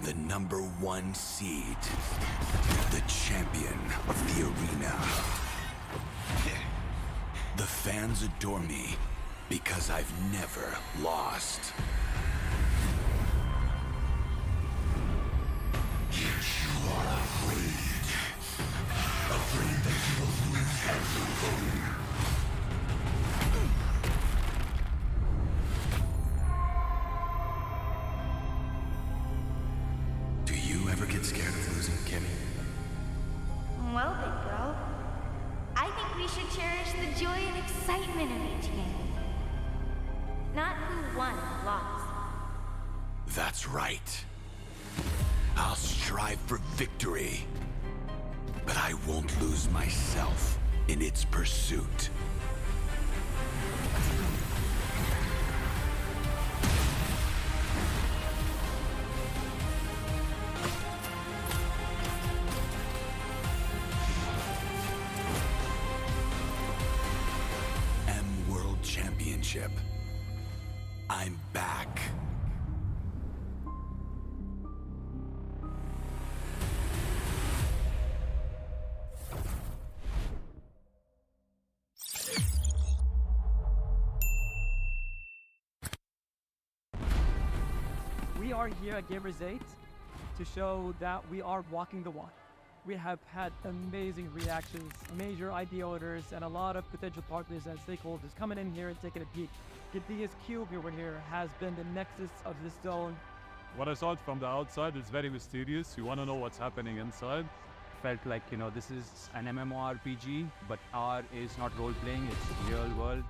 the #1 seed, the champion of the arena. The fans adore me because I've never lost. Yet you are afraid. Afraid that you will lose everything. Do you ever get scared of losing, Kimmy? Well, big girl, I think we should cherish the joy and excitement of each game. Not who won or lost. That's right. I'll strive for victory, but I won't lose myself in its pursuit. World Championship. I'm back. We are here at Gamers 8 to show that we are walking the walk. We have had amazing reactions, major IP owners, and a lot of potential partners and stakeholders coming in here and taking a peek. Gidea's Cube over here has been the nexus of this zone. What I saw it from the outside is very mysterious. You want to know what's happening inside. Felt like, this is an MMORPG, but R is not role-playing, it's real world.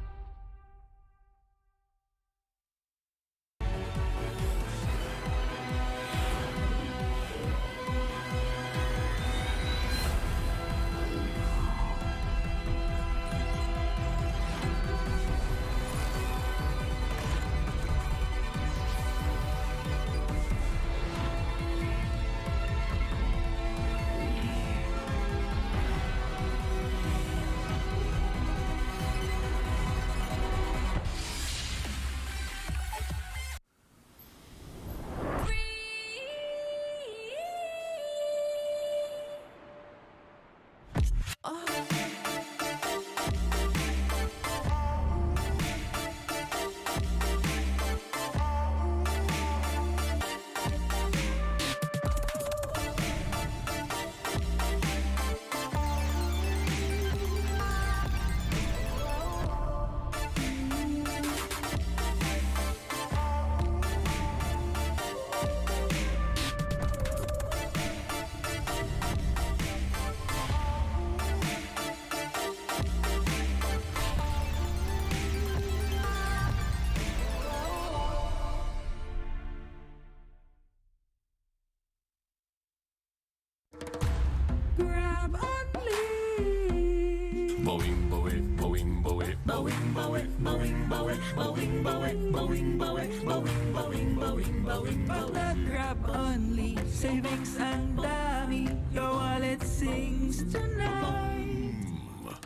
Grab only, savings ang dami, your wallet sings tonight.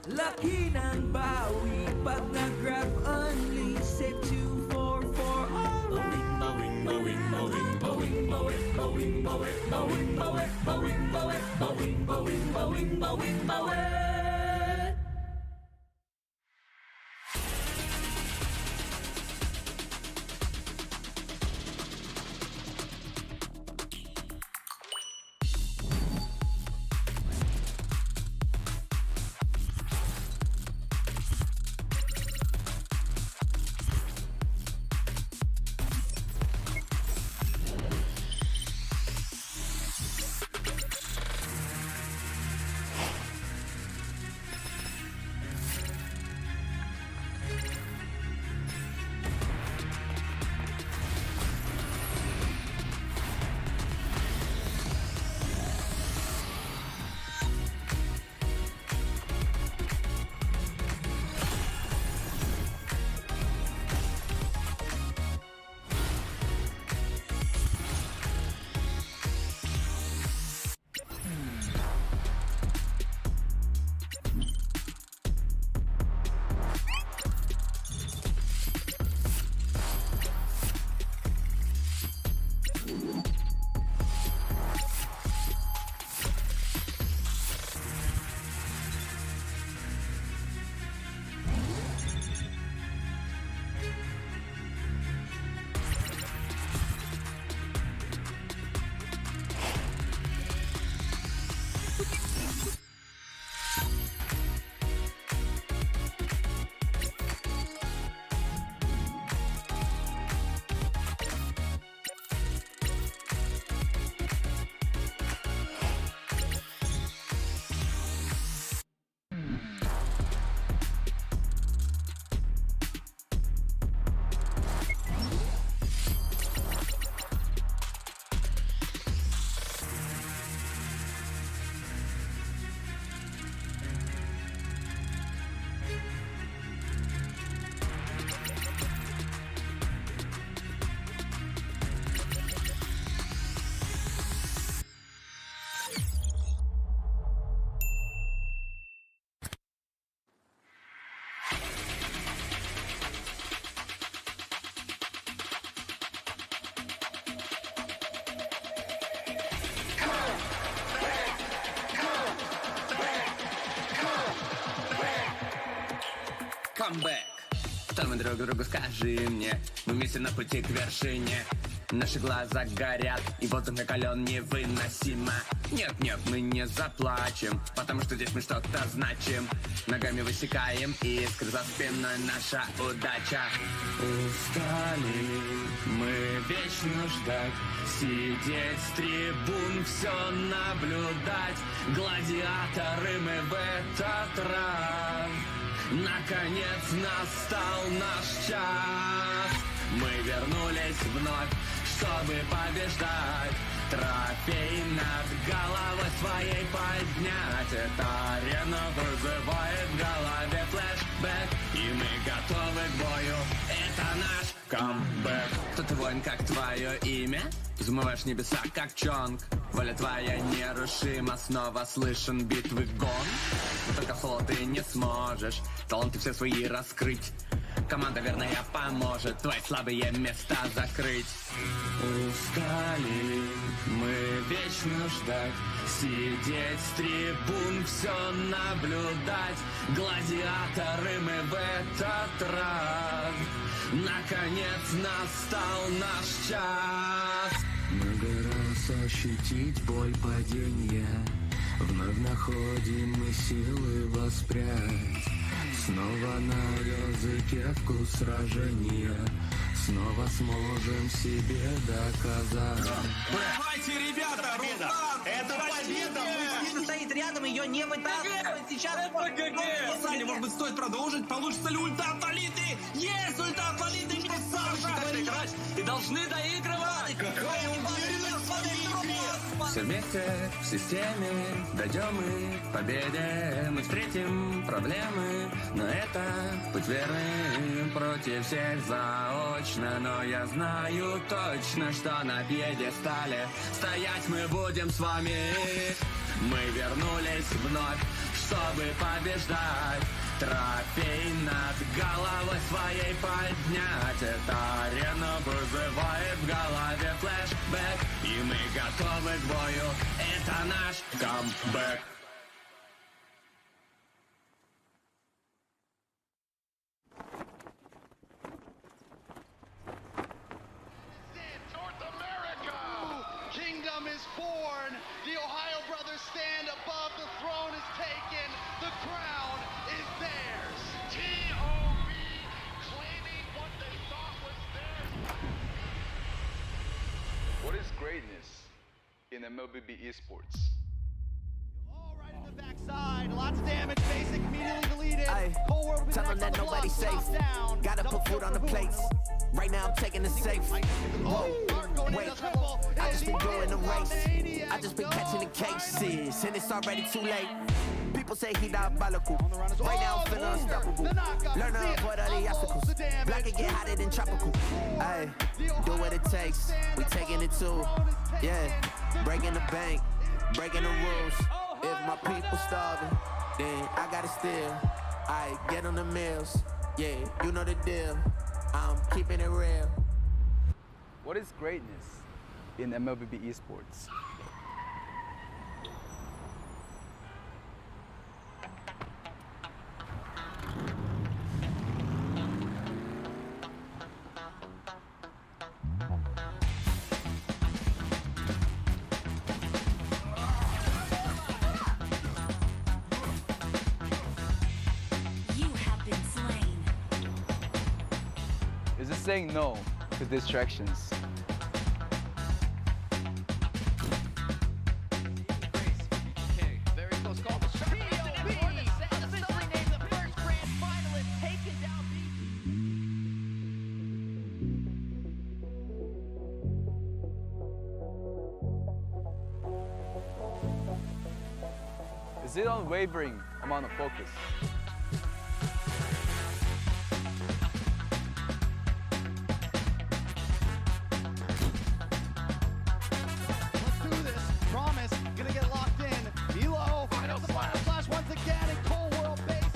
Laki ng bawi, pag nag-grab only, save 244 alright. Bawing, bawing, bawing, bawing, bawing, bawing, bawing, bawing, bawing, bawing, bawing, bawing, bawing, bawing, bawing, bawing. камбэк. Что мы друг другу скажи мне, мы вместе на пути к вершине. Наши глаза горят, и воздух накален невыносимо. Нет, мы не заплачем, потому что здесь мы что-то значим. Ногами высекаем искры за спиной наша удача. Устали мы вечно ждать, сидеть с трибун, все наблюдать. Гладиаторы мы в этот раз. Наконец настал наш час. Мы вернулись вновь, чтобы побеждать. Трофей над головой своей поднять. Эта арена вызывает в голове флешбэк, и мы готовы к бою. Это наш камбэк. Кто ты, воин, как твое имя? Взмываешь небеса, как Чонг. Воля твоя нерушима, снова слышен битвы гон. Но только в соло ты не сможешь таланты все свои раскрыть. Команда верная поможет твои слабые места закрыть. Устали мы вечно ждать, сидеть с трибун, все наблюдать. Гладиаторы мы в этот раз. Наконец настал наш час. Много раз ощутить боль падения, вновь находим мы силы воспрять. Снова на языке вкус сражения, снова сможем себе доказать. Давайте, ребята, Руслан, это победа! Мужчина стоит рядом, ее не вытаскивает. Сейчас Саня, может быть, стоит продолжить? Получится ли ульта от Лолиты? Есть ульта от Лолиты! Красавчик! И должны доигрывать! Какая уверенность! Все вместе в системе дойдем мы к победе. Мы встретим проблемы, но это путь верный. Против всех заочно, но я знаю точно, что на пьедестале стоять мы будем с вами. Мы вернулись вновь, чтобы побеждать. Трофей над головой своей поднять. Эта арена вызывает в голове флешбэк, и мы готовы к бою. Это наш камбэк. North America! Kingdom is born. The Ohio brothers stand above. The throne is taken. The crown is theirs. T.O.B. claiming what they thought was theirs. What is greatness in MLBB esports? All right in the backside. Lots of damage. Basic immediately deleted. Ay, Whole world will be tell the them next that on the block. nobody's safe. Top down. Gotta Double put food kill on the for plates. Hoover. Right now I'm taking the safe. Whoa, wait, I just been doing the race. I just been catching the cases, and it's already too late. People say he diabolical. Right now I'm feeling unstoppable. Learn to avoid all the obstacles. Black can get hotter than tropical. Ay, do what it takes. We taking it too. Yeah, breaking the bank, breaking the rules. If my people starving, then I gotta steal. I get on the meals. Yeah, you know the deal. I'm keeping it real. What is greatness in MLBB esports? You have been slain. Is it saying no to distractions? Very close call. T.O.B. officially named the first grand finalist, taking down Is it unwavering amount of focus? Let's do this. Promise. Gonna get locked in. Elo. Final flash once again in Cold World Basic.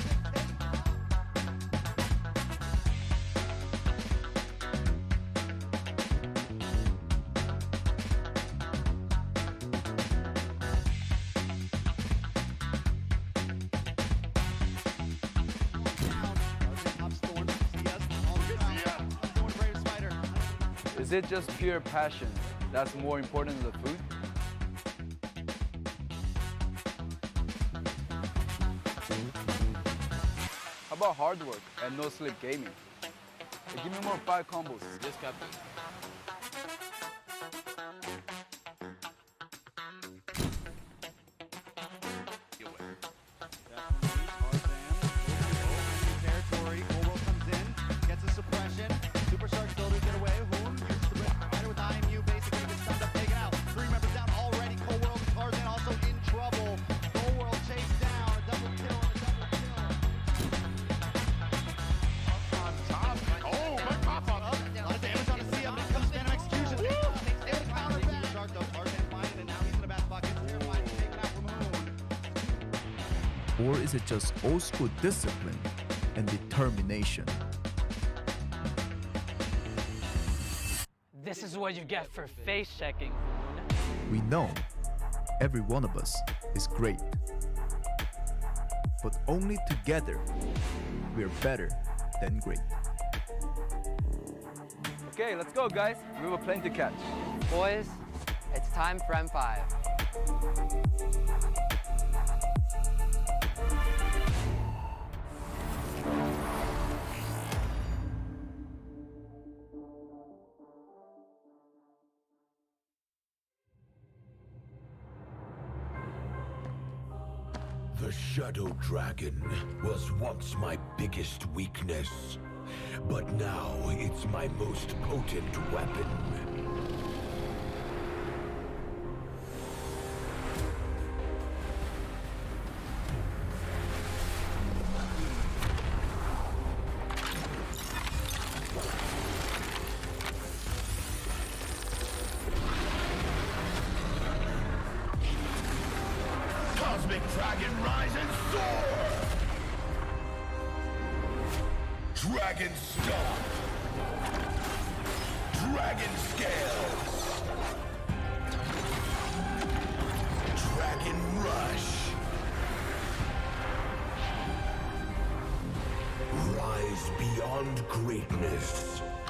Is it just pure passion that's more important than the food? How about hard work and no sleep gaming? Hey, give me more 5 combos. Yes, Captain. Territory. Coldwell comes in, gets a suppression. Superstar still to get away. Hoon uses the red rider with IMU, basically gets stunned up, taken out. 3 members down already. Coldwell, Tarzan also in trouble. Coldwell chased down, a double kill and a double kill. Up on top. Oh, my pop up. A lot of damage on the CM, but it comes Phantom Execution. Takes the counter back. Superstar though, Tarzan finding it, now he's in the best bucket. Terrified, taken out from Hoon. Or is it just old school discipline and determination? This is what you get for face checking. We know every one of us is great, but only together we're better than great. Okay, let's go, guys. We have a plane to catch. Boys, it's time for M5. The Shadow Dragon was once my biggest weakness, but now it's my most potent weapon. Cosmic Dragon, rise and soar! Dragon Stomp! Dragon Scales! Dragon Rush! Rise beyond greatness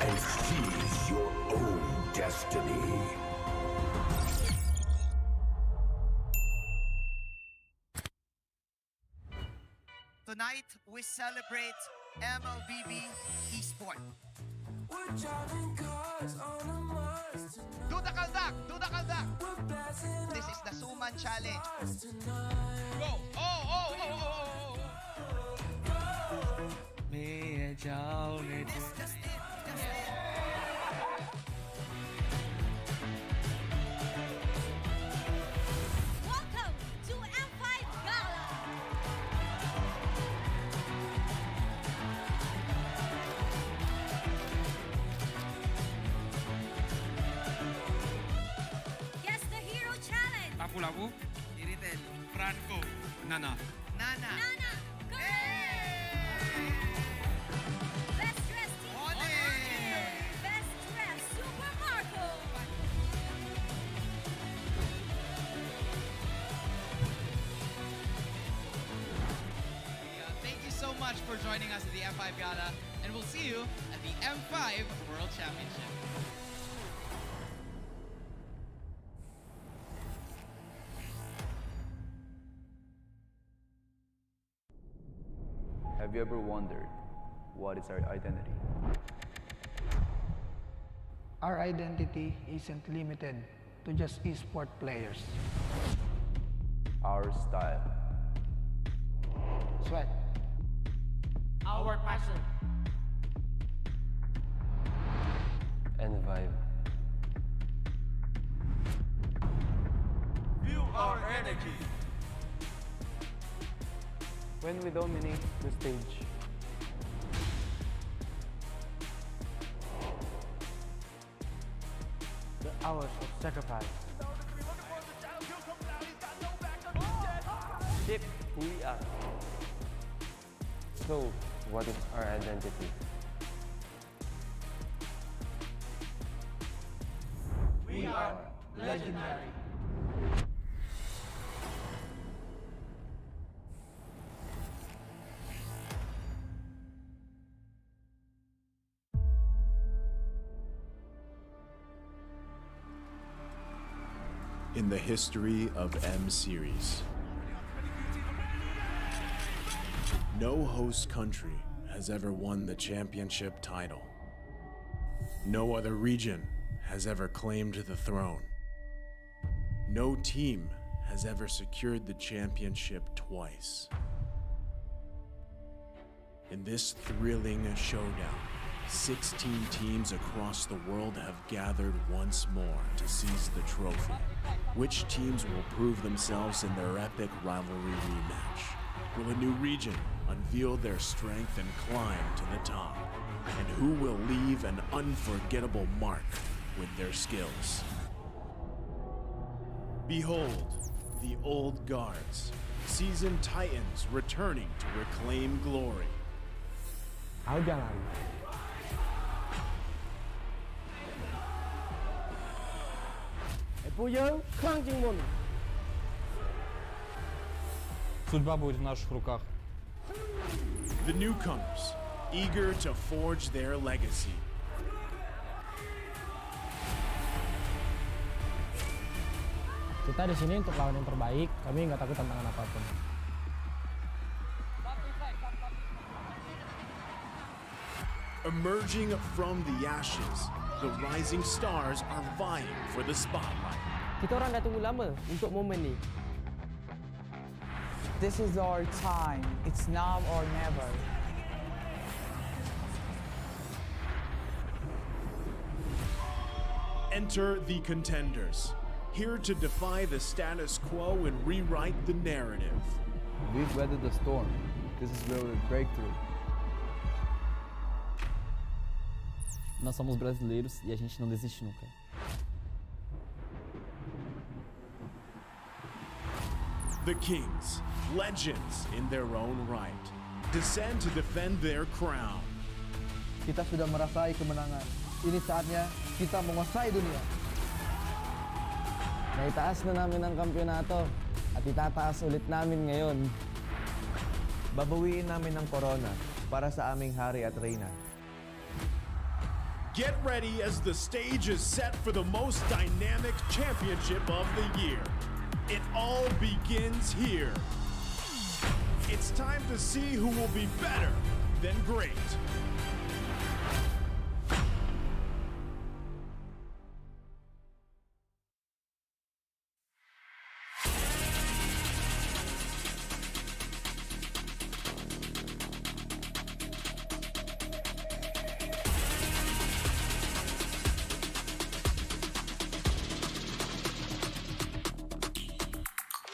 and seize your own destiny. Tonight, we celebrate MLBB Esport. Do the kaldak! Do the kaldak! This is the Suman Challenge. Go! Oh, oh, oh, oh, oh, oh. Just it. Welcome to M5 Gala. Guess the hero challenge. Lapu-lapu. Iritel. Franco. Nana. Nana. Nana, go! Best dressed team. Ole! Best dressed Super Marco. Thank you so much for joining us at the M5 Gala, and we'll see you at the M5 World Championship. Have you ever wondered what is our identity? Our identity isn't limited to just esport players. Our style. Sweat. Our passion. And vibe. Feel our energy. When we dominate the stage. The hours of sacrifice. Shape who we are. So, what is our identity? We are legendary. in the history of M Series. No host country has ever won the championship title. No other region has ever claimed the throne. No team has ever secured the championship twice. In this thrilling showdown, 16 teams across the world have gathered once more to seize the trophy. Which teams will prove themselves in their epic rivalry rematch? Will a new region unveil their strength and climb to the top? And who will leave an unforgettable mark with their skills? Behold, the old guards, seasoned titans returning to reclaim glory. Aku jalan. Судьба будет в наших руках. The newcomers, eager to forge their legacy. Kita di sini untuk lawan yang terbaik. Kami nggak takut tantangan apapun. Emerging from the ashes, the rising stars are vying for the spotlight. Kita orang dah tunggu lama untuk momen ni. This is our time. It's now or never. Enter the contenders, here to defy the status quo and rewrite the narrative. We've weathered the storm. This is where we break through. Nós somos brasileiros e a gente não desiste nunca. The Kings, legends in their own right, descend to defend their crown. Kita sudah merasai kemenangan. Ini saatnya kita menguasai dunia. Naitaas na namin ang kampyonato at itataas ulit namin ngayon. Babawiin namin ang korona para sa aming hari at reyna. Get ready as the stage is set for the most dynamic championship of the year. It all begins here. It's time to see who will be better than great.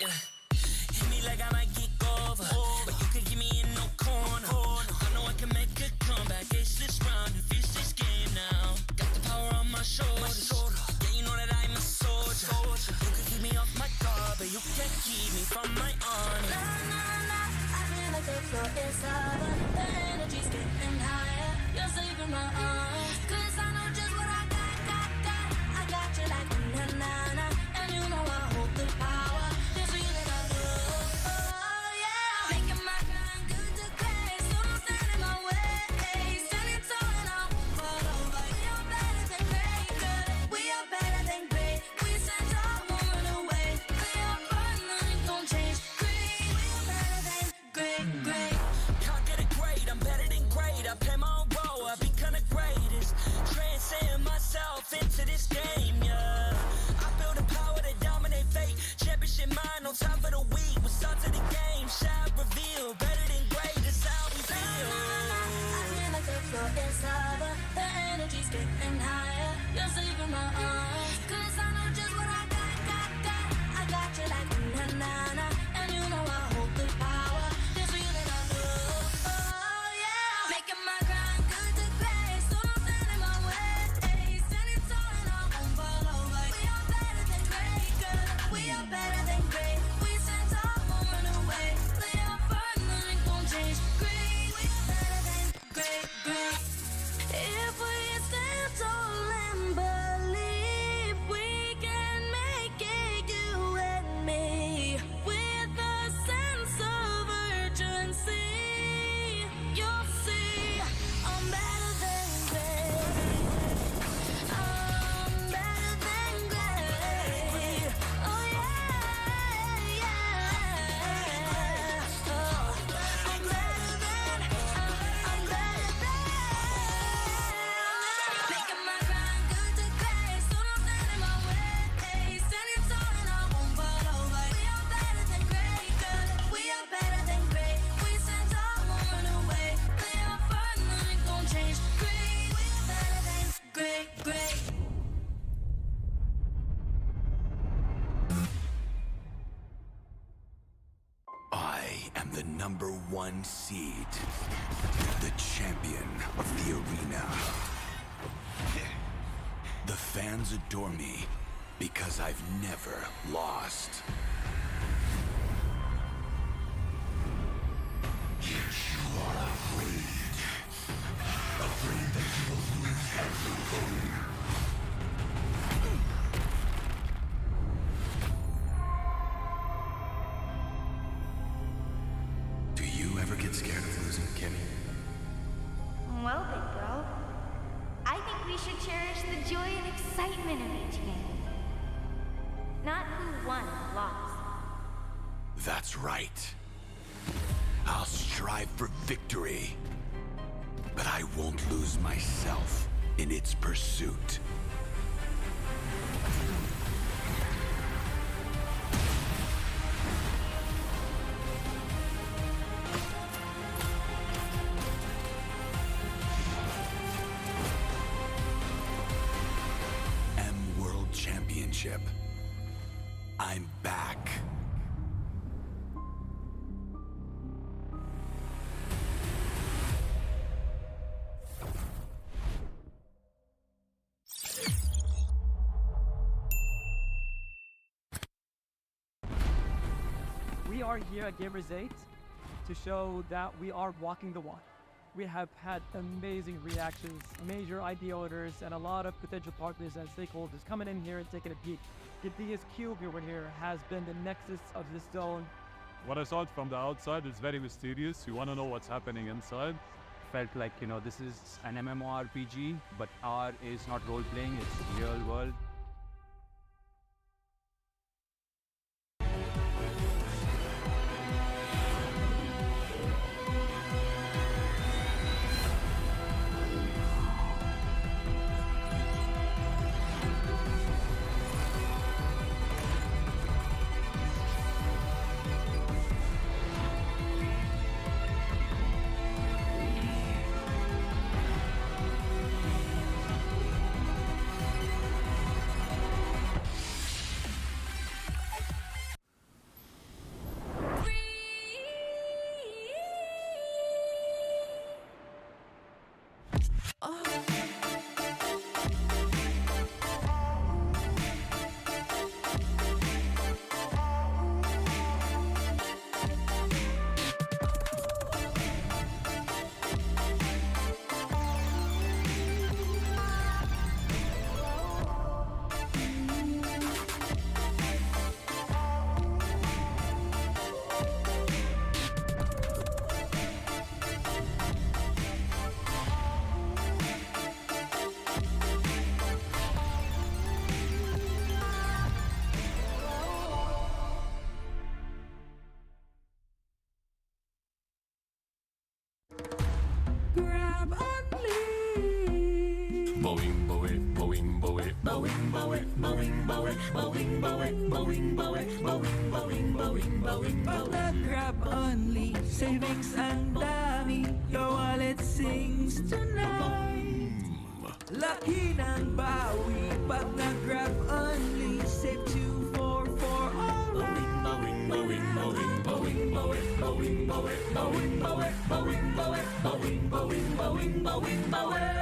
Hit me like I might get over, but you could give me in no corner. I know I can make a comeback. #1 seed, the champion of the arena. The fans adore me because I've never lost. Yet you are afraid. Afraid that you will lose everything. Do you ever get scared of losing, Kimmy? Well, big bro, I think we should cherish the joy and excitement of each game. Not who won or lost. That's right. I'll strive for victory, but I won't lose myself in its pursuit. World Championship. I'm back. We are here at Gamers 8 to show that we are walking the walk. We have had amazing reactions, major idea owners, and a lot of potential partners and stakeholders coming in here and taking a peek. The DS Cube over here has been the nexus of this zone. What I saw from the outside is very mysterious. You want to know what's happening inside. Felt like, this is an MMORPG, but R is not role-playing, it's real world. Grab only. Boing, boing, boing, boing, boing, boing, boing, boing, boing, boing, boing, boing, boing, boing, boing, boing. Pag nag-grab only, savings ang dami. Your wallet sings tonight. Laki ng bawi. Pag nag-grab only, save 244 alright. Boing, boing, boing, boing, boing, boing, boing, boing, boing, boing, boing, boing, boing, boing, boing, boing.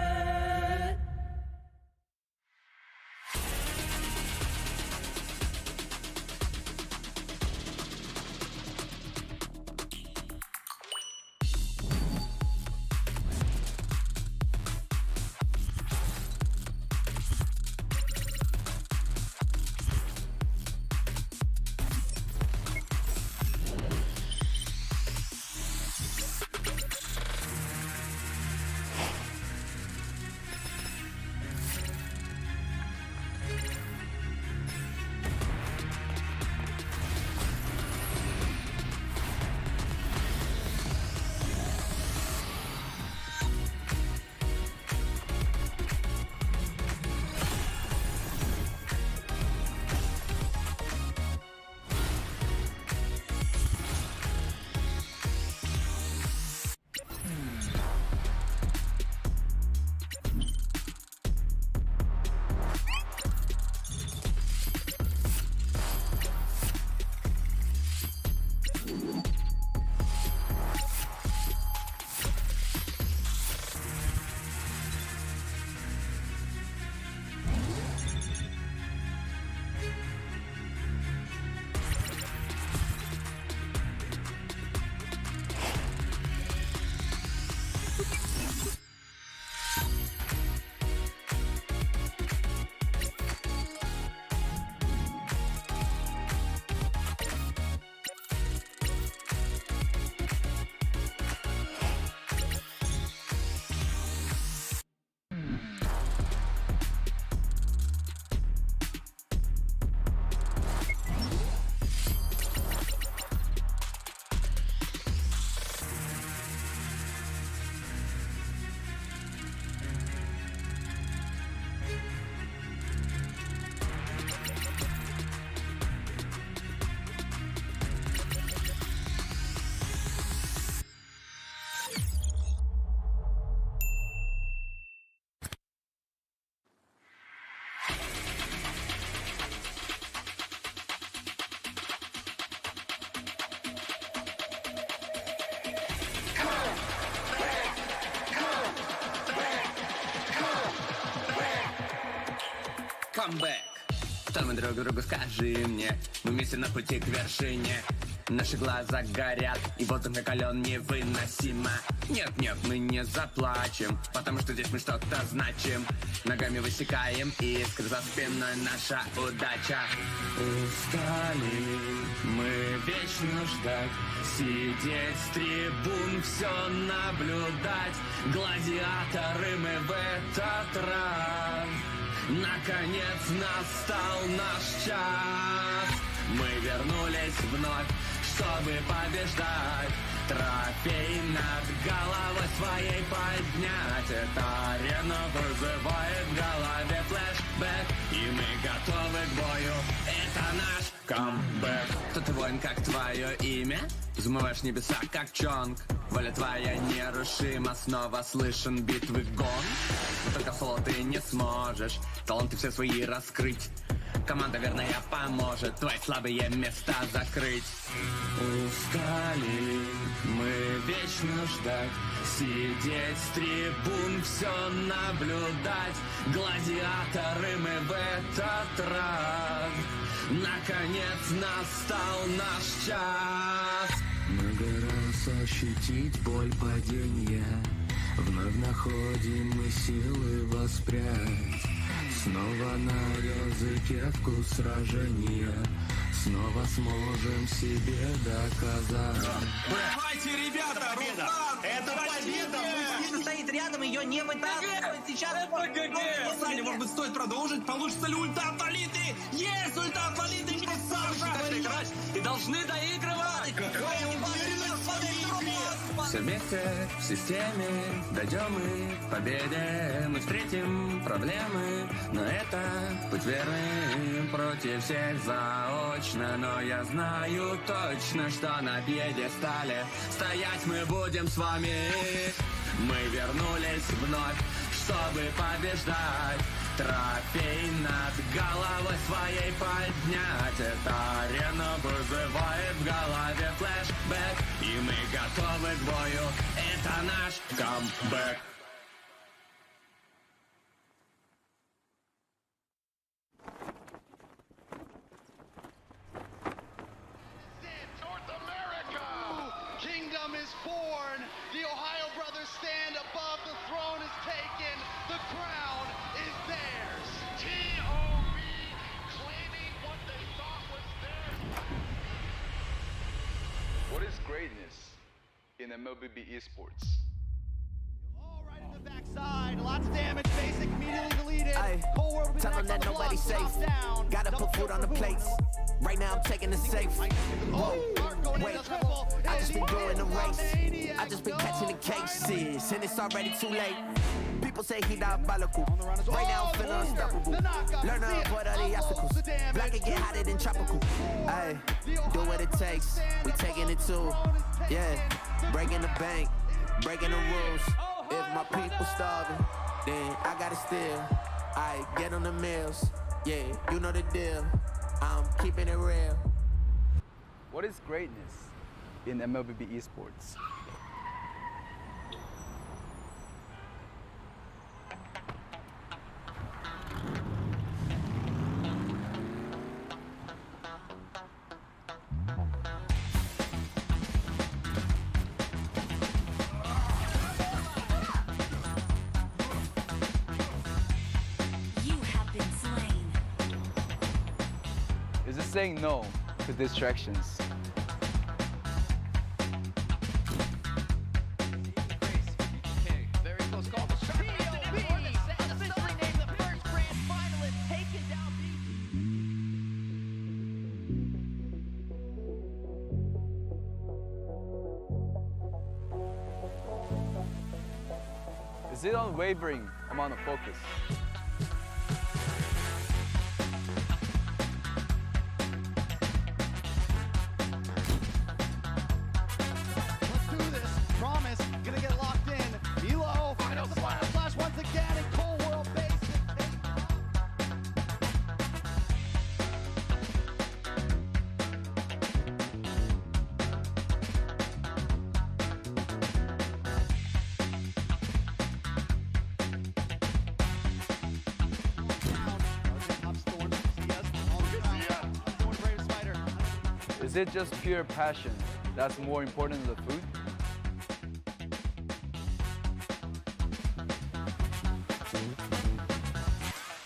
камбэк. Что мы друг другу скажи мне, мы вместе на пути к вершине. Наши глаза горят, и воздух накален невыносимо. Нет, нет, мы не заплачем, потому что здесь мы что-то значим. Ногами высекаем искры, за спиной наша удача. Устали мы вечно ждать, сидеть с трибун, все наблюдать. Гладиаторы мы в этот раз. Наконец настал наш час. Мы вернулись вновь, чтобы побеждать. Трофей над головой своей поднять. Эта арена вызывает в голове флешбэк, и мы готовы к бою. Это наш камбэк. Кто ты, воин, как твое имя? Взмываешь небеса, как Чонг. Воля твоя нерушима, снова слышен битвы гон. Но только в соло ты не сможешь таланты все свои раскрыть. Команда верная поможет твои слабые места закрыть. Устали мы вечно ждать, сидеть с трибун, все наблюдать. Гладиаторы мы в этот раз. Наконец настал наш час. Много раз ощутить боль падения, вновь находим мы силы воспрять. Снова на языке вкус сражения, снова сможем себе доказать. Давайте, ребята, Руслан, это победа! Мужчина стоит рядом, ее не вытаскивает. Сейчас Саня, может быть, стоит продолжить? Получится ли ульта от Лолиты? Есть ульта от Лолиты! Красавчик! Играть и должны доигрывать! Какая уверенность в этой игре! Все вместе в системе дойдем мы к победе. Мы встретим проблемы, но это путь верный. Против всех заочно, но я знаю точно, что на пьедестале стоять мы будем с вами. Мы вернулись вновь, чтобы побеждать. Трофей над головой своей поднять. Эта арена вызывает в голове флешбэк, и мы готовы к бою. Это наш камбэк. Kingdom is born. The Ohio brothers stand above. The throne is taken. The crown is theirs. T.O.B. claiming what they thought was theirs. What is greatness in MLBB esports? All right in the backside. Lots of damage. Basic immediately deleted. Cold World will be tell the them next that on the block. nobody's safe. Down. Gotta put food on the plates. Right now I'm taking the safe. Whoa, wait, I just been doing the race. I just been catching the cases, and it's already too late. People say he diabolical. Right now I'm feeling unstoppable. Learn to avoid all the obstacles. Black can get hotter than tropical. Ay, do what it takes. We taking it too. Yeah, breaking the bank, breaking the rules. If my people starving, then I gotta steal. I get on the meals. Yeah, you know the deal. I'm keeping it real. What is greatness in MLBB esports? You have been slain. Is it saying no to distractions? Very close call. T.O.B. officially named the first grand finalist, taking down Is it unwavering amount of focus? Let's do this. Promise. Gonna get locked in. Elo finds the final flash once again, and Cold World base. Is it just pure passion that's more important than the food?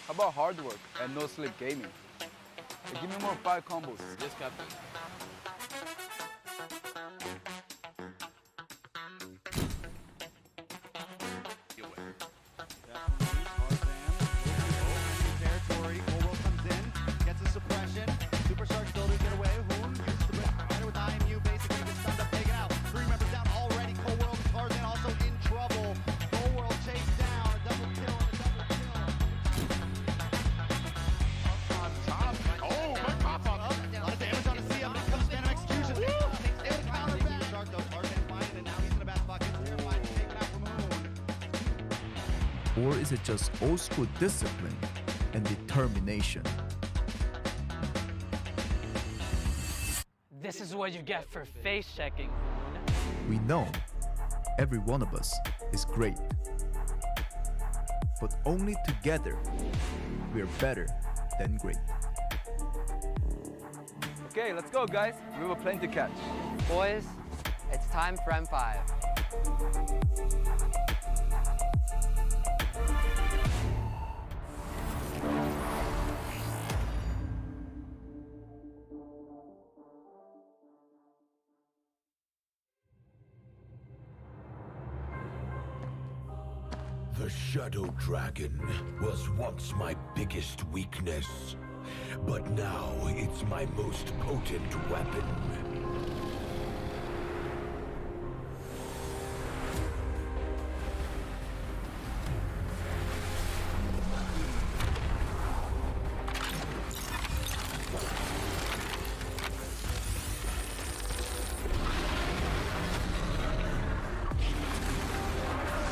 How about hard work and no sleep gaming? Give me more 5 combos. Yes, Captain. Territory. Coldwell comes in, gets a suppression. Superstar Builders get away. Hoon uses the red rider with IMU, basically gets stunned up, taken out. 3 members down already. Coldwell, Tarzan also in trouble. Coldwell chased down, a double kill and a double kill. Up on top. Oh, my pop up. A lot of damage on the CM, but it comes Phantom Execution. Takes the counter back. Superstar though, Tarzan finding it, now he's in the best bucket. Terrified, taken out from Hoon. Or is it just old school discipline and determination? This is what you get for face checking. We know every one of us is great, but only together we are better than great. Okay, let's go, guys. We have a plane to catch. Boys, it's time for M5. The Shadow Dragon was once my biggest weakness, but now it's my most potent weapon.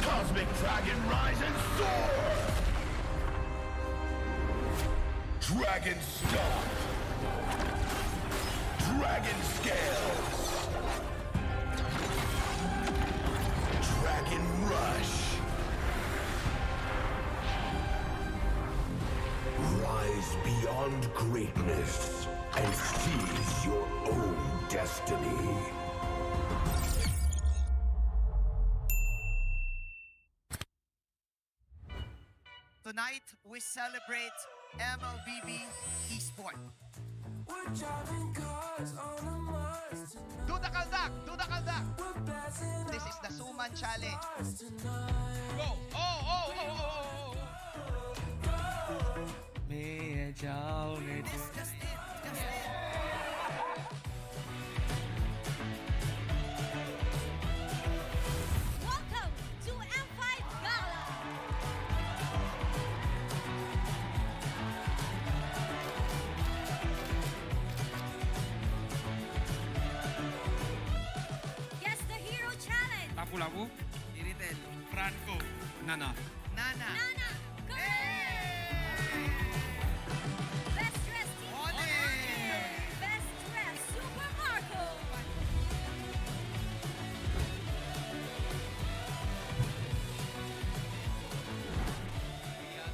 Cosmic Dragon, rise and soar! Dragon Stomp! Dragon Scales! Dragon Rush! Rise beyond greatness and seize your own destiny. Tonight, we celebrate MLBB Esport. Do the kaldak! Do the kaldak! This is the Suman Challenge. Go! Welcome to M5 Gala! Guess the Hero Challenge! Lapu-Lapu, Iritel, Franco, Nana. Nana! Best dressed team! Best dressed Super Marco!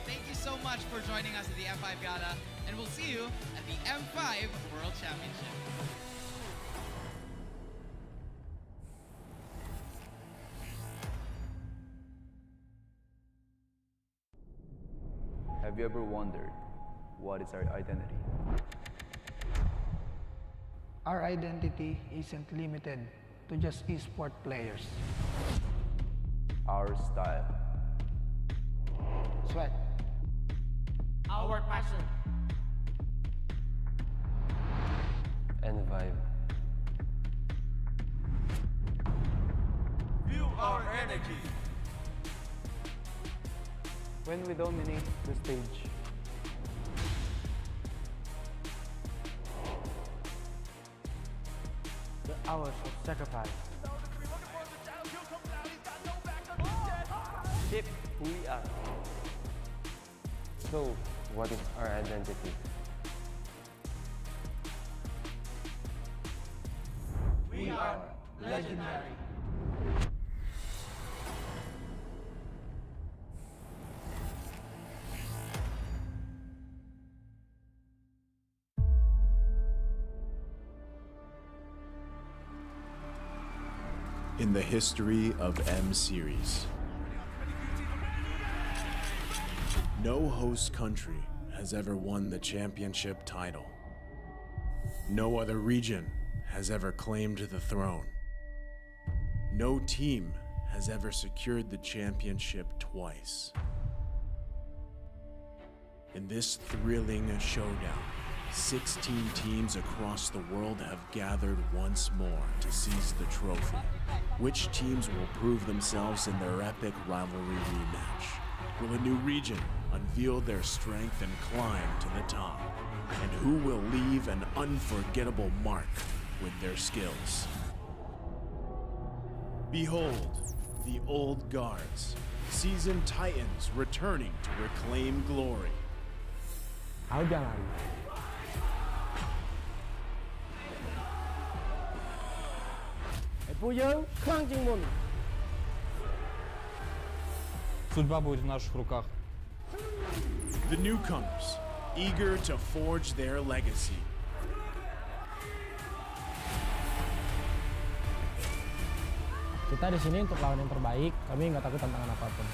Thank you so much for joining us at the M5 Gala, and we'll see you at the M5 World Championship. Have you ever wondered what is our identity? Our identity isn't limited to just esport players. Our style. Sweat. Our passion. And vibe. Feel our energy. When we dominate the stage. The hours of sacrifice. Shape who we are. So, what is our identity? We are legendary. in the history of M Series. No host country has ever won the championship title. No other region has ever claimed the throne. No team has ever secured the championship twice. In this thrilling showdown, 16 teams across the world have gathered once more to seize the trophy. Which teams will prove themselves in their epic rivalry rematch? Will a new region unveil their strength and climb to the top? And who will leave an unforgettable mark with their skills? Behold, the old guards, seasoned titans returning to reclaim glory. Судьба будет в наших руках. The newcomers, eager to forge their legacy. Kita di sini untuk lawan yang terbaik. Kami nggak takut tantangan apapun.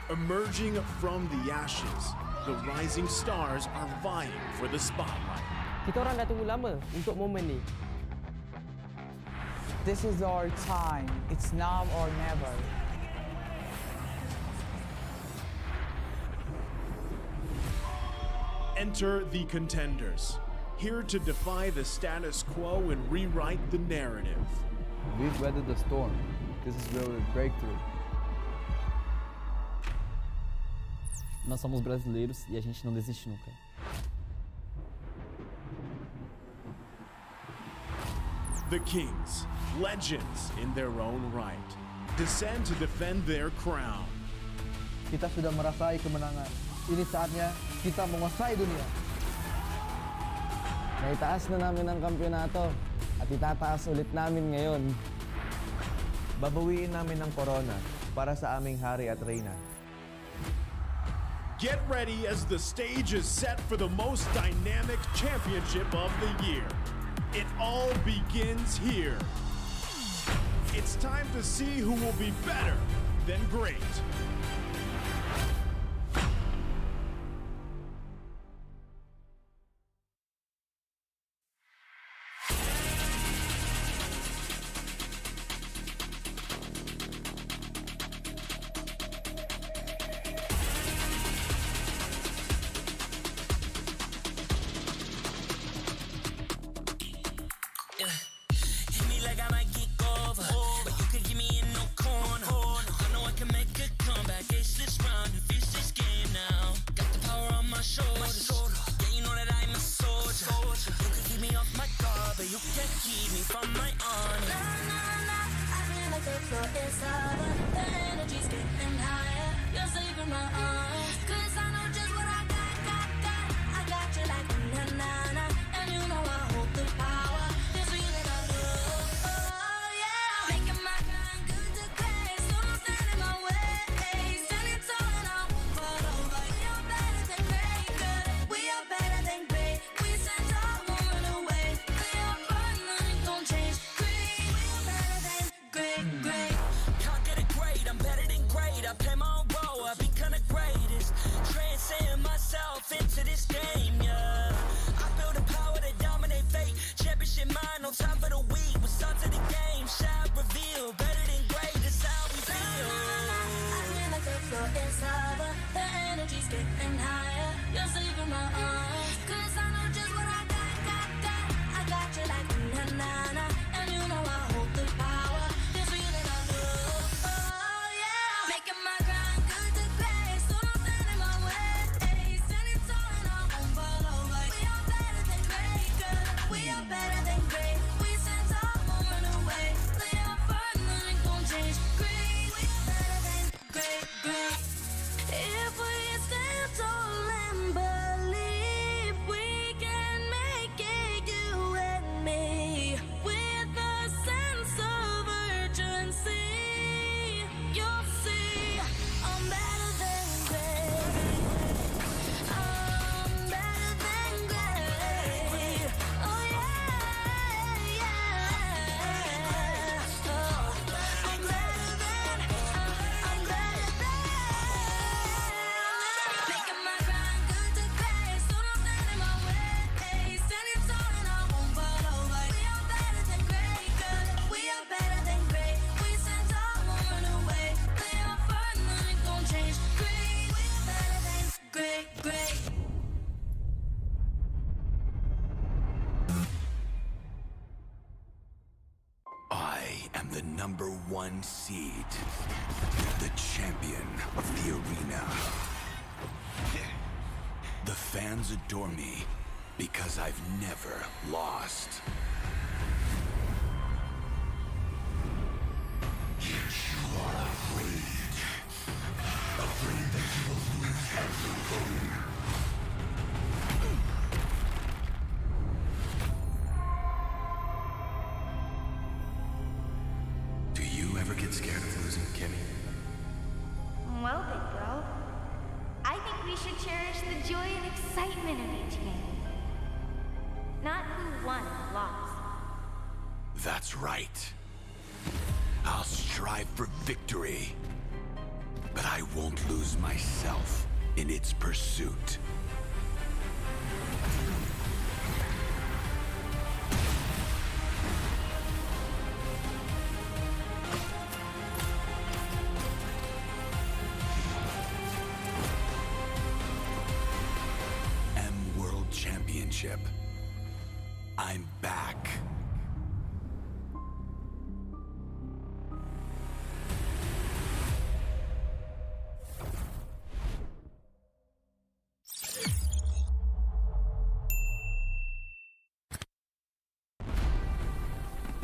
Emerging from the ashes, the rising stars are vying for the spotlight. Kita orang dah tunggu lama untuk momen ni. This is our time. It's now or never. Enter the contenders, here to defy the status quo and rewrite the narrative. We've weathered the storm. This is where we break through. Nós somos brasileiros e a gente não desiste nunca. The Kings, legends in their own right, descend to defend their crown. Kita sudah merasai kemenangan. Ini saatnya kita menguasai dunia. Naitaas na namin ang kampyonato at itataas ulit namin ngayon. Babawiin namin ang corona para sa aming hari at reyna. Get ready as the stage is set for the most dynamic championship of the year. It all begins here. It's time to see who will be better than great. If we stand tall and believe. 1 seed, the champion of the arena. The fans adore me because I've never lost. Yet you are afraid that you will lose everything. Do you ever get scared of losing, Kimmy? Well, big bro, I think we should cherish the joy and excitement of each game. Not who won or lost. That's right. I'll strive for victory, but I won't lose myself in its pursuit. World Championship. I'm back.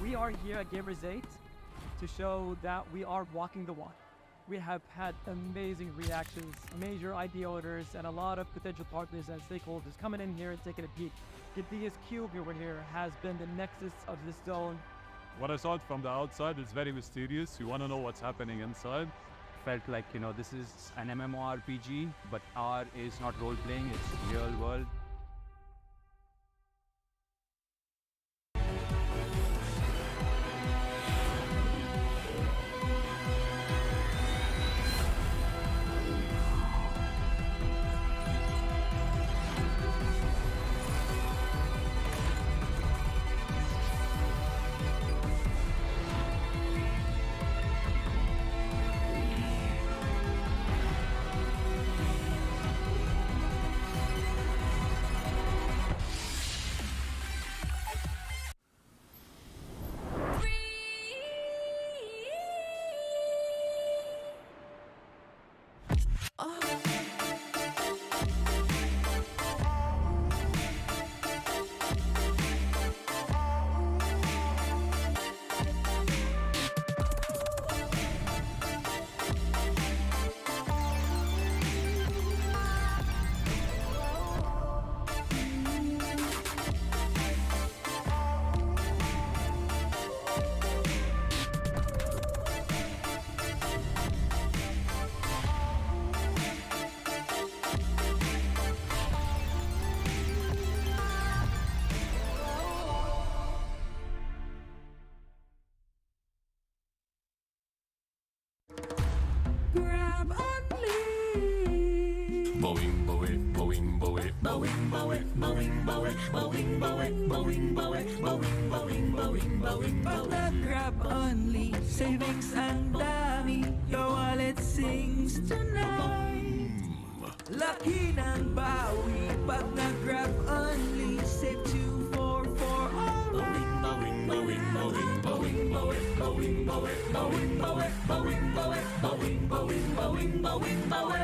We are here at Gamers 8 to show that we are walking the walk. We have had amazing reactions, major idea owners, and a lot of potential partners and stakeholders coming in here and taking a peek. The biggest cube over here has been the nexus of this zone. What I saw from the outside is very mysterious. You want to know what's happening inside. Felt like, you know, this is an MMORPG, but R is not role-playing, it's real world. Grab only, savings ang dami, your wallet sings tonight. Laki ng bawi, pag nag-grab only, save 2 4 4 alright. Bawing, bawing, bawing, bawing, bawing, bawing, bawing, bawing, bawing, bawing, bawing, bawing, bawing, bawing, bawing, bawing.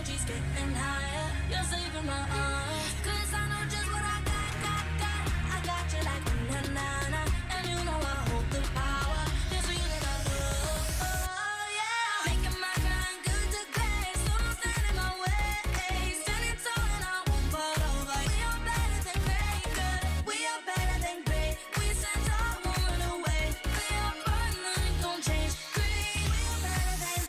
energy's getting higher. You're saving my arms. 'Cause I know just what I got. I got you like na-na-na. And you know I hold the power. This feeling I love. Oh, yeah. Making my grind good to great. So don't stand in my way. Standing tall and I won't fall over. We are better than great, good. We are better than great. We stand tall, won't run away. We are fun, nothing gon' change. Great, we are better than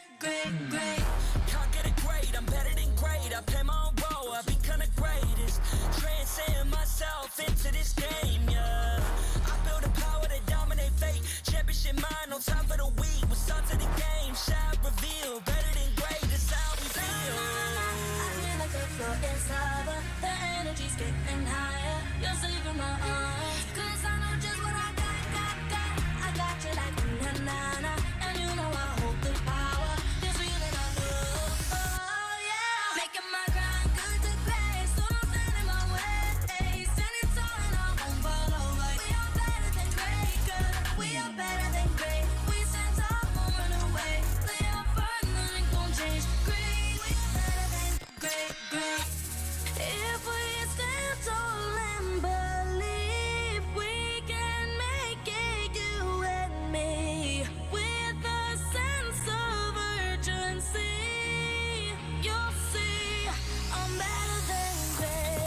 great. Can't get it great, I'm better than great. I play my own role, I've been kinda greatest. Transcend myself into this game, yeah. I build a power to dominate fate. Championship mind, no time for the weak. We're start to the game, shout, reveal. Better than great, that's how we feel. I feel like the floor is lava. The energy's getting higher. You're saving my arms. 'Cause I know just what I got. I got you like na-na-na. And you know I hold the power. This feeling I love. Oh, yeah. Making my grind good to great. So don't stand in my way. Standing tall and I won't fall over. We are better than great, good. We are better than great. We stand tall, won't run away. We are fun, nothing gon' change. Great, we are better than great. If we stand tall and believe we can make it, you and me, with a sense of urgency, you'll see I'm better than great.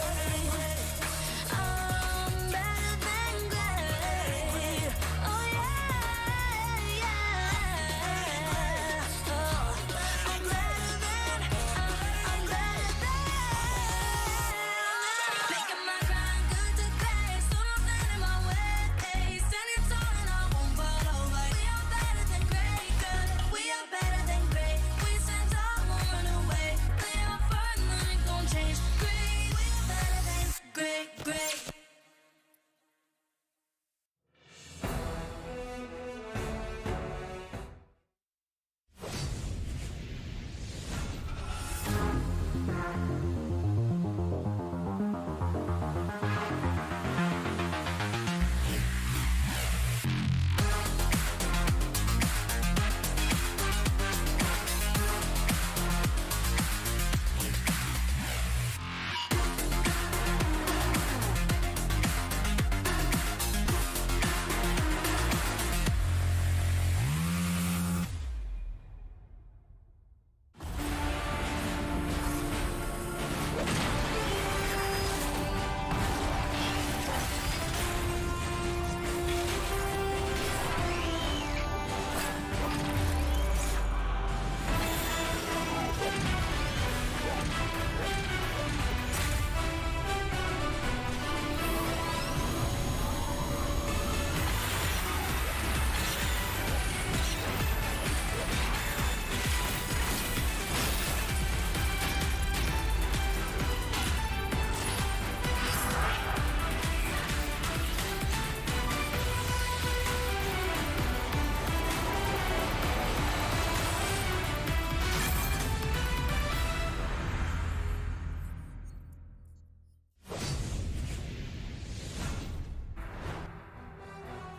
I'm better than great. Oh yeah. Oh, I'm better than. Making my grind good to great. So don't stand in my way. Standing tall and I won't fall over. We are better than great, good. We are better than great. We stand tall, won't run away. We are fun, nothing gon' change. Great, we are better than great.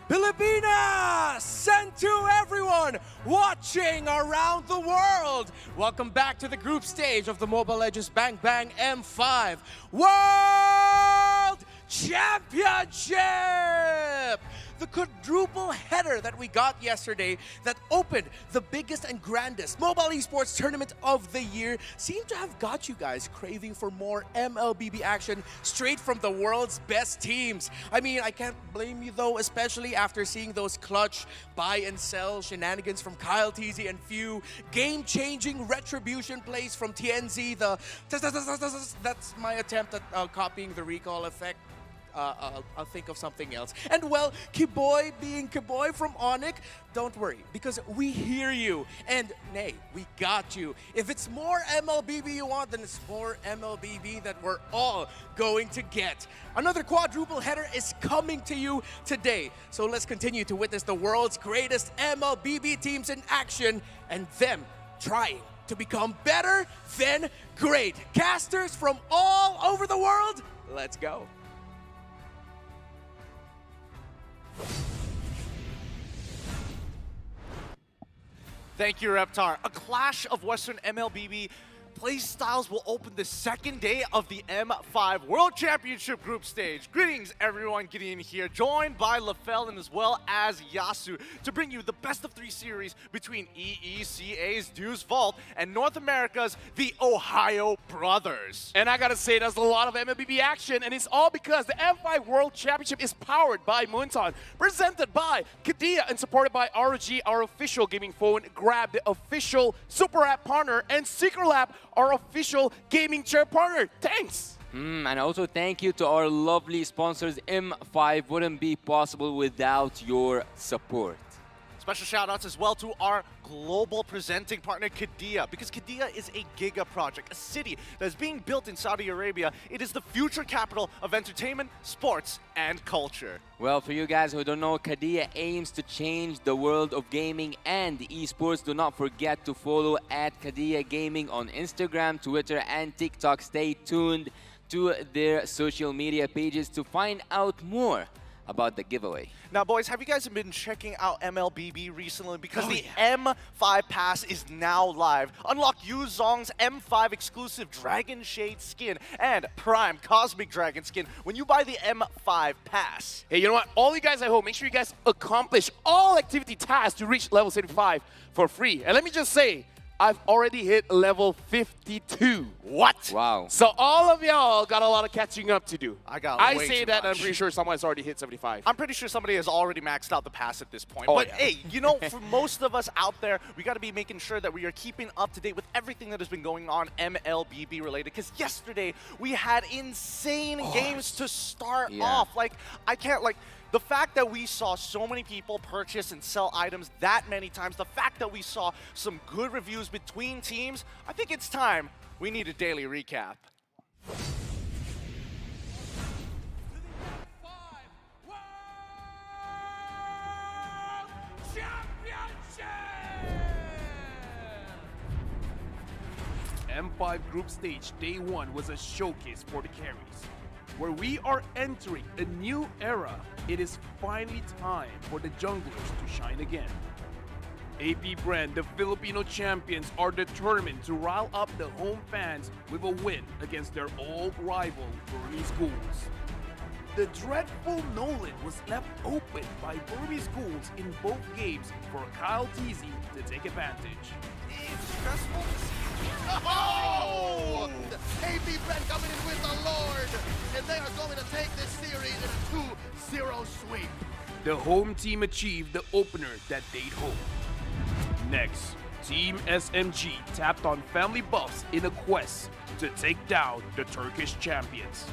Pilipinas! And to everyone watching around the world, welcome back to the group stage of the Mobile Legends Bang Bang M5 World Championship! The quadruple header that we got yesterday that opened the biggest and grandest mobile esports tournament of the year seemed to have got you guys craving for more MLBB action straight from the world's best teams. I mean, I can't blame you though, especially after seeing those clutch buy and sell shenanigans from Kyle TZ and Few, game-changing retribution plays from TNZ, that's my attempt at copying the recall effect. I'll think of something else. And well, Kiboy being Kiboy from Onyx, don't worry, because we hear you. And nay, we got you. If it's more MLBB you want, then it's more MLBB that we're all going to get. Another quadruple header is coming to you today. So let's continue to witness the world's greatest MLBB teams in action and them trying to become better than great. Casters from all over the world, let's go. Thank you, Reptar. A clash of Western MLBB play styles will open the second day of the M5 World Championship Group Stage. Greetings everyone, Gideon here, joined by LaFell and as well as Yasu to bring you the best of 3 series between EECA's Deuce Vault and North America's The Ohio Brothers. And I gotta say, there's a lot of MLBB action, and it's all because the M5 World Championship is powered by Moonton, presented by Kadia, and supported by ROG, our official gaming phone, Grab, the official Super App partner, and Secret Lab, our official gaming chair partner. Thanks! And also thank you to our lovely sponsors. M5 wouldn't be possible without your support. Special shout-outs as well to our global presenting partner, Kadia, because Kadia is a giga project, a city that is being built in Saudi Arabia. It is the future capital of entertainment, sports, and culture. Well, for you guys who don't know, Kadia aims to change the world of gaming and esports. Do not forget to follow at Kadia Gaming on Instagram, Twitter, and TikTok. Stay tuned to their social media pages to find out more about the giveaway. Now, boys, have you guys been checking out MLBB recently? Because the M5 Pass is now live. Unlock Yu Zong's M5 exclusive Dragon Shade skin and Prime Cosmic Dragon skin when you buy the M5 Pass. Hey, you know what? All you guys at home, make sure you guys accomplish all activity tasks to reach level 75 for free. And let me just say, I've already hit level 52. What? Wow. So all of y'all got a lot of catching up to do. I say too that, much. I'm pretty sure someone's already hit 75. I'm pretty sure somebody has already maxed out the pass at this point. Oh, but yeah. hey, you know, for most of us out there, we got to be making sure that we are keeping up to date with everything that has been going on MLBB related. Because yesterday, we had insane games to start off. Like, I can't, like, the fact that we saw so many people purchase and sell items that many times, the fact that we saw some good reviews between teams, I think it's time we need a daily recap. M5 Group Stage Day 1 was a showcase for the carries. Where we are entering a new era, it is finally time for the junglers to shine again. AP Brand, the Filipino champions, are determined to rile up the home fans with a win against their old rival, Burmese Schools. The dreadful Nolan was left open by Burmese Schools in both games for Kyle Teasy to take advantage. It's stressful to see. Oh! AP Brand coming in with the Lord, and they are going to take this series in a 2-0 sweep. The home team achieved the opener that they'd hoped. Next, Team SMG tapped on family buffs in a quest to take down the Turkish champions.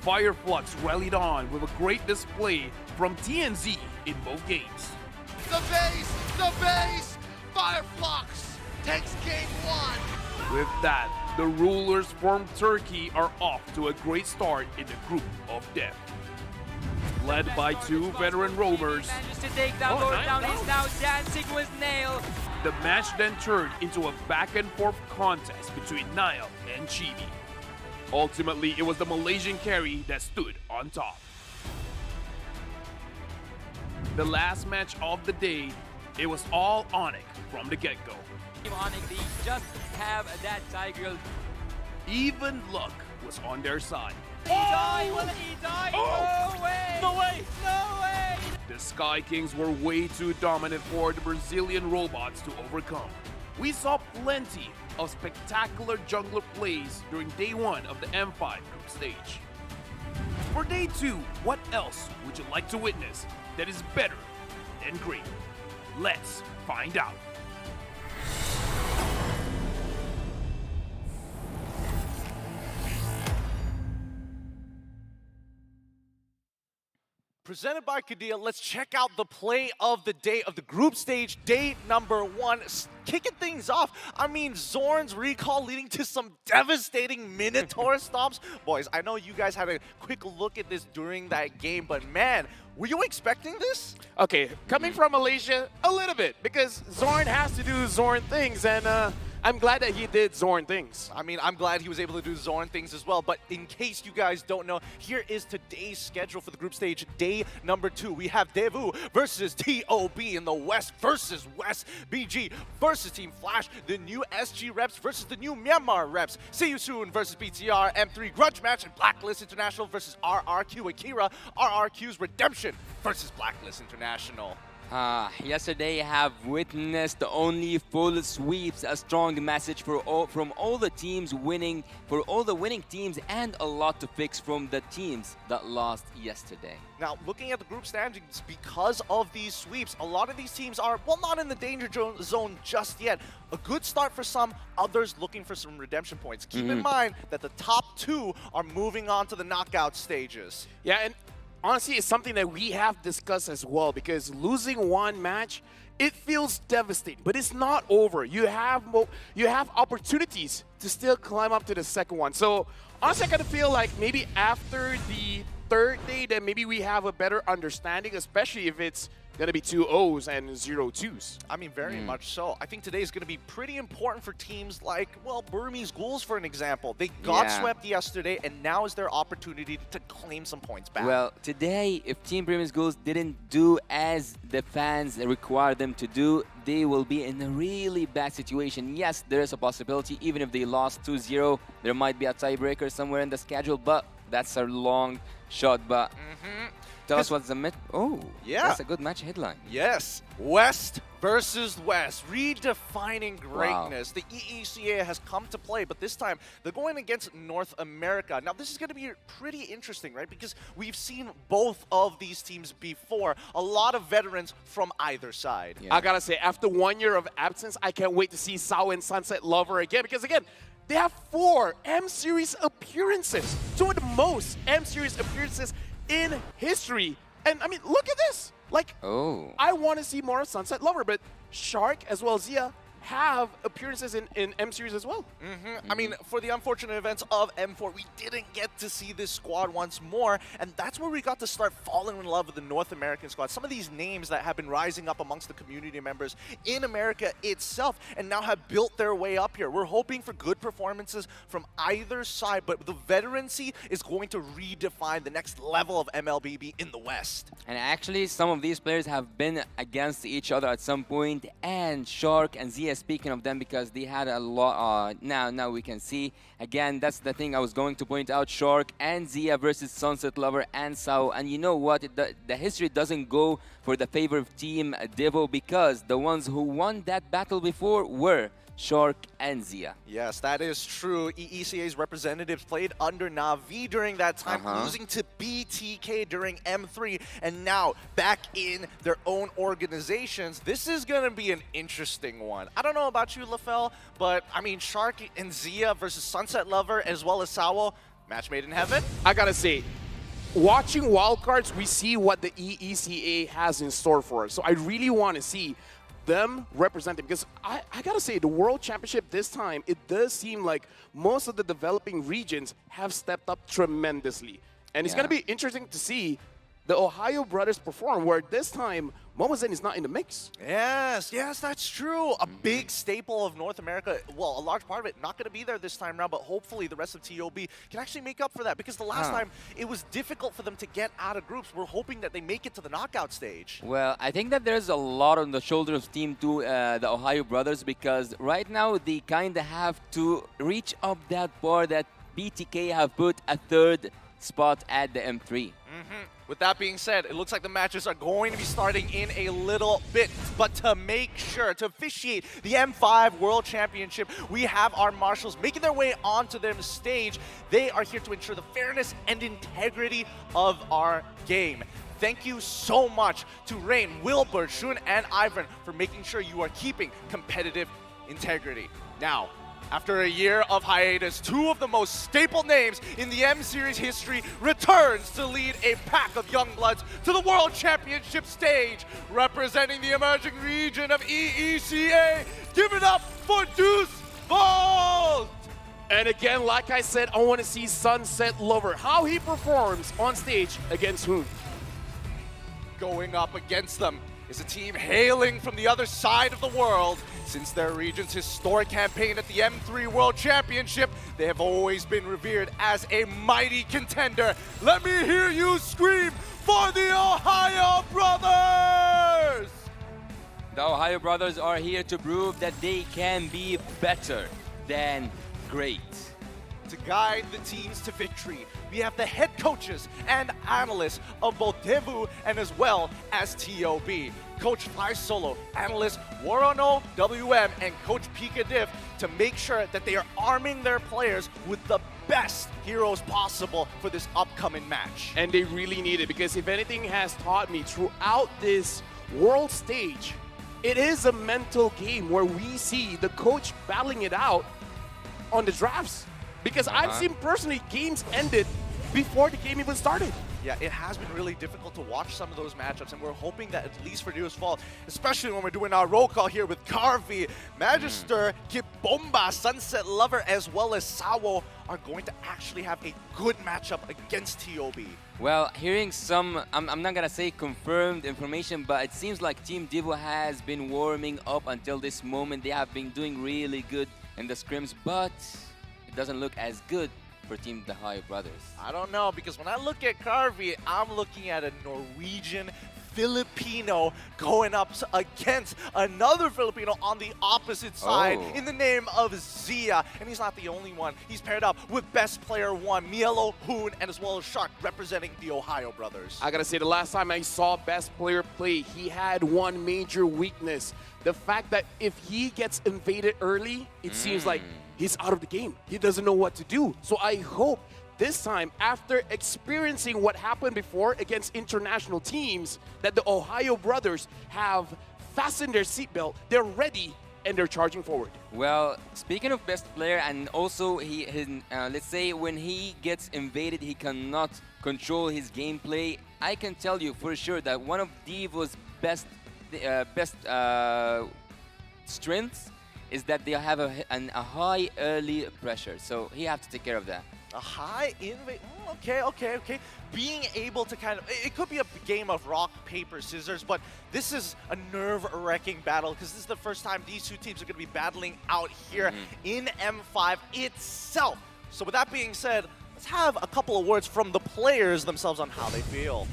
Fireflux rallied on with a great display from TNZ in both games. The base, Fireflux takes game 1. With that, the rulers from Turkey are off to a great start in the group of death. Led by 2 veteran roamers, to take that Lord down. He's now dancing with Nail. The match then turned into a back-and-forth contest between Nile and Chibi. Ultimately, it was the Malaysian carry that stood on top. The last match of the day, it was all Onyx from the get-go. Onyx, they just have that Tiger. Even luck was on their side. He died! Will he die? Oh! No way! No way! No way! The Sky Kings were way too dominant for the Brazilian robots to overcome. We saw plenty of spectacular jungler plays during day 1 of the M5 group stage. For day 2, what else would you like to witness that is better than great? Let's find out. Presented by Kadia, let's check out the play of the day of the group stage, day number 1. Kicking things off, I mean, Zorn's recall leading to some devastating Minotaur stomps. Boys, I know you guys had a quick look at this during that game, but man, were you expecting this? Okay, coming from Malaysia, a little bit, because Zorn has to do Zorn things, and I'm glad that he did Zorn things. I mean, I'm glad he was able to do Zorn things as well, but in case you guys don't know, here is today's schedule for the group stage, day number 2. We have Daewoo versus TOB in the West versus West, BG versus Team Flash, the new SG reps versus the new Myanmar reps, See You Soon versus BTR, M3 Grudge Match, and Blacklist International versus RRQ Akira, RRQ's Redemption versus Blacklist International. Yesterday I have witnessed only full sweeps, a strong message for from all the teams winning, for all the winning teams, and a lot to fix from the teams that lost yesterday. Now, looking at the group standings, because of these sweeps, a lot of these teams are, well, not in the danger zone just yet. A good start for some, others looking for some redemption points. Keep in mind that the top 2 are moving on to the knockout stages. Yeah, and honestly, it's something that we have discussed as well, because losing one match, it feels devastating, but it's not over. You have opportunities to still climb up to the second one. So honestly, I kind of feel like maybe after the 3rd day, then maybe we have a better understanding, especially if it's going to be 2 O's and 0 2s. I mean, very much so. I think today is going to be pretty important for teams like, well, Burmese Ghouls, for an example. They got swept yesterday, and now is their opportunity to claim some points back. Well, today, if Team Burmese Ghouls didn't do as the fans require them to do, they will be in a really bad situation. Yes, there is a possibility, even if they lost 2-0, there might be a tiebreaker somewhere in the schedule, but that's a long shot. But tell us what's the that's a good match headline. Yes, West versus West, redefining greatness. The EECA has come to play, but this time they're going against North America. Now, this is going to be pretty interesting, right? Because we've seen both of these teams before. A lot of veterans from either side. I gotta say, after 1 year of absence, I can't wait to see Sao and Sunset Lover again, because again, they have 4 M-Series appearances. 2 of the most M-Series appearances in history. And I mean, look at this. Like, I want to see more of Sunset Lover, but Shark as well as Zia have appearances in M-Series as well. I mean, for the unfortunate events of M4, we didn't get to see this squad once more, and that's where we got to start falling in love with the North American squad. Some of these names that have been rising up amongst the community members in America itself and now have built their way up here. We're hoping for good performances from either side, but the veterancy is going to redefine the next level of MLBB in the West. And actually, some of these players have been against each other at some point, and Shark and Zia, speaking of them, because they had a lot, now we can see, again, that's the thing I was going to point out, Shark and Zia versus Sunset Lover and Sao, and you know what, the history doesn't go for the favorite team, Devo, because the ones who won that battle before were Shark and Zia. Yes, that is true. EECA's representatives played under Na'Vi during that time, losing to BTK during M3, and now back in their own organizations. This is going to be an interesting one. I don't know about you, LaFell, but I mean, Shark and Zia versus Sunset Lover as well as Sao, match made in heaven. I gotta say, watching wildcards, we see what the EECA has in store for us. So I really want to see them representing, because I gotta say, the World Championship this time, it does seem like most of the developing regions have stepped up tremendously. And it's gonna be interesting to see the Ohio brothers perform, where this time Momozen is not in the mix. Yes, that's true. A big staple of North America, well, a large part of it not going to be there this time around, but hopefully the rest of TOB can actually make up for that, because the last time it was difficult for them to get out of groups. We're hoping that they make it to the knockout stage. Well, I think that there's a lot on the shoulders of Team 2, the Ohio brothers, because right now they kind of have to reach up that bar that BTK have put a 3rd spot at the M3. With that being said, it looks like the matches are going to be starting in a little bit. But to make sure to officiate the M5 World Championship, we have our marshals making their way onto their stage. They are here to ensure the fairness and integrity of our game. Thank you so much to Rain, Wilbur, Shun, and Ivan for making sure you are keeping competitive integrity. Now, after a year of hiatus, 2 of the most staple names in the M-Series history returns to lead a pack of young bloods to the World Championship stage. Representing the emerging region of EECA, give it up for Deuce Bolt! And again, like I said, I want to see Sunset Lover, how he performs on stage against whom? Going up against them is a team hailing from the other side of the world. Since their region's historic campaign at the M3 World Championship, they have always been revered as a mighty contender. Let me hear you scream for the Ohio Brothers! The Ohio Brothers are here to prove that they can be better than great. To guide the teams to victory, we have the head coaches and analysts of both Devu and as well as TOB. Coach Fly Solo, analyst Warono WM, and Coach Pika Div to make sure that they are arming their players with the best heroes possible for this upcoming match. And they really need it, because if anything has taught me throughout this world stage, it is a mental game where we see the coach battling it out on the drafts. Because I've seen personally games ended before the game even started. Yeah, it has been really difficult to watch some of those matchups, and we're hoping that at least for Neo's Fall, especially when we're doing our roll call here with Carvey, Magister, Kibomba, Sunset Lover, as well as Sawo are going to actually have a good matchup against TOB. Well, hearing some, I'm not gonna say confirmed information, but it seems like Team Devo has been warming up until this moment. They have been doing really good in the scrims, but it doesn't look as good for Team the Ohio Brothers. I don't know, because when I look at Carvey, I'm looking at a Norwegian Filipino going up against another Filipino on the opposite side in the name of Zia. And he's not the only one. He's paired up with Best Player 1, Mielo, Hoon, and as well as Shark, representing the Ohio Brothers. I gotta say, the last time I saw Best Player play, he had one major weakness. The fact that if he gets invaded early, it seems like he's out of the game. He doesn't know what to do. So I hope this time, after experiencing what happened before against international teams, that the Ohio Brothers have fastened their seatbelt, they're ready, and they're charging forward. Well, speaking of best player, and also let's say when he gets invaded, he cannot control his gameplay. I can tell you for sure that one of Devo's best strengths is that they have a high early pressure, so he has to take care of that. A high invade. Okay. Being able to kind of, it could be a game of rock, paper, scissors, but this is a nerve-wracking battle because this is the first time these two teams are going to be battling out here in M5 itself. So with that being said, let's have a couple of words from the players themselves on how they feel.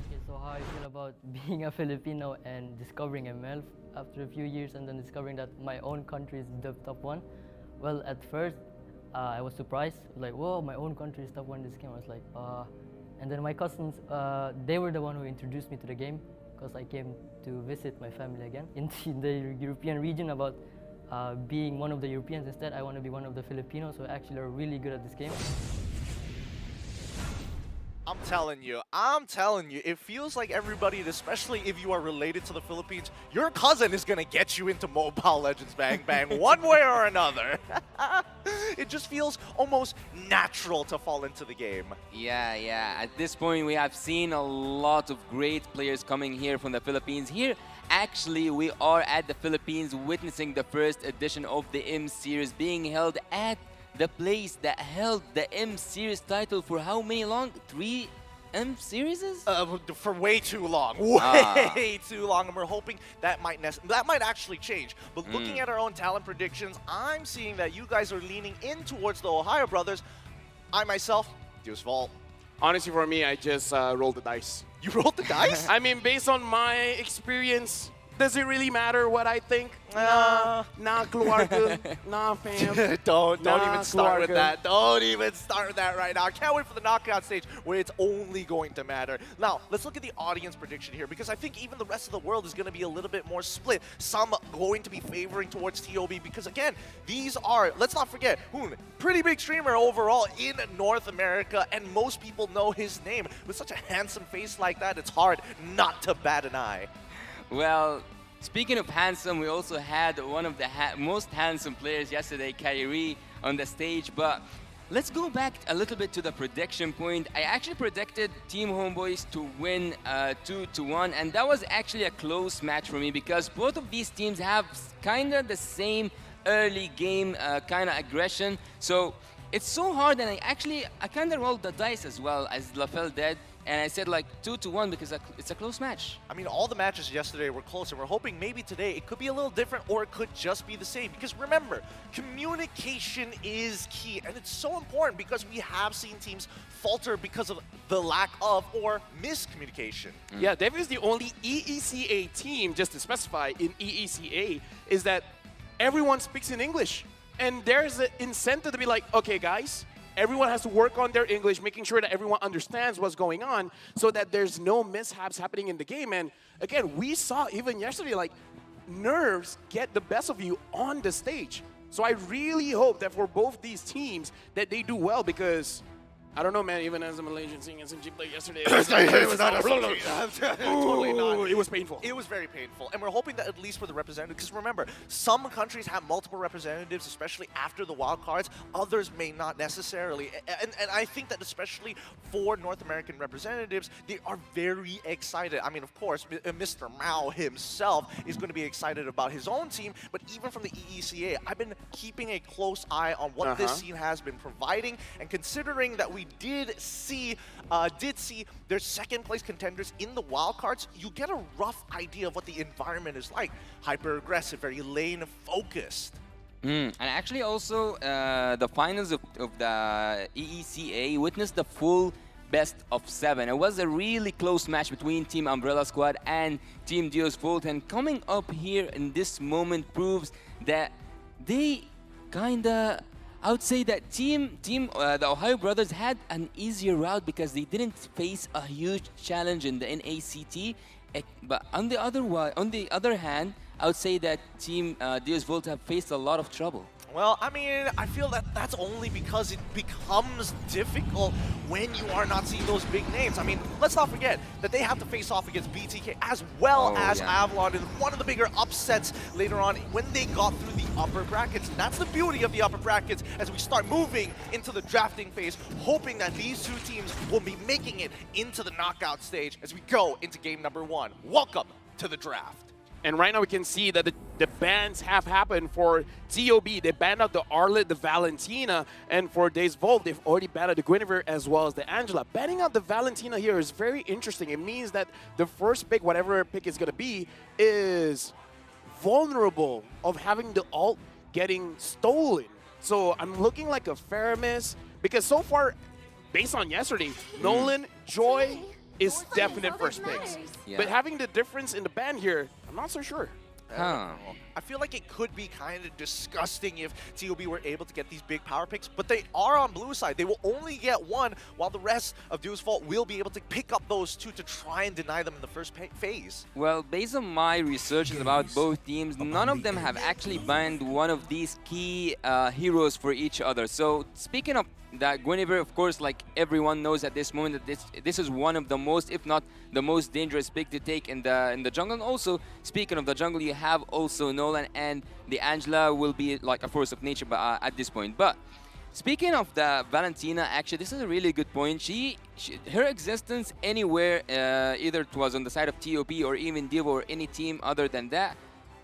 Okay, so how I feel about being a Filipino and discovering ML after a few years and then discovering that my own country is the top one. Well, at first, I was surprised, like, whoa, my own country is top one in this game. I was like, and then my cousins, they were the one who introduced me to the game because I came to visit my family again in the European region about being one of the Europeans. Instead, I want to be one of the Filipinos who actually are really good at this game. I'm telling you, it feels like everybody, especially if you are related to the Philippines, your cousin is gonna get you into Mobile Legends Bang Bang one way or another. It just feels almost natural to fall into the game. Yeah. At this point, we have seen a lot of great players coming here from the Philippines. Here, actually, we are at the Philippines witnessing the first edition of the M Series being held at the place that held the M Series title for how many long? 3 M Series? For way too long. Way too long. And we're hoping that might actually change. But looking at our own talent predictions, I'm seeing that you guys are leaning in towards the Ohio Brothers. I myself, Deus Vault. Honestly, for me, I just rolled the dice. You rolled the dice? I mean, based on my experience, does it really matter what I think? Nah, keluarga. Nah, fam. Don't even start with that. Don't even start with that right now. I can't wait for the knockout stage where it's only going to matter. Now, let's look at the audience prediction here because I think even the rest of the world is going to be a little bit more split. Some going to be favoring towards TOB because, again, these are, let's not forget, Hoon, pretty big streamer overall in North America, and most people know his name. With such a handsome face like that, it's hard not to bat an eye. Well, speaking of handsome, we also had one of the most handsome players yesterday, Kyrie, on the stage. But let's go back a little bit to the prediction point. I actually predicted Team Homeboys to win 2-1, and that was actually a close match for me because both of these teams have kind of the same early game kind of aggression. So it's so hard, and I kind of rolled the dice as well as LaFell did and I said like 2-1 because it's a close match. I mean, all the matches yesterday were close, and we're hoping maybe today it could be a little different, or it could just be the same. Because remember, communication is key, and it's so important because we have seen teams falter because of the lack of or miscommunication. Yeah, Dev is the only EECA team, just to specify, in EECA, is that everyone speaks in English. And there's an incentive to be like, okay, guys, everyone has to work on their English, making sure that everyone understands what's going on so that there's no mishaps happening in the game. And again, we saw even yesterday, like, nerves get the best of you on the stage. So I really hope that for both these teams that they do well, because I don't know, man, even as a Malaysian seeing SMG play yesterday, it was not Totally not. It was painful. It was very painful. And we're hoping that at least for the representatives, because remember, some countries have multiple representatives, especially after the wild cards. Others may not necessarily. And I think that especially for North American representatives, they are very excited. I mean, of course, Mr. Mao himself is going to be excited about his own team, but even from the EECA, I've been keeping a close eye on what this team has been providing, and considering that we did see their second place contenders in the wildcards, you get a rough idea of what the environment is like. Hyper aggressive, very lane focused. And actually also the finals of the EECA witnessed the full best of 7. It was a really close match between Team Umbrella Squad and Team Dios Volt, and coming up here in this moment proves that they kinda, I would say that the Ohio Brothers had an easier route because they didn't face a huge challenge in the NACT. But on the other hand, I would say that Team Dios Volt have faced a lot of trouble. Well, I mean, I feel that that's only because it becomes difficult when you are not seeing those big names. I mean, let's not forget that they have to face off against BTK as well as Avalon in one of the bigger upsets later on when they got through the upper brackets. And that's the beauty of the upper brackets as we start moving into the drafting phase, hoping that these two teams will be making it into the knockout stage as we go into game number 1. Welcome to the draft. And right now we can see that the bans have happened for TOB. They banned out the Arlet, the Valentina, and for Days Volt, they've already banned out the Guinevere as well as the Angela. Banning out the Valentina here is very interesting. It means that the first pick, whatever pick is going to be, is vulnerable of having the ult getting stolen. So I'm looking like a fair miss, because so far, based on yesterday, Nolan, Joy is definite first picks. Yeah. But having the difference in the ban here, I'm not so sure. I feel like it could be kind of disgusting if TOB were able to get these big power picks, but they are on blue side. They will only get one, while the rest of Duo's Fault will be able to pick up those two to try and deny them in the first phase. Well, based on my researches about both teams, none of them have actually banned one of these key heroes for each other. So speaking of that, Guinevere, of course, like everyone knows at this moment, that this is one of the most, if not the most dangerous pick to take in the jungle. And also, speaking of the jungle, you have also Nolan, and the Angela will be like a force of nature at this point. But speaking of the Valentina, actually, this is a really good point. Her existence anywhere, either it was on the side of TOP or even Divo or any team other than that,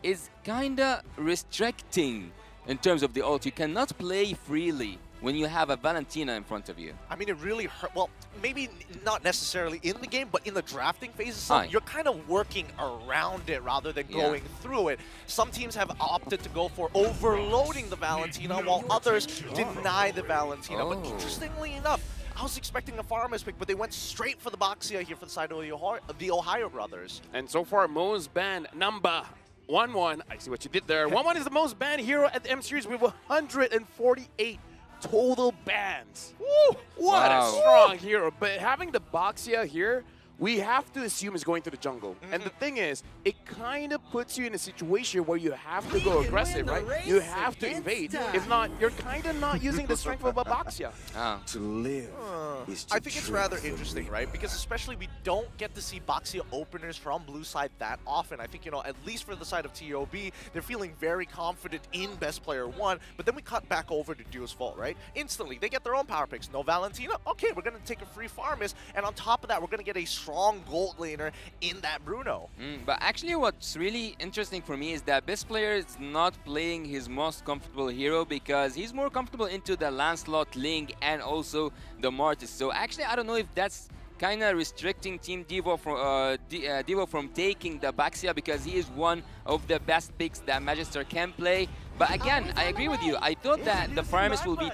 is kinda restricting in terms of the ult. You cannot play freely when you have a Valentina in front of you. I mean, it really hurt. Well, maybe not necessarily in the game, but in the drafting phases, you're kind of working around it rather than going through it. Some teams have opted to go for overloading the Valentina, while others deny the Valentina. But interestingly enough, I was expecting a Farmer's pick, but they went straight for the Boxia here for the side of the Ohio Brothers. And so far, most banned number 1-1. I see what you did there. 1-1 is the most banned hero at the M Series with 148 total bans. Woo! What a strong hero. But having the Boxia here, we have to assume is going to the jungle. And the thing is, it kind of puts you in a situation where you have to go aggressive, right? You have to invade. If not, you're kind of not using the strength of a Boxia. To live is to I think it's rather interesting, right? Because especially we don't get to see Boxia openers from blue side that often. I think, you know, at least for the side of TOB, they're feeling very confident in Best Player 1, but then we cut back over to Duo's Fault, right? Instantly, they get their own power picks. No Valentina? Okay, we're going to take a free Farmist, and on top of that, we're going to get a strong gold laner in that Bruno. But actually what's really interesting for me is that Best Player is not playing his most comfortable hero, because he's more comfortable into the Lancelot, Ling, and also the Martis. So actually I don't know if that's kind of restricting Team Devo from taking the Baxia because he is one of the best picks that Magister can play. But again, I agree with you. I thought that the Primus will be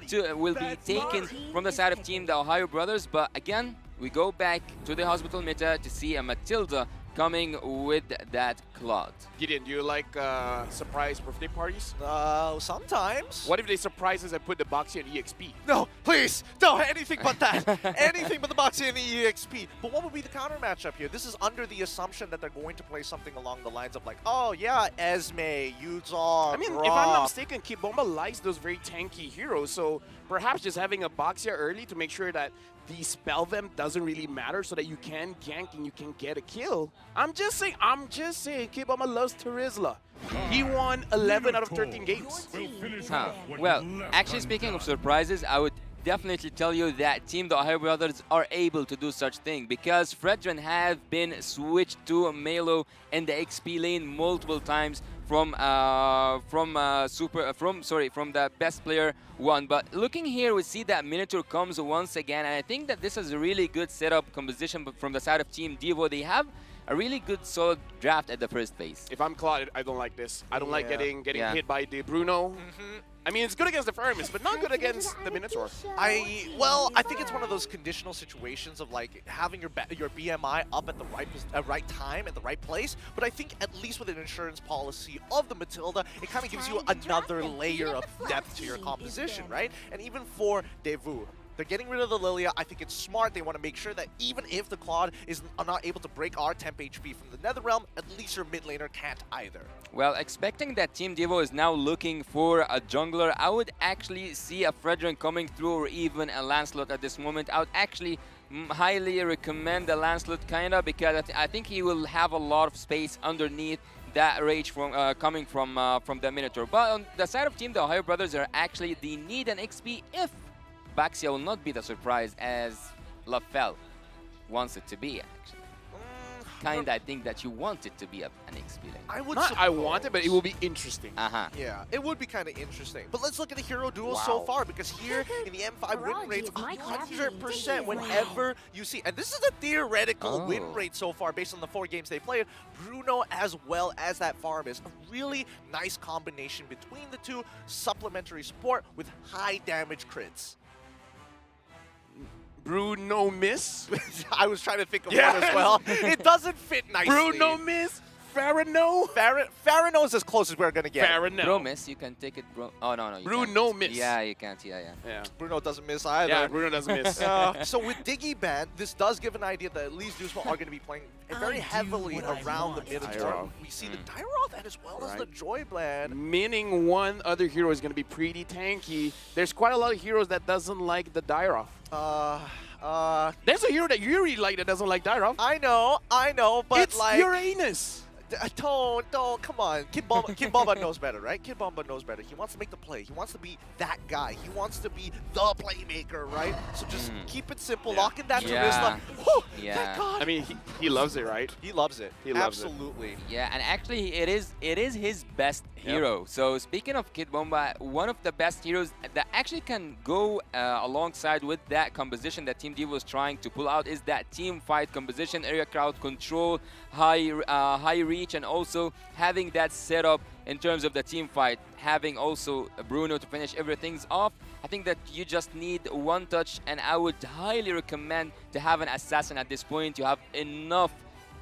taken from the side of Team the Ohio Brothers, but again, we go back to the hospital meta to see a Matilda coming with that Claude. Gideon, do you like surprise birthday parties? Sometimes. What if they surprise us and put the Baxia in EXP? No, please, no, anything but that. Anything but the Baxia and the EXP. But what would be the counter matchup here? This is under the assumption that they're going to play something along the lines of like, oh yeah, Esme, Yuzo, I mean, if I'm not mistaken, Kid Bomba likes those very tanky heroes, so perhaps just having a Baxia early to make sure that the spell them doesn't really matter so that you can gank and you can get a kill. I'm just saying, Kid Bomba loves Terizla. He won 11 out of 13 games. Well, actually speaking of surprises, I would definitely tell you that Team the Ohio Brothers are able to do such thing because Fredrin have been switched to Melo in the XP lane multiple times from the best player one. But looking here, we see that Minotaur comes once again, and I think that this is a really good setup composition from the side of Team Devo. They have a really good solid draft at the first phase. If I'm Claude, I don't like this. I don't like getting hit by De Bruno. I mean, it's good against the Firmus, but not good against the Minotaur. I think it's one of those conditional situations of like having your BMI up at the right time, at the right place. But I think at least with an insurance policy of the Matilda, it kind of gives you another layer of depth to your composition, right? And even for Devu, they're getting rid of the Lilia. I think it's smart. They want to make sure that even if the Claude is not able to break our temp HP from the Nether Realm, at least your mid laner can't either. Well, expecting that Team Devo is now looking for a jungler, I would actually see a Fredrin coming through or even a Lancelot at this moment. I would actually highly recommend the Lancelot kinda because I think he will have a lot of space underneath that rage from coming from the Minotaur. But on the side of Team the Ohio Brothers are actually they need an XP if Baxia will not be the surprise as LaFell wants it to be, actually. Kinda, I think that you want it to be an XP lane. I want it, but it will be interesting. Yeah, it would be kind of interesting. But let's look at the hero duels so far, because here in the M5 win rates, 100% whenever you see, and this is a theoretical win rate so far based on the 4 games they played, Bruno as well as that farm is a really nice combination between the two, supplementary support with high damage crits. Bruno miss? I was trying to think of one as well. It doesn't fit nicely. Bruno miss? Farano? Farano is as close as we're going to get. Farano. Bro miss, you can take it, bro. Oh, no, you Bruno can't. miss. Yeah, you can't. Yeah. Bruno doesn't miss either. Yeah, Bruno doesn't miss. So with Diggy Ban, this does give an idea that at least Dusma are going to be playing very heavily around the Minotaur. We see the Tyroth and as well as the Joyblad. Meaning one other hero is going to be pretty tanky. There's quite a lot of heroes that doesn't like the Dyroth. There's a hero that you really like that doesn't like Dyroth. I know, but it's like... Uranus. Don't, come on. Kid Bomba knows better, right? Kid Bomba knows better. He wants to make the play. He wants to be that guy. He wants to be the playmaker, right? So just keep it simple. Lock in that Terizla. Thank God. I mean, he loves it, right? He loves it. He loves Absolutely. it. Yeah, and actually it is his best hero. So speaking of Kid Bomba, one of the best heroes that actually can go alongside with that composition that Team Devo is trying to pull out is that team fight composition, area crowd control, high reach, and also having that setup in terms of the team fight, having also Bruno to finish everything off. I think that you just need one touch, and I would highly recommend to have an assassin at this point. You have enough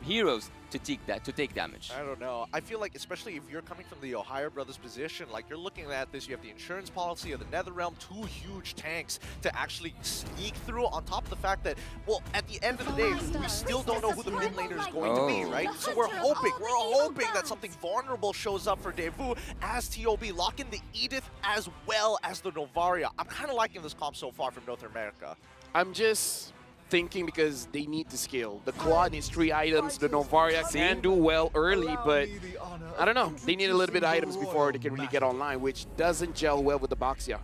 heroes to take damage. I don't know. I feel like, especially if you're coming from the Ohio Brothers position, like you're looking at this, you have the insurance policy of the Nether Realm, 2 huge tanks to actually sneak through, on top of the fact that, well, at the end of the day, we still don't know who the mid laner is going to be, right? So we're hoping that something vulnerable shows up for Devu as TOB, lock in the Edith as well as the Novaria. I'm kind of liking this comp so far from North America. I'm just thinking because they need to scale. The Claude needs 3 items. The Novaria can do well early, but I don't know. They need a little bit of items before they can really get online, which doesn't gel well with the Baxia.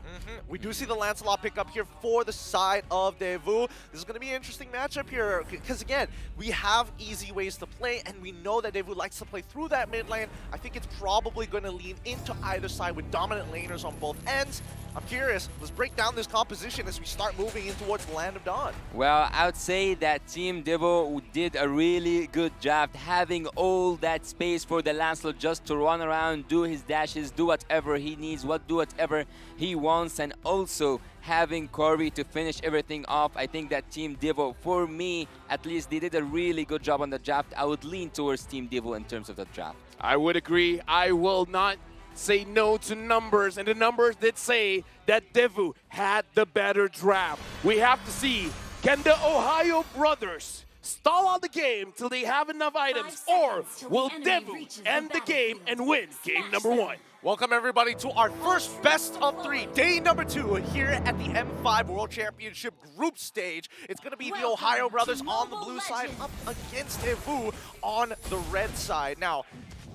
We do see the Lancelot pick up here for the side of Devu. This is going to be an interesting matchup here because, again, we have easy ways to play, and we know that Devu likes to play through that mid lane. I think it's probably going to lean into either side with dominant laners on both ends. I'm curious. Let's break down this composition as we start moving in towards the Land of Dawn. Well, I would say that Team Devo did a really good job having all that space for the Lancelot just to run around, do his dashes, do whatever he needs, do whatever he wants, and also having Corey to finish everything off. I think that Team Devo, for me, at least, they did a really good job on the draft. I would lean towards Team Devo in terms of the draft. I would agree. I will not say no to numbers, and the numbers did say that Devu had the better draft. We have to see, can the Ohio brothers stall out the game till they have enough items, or will Devu end the game and win game number 1? Welcome everybody to our first best of 3, day number 2 here at the M5 World Championship group stage. It's going to be the Ohio brothers on the blue side up against Devu on the red side. Now,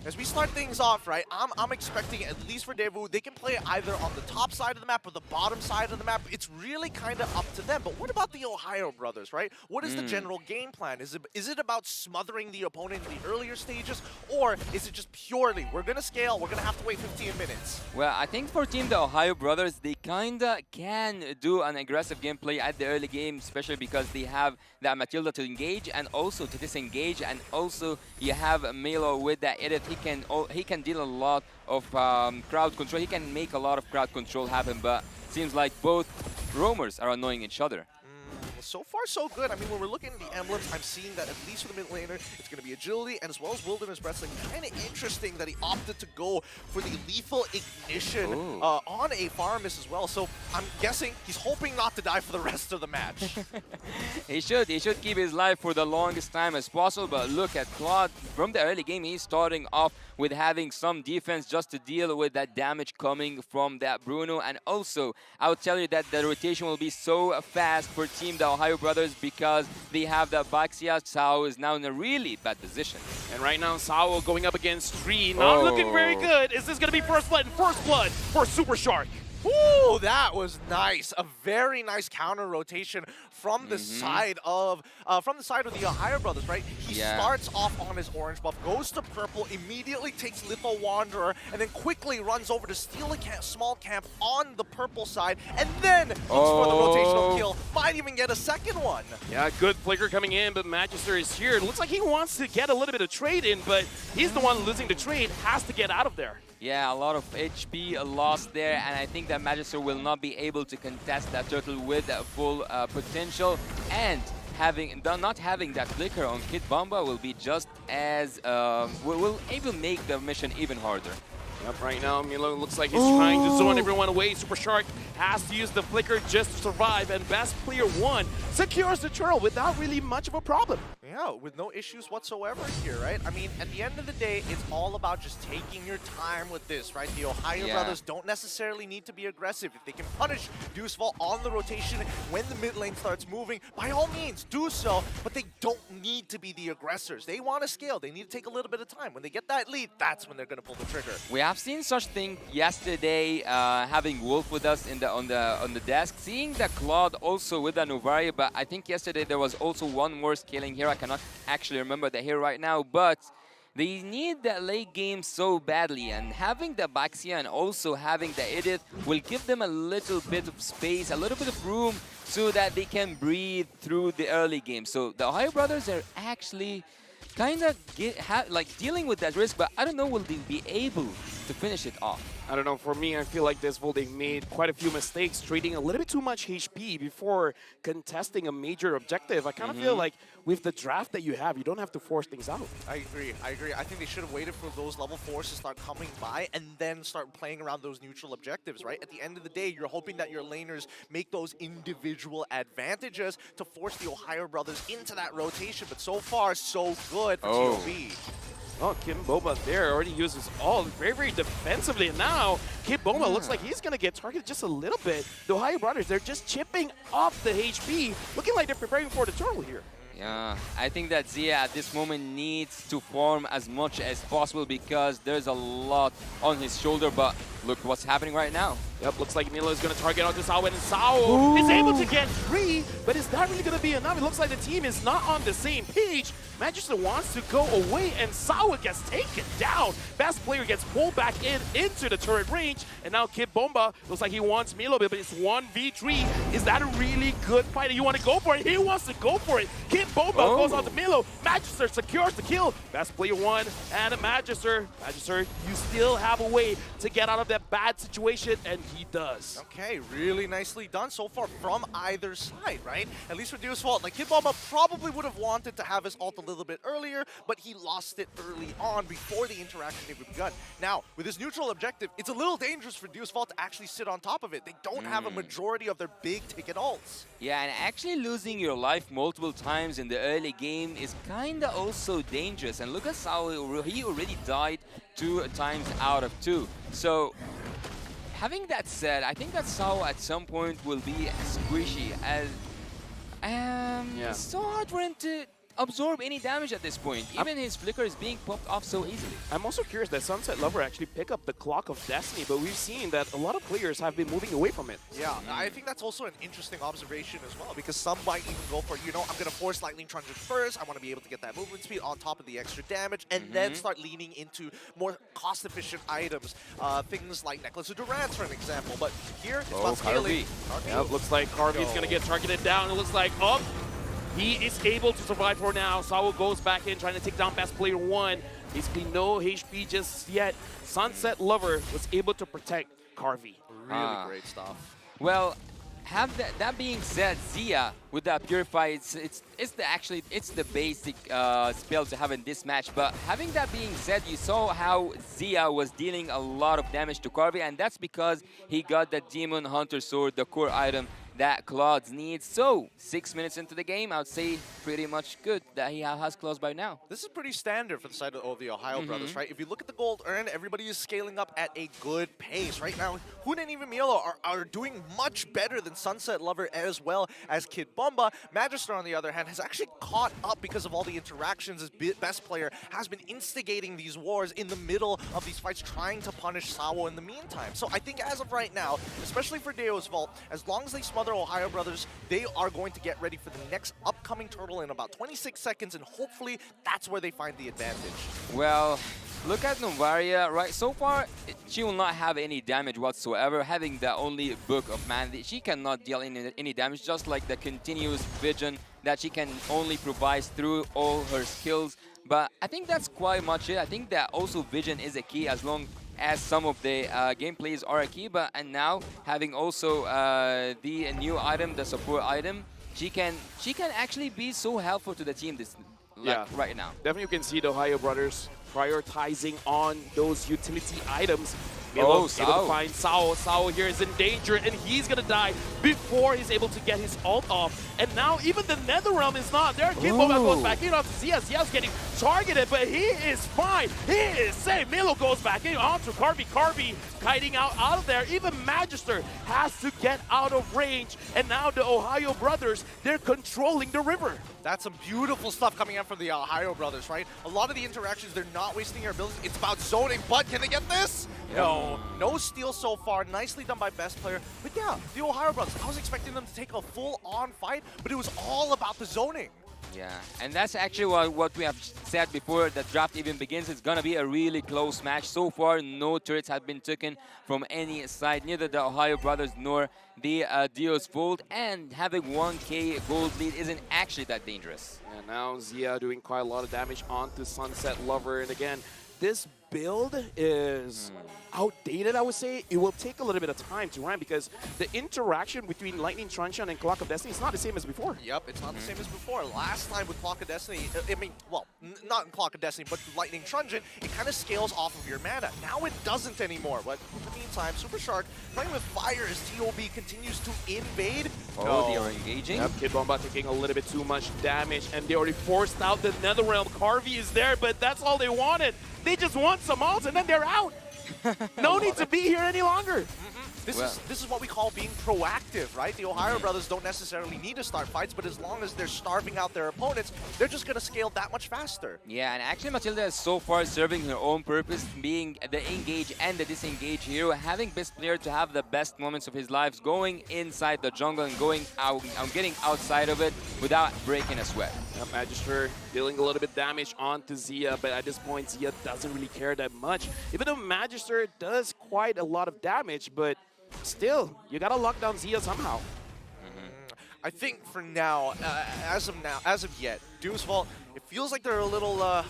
as we start things off, right, I'm expecting, at least for Devu, they can play either on the top side of the map or the bottom side of the map. It's really kind of up to them. But what about the Ohio brothers, right? What is the general game plan? Is it about smothering the opponent in the earlier stages, or is it just purely, we're going to scale, we're going to have to wait 15 minutes? Well, I think for Team the Ohio brothers, they kind of can do an aggressive gameplay at the early game, especially because they have that Matilda to engage and also to disengage, and also you have Milo with that edit. He can deal a lot of crowd control. He can make a lot of crowd control happen, but seems like both roamers are annoying each other. So far, so good. I mean, when we're looking at the emblems, I'm seeing that at least for the mid laner, it's going to be agility and as well as wilderness wrestling. Kind of interesting that he opted to go for the lethal ignition on a Farmus as well. So I'm guessing he's hoping not to die for the rest of the match. He should keep his life for the longest time as possible. But look at Claude from the early game. He's starting off with having some defense just to deal with that damage coming from that Bruno. And also, I would tell you that the rotation will be so fast for Team the Ohio brothers because they have the Baxia. Sao is now in a really bad position. And right now, Sao going up against Tree, not looking very good. Is this going to be first blood for Super Shark? Ooh, that was nice. A very nice counter rotation from the side of the Ohio brothers, right? He starts off on his orange buff, goes to purple, immediately takes Little Wanderer, and then quickly runs over to steal a small camp on the purple side, and then looks for the rotational kill. Might even get a second one. Yeah, good flicker coming in, but Magister is here. It looks like he wants to get a little bit of trade in, but he's the one losing the trade, has to get out of there. Yeah, a lot of HP lost there, and I think that Magister will not be able to contest that turtle with full potential, and not having that flicker on Kid Bomba will be just as will even make the mission even harder. Yep, right now Milo looks like he's trying to zone everyone away. Super Shark has to use the flicker just to survive, and best player 1 secures the turtle without really much of a problem. Yeah, with no issues whatsoever here, right? I mean, at the end of the day, it's all about just taking your time with this, right? The Ohio brothers don't necessarily need to be aggressive. If they can punish Deucefall on the rotation when the mid lane starts moving, by all means, do so, but they don't need to be the aggressors. They want to scale. They need to take a little bit of time. When they get that lead, that's when they're going to pull the trigger. We have seen such thing yesterday, having Wolf with us on the desk, seeing the Claude also with the Novaria, but I think yesterday there was also one more scaling hero. I cannot actually remember the hero right now, but they need the late game so badly, and having the Baxia and also having the Edith will give them a little bit of space, a little bit of room, so that they can breathe through the early game. So the Ohio brothers are actually kind of dealing with that risk, but I don't know, will they be able to finish it off? I don't know, for me, I feel like this Vol, they've made quite a few mistakes, trading a little bit too much HP before contesting a major objective. I kind of feel like with the draft that you have, you don't have to force things out. I agree. I think they should have waited for those level 4s to start coming by and then start playing around those neutral objectives, right? At the end of the day, you're hoping that your laners make those individual advantages to force the Ohio brothers into that rotation, but so far, so good for TOB. Oh, Kim Boba there already uses all very, very defensively. And now, Kim Boba looks like he's going to get targeted just a little bit. The Ohio brothers, they're just chipping off the HP, looking like they're preparing for the turtle here. Yeah, I think that Zia at this moment needs to farm as much as possible because there's a lot on his shoulder, but look what's happening right now. Yep, looks like Milo is going to target onto Sao, and Sao is able to get 3, but is that really going to be enough? It looks like the team is not on the same page. Magister wants to go away, and Sao gets taken down. Best player gets pulled back into the turret range, and now Kid Bomba looks like he wants Milo, but it's 1v3. Is that a really good fight? You want to go for it? He wants to go for it. Kid Bomba goes on to Milo. Magister secures the kill. Best player 1 and Magister. Magister, you still have a way to get out of that bad situation, and he does. Okay, really nicely done so far from either side, right? At least for Deo's fault. Like, Kid Bomba probably would have wanted to have his ult a little bit earlier, but he lost it early on before the interaction even begun. Now, with his neutral objective, it's a little dangerous for Deo's fault to actually sit on top of it. They don't have a majority of their big ticket ults. Yeah, and actually losing your life multiple times in the early game is kinda also dangerous. And look at Sao, he already died 2 times out of 2. So, having that said, I think that Sao at some point will be squishy as it's so hard for him to absorb any damage at this point. Even his flicker is being popped off so easily. I'm also curious that Sunset Lover actually pick up the Clock of Destiny, but we've seen that a lot of players have been moving away from it. Yeah, I think that's also an interesting observation as well, because some might even go for, you know, I'm going to force Lightning Truncheon first. I want to be able to get that movement speed on top of the extra damage, and then start leaning into more cost-efficient items. Things like Necklace of Durance, for an example. But here, it's about scaling. Yep, looks like Carvy's going to get targeted down. It looks like, he is able to survive for now. Sao goes back in, trying to take down best player 1. Basically no HP just yet. Sunset Lover was able to protect Carvy. Really great stuff. Well, that being said, Zia with that Purify, it's the basic spell to have in this match. But having that being said, you saw how Zia was dealing a lot of damage to Carvy, and that's because he got the Demon Hunter Sword, the core item that Claude needs. So, 6 minutes into the game, I would say pretty much good that he has Claude by now. This is pretty standard for the side of the Ohio brothers, right? If you look at the gold earned, everybody is scaling up at a good pace. Right now, Hun and even Milo are doing much better than Sunset Lover as well as Kid Bomba. Magister, on the other hand, has actually caught up because of all the interactions. His best player has been instigating these wars in the middle of these fights, trying to punish Sawo in the meantime. So I think as of right now, especially for Deo's Vault, as long as they smother Ohio brothers, they are going to get ready for the next upcoming turtle in about 26 seconds, and hopefully that's where they find the advantage. Well, look at Novaria, right? So far, she will not have any damage whatsoever. Having the only Book of Man, she cannot deal any damage, just like the continuous vision that she can only provide through all her skills. But I think that's quite much it. I think that also vision is a key, as long as some of the gameplays are a key. And now having also the new item, the support item, she can actually be so helpful to the team right now. Definitely you can see the Ohio brothers prioritizing on those utility items. Milo able to find Sao. Sao here is in danger, and he's gonna die before he's able to get his ult off. And now even the Netherrealm is not there. Kid Bomba goes back in onto Zia. Zia's getting targeted, but he is fine. He is safe. Milo goes back in onto Carby. Carby kiting out of there. Even Magister has to get out of range. And now the Ohio brothers, they're controlling the river. That's some beautiful stuff coming out from the Ohio brothers, right? A lot of the interactions, they're not wasting their abilities. It's about zoning, but can they get this? No steal so far. Nicely done by best player. But yeah, the Ohio brothers, I was expecting them to take a full-on fight, but it was all about the zoning. Yeah, and that's actually what we have said before the draft even begins. It's gonna be a really close match. So far, no turrets have been taken from any side, neither the Ohio brothers nor the Deo's Vault, and having 1k gold lead isn't actually that dangerous. And now Zia doing quite a lot of damage onto Sunset Lover, and again, this build is outdated, I would say. It will take a little bit of time to run because the interaction between Lightning Truncheon and Clock of Destiny is not the same as before. Yep, it's not the same as before. Last time with Clock of Destiny, I mean, well, not in Clock of Destiny, but Lightning Truncheon, it kind of scales off of your mana. Now it doesn't anymore. But in the meantime, Super Shark playing with fire as TOB continues to invade. They are engaging. Yep, Kid Bomba taking a little bit too much damage, and they already forced out the Netherrealm. Carvy is there, but that's all they wanted. They just want some ults, and then they're out. No need to be here any longer. This is what we call being proactive, right? The Ohio brothers don't necessarily need to start fights, but as long as they're starving out their opponents, they're just going to scale that much faster. Yeah, and actually Matilda is so far serving her own purpose, being the engage and the disengage hero, having best player to have the best moments of his life, going inside the jungle and going out, getting outside of it without breaking a sweat. Yep, Magister dealing a little bit damage onto Zia, but at this point Zia doesn't really care that much. Even though Magister does quite a lot of damage, but still, you gotta lock down Zia somehow. I think for now, as of yet, Doomsfall, it feels like they're a little, I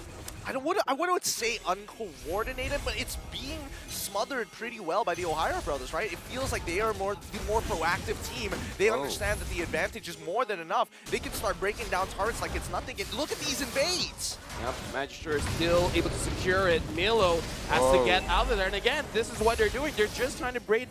wouldn't say uncoordinated, but it's being smothered pretty well by the Ohio brothers, right? It feels like they are the more proactive team. They understand that the advantage is more than enough. They can start breaking down turrets like it's nothing. And look at these invades. Yep, Magister is still able to secure it. Milo has to get out of there. And again, this is what they're doing. They're just trying to bait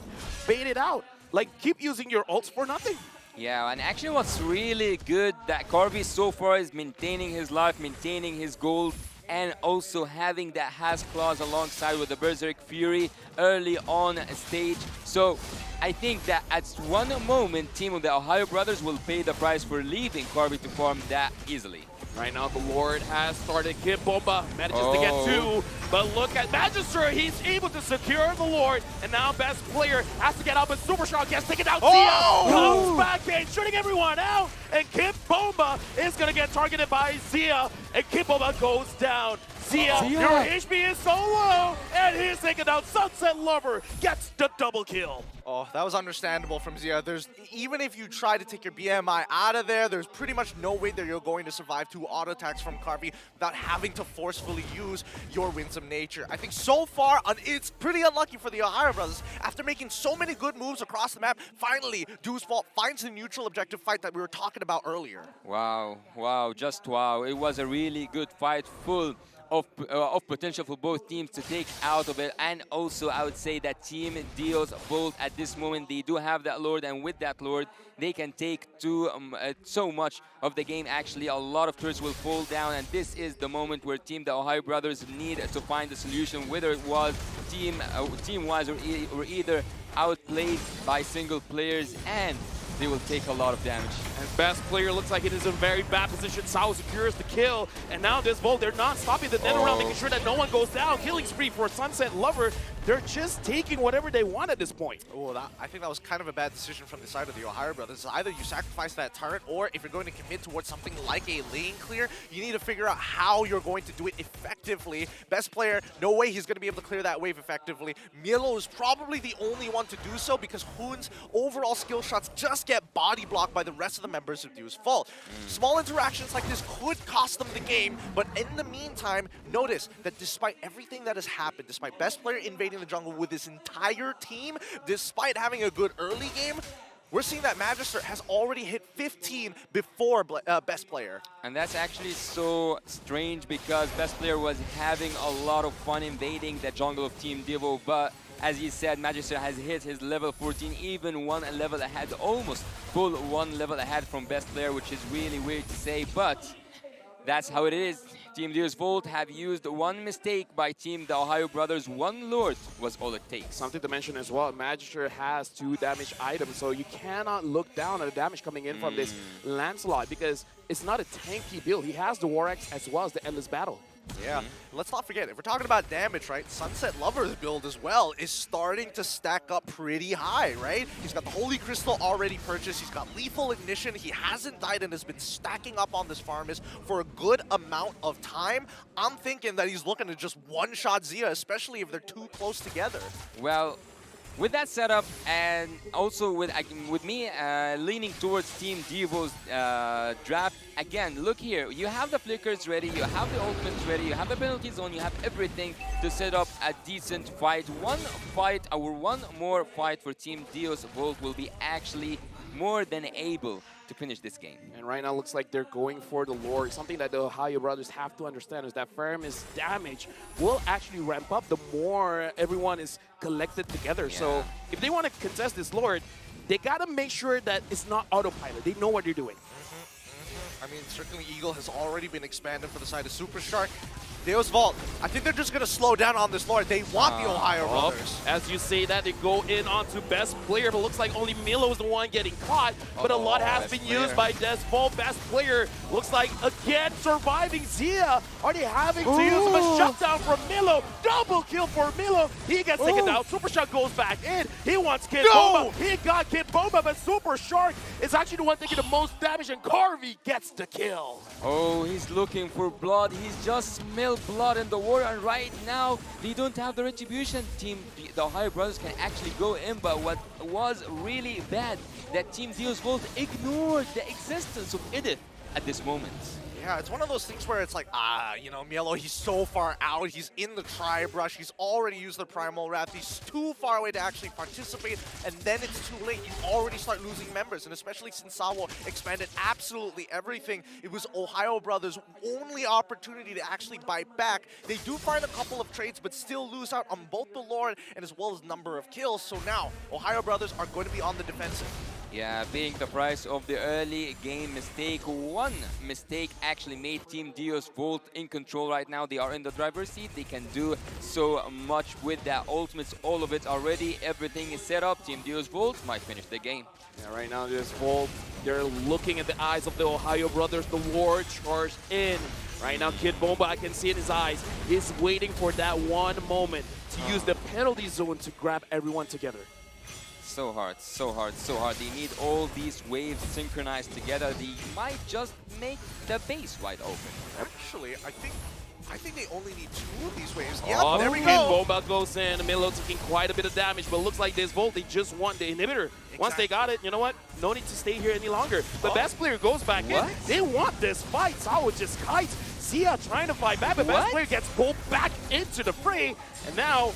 it out. Like, keep using your ults for nothing. Yeah, and actually what's really good that Corby so far is maintaining his life, maintaining his gold, and also having that Has Claws alongside with the Berserk Fury early on stage. So I think that at one moment, Team of the Ohio brothers will pay the price for leaving Corby to farm that easily. Right now, the Lord has started. Kid Bomba manages to get 2, but look at Magister. He's able to secure the Lord, and now best player has to get out, but Super Strong gets taken out. Zia comes back in, shooting everyone out, and Kid Bomba is going to get targeted by Zia, and Kid Bomba goes down. Zia, your HP is so low, and he's taken out. Sunset Lover gets the double kill. Oh, that was understandable from Zia. Even if you try to take your BMI out of there, there's pretty much no way that you're going to survive 2 auto attacks from Carvey without having to forcefully use your winsome nature. I think so far, it's pretty unlucky for the Ohio brothers. After making so many good moves across the map, finally, Doomsfall finds the neutral objective fight that we were talking about earlier. Wow, just wow. It was a really good fight, full of potential for both teams to take out of it. And also I would say that Team Deals Bolt at this moment, they do have that Lord, and with that Lord they can take so much of the game. Actually, a lot of turrets will fall down, and this is the moment where Team the Ohio brothers need to find the solution, whether it was team-wise or either outplayed by single players, and they will take a lot of damage. And best player looks like it is in a very bad position. Sao secures the kill, and now this Bolt, they're not stopping the net around, making sure that no one goes down. Killing spree for Sunset Lover. They're just taking whatever they want at this point. Oh, I think that was kind of a bad decision from the side of the Ohio brothers. Either you sacrifice that turret, or if you're going to commit towards something like a lane clear, you need to figure out how you're going to do it effectively. Best player, no way he's going to be able to clear that wave effectively. Milo is probably the only one to do so because Hoon's overall skill shots just get body blocked by the rest of the members of Dew's Fault. Small interactions like this could cost them the game, but in the meantime, notice that despite everything that has happened, despite best player invading the jungle with his entire team, despite having a good early game, we're seeing that Magister has already hit 15 before best player. And that's actually so strange because best player was having a lot of fun invading the jungle of Team Devo, but as you said, Magister has hit his level 14, even 1 level ahead, almost full 1 level ahead from best player, which is really weird to say, but that's how it is. Team Deals Vault have used one mistake by Team the Ohio brothers. 1 Lord was all it takes. Something to mention as well, Magister has 2 damage items, so you cannot look down at the damage coming in from this Lancelot because it's not a tanky build. He has the War Axe as well as the Endless Battle. Yeah, let's not forget, if we're talking about damage, right, Sunset Lover's build as well is starting to stack up pretty high, right? He's got the Holy Crystal already purchased, he's got Lethal Ignition, he hasn't died and has been stacking up on this Farmus for a good amount of time. I'm thinking that he's looking to just one-shot Zia, especially if they're too close together. Well, with that setup, and also with me leaning towards Team Devo's draft, again, look here, you have the flickers ready, you have the ultimates ready, you have the penalty zone, you have everything to set up a decent fight. One more fight for Team Deos Volt will be actually more than able to finish this game. And right now looks like they're going for the Lord. Something that the Ohio brothers have to understand is that Farmus damage will actually ramp up the more everyone is collected together. Yeah. So if they want to contest this Lord, they got to make sure that it's not autopilot. They know what they're doing. I mean, certainly Eagle has already been expanded for the side of Super Shark. Deus Vault, I think they're just going to slow down on this Lord. They want the Ohio brothers. As you say that, they go in onto best player, but looks like only Milo is the one getting caught. But a lot has been used by Desvault. Best player looks like, again, surviving Zia. Are they having to use him? A shutdown from Milo. Double kill for Milo. He gets taken down. Super Shark goes back in. He wants Kid Bomba. He got Kid Bomba, but Super Shark is actually the one taking the most damage, and Carvey gets the kill. Oh, he's looking for blood. He's just smelled blood in the war, and right now they don't have the retribution. The Ohio brothers can actually go in, but what was really bad, that Team Deus Vault ignored the existence of Edith at this moment. Yeah, it's one of those things where it's like, you know, Mielo, he's so far out. He's in the Tri-Brush. He's already used the Primal Wrath. He's too far away to actually participate, and then it's too late. You already start losing members, and especially since Sawo expanded absolutely everything, it was Ohio Brothers' only opportunity to actually bite back. They do find a couple of trades, but still lose out on both the Lord and as well as number of kills. So now, Ohio Brothers are going to be on the defensive. Yeah, being the price of the early game mistake. One mistake actually made Team Deus Vault in control right now. They are in the driver's seat. They can do so much with their ultimates. All of it already. Everything is set up. Team Deus Vault might finish the game. Yeah, right now Deus Vault, they're looking at the eyes of the Ohio brothers. The war charged in. Right now, Kid Bomba, I can see in his eyes, is waiting for that one moment to use the penalty zone to grab everyone together. So hard, so hard, so hard. They need all these waves synchronized together. They might just make the base wide open. Actually, I think they only need 2 of these waves. Yeah, there we go. Bomba goes in. Milo taking quite a bit of damage, but looks like this Volt, they just want the inhibitor. Exactly. Once they got it, you know what? No need to stay here any longer. The best player goes back in. They want this fight. Sawo just kites. Zia trying to fight back, but best player gets pulled back into the fray. And now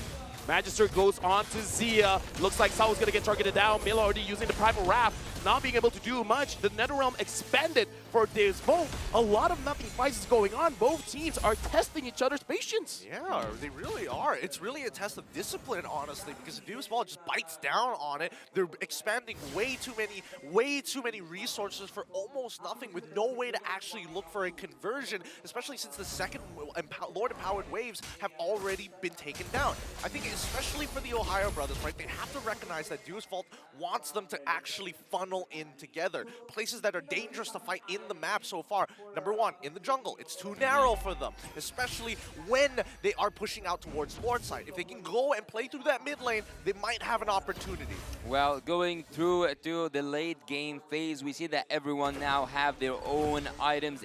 Magister goes on to Zia. Looks like Sao's gonna get targeted down. Milo already using the Primal Wrath, not being able to do much. The Netherrealm expanded for Deus Vault. A lot of nothing fights is going on. Both teams are testing each other's patience. Yeah, they really are. It's really a test of discipline, honestly, because Deus Vault just bites down on it. They're expanding way too many resources for almost nothing, with no way to actually look for a conversion, especially since the second Lord-empowered waves have already been taken down. I think especially for the Ohio brothers, right, they have to recognize that Deus Vault wants them to actually funnel in together. Places that are dangerous to fight in the map so far. Number 1, in the jungle. It's too narrow for them, especially when they are pushing out towards Lord side. If they can go and play through that mid lane, they might have an opportunity. Well, going through to the late game phase, we see that everyone now have their own items.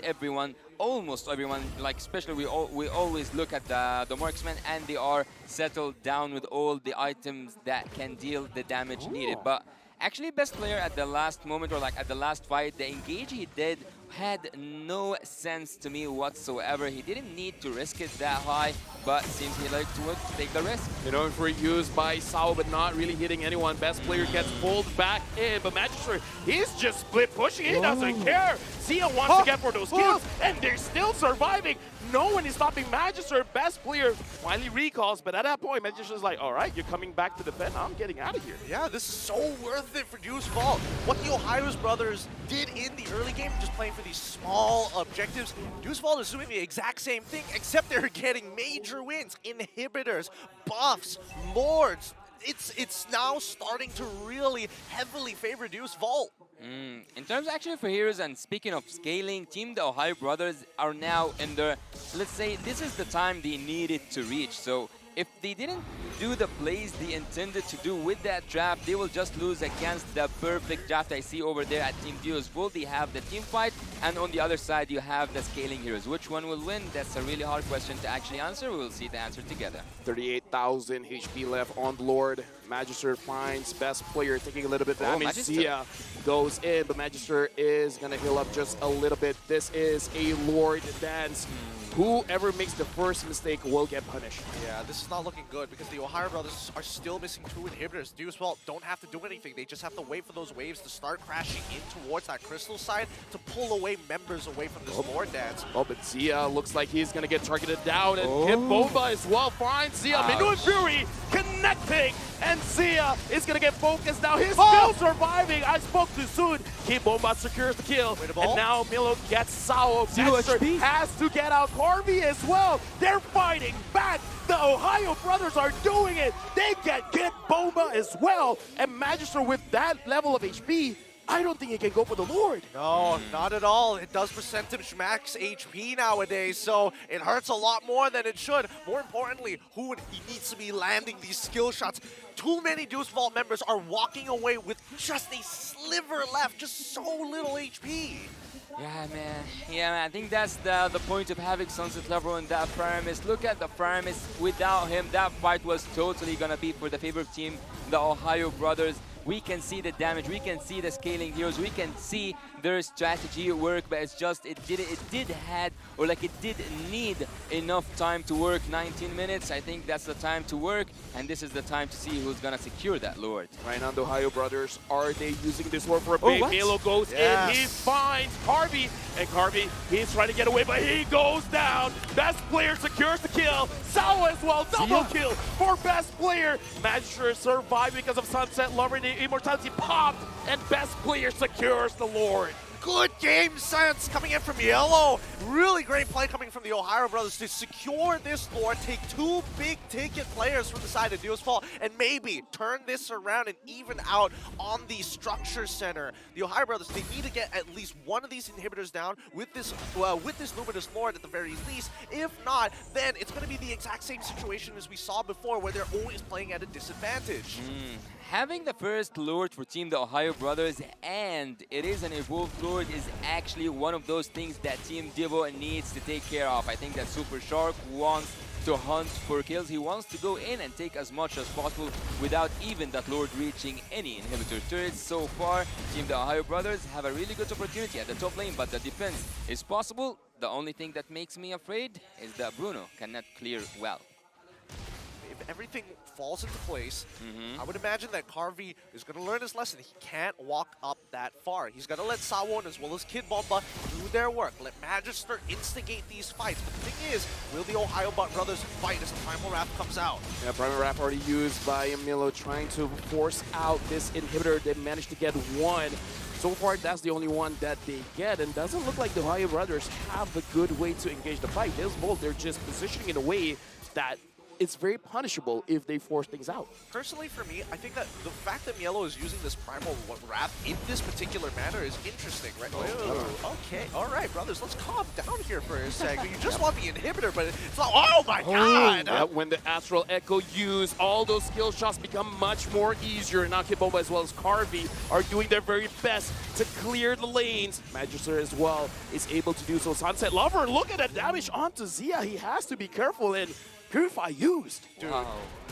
Almost everyone, like especially we always look at the marksmen, and they are settled down with all the items that can deal the damage needed. But actually, best player at the last moment, or like at the last fight, the engage he did had no sense to me whatsoever. He didn't need to risk it that high, but seems he liked to take the risk. You know, for use by Sao, but not really hitting anyone. Best player gets pulled back in, but Magister, he's just split pushing. He doesn't care. Zia wants to get for those kills, and they're still surviving. No one is stopping Magister. Best player finally recalls, but at that point, Magister's like, all right, you're coming back to defend. I'm getting out of here. Yeah, this is so worth it for Deus Vault. What the Ohio's brothers did in the early game, just playing for these small objectives, Deus Vault is doing the exact same thing, except they're getting major wins. Inhibitors, buffs, lords. It's now starting to really heavily favor Deus Vault. In terms actually for heroes, and speaking of scaling, Team the Ohio brothers are now in their, let's say, this is the time they needed to reach. So if they didn't do the plays they intended to do with that draft, they will just lose against the perfect draft I see over there at Team Deus Vault. They have the team fight, and on the other side you have the scaling heroes. Which one will win? That's a really hard question to actually answer. We will see the answer together. 38,000 HP left on the Lord. Magister finds best player taking a little bit of damage. Zia goes in, but Magister is going to heal up just a little bit. This is a Lord dance. Whoever makes the first mistake will get punished. Yeah, this is not looking good because the Ohio brothers are still missing 2 inhibitors. Deus Vault don't have to do anything. They just have to wait for those waves to start crashing in towards that crystal side to pull away members away from this Lord dance. Oh, but Zia looks like he's going to get targeted down, and Kid Bomba as well finds Zia. Minu and Fury connecting, and Zia is gonna get focused now. He's still surviving. I spoke too soon. Bomba secures the kill, and now Milo gets Sao. Magister has to get out Carvey as well. They're fighting back. The Ohio brothers are doing it. They get Bomba as well, and Magister with that level of HP, I don't think he can go for the Lord. No, not at all. It does percentage max HP nowadays, so it hurts a lot more than it should. More importantly, he needs to be landing these skill shots. Too many Deuce Vault members are walking away with just a sliver left, just so little HP. Yeah, man. Yeah, man. I think that's the point of having Sunset Lover on that Paramis. Look at the Paramis. Without him, that fight was totally gonna be for the favorite team, the Ohio brothers. We can see the damage, we can see the scaling heroes, we can see their strategy work, but it's just it did need enough time to work. 19 minutes, I think that's the time to work, and this is the time to see who's gonna secure that Lord. Right now, the Ohio brothers, are they using this Lord for a big? Halo goes in, he finds Carvey, and Carvey, he's trying to get away, but he goes down. Best player secures the kill. Sao as well, double kill for best player. Magister survived because of Sunset Lover. The immortality popped, and best player secures the Lord. Good game sense coming in from Yellow. Really great play coming from the Ohio brothers to secure this Lord, take two big ticket players from the side of Deuce Vault, and maybe turn this around and even out on the structure center. The Ohio brothers, they need to get at least one of these inhibitors down with this Luminous Lord at the very least. If not, then it's going to be the exact same situation as we saw before, where they're always playing at a disadvantage. Having the first Lord for Team the Ohio brothers, and it is an evolved Lord, is actually one of those things that Team Devo needs to take care of. I think that Super Shark wants to hunt for kills. He wants to go in and take as much as possible without even that Lord reaching any inhibitor turrets. So far, Team the Ohio brothers have a really good opportunity at the top lane, but the defense is possible. The only thing that makes me afraid is that Bruno cannot clear well. If everything falls into place, I would imagine that Carvey is going to learn his lesson. He can't walk up that far. He's going to let Sawon as well as Kid Bomba do their work. Let Magister instigate these fights. But the thing is, will the Ohio brothers fight as the Primal Wrath comes out? Yeah, Primal Wrath already used by Milo, trying to force out this inhibitor. They managed to get one. So far, that's the only one that they get, and doesn't look like the Ohio brothers have a good way to engage the fight. This Bolt, they're just positioning in a way that it's very punishable if they force things out. Personally, for me, I think that the fact that Mielo is using this Primal Wrath in this particular manner is interesting, right? Okay, all right, brothers, let's calm down here for a second. You just want the inhibitor, but it's like, oh my god! Yeah, when the Astral Echo used, all those skill shots become much more easier. Now Kibomba as well as Carvey are doing their very best to clear the lanes. Magister as well is able to do so. Sunset Lover, look at that damage onto Zia. He has to be careful, and Purify used. Dude,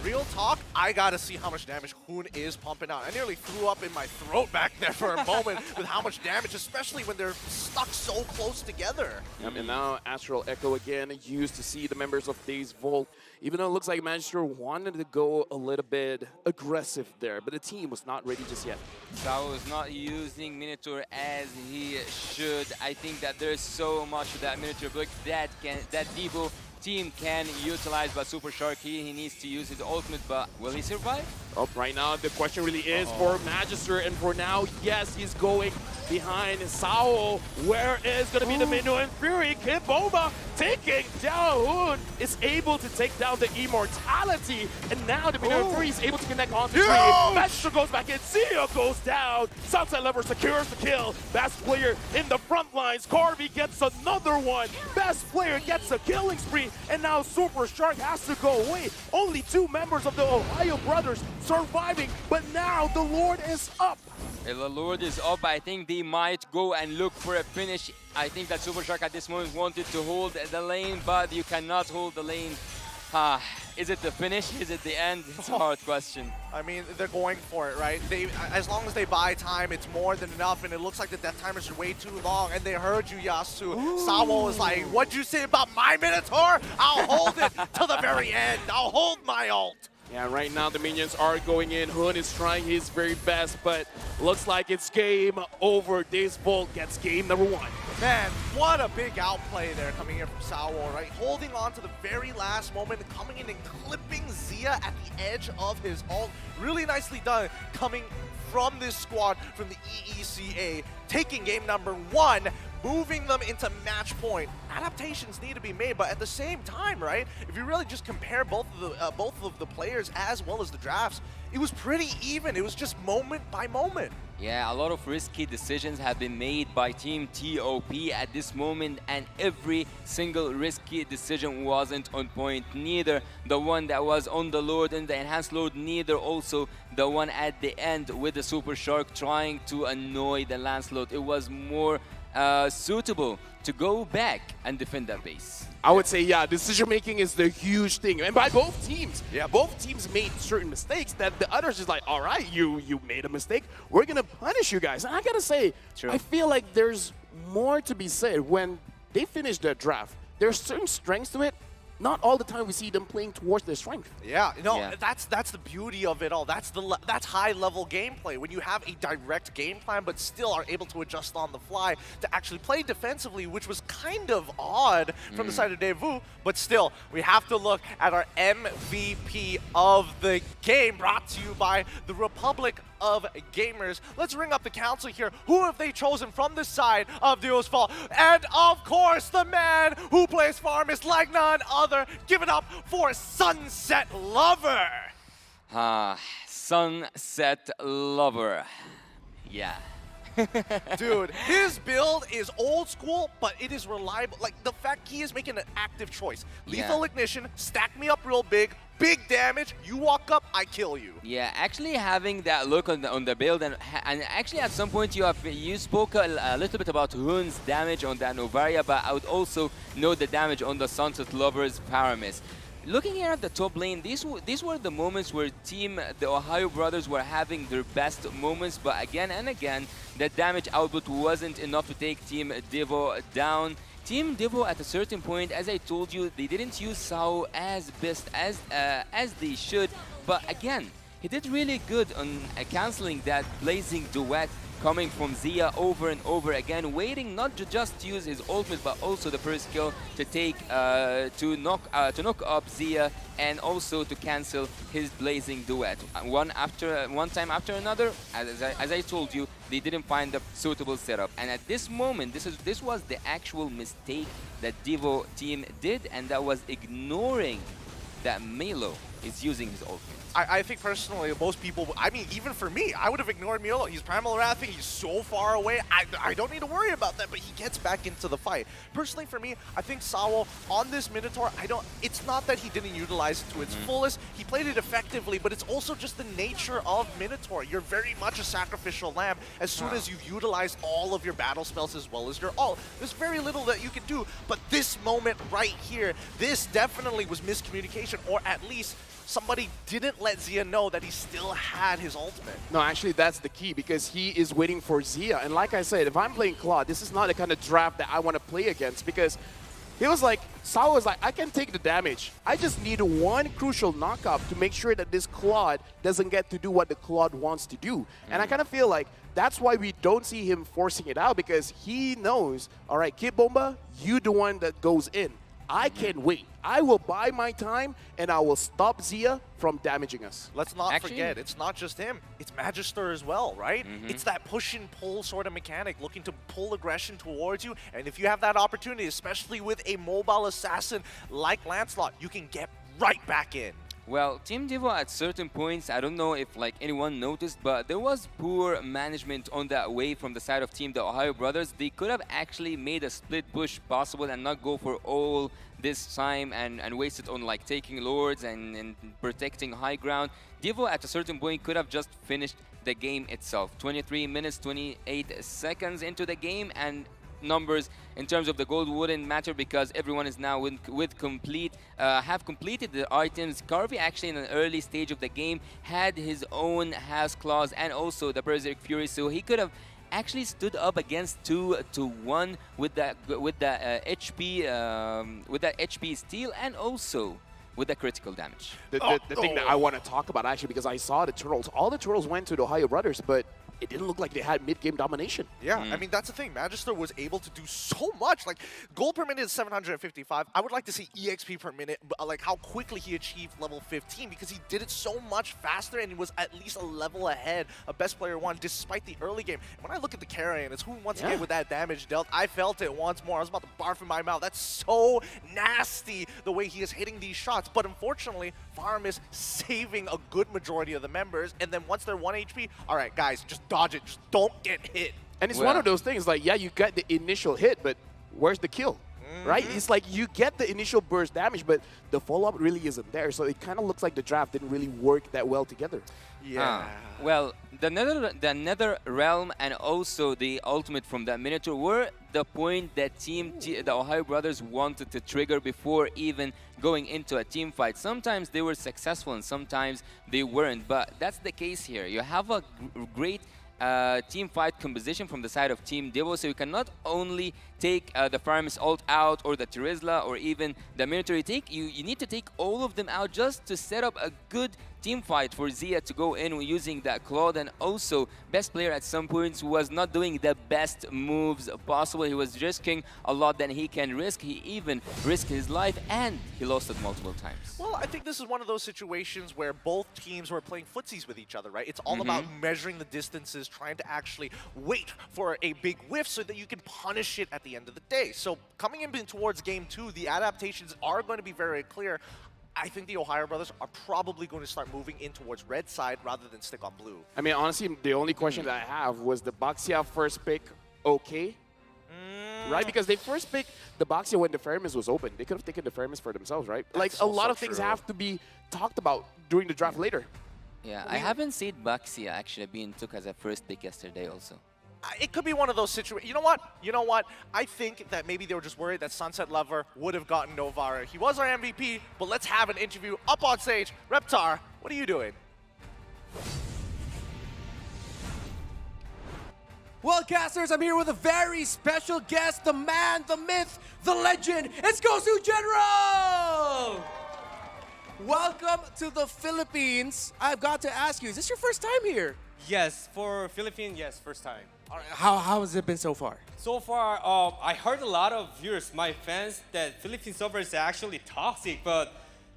real talk, I gotta see how much damage Hoon is pumping out. I nearly threw up in my throat back there for a moment with how much damage, especially when they're stuck so close together. And now Astral Echo again used to see the members of Days Vault. Even though it looks like Magister wanted to go a little bit aggressive there, but the team was not ready just yet. Sao is not using Minotaur as he should. I think that there's so much of that Minotaur book that Devo team can utilize, but Super Shark, he needs to use his ultimate, but will he survive? Oh, right now the question really is for Magister, and for now, yes, he's going behind Sao. Where is going to be the Minu and Fury? Kid Bomba taking down Hoon, is able to take down the Immortality, and now the Minu and Fury is able to connect on the tree. Magister goes back in, Zia goes down, Sunset Lover secures the kill. Best player in the front lines, Carvey gets another one. Best player gets a killing spree, and now Super Shark has to go away. Only 2 members of the Ohio brothers surviving, but now the Lord is up. The Lord is up. I think they might go and look for a finish. I think that Super Shark at this moment wanted to hold the lane, but you cannot hold the lane. Is it the finish? Is it the end? It's a hard question. I mean, they're going for it, right? As long as they buy time, it's more than enough, and it looks like the death timers are way too long, and they heard you, Yasu. Sawo was like, what'd you say about my Minotaur? I'll hold it to the very end. I'll hold my ult. Yeah, right now the minions are going in. Hoon is trying his very best, but looks like it's game over. Days Vault gets game number 1. Man, what a big outplay there coming in from Sawo, right? Holding on to the very last moment, coming in and clipping Zia at the edge of his ult. Really nicely done coming from this squad from the EECA, taking game number 1, moving them into match point. Adaptations need to be made, but at the same time, right, if you really just compare both of the players as well as the drafts, it was pretty even. It was just moment by moment. Yeah, a lot of risky decisions have been made by Team TOP at this moment, and every single risky decision wasn't on point. Neither the one that was on the Lord and the enhanced Lord, neither also the one at the end with the Super Shark trying to annoy the Lancelot. It was more suitable to go back and defend that base. I would say, yeah, decision making is the huge thing, and by both teams. Yeah, both teams made certain mistakes that the others is like, all right, you made a mistake, we're gonna punish you guys. And I gotta say, I feel like there's more to be said when they finish their draft. There's certain strengths to it. Not all the time we see them playing towards their strength. Yeah, no, that's the beauty of it all. That's high-level gameplay, when you have a direct game plan but still are able to adjust on the fly to actually play defensively, which was kind of odd from the side of Daewoo. But still, we have to look at our MVP of the game, brought to you by the Republic of Gamers. Let's ring up the council here. Who have they chosen from the side of Duo's Fall? And of course, the man who plays Farmist like none other. Give it up for Sunset Lover. Sunset Lover. Yeah. Dude, his build is old school, but it is reliable. Like, the fact he is making an active choice. Lethal Ignition, stack me up real big damage, you walk up, I kill you. Yeah, actually having that look on the build, and actually at some point you spoke a little bit about Hoon's damage on that Novaria, but I would also know the damage on the Sunset Lover's Paramis. Looking here at the top lane, these were the moments where the Ohio brothers were having their best moments, but again and again, the damage output wasn't enough to take Team Devo down. Team Devo at a certain point, as I told you, they didn't use Sao as best as they should, but again, he did really good on cancelling that blazing duet coming from Zia over and over again, waiting not to just use his ultimate but also the first skill to take to knock up Zia and also to cancel his blazing duet. One time after another, as I told you, they didn't find the suitable setup. And at this moment, this was the actual mistake that Devo team did, and that was ignoring that Milo is using his ultimate. I think personally, most people, I mean, even for me, I would have ignored Miolo. He's Primal Wrathing, he's so far away. I don't need to worry about that, but he gets back into the fight. Personally, for me, I think Sawo on this Minotaur, it's not that he didn't utilize it to its fullest. He played it effectively, but it's also just the nature of Minotaur. You're very much a sacrificial lamb as soon as you've utilized all of your battle spells as well as your ult. There's very little that you can do, but this moment right here, this definitely was miscommunication, or at least somebody didn't let Zia know that he still had his ultimate. No, actually, that's the key, because he is waiting for Zia. And like I said, if I'm playing Claude, this is not the kind of draft that I want to play against, because he was like, Sao was like, I can take the damage. I just need one crucial knockup to make sure that this Claude doesn't get to do what the Claude wants to do. And I kind of feel like that's why we don't see him forcing it out, because he knows, all right, Kid Bomba, you the one that goes in. I can't wait. I will buy my time, and I will stop Zia from damaging us. Let's not forget, it's not just him. It's Magister as well, right? It's that push and pull sort of mechanic, looking to pull aggression towards you. And if you have that opportunity, especially with a mobile assassin like Lancelot, you can get right back in. Well, Team Devo at certain points, I don't know if anyone noticed, but there was poor management on that wave from the side of Team the Ohio Brothers. They could have actually made a split push possible and not go for all this time and waste it on taking Lords and protecting high ground. Devo at a certain point could have just finished the game itself. 23 minutes, 28 seconds into the game, and numbers in terms of the gold wouldn't matter because everyone is now have completed the items. Carvey actually in an early stage of the game had his own House Claws and also the Berserk Fury, so he could have actually stood up against 2-1 with that HP steal and also with the critical damage. The thing that I want to talk about actually, because I saw the turtles, all the turtles went to the Ohio Brothers, but it didn't look like they had mid-game domination. Yeah, I mean, that's the thing. Magister was able to do so much. Like, gold per minute is 755. I would like to see EXP per minute, like how quickly he achieved level 15, because he did it so much faster and he was at least a level ahead of Best Player 1 despite the early game. And when I look at the carry, and it's who once again with that damage dealt, I felt it once more. I was about to barf in my mouth. That's so nasty the way he is hitting these shots. But unfortunately, Farm is saving a good majority of the members. And then once they're 1 HP, all right, guys, just dodge it. Just don't get hit. And it's one of those things like, yeah, you get the initial hit, but where's the kill? Right? It's like you get the initial burst damage, but the follow-up really isn't there. So it kind of looks like the draft didn't really work that well together. Yeah. Well, the Nether Realm and also the ultimate from that Minotaur were the point that the Ohio Brothers wanted to trigger before even going into a team fight. Sometimes they were successful and sometimes they weren't, but that's the case here. You have a great team fight composition from the side of Team Devo, so you can not only take the Faramis ult out or the Terizla or even the Minotaur. You need to take all of them out just to set up a good team fight for Zia to go in using that Claude. And also, Best Player at some points was not doing the best moves possible. He was risking a lot than he can risk. He even risked his life and he lost it multiple times. Well, I think this is one of those situations where both teams were playing footsies with each other, right? It's all about measuring the distances, trying to actually wait for a big whiff so that you can punish it at the end of the day. So coming in towards game 2, the adaptations are going to be very clear. I think the Ohio Brothers are probably going to start moving in towards red side rather than stick on blue. I mean, honestly, the only question that I have was the Baxia first pick okay? Right? Because they first picked the Baxia when the Faramis was open. They could have taken the Faramis for themselves, right? Like, a lot of things have to be talked about during the draft later. Yeah, I haven't seen Baxia actually being took as a first pick yesterday also. It could be one of those situations. You know what? You know what? I think that maybe they were just worried that Sunset Lover would have gotten Novara. He was our MVP, but let's have an interview up on stage. Reptar, what are you doing? Well, casters, I'm here with a very special guest, the man, the myth, the legend. It's Gosu General! Welcome to the Philippines. I've got to ask you, is this your first time here? Yes, for Philippines, yes, first time. How has it been so far? So far, I heard a lot of viewers, my fans, that Philippine servers is actually toxic, but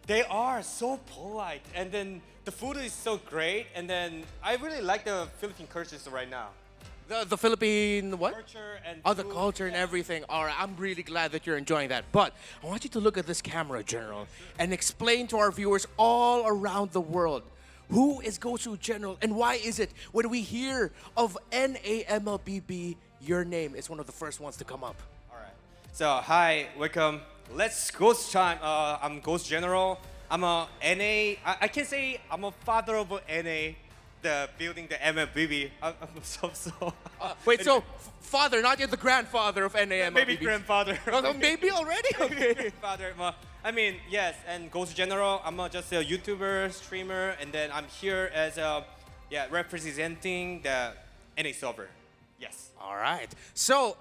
they are so polite. And then the food is so great. And then I really like the Philippine cultures right now. The Philippine what? Culture and the culture and everything. All right, I'm really glad that you're enjoying that. But I want you to look at this camera, General, and explain to our viewers all around the world, who is Gosu General and why is it when we hear of NAMLBB, your name is one of the first ones to come up? All right. So, hi, welcome. Let's Ghost time. I'm Ghost General. I'm a NA. I can say I'm a father of NA. The building the MLBB. I'm so. Wait, so father, not yet the grandfather of NAMLBB. Maybe grandfather. Maybe already? Okay. Grandfather. I mean, yes, and Ghost General. I'm just a YouTuber, streamer, and then I'm here as representing the NA server. Yes. All right. So,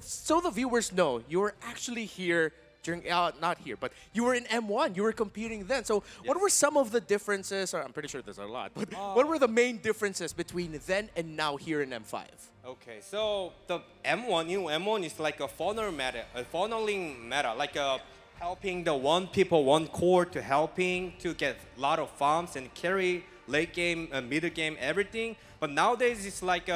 so the viewers know, you were actually here during, not here, but you were in M1. You were competing then. So what were some of the differences, or I'm pretty sure there's a lot, but what were the main differences between then and now here in M5? Okay, so the M1 is like a funneling meta, like helping the one people, one core to helping to get a lot of farms and carry late game, middle game, everything. But nowadays it's like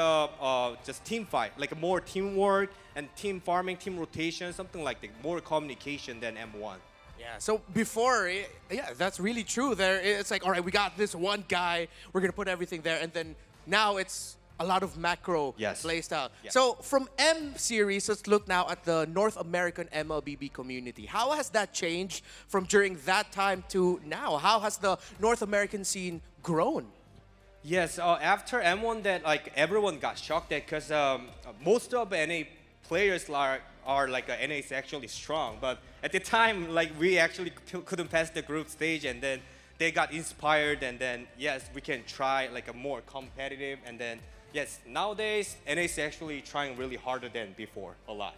just team fight, like more teamwork and team farming, team rotation, something like that. More communication than M1. Yeah, so before, yeah, that's really true. There, it's like, all right, we got this one guy, we're gonna put everything there, and then now it's a lot of macro play style. Yes. So from M series, let's look now at the North American MLBB community. How has that changed from during that time to now? How has the North American scene grown? Yes, after M1, that like everyone got shocked because most of NA players are like NA is actually strong, but at the time like we actually couldn't pass the group stage, and then they got inspired, and then yes, we can try like a more competitive, and then yes, nowadays NA is actually trying really harder than before, a lot.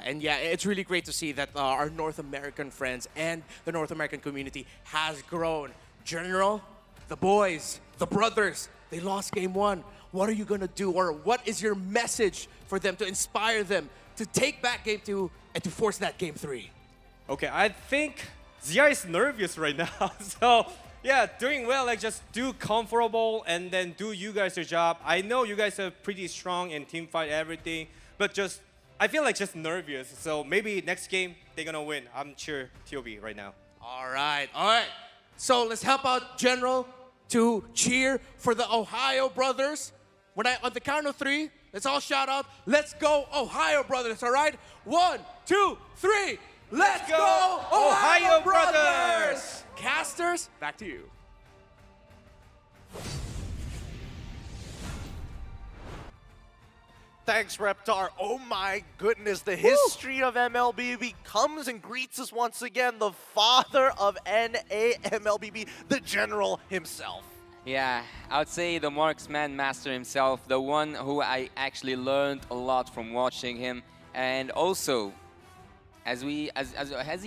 And yeah, it's really great to see that our North American friends and the North American community has grown. General, the boys, the brothers, They lost game 1. What are you going to do? Or what is your message for them to inspire them to take back game 2 and to force that game 3? Okay, I think Zia is nervous right now. So, yeah, doing well, like just do comfortable and then do you guys your job. I know you guys are pretty strong in team fight, everything, but just, I feel like just nervous. So maybe next game, they're gonna win. I'm sure TOB right now. All right. So let's help out General to cheer for the Ohio brothers. On the count of 3, let's all shout out, let's go Ohio brothers, all right? 1, 2, 3, let's go Ohio brothers! Casters, back to you. Thanks, Reptar. Oh my goodness, the history of MLBB comes and greets us once again. The father of NA MLBB, the General himself. Yeah, I would say the marksman master himself, the one who I actually learned a lot from watching him, and also, as he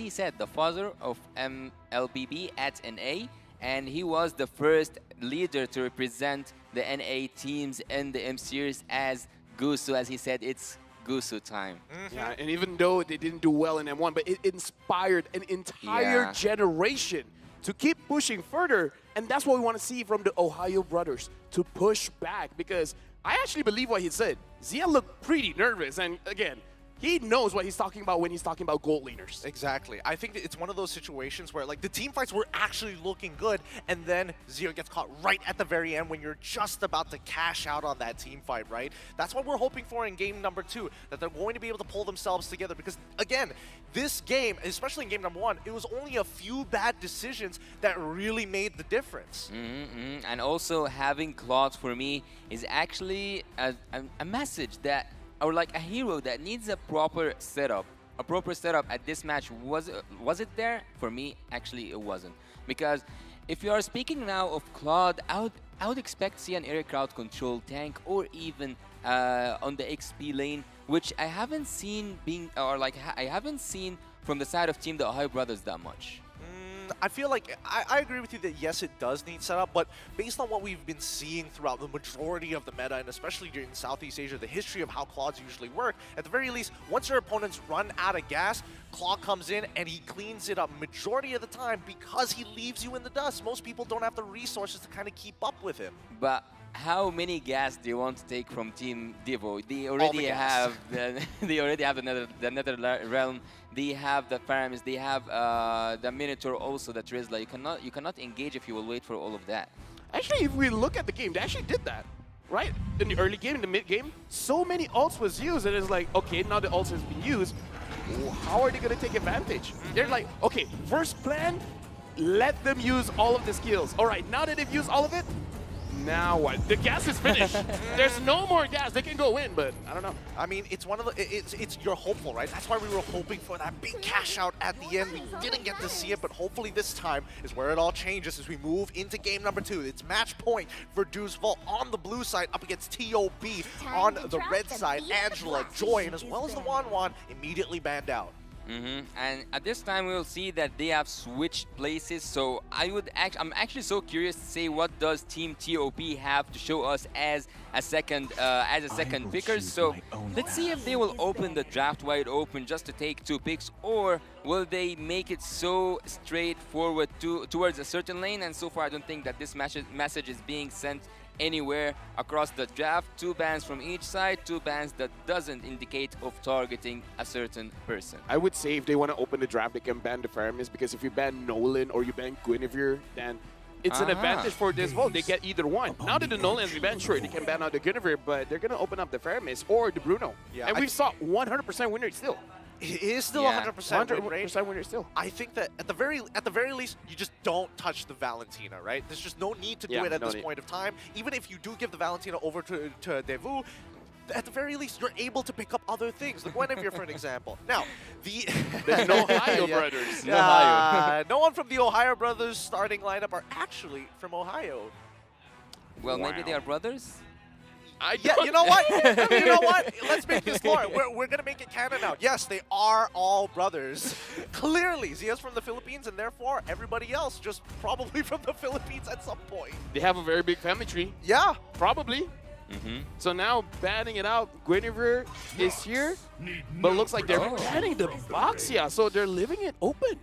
said, the father of MLBB at NA, and he was the first leader to represent the NA teams in the M Series as Gusu. As he said, it's Gusu time. Yeah, and even though they didn't do well in M1, but it inspired an entire generation to keep pushing further. And that's what we want to see from the Ohio brothers, to push back. Because I actually believe what he said. Zia looked pretty nervous. And again, he knows what he's talking about when he's talking about gold laners. Exactly. I think it's one of those situations where like the team fights were actually looking good, and then Zia gets caught right at the very end when you're just about to cash out on that team fight, right? That's what we're hoping for in game number 2, that they're going to be able to pull themselves together, because again, this game, especially in game number 1, it was only a few bad decisions that really made the difference. And also having Claude for me is actually a message that, or like a hero that needs a proper setup. A proper setup at this match, was it there? For me, actually it wasn't. Because if you are speaking now of Claude, I would expect to see an area crowd control tank, or even on the XP lane, which I haven't seen I haven't seen from the side of Team the Ohio Brothers that much. I feel like I agree with you that yes, it does need setup, but based on what we've been seeing throughout the majority of the meta, and especially during Southeast Asia, the history of how Claudes usually work, at the very least, once your opponents run out of gas, Claude comes in and he cleans it up majority of the time because he leaves you in the dust. Most people don't have the resources to kind of keep up with him. But how many gas do you want to take from Team Devo? They already have the Nether Realm. They have the Paramis. They have the Minotaur also, the Trizla. You cannot engage if you will wait for all of that. Actually, if we look at the game, they actually did that, right? In the early game, in the mid game, so many ults was used, and it's like, okay, now the ults has been used. How are they gonna take advantage? They're like, okay, first plan, let them use all of the skills. All right, now that they've used all of it, now what? The gas is finished. There's no more gas. They can go in, but I don't know. I mean, it's one of the, you're hopeful, right? That's why we were hoping for that big cash out at the end. We didn't get to see it, but hopefully this time is where it all changes as we move into game number 2. It's match point for Deuceville on the blue side up against TOB on the red side. Angela, Joy, and as well as the Wan immediately banned out. And at this time, we'll see that they have switched places. So I'm actually so curious to see what does Team TOP have to show us as a second picker. So let's see if they will open the draft wide open just to take 2 picks, or will they make it so straightforward towards a certain lane. And so far, I don't think that this message is being sent anywhere across the draft. 2 bans from each side, 2 bans that doesn't indicate of targeting a certain person. I would say if they want to open the draft, they can ban the Faramis, because if you ban Nolan or you ban Guinevere, then it's an advantage for this vote. They get either one. Now that the Nolan has been banned, sure, they can ban out the Guinevere, but they're going to open up the Faramis or the Bruno. Yeah, and we saw 100% winner still. It is still 100% win rate. Winner still. I think that at the very least, you just don't touch the Valentina, right? There's just no need to do it at this point of time. Even if you do give the Valentina over to Devu, at the very least, you're able to pick up other things. The Guinevere, for an example. Now, the Ohio brothers. No one from the Ohio brothers starting lineup are actually from Ohio. Well, maybe they are brothers? Yeah, you know what? You know what? Let's make this lore. We're gonna make it canon now. Yes, they are all brothers. Clearly, Zia's from the Philippines, and therefore everybody else just probably from the Philippines at some point. They have a very big family tree. Yeah. Probably. So now banning it out, Guinevere is here, but looks like they're banning the Baxia, so they're leaving it open.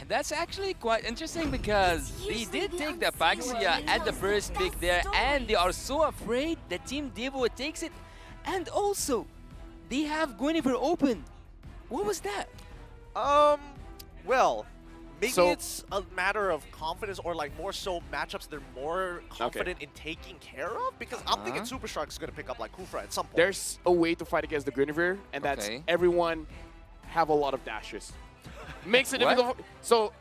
That's actually quite interesting because they did take the Baxia at the first pick there, and they are so afraid that Team Devo takes it, and also they have Guinevere open. What was that? Well, maybe it's a matter of confidence, or like more so matchups they're more confident in taking care of, because I'm thinking Super Shark is going to pick up like Kufra at some point. There's a way to fight against the Guinevere, and that's everyone have a lot of dashes. Makes it difficult. So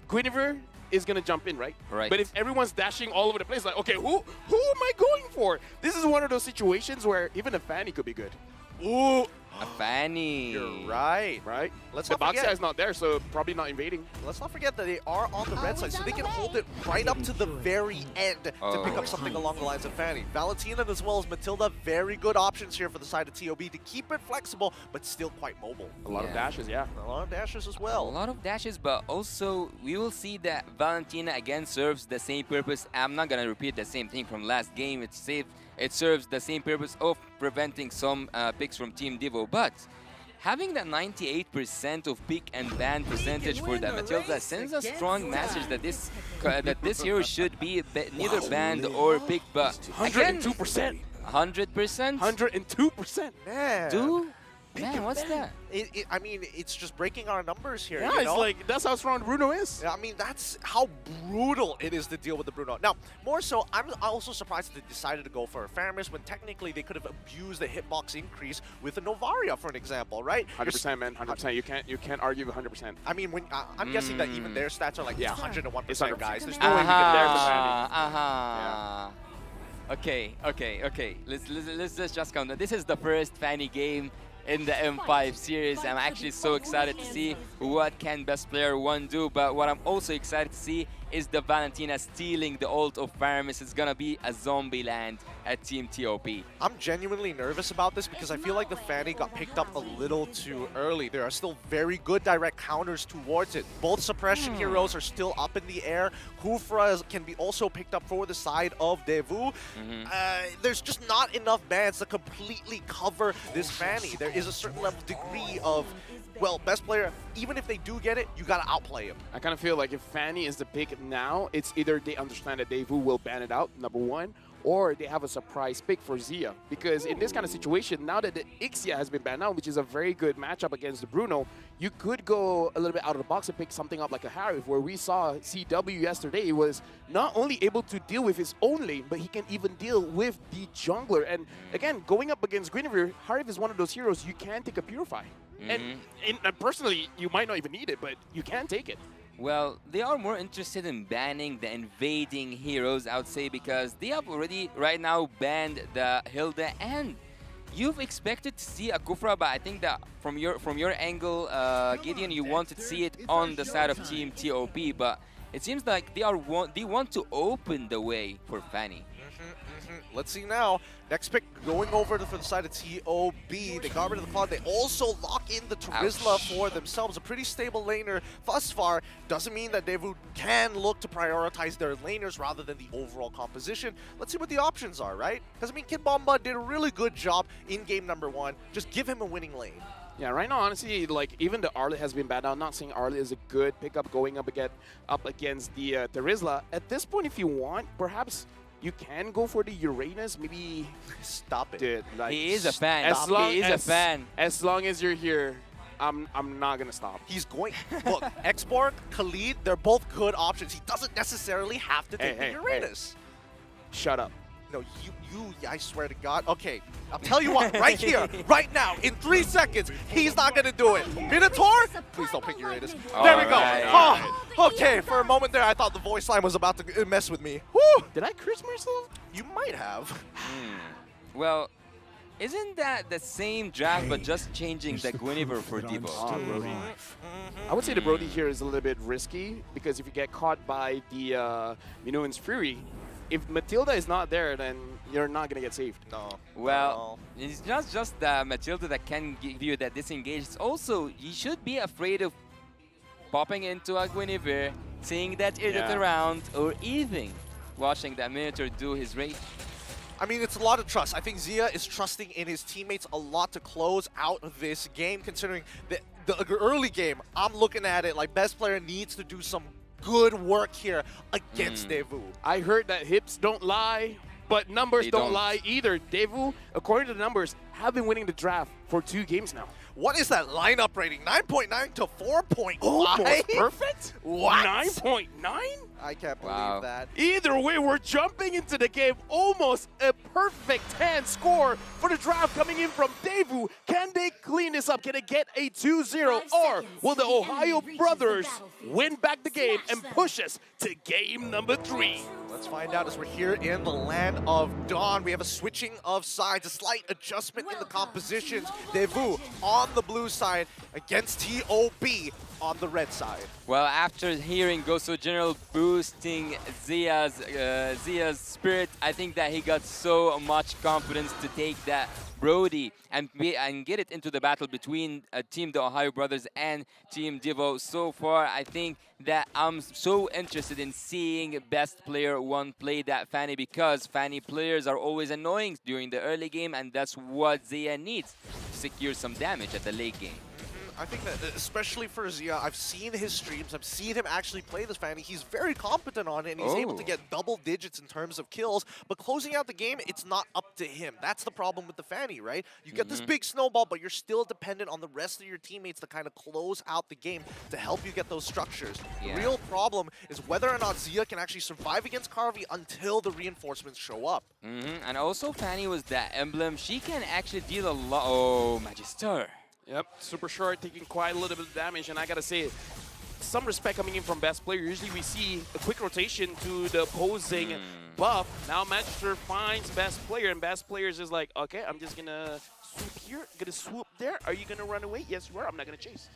Guinevere is going to jump in, right? Right. But if everyone's dashing all over the place, like, okay, who am I going for? This is one of those situations where even a Fanny could be good. Ooh. A Fanny. You're right. Right? Let's the not forget. Baxia is not there, so probably not invading. Let's not forget that they are on the red side, so they can hold it right up to the very end to pick up something along the lines of Fanny. Valentina as well as Matilda, very good options here for the side of TOB to keep it flexible, but still quite mobile. A lot of dashes, yeah. A lot of dashes as well. A lot of dashes, but also we will see that Valentina again serves the same purpose. I'm not gonna repeat the same thing from last game. It serves the same purpose of preventing some picks from Team Devo, but having that 98% of pick and ban percentage for the Matilda sends a strong message that this hero should be neither banned or picked, but 102%. 100%? 102%. Man. Man, what's that? I mean, it's just breaking our numbers here. Yeah, you it's know? like, that's how strong Bruno is. Yeah, I mean, that's how brutal it is to deal with the Bruno. Now, more so, I'm also surprised that they decided to go for a Faramis when technically they could have abused the hitbox increase with a Novaria, for an example, right? 100%, man. 100%. You can't argue 100%. I mean, when I'm guessing that even their stats are like 101%, guys. There's no way you can dare the Fanny. Okay. Let's just count. This is the first Fanny game in the M5 series. I'm actually so excited to see what can best player 1 do, but what I'm also excited to see is the Valentina stealing the ult of Faramis. It's gonna be a zombie land at Team TOP. I'm genuinely nervous about this because I feel like the Fanny got picked up a little too early. There are still very good direct counters towards it. Both suppression heroes are still up in the air. Kufra can be also picked up for the side of Devu. There's just not enough bans to completely cover this Fanny. There is a certain level degree of, well, best player, even if they do get it, you gotta outplay him. I kind of feel like if Fanny is the pick now, it's either they understand that Devu will ban it out, number one, or they have a surprise pick for Zia. Because in this kind of situation, now that the Ixia has been banned out, which is a very good matchup against the Bruno, you could go a little bit out of the box and pick something up like a Harif, where we saw CW yesterday was not only able to deal with his own lane, but he can even deal with the jungler. And again, going up against Guinevere, Harif is one of those heroes you can take a Purify. And personally, you might not even need it, but you can take it. Well, they are more interested in banning the invading heroes, I would say, because they have already right now banned the Hilda, and you've expected to see a Kufra, but I think that from your angle, Gideon, you wanted to see it on the side of Team TOP, but it seems like they want to open the way for Fanny. Let's see now. Next pick going over for the side of TOB. They got rid of the Cloud. They also lock in the Turizla for themselves. A pretty stable laner thus far. Doesn't mean that Devu can look to prioritize their laners rather than the overall composition. Let's see what the options are, right? Because, I mean, Kid Bomba did a really good job in game number 1. Just give him a winning lane. Yeah, right now, honestly, like, even the Arlet has been bad. I'm not saying Arlet is a good pickup going up against the Turizla. At this point, if you want, perhaps you can go for the Uranus. Maybe stop it. Dude, like, he is a fan. He is a fan. As long as you're here, I'm not gonna stop. He's going. Look, Xborg, Khalid, they're both good options. He doesn't necessarily have to take the Uranus. Shut up. No, I swear to God. Okay, I'll tell you what, right here, right now, in 3 seconds, he's not gonna do it. Minotaur, please don't pick Uranus. There we go. Okay, for a moment there, I thought the voice line was about to mess with me. Woo! Did I curse myself? You might have. Well, isn't that the same draft, but just changing the Guinevere for Devo? I would say the Brody here is a little bit risky, because if you get caught by the Minuan's Fury, if Matilda is not there, then you're not gonna get saved. No. Well, it's not just Matilda that can give you that disengage. It's also, you should be afraid of popping into a Guinevere, seeing that Idiot around, or even watching that Minotaur do his rage. I mean, it's a lot of trust. I think Zia is trusting in his teammates a lot to close out this game, considering the early game. I'm looking at it like best player needs to do some good work here against Devu. I heard that hips don't lie, but numbers They don't don't. lie either. Devu, according to the numbers, have been winning the draft for 2 games now. What is that lineup rating? 9.9 to 4.5? Almost perfect? What? 9.9? I can't believe that. Either way, we're jumping into the game. Almost a perfect 10 score for the draft coming in from Devu. Can they clean this up? Can they get a 2-0? Or will the Ohio brothers win back the game and push us to game number 3? Let's find out as we're here in the land of Dawn. We have a switching of sides, a slight adjustment in the compositions. Devu on the blue side against TOB on the red side. Well, after hearing Goso General boosting Zia's spirit, I think that he got so much confidence to take that Brody and get it into the battle between Team the Ohio Brothers and Team Devo. So far, I think that I'm so interested in seeing Best Player 1 play that Fanny, because Fanny players are always annoying during the early game, and that's what Zia needs to secure some damage at the late game. I think that, especially for Zia, I've seen his streams, I've seen him actually play this Fanny. He's very competent on it, and he's able to get double digits in terms of kills, but closing out the game, it's not up to him. That's the problem with the Fanny, right? You get this big snowball, but you're still dependent on the rest of your teammates to kind of close out the game to help you get those structures. The real problem is whether or not Zia can actually survive against Carvey until the reinforcements show up. And also Fanny was that emblem. She can actually deal a lot. Oh, Magister. Yep, super short, taking quite a little bit of damage, and I gotta say, some respect coming in from best player. Usually we see a quick rotation to the opposing buff. Now Magister finds best player, and best player is just like, okay, I'm just gonna swoop here, gonna swoop there. Are you gonna run away? Yes, you are. I'm not gonna chase.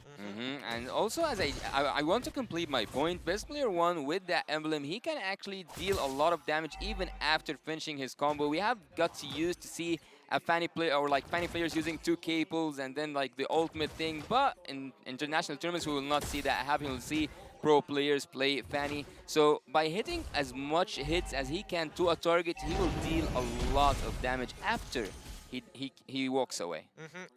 And also, as I want to complete my point, Best Player 1 with that emblem, he can actually deal a lot of damage even after finishing his combo. We have got to use to see a Fanny player, or like Fanny players using 2 cables and then like the ultimate thing, but in international tournaments we will not see that happen. We'll see pro players play Fanny. So by hitting as much hits as he can to a target, he will deal a lot of damage after he walks away.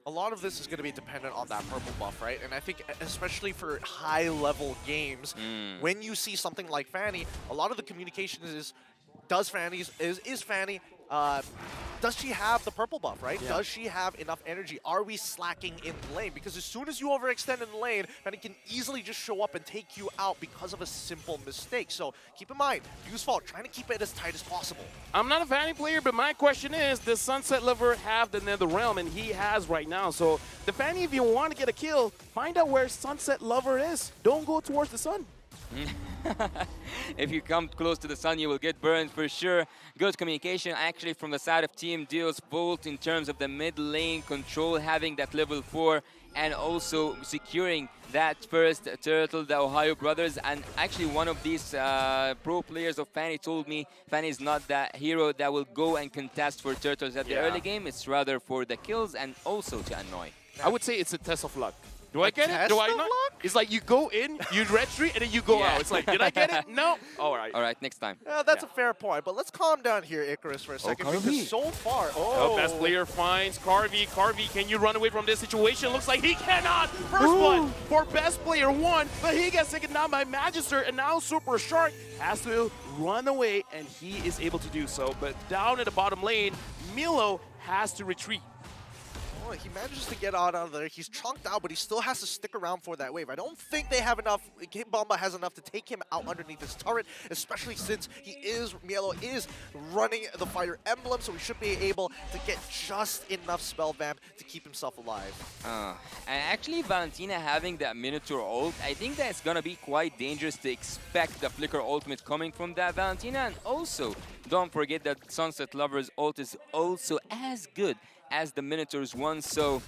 A lot of this is going to be dependent on that purple buff, right? And I think especially for high-level games, when you see something like Fanny, a lot of the communication is, does Fanny, is Fanny, does she have the purple buff, right? Does she have enough energy? Are we slacking in lane? Because as soon as you overextend in lane, Fanny can easily just show up and take you out because of a simple mistake. So keep in mind, Fuse Fault, trying to keep it as tight as possible. I'm not a Fanny player, but my question is, does Sunset Lover have the Nether Realm? And he has right now. So the Fanny, if you want to get a kill, find out where Sunset Lover is. Don't go towards the sun. If you come close to the sun, you will get burned for sure. Good communication actually from the side of Team Deo's Volt in terms of the mid lane control, having that level 4 and also securing that first turtle, the Ohio brothers. And actually one of these pro players of Fanny told me Fanny is not that hero that will go and contest for turtles at the early game. It's rather for the kills and also to annoy. I would say it's a test of luck. Do I get it? Do I not? It's like you go in, you retreat, and then you go out. It's like, did I get it? No. All right. All right, next time. That's a fair point, but let's calm down here, Icarus, for a second, because so far... Best player finds Carvey. Carvey, can you run away from this situation? Looks like he cannot. First blood for Best Player 1, but he gets taken down by Magister, and now Super Shark has to run away, and he is able to do so. But down in the bottom lane, Milo has to retreat. He manages to get out of there. He's chunked out, but he still has to stick around for that wave. I don't think they have enough. Game Bomba has enough to take him out underneath his turret, especially since Mielo is running the Fire Emblem, so he should be able to get just enough spell vamp to keep himself alive. And actually, Valentina having that Minotaur ult, I think that's gonna be quite dangerous to expect the Flicker ultimate coming from that Valentina. And also, don't forget that Sunset Lover's ult is also as good as the Minotaur's one. So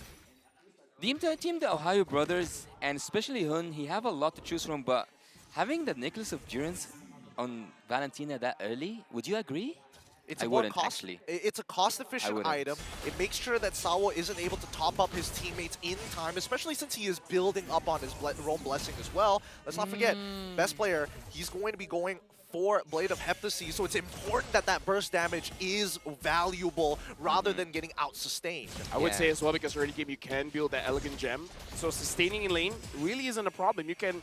Team the Ohio brothers, and especially Hun, he have a lot to choose from, but having the Necklace of Durance on Valentina that early. Would you agree? It's I a more wouldn't actually. It's a cost-efficient wouldn't. item. It makes sure that Sawo isn't able to top up his teammates in time, especially since he is building up on his Rome Blessing as well. Let's not forget, best player, he's going to be going for Blade of Heptasy, so it's important that that burst damage is valuable rather than getting out-sustained. I would say as well, because early game you can build that Elegant Gem, so sustaining in lane really isn't a problem. You can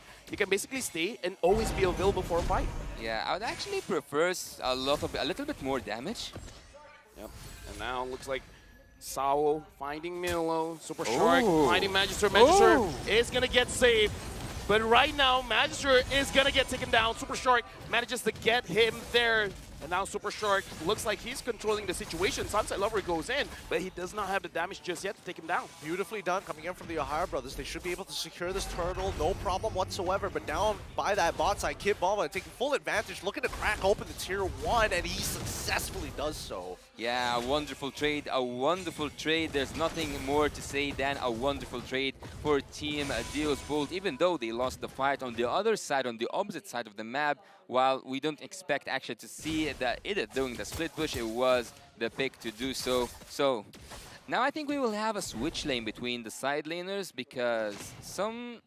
basically stay and always be available for a fight. Yeah, I would actually prefer a little bit more damage. Yep, and now looks like Sawo finding Milo, Super Shark, finding Magister. Magister is gonna get saved. But right now, Magister is going to get taken down. Super Shark manages to get him there. And now Super Shark looks like he's controlling the situation. Sunset Lover goes in, but he does not have the damage just yet to take him down. Beautifully done coming in from the Ohio brothers. They should be able to secure this turtle, no problem whatsoever. But down by that bot side, Kid Bomba taking full advantage, looking to crack open the tier 1, and he successfully does so. Yeah, a wonderful trade, a wonderful trade. There's nothing more to say than a wonderful trade for Team Deus Bolt, even though they lost the fight on the other side, on the opposite side of the map. While we don't expect actually to see that it doing the split push, it was the pick to do so. So now I think we will have a switch lane between the side laners because some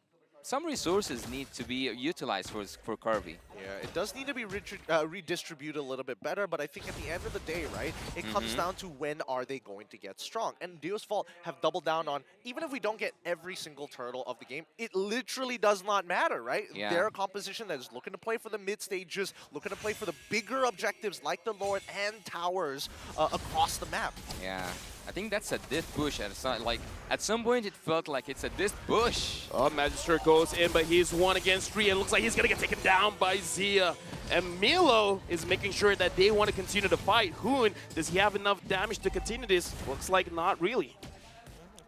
resources need to be utilized for Carvey. Yeah, it does need to be redistributed a little bit better, but I think at the end of the day, right, it comes down to when are they going to get strong. And Deus Vault have doubled down on, even if we don't get every single turtle of the game, it literally does not matter, right? Yeah. They're a composition that is looking to play for the mid stages, looking to play for the bigger objectives like the Lord and towers across the map. Yeah. I think that's a diff push. At some point, it felt like it's a diff push. Oh, Magister goes in, but he's 1 against 3, and looks like he's going to get taken down by Zia. And Milo is making sure that they want to continue the fight. Hoon, does he have enough damage to continue this? Looks like not really.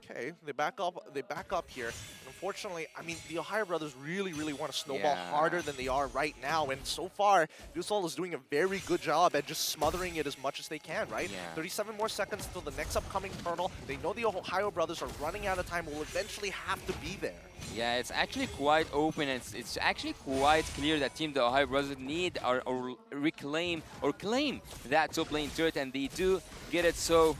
Okay, they back up here. Unfortunately, I mean, the Ohio brothers really want to snowball harder than they are right now, and so far, Dusol is doing a very good job at just smothering it as much as they can, right? Yeah. 37 more seconds until the next upcoming turtle. They know the Ohio brothers are running out of time, will eventually have to be there. Yeah, it's actually quite open. It's actually quite clear that Team the Ohio Brothers need or claim that top lane turret, and they do get it. So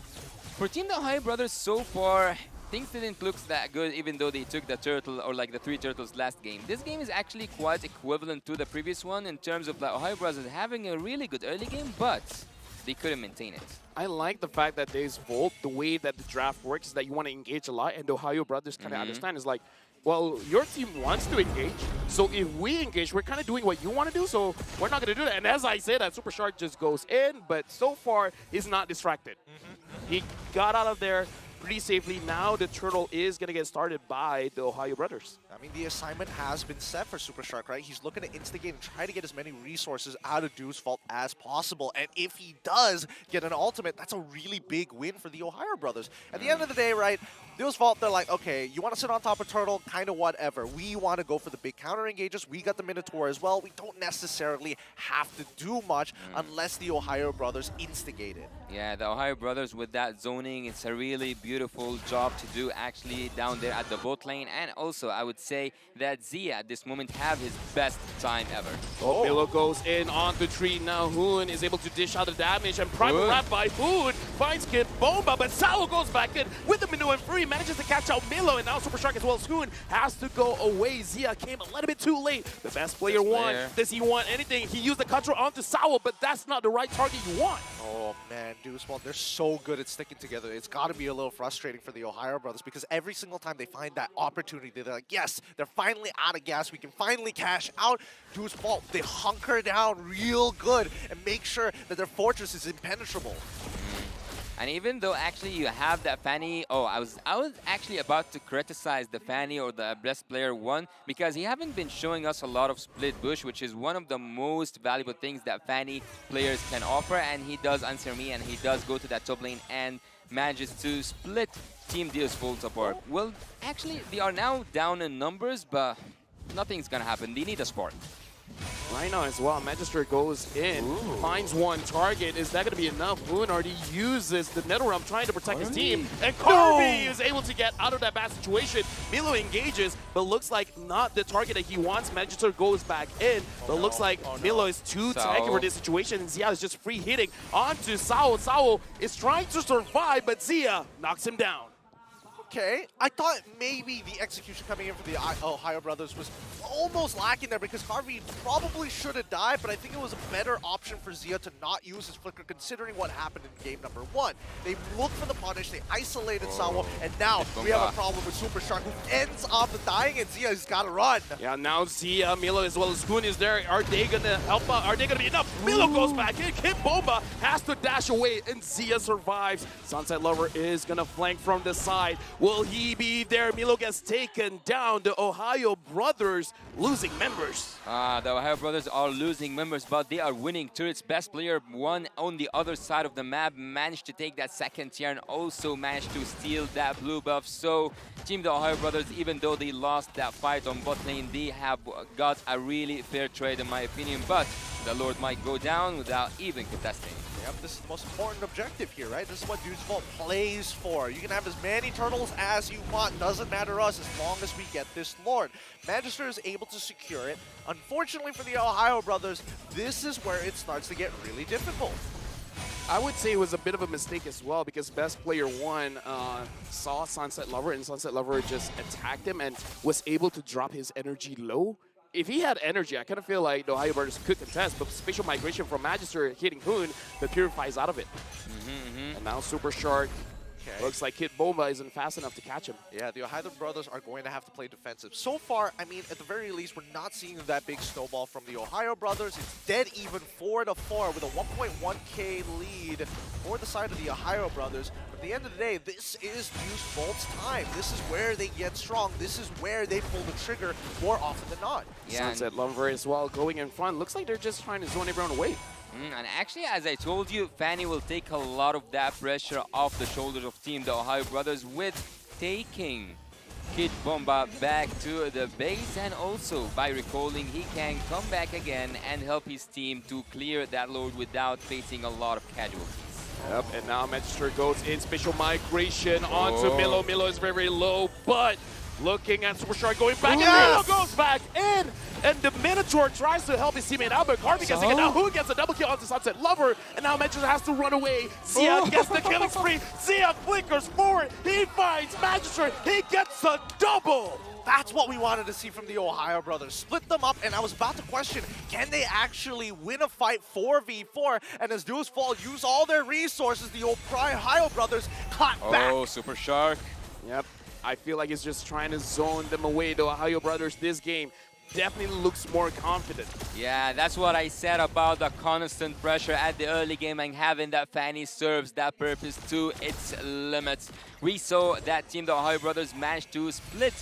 for Team the Ohio Brothers so far, things didn't look that good, even though they took the turtle or like the 3 turtles last game. This game is actually quite equivalent to the previous one in terms of the Ohio Brothers having a really good early game, but they couldn't maintain it. I like the fact that Deus Vault, the way that the draft works is that you want to engage a lot, and the Ohio brothers kind of understand is like, well, your team wants to engage, so if we engage, we're kind of doing what you want to do, so we're not going to do that. And as I said, that Super Shark just goes in, but so far, he's not distracted. He got out of there pretty safely. Now the turtle is going to get started by the Ohio brothers. I mean, the assignment has been set for Super Shark, right? He's looking to instigate and try to get as many resources out of Deus Vault as possible. And if he does get an ultimate, that's a really big win for the Ohio brothers. At the end of the day, right, Deus Vault, they're like, okay, you want to sit on top of Turtle, kind of whatever. We want to go for the big counter engages. We got the Minotaur as well. We don't necessarily have to do much unless the Ohio brothers instigate it. Yeah, the Ohio brothers with that zoning, it's a really beautiful job to do actually down there at the bot lane. And also, I would say that Zia at this moment have his best time ever. Oh, Milo goes in on the tree. Now Hoon is able to dish out the damage, and Primal Wrap by Hoon finds Kid Bomba, but Sawo goes back in with the Minu and free, manages to catch out Milo, and now Super Shark as well as Hoon has to go away. Zia came a little bit too late. The best player won. Does he want anything? He used the control onto Sawo, but that's not the right target you want. Oh man, Deus Vault, they're so good at sticking together. It's got to be a little frustrating for the Ohio brothers because every single time they find that opportunity, they're like, yes, they're finally out of gas. We can finally cash out. Deus Vault, they hunker down real good and make sure that their fortress is impenetrable. And even though actually you have that Fanny, I was actually about to criticize the Fanny or the best player 1 because he haven't been showing us a lot of split bush, which is one of the most valuable things that Fanny players can offer, and he does answer me, and he does go to that top lane and manages to split Team Deus Vault apart. Well, actually, they are now down in numbers, but nothing's gonna happen. They need a spark. Right now as well, Magister goes in, finds one target. Is that going to be enough? Hoon already uses the NetherRealm trying to protect his team. And Carby is able to get out of that bad situation. Milo engages, but looks like not the target that he wants. Magister goes back in, but looks like Milo is too tanky for this situation. And Zia is just free hitting onto Sao. Sao is trying to survive, but Zia knocks him down. Okay, I thought maybe the execution coming in for the Ohio Brothers was almost lacking there because Harvey probably should have died, but I think it was a better option for Zia to not use his flicker considering what happened in game number 1. They looked for the punish, they isolated Sawo, and now we have a problem with Super Shark who ends up dying and Zia's got to run. Yeah, now Zia, Milo as well as Hoon is there. Are they going to help out? Are they going to be enough? Milo goes back in, Kid Bomba has to dash away and Zia survives. Sunset Lover is going to flank from the side. Will he be there? Milo gets taken down. The Ohio Brothers losing members. The Ohio Brothers are losing members, but they are winning turrets. Best player one on the other side of the map managed to take that second tier and also managed to steal that blue buff. So Team the Ohio Brothers, even though they lost that fight on bot lane, they have got a really fair trade in my opinion, but the Lord might go down without even contesting. Yep, this is the most important objective here, right? This is what Dude's Vault plays for. You can have as many turtles as you want. Doesn't matter us as long as we get this Lord. Magister is able to secure it. Unfortunately for the Ohio Brothers, this is where it starts to get really difficult. I would say it was a bit of a mistake as well because best player one saw Sunset Lover and Sunset Lover just attacked him and was able to drop his energy low. If he had energy, I kind of feel like the Ohio Brothers could contest, but spatial migration from Magister hitting Hoon, but purifies out of it. And now Super Shark. Looks like Kid Bomba isn't fast enough to catch him. Yeah, the Ohio Brothers are going to have to play defensive. So far, I mean, at the very least, we're not seeing that big snowball from the Ohio Brothers. It's dead even 4-4 with a 1.1k lead for the side of the Ohio Brothers. But at the end of the day, this is Deuce Volt's time. This is where they get strong. This is where they pull the trigger more often than not. Yeah, Sunset Lover as well going in front. Looks like they're just trying to zone everyone away. And actually, as I told you, Fanny will take a lot of that pressure off the shoulders of Team the Ohio Brothers with taking Kid Bomba back to the base, and also by recalling he can come back again and help his team to clear that load without facing a lot of casualties. Yep, and now Magister goes in, spatial migration onto Milo. Milo is very, very low, but looking at Super Shark going back, and Milo goes back in, and the Minotaur tries to help his teammate out, but Harvey gets taken down. Who gets a double kill onto Sunset Lover, and now Magister has to run away. Zia gets the killing spree. Zia flickers forward. He finds Magister. He gets a double. That's what we wanted to see from the Ohio Brothers. Split them up, and I was about to question, can they actually win a fight 4v4? And as Deuce Vault use all their resources, the Ohio Brothers clap back. Oh, Super Shark. Yep. I feel like it's just trying to zone them away. The Ohio Brothers this game definitely looks more confident. Yeah, that's what I said about the constant pressure at the early game, and having that Fanny serves that purpose to its limits. We saw that Team the Ohio Brothers managed to split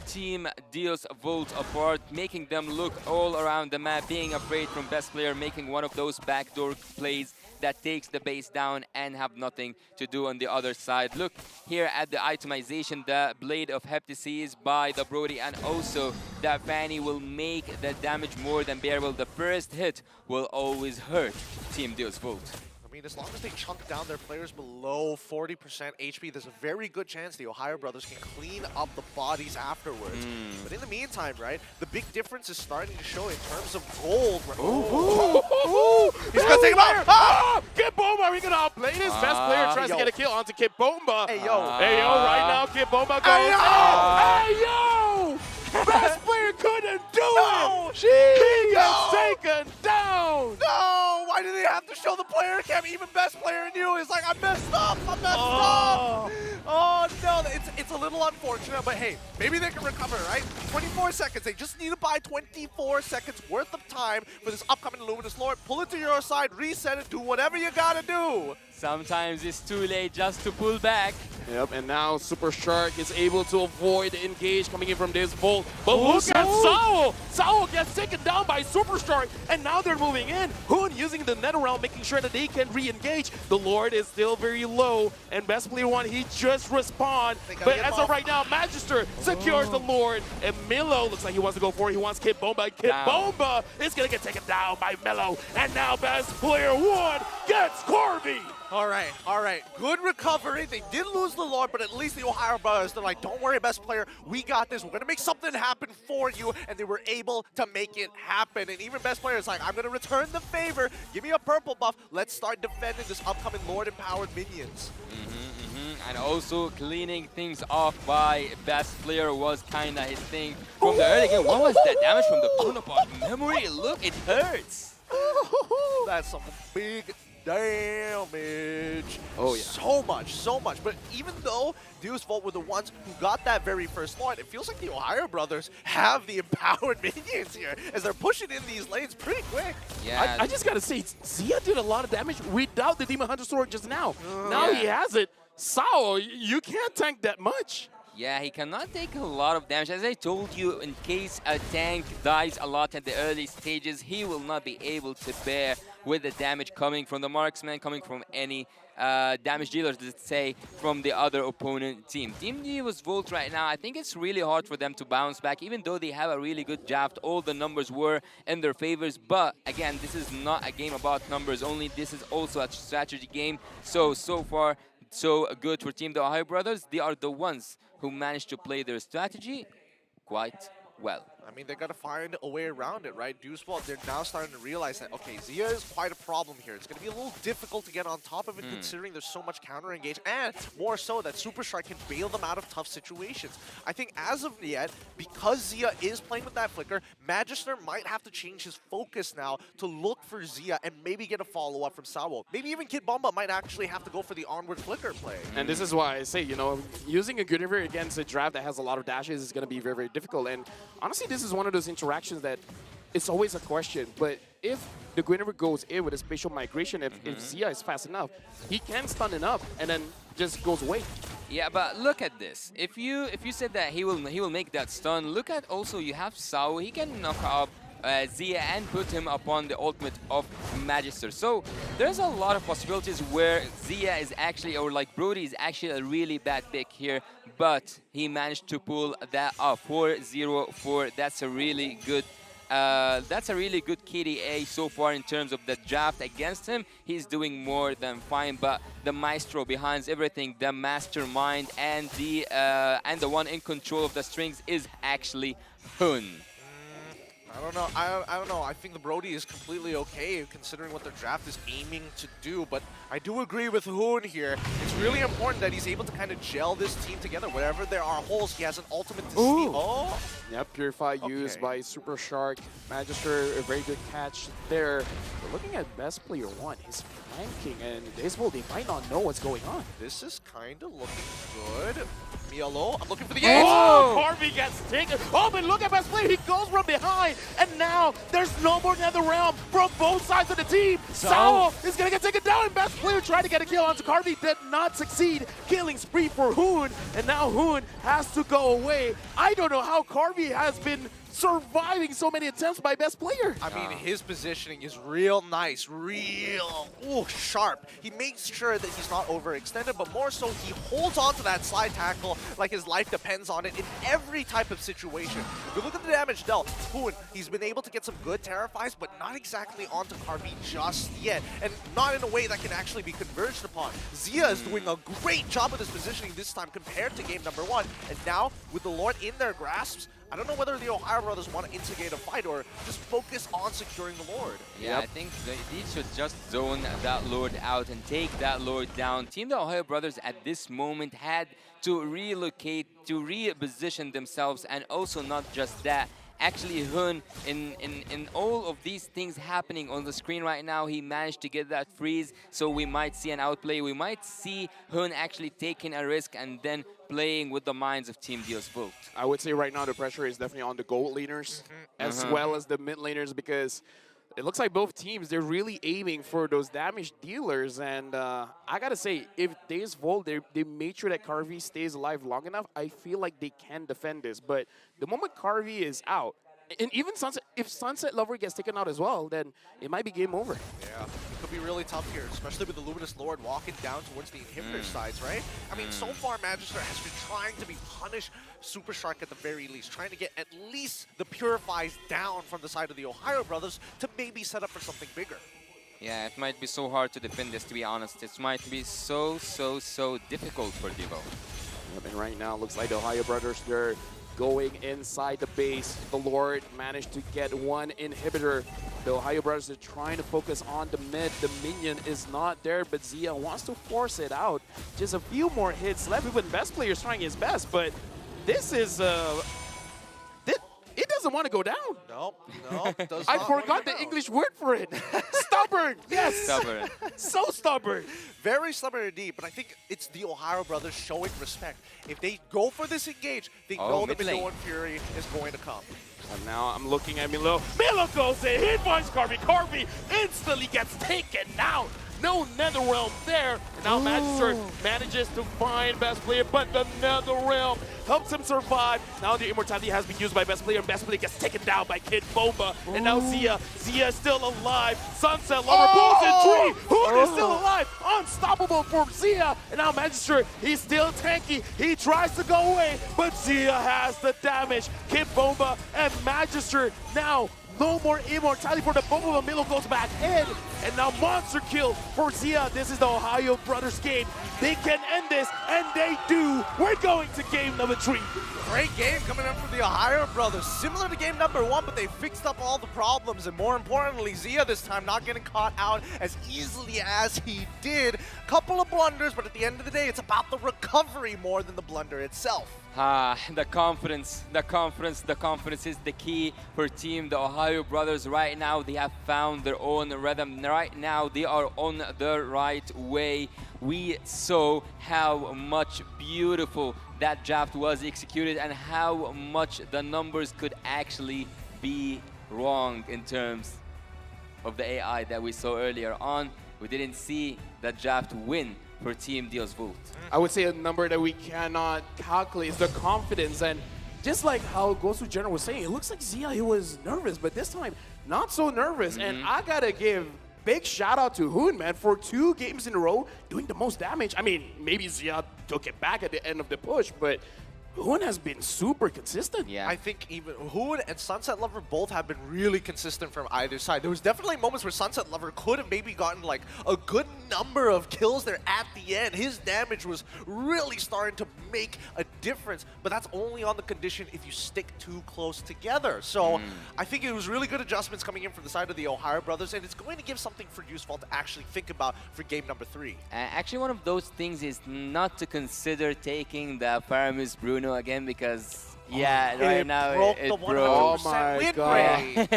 Team Deuce Vault apart, making them look all around the map, being afraid from best player, making one of those backdoor plays that takes the base down and have nothing to do on the other side. Look here at the itemization, the Blade of Heptases by the Brody, and also that Fanny will make the damage more than bearable. The first hit will always hurt Team Deuce Vault. I mean, as long as they chunk down their players below 40% HP, there's a very good chance the Ohio Brothers can clean up the bodies afterwards. But in the meantime, right, the big difference is starting to show in terms of gold. He's gonna take him out! Ah! Kid Bomba, are we gonna outplay this? Best player tries to get a kill onto Kid Bomba. Hey, yo. Hey, yo, right now, Kid Bomba goes. Hey, yo! Best player couldn't do it! He gets taken down! No! Why do they have to show the player cam? Even best player in you is like, I messed up! I messed up! Oh, no. It's a little unfortunate, but hey, maybe they can recover, right? 24 seconds. They just need to buy 24 seconds worth of time for this upcoming Luminous Lord. Pull it to your side, reset it, do whatever you gotta do. Sometimes it's too late just to pull back. Yep, and now Super Shark is able to avoid the engage coming in from this Volt. But look at Sao! Sao gets taken down by Super Shark, and now they're moving in. Hoon using the Nether Realm, making sure that they can re-engage. The Lord is still very low, and Best Player 1, he just respawned. But as of right now, Magister secures the Lord, and Milo looks like he wants to go for it. He wants Kid Bomba. Kid Bomba is going to get taken down by Melo, and now Best Player 1 gets Corby! All right. Good recovery. They did lose the Lord, but at least the Ohio Brothers, they're like, don't worry, Best Player. We got this. We're going to make something happen for you. And they were able to make it happen. And even Best Player is like, I'm going to return the favor. Give me a purple buff. Let's start defending this upcoming Lord-empowered minions. And also cleaning things off by Best Player was kind of his thing from the early game. What was that damage from the Bonaparte memory? Look, it hurts. That's some big damage. Oh, yeah. So much. But even though Deus Volt were the ones who got that very first Lord, it feels like the Ohio Brothers have the empowered minions here as they're pushing in these lanes pretty quick. Yeah. I just got to say, Zia did a lot of damage without the Demon Hunter Sword just now. Now he has it. Sao, you can't tank that much. Yeah, he cannot take a lot of damage. As I told you, in case a tank dies a lot at the early stages, he will not be able to bear with the damage coming from the marksman, coming from any damage dealers, let's say, from the other opponent team. Team Deus Volt right now, I think it's really hard for them to bounce back, even though they have a really good draft. All the numbers were in their favors, but again, this is not a game about numbers only. This is also a strategy game. So far, so good for Team The Ohio Brothers. They are the ones who managed to play their strategy quite well. I mean, they got to find a way around it, right? Deus Volt, they're now starting to realize that, okay, Zia is quite a problem here. It's going to be a little difficult to get on top of it considering there's so much counter-engage, and more so that Super Shark can bail them out of tough situations. I think as of yet, because Zia is playing with that flicker, Magister might have to change his focus now to look for Zia and maybe get a follow-up from Sawo. Maybe even Kid Bomba might actually have to go for the onward flicker play. And this is why I say, you know, using a Guinevere against a draft that has a lot of dashes is going to be very, very difficult. And honestly, this is one of those interactions that it's always a question. But if the Guinevere goes in with a spatial migration, if Zia is fast enough, he can stun it up and then just goes away. Yeah, but look at this. If you said that he will make that stun, look at also you have Sao. He can knock up Zia and put him upon the ultimate of Magister. So there's a lot of possibilities where Zia is actually, or like Brody is actually a really bad pick here, but he managed to pull that off. 4-0-4. That's a really good KDA so far in terms of the draft against him. He's doing more than fine, but the maestro behind everything, the mastermind, and the one in control of the strings is actually Hun. I don't know. I don't know. I think the Brody is completely okay considering what their draft is aiming to do. But I do agree with Hoon here. It's really important that he's able to kind of gel this team together. Wherever there are holes, he has an ultimate to see. Oh! Yep, Purify used by Super Shark. Magister, a very good catch there. But looking at Best Player 1, he's flanking, and this they might not know what's going on. This is kind of looking good. Mielo, I'm looking for the edge. Oh! Harvey gets taken. Oh, but look at Best Player. He goes from behind. And now there's no more Nether Realm from both sides of the team. Sao is going to get taken down. And Best Player tried to get a kill onto Harvey. Did not succeed. Killing spree for Hoon. And now Hoon has to go away. I don't know how Harvey has been surviving so many attempts by Best Player. I mean, his positioning is real nice, real sharp. He makes sure that he's not overextended, but more so he holds on to that slide tackle like his life depends on it in every type of situation. If you look at the damage dealt, Hoon, he's been able to get some good Terrafies, but not exactly onto Harvey just yet, and not in a way that can actually be converged upon. Zia is doing a great job with his positioning this time compared to game number 1, and now with the Lord in their grasps, I don't know whether the Ohio Brothers want to instigate a fight or just focus on securing the Lord. Yeah, I think they should just zone that Lord out and take that Lord down. Team The Ohio Brothers at this moment had to relocate, to reposition themselves, and also not just that. Actually, Hun, in all of these things happening on the screen right now, he managed to get that freeze, so we might see an outplay. We might see Hun actually taking a risk and then playing with the minds of Team Deus Volt. I would say right now the pressure is definitely on the gold laners as well as the mid laners, because it looks like both teams, they're really aiming for those damage dealers. And I gotta say, if Days Volt, they made sure that Carvey stays alive long enough, I feel like they can defend this. But the moment Carvey is out, and even Sunset, if Sunset Lover gets taken out as well, then it might be game over. Yeah, it could be really tough here, especially with the Luminous Lord walking down towards the inhibitor sides, right? I mean, so far, Magister has been trying to be punish Super Shark at the very least, trying to get at least the Purifies down from the side of the Ohio brothers to maybe set up for something bigger. Yeah, it might be so hard to defend this, to be honest. It might be so difficult for Devo. And right now, looks like the Ohio brothers, they're going inside the base. The Lord managed to get one inhibitor. The Ohio brothers are trying to focus on the mid. The minion is not there, but Zia wants to force it out. Just a few more hits left. Even best players trying his best, but this is it doesn't want to go down. No. I forgot the English word for it. Stubborn. Yes. Stubborn. So stubborn. Very stubborn indeed, but I think it's the Ohio brothers showing respect. If they go for this engage, they know that Minoan Fury is going to come. And now I'm looking at Milo. Milo goes in. He finds Carvey. Carvey instantly gets taken out. No Netherrealm there. And now Magister manages to find best player, but the Netherrealm helps him survive. Now the immortality has been used by best player, and best player gets taken down by Kid Boba. And now Zia is still alive. Sunset Lover pulls in tree. Hoon is still alive. Unstoppable for Zia. And now Magister, he's still tanky. He tries to go away, but Zia has the damage. Kid Boba and Magister now. No more immortality for the Boba. Milo goes back in. And now monster kill for Zia. This is the Ohio brothers game. They can end this, and they do. We're going to game number 3. Great game coming up from the Ohio brothers. Similar to game number 1, but they fixed up all the problems. And more importantly, Zia this time not getting caught out as easily as he did. Couple of blunders, but at the end of the day, it's about the recovery more than the blunder itself. The confidence is the key for team the Ohio brothers. Right now, they have found their own rhythm. Right now, they are on the right way. We saw how much beautiful that draft was executed and how much the numbers could actually be wrong in terms of the AI that we saw earlier on. We didn't see the draft win for Team Deals Volt. I would say a number that we cannot calculate is the confidence. And just like how Gosu General was saying, it looks like Zia, he was nervous, but this time, not so nervous. And I gotta give big shout out to Hoon, man, for 2 games in a row doing the most damage. I mean, maybe Zia took it back at the end of the push, but Hoon has been super consistent. Yeah. I think even Hoon and Sunset Lover both have been really consistent from either side. There was definitely moments where Sunset Lover could have maybe gotten like a good number of kills there at the end. His damage was really starting to make a difference, but that's only on the condition if you stick too close together. So I think it was really good adjustments coming in from the side of the Ohio brothers, and it's going to give something for Useful to actually think about for game number 3. Actually, one of those things is not to consider taking the Paramus Bruno again, because right now it broke. Oh my god.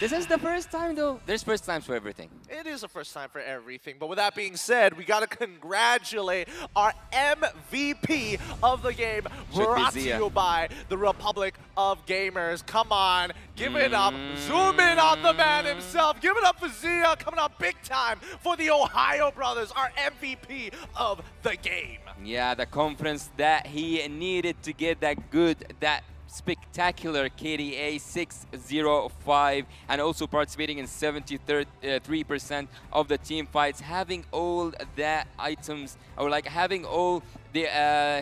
This is the first time though. There's first times for everything. It is a first time for everything, but with that being said, we gotta congratulate our MVP of the game, brought to you by the Republic of Gamers. Come on, give it up. Zoom in on the man himself. Give it up for Zia, coming up big time for the Ohio brothers, our MVP of the game. Yeah, the confidence that he needed to get that spectacular KDA 605, and also participating in 73% of the team fights, having all the items, or like having all the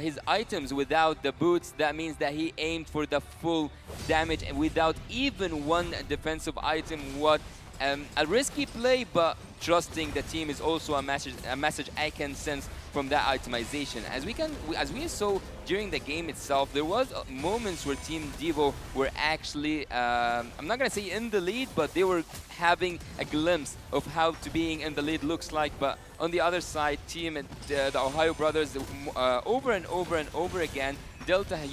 his items without the boots. That means that he aimed for the full damage and without even one defensive item. What a risky play, but trusting the team is also a message I can sense from that itemization. As we saw during the game itself, there was moments where Team Devo were actually, I'm not gonna say in the lead, but they were having a glimpse of how to being in the lead looks like. But on the other side, the Ohio brothers, over and over again, dealt a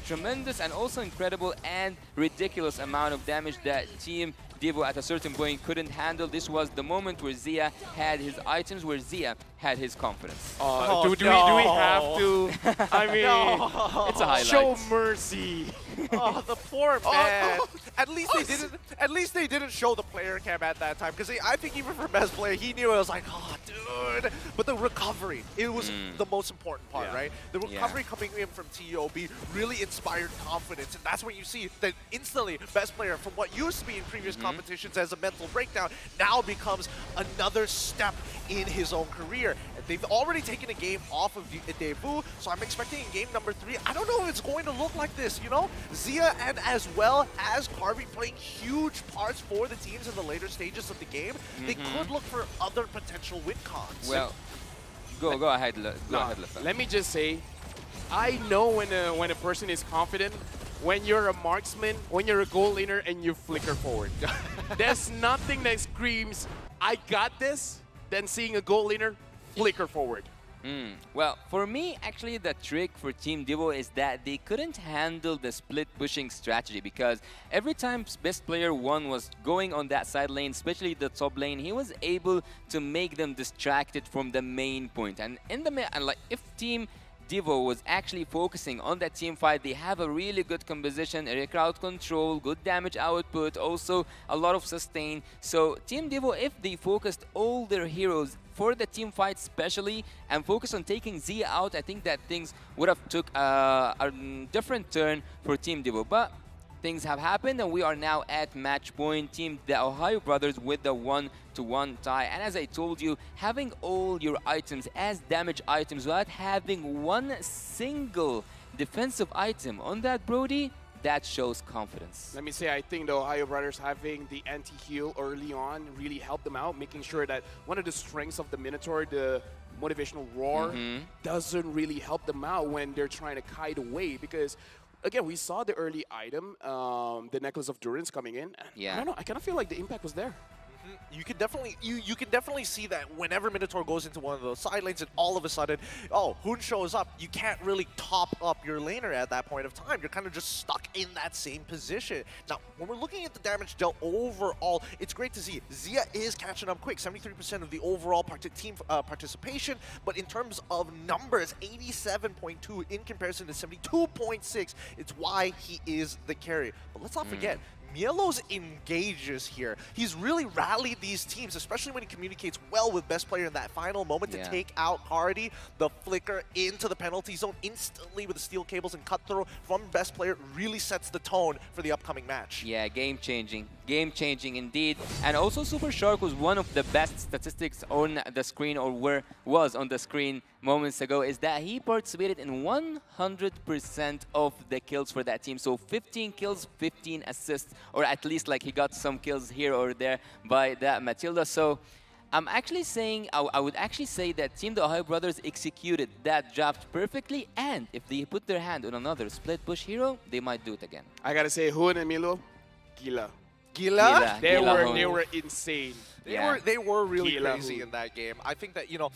tremendous and also incredible and ridiculous amount of damage that Team Devo at a certain point couldn't handle. This was the moment where Zia had his items, where Zia had his confidence. Do we have to? I mean, it's a highlight. Show mercy. Oh, the poor man. At least they didn't. At least they didn't show the player cam at that time, because I think even for best player, he knew it was like, oh, dude. But the recovery, it was the most important part, right? The recovery coming in from TOB really inspired confidence, and that's when you see that instantly best player from what used to be in previous competitions as a mental breakdown now becomes another step in his own career. And they've already taken a game off of debut, so I'm expecting in game number 3. I don't know if it's going to look like this, you know? Zia and as well as Harvey playing huge parts for the teams in the later stages of the game. They could look for other potential win cons. Well, go ahead, Lefel. Let me just say, I know when a person is confident, when you're a marksman, when you're a goal laner, and you flicker forward. There's nothing that screams, I got this, than seeing a goal laner flicker forward. Well, for me, actually, the trick for Team Devo is that they couldn't handle the split pushing strategy, because every time best player 1 was going on that side lane, especially the top lane, he was able to make them distracted from the main point. And in the like if Team Devo was actually focusing on that team fight, they have a really good composition, crowd control, good damage output, also a lot of sustain. So Team Devo, if they focused all their heroes for the team fight especially and focus on taking Zia out, I think that things would have took a different turn for Team Devo. But things have happened and we are now at match point. Team the Ohio Brothers with the 1-1 tie. And as I told you, having all your items as damage items without having one single defensive item on that Brody, that shows confidence. Let me say, I think the Ohio Brothers having the anti-heal early on really helped them out, making sure that one of the strengths of the Minotaur, the motivational roar, doesn't really help them out when they're trying to kite away. Because, again, we saw the early item, the Necklace of Durance coming in. Yeah. I don't know, I kind of feel like the impact was there. You can definitely see that whenever Minotaur goes into one of those side lanes and all of a sudden, oh, Hoon shows up, you can't really top up your laner at that point of time. You're kind of just stuck in that same position. Now, when we're looking at the damage dealt overall, it's great to see Zia is catching up quick, 73% of the overall team participation, but in terms of numbers, 87.2 in comparison to 72.6. It's why he is the carry. But let's not forget, Mielo's engages here. He's really rallied these teams, especially when he communicates well with best player in that final moment to take out Cardi. The flicker into the penalty zone instantly with the steel cables and cut through from best player really sets the tone for the upcoming match. Yeah, game-changing. Game-changing indeed. And also Super Shark was one of the best statistics on the screen, or was on the screen moments ago, is that he participated in 100% of the kills for that team. So 15 kills, 15 assists, or at least like he got some kills here or there by that Matilda. So I'm actually saying, I would actually say that Team the Ohio Brothers executed that draft perfectly, and if they put their hand on another split push hero, they might do it again. I gotta say, Hoon and Milo, Gila. Gila? They were insane. They were really Gila crazy Hoon. in that game. I think that, you know,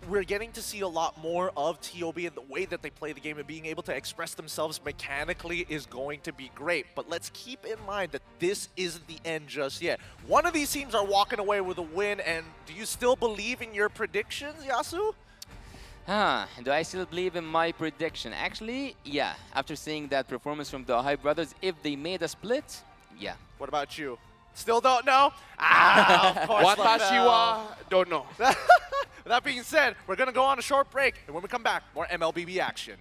we're getting to see a lot more of TOB, and the way that they play the game and being able to express themselves mechanically is going to be great. But let's keep in mind that this isn't the end just yet. One of these teams are walking away with a win, and do you still believe in your predictions, Yasu? Do I still believe in my prediction? Actually, yeah. After seeing that performance from the Ohio Brothers, if they made a split, yeah. What about you? Still don't know? Of course. Watashi wa don't know. That being said, we're going to go on a short break, and when we come back, more MLBB action.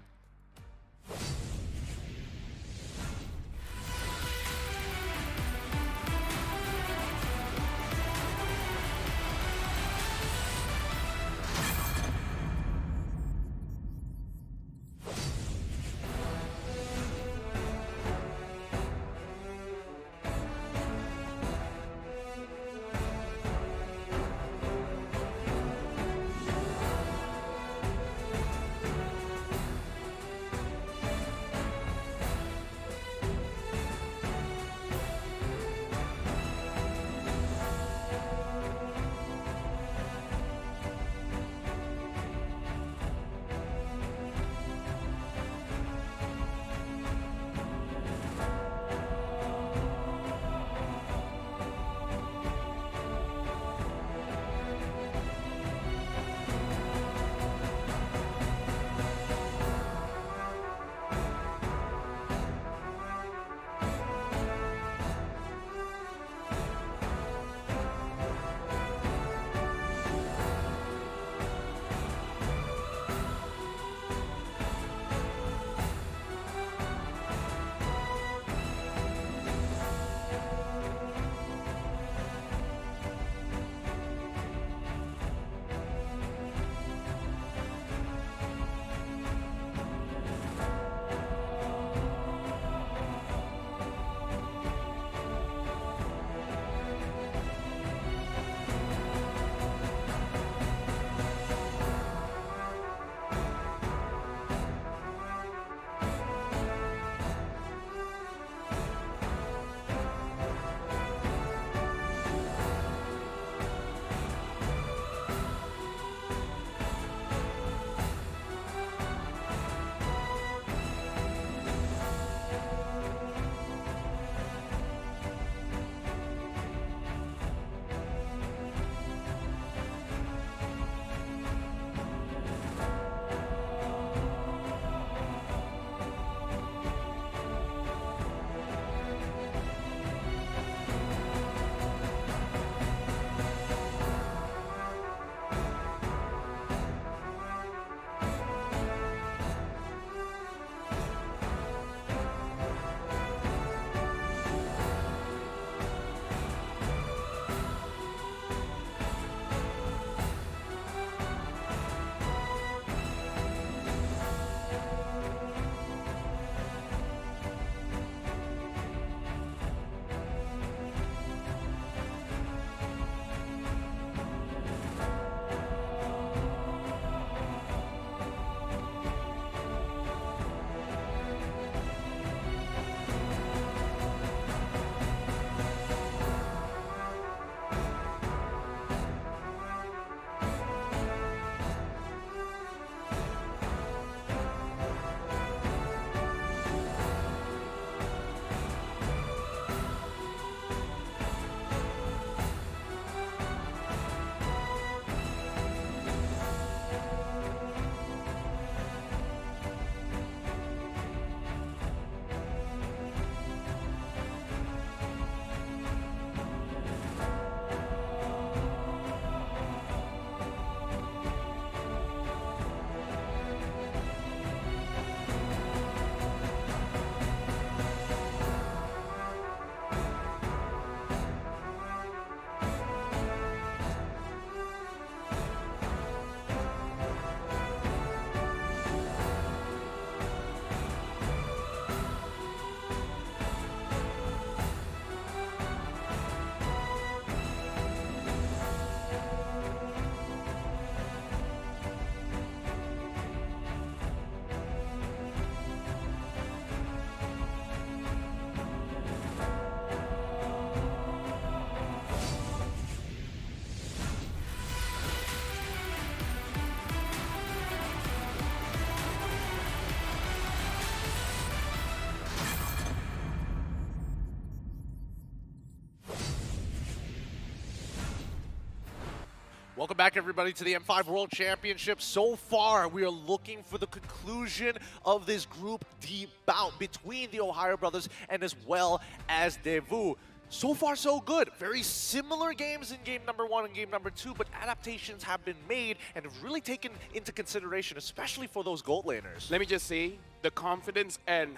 Welcome back, everybody, to the M5 World Championship. So far, we are looking for the conclusion of this Group D bout between the Ohio brothers and as well as Daewoo. So far, so good. Very similar games in game number 1 and game number 2, but adaptations have been made and have really taken into consideration, especially for those gold laners. Let me just say, the confidence and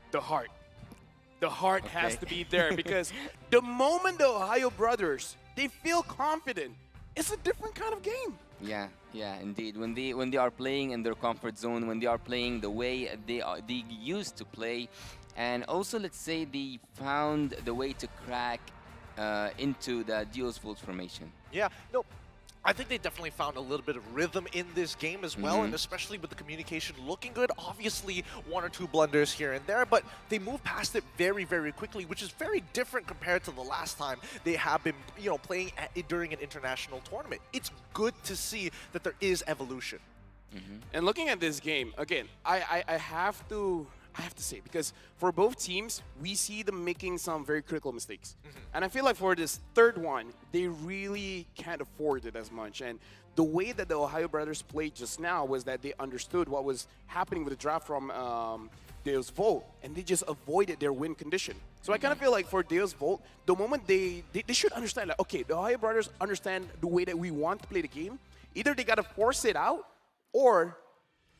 the heart. The heart has to be there because the moment the Ohio brothers, they feel confident, it's a different kind of game. Yeah, indeed. When they are playing in their comfort zone, when they are playing the way they used to play, and also let's say they found the way to crack into the Dio's Volt formation. Yeah, no, I think they definitely found a little bit of rhythm in this game as well, and especially with the communication looking good. Obviously, 1 or 2 blunders here and there, but they moved past it very, very quickly, which is very different compared to the last time they have been, playing during an international tournament. It's good to see that there is evolution. And looking at this game, again, I have to say, because for both teams, we see them making some very critical mistakes. And I feel like for this third one, they really can't afford it as much. And the way that the Ohio brothers played just now was that they understood what was happening with the draft from Deus Volt, and they just avoided their win condition. So I kind of feel like for Deus Volt, the moment they should understand, like, okay, the Ohio brothers understand the way that we want to play the game. Either they got to force it out, or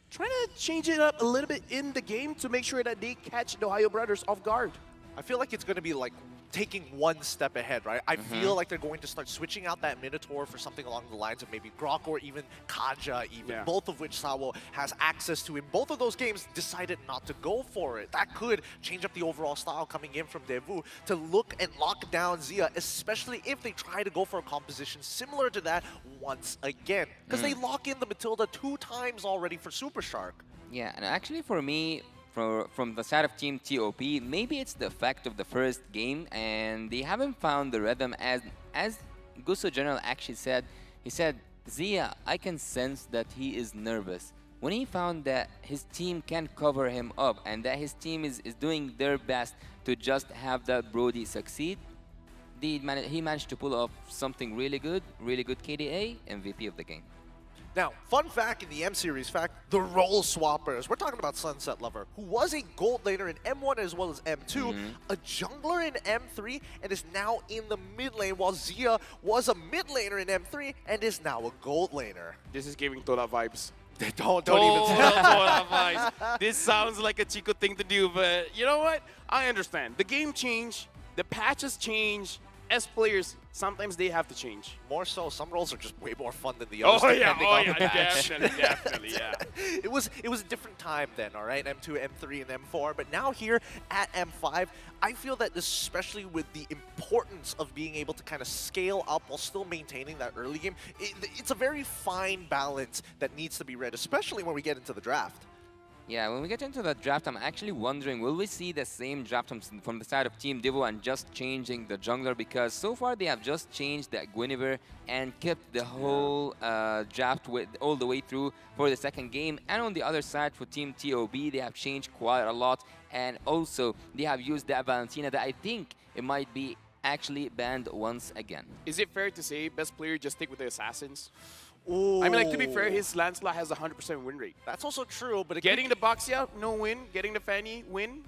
trying to change it up a little bit in the game to make sure that they catch the Ohio brothers off guard. I feel like it's going to be like taking one step ahead, right? I feel like they're going to start switching out that Minotaur for something along the lines of maybe Grok or even Kaja, both of which Sawo has access to. In both of those games, decided not to go for it. That could change up the overall style coming in from Daewoo to look and lock down Zia, especially if they try to go for a composition similar to that once again. Because they lock in the Matilda 2 times already for Super Shark. Yeah, and actually for me, from the side of Team TOP, maybe it's the effect of the first game, and they haven't found the rhythm. As Gusto General actually said, he said, Zia, I can sense that he is nervous. When he found that his team can cover him up and that his team is doing their best to just have that Brody succeed, he managed to pull off something really good KDA, MVP of the game. Now, fun fact in the M-Series fact, the role swappers. We're talking about Sunset Lover, who was a gold laner in M1 as well as M2, a jungler in M3, and is now in the mid lane, while Zia was a mid laner in M3 and is now a gold laner. This is giving Tola vibes. Don't even say Tola vibes. This sounds like a Chico thing to do, but you know what? I understand. The game changed, the patches changed. As players, sometimes they have to change. More so, some roles are just way more fun than the others. Definitely, yeah. It was a different time then, all right? M2, M3, and M4. But now here at M5, I feel that especially with the importance of being able to kind of scale up while still maintaining that early game, it's a very fine balance that needs to be read, especially when we get into the draft. Yeah, when we get into the draft, I'm actually wondering, will we see the same draft from the side of Team Daewoo and just changing the jungler? Because so far they have just changed the Guinevere and kept the whole draft all the way through for the second game. And on the other side, for Team TOB, they have changed quite a lot. And also, they have used that Valentina that I think it might be actually banned once again. Is it fair to say best player just stick with the Assassins? Ooh. I mean, like, to be fair, his Lancelot has a 100% win rate. That's also true, but getting the Boxia, no win. Getting the Fanny, win.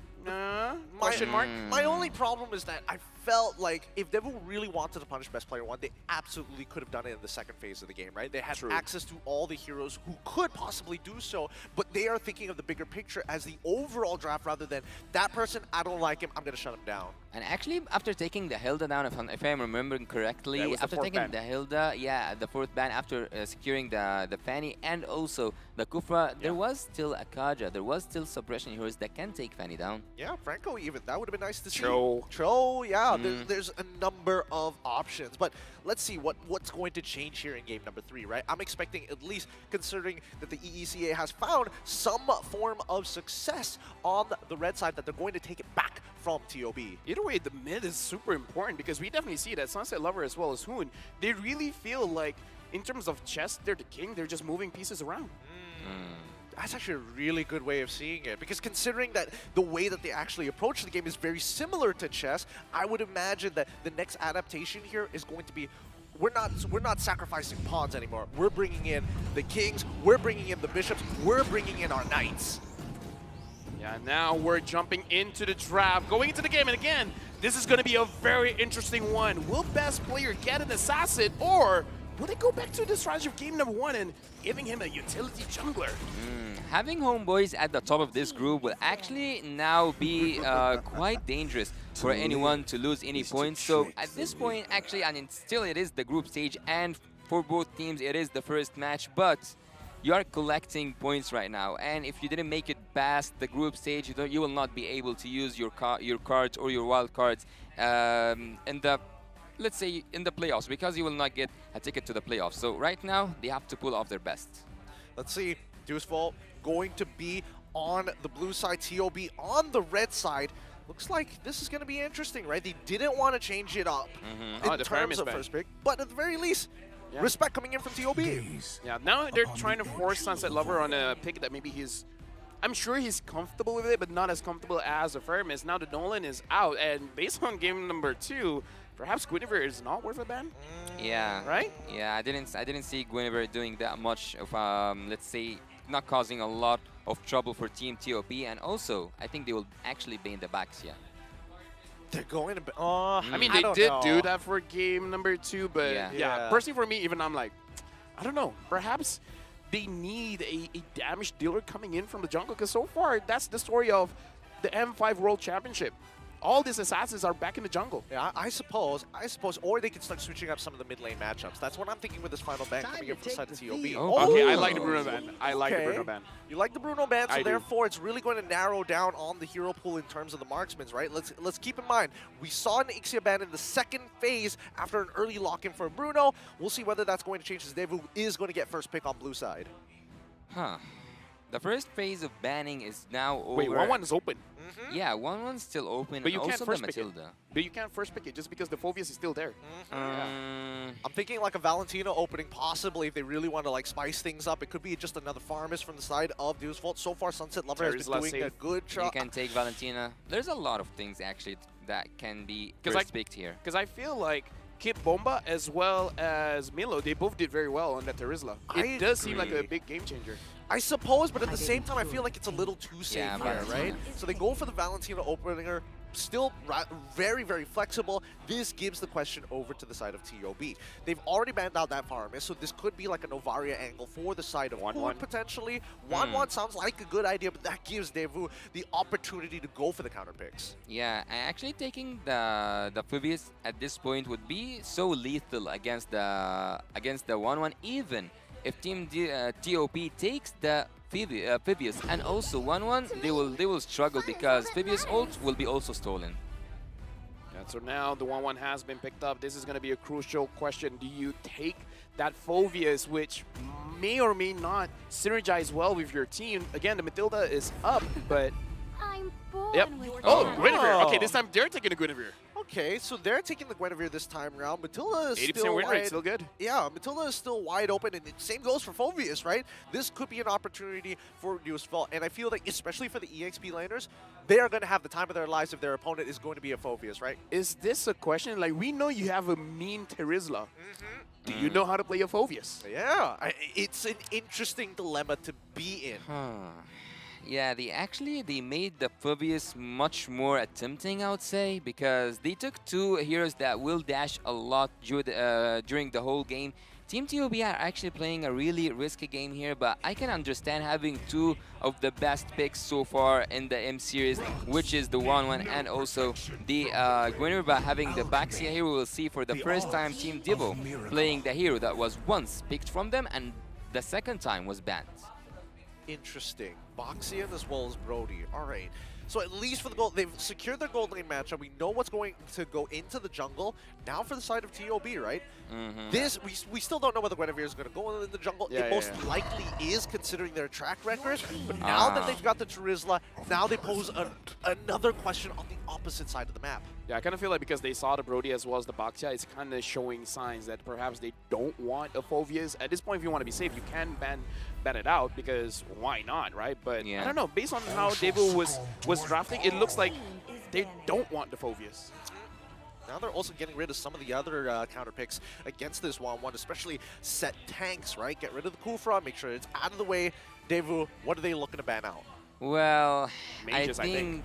Question mark. My only problem is that I felt like if Daewoo really wanted to punish Best Player 1, they absolutely could have done it in the second phase of the game, right? They had access to all the heroes who could possibly do so, but they are thinking of the bigger picture as the overall draft rather than that person, I don't like him, I'm going to shut him down. And actually, after taking the Hilda down, if I'm remembering correctly, after taking the Hilda, the fourth ban, after securing the Fanny and also the Kufra, there was still a Kaja, there was still suppression heroes that can take Fanny down. Yeah, Franco even, that would have been nice to see. Tro, yeah, there's a number of options, but let's see what's going to change here in game number 3, right? I'm expecting, at least considering that the EECA has found some form of success on the red side, that they're going to take it back from TOB. Either way, the mid is super important because we definitely see that Sunset Lover as well as Hoon, they really feel like, in terms of chess, they're the king, they're just moving pieces around. That's actually a really good way of seeing it, because considering that the way that they actually approach the game is very similar to chess, I would imagine that the next adaptation here is going to be we're not sacrificing pawns anymore. We're bringing in the kings, we're bringing in the bishops, we're bringing in our knights. Yeah, now we're jumping into the draft, going into the game, and again, this is going to be a very interesting one. Will best player get an assassin, or will they go back to the strategy of game number 1 and giving him a utility jungler? Having homeboys at the top of this group will actually now be quite dangerous for anyone to lose any points. So at this point, actually, I mean, still it is the group stage, and for both teams, it is the first match, but you are collecting points right now, and if you didn't make it past the group stage, you will not be able to use your cards or your wild cards in the, let's say, in the playoffs, because you will not get a ticket to the playoffs. So right now, they have to pull off their best. Let's see, Deuceful going to be on the blue side, TOB on the red side. Looks like this is going to be interesting, right? They didn't want to change it up in terms of first pick, but at the very least, respect coming in from TOB. Yeah, now they're trying to force Sunset Lover on a pick that maybe I'm sure he's comfortable with it, but not as comfortable as the Firmus. Now the Nolan is out, and based on game number 2, perhaps Guinevere is not worth a ban? Yeah. Right? Yeah, I didn't see Guinevere doing that much of, let's say, not causing a lot of trouble for Team TOP, and also, I think they will actually ban the Baxia. They're going to be, I mean, they did do that for game number 2, but yeah, personally for me, even I'm like, I don't know, perhaps they need a damage dealer coming in from the jungle, because so far, that's the story of the M5 World Championship. All these assassins are back in the jungle. Yeah, I suppose, or they could start switching up some of the mid lane matchups. That's what I'm thinking with this final ban coming in from the side of TOB. Okay, I like the Bruno ban. I like the Bruno ban. You like the Bruno ban, so I therefore it's really going to narrow down on the hero pool in terms of the marksmen, right? Let's keep in mind, we saw an Ixia ban in the second phase after an early lock-in for Bruno. We'll see whether that's going to change, as Devu is going to get first pick on blue side. Huh. The first phase of banning is now over. Wait, 1-1 is open. Yeah, 1-1's still open, But and you can't also first the pick it. Matilda. But you can't first pick it just because the Phoveus is still there. I'm thinking like a Valentina opening, possibly, if they really want to like spice things up. It could be just another Farmist from the side of Deuceful. So far, Sunset Lover has been doing a good job. You can take Valentina. There's a lot of things, actually, that can be first picked here. Because I feel like Kip Bomba as well as Milo, they both did very well on that Terizla. It does seem like a big game changer. I suppose, but at the same time, I feel like it's a little too safe here, right? So they go for the Valentina opener, still very, very flexible. This gives the question over to the side of TOB. They've already banned out that Farmist, so this could be like a Novaria angle for the side of 1-1 potentially. 1-1 sounds like a good idea, but that gives Devu the opportunity to go for the counter picks. Yeah, actually taking the Phoveus at this point would be so lethal against the 1-1, even if Team TOP takes the Phoveus and also 1-1, they will struggle because Phoveus ult will be also stolen. Yeah, so now the 1-1 has been picked up. This is going to be a crucial question. Do you take that Phoveus, which may or may not synergize well with your team? Again, the Matilda is up, but... I'm born with Oh, Guinevere. Okay, this time they're taking a Guinevere. Okay, so they're taking the Guinevere this time around. Matilda is 80% still win rate, wide. still good. Yeah, Matilda is still wide open, and the same goes for Phoveus, right? This could be an opportunity for Deuceful, and I feel like, especially for the EXP laners, they are going to have the time of their lives if their opponent is going to be a Phoveus, right? Is this a question? Like, we know you have a mean Terizla. Do you know how to play a Phoveus? Yeah, it's an interesting dilemma to be in. Yeah, they made the Phoveus much more tempting, I would say, because they took two heroes that will dash a lot during the whole game. Team TOB are actually playing a really risky game here, but I can understand having two of the best picks so far in the M series, which is the 1-1 and also the Guinevere, by having the Baxia here. We will see for the first time Team Divo playing the hero that was once picked from them and the second time was banned. Interesting. Boxian as well as Brody. All right. So at least for the gold, they've secured their gold lane matchup. We know what's going to go into the jungle. Now for the side of TOB, right? This, we still don't know whether Guinevere is going to go in the jungle. It most likely is, considering their track record. But now that they've got the Terizla, now they pose another question on the opposite side of the map. Yeah, I kind of feel like because they saw the Brody as well as the Baxia, it's kind of showing signs that perhaps they don't want a Phoveus. At this point, if you want to be safe, you can ban it out, because why not, right? But I don't know, based on how Devo was drafting, it looks like they don't want the Phoveus. now they're also getting rid of some of the other counter picks against this 1-1, especially set tanks, right? Get rid of the Kufra, make sure it's out of the way. Devu, what are they looking to ban out? Well, Mages, I think.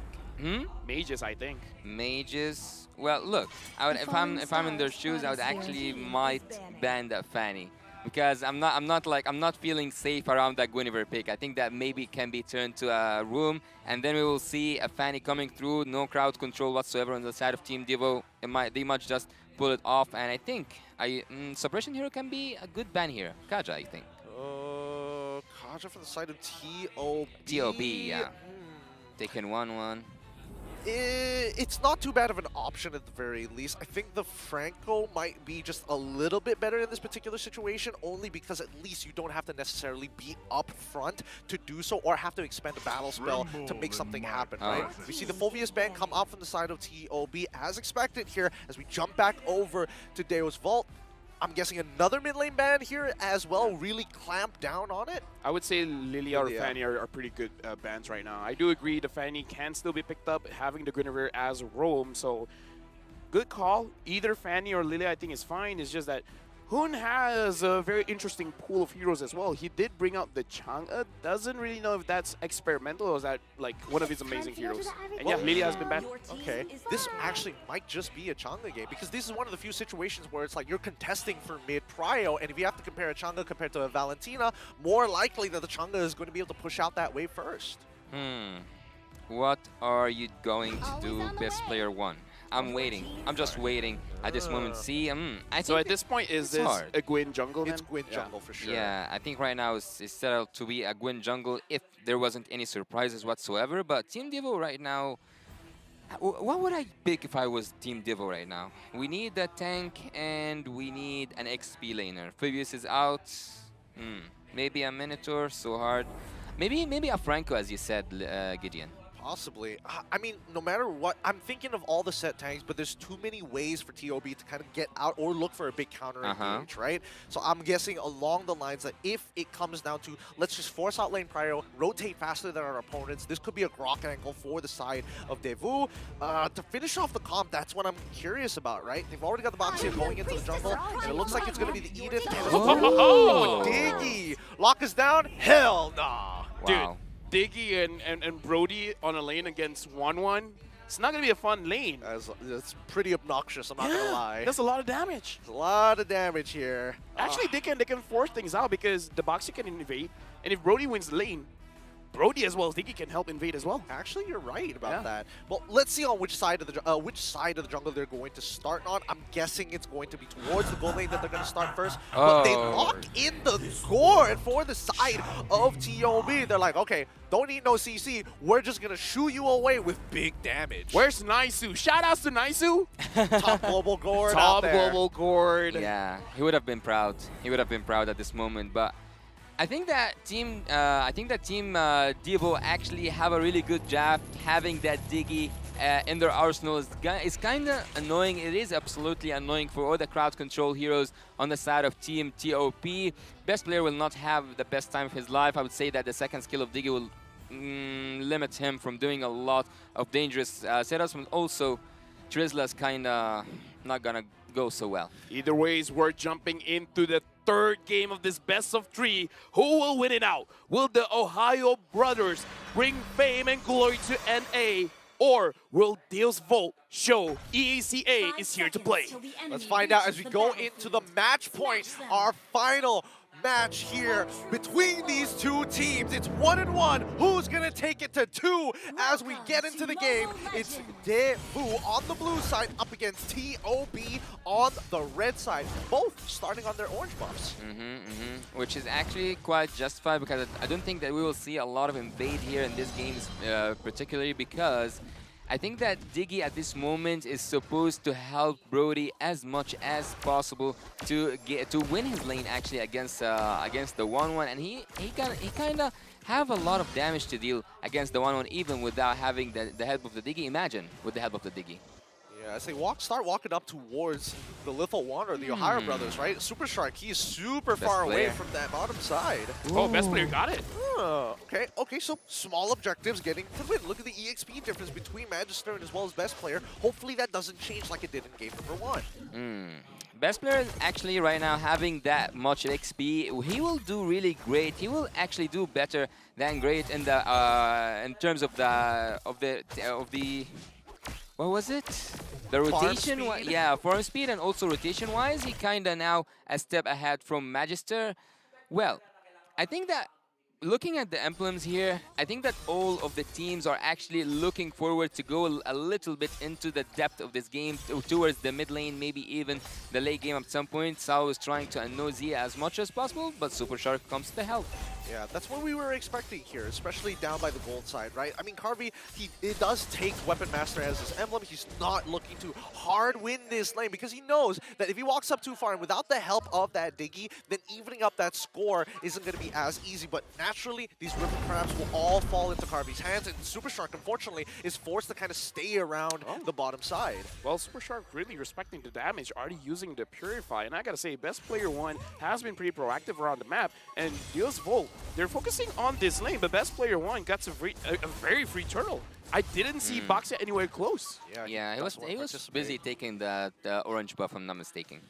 Mages, I think. Mages. Well, look, I would, if I'm in their shoes, I would actually might ban that Fanny, because I'm not feeling safe around that Guinevere pick. I think that maybe can be turned to a room, and then we will see a Fanny coming through, no crowd control whatsoever on the side of Team Devo. They might just pull it off, and I think Suppression Hero can be a good ban here. Kaja, I think. Kaja from the side of TOB. TOB, yeah. Taking 1-1. It's not too bad of an option at the very least. I think the Franco might be just a little bit better in this particular situation, only because at least you don't have to necessarily be up front to do so or have to expend a battle spell to make something happen, right? We see the Fulvius ban come up from the side of TOB as expected here as we jump back over to Deo's Vault. I'm guessing another mid lane ban here as well, really clamp down on it. I would say Lilia or Fanny are pretty good bans right now. I do agree the Fanny can still be picked up, having the Guinevere as roam, so good call. Either Fanny or Lilia I think is fine. It's just that Hoon has a very interesting pool of heroes as well. He did bring out the Chang'e. Doesn't really know if that's experimental or is that like one of his amazing heroes. And yeah, Lilia has been banned. Okay, this actually might just be a Chang'e game because this is one of the few situations where it's like you're contesting for mid-prio, and if you have to compare a Chang'e compared to a Valentina, more likely that the Chang'e is going to be able to push out that wave first. What are you going to do, best player 1? I'm waiting. I'm just waiting at this moment. See, I think so at this point, is this hard. a Gwyn jungle then? It's Gwyn jungle for sure. Yeah, I think right now it's set out to be a Gwyn jungle if there wasn't any surprises whatsoever. But Team Devo right now, what would I pick if I was Team Devo right now? We need a tank and we need an XP laner. Phoebus is out. Maybe a Minotaur, so hard. Maybe a Franco, as you said, Gideon. Possibly. I mean, no matter what, I'm thinking of all the set tanks, but there's too many ways for TOB to kind of get out or look for a big counter engage, right? So I'm guessing along the lines that if it comes down to, let's just force out lane prio, rotate faster than our opponents, this could be a grok angle for the side of Devu. To finish off the comp, that's what I'm curious about, right? They've already got the box here going into the jungle, and it looks like it's going to be the Edith. Oh, Diggy! Lock us down? Hell nah! Dude. Diggy and Brody on a lane against 1-1, it's not going to be a fun lane. That's pretty obnoxious, I'm not going to lie. That's a lot of damage. There's a lot of damage here. Actually, they can force things out because the Boxy can invade, and if Brody wins the lane, Brody as well as Diggy can help invade as well. Actually, you're right about that. Well, let's see on which side of the jungle they're going to start on. I'm guessing it's going to be towards the gold lane that they're going to start first. But they lock in the gourd for the side of TOB. They're like, okay, don't need no CC. We're just going to shoo you away with big damage. Where's Naisu? Shoutouts to Naisu. Top global gourd Top global gourd. Yeah, he would have been proud. He would have been proud at this moment, but I think that Team Devo actually have a really good draft. Having that Diggy in their arsenal is kind of annoying. It is absolutely annoying for all the crowd control heroes on the side of Team TOP. Best player will not have the best time of his life. I would say that the second skill of Diggy will limit him from doing a lot of dangerous setups. And also, Trisla's kind of not gonna go so well. Either ways, we're jumping into the third game of this best of 3. Who will win it out? Will the Ohio brothers bring fame and glory to NA? Or will Deo's Vault show EACA is here to play? Let's find out as we go into the match point, our final match here between these two teams. It's 1-1. Who's gonna take it to 2 as we get into the game? It's Devu on the blue side up against TOB on the red side, both starting on their orange buffs. Which is actually quite justified because I don't think that we will see a lot of invade here in this game, particularly because I think that Diggy at this moment is supposed to help Brody as much as possible to win his lane actually against the 1-1, and he kind of have a lot of damage to deal against the 1-1 even without having the help of the Diggy. Imagine with the help of the Diggy. Yeah, as they start walking up towards the Little One or the Ohio brothers, right? Super Shark, he's super far away from that bottom side. Oh, best player got it. Okay, so small objectives getting to the win. Look at the EXP difference between Magister and as well as best player. Hopefully that doesn't change like it did in game number 1. Best player actually right now having that much XP, he will do really great. He will actually do better than great in the in terms of the what was it? The rotation, yeah, farm speed and also rotation wise, he kinda now a step ahead from Magister. Well, I think that looking at the emblems here, I think that all of the teams are actually looking forward to go a little bit into the depth of this game towards the mid lane, maybe even the late game at some point. Sao is trying to annoy Zia as much as possible, but Super Shark comes to help. Yeah, that's what we were expecting here, especially down by the gold side, right? I mean, Carvey, it does take Weapon Master as his emblem. He's not looking to hard win this lane because he knows that if he walks up too far and without the help of that Diggy, then evening up that score isn't going to be as easy. But naturally, these River Crabs will all fall into Carvey's hands, and Super Shark, unfortunately, is forced to kind of stay around the bottom side. Well, Super Shark really respecting the damage, already using the Purify. And I gotta say, Best Player 1 has been pretty proactive around the map, and Deals Volt, they're focusing on this lane, but Best Player 1 got a very free turtle. I didn't see Boxia anywhere close. Yeah, he was busy taking the orange buff, if I'm not mistaken.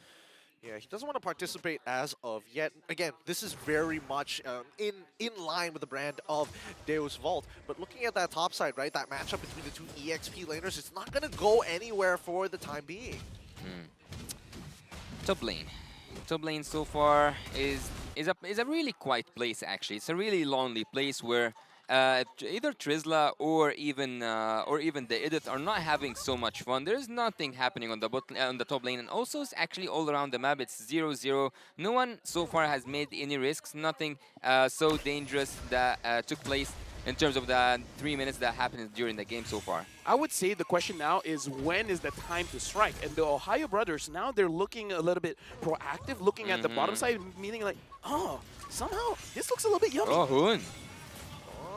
Yeah, he doesn't want to participate as of yet. Again, this is very much in line with the brand of Deus Vault. But looking at that top side, right, that matchup between the two EXP laners, it's not going to go anywhere for the time being. Top lane. Top lane so far is a really quiet place, actually. It's a really lonely place where either Trizla or even the Edith are not having so much fun. There's nothing happening on the top lane, and also it's actually all around the map. It's 0-0. No one so far has made any risks. Nothing so dangerous that took place in terms of the 3 minutes that happened during the game so far. I would say the question now is when is the time to strike? And the Ohio brothers, now they're looking a little bit proactive, looking at the bottom side, meaning like, oh, somehow this looks a little bit yummy. Oh, Hoon.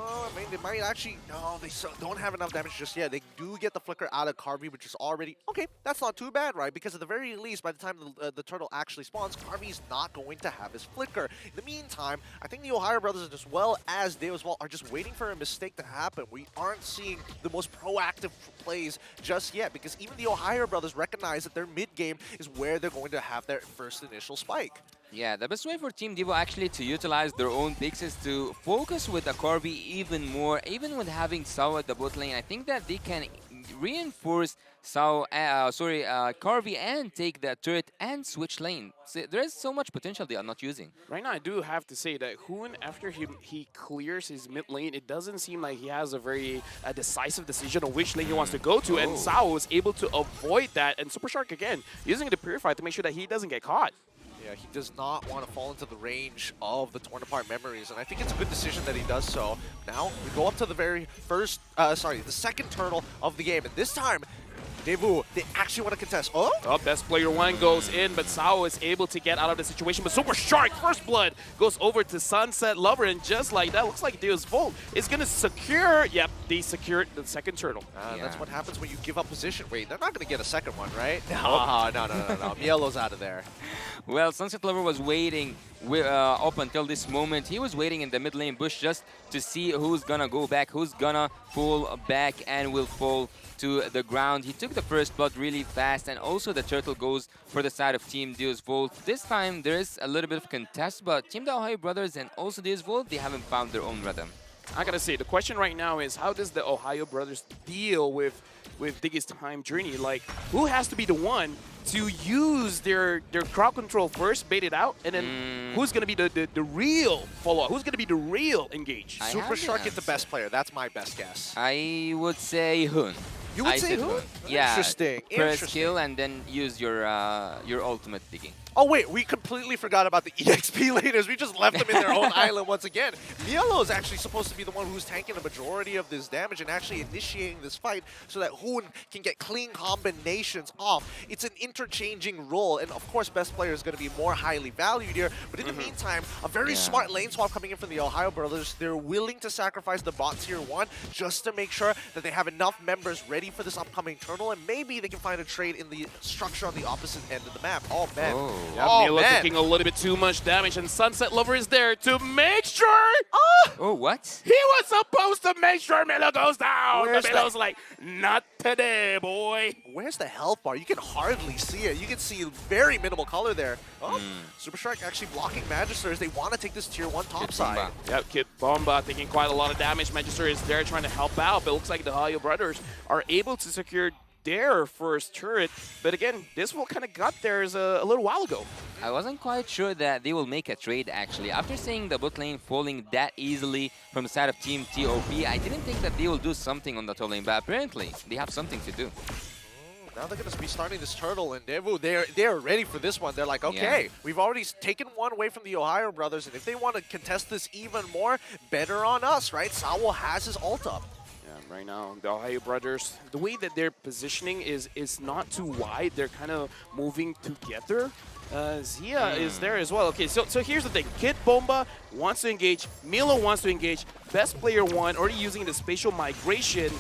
I mean, they might actually... No, they don't have enough damage just yet. They do get the flicker out of Carvey, which is already... Okay, that's not too bad, right? Because at the very least, by the time the turtle actually spawns, Carvey's not going to have his flicker. In the meantime, I think the Ohio brothers, as well as Deus Vault, are just waiting for a mistake to happen. We aren't seeing the most proactive plays just yet, because even the Ohio brothers recognize that their mid-game is where they're going to have their first initial spike. Yeah, the best way for Team Devo actually to utilize their own picks is to focus with the Carvey even more, even with having Sao at the bot lane. I think that they can reinforce Carvey and take the turret and switch lane. So there is so much potential they are not using. Right now, I do have to say that Hoon, after he clears his mid lane, it doesn't seem like he has a very decisive decision on which lane he wants to go to, and Sao was able to avoid that. And Super Shark, again, using the Purify to make sure that he doesn't get caught. Yeah, he does not want to fall into the range of the torn apart memories, and I think it's a good decision that he does so. Now, we go up to the very first, the second turtle of the game, and this time, Devu, they actually want to contest. Oh, Best Player 1 goes in, but Sao is able to get out of the situation. But Super Shark, first blood, goes over to Sunset Lover, and just like that, looks like Deus Volt is going to secure. Yep, they secured the second turtle. That's what happens when you give up position. Wait, they're not going to get a second one, right? No. Yellow's out of there. Well, Sunset Lover was waiting up until this moment. He was waiting in the mid lane bush just to see who's gonna go back, who's gonna fall back and will fall to the ground. He took the first blood really fast, and also the turtle goes for the side of Team Deus Volt. This time there is a little bit of contest, but Team the Ohio brothers and also Deus Volt, they haven't found their own rhythm. I gotta say, the question right now is how does the Ohio brothers deal with Diggy's time journey? Like, who has to be the one to use their crowd control first, bait it out, and then who's going to be the real follow-up? Who's going to be the real engage? Super Shark is the best player. That's my best guess. I would say Hoon. You would say Hoon? Yeah. Interesting. First kill and then use your ultimate Diggy. Oh wait, we completely forgot about the EXP laners. We just left them in their own island once again. Mielo is actually supposed to be the one who's tanking the majority of this damage and actually initiating this fight so that Hoon can get clean combinations off. It's an interchanging role, and of course best player is going to be more highly valued here. But in the meantime, a very smart lane swap coming in from the Ohio brothers. They're willing to sacrifice the bot tier 1 just to make sure that they have enough members ready for this upcoming tournament, and maybe they can find a trade in the structure on the opposite end of the map. Oh man. Yeah, Milo taking a little bit too much damage, and Sunset Lover is there to make sure. Oh, what? He was supposed to make sure Milo goes down. Where's But Milo's like, not today, boy. Where's the health bar? You can hardly see it. You can see very minimal color there. Oh, Super Strike actually blocking Magisters. They want to take this tier 1 top side. Yep, Kid Bomba taking quite a lot of damage. Magister is there trying to help out, but it looks like the Ohio brothers are able to secure their first turret. But again, this will kind of got theirs a little while ago. I wasn't quite sure that they will make a trade, actually. After seeing the bot lane falling that easily from the side of Team TOP, I didn't think that they will do something on the top lane, but apparently they have something to do. Now they're going to be starting this turtle, and they're ready for this one. They're like, okay, we've already taken one away from the Ohio brothers, and if they want to contest this even more, better on us, right? Sawo has his ult up. Right now, the Ohio brothers, the way that they're positioning is not too wide. They're kind of moving together. Zia is there as well. Okay, so here's the thing. Kid Bomba wants to engage. Milo wants to engage. Best player 1 already using the spatial migration.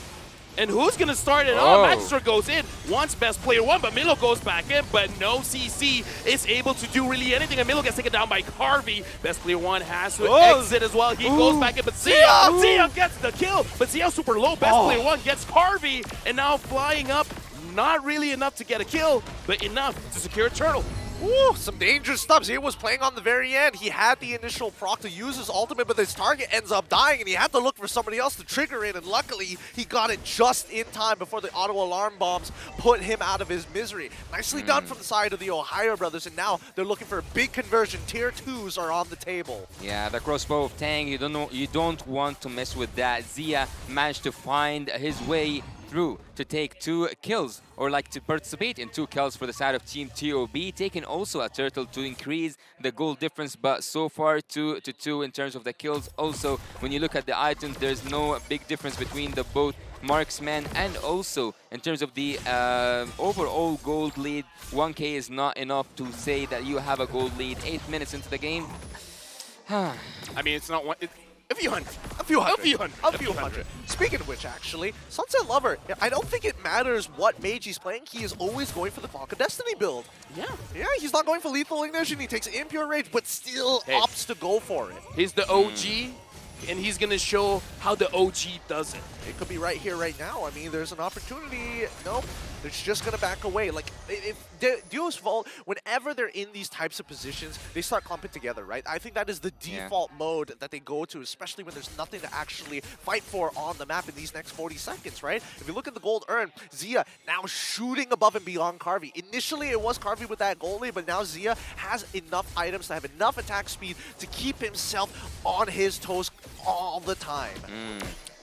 And who's going to start it off? Magister goes in, wants best player 1, but Milo goes back in, but no CC is able to do really anything, and Milo gets taken down by Carvey. Best player 1 has to exit as well. He goes back in, but Zia gets the kill, but Zia super low. Best player 1 gets Carvey, and now flying up, not really enough to get a kill, but enough to secure a turtle. Ooh, some dangerous stuff. Zia was playing on the very end. He had the initial proc to use his ultimate, but his target ends up dying, and he had to look for somebody else to trigger it, and luckily, he got it just in time before the auto alarm bombs put him out of his misery. Nicely done from the side of the Ohio brothers, and now they're looking for a big conversion. Tier 2s are on the table. Yeah, the crossbow of Tang, you don't want to mess with that. Zia managed to find his way through to take 2 kills, or like to participate in 2 kills for the side of Team TOB, taking also a turtle to increase the goal difference, but so far 2-2 in terms of the kills. Also, when you look at the items, there's no big difference between the both marksman, and also in terms of the overall gold lead, 1k is not enough to say that you have a gold lead 8 minutes into the game. I mean, it's not one. A few hundred. A few hundred. Speaking of which, actually, Sunset Lover, I don't think it matters what mage he's playing. He is always going for the Clock of Destiny build. Yeah, he's not going for Lethal Ignition. He takes Impure Rage, but still opts to go for it. He's the OG, and he's going to show how the OG does it. It could be right here, right now. I mean, there's an opportunity. Nope. They're just going to back away. Like, if Duo's Vault, whenever they're in these types of positions, they start clumping together, right? I think that is the default mode that they go to, especially when there's nothing to actually fight for on the map in these next 40 seconds, right? If you look at the gold earned, Zia now shooting above and beyond Carvey. Initially, it was Carvey with that gold lead, but now Zia has enough items to have enough attack speed to keep himself on his toes all the time.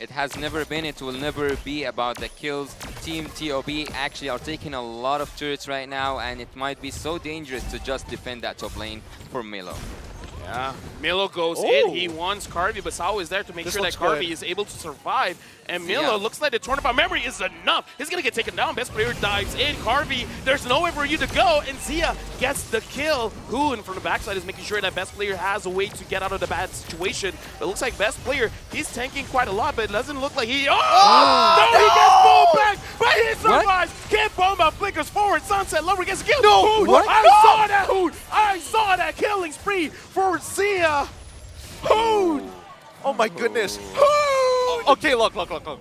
It has never been, it will never be about the kills. Team TOB actually are taking a lot of turrets right now, and it might be so dangerous to just defend that top lane for Milo. Yeah, Milo goes in, he wants Carvey, but Sao is there to make sure that Carvey is able to survive. And Milo looks like the Tornado Memory is enough. He's going to get taken down. Best player dives in. Carvey, there's nowhere for you to go. And Zia gets the kill. Hoon from the backside is making sure that Best player has a way to get out of the bad situation. It looks like Best player, he's tanking quite a lot, but it doesn't look like he... No, he gets pulled back, but he survives. Kid Bomba flickers forward. Sunset Lover gets a kill. No, Hoon, I saw that, Hoon. I saw that killing spree for Zia. Hoon. Oh my goodness. Hoon. Okay, look.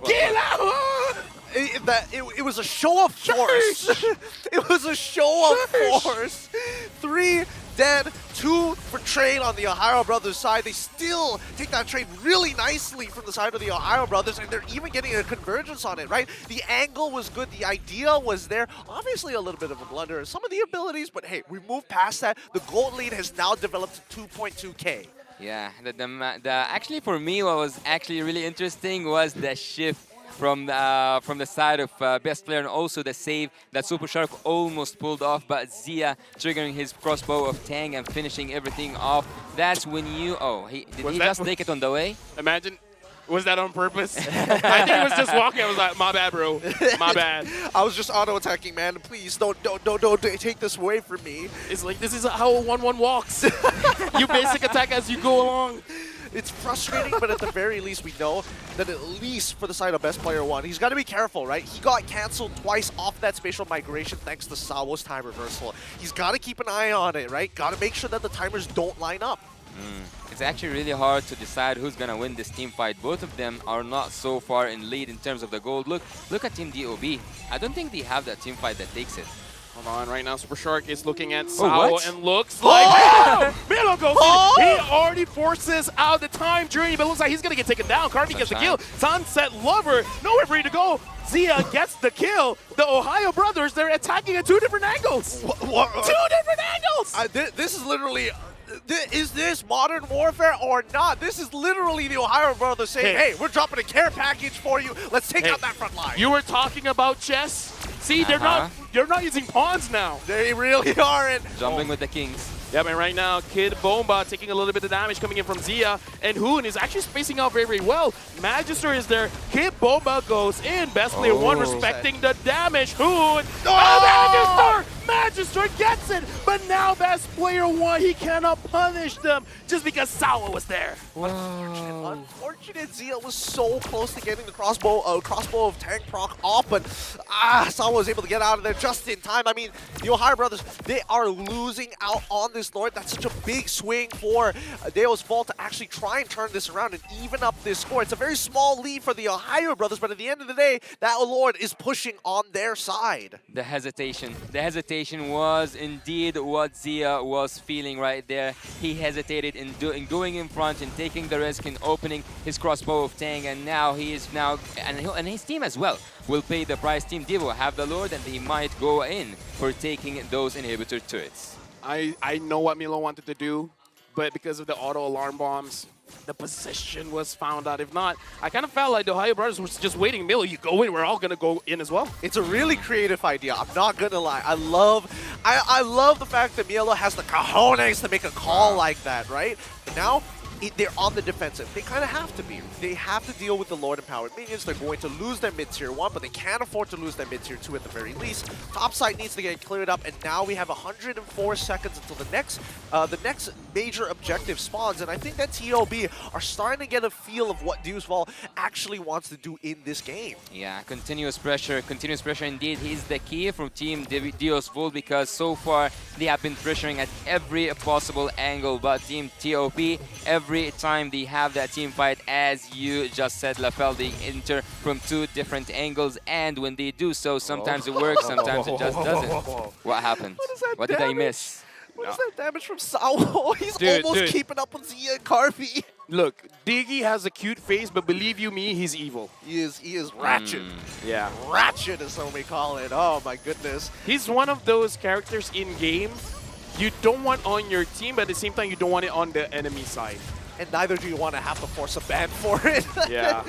Get out! It was a show of force. It was a show of force. 3 dead, 2 for trade on the Ohio brothers side. They still take that trade really nicely from the side of the Ohio brothers, and they're even getting a convergence on it, right? The angle was good. The idea was there. Obviously a little bit of a blunder in some of the abilities, but hey, we moved past that. The gold lead has now developed to 2.2k. Yeah, actually for me what was actually really interesting was the shift from the side of best player, and also the save that Super Shark almost pulled off, but Zia triggering his crossbow of Tang and finishing everything off. That's when you... Oh, did he just take it on the way? Imagine... Was that on purpose? I think he was just walking. I was like, my bad, bro. My bad. I was just auto-attacking, man. Please, don't take this away from me. It's like, this is how a 1-1 walks. You basic attack as you go along. It's frustrating, but at the very least, we know that at least for the side of best player one, he's got to be careful, right? He got canceled twice off that spatial migration thanks to Sawo's time reversal. He's got to keep an eye on it, right? Got to make sure that the timers don't line up. It's actually really hard to decide who's gonna win this team fight. Both of them are not so far in lead in terms of the gold. Look at Team DOB. I don't think they have that team fight that takes it. Hold on, right now Super Shark is looking at Sao and looks Oh! like Milo goes in. He already forces out the time journey, but it looks like he's gonna get taken down. Carvey gets the kill. Sunset Lover, nowhere for you to go. Zia gets the kill. The Ohio brothers, they're attacking at two different angles. Two different angles! This is literally... Is this modern warfare or not? This is literally the Ohio brothers saying, hey, we're dropping a care package for you. Let's take out that front line. You were talking about chess? See, they're not using pawns now. They really aren't. Jumping with the kings. Yeah, man, right now, Kid Bomba taking a little bit of damage coming in from Zia, and Hoon is actually spacing out very, very well. Magister is there. Kid Bomba goes in. Best player one respecting the damage. Hoon. Magister! Magister gets it, but now best player one, he cannot punish them just because Sawa was there. Unfortunate. Zia was so close to getting the crossbow of tank proc off, but Sawa was able to get out of there just in time. I mean, the Ohio brothers, they are losing out on this Lord. That's such a big swing for Deo's Vault to actually try and turn this around and even up this score. It's a very small lead for the Ohio brothers, but at the end of the day, that Lord is pushing on their side. The hesitation was indeed what Zia was feeling right there. He hesitated in going in front and taking the risk in opening his crossbow of Tang, and now he is and his team as well will pay the price. Team Devo have the Lord, and they might go in for taking those inhibitor turrets. I know what Milo wanted to do, but because of the auto alarm bombs, the position was found out. If not, I kind of felt like the Ohio brothers were just waiting. Milo, you go in, we're all going to go in as well. It's a really creative idea. I'm not going to lie. I love the fact that Milo has the cojones to make a call like that, right? But now, they're on the defensive. They kind of have to be. They have to deal with the Lord Empowered Minions. They're going to lose their mid-tier 1, but they can't afford to lose their mid-tier 2 at the very least. Top side needs to get cleared up, and now we have 104 seconds until the next major objective spawns, and I think that TOB are starting to get a feel of what Deusval actually wants to do in this game. Yeah, continuous pressure indeed is the key from Team Deusval, because so far they have been pressuring at every possible angle, but Team TOP, every time they have that team fight, as you just said, Lafel, they enter from two different angles, and when they do so, sometimes it works, sometimes it just doesn't. What happened? What did I miss? What is that damage from Sao? He's almost keeping up with Zia and Carvey. Look, Diggy has a cute face, but believe you me, he's evil. He is ratchet. Yeah. Ratchet is what we call it. Oh my goodness. He's one of those characters in game you don't want on your team, but at the same time, you don't want it on the enemy side. And neither do you want to have to force a ban for it. Yeah.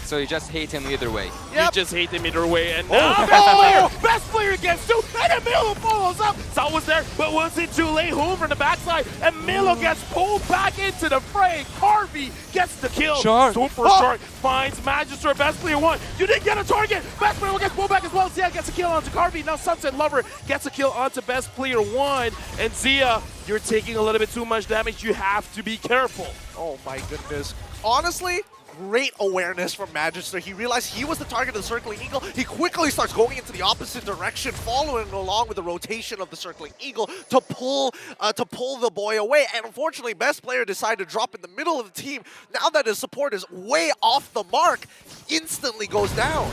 So you just hate him either way. You just hate him either way. And now best player gets two, and then Milo follows up. Sao was there, but was it too late? Home from the backside, and Milo gets pulled back into the fray. Carvey gets the kill. Super Shark finds Magister, best player one. You didn't get a target. Best player one gets pulled back as well. Zia gets a kill onto Carvey. Now Sunset Lover gets a kill onto best player one. And Zia, you're taking a little bit too much damage. You have to be careful. Oh my goodness. Honestly, great awareness from Magister. He realized he was the target of the Circling Eagle. He quickly starts going into the opposite direction, following along with the rotation of the Circling Eagle to pull the boy away. And unfortunately, best player decided to drop in the middle of the team. Now that his support is way off the mark, instantly goes down.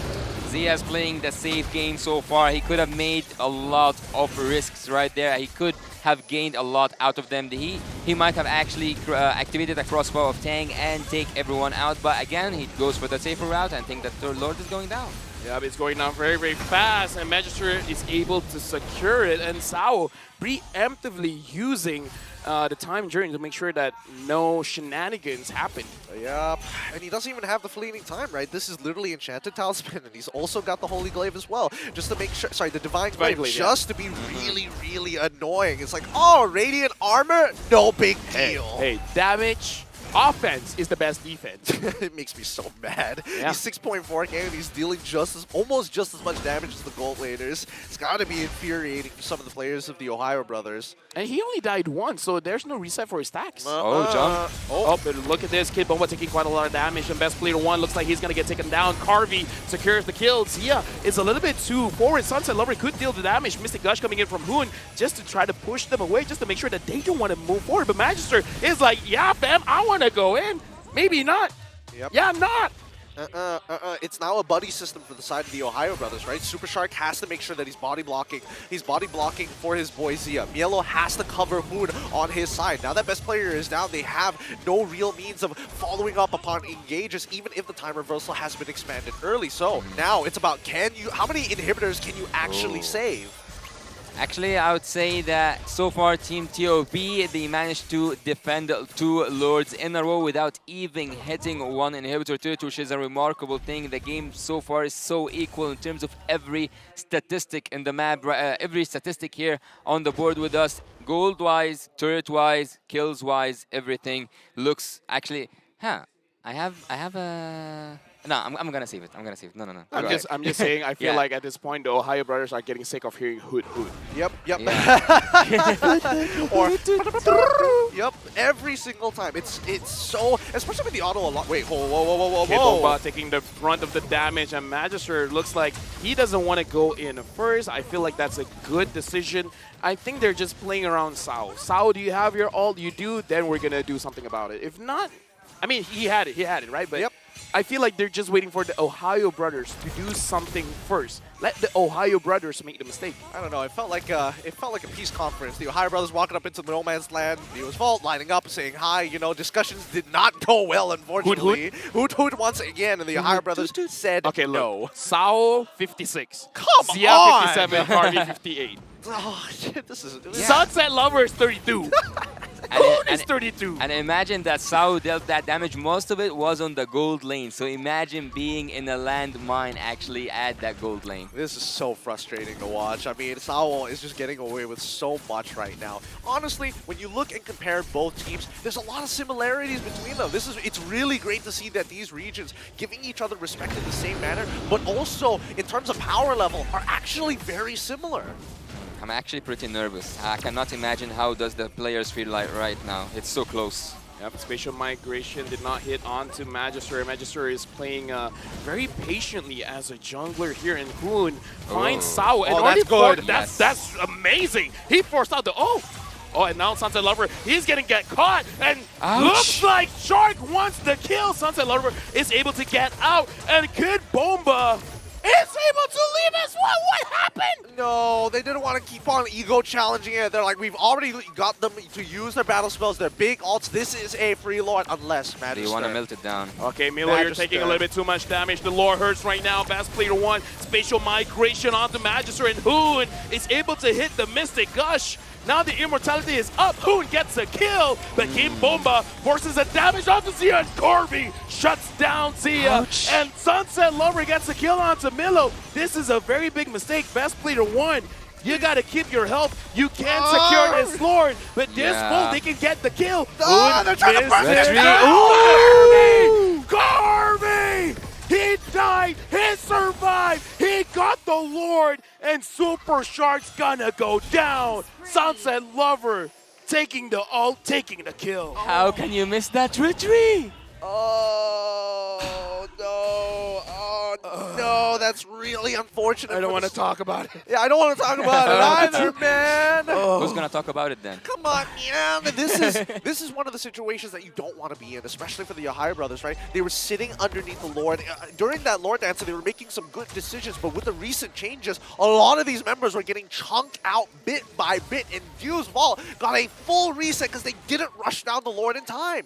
Zia's playing the safe game so far. He could have made a lot of risks right there. He could have gained a lot out of them. He might have actually activated a crossbow of Tang and take everyone out, but again, he goes for the safer route and think that the Lord is going down. Yeah, but it's going down very, very fast, and Magister is able to secure it, and Sao preemptively using the time journey to make sure that no shenanigans happen. Yep, and he doesn't even have the fleeting time, right? This is literally Enchanted Talisman, and he's also got the Holy Glaive as well, just to make sure, sorry, the Divine Glaive, just to be really, really annoying. It's like, oh, Radiant Armor? No big deal. Hey, damage, offense is the best defense. It makes me so mad. Yeah. He's 6.4k and he's dealing almost just as much damage as the gold laners. It's got to be infuriating for some of the players of the Ohio brothers. And he only died once, so there's no reset for his stacks. Jump. But look at this. Kid Bomba taking quite a lot of damage, and best player 1 looks like he's going to get taken down. Carvey secures the kill. Zia is a little bit too forward. Sunset Lover could deal the damage. Mystic Gush coming in from Hoon just to try to push them away, just to make sure that they don't want to move forward. But Magister is like, yeah, fam, I want to go in. Maybe not. Yep. Yeah, I'm not. It's now a buddy system for the side of the Ohio brothers, right? Super Shark has to make sure that he's body blocking. He's body blocking for his boy Zia. Mielo has to cover Hoon on his side. Now that best player is down, they have no real means of following up upon engages, even if the time reversal has been expanded early. So now it's about how many inhibitors can you actually save? Actually, I would say that so far Team TOP, they managed to defend 2 Lords in a row without even hitting 1 inhibitor to it, which is a remarkable thing. The game so far is so equal in terms of every statistic in the map, every statistic here on the board with us. Gold-wise, turret-wise, kills-wise, everything looks actually... I have a... No, I'm gonna save it. I'm gonna save it. No. I'm just saying. I feel like at this point the Ohio brothers are getting sick of hearing hood. Yep. Yep. Every single time. It's so, especially with the auto a lot. Wait, whoa. Bomba taking the brunt of the damage, and Magister looks like he doesn't want to go in first. I feel like that's a good decision. I think they're just playing around Sao. Sao, do you have your ult? You do, then we're gonna do something about it. If not, I mean, he had it, right? But I feel like they're just waiting for the Ohio brothers to do something first. Let the Ohio brothers make the mistake. I don't know. It felt like a peace conference. The Ohio brothers walking up into no man's land. Neo's Vault lining up, saying hi. You know, discussions did not go well, unfortunately. Hoot once again, and the Ohio brothers said okay, no. Look, Sao 56, Come Zia on! 57, Harvey 58. Oh shit! This is Sunset Lover is 32. Hoon is 32. And imagine that Sao dealt that damage. Most of it was on the gold lane. So imagine being in a landmine actually at that gold lane. This is so frustrating to watch. I mean, Sao is just getting away with so much right now. Honestly, when you look and compare both teams, there's a lot of similarities between them. It's really great to see that these regions giving each other respect in the same manner, but also in terms of power level are actually very similar. I'm actually pretty nervous. I cannot imagine how does the players feel like right now. It's so close. Yep, Spatial Migration did not hit onto Magister. Magister is playing very patiently as a jungler here, and Hoon finds Sao. And that's good. That's amazing. He forced out the and now Sunset Lover, he's gonna get caught, and looks like Shark wants the kill. Sunset Lover is able to get out, and Kid Bomba is able to leave as well. What happened? No, they didn't want to keep on ego challenging it. They're like, we've already got them to use their battle spells, their big ults. This is a free lord unless Magister. You want to melt it down. Okay, Milo, you're taking a little bit too much damage. The lore hurts right now. Best player 1, Spatial Migration onto Magister, and Hoon is able to hit the Mystic Gush. Now the immortality is up. Hoon gets a kill, but King Bomba forces a damage onto Zia, and Corby shuts down Zia. Ouch. And Sunset Lover gets a kill onto Milo. This is a very big mistake. Best player 1, you gotta keep your health. You can't secure this Lord, but this fool, they can get the kill. They're trying to burn it. Corby! He died, he survived, he got the Lord, and Super Shark's gonna go down. Sunset Lover taking the ult, taking the kill. How can you miss that treachery? Oh, no. Oh, no. That's really unfortunate. I don't want to talk about it. Yeah, I don't want to talk about it either, man. Who's going to talk about it then? Come on, man. This is one of the situations that you don't want to be in, especially for the Ohio brothers, right? They were sitting underneath the Lord. During that Lord dance, they were making some good decisions, but with the recent changes, a lot of these members were getting chunked out bit by bit, and Fuse Vault got a full reset because they didn't rush down the Lord in time.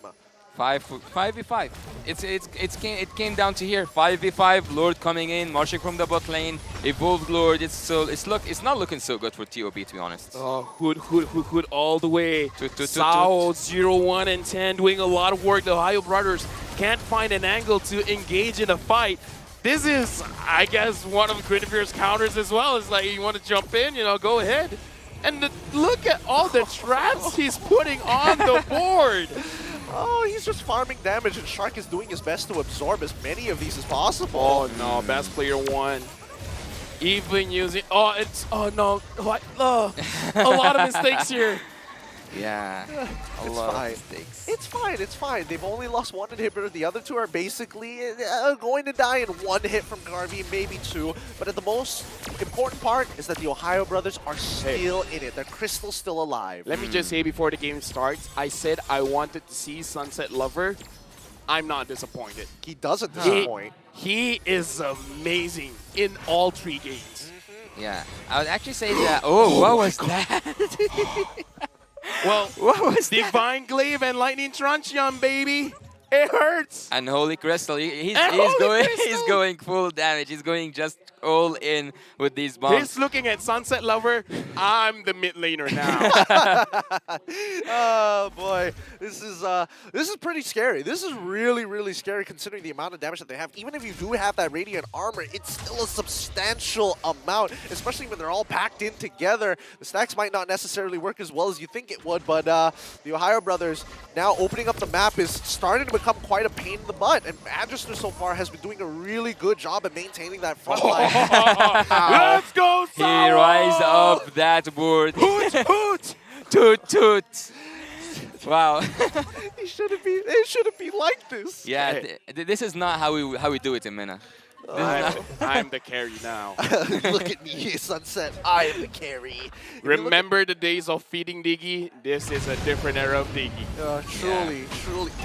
5v5. It came down to here. 5v5. Lord coming in, marching from the bot lane. Evolved Lord. It's not looking so good for TOB, to be honest. Oh, Hood all the way. Sao 0-1 and 10 doing a lot of work. The Ohio brothers can't find an angle to engage in a fight. This is, I guess, one of Grenadier's counters as well. It's like, you want to jump in, you know, go ahead. And look at all the traps he's putting on the board. Oh, he's just farming damage, and Shark is doing his best to absorb as many of these as possible. Oh no, best player one. Even using, oh no, what? A lot of mistakes here. Yeah, a lot of mistakes. It's fine, it's fine. They've only lost one inhibitor. The other two are basically going to die in one hit from Garvey, maybe two. But the most important part is that the Ohio brothers are still in it. Their Crystal's still alive. Let me just say before the game starts, I said I wanted to see Sunset Lover. I'm not disappointed. He doesn't disappoint. He is amazing in all 3 games. Yeah, I would actually say that. Oh, what was that? Well, what was Divine Glaive and Lightning Truncheon, baby. It hurts. And Holy Crystal, he's going full damage. He's going just all in with these bombs. He's looking at Sunset Lover. I'm the mid laner now. Oh boy, this is pretty scary. This is really, really scary considering the amount of damage that they have. Even if you do have that Radiant Armor, it's still a substantial amount, especially when they're all packed in together. The stacks might not necessarily work as well as you think it would, but the Ohio brothers now opening up the map is starting to become quite a pain in the butt, and Magister so far has been doing a really good job at maintaining that front line. Let's go, He rised up that board. Hoot, hoot. Toot, toot. Wow. It shouldn't be like this. Yeah, this is not how we do it in MENA. I'm the carry now. Look at me, Sunset. I am the carry. Remember the days of feeding Diggy? This is a different era of Diggy. Truly.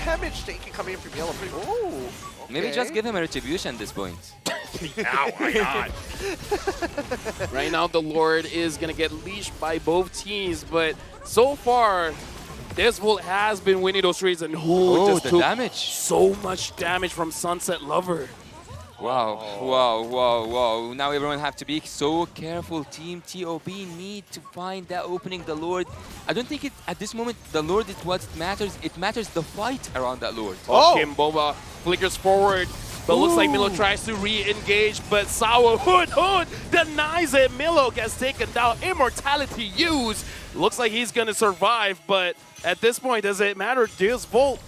Damage taking coming in from Yellow. Oh, okay. Maybe just give him a retribution at this point. Oh my god. Right now, the Lord is going to get leashed by both teams, but so far, this Volt has been winning those trades, and just the took damage. So much damage from Sunset Lover. Wow, wow, wow, wow. Now everyone have to be so careful. Team TOB need to find that opening. The Lord, I don't think at this moment, the Lord is what matters. It matters the fight around that Lord. Kimboba flickers forward, but looks like Milo tries to re-engage, but Sour Hood denies it. Milo gets taken down. Immortality used. Looks like he's going to survive, but at this point, does it matter? This Volt,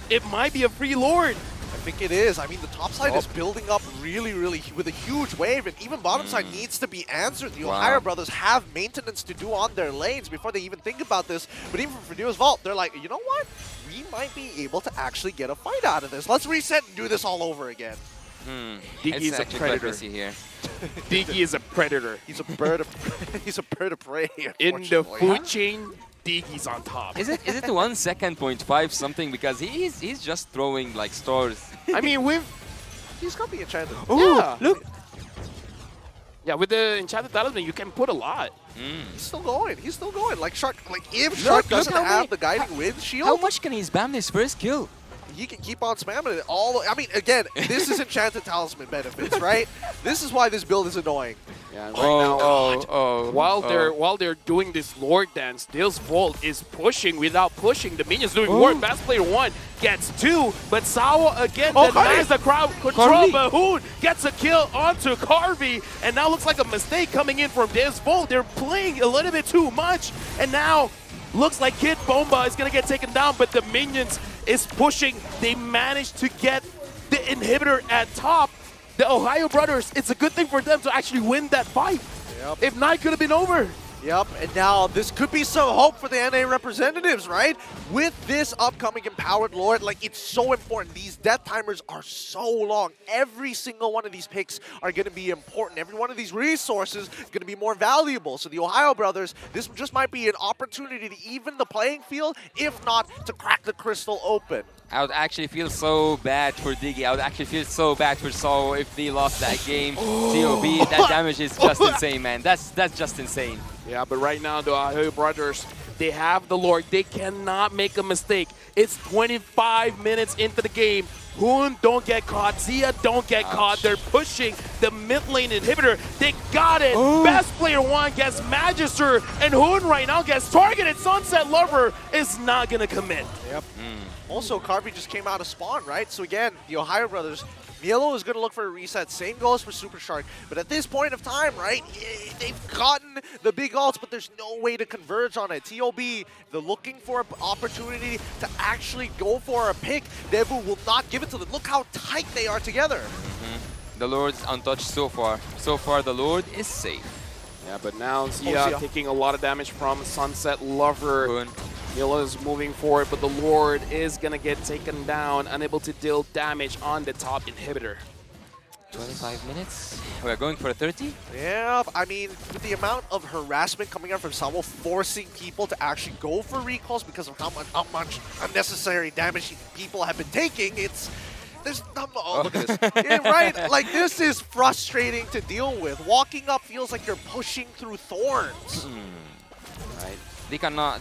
it might be a free Lord. I think it is. I mean, the top side is building up really, really with a huge wave, and even bottom side needs to be answered. The Ohio brothers have maintenance to do on their lanes before they even think about this. But even for Fredo's Vault, they're like, you know what? We might be able to actually get a fight out of this. Let's reset and do this all over again. Diggy is a predator. Here. Diggy is a predator. He's a bird of he's a bird of prey. In the food chain, Diggy's on top. Is it 1 second 0.5 something? Because he's just throwing like stars. I mean, he's got the enchanted. Oh, look. Yeah, with the enchanted talisman, you can put a lot. He's still going. He's still going. Like Shark. Like if Shark doesn't have the guiding wind shield, how much can he spam this first kill? He can keep on spamming it all. I mean, again, this is enchanted talisman benefits, right? This is why this build is annoying. Yeah, while they're doing this Lord dance, this Volt is pushing without pushing. The minions doing work. Best player 1 gets 2, but Sawa again denies the crowd control. Bahoon gets a kill onto Carvey, and now looks like a mistake coming in from this Volt. They're playing a little bit too much, and now looks like Kid Bomba is gonna get taken down, but the minions is pushing. They managed to get the inhibitor at top. The Ohio brothers, it's a good thing for them to actually win that fight. Yep. If not, it could have been over. Yep, and now this could be some hope for the NA representatives, right? With this upcoming Empowered Lord, like, it's so important. These death timers are so long. Every single one of these picks are going to be important. Every one of these resources is going to be more valuable. So the Ohio brothers, this just might be an opportunity to even the playing field, if not to crack the crystal open. I would actually feel so bad for Diggy. I would actually feel so bad for Saul if they lost that game. TOB, that damage is just insane, man. That's just insane. Yeah, but right now the Ohio brothers They have the Lord. They cannot make a mistake. It's 25 minutes into the game. Hoon don't get caught. Zia don't get caught. They're pushing the mid lane inhibitor. They got it. Best player one gets Magister, and Hoon right now gets targeted. Sunset Lover is not going to commit. Yep. Also, Carby just came out of spawn, right? So again, the Ohio brothers, Mielo is going to look for a reset. Same goes for Super Shark. But at this point of time, right, they've gotten the big ults, but there's no way to converge on it. TOB, they're looking for an opportunity to actually go for a pick. Devu will not give it to them. Look how tight they are together. The Lord's untouched so far. So far, the Lord is safe. Yeah, but now Zia taking a lot of damage from Sunset Lover. Mila is moving forward, but the Lord is going to get taken down, unable to deal damage on the top inhibitor. 25 minutes. We're going for a 30? Yeah, I mean, with the amount of harassment coming out from Sawo, forcing people to actually go for recalls because of how much unnecessary damage people have been taking, there's not, look at this. Yeah, right? Like, this is frustrating to deal with. Walking up feels like you're pushing through thorns. Right. They cannot.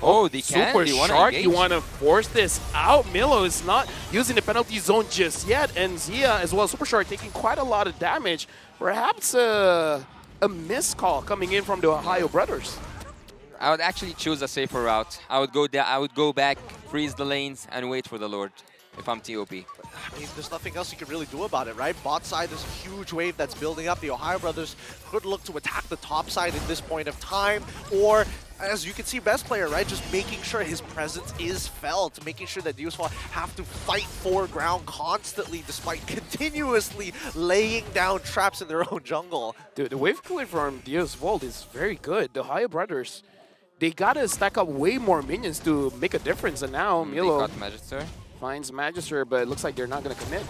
Oh, they can. Super They wanna Shark, engage. you want to force this out. Milo is not using the penalty zone just yet, and Zia as well, Super Shark taking quite a lot of damage. Perhaps a missed call coming in from the Ohio brothers. I would actually choose a safer route. I would go back, freeze the lanes, and wait for the Lord if I'm TOP. I mean, there's nothing else you can really do about it, right? Bot side, there's a huge wave that's building up. The Ohio brothers could look to attack the top side at this point of time, or as you can see, best player, right? Just making sure his presence is felt, making sure that Dioswal have to fight for ground constantly despite continuously laying down traps in their own jungle. Dude, the wave clear from Dioswald is very good. The Ohio brothers, they gotta stack up way more minions to make a difference, and now Milo They got Magister. finds Magister, but it looks like they're not gonna commit.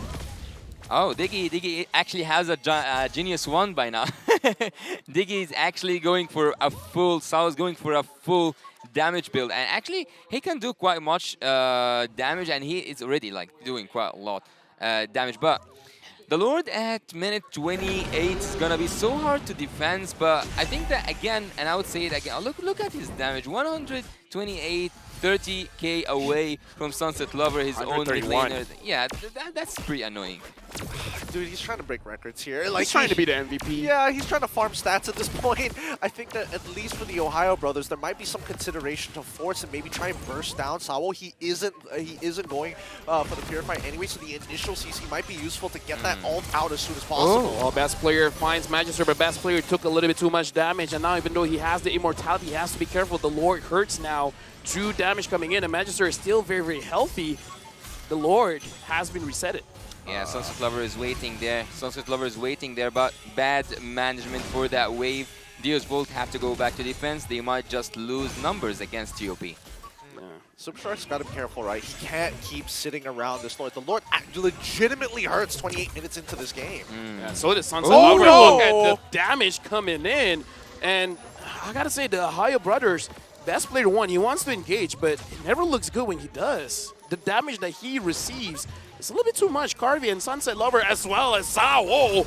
Oh, Diggy actually has a Genius 1 by now. Diggy is actually going for a full, Sao is going for a full damage build. And actually, he can do quite much damage, and he is already like doing quite a lot damage. But the Lord at minute 28 is going to be so hard to defend. But I think that, again, and I would say it again, look at his damage. 128, 30k away from Sunset Lover, his own mid 131. laner. Yeah, that's pretty annoying. Dude, he's trying to break records here. He's trying to be the MVP. Yeah, he's trying to farm stats at this point. I think that at least for the Ohio brothers, there might be some consideration to force and maybe try and burst down Sawo. He isn't going for the Purify anyway, so the initial CC might be useful to get that ult out as soon as possible. Well, best player finds Magister, but best player took a little bit too much damage, and now even though he has the immortality, he has to be careful. The Lord hurts now. True damage coming in, and Magister is still very, very healthy. The Lord has been resetted. Yeah, Sunset Lover is waiting there. Sunset Lover is waiting there, but bad management for that wave. Dios Volt have to go back to defense. They might just lose numbers against TOP. Super Shark's got to be careful, right? He can't keep sitting around this Lord. The Lord legitimately hurts 28 minutes into this game. Yeah, so does Sunset Lover. Look at the damage coming in. And I got to say, the Ohio brothers, best player one, he wants to engage, but it never looks good when he does. The damage that he receives is a little bit too much. Carvey and Sunset Lover as well as Sao.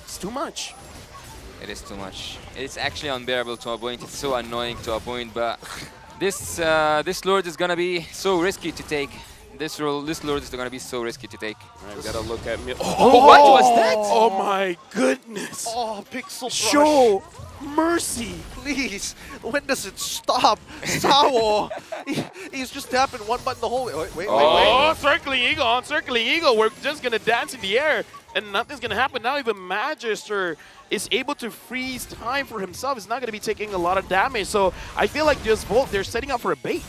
It's too much. It is too much. It's actually unbearable to a point. It's so annoying to a point, but this Lord is gonna be so risky to take. This Lord is gonna be so risky to take. Right, we gotta look at me. Oh, what was that? Oh my goodness! Oh, Pixel Brush. Show mercy, please. When does it stop? Sao, he's just tapping one button the whole way. Wait. Circling Eagle on Circling Eagle. We're just gonna dance in the air, and nothing's gonna happen. Now even Magister is able to freeze time for himself. He's not gonna be taking a lot of damage. So I feel like just Volt, they're setting up for a bait.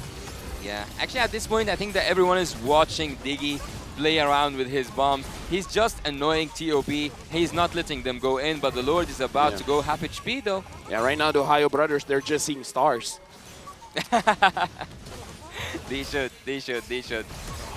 Yeah, actually at this point, I think that everyone is watching Diggy play around with his bombs. He's just annoying TOP. He's not letting them go in, but the Lord is about to go half HP though. Yeah, right now the Ohio brothers, they're just seeing stars. They should.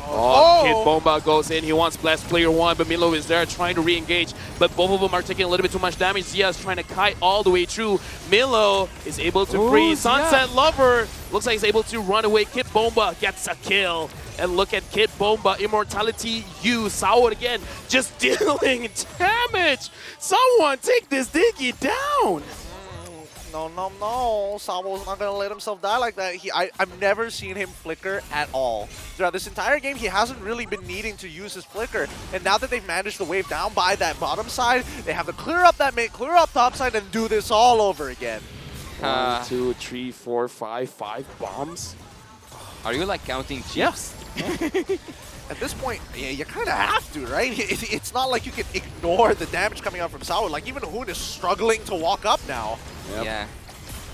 Kid Bomba goes in. He wants Blast Player 1, but Milo is there trying to re-engage. But both of them are taking a little bit too much damage. Zia is trying to kite all the way through. Milo is able to freeze. Sunset Lover looks like he's able to run away. Kid Bomba gets a kill. And look at Kid Bomba. Immortality U. Sao again just dealing damage. Someone take this Diggy down. No, no, no. Sabo's not going to let himself die like that. I've never seen him flicker at all. Throughout this entire game, he hasn't really been needing to use his flicker. And now that they've managed to wave down by that bottom side, they have to clear up that mid, clear up top side, and do this all over again. 1, 2, 3, 4, 5 bombs. Are you like counting chips? At this point, yeah, you kind of have to, right? It's not like you can ignore the damage coming out from Sao. Like, even Hoon is struggling to walk up now. Yep. Yeah.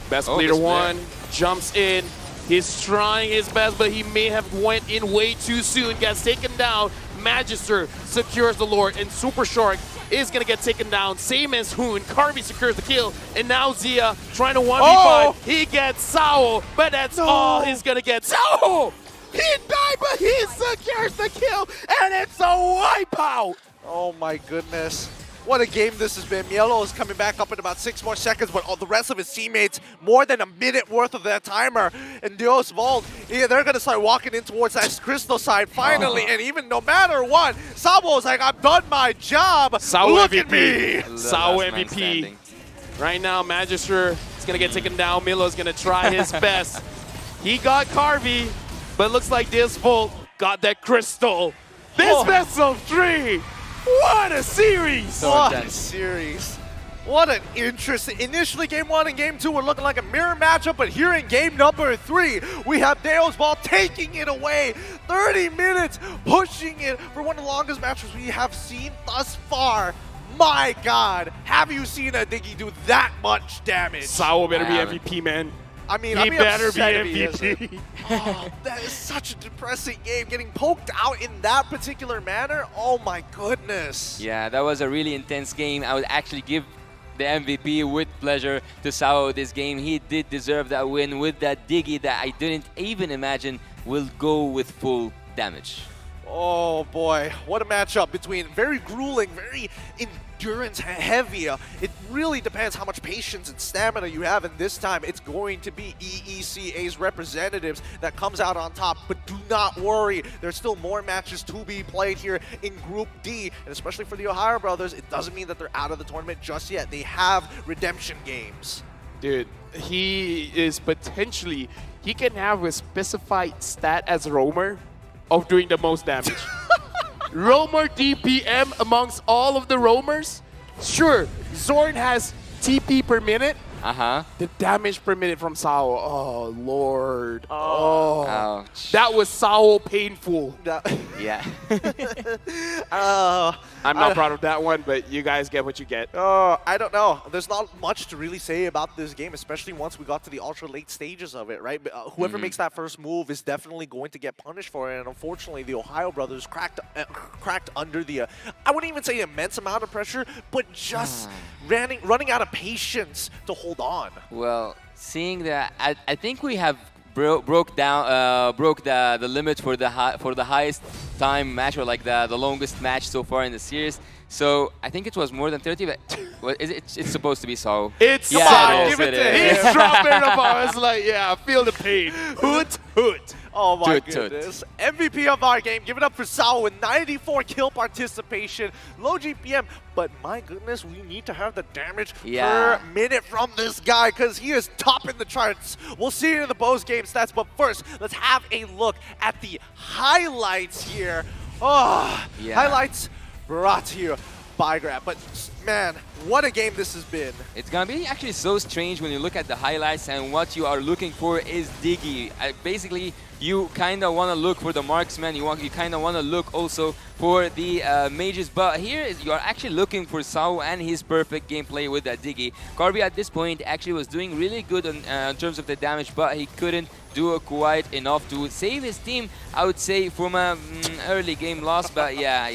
Best player one jumps in. He's trying his best, but he may have went in way too soon. Gets taken down. Magister secures the Lord, and Super Shark is going to get taken down. Same as Hoon. Carvey secures the kill, and now Zia trying to 1v5. Oh! He gets Sao, but that's all he's going to get. Sao! He died, but he secures the kill, and it's a wipeout! Oh my goodness. What a game this has been. Mielo is coming back up in about 6 more seconds, but all the rest of his teammates, more than a minute worth of their timer. And Dios Vault, yeah, they're going to start walking in towards that crystal side finally. And even no matter what, Sabo's like, I've done my job. Sao Look MVP. at me. Sao MVP. Right now, Magister is going to get taken down. Milo's going to try his best. He got Carvey, but looks like Dios Vault got that crystal. This best of 3. What a series! What a series. What an interesting. Initially, game 1 and game 2 were looking like a mirror matchup, but here in game number 3, we have Deo's Ball taking it away. 30 minutes, pushing it for one of the longest matches we have seen thus far. My God, have you seen a Diggy do that much damage? Sao better be MVP, man. I mean, he better be MVP. Oh, that is such a depressing game. Getting poked out in that particular manner. Oh my goodness. Yeah, that was a really intense game. I would actually give the MVP with pleasure to Sao this game. He did deserve that win with that Diggy that I didn't even imagine will go with full damage. Oh boy, what a matchup between very grueling, very endurance heavy. It really depends how much patience and stamina you have, and this time it's going to be EECA's representatives that comes out on top. But do not worry, there's still more matches to be played here in Group D, and especially for the Ohio brothers, it doesn't mean that they're out of the tournament just yet. They have redemption games. Dude, he is potentially, he can have a specified stat as roamer of doing the most damage. Roamer DPM amongst all of the roamers? Sure, Zorn has TP per minute. The damage per minute from Sao. Oh, Lord. Oh. Ouch. That was Sao painful. Yeah. I'm not proud of that one, but you guys get what you get. I don't know. There's not much to really say about this game, especially once we got to the ultra late stages of it, right? Whoever makes that first move is definitely going to get punished for it, and unfortunately, the Ohio brothers cracked under the, I wouldn't even say immense amount of pressure, but just running out of patience to hold on. Well, seeing that, I think we have broke the limit for the highest time match, or like the longest match so far in the series. So I think it was more than 30, but what is it? It's supposed to be so. It's Sao. Give it to him. He's dropping the ball. It's like, yeah, feel the pain. Hoot, hoot. Oh my goodness. MVP of our game. Give it up for Sao with 94 kill participation. Low GPM. But my goodness, we need to have the damage per minute from this guy because he is topping the charts. We'll see it in the post game stats. But first, let's have a look at the highlights here. Highlights brought to you by Grab. But man, what a game this has been. It's gonna be actually so strange when you look at the highlights, and what you are looking for is Diggy. Basically, you kind of want to look for the marksman. You kind of want to look also for the mages. But here you are actually looking for Sao and his perfect gameplay with that Diggy. Carvey at this point actually was doing really good in terms of the damage, but he couldn't do quite enough to save his team, I would say, from an early game loss. But yeah,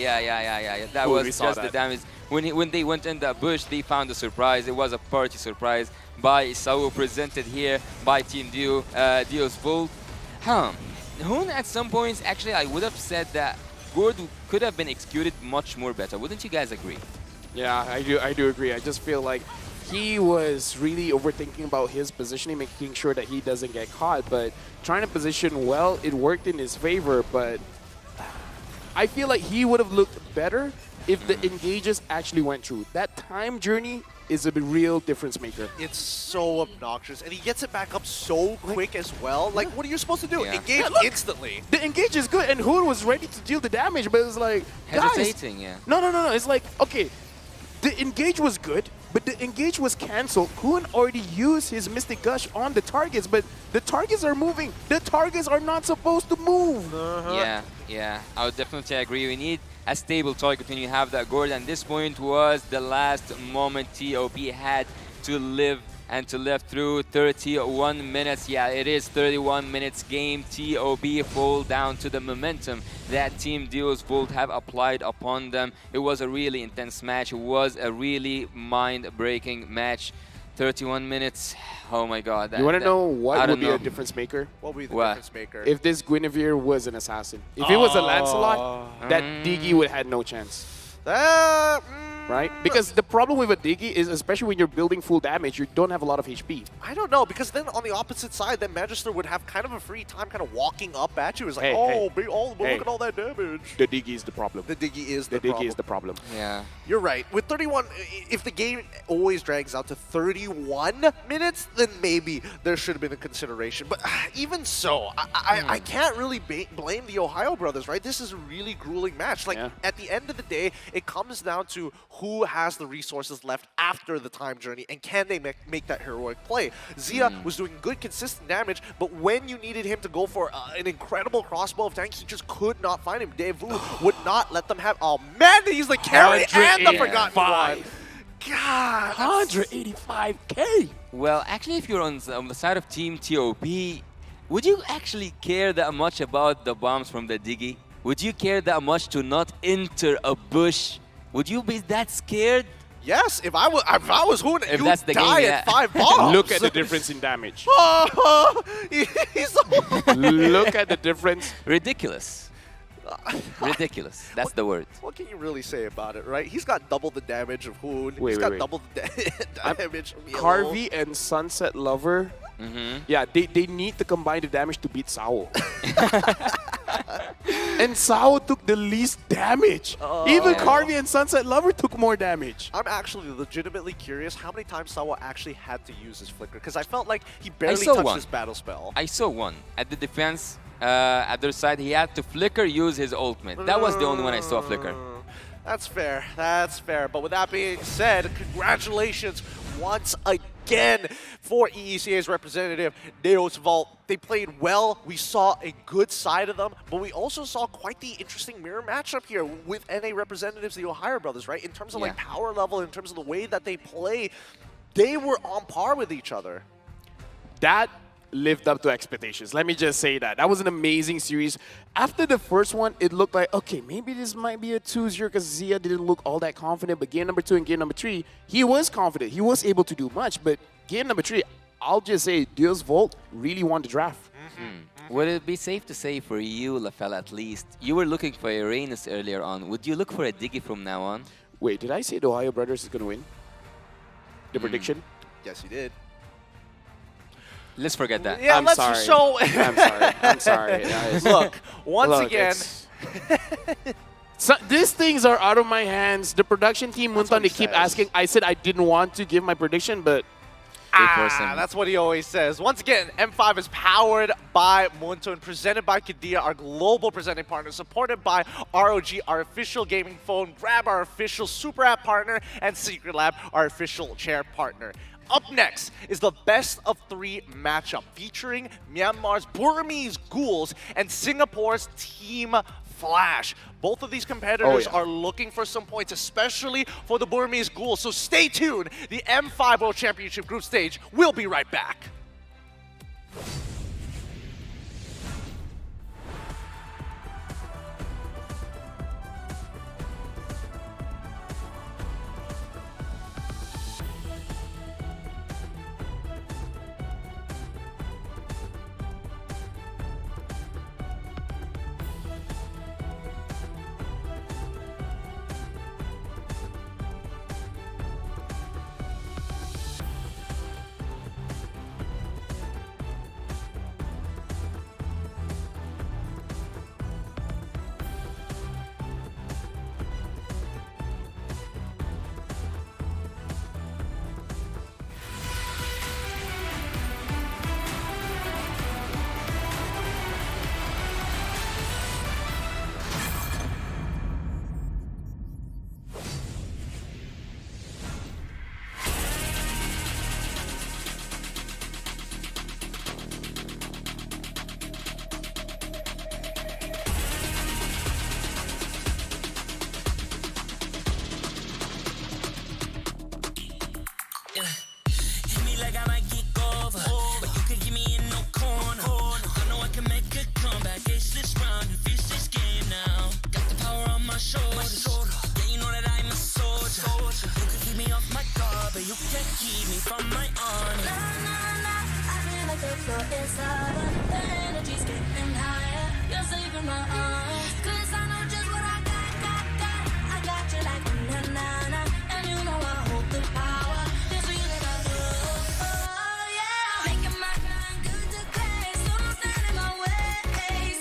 that was just the damage. When they went in the bush, they found a surprise. It was a party surprise by Sao, presented here by Team Dios Vault. Hoon at some points, actually, I would have said that Gord could have been executed much more better. Wouldn't you guys agree? Yeah, I do agree. I just feel like he was really overthinking about his positioning, making sure that he doesn't get caught. But trying to position well, it worked in his favor. But I feel like he would have looked better if the engages actually went through. That time journey is a real difference maker. It's so obnoxious, and he gets it back up so quick as well. Like, what are you supposed to do? Yeah. Engage look, instantly. The engage is good, and Hoon was ready to deal the damage, but it was like, Hesitating, guys, yeah. No. It's like, okay, the engage was good, but the engage was cancelled. Hoon already used his Mystic Gush on the targets, but the targets are moving. The targets are not supposed to move. Yeah, I would definitely agree. We need a stable target when you have that gourd, and this point was the last moment TOP had to live and to live through 31 minutes. Yeah, it is 31 minutes game. TOP fall down to the momentum that Team Duo's Volt have applied upon them. It was a really intense match. It was a really mind-breaking match. 31 minutes. Oh my god. You want to know what would be a difference maker? What would be the difference maker? If this Guinevere was an assassin. If it was a Lancelot, that Diggy would have had no chance. Right? Because the problem with a Diggy is, especially when you're building full damage, you don't have a lot of HP. I don't know, because then on the opposite side, then Magister would have kind of a free time kind of walking up at you. It's like, look at all that damage. The Diggy is the problem. The Diggy is the Diggy problem. is the problem. Yeah. You're right. With 31, if the game always drags out to 31 minutes, then maybe there should have been a consideration. But even so, I can't really blame the Ohio brothers, right? This is a really grueling match. Like, at the end of the day, it comes down to who has the resources left after the time journey, and can they make that heroic play. Zia was doing good, consistent damage, but when you needed him to go for an incredible crossbow of tank, he just could not find him. Devu would not let them have... Oh, man, he's the carry and the forgotten one. God, 185k. Well, actually, if you're on the side of Team TOP, would you actually care that much about the bombs from the Diggy? Would you care that much to not enter a bush? Would you be that scared? Yes, if I was Hoon, if you that's the die game, at 5 bombs. Look at the difference in damage. Look at the difference. Ridiculous. Ridiculous. That's the word. What can you really say about it, right? He's got double the damage of Hoon. Wait, He's got wait. double the damage of Yellow. Carvey and Sunset Lover. Yeah, they need to combine the damage to beat Sao. And Sao took the least damage. Even Carvey and Sunset Lover took more damage. I'm actually legitimately curious how many times Sawa actually had to use his flicker, because I felt like he barely saw touched one. his battle spell. I saw one. At the defense, at their side, he had to flicker, use his ultimate. That was the only one I saw flicker. That's fair. That's fair. But with that being said, congratulations once again for EECA's representative, Neos Vault. They played well. We saw a good side of them, but we also saw quite the interesting mirror matchup here with NA representatives, the Ohio brothers, right? In terms of like power level, in terms of the way that they play, they were on par with each other. That lived up to expectations. Let me just say that. That was an amazing series. After the first one, it looked like, okay, maybe this might be a 2-0 because Zia didn't look all that confident, but game number 2 and game number 3, he was confident. He was able to do much, but game number 3, I'll just say, Dios Volt really won the draft. Would it be safe to say for you, Lafelle, at least, you were looking for Uranus earlier on. Would you look for a Diggy from now on? Wait, did I say the Ohio Brothers is going to win? The prediction? Yes, you did. Let's forget that. Yeah, I'm let's sorry. show. I'm sorry. Guys. Look, once Look, again. So, these things are out of my hands. The production team went on to keep asking. I said I didn't want to give my prediction, but That's what he always says. Once again, M5 is powered by Munto and presented by Kadia, our global presenting partner, supported by ROG, our official gaming phone, Grab, our official super app partner, and Secret Lab, our official chair partner. Up next is the best of 3 matchup featuring Myanmar's Burmese Ghouls and Singapore's Team Flash. Both of these competitors are looking for some points, especially for the Burmese Ghouls. So stay tuned. The M5 World Championship group stage will be right back. floor is harder. The energy's getting higher. You're saving my arms. 'Cause I know just what I got. I got you like na-na-na. And you know I hold the power. This feeling I do. Oh yeah. Making my grind good to great. So don't stand in my way.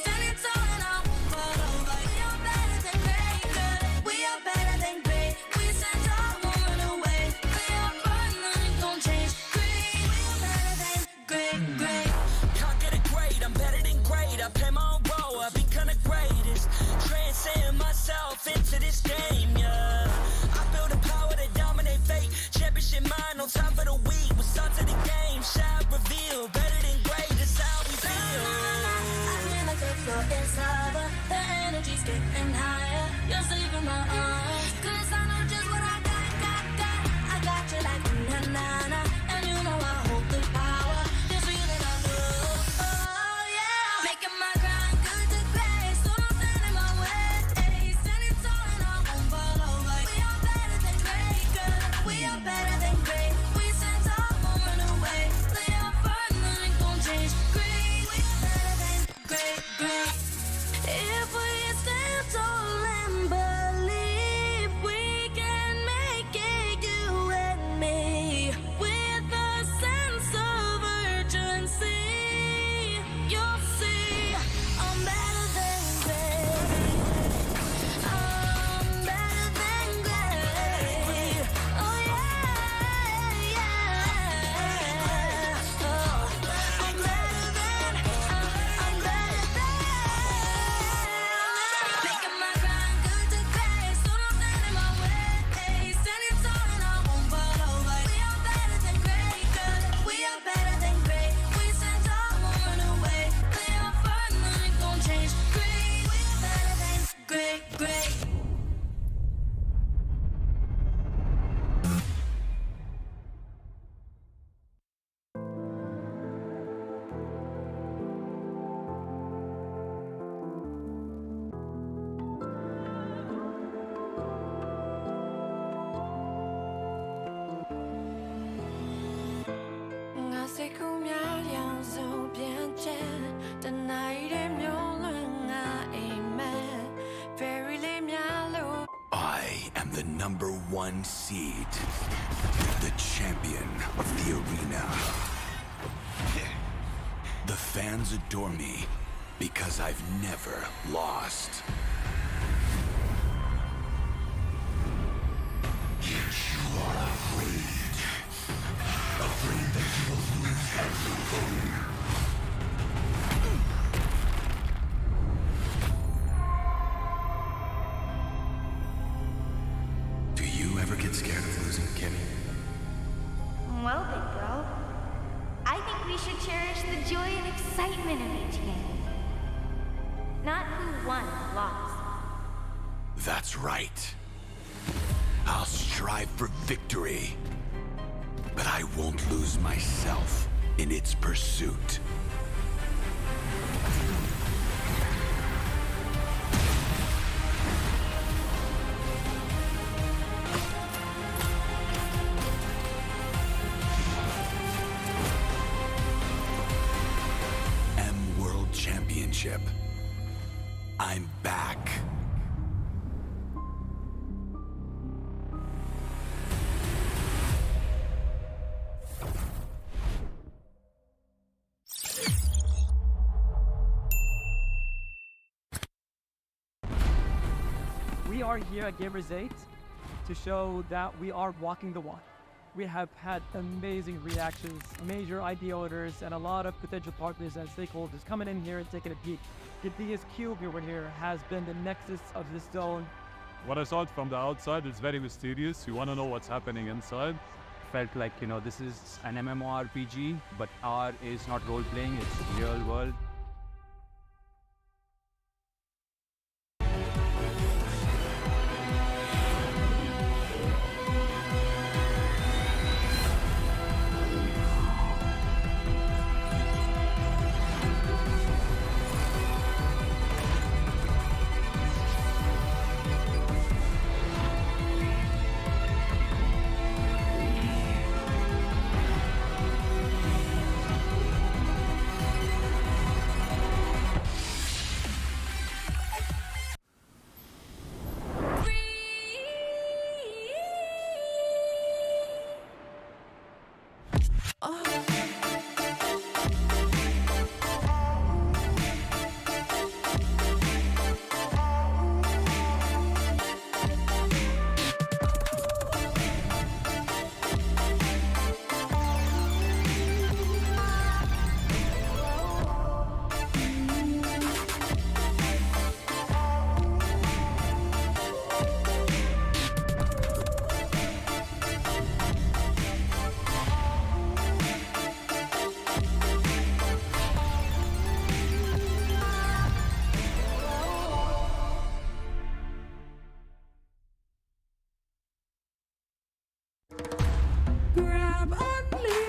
Standing tall and I won't fall over. We are better than great, girl. We are better than great. We stand tall, won't run away. We are fun, nothing gon' change. Great. We are better than great. Can't get it great, I'm better than great. I play my own role, I've been kinda greatest. Transcend myself into this game, yeah. I feel the power to dominate fate. Championship mind, no time for the weak. We'll start to the game, shout, reveal. Better than great, that's how we feel. I feel like the floor is harder. The energy's getting higher. You're saving my arms. 'Cause I know just what I got. I got you like na-na-na. And you know I hold the power. This feeling I do. Oh yeah. Making my grind good to great. So don't stand in my way. Standing tall and I won't fall over. We are better than great, girl. We are better than great. We stand tall, won't run away. Play our part, nothing gon' change. Great. We are better than great. If we stand tall and believe we can make it, you and me, with a sense of urgency, you'll see I'm better than great. I'm better than great. Oh yeah. Oh, I'm better than. Making my grind good to great. So don't stand in my way. Standing tall and I won't fall over. We are better than great, girl. We are better than great. We stand tall, won't run away. Play our part, nothing gon' change. Great. We are better than great. I am the #1 seed, the champion of the arena. The fans adore me because I've never lost. Yet you are afraid. Afraid that you will lose everything. Do you ever get scared of losing, Kimmy? Well, big bro, I think we should cherish the joy and excitement of each game. Not who won or lost. That's right. I'll strive for victory, but I won't lose myself in its pursuit. World Championship. I'm back. We are here at Gamers 8 to show that we are walking the walk. We have had amazing reactions, major idea owners, and a lot of potential partners and stakeholders coming in here and taking a peek. Gidea's cube over here has been the nexus of the stone. What I saw it from the outside, it's very mysterious. You want to know what's happening inside. Felt like, this is an MMORPG, but R is not role-playing, it's real world. grab only.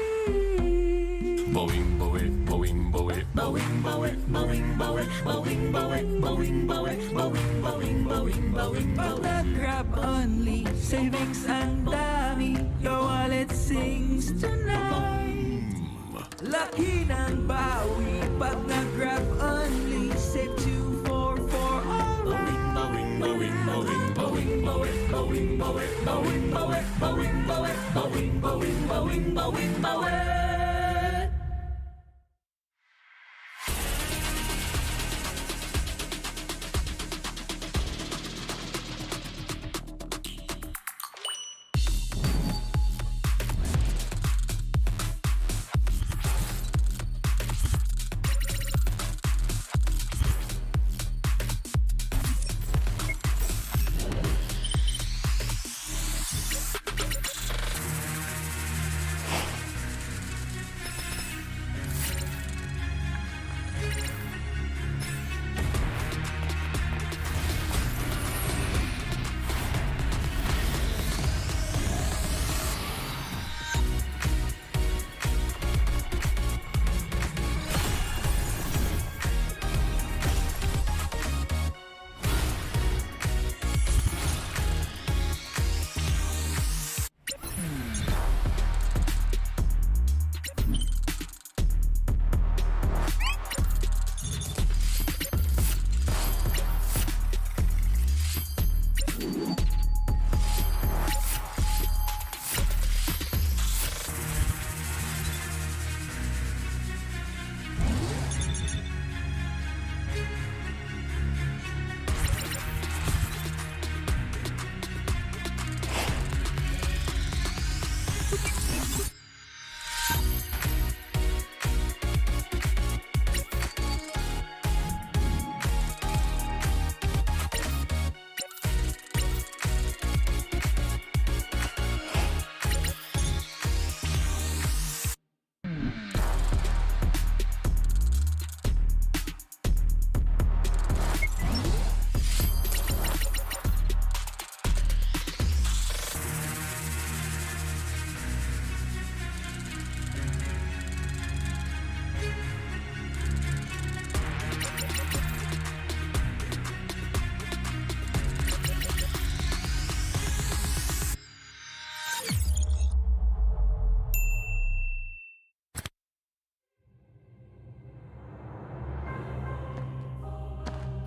Boing, boing, boing, boing, boing, boing, boing, boing, boing, boing, boing, boing, boing, boing, boing, boing, Pag nag-grab only, savings ang dami, your wallet sings tonight. Laki ng bawi, pag nag-grab only, save 2 4 for alright. boing, boing, boing, boing, boing, boing, boing, boing, boing, boing, boing, boing, boing, boing, boing, boing.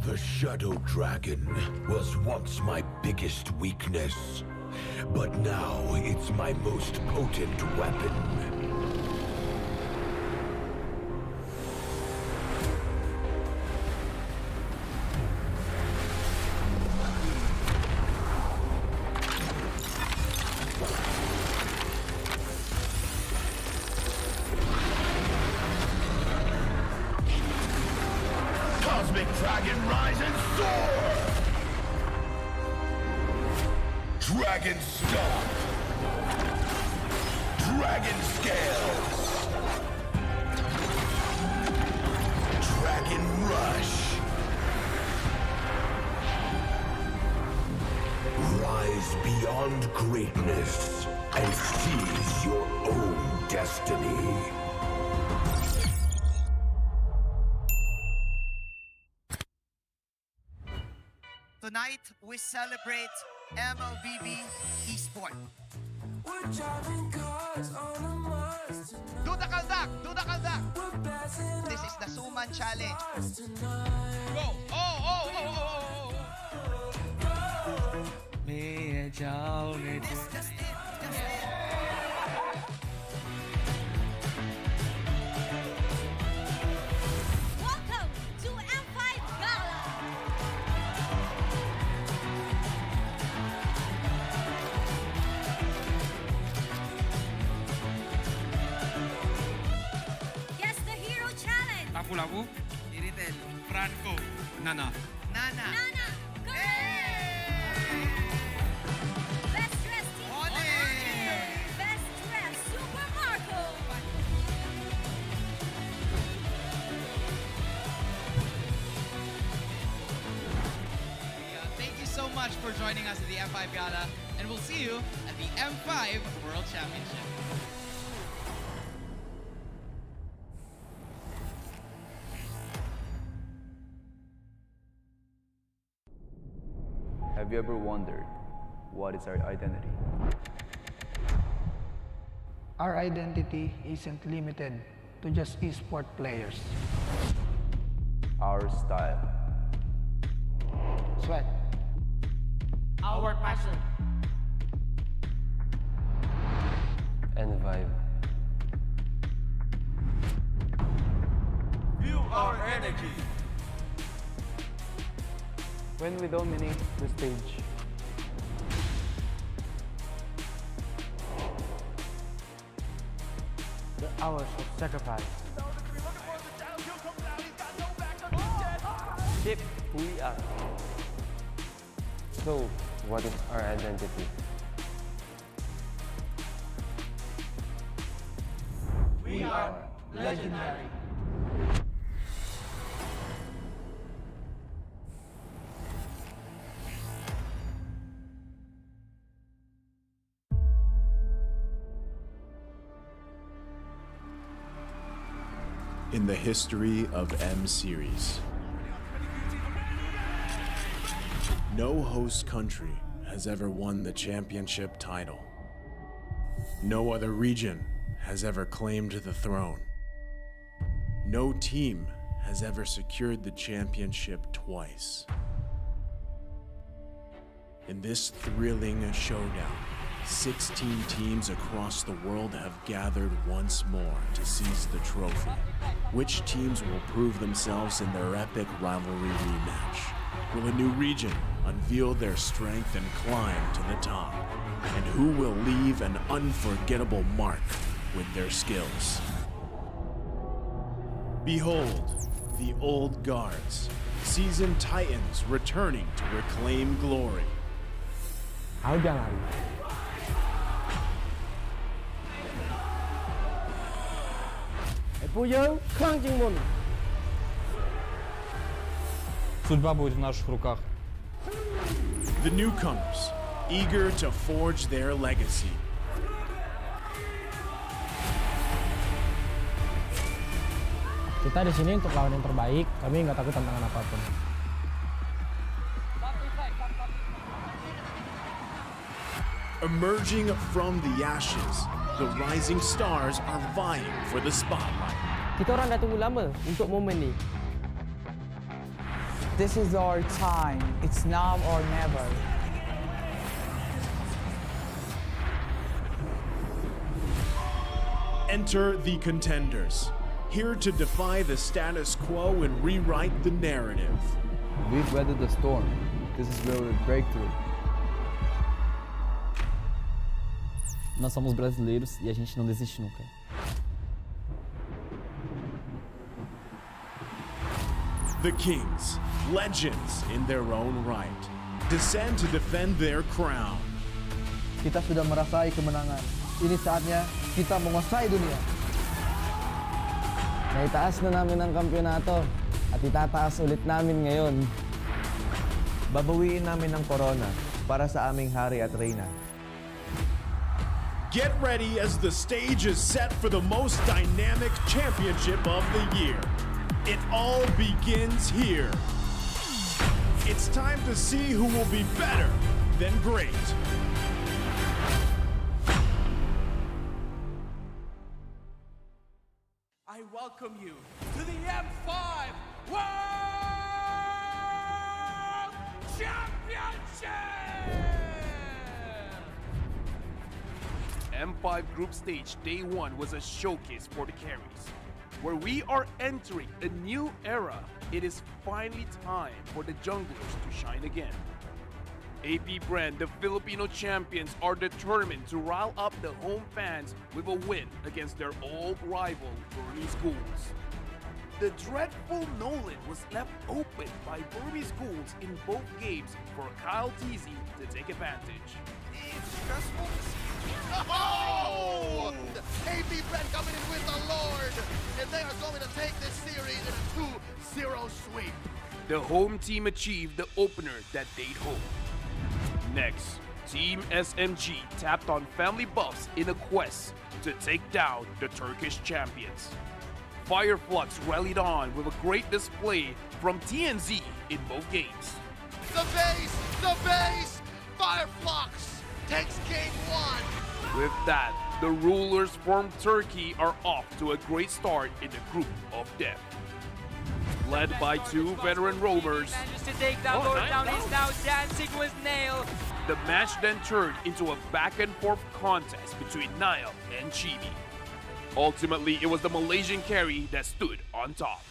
The Shadow Dragon was once my biggest weakness, but now it's my most potent weapon. Cosmic Dragon, rise and soar! Dragon Stomp! Dragon Scales! Dragon Rush! Rise beyond greatness and seize your own destiny. Tonight, we celebrate MLBB Esport. Do the kaldak! Do the kaldak! This is the Suman Challenge. Go! Oh, oh, oh, oh, oh, oh. May jao ne Welcome to M5 Gala! Guess the Hero Challenge! Lapu-lapu. Iritel. Franco. Nana. Nana. Nana! Best dressed team! Best dressed Super Marco! Thank you so much for joining us at the M5 Gala, and we'll see you at the M5 World Championship. Have you ever wondered what is our identity? Our identity isn't limited to just esport players. Our style. Sweat. Our passion. And vibe. Feel our energy. When we dominate the stage, The hours of sacrifice. shape who we are. So, what is our identity? We are legendary. In the history of M Series, no host country has ever won the championship title. No other region has ever claimed the throne. No team has ever secured the championship twice. In this thrilling showdown, 16 teams across the world have gathered once more to seize the trophy. Which teams will prove themselves in their epic rivalry rematch? Will a new region unveil their strength and climb to the top? And who will leave an unforgettable mark with their skills? Behold, the old guards, seasoned titans returning to reclaim glory. Судьба будет в наших руках. The newcomers, eager to forge their legacy. Kita di sini untuk lawan yang terbaik. Kami nggak takut tantangan apapun. Emerging from the ashes, the rising stars are vying for the spotlight. Kita orang dah tunggu lama untuk momen ni. This is our time. It's now or never. Enter the contenders, here to defy the status quo and rewrite the narrative. We've weathered the storm. This is where we break through. Nós somos brasileiros e a gente não desiste nunca. The Kings, legends in their own right, descend to defend their crown. Kita sudah merasai kemenangan. Ini saatnya kita menguasai dunia. Naitaas na namin ang kampyonato at itataas ulit namin ngayon. Babawiin namin ang corona para sa aming hari at reyna. Get ready as the stage is set for the most dynamic championship of the year. It all begins here. It's time to see who will be better than great. I welcome you to the M5 World Championship! M5 Group Stage Day 1 was a showcase for the carries. Where we are entering a new era, it is finally time for the junglers to shine again. AP Brand, the Filipino champions, are determined to rile up the home fans with a win against their old rival, Burmese Schools. The dreadful Nolan was left open by Burmese Schools in both games for Kyle Teasy to take advantage. It's stressful to see. Oh! AP Brand coming in with the Lord, and they are going to take this series in a 2-0 sweep. The home team achieved the opener that they'd hoped. Next, Team SMG tapped on family buffs in a quest to take down the Turkish champions. Fireflux rallied on with a great display from TNZ in both games. The base the base. Fireflux takes game 1. With that, the rulers from Turkey are off to a great start in the group of death. Led by 2 veteran roamers, Manages to take that Lord down. He's now dancing with Nail. the match then turned into a back and forth contest between Nile and Chibi. Ultimately, it was the Malaysian carry that stood on top.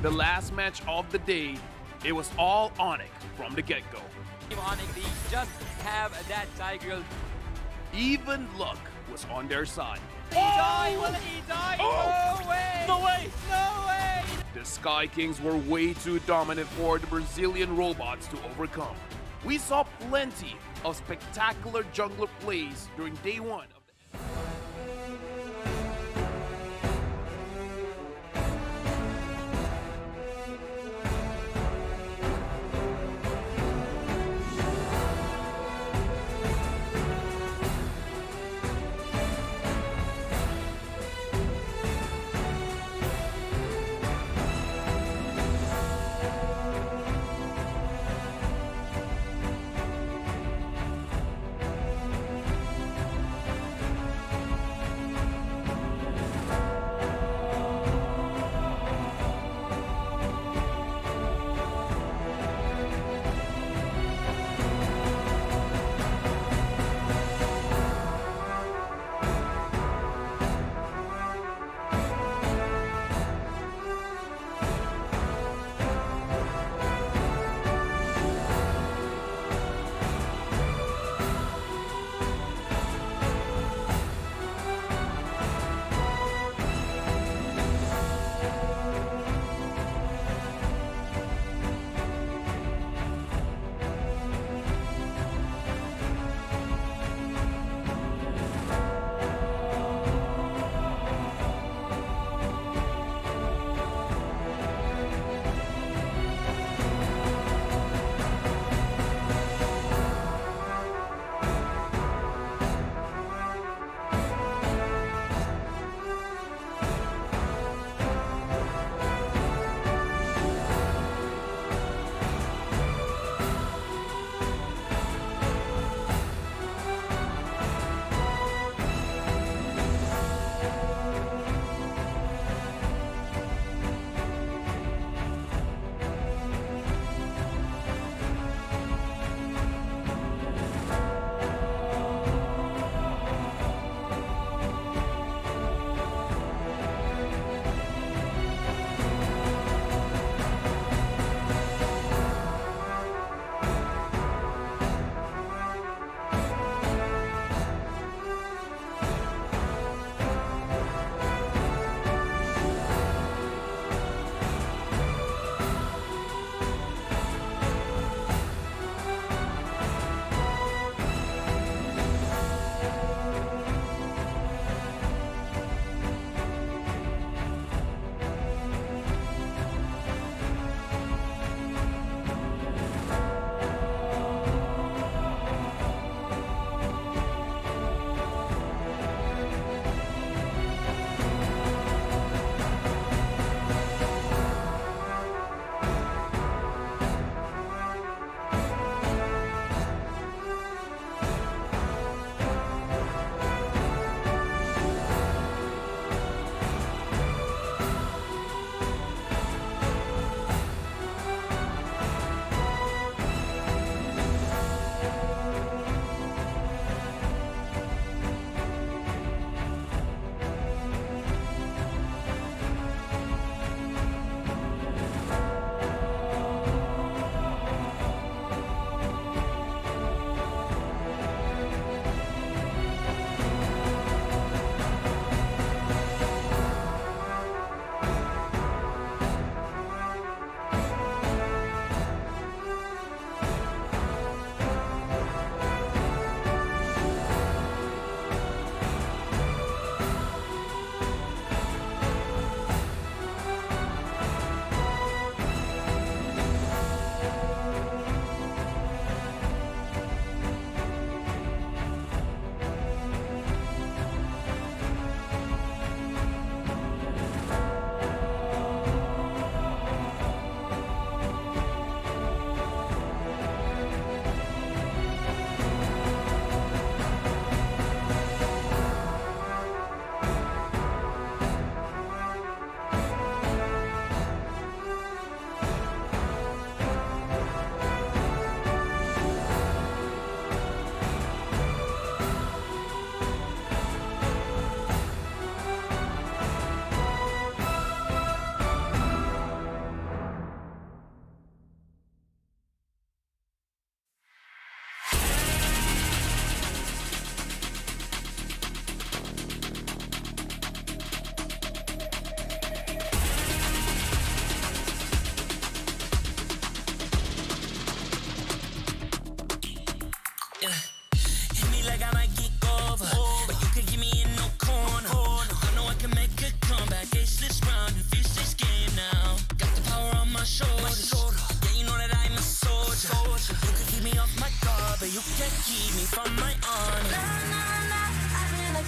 The last match of the day, it was all Onyx from the get-go. Onyx, they just have that Tiger. Even luck was on their side. He died! Will he die? Oh! No way! No way! No way! The Sky Kings were way too dominant for the Brazilian robots to overcome. We saw plenty of spectacular jungler plays during day 1 of the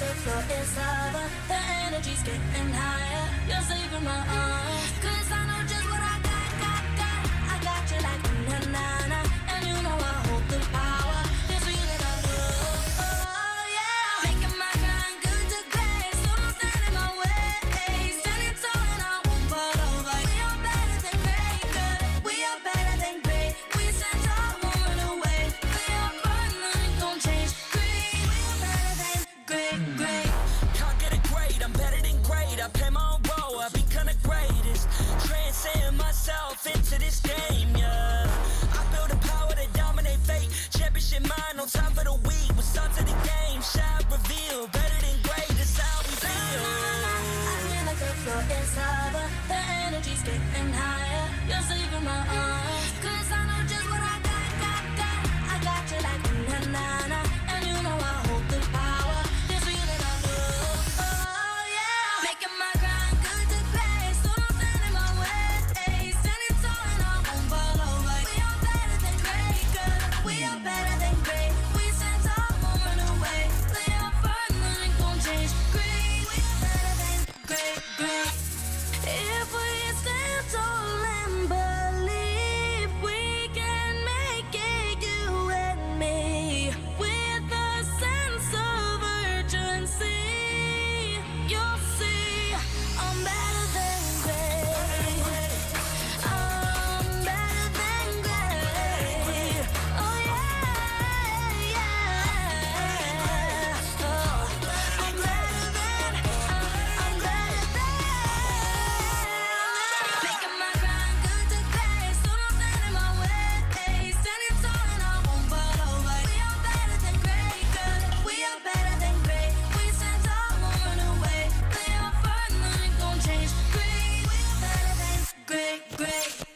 the floor is lava. The energy's getting higher. You're saving my arms. 'Cause I know just what I got. I got you like na-na-na. And you know I hold the power. This feeling I love. Oh, yeah. Making my grind good to great. So don't stand in my way. Standing tall and I won't fall over. We are better than great, good. We are better than great. We stand tall, won't run away. We are fun, nothing gon' change. Great, we are better than great. Can't get it great, I'm better than great. I play my own role, I've been kinda greatest. Transcend myself into this game, yeah. I build a power to dominate fate. Championship mind, no time for the weak. What's up to the game? Shout, reveal. Better than great, that's how we feel. I feel like the floor is lava. The energy's getting higher. You're saving my arms. 'Cause I know just what I got. I got you like na-na-na. And you know I hold the power. This feeling I love. Oh, yeah. Making my grind good to great. So don't stand in my way. Standing tall and I won't fall over. We are better than great, good. We are better than great. We stand tall, won't run away. We are fun, nothing gon' change. Great, we are better than great. If we stand tall and believe we can make it, you and me, with a sense of urgency, you'll see I'm better than great. I'm better than great. Oh yeah. Oh, I'm better than. Making my grind good to great. So don't stand in my way. Standing tall and I won't fall over. We are better than great, good. We are better than great. We stand tall, won't run away. We are fun, nothing gon' change. Great, we are better than great.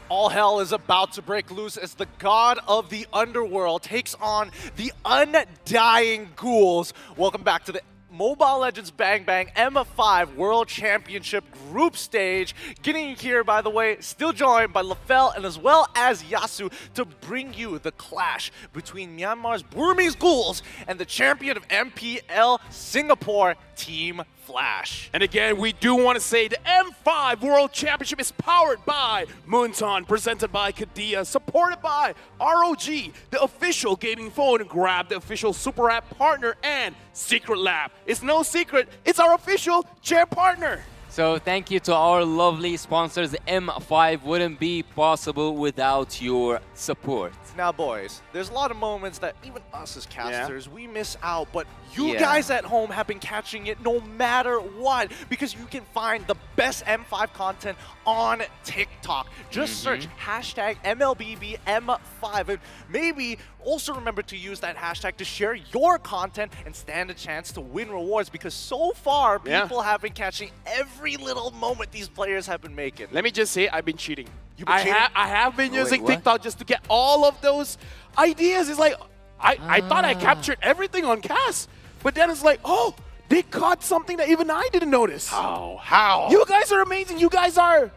All hell is about to break loose as the god of the underworld takes on the undying ghouls. Welcome back to the Mobile Legends Bang Bang M5 World Championship Group Stage. Getting here, by the way, still joined by LaFell and as well as Yasu to bring you the clash between Myanmar's Burmese Ghouls and the champion of MPL Singapore, Team Flash. And again, we do want to say the M5 World Championship is powered by Moonton, presented by Kadia, supported by ROG, the official gaming phone, Grab, the official Super App partner, and Secret Lab. It's no secret, it's our official chair partner. So thank you to our lovely sponsors. M5 wouldn't be possible without your support. Now, boys, there's a lot of moments that even us as casters, we miss out, but you guys at home have been catching it no matter what, because you can find the best M5 content on TikTok. Just search hashtag MLBBM5, and maybe also remember to use that hashtag to share your content and stand a chance to win rewards, because so far, people have been catching every little moment these players have been making. Let me just say, I've been cheating. You've been cheating? I have been using TikTok just to get all of those ideas. It's like, I thought I captured everything on Cass, but then it's like, oh, they caught something that even I didn't notice. How? You guys are amazing. You guys are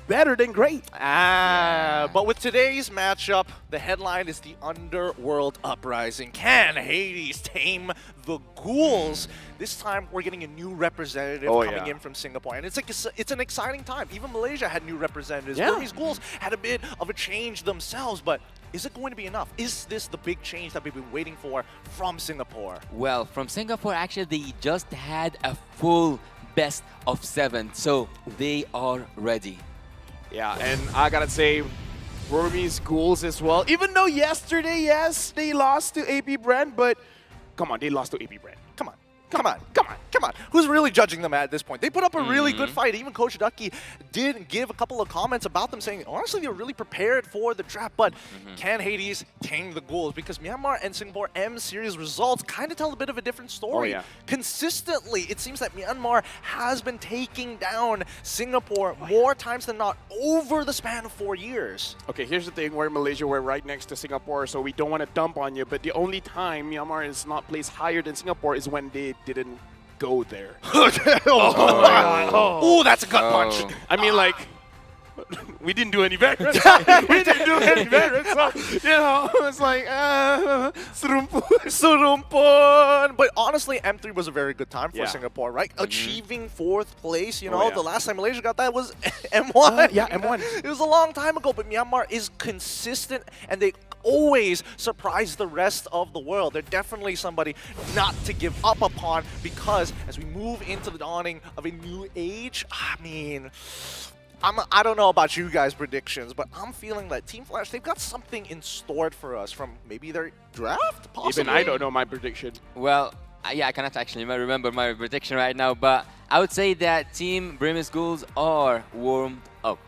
better than great. But with today's matchup, the headline is the Underworld Uprising. Can Hades tame the ghouls? This time, we're getting a new representative coming in from Singapore, and it's an exciting time. Even Malaysia had new representatives. Burmese ghouls had a bit of a change themselves, but is it going to be enough? Is this the big change that we've been waiting for from Singapore? Well, from Singapore, actually, they just had a full best of 7, so they are ready. Yeah, and I gotta say, Burmese ghouls as well. Even though yesterday, yes, they lost to AP Brand, but come on, they lost to AP Brand. Come on. Who's really judging them at this point? They put up a really good fight. Even Coach Ducky did give a couple of comments about them saying, honestly, they're really prepared for the draft, but can Hades tame the ghouls? Because Myanmar and Singapore M Series results kind of tell a bit of a different story. Consistently, it seems that Myanmar has been taking down Singapore more times than not over the span of 4 years. Okay, here's the thing. We're in Malaysia. We're right next to Singapore, so we don't want to dump on you, but the only time Myanmar is not placed higher than Singapore is when they didn't go there. Oh my God. Oh, that's a gut punch. I mean, like, we didn't do any better. We didn't do any better. So, you know, it's like, Surumpun. But honestly, M3 was a very good time for Singapore, right? Achieving 4th place, you know, the last time Malaysia got that was M1. M1. It was a long time ago, but Myanmar is consistent, and they always surprise the rest of the world. They're definitely somebody not to give up upon, because as we move into the dawning of a new age, I mean, I don't know about you guys' predictions, but I'm feeling that Team Flash, they've got something in store for us from maybe their draft, possibly? Even I don't know my prediction. Well, yeah, I cannot actually remember my prediction right now, but I would say that Team Burmese ghouls are warmed up.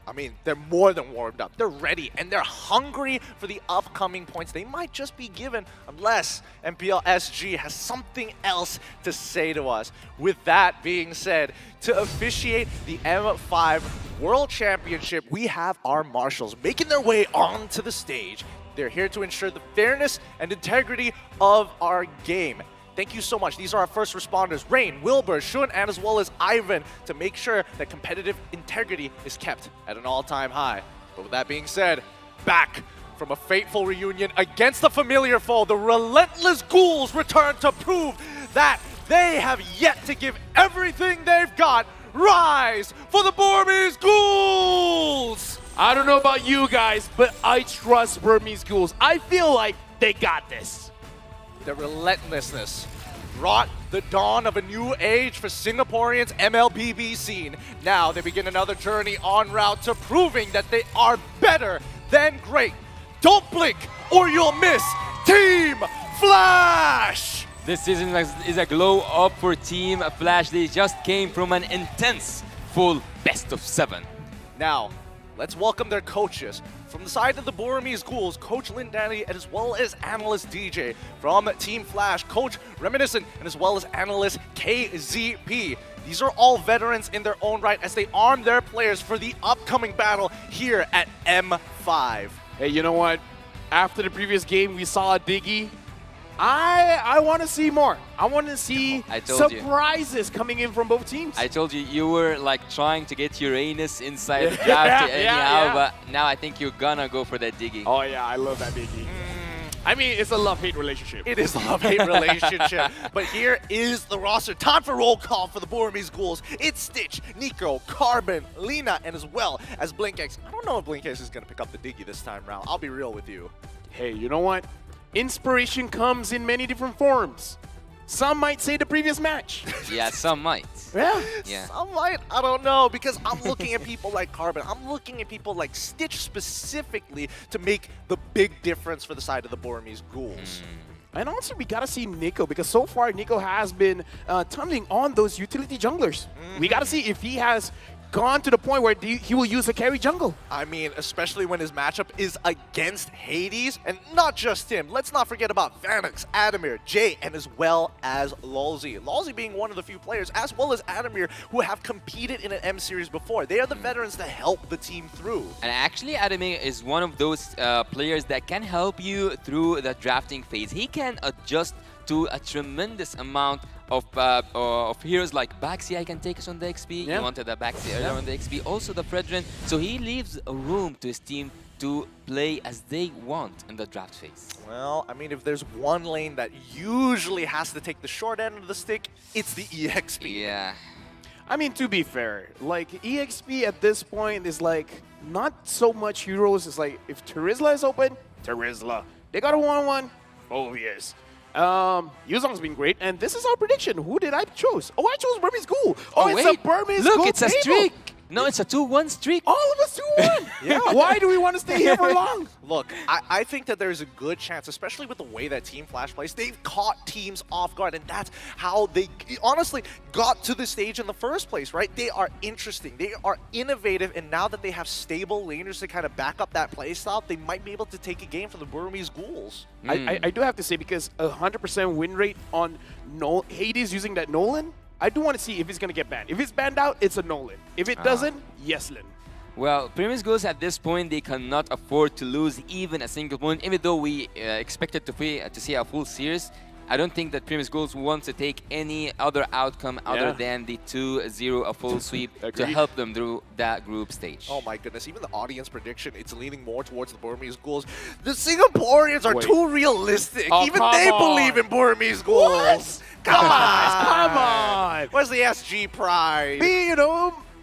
I mean, they're more than warmed up. They're ready, and they're hungry for the upcoming points. They might just be given unless MPL SG has something else to say to us. With that being said, to officiate the M5 World Championship, we have our marshals making their way onto the stage. They're here to ensure the fairness and integrity of our game. Thank you so much. These are our first responders, Rain, Wilbur, Shun, and as well as Ivan, to make sure that competitive integrity is kept at an all-time high. But with that being said, back from a fateful reunion against the familiar foe, the relentless ghouls return to prove that they have yet to give everything they've got. Rise for the Burmese ghouls! I don't know about you guys, but I trust Burmese ghouls. I feel like they got this. The relentlessness brought the dawn of a new age for Singaporeans' MLBB scene. Now they begin another journey en route to proving that they are better than great. Don't blink or you'll miss Team Flash! This season is a glow up for Team Flash. They just came from an intense full best of 7. Now, let's welcome their coaches. From the side of the Burmese ghouls, Coach Lin Danny, and as well as Analyst DJ. From Team Flash, Coach Reminiscent, and as well as Analyst KZP. These are all veterans in their own right as they arm their players for the upcoming battle here at M5. Hey, you know what? After the previous game, we saw a Diggy. I want to see more. I want to see surprises coming in from both teams. I told you, you were like trying to get Uranus inside the draft anyhow, but now I think you're gonna go for that Diggy. Oh yeah, I love that Diggy. I mean, it's a love-hate relationship. It is a love-hate relationship. But here is the roster. Time for roll call for the Burmese ghouls. It's Stitch, Nico, Carbon, Lena, and as well as BlinkX. I don't know if BlinkX is going to pick up the Diggy this time round. I'll be real with you. Hey, you know what? Inspiration comes in many different forms. Some might say the previous match. Yeah, some might. Yeah. Some might. I don't know, because I'm looking at people like Carbon. I'm looking at people like Stitch specifically to make the big difference for the side of the Burmese ghouls. And also, we gotta see Nico, because so far Nico has been tunneling on those utility junglers. We gotta see if he has gone to the point where he will use a carry jungle. I mean, especially when his matchup is against Hades, and not just him. Let's not forget about Vanix, Adamir, Jay, and as well as Lolzy. Lolzy being one of the few players, as well as Adamir, who have competed in an M series before. They are the veterans that help the team through. And actually, Adamir is one of those players that can help you through the drafting phase. He can adjust to a tremendous amount of heroes like Baxi. I can take us on the XP. Yeah. He wanted a Baxi earlier on the XP. Also the Fredrin. So he leaves a room to his team to play as they want in the draft phase. Well, I mean, if there's one lane that usually has to take the short end of the stick, it's the EXP. Yeah. I mean, to be fair, like EXP at this point is like not so much heroes. It's like if Terizla is open, Terizla. They got a 1-1, Phobius. Yuzong's been great, and this is our prediction. Who did I choose? Oh, I chose Burmese Ghoul. Oh, it's wait. a Burmese Look, Ghoul it's a table. streak. No, it's a 2-1 streak. All of us 2-1. Yeah. Why do we want to stay here for long? Look, I think that there's a good chance, especially with the way that Team Flash plays, they've caught teams off guard, and that's how they honestly got to this stage in the first place, right? They are interesting, they are innovative, and now that they have stable laners to kind of back up that playstyle, they might be able to take a game from the Burmese Ghouls. I do have to say, because 100% win rate on Hades using that Nolan, I do want to see if he's going to get banned. If it's banned out, it's a Nolan. If it doesn't, Yeslin. Well, Primus Ghosts at this point, they cannot afford to lose even a single point. Even though we expected to see a full series, I don't think that Primus Ghosts wants to take any other outcome other than the 2-0, a full sweep, to help them through that group stage. Oh my goodness, even the audience prediction, it's leaning more towards the Burmese Ghouls. The Singaporeans are too realistic. Oh, even they believe in Burmese Ghouls. What? Come Come on. Where's the SG pride? Be,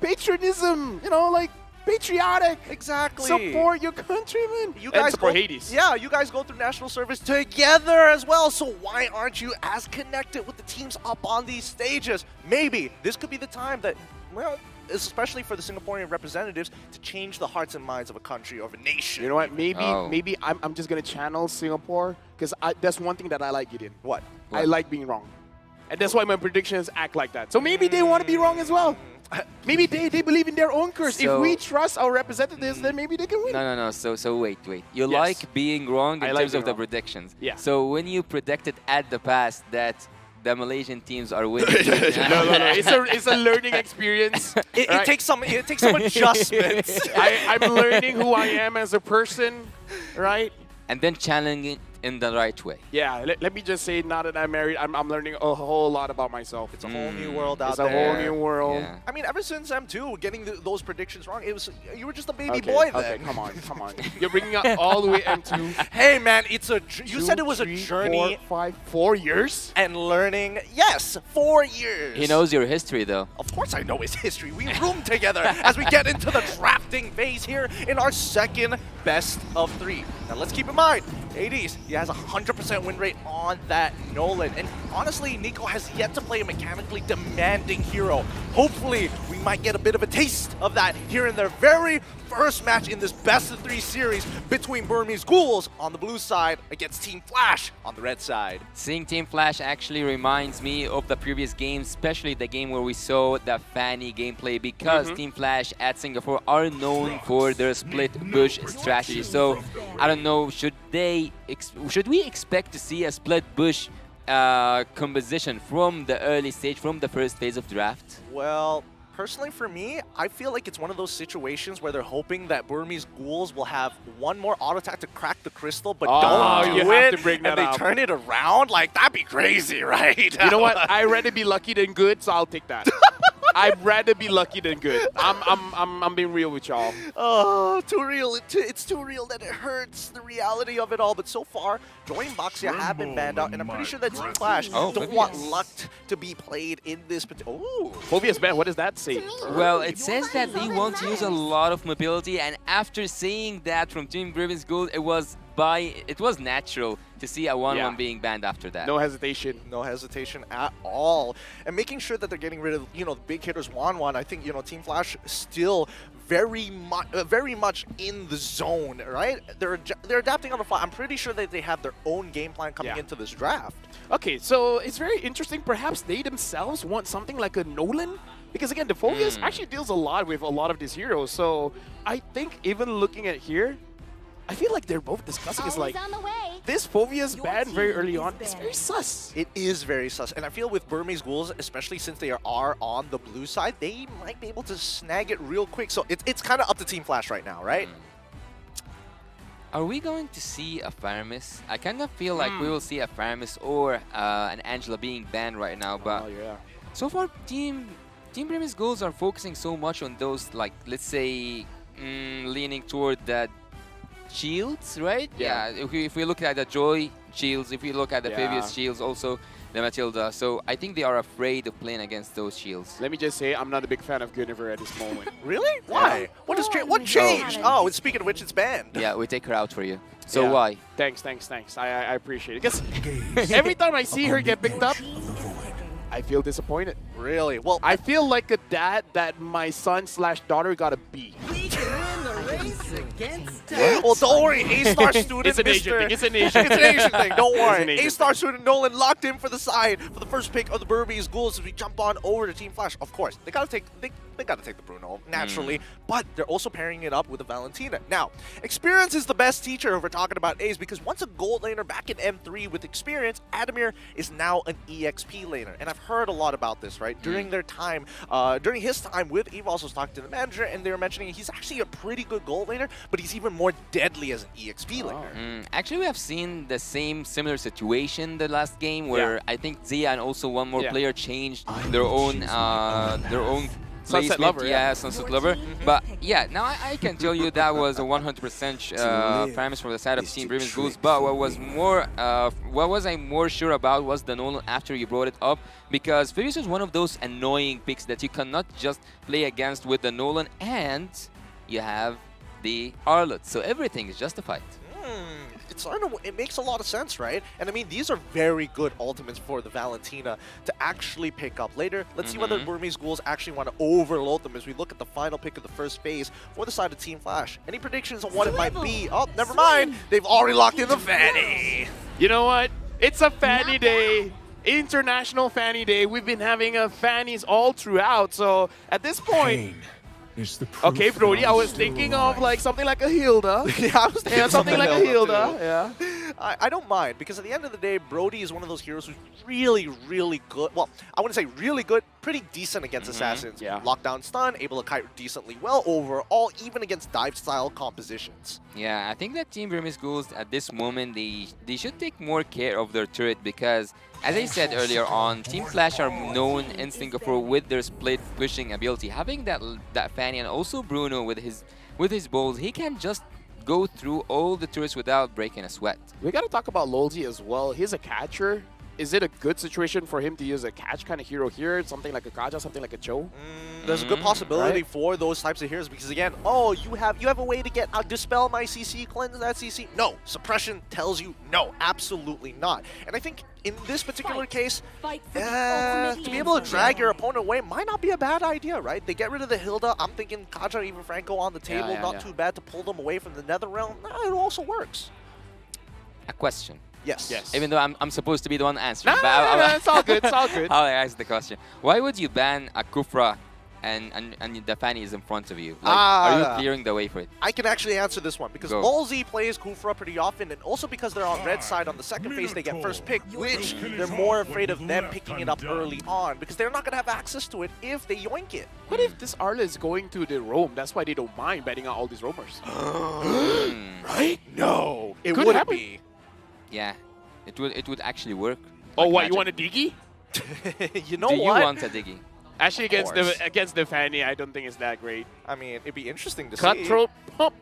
patriotism, like patriotic. Exactly. Support your countrymen. You guys support go, Hades. Yeah, you guys go through national service together as well. So why aren't you as connected with the teams up on these stages? Maybe this could be the time that, well, especially for the Singaporean representatives, to change the hearts and minds of a country or of a nation. You know what? Maybe I'm just gonna channel Singapore, because that's one thing that I like, Gideon. What? I like being wrong. And that's why my predictions act like that. So maybe they want to be wrong as well. Maybe they believe in their own curse. So, if we trust our representatives, then maybe they can win. No. So wait. You like being wrong in terms of the predictions. Yeah. So when you predicted at the past that the Malaysian teams are winning. No. It's a learning experience. It takes some adjustments. I'm learning who I am as a person, right? And then channeling it in the right way. Yeah, let me just say, now that I'm married, I'm learning a whole lot about myself. It's a whole new world out there. It's a whole new world. Yeah. I mean, ever since M2, getting those predictions wrong, you were just a baby boy then. Okay, come on. You're bringing up all the way M2. Hey, man, you said it was a journey. 4 years? And learning, yes, 4 years. He knows your history, though. Of course I know his history. We room together as we get into the drafting phase here in our second best of 3. Now, let's keep in mind, Hades, he has a 100% win rate on that Nolan. And honestly, Nico has yet to play a mechanically demanding hero. Hopefully, we might get a bit of a taste of that here in their very first match in this best of 3 series between Burmese Ghouls on the blue side against Team Flash on the red side. Seeing Team Flash actually reminds me of the previous games, especially the game where we saw the Fanny gameplay, because Team Flash at Singapore are known for their split bush strategy. So I don't know, should we expect to see a split bush composition from the early stage, from the first phase of draft? Well, personally for me, I feel like it's one of those situations where they're hoping that Burmese Ghouls will have one more auto attack to crack the crystal, but don't do have it, to bring that and they up. turn it around. Like, that'd be crazy, right? You know what? I'd rather be lucky than good, so I'll take that. I'd rather be lucky than good. I'm being real with y'all. Oh, too real. It's too real that it hurts, the reality of it all. But so far, Joy and Boxia have been banned out, and I'm pretty sure that Team Flash don't want luck to be played in this. Oh, Phobia's ban, what does that say? Well, it says that they want to use a lot of mobility, and after seeing that from Team Grievous Gold, it was natural to see a 1-1 being banned after that. No hesitation. No hesitation at all. And making sure that they're getting rid of, the big hitters 1-1. I think, Team Flash still very much in the zone, right? They're adapting on the fly. I'm pretty sure that they have their own game plan coming into this draft. Okay, so it's very interesting. Perhaps they themselves want something like a Nolan Because again, the Phobius actually deals a lot with a lot of these heroes. So I think even looking at here, I feel like they're both discussing is like, this Phobius ban very early on is very sus. It is very sus. And I feel with Burmese Ghouls, especially since they are on the blue side, they might be able to snag it real quick. So it's kind of up to Team Flash right now, right? Are we going to see a Faramis? I kind of feel like we will see a Faramis or an Angela being banned right now, but so far Team Burmese Ghouls are focusing so much on those, like, let's say, leaning toward that shields, right? Yeah. If we look at the Joy shields, if we look at the previous shields, also the Matilda. So I think they are afraid of playing against those shields. Let me just say, I'm not a big fan of Guinevere at this moment. Really? Why? What changed? Oh, and speaking of which, it's banned. Yeah, we take her out for you. So why? Thanks. I appreciate it. Because every time I see her get picked up, I feel disappointed. Really? Well, I feel like a dad that my son/daughter got a B. Well, don't worry, A-star student. It's an Asian thing. It's an Asian thing. Don't worry. A-star student Nolan locked in for the side for the first pick of the Burmese Ghouls as we jump on over to Team Flash. Of course, they gotta take the Bruno naturally, but they're also pairing it up with the Valentina. Now, experience is the best teacher if we're talking about A's, because once a gold laner back in M3 with experience, Adamir is now an EXP laner, and I've heard a lot about this, right? During their time, during his time with EVOS, was talking to the manager, and they were mentioning he's actually a pretty good gold laner, but he's even more deadly as an EXP laner. Actually, we have seen the similar situation the last game where I think Zia and also one more player changed their own Sunset Lover, Sunset Lover. But yeah, now I can tell you that was a 100% premise for the side of Team Burmese Ghouls. But what was I more sure about was the Nolan after you brought it up, because Furious is one of those annoying picks that you cannot just play against with the Nolan, and you have the Arlott, so everything is justified. It makes a lot of sense, right? And I mean, these are very good ultimates for the Valentina to actually pick up later. Let's see whether Burmese Ghouls actually want to overload them as we look at the final pick of the first phase for the side of Team Flash. Any predictions on what it might be? Oh, never mind. They've already locked in the Fanny. You know what? It's a Fanny Day. International Fanny Day. We've been having Fannies all throughout. So at this point... Okay, Brody, I was thinking of like something like a Hilda. I was thinking something like a Hilda. I don't mind, because at the end of the day, Brody is one of those heroes who's really, really good. Well, I wouldn't say really good, pretty decent against assassins. Lockdown stun, able to kite decently well overall, even against dive-style compositions. Yeah, I think that Team Burmese Ghouls at this moment, they should take more care of their turret, because as I said earlier on, Team Flash are known in Singapore with their split pushing ability. Having that Fanny and also Bruno with his bowls, he can just go through all the turrets without breaking a sweat. We gotta talk about Lolzi as well. He's a catcher. Is it a good situation for him to use a catch kind of hero here? Something like a Kaja, something like a Cho? There's a good possibility for those types of heroes, because again, you have a way to get dispel my CC, cleanse that CC. No, suppression tells you no, absolutely not. And I think in this particular case, to be able to drag your opponent away might not be a bad idea, right? They get rid of the Hilda. I'm thinking Kaja, even Franco on the table, not too bad to pull them away from the Nether Realm. It also works. A question. Yes. Even though I'm supposed to be the one answering. No, it's all good. It's all good. I'll ask the question. Why would you ban a Kufra and the Fanny is in front of you? Like, are you clearing the way for it? I can actually answer this one, because Lolzi plays Kufra pretty often, and also because they're on red side on the second phase, they get first pick, which they're more afraid of them picking it up early on, because they're not going to have access to it if they yoink it. What if this Arla is going to the roam? That's why they don't mind betting out all these roamers. Right? No, it Could wouldn't happen. be. Yeah, it would actually work. Oh, like what, magic. you want a Diggy? You know Do what? you want a Diggy? Actually, against the Fanny, I don't think it's that great. I mean, it'd be interesting to see. Cutthroat pump.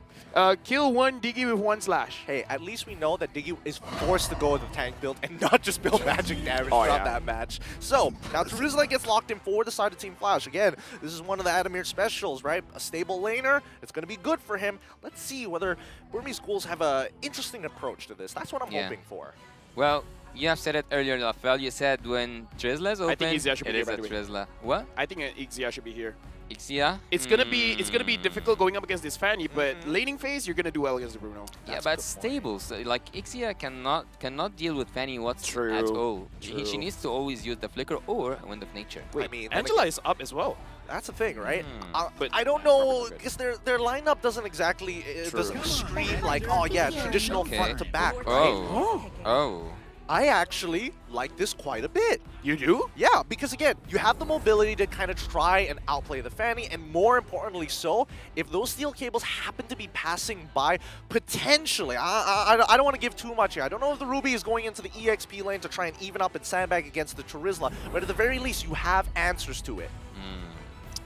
Kill one Diggy with one slash. Hey, at least we know that Diggy is forced to go with the tank build and not just build magic damage throughout that match. So, now Teruzla gets locked in for the side of Team Flash. Again, this is one of the Adamir specials, right? A stable laner. It's going to be good for him. Let's see whether Burmese Ghouls have an interesting approach to this. That's what I'm hoping for. Well, you have said it earlier, Rafael. You said when Trizla is open, I think Ixia should be it here, is by a the way. Trizla. What? I think Ixia should be here. Ixia? It's gonna be difficult going up against this Fanny, but laning phase you're gonna do well against the Bruno. Yeah, but stable. So, like Ixia cannot deal with Fanny at all. She needs to always use the flicker or Wind of Nature. Wait, I mean, Angela is up as well. That's the thing, right? But I don't know, because their lineup doesn't exactly doesn't scream like, oh yeah, traditional front to back, right? Oh. I actually like this quite a bit. You do? Yeah, because again, you have the mobility to kind of try and outplay the Fanny, and more importantly so, if those steel cables happen to be passing by, potentially, I don't want to give too much here. I don't know if the Ruby is going into the EXP lane to try and even up and sandbag against the Charizla, but at the very least, you have answers to it.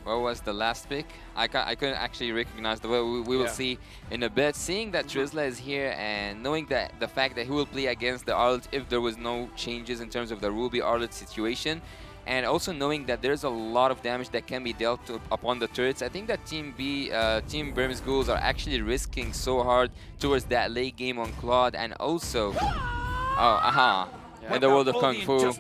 What was the last pick? I couldn't actually recognize the way. We will see in a bit. Seeing that Charizla is here and knowing that the fact that he will play against the Arlet if there was no changes in terms of the Ruby Arlet situation, and also knowing that there's a lot of damage that can be dealt upon the turrets, I think that Team Burmese Ghouls are actually risking so hard towards that late game on Claude, and also, in the world of Kung Fu,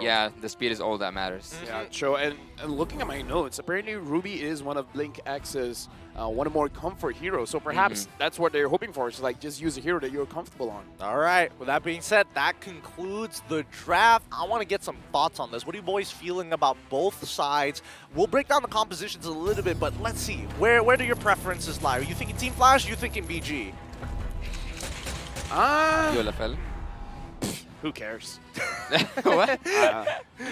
yeah, the speed is all that matters. Yeah, true. And looking at my notes, apparently Ruby is one of Blink X's one of more comfort heroes. So perhaps that's what they're hoping for. It's like just use a hero that you're comfortable on. All right. With that being said, that concludes the draft. I want to get some thoughts on this. What are you boys feeling about both sides? We'll break down the compositions a little bit, but let's see. Where do your preferences lie? Are you thinking Team Flash? Are you thinking BG? Who cares? What?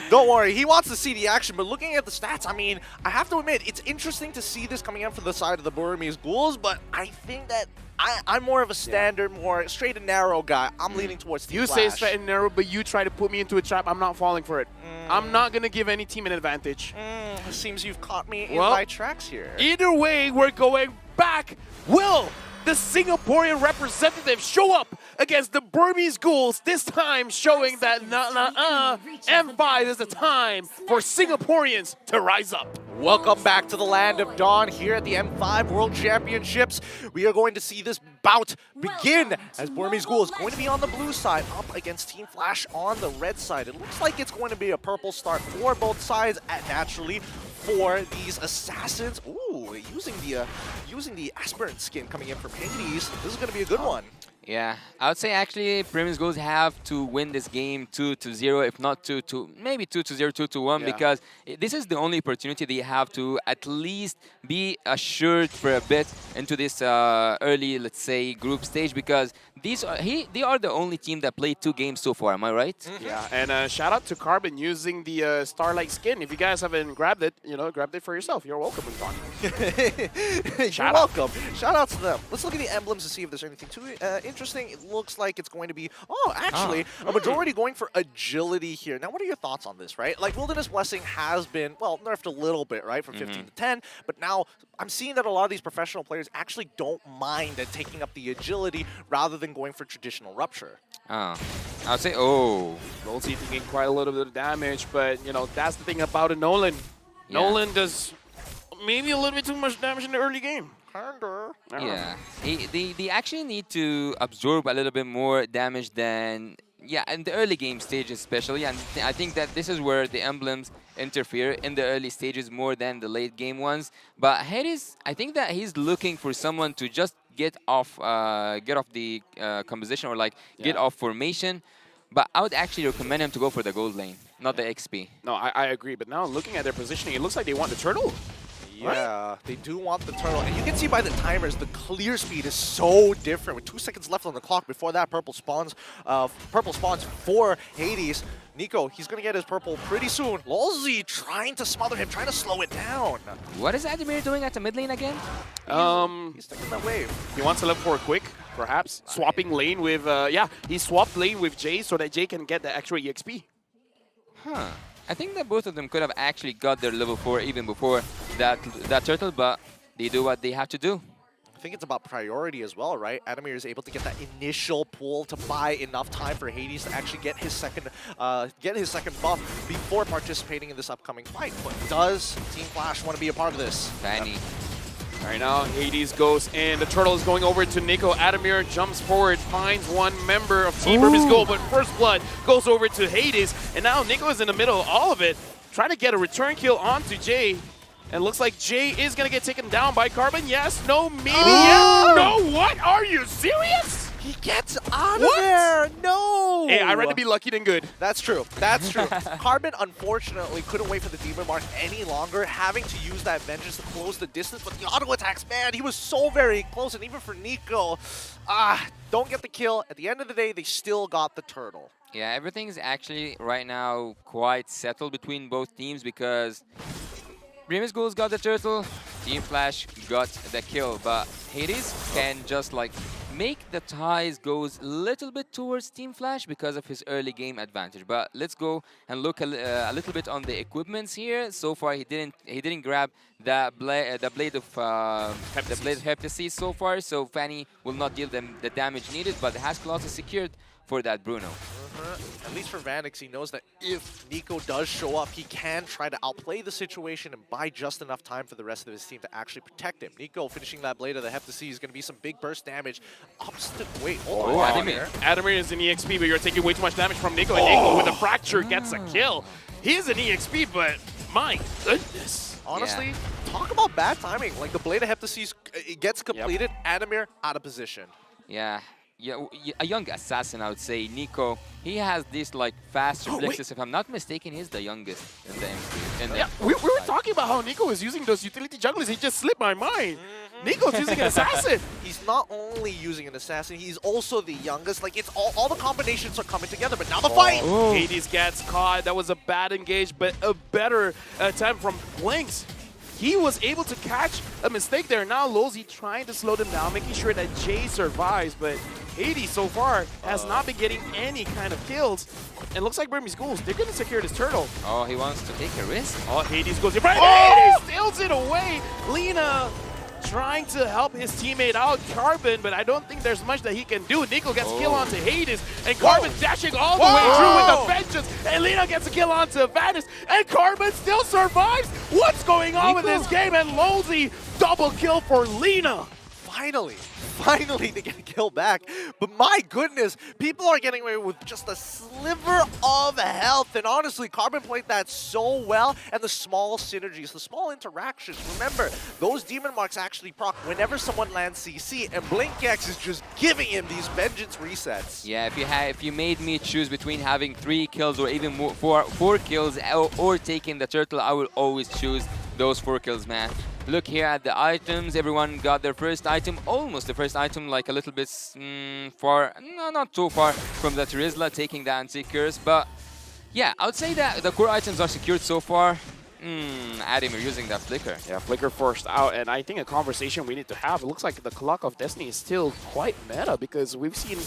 Don't worry, he wants to see the action, but looking at the stats, I mean, I have to admit, it's interesting to see this coming out from the side of the Burmese Ghouls, but I think that I'm more of a standard, more straight and narrow guy. I'm leaning towards Team Flash. You say straight and narrow, but you try to put me into a trap. I'm not falling for it. I'm not going to give any team an advantage. It seems you've caught me in my tracks here. Either way, we're going back. Will the Singaporean representative show up against the Burmese Ghouls, this time showing that M5 is the time for Singaporeans to rise up. Welcome back to the land of Dawn here at the M5 World Championships. We are going to see this bout begin as Burmese Ghoul is going to be on the blue side up against Team Flash on the red side. It looks like it's going to be a purple start for both sides, and naturally for these assassins. Ooh, using the aspirant skin coming in from Hades. This is going to be a good one. Yeah, I would say actually Burmese Ghouls have to win this game 2-0, if not maybe 2-0, 2-1, because this is the only opportunity they have to at least be assured for a bit into this early, let's say, group stage, because they are the only team that played 2 games so far. Am I right? Yeah, and shout out to Carbon using the Starlight skin. If you guys haven't grabbed it, grabbed it for yourself. You're welcome, You're welcome. Shout out to them. Let's look at the emblems to see if there's anything too interesting. It looks like it's going to be, a majority going for agility here. Now, what are your thoughts on this, right? Like, Wilderness Blessing has been, well, nerfed a little bit, right, from 15 to 10, but now I'm seeing that a lot of these professional players actually don't mind taking up the agility rather than going for traditional Rupture. I would say, Rolsey taking quite a little bit of damage, but, that's the thing about a Nolan. Yeah. Nolan does maybe a little bit too much damage in the early game. Yeah, they actually need to absorb a little bit more damage than, in the early game stage especially, and I think that this is where the emblems interfere in the early stages more than the late game ones. But Hades, I think that he's looking for someone to just get off the composition or get off formation. But I would actually recommend him to go for the gold lane, not the XP. No, I agree. But now looking at their positioning, it looks like they want the turtle. Yeah, they do want the turtle. And you can see by the timers, the clear speed is so different. With 2 seconds left on the clock before that purple spawns for Hades. Nico, he's going to get his purple pretty soon. Lolzy trying to smother him, trying to slow it down. What is Adamir doing at the mid lane again? He's taking that wave. He wants to look for a quick, perhaps. Swapping lane with, he swapped lane with Jay so that Jay can get the extra EXP. I think that both of them could have actually got their level 4 even before that turtle, but they do what they have to do. I think it's about priority as well, right? Adamir is able to get that initial pull to buy enough time for Hades to actually get his second buff before participating in this upcoming fight. But does Team Flash want to be a part of this? Fanny. Right now, Hades goes in. The turtle is going over to Nico. Adamir jumps forward, finds one member of Team Burmese Gold, but First Blood goes over to Hades. And now Nico is in the middle of all of it, trying to get a return kill onto Jay. And looks like Jay is going to get taken down by Carbon. Yes, no, maybe, yes, no, what? Are you serious? He gets out of there! No! Hey, I'd rather be lucky than good. That's true. That's true. Carbon, unfortunately, couldn't wait for the Demon Mark any longer, having to use that Vengeance to close the distance. But the auto attacks, man, he was so very close. And even for Nico, don't get the kill. At the end of the day, they still got the turtle. Yeah, everything's actually right now quite settled between both teams because Grimace Ghouls got the turtle, Team Flash got the kill, but Hades can just like make the ties goes a little bit towards Team Flash because of his early game advantage. But let's go and look a little bit on the equipments here. So far, he didn't grab the blade of Heptaseed so far. So Fanny will not deal them the damage needed, but has Colossus secured for that Bruno. At least for Vanix, he knows that if Nico does show up, he can try to outplay the situation and buy just enough time for the rest of his team to actually protect him. Nico finishing that blade of the Heptaseed is going to be some big burst damage. Wait, hold on. Adamir. Adamir is an EXP, but you're taking way too much damage from Nico. And Nico with a fracture gets a kill. He is an EXP, but my goodness. Honestly, talk about bad timing. Like the blade of Heptaseed gets completed, Adamir out of position. Yeah, a young assassin, I would say. Nico, he has this like fast reflexes. If I'm not mistaken, he's the youngest in the MC. We were talking about how Nico was using those utility junglers. He just slipped my mind. Nico's using an assassin. He's not only using an assassin, he's also the youngest. Like, it's all the combinations are coming together, but now the fight! Hades gets caught. That was a bad engage, but a better attempt from Blinks. He was able to catch a mistake there. Now Lozy trying to slow them down, making sure that Jay survives, but Hades so far has not been getting any kind of kills. And looks like Burmese Ghouls, they're going to secure this turtle. Oh, he wants to take a risk. Oh, Hades goes in. Hades steals it away. Lena trying to help his teammate out, Carbon, but I don't think there's much that he can do. Nico gets a kill onto Hades, and Carbon dashing all the way through with the vengeance, and Lena gets a kill onto Vanis, and Carbon still survives. What's going on with this game? And Lozy, double kill for Lena. Finally to get a kill back. But my goodness, people are getting away with just a sliver of health. And honestly, Carbon played that so well. And the small synergies, the small interactions. Remember, those demon marks actually proc whenever someone lands CC. And BlinkX is just giving him these vengeance resets. Yeah, if you made me choose between having 3 kills or even more, four kills or taking the turtle, I would always choose those 4 kills, man. Look here at the items. Everyone got their first item, almost the first item, like a little bit far, no, not too far from the Terizla taking the anti-curse. But yeah, I would say that the core items are secured so far. Adamir using that flicker. Yeah, flicker forced out, and I think a conversation we need to have. It looks like the Clock of Destiny is still quite meta because we've seen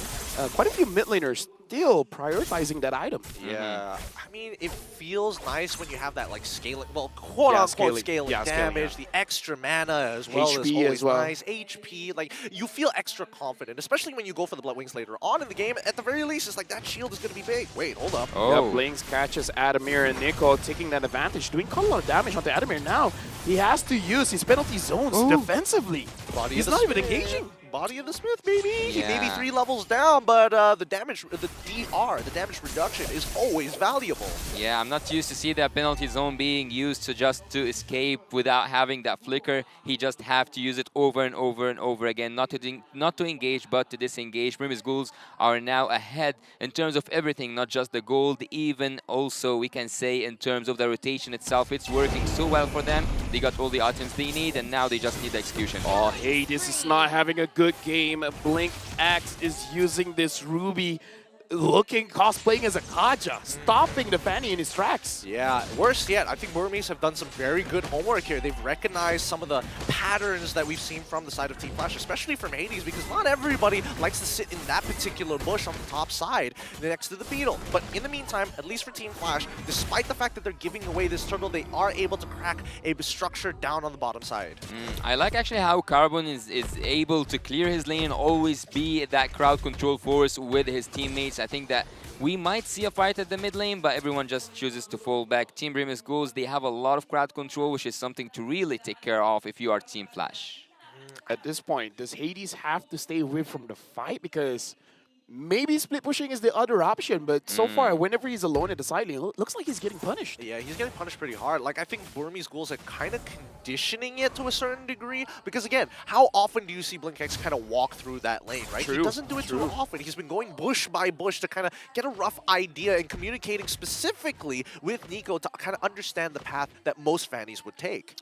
quite a few mid laners still prioritizing that item. Yeah, I mean, it feels nice when you have that like scaling, well, quote-unquote scaling damage, the extra mana as well is always nice. HP, like you feel extra confident, especially when you go for the Blood Wings later on in the game. At the very least, it's like that shield is going to be big. Wait, hold up. Yeah, Blinks catches Adamir and Nico taking that advantage, doing quite a lot of damage onto Adamir now. He has to use his penalty zones defensively. He's not even engaging. Body of the Smith, baby. He may be 3 levels down, but the damage, the DR, the damage reduction is always valuable. Yeah, I'm not used to see that penalty zone being used to escape without having that flicker. He just have to use it over and over and over again, not to engage, but to disengage. Burmese Ghouls are now ahead in terms of everything, not just the gold, even also we can say in terms of the rotation itself. It's working so well for them. They got all the items they need, and now they just need the execution. Oh, hey, this is not having a good game. BlinkX is using this Ruby cosplaying as a Kaja, stopping the Fanny in his tracks. Yeah, worse yet, I think Burmese have done some very good homework here. They've recognized some of the patterns that we've seen from the side of Team Flash, especially from Hades, because not everybody likes to sit in that particular bush on the top side next to the Beetle. But in the meantime, at least for Team Flash, despite the fact that they're giving away this turtle, they are able to crack a structure down on the bottom side. I like actually how Carbon is able to clear his lane and always be that crowd control force with his teammates. I think that we might see a fight at the mid lane, but everyone just chooses to fall back. Team Burmese Ghouls, they have a lot of crowd control, which is something to really take care of if you are Team Flash. At this point, does Hades have to stay away from the fight? Because maybe split pushing is the other option, but so far, whenever he's alone at the side lane, looks like he's getting punished. Yeah, he's getting punished pretty hard. Like, I think Burmese Ghouls are kind of conditioning it to a certain degree. Because, again, how often do you see BlinkX kind of walk through that lane, right? He doesn't do it too often. He's been going bush by bush to kind of get a rough idea and communicating specifically with Nico to kind of understand the path that most Fannies would take.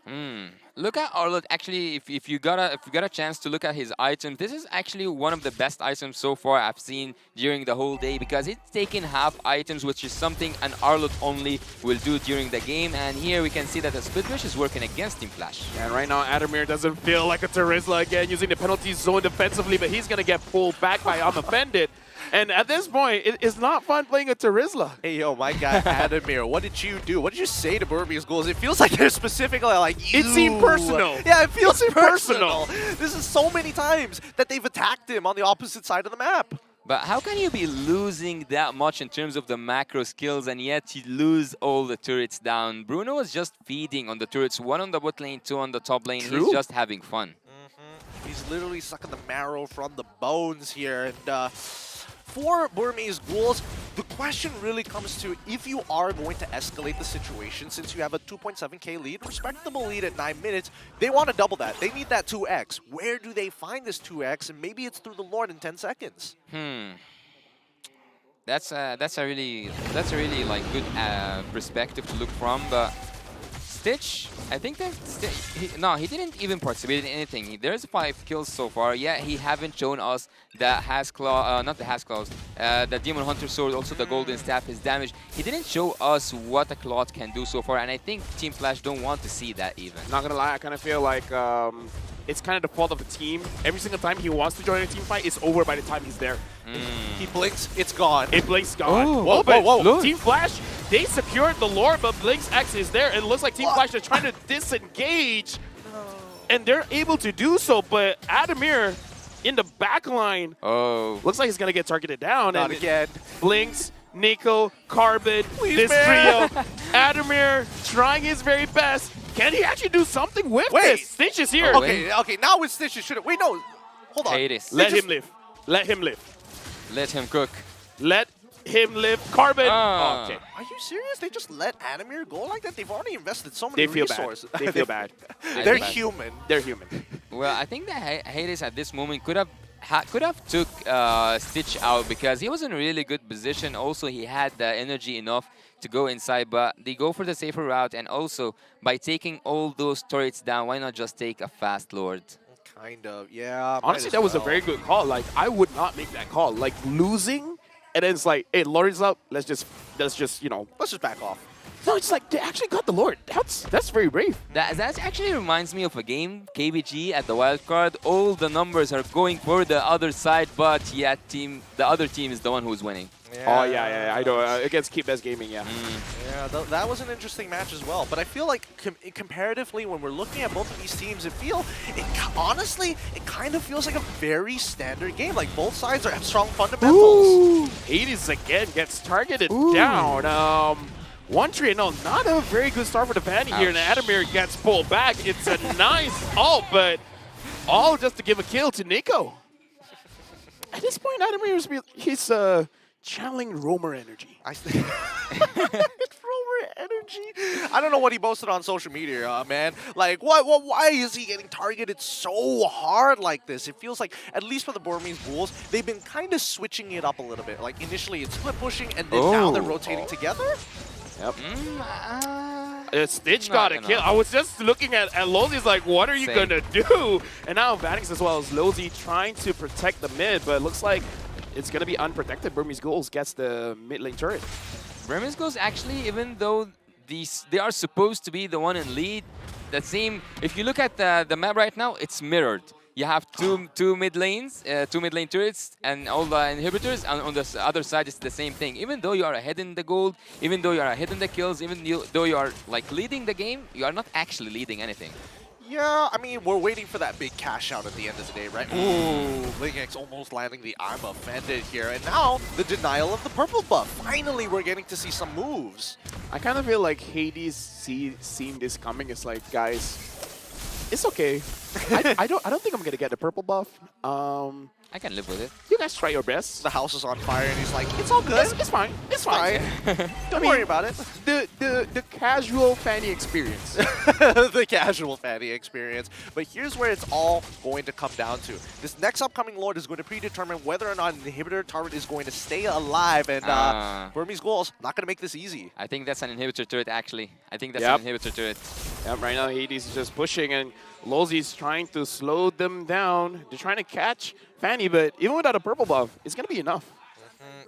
Look at Arlott. Actually, if you got a chance to look at his item, this is actually one of the best items so far I've seen during the whole day, because it's taking half items, which is something an Arlott only will do during the game. And here we can see that the split push is working against Team Flash. And right now, Adamir doesn't feel like a Terizla again, using the penalty zone defensively, but he's gonna get pulled back by I'm Offended. And at this point, it's not fun playing a Terizla. Hey, yo, my guy, Adamir, what did you do? What did you say to Burmese Ghouls? It feels like they're specifically like, you. It seemed personal. Yeah, it feels personal. This is so many times that they've attacked him on the opposite side of the map. But how can you be losing that much in terms of the macro skills and yet you lose all the turrets down? Bruno was just feeding on the turrets, 1 on the bot lane, 2 on the top lane. He's just having fun. He's literally sucking the marrow from the bones here. And for Burmese Ghouls, the question really comes to, if you are going to escalate the situation, since you have a 2.7k lead, respectable lead at 9 minutes, they want to double that. They need that 2x. Where do they find this 2x? And maybe it's through the Lord in 10 seconds. That's a really like good perspective to look from, but Stitch, I think that he didn't even participate in anything. There's 5 kills so far. Yeah, he haven't shown us the not the Hasclaws, the Demon Hunter Sword, also the Golden Staff, his damage. He didn't show us what a Cloth can do so far, and I think Team Flash don't want to see that even. Not gonna lie, I kind of feel like it's kind of the fault of the team. Every single time he wants to join a team fight, it's over by the time he's there. He blinks, it's gone. It blinks gone. Oh, whoa. Team Flash, they secured the lore, but Blink's X is there. It looks like Team Flash is trying to disengage. And they're able to do so, but Adamir in the back line looks like he's going to get targeted down. Not again. Blinks, Nico, Carbon, this trio. Adamir trying his very best. Can he actually do something with this? Stitch is here. Okay, now with Stitch, you shouldn't. Wait, no. Hold on. Let him live. Let him live. Let him cook. Let him live. Carbon. Okay. Are you serious? They just let Adamir go like that? They've already invested so many resources. They feel bad. They're human. They're human. Well, I think that Hades at this moment could have took Stitch out because he was in a really good position. Also, he had the energy enough to go inside, but they go for the safer route. And also, by taking all those turrets down, why not just take a fast Lord? Kind of, yeah. Honestly, that was a very good call. Like, I would not make that call. Like, losing, and then it's like, hey, Lord is up. Let's just let's just back off. No, it's like they actually got the Lord. That's very brave. That actually reminds me of a game, KBG at the wildcard. All the numbers are going for the other side, but yet the other team is the one who's winning. Yeah. Oh, yeah, I know. Against Keep Best Gaming, yeah. Yeah, that was an interesting match as well. But I feel like comparatively, when we're looking at both of these teams, honestly, it kind of feels like a very standard game. Like, both sides have strong fundamentals. Ooh. Hades again gets targeted down. 1-3, no, not a very good start for the Fanny here, and Adamir gets pulled back. It's a nice ult, but all just to give a kill to Nico. At this point, Adamir he's channeling Roamer energy. Roamer energy? I don't know what he posted on social media, man. Like, why is he getting targeted so hard like this? It feels like, at least for the Burmese Ghouls, they've been kind of switching it up a little bit. Like, initially it's split pushing, and then now they're rotating together. Yep. Stitch got a kill. I was just looking at Lozi's like, what are you going to do? And now Vanix as well as Lozi trying to protect the mid, but it looks like it's going to be unprotected. Burmese Ghouls gets the mid lane turret. Burmese Ghouls actually, even though they are supposed to be the one in lead, if you look at the map right now, it's mirrored. You have two mid lanes, 2 mid lane turrets, and all the inhibitors. And on the other side, it's the same thing. Even though you are ahead in the gold, even though you are ahead in the kills, though you are like leading the game, you are not actually leading anything. Yeah, I mean, we're waiting for that big cash out at the end of the day, right? Ooh, BlinkX almost landing the I'm Offended here. And now, the denial of the purple buff. Finally, we're getting to see some moves. I kind of feel like Hades seen this coming. It's like, guys, It's okay. I don't think I'm gonna get the purple buff. I can live with it. You guys try your best. The house is on fire, and he's like, "It's all good. It's fine. It's fine. Don't worry about it." The casual Fanny experience. The casual Fanny experience. But here's where it's all going to come down to. This next upcoming Lord is going to predetermine whether or not an inhibitor turret is going to stay alive. And Burmese Ghouls not going to make this easy. I think that's an inhibitor turret, actually. I think that's Yep. an inhibitor turret. Yep, right now Hades is just pushing, and Lozzy's trying to slow them down. They're trying to catch Fanny, but even without a purple buff, it's going to be enough.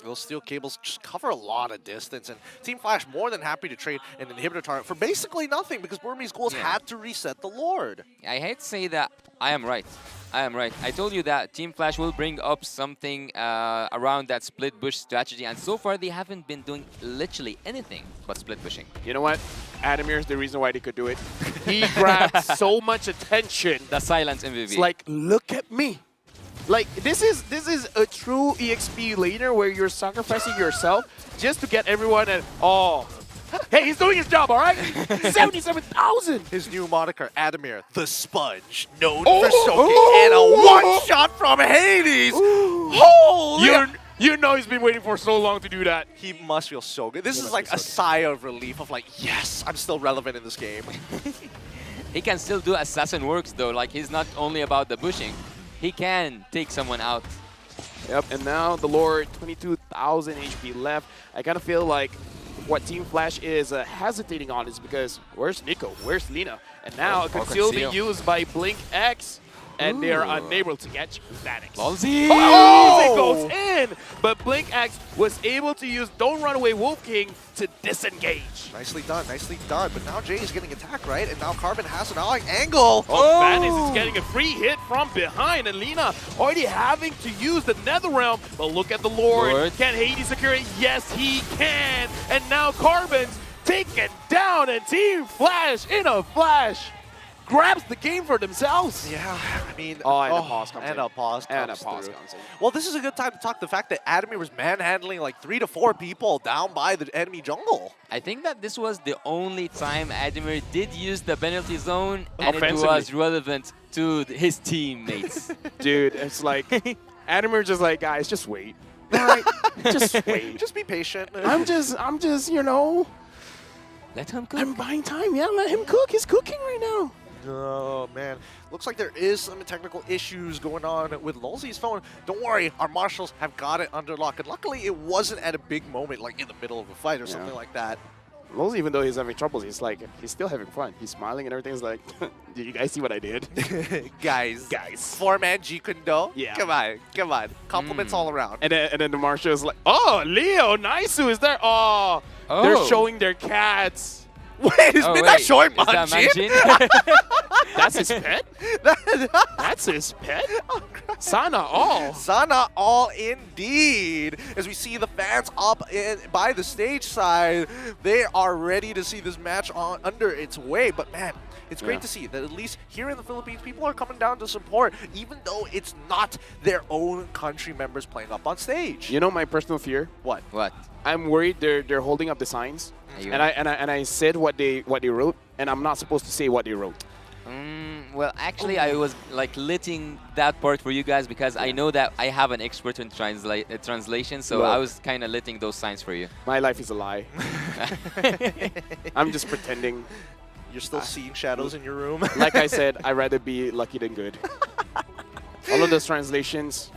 Those steel cables just cover a lot of distance, and Team Flash more than happy to trade an inhibitor turret for basically nothing because Burmese Ghouls had to reset the Lord. I hate to say that I am right. I am right. I told you that Team Flash will bring up something around that split bush strategy, and so far they haven't been doing literally anything but split bushing. You know what? Adamir is the reason why they could do it. He grabbed so much attention. The silence MVP. It's like, look at me. Like, this is a true EXP laner where you're sacrificing yourself just to get everyone and hey, he's doing his job, all right? 77,000. His new moniker, Adamir, the Sponge, known for soaking, and a one-shot from Hades. Holy! You know he's been waiting for so long to do that. He must feel so good. This is like a sigh of relief of like, yes, I'm still relevant in this game. He can still do assassin works though. Like, he's not only about the bushing. He can take someone out. Yep, and now the Lord, 22,000 HP left. I kind of feel like what Team Flash is hesitating on is because where's Nico? Where's Lina? And now it could still be used by Blink X, and they are unable to catch Vanix. Lolzy! Oh! It goes in! But Blink X was able to use Don't Run Away Wolf King to disengage. Nicely done, nicely done. But now Jay is getting attacked, right? And now Carbon has an angle. Oh, Vanix is getting a free hit from behind, and Lina already having to use the Netherrealm. But look at the Lord. Can Hades secure it? Yes, he can. And now Carbon's taken down, and Team Flash in a flash grabs the game for themselves. Yeah, I mean... and a pause comes in. And a pause And a comes pause through. comes in. Well, this is a good time to talk the fact that Adamir was manhandling like 3 to 4 people down by the enemy jungle. I think that this was the only time Adamir did use the penalty zone, and it Offensively. was relevant to his teammates. Dude, it's like, Adamir just like, guys, just wait. All right, just wait. Just be patient. I'm just, you know. Let him cook. I'm buying time, yeah, let him cook. He's cooking right now. Oh, man. Looks like there is some technical issues going on with Lolzy's phone. Don't worry, our marshals have got it under lock. And luckily, it wasn't at a big moment, like in the middle of a fight or something like that. Lolzy, even though he's having troubles, he's still having fun. He's smiling and everything's like, did you guys see what I did? Guys. 4-man G Kundo. Yeah. Come on. Compliments all around. And then the marshal's like, oh, Leo, Naisu is there. Oh, they're showing their cats. Wait, is Midnight showing Is that Manjin? That's his pet? That's his pet? Sana all. Sana all indeed. As we see the fans up by the stage side, they are ready to see this match under its way. But man, it's great to see that at least here in the Philippines, people are coming down to support, even though it's not their own country members playing up on stage. You know my personal fear? What? I'm worried they're holding up the signs. And I said what they wrote, and I'm not supposed to say what they wrote. Well, actually, I was like letting that part for you guys because I know that I have an expert in translation, so I was kind of letting those signs for you. My life is a lie. I'm just pretending. You're still seeing shadows in your room? Like I said, I'd rather be lucky than good. All of those translations,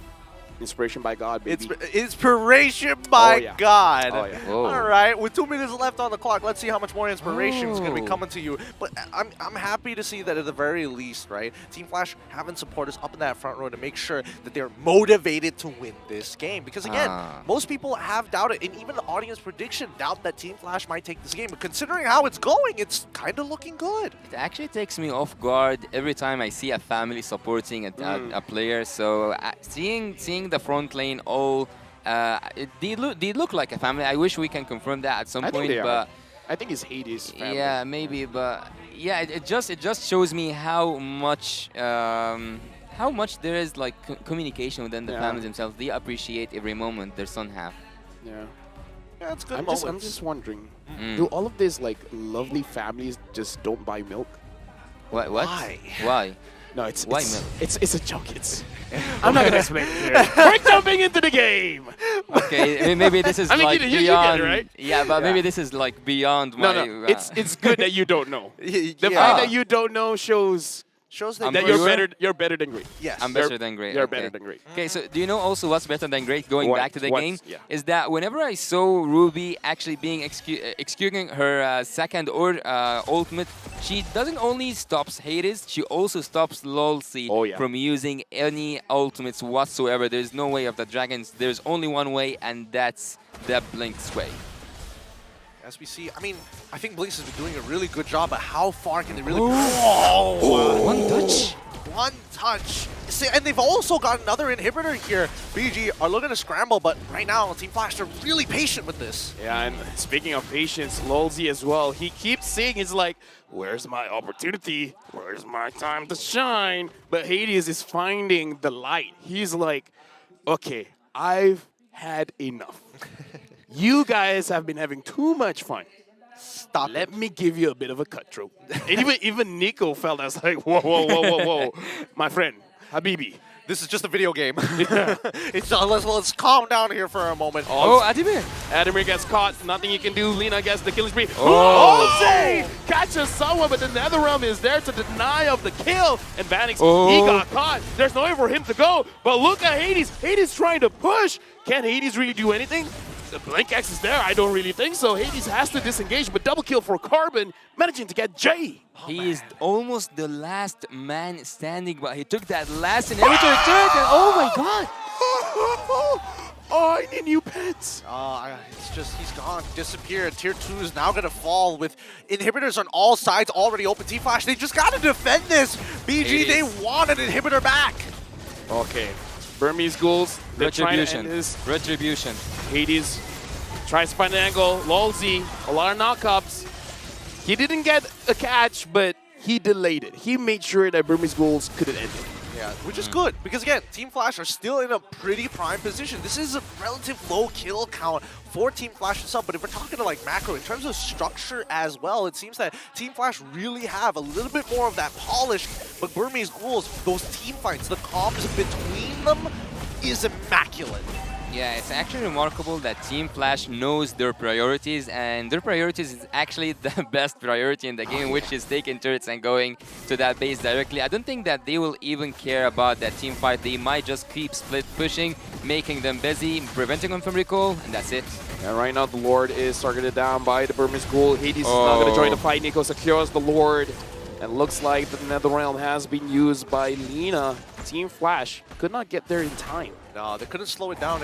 inspiration by God, baby. Inspiration by God. Oh, yeah. All right, with 2 minutes left on the clock, let's see how much more inspiration is going to be coming to you. But I'm happy to see that at the very least, right, Team Flash having supporters up in that front row to make sure that they're motivated to win this game. Because again, most people have doubted, and even the audience prediction doubt that Team Flash might take this game. But considering how it's going, it's kind of looking good. It actually takes me off guard every time I see a family supporting a player. So seeing the front lane all they look like a family. I wish we can confirm that at some point, but I think it's Hades' family. Yeah, maybe, but yeah, it just shows me how much there is like communication within the families themselves. They appreciate every moment their son have. Yeah, it's good. I'm just wondering, do all of these like lovely families just don't buy milk? What? Why? Why? No, it's Why it's a joke. I'm not gonna explain it here. We're jumping into the game. Okay, maybe this is I mean, like you get beyond. it, right? Yeah, but maybe this is like beyond No, my. no. It's good that you don't know. The Yeah. fact that you don't know shows that that you're better than great. Yes. I'm better than great. You're okay. better than great. Okay, so do you know also what's better than great? Going What? back to the What? game, Yeah. is that whenever I saw Ruby actually being executing her second or ultimate, she doesn't only stops Hades, she also stops Lolsey from using any ultimates whatsoever. There's no way of the dragons. There's only one way, and that's the Blink's way. As we see, I mean, I think Blinks has been doing a really good job, but how far can they really go? Oh, one touch. One touch. See, and they've also got another inhibitor here. BG are looking to scramble, but right now, Team Flash are really patient with this. Yeah, and speaking of patience, Lolsey as well. He keeps saying, he's like, where's my opportunity? Where's my time to shine? But Hades is finding the light. He's like, okay, I've had enough. You guys have been having too much fun. Stop. Let me give you a bit of a cutthroat. And even Nico felt that's like, whoa, whoa, whoa, whoa, whoa. My friend, Habibi. This is just a video game. Let's calm down here for a moment. Oh, Ademir. Ademir gets caught. Nothing you can do. Lina gets the killing spree. Oh. Jose catches someone, but the NetherRealm is there to deny of the kill. And Vanix, he got caught. There's nowhere for him to go. But look at Hades. Hades trying to push. Can Hades really do anything? The Blink X is there. I don't really think so. Hades has to disengage, but double kill for Carbon, managing to get Jay. He is almost the last man standing, but he took that last inhibitor turret, and oh my god! Oh, I need new pets. It's just, he's gone, disappeared. Tier 2 is now going to fall with inhibitors on all sides already open. T-Flash, they just got to defend this. BG, they want an inhibitor back. Okay. Burmese Ghouls, they're trying to end this. Retribution. Hades tries to find an angle. Lolsey, a lot of knockups. He didn't get a catch, but he delayed it. He made sure that Burmese Ghouls couldn't end it. Yeah, which is good, because again, Team Flash are still in a pretty prime position. This is a relative low kill count for Team Flash itself, but if we're talking to like macro, in terms of structure as well, it seems that Team Flash really have a little bit more of that polish, but Burmese Ghouls, those team fights, the comms between them is immaculate. Yeah, it's actually remarkable that Team Flash knows their priorities, and their priorities is actually the best priority in the game, which is taking turrets and going to that base directly. I don't think that they will even care about that team fight. They might just keep split pushing, making them busy, preventing them from recall, and that's it. And right now the Lord is targeted down by the Burmese Ghoul. Hades is not going to join the fight. Nico secures the Lord. And looks like the NetherRealm has been used by Lina. Team Flash could not get there in time. No, they couldn't slow it down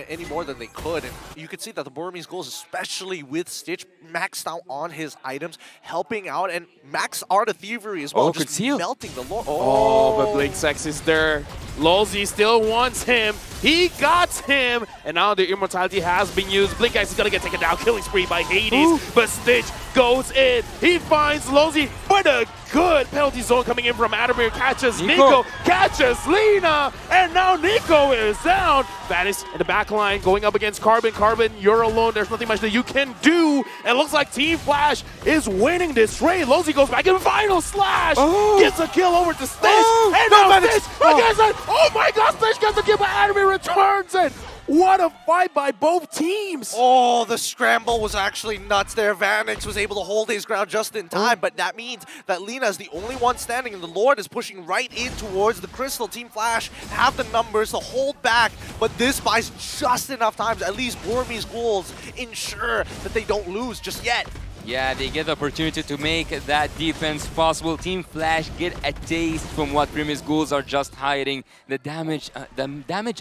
any more than they could. And you could see that the Burmese Ghouls, especially with Stitch, maxed out on his items, helping out, and max Art of Thievery as well, just melting the Lord. Oh, but Blake Sex is there. Lolsey still wants him. He got him. And now the immortality has been used. Blink X is going to get taken down. Killing spree by Hades. But Stitch goes in. He finds Lolsey. What a good penalty zone coming in from Ademir. Catches Nico. Catches Lina. And now Nico is down. Vanis in the back line going up against Carbon. Carbon, you're alone. There's nothing much that you can do. And looks like Team Flash is winning this raid. Lolsey goes back in final slash. Gets a kill over to Stitch. And now Stitch against it. Oh my god, Stitch gets a kill, but Ademir returns it. What a fight by both teams. Oh, the scramble was actually nuts there. Vanix was able to hold his ground just in time, but that means that Lina is the only one standing, and the Lord is pushing right in towards the Crystal. Team Flash have the numbers to hold back, but this buys just enough time to at least Burmese Ghouls ensure that they don't lose just yet. Yeah, they get the opportunity to make that defense possible. Team Flash get a taste from what Primus Ghouls are just hiding. The damage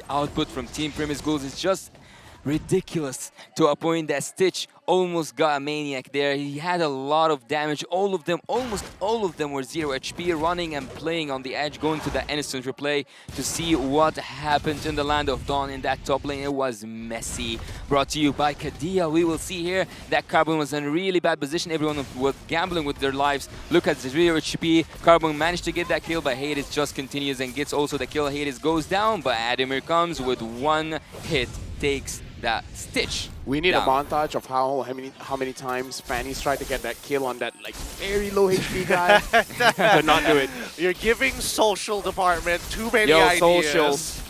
output from Team Primus Ghouls is just ridiculous, to a point that Stitch almost got a maniac there. He had a lot of damage. All of them, almost all of them were 0 HP, running and playing on the edge, going to the instant replay to see what happened in the Land of Dawn in that top lane. It was messy. Brought to you by Kadia. We will see here that Carbon was in a really bad position. Everyone was gambling with their lives. Look at the 0 HP. Carbon managed to get that kill, but Hades just continues and gets also the kill. Hades goes down, but Ademir comes with one hit, takes that Stitch. We need down. a montage of how many times Fanny's tried to get that kill on that like very low HP guy, but not do it. You're giving social department too many Yo, ideas. socials.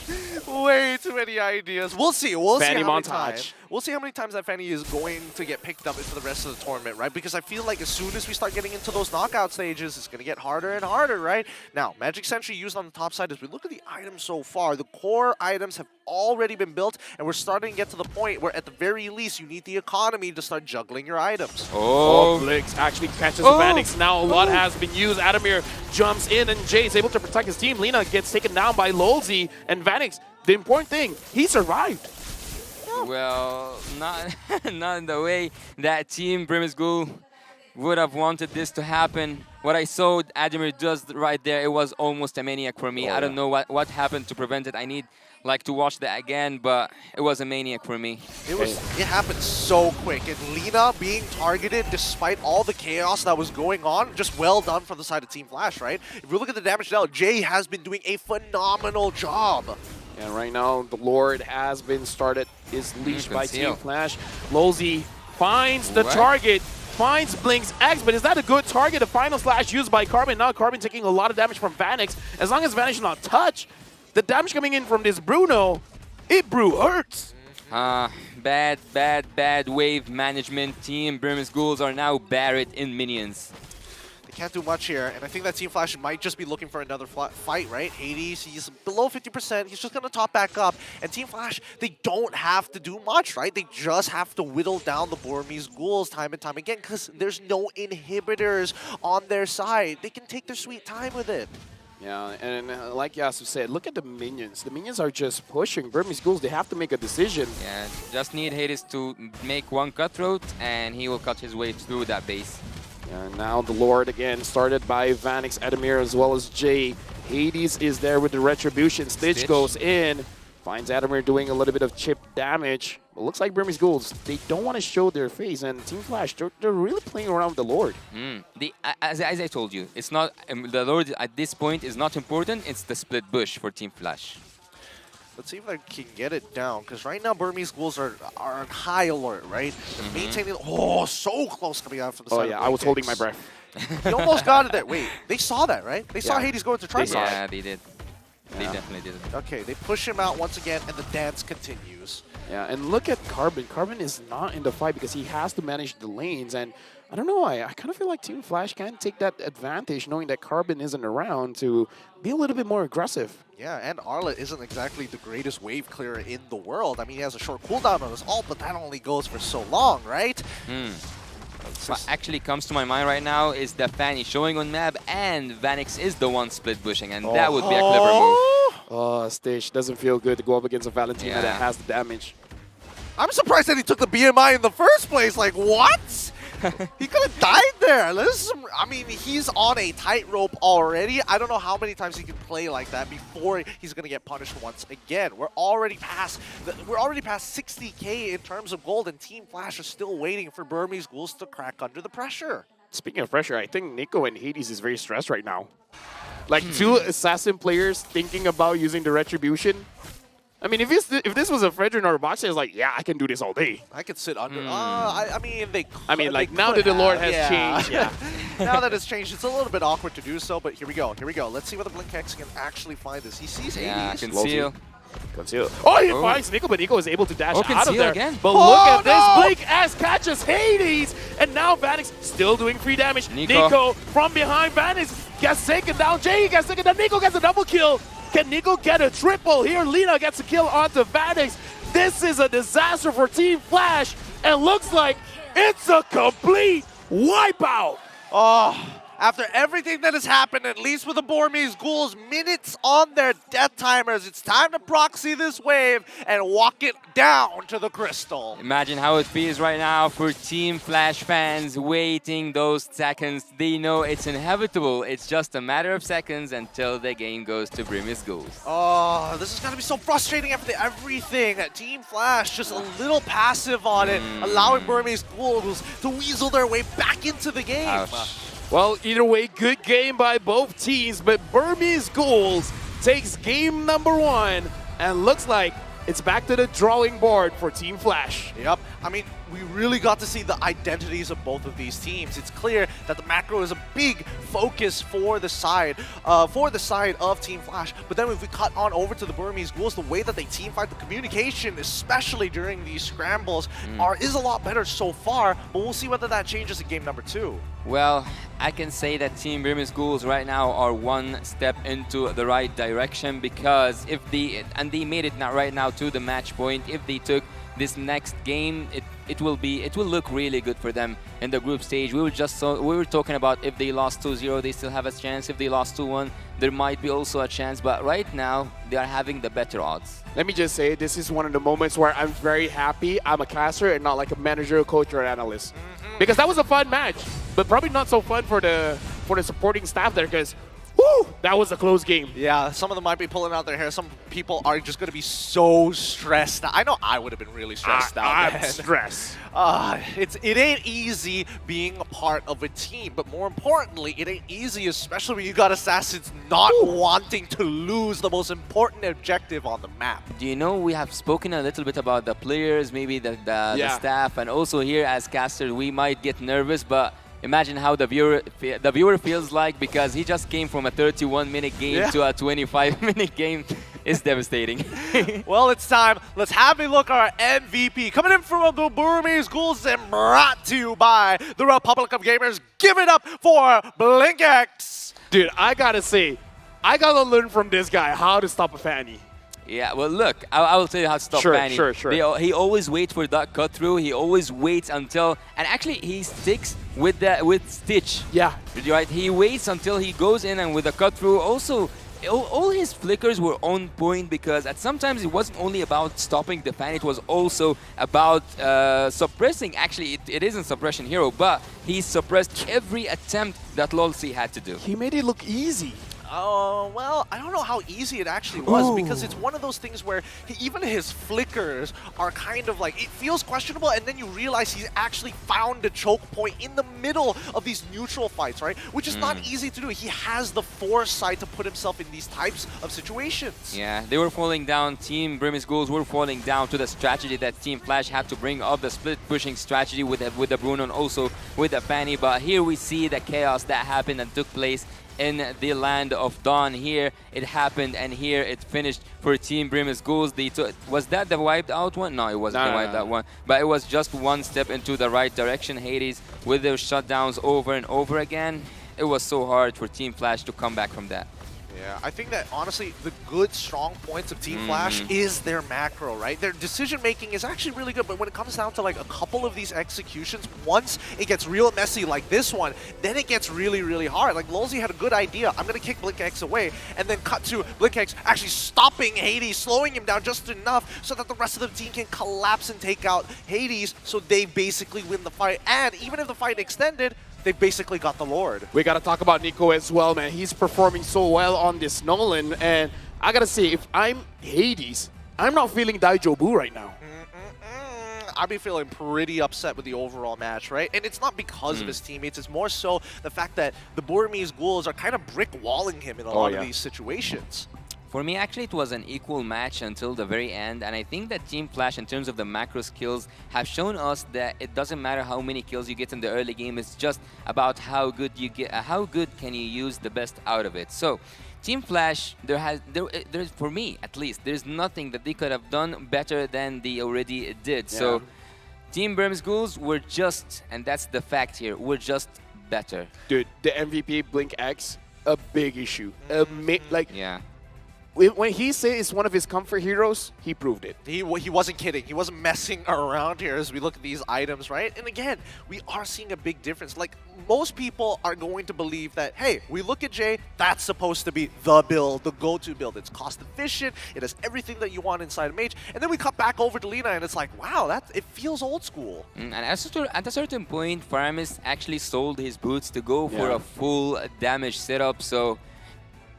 Way too many ideas. We'll see. We'll Fanny see how many montage. times. We'll see how many times that Fanny is going to get picked up into the rest of the tournament, right? Because I feel like as soon as we start getting into those knockout stages, it's going to get harder and harder, right? Now, Magic Sentry used on the top side, as we look at the items so far, the core items have already been built, and we're starting to get to the point where at the very least you need the economy to start juggling your items. Oh, Blix actually catches Vanix. Now a lot has been used. Adamir jumps in, and Jay is able to protect his team. Lina gets taken down by Lolzy, and Vanix, the important thing, he survived. Well, not not in the way that Team Brimsgul would have wanted this to happen. What I saw Adamir does right there, it was almost a maniac for me. I don't know what happened to prevent it. I need like to watch that again, but it was a maniac for me. It happened so quick, and Lina being targeted despite all the chaos that was going on, just well done from the side of Team Flash, right? If we look at the damage now, Jay has been doing a phenomenal job. And right now, the Lord has been started, is leashed by Team Flash. Lolzy finds the target, finds Blink's X, but is that a good target? The final slash used by Carbon. Now Carbon taking a lot of damage from Vanix. As long as Vanix is not touched, the damage coming in from this Bruno, it hurts. Bad wave management. Team Brimsguls are now buried in minions. Can't do much here, and I think that Team Flash might just be looking for another fight, right? Hades, he's below 50%, he's just going to top back up, and Team Flash, they don't have to do much, right? They just have to whittle down the Burmese ghouls time and time again, because there's no inhibitors on their side. They can take their sweet time with it. Yeah, and like Yasu said, look at the minions. The minions are just pushing. Burmese ghouls, they have to make a decision. Yeah, just need Hades to make one cutthroat, and he will cut his way through that base. And now the Lord again, started by Vanix, Adamir, as well as Jay. Hades is there with the Retribution. Stitch goes in, finds Adamir doing a little bit of chip damage. It looks like Burmese ghouls, they don't want to show their face, and Team Flash, they're really playing around with the Lord. As I told you, it's not the Lord at this point is not important. It's the split bush for Team Flash. Let's see if I can get it down, because right now Burmese ghouls are on high alert, right? They're maintaining. Oh, so close coming out from the side. Oh yeah, I was holding my breath. You almost got it there. Wait, they saw that, right? They saw Hades going to try. Yeah, they did. They definitely did. Okay, they push him out once again, and the dance continues. Yeah, and look at Carbon. Carbon is not in the fight because he has to manage the lanes, and I don't know, I kind of feel like Team Flash can take that advantage knowing that Carbon isn't around to be a little bit more aggressive. Yeah, and Arlet isn't exactly the greatest wave clearer in the world. I mean, he has a short cooldown on his ult, but that only goes for so long, right? What actually comes to my mind right now is the Fanny showing on map, and Vanix is the one split bushing, and that would be a clever move. Oh, Stitch doesn't feel good to go up against a Valentina that has the damage. I'm surprised that he took the BMI in the first place. Like, what? He could have died there. I mean, he's on a tightrope already. I don't know how many times he can play like that before he's going to get punished once again. We're already past 60K in terms of gold, and Team Flash is still waiting for Burmese ghouls to crack under the pressure. Speaking of pressure, I think Nico and Hades is very stressed right now. Like two assassin players thinking about using the Retribution. I mean, if this was a Fredrin or a Boxer, it's like, yeah, I can do this all day. I could sit under. I mean, like now that the Lord has changed, yeah. Now that it's changed, it's a little bit awkward to do so, but here we go. Here we go. Let's see whether Blink X can actually find this. He sees Hades. Conceal. Conceal. Oh, he finds Nico, but Nico is able to dash out of there. Again. But look at this. Blink X catches Hades, and now Vanix still doing free damage. Nico from behind Vanix gets taken down. Jay gets taken down. Nico gets a double kill. Can Nico get a triple here? Lina gets a kill onto Vanix. This is a disaster for Team Flash, and looks like it's a complete wipeout. Oh, after everything that has happened, at least with the Burmese ghouls, minutes on their death timers, it's time to proxy this wave and walk it down to the crystal. Imagine how it feels right now for Team Flash fans waiting those seconds. They know it's inevitable. It's just a matter of seconds until the game goes to Burmese ghouls. Oh, this is going to be so frustrating after everything. Team Flash just a little passive on it, allowing Burmese ghouls to weasel their way back into the game. Ouch. Well, either way, good game by both teams, but Burmese Ghouls takes game number 1, and looks like it's back to the drawing board for Team Flash. Yep. I mean, we really got to see the identities of both of these teams. It's clear that the macro is a big focus for the side of Team Flash. But then if we cut on over to the Burmese Ghouls, the way that they team fight, the communication, especially during these scrambles, is a lot better so far. But we'll see whether that changes in game number 2. Well, I can say that Team Burmese Ghouls right now are one step into the right direction, because if they made it not right now to the match point, if they took this next game, it will look really good for them in the group stage. We were talking about if they lost 2-0, they still have a chance. If they lost 2-1, there might be also a chance. But right now, they are having the better odds. Let me just say, this is one of the moments where I'm very happy I'm a caster and not like a manager, coach, or analyst. Because that was a fun match, but probably not so fun for the supporting staff there, because woo, that was a close game. Yeah, some of them might be pulling out their hair. Some people are just going to be so stressed. I know I would have been really stressed out. I'm stressed. It ain't easy being a part of a team, but more importantly, it ain't easy, especially when you got Assassins not wanting to lose the most important objective on the map. Do you know, we have spoken a little bit about the players, maybe the staff, and also here as casters, we might get nervous, but imagine how the viewer feels like, because he just came from a 31-minute game to a 25-minute game. It's devastating. Well, it's time. Let's have a look at our MVP. Coming in from the Burmese Ghouls and brought to you by the Republic of Gamers. Give it up for BlinkX. Dude, I gotta say, I gotta learn from this guy how to stop a Fanny. Yeah, well, look, I will tell you how to stop Fanny. Sure. He always waits for that cut through. He always waits until, and actually he sticks with Stitch. Yeah. Right. He waits until he goes in and with a cut through. Also, all his flickers were on point, because at sometimes it wasn't only about stopping the fan. It was also about suppressing. Actually, it isn't suppression hero, but he suppressed every attempt that Lolsi had to do. He made it look easy. Well, I don't know how easy it actually was, because it's one of those things where even his flickers are kind of like, it feels questionable, and then you realize he's actually found a choke point in the middle of these neutral fights, right? Which is not easy to do. He has the foresight to put himself in these types of situations. Yeah, they were falling down. Team Burmese Ghouls were falling down to the strategy that Team Flash had to bring up, the split pushing strategy with the Bruno and also with the Fanny. But here we see the chaos that happened and took place in the land of Dawn. Here it happened, and here it finished for Team Burmese Ghouls. Was that the wiped out one? No, it wasn't the wiped out one. But it was just one step into the right direction. Hades with their shutdowns over and over again. It was so hard for Team Flash to come back from that. Yeah, I think that honestly, the good, strong points of Team Flash is their macro, right? Their decision-making is actually really good, but when it comes down to like a couple of these executions, once it gets real messy like this one, then it gets really, really hard. Like, Lolsi had a good idea. I'm going to kick BlinkX away, and then cut to BlinkX actually stopping Hades, slowing him down just enough so that the rest of the team can collapse and take out Hades, so they basically win the fight. And even if the fight extended, they've basically got the Lord. We got to talk about Nico as well, man. He's performing so well on this Nolan, and I got to say, if I'm Hades, I'm not feeling Daijobu right now. I'd be feeling pretty upset with the overall match, right? And it's not because of his teammates. It's more so the fact that the Burmese Ghouls are kind of brick-walling him in a lot of these situations. For me, actually, it was an equal match until the very end, and I think that Team Flash, in terms of the macro skills, have shown us that it doesn't matter how many kills you get in the early game. It's just about how good you get, how good can you use the best out of it. So, Team Flash, there's for me at least, there's nothing that they could have done better than they already did. Yeah. So, Team Burmese Ghouls were just, and that's the fact here, we're just better. Dude, the MVP BlinkX, a big issue. Yeah. When he says it's one of his comfort heroes, he proved it. He wasn't kidding. He wasn't messing around here as we look at these items, right? And again, we are seeing a big difference. Like, most people are going to believe that, hey, we look at Jay, that's supposed to be the build, the go-to build. It's cost efficient. It has everything that you want inside a mage. And then we cut back over to Lina, and it's like, wow, it feels old school. And at a certain point, Faramis actually sold his boots to go for a full damage setup. So,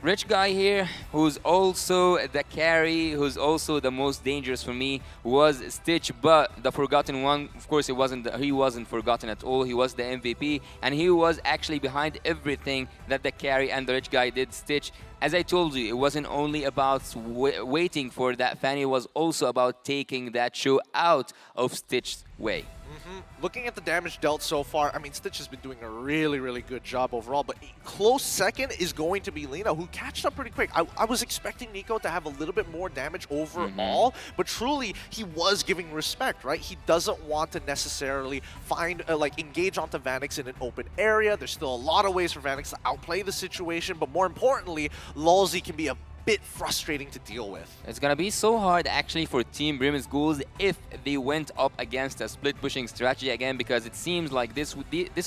rich guy here, who's also the carry, who's also the most dangerous for me, was Stitch. But the forgotten one, of course, he wasn't forgotten at all. He was the MVP, and he was actually behind everything that the carry and the rich guy did. Stitch as I told you, it wasn't only about waiting for that fan, it was also about taking that show out of Stitch's way. Looking at the damage dealt so far, I mean, Stitch has been doing a really, really good job overall, but a close second is going to be Lina, who catched up pretty quick. I was expecting Nico to have a little bit more damage overall, but truly, he was giving respect, right? He doesn't want to necessarily find, engage onto Vanix in an open area. There's still a lot of ways for Vanix to outplay the situation, but more importantly, Lulzy can be a bit frustrating to deal with. It's gonna be so hard actually for Team Brim's Ghouls if they went up against a split pushing strategy again, because it seems like this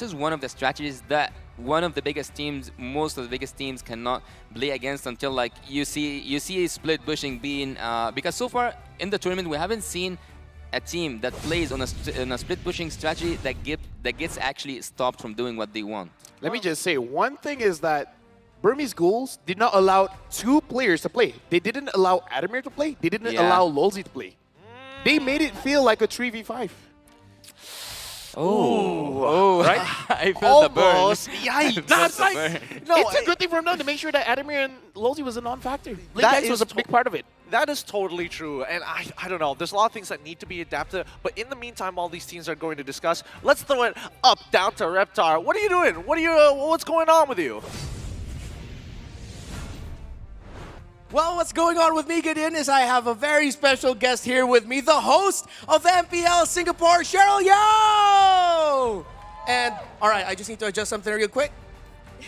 is one of the strategies that one of the biggest teams, most of the biggest teams cannot play against until like you see a split pushing being because so far in the tournament we haven't seen a team that plays on a split pushing strategy that gets actually stopped from doing what they want. Let me just say, one thing is that Burmese Ghouls did not allow 2 players to play. They didn't allow Adamir to play. They didn't allow Lulzy to play. They made it feel like a 3v5. Oh, right? I feel the burn. Yikes. No, it's like, it's a good thing for them to make sure that Adamir and Lulzy was a non-factor. That was a big part of it. That is totally true, and I don't know. There's a lot of things that need to be adapted, but in the meantime, all these teams are going to discuss. Let's throw it up, down to Reptar. What are you doing? What's going on with you? Well, what's going on with me, Gideon, is I have a very special guest here with me, the host of MPL Singapore, Cheryl Yo! And, all right, I just need to adjust something real quick.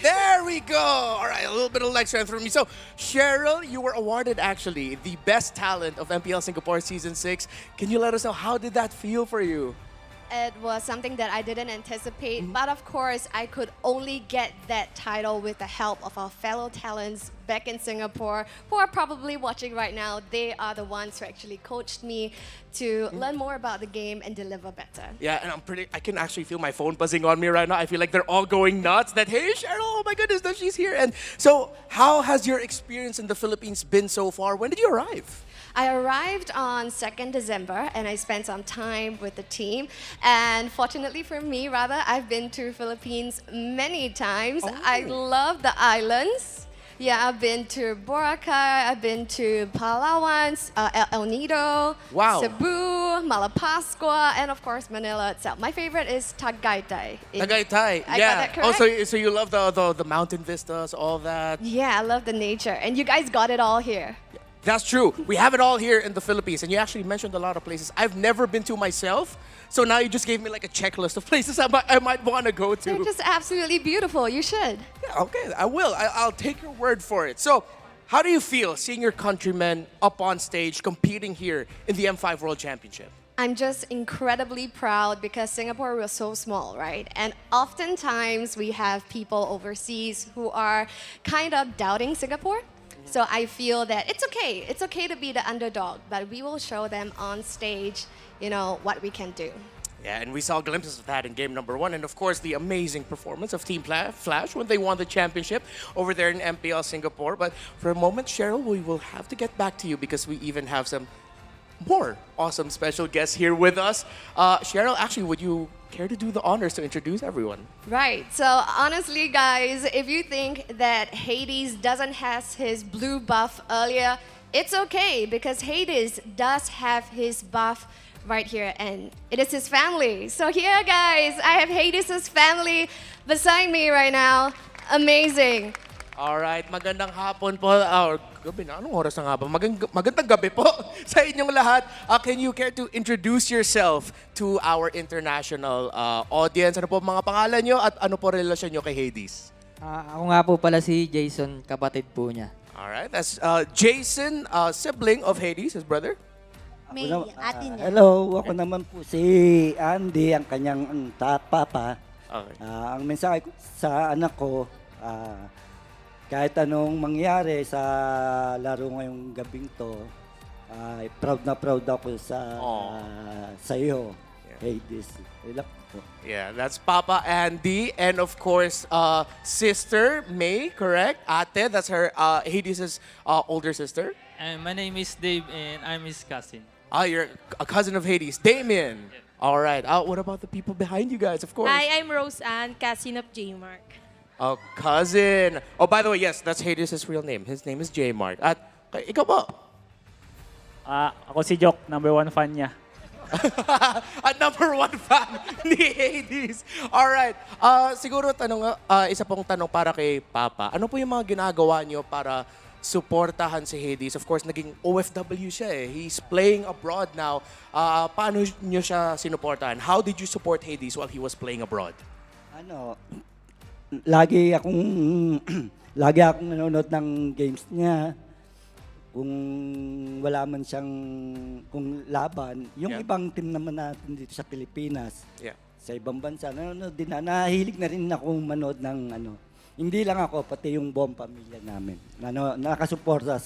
There we go. All right, a little bit of leg strength from me. So, Cheryl, you were awarded, actually, the best talent of MPL Singapore Season 6. Can you let us know, how did that feel for you? It was something that I didn't anticipate, but of course, I could only get that title with the help of our fellow talents back in Singapore who are probably watching right now. They are the ones who actually coached me to learn more about the game and deliver better. Yeah, and I can actually feel my phone buzzing on me right now. I feel like they're all going nuts that, hey, Cheryl, oh my goodness, that she's here. And so, how has your experience in the Philippines been so far? When did you arrive? I arrived on 2nd December and I spent some time with the team. And fortunately for me, I've been to Philippines many times. I love the islands. Yeah, I've been to Boracay, I've been to Palawan, El Nido, Cebu, Malapascua, and of course Manila itself. My favorite is Tagaytay. Tagaytay, I yeah. got that correct? So you love the mountain vistas, all that? Yeah, I love the nature. And you guys got it all here. That's true. We have it all here in the Philippines, and you actually mentioned a lot of places I've never been to myself. So now you just gave me like a checklist of places I might want to go to. They're just absolutely beautiful. You should. Yeah, okay, I will. I'll take your word for it. So, how do you feel seeing your countrymen up on stage competing here in the M5 World Championship? I'm just incredibly proud because Singapore was so small, right? And oftentimes we have people overseas who are kind of doubting Singapore. So I feel that it's okay. It's okay to be the underdog, but we will show them on stage, what we can do. Yeah, and we saw glimpses of that in game number 1. And of course, the amazing performance of Team Flash when they won the championship over there in MPL Singapore. But for a moment, Cheryl, we will have to get back to you because we even have some more awesome special guests here with us. Cheryl, actually, would you care to do the honors to introduce everyone? Right. So honestly, guys, if you think that Hades doesn't have his blue buff earlier, it's okay because Hades does have his buff right here, and it is his family. So here, guys, I have Hades' family beside me right now. Amazing. Alright, magandang hapon po. Or gabi na, anong oras na nga ba? Magandang gabi po sa inyong lahat. Can you care to introduce yourself to our international audience? Ano po mga pangalan nyo at ano po relasyon nyo kay Hades? Ako nga po pala si Jason, kapatid po niya. Alright, that's Jason, sibling of Hades, his brother. May ate niya. Hello, ako naman po si Andy, ang kanyang papa. Okay. Ang mensahe ko sa anak ko, kahit anong mangyari sa laro ngayong gabing to, proud na proud ako sa iyo, Hades. Yeah, that's Papa Andy, and of course, sister May, correct? Ate, that's her, Hades' older sister. And my name is Dave, and I'm his cousin. You're a cousin of Hades, Damien. Yeah. All right. What about the people behind you guys, of course? Hi, I'm Rose Ann, cousin of J-Mark. A cousin. Oh, by the way, yes, that's Hades' real name. His name is J Mark. At ikaw ba? Ako si Jok, number 1 fan niya. A number 1 fan ni Hades. Alright. Siguro isa pong tanong para kay Papa. Ano po yung mga ginagawa nyo para suportahan si Hades? Of course, naging OFW siya eh. He's playing abroad now. Paano nyo siya sinuportahan? How did you support Hades while he was playing abroad? Lagi akong nanonood ng games niya. Kung wala man siyang laban, yung ibang team naman natin dito sa Pilipinas, sa ibang bansa, nanonood din nahilig na rin ako manood ng hindi lang ako, pati yung buong pamilya namin. Nakasuporta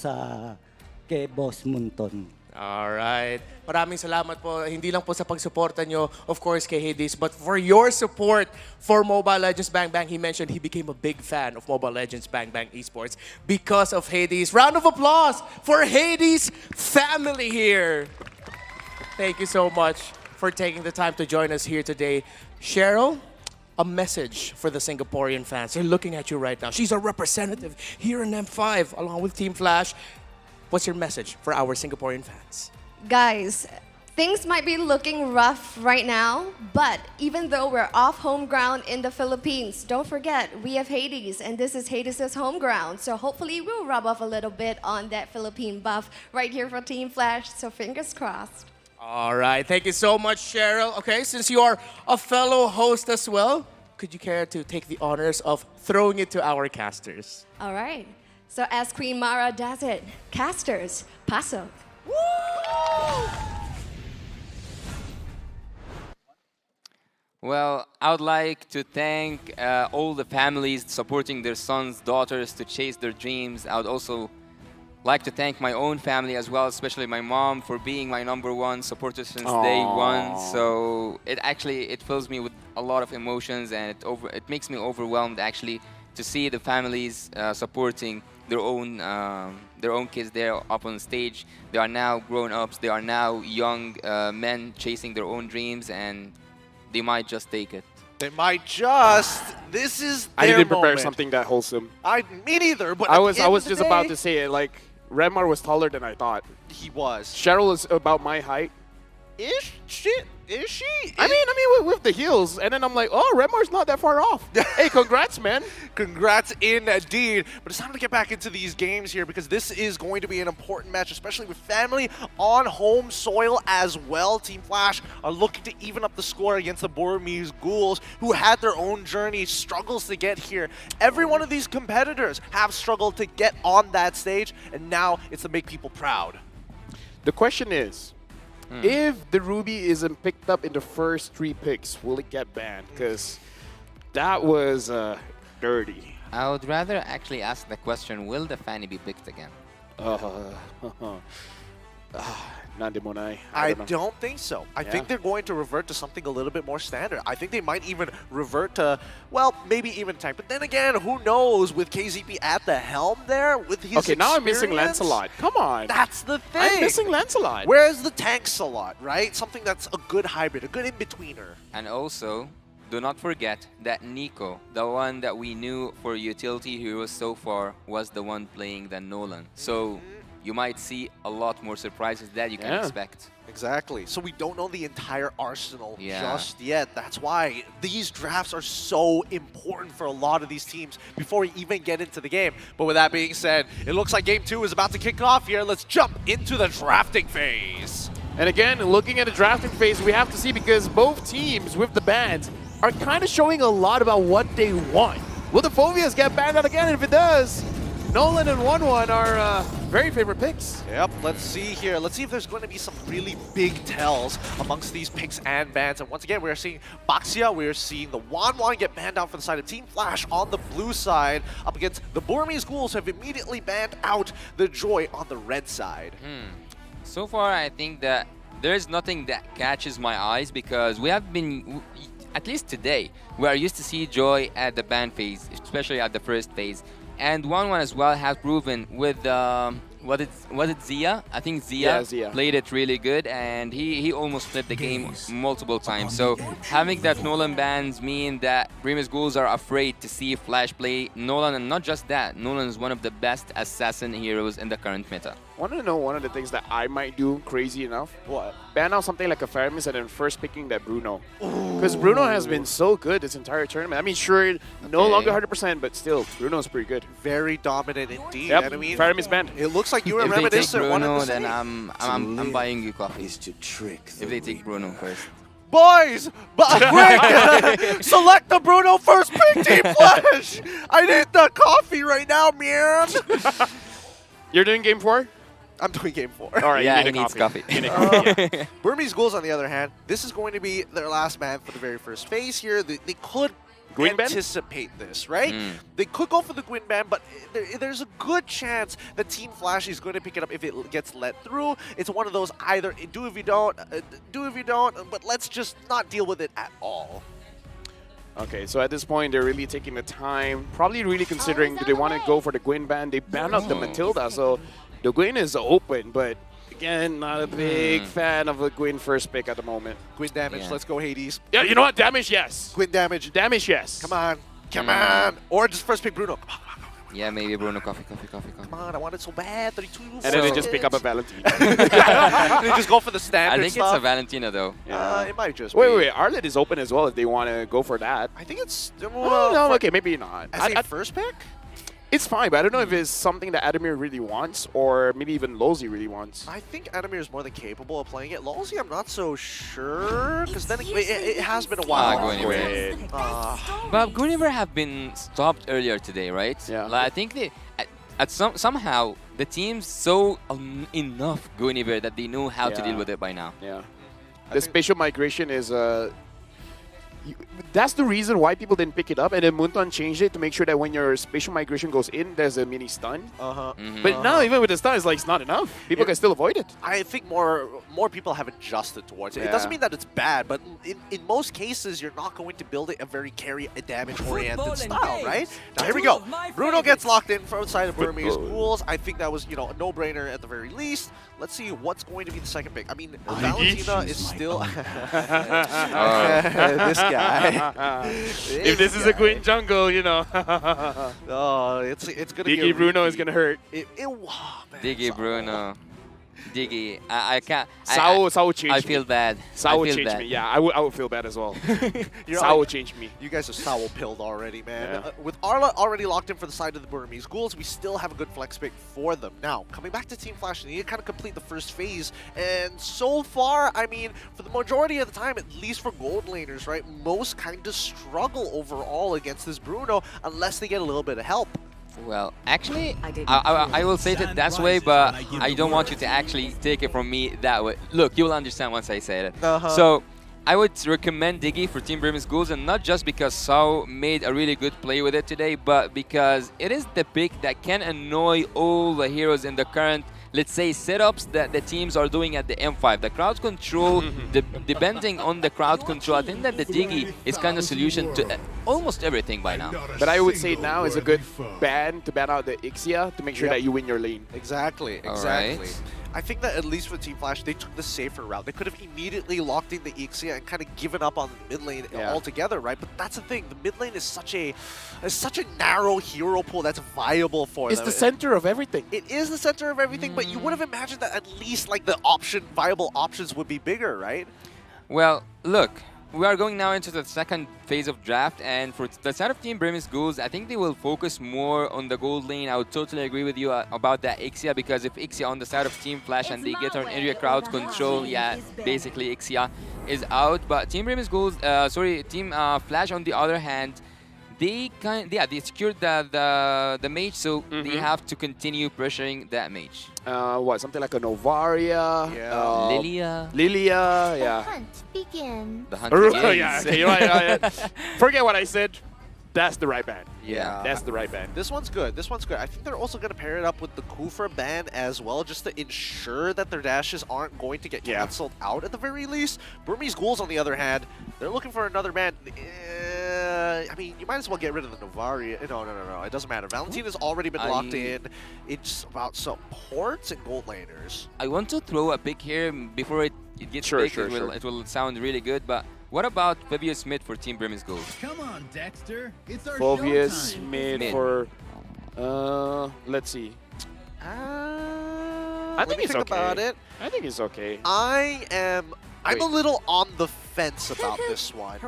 kay Boss Munton. Alright. Maraming salamat po. Hindi lang po sa pagsuporta nyo, of course, kay Hades, but for your support for Mobile Legends Bang Bang. He mentioned he became a big fan of Mobile Legends Bang Bang Esports because of Hades. Round of applause for Hades family here. Thank you so much for taking the time to join us here today. Cheryl, a message for the Singaporean fans. They're looking at you right now. She's a representative here in M5 along with Team Flash. What's your message for our Singaporean fans? Guys, things might be looking rough right now, but even though we're off home ground in the Philippines, don't forget, we have Hades, and this is Hades' home ground. So hopefully we'll rub off a little bit on that Philippine buff right here for Team Flash, so fingers crossed. All right, thank you so much, Cheryl. Okay, since you are a fellow host as well, could you care to take the honors of throwing it to our casters? All right. So as Queen Mara does it, casters, paso. Well, I would like to thank all the families supporting their sons, daughters to chase their dreams. I would also like to thank my own family as well, especially my mom for being my #1 supporter since day one. So it fills me with a lot of emotions, and it makes me overwhelmed actually to see the families supporting their own kids there up on stage. They are now grown-ups. They are now young men chasing their own dreams, and they might just take it. They might just. This is their I didn't prepare moment. something that wholesome. Me neither. But I was just about to say it. Like Remar was taller than I thought. He was. Cheryl is about my height. Is she? Is she? I mean, with the heels, and then I'm like, oh, Remar's not that far off. Hey, congrats, man. Congrats indeed. But it's time to get back into these games here because this is going to be an important match, especially with family on home soil as well. Team Flash are looking to even up the score against the Burmese Ghouls, who had their own journey, struggles to get here. Every one of these competitors have struggled to get on that stage, and now it's to make people proud. The question is, if the Ruby isn't picked up in the first 3 picks, will it get banned? Because that was dirty. I would rather actually ask the question, will the Fanny be picked again? Nandimonai. I don't think so. I think they're going to revert to something a little bit more standard. I think they might even revert to, well, maybe even tank. But then again, who knows with KZP at the helm there with his Okay, now I'm missing experience? Lancelot. Come on. That's the thing. I'm missing Lancelot. Where's the tank-salot, right? Something that's a good hybrid, a good in-betweener. And also, do not forget that Nico, the one that we knew for utility heroes so far, was the one playing the Nolan. So you might see a lot more surprises that you can expect. Exactly. So we don't know the entire arsenal just yet. That's why these drafts are so important for a lot of these teams before we even get into the game. But with that being said, it looks like Game 2 is about to kick off here. Let's jump into the drafting phase. And again, looking at the drafting phase, we have to see because both teams with the bans are kind of showing a lot about what they want. Will the Phobias get banned out again? And if it does, Nolan and 1-1 are very favorite picks. Yep, let's see here. Let's see if there's going to be some really big tells amongst these picks and bans. And once again, we are seeing Baxia, we are seeing the 1-1 get banned out for the side of Team Flash on the blue side, up against the Burmese Ghouls, have immediately banned out the Joy on the red side. So far, I think that there's nothing that catches my eyes because we have been, at least today, we are used to see Joy at the ban phase, especially at the first phase. And 1-1 as well has proven with was it Zia? I think Yeah, Zia, Zia. played it really good, and he almost flipped the game multiple times. So having that Nolan bans mean that Grimace Ghouls are afraid to see Flash play Nolan, and not just that, Nolan is one of the best assassin heroes in the current meta. Want to know one of the things that I might do crazy enough? What? Ban out something like a Faramis and then first picking that Bruno. Because Bruno has been so good this entire tournament. I mean, sure, no longer 100%, but still, Bruno's pretty good. Very dominant indeed. Yep, And I mean, Faramis banned. it looks like you were If they take reminiscent. One Bruno, of the then same. I'm buying you coffee. Is to trick If they take Bruno first. Boys, but quick, select the Bruno first pick, Team Flash. I need the coffee right now, man. You're doing game 4? I'm doing game 4. All right, Yeah, you he need a needs coffee. coffee. You need a coffee, yeah. Burmese Ghouls, on the other hand, this is going to be their last man for the very first phase here. They could Gwyn ban? anticipate this, right? They could go for the Gwyn ban, but there's a good chance that Team Flash is going to pick it up if it gets let through. It's one of those either do if you don't, but let's just not deal with it at all. Okay, so at this point, they're really taking the time, probably really considering, do they want to go for the Gwyn ban? They banned out the Matilda, so the Gwyn is open, but again, not a big fan of a Gwyn first pick at the moment. Gwyn damage, let's go Hades. Yeah, you know what? Damage, yes. Gwyn damage. Damage, yes. Come on. Come on. Or just first pick Bruno. Come on. Yeah, maybe Bruno coffee. Come on, I want it so bad. 32 And then they just pick up a Valentine. They just go for the standard I think stuff. it's a Valentina though. It might just Wait, Arlet is open as well if they want to go for that. I think it's... Oh, no, okay, maybe not. As a first pick? It's fine, but I don't know if it's something that Adamir really wants or maybe even Lozi really wants. I think Adamir is more than capable of playing it. Lolzy, I'm not so sure, because then it has been a while. But Guniver have been stopped earlier today, right? Yeah. Like, I think they, somehow the teams saw enough Guniver that they know how to deal with it by now. Yeah. The spatial migration is that's the reason why people didn't pick it up, and then Munton changed it to make sure that when your spatial migration goes in, there's a mini stun. But now, even with the stun, it's like it's not enough. People can still avoid it. I think more people have adjusted towards it. It doesn't mean that it's bad, but in most cases, you're not going to build it a very damage-oriented style, right? Now, here we go. Bruno gets locked in from outside of Burmese Ghouls. I think that was, a no-brainer at the very least. Let's see what's going to be the second pick. I mean, Valentina is still... This guy. If this is a Gwyn jungle, Oh, it's gonna be Diggy Bruno is gonna hurt. Diggy Bruno. Diggy, I can't. Sao changed I feel bad. Sao I feel changed bad. me. Yeah, I would feel bad as well. Sao changed me. You guys are Sao pilled already, man. With Arla already locked in for the side of the Burmese Ghouls, we still have a good flex pick for them. Now, coming back to Team Flash, they need to kind of complete the first phase. And so far, I mean, for the majority of the time, at least for gold laners, right, most kind of struggle overall against this Bruno unless they get a little bit of help. Well, actually, I will say it that way, but I don't want you to actually take it from me that way. Look, you will understand once I say it. So, I would recommend Diggy for Team Burmese Ghouls, and not just because Sao made a really good play with it today, but because it is the pick that can annoy all the heroes in the current, let's say, setups that the teams are doing at the M5. The crowd control, depending on the crowd control, I think that the Diggy is kind of solution to almost everything by now. But I would say now is a good ban to ban out the Ixia to make sure that you win your lane. Exactly. Right. I think that at least for Team Flash, they took the safer route. They could have immediately locked in the Ixia and kind of given up on the mid lane altogether, right? But that's the thing. The mid lane is such a narrow hero pool that's viable for them. It's the center of everything. It is the center of everything, but you would have imagined that at least like the viable options would be bigger, right? Well, look, we are going now into the second phase of draft, and for the side of Team Burmese Ghouls, I think they will focus more on the gold lane. I would totally agree with you about that Ixia, because if Ixia on the side of Team Flash and they get an area crowd control, basically Ixia is out. But Team Burmese Ghouls, Team Flash on the other hand, they secured the mage, so they have to continue pressuring that mage. Something like a Novaria, Lilia, yeah. Hunt begin. The hunt begins. Yeah, okay, you're right. Forget what I said. That's the right ban. Yeah. That's the right ban. This one's good. This one's good. I think they're also going to pair it up with the Kufra ban as well, just to ensure that their dashes aren't going to get canceled out at the very least. Burmese Ghouls, on the other hand, they're looking for another ban. I mean, you might as well get rid of the Novari. No. It doesn't matter. Valentina's already been locked in. It's about supports and gold laners. I want to throw a pick here before it gets big. It will sound really good, but what about Phobius Smith for Team Brim's Gold? Come on, Dexter. It's our Phobius showtime. mid for, let's see. I think it's okay. About it. I think it's okay. I'm a little on the fence about this one.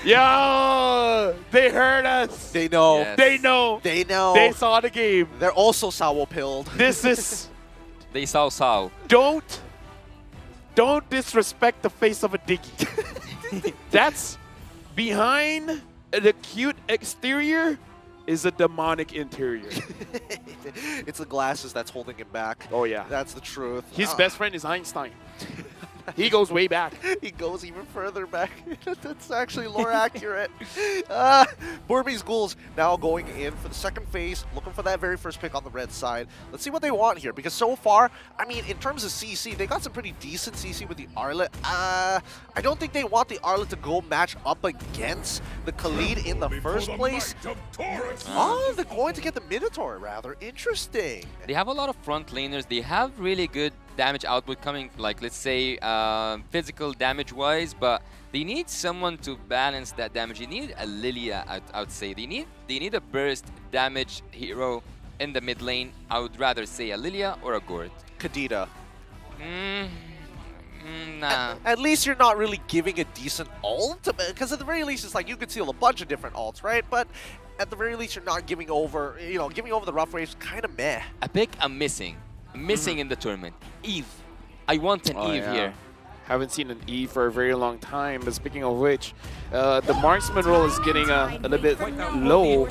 Yo, they heard us. They know. Yes. They know. They know. They saw the game. They're also sour pilled. This is. They saw. Don't disrespect the face of a Diggy. That's behind the cute exterior is a demonic interior. It's the glasses that's holding him back. Oh yeah. That's the truth. His best friend is Einstein. He goes way back. He goes even further back. That's actually lore accurate. Burmese Ghouls now going in for the second phase, looking for that very first pick on the red side. Let's see what they want here, because so far, I mean, in terms of CC, they got some pretty decent CC with the Arlet. I don't think they want the Arlet to go match up against the Khalid in the first place. Oh, they're going to get the Minotaur, rather. Interesting. They have a lot of front laners. They have really good damage output coming, like, let's say, physical damage-wise, but they need someone to balance that damage. You need a Lilia, I would say. They need a burst damage hero in the mid lane. I would rather say a Lilia or a Gort. Kadita. Nah. At least you're not really giving a decent ult, because at the very least, it's like you could steal a bunch of different ults, right? But at the very least, you're not giving over, giving over the rough waves, kind of meh. A pick I'm missing in the tournament. Eve. I want an Eve here. Haven't seen an E for a very long time. But speaking of which, the marksman role is getting a little bit low.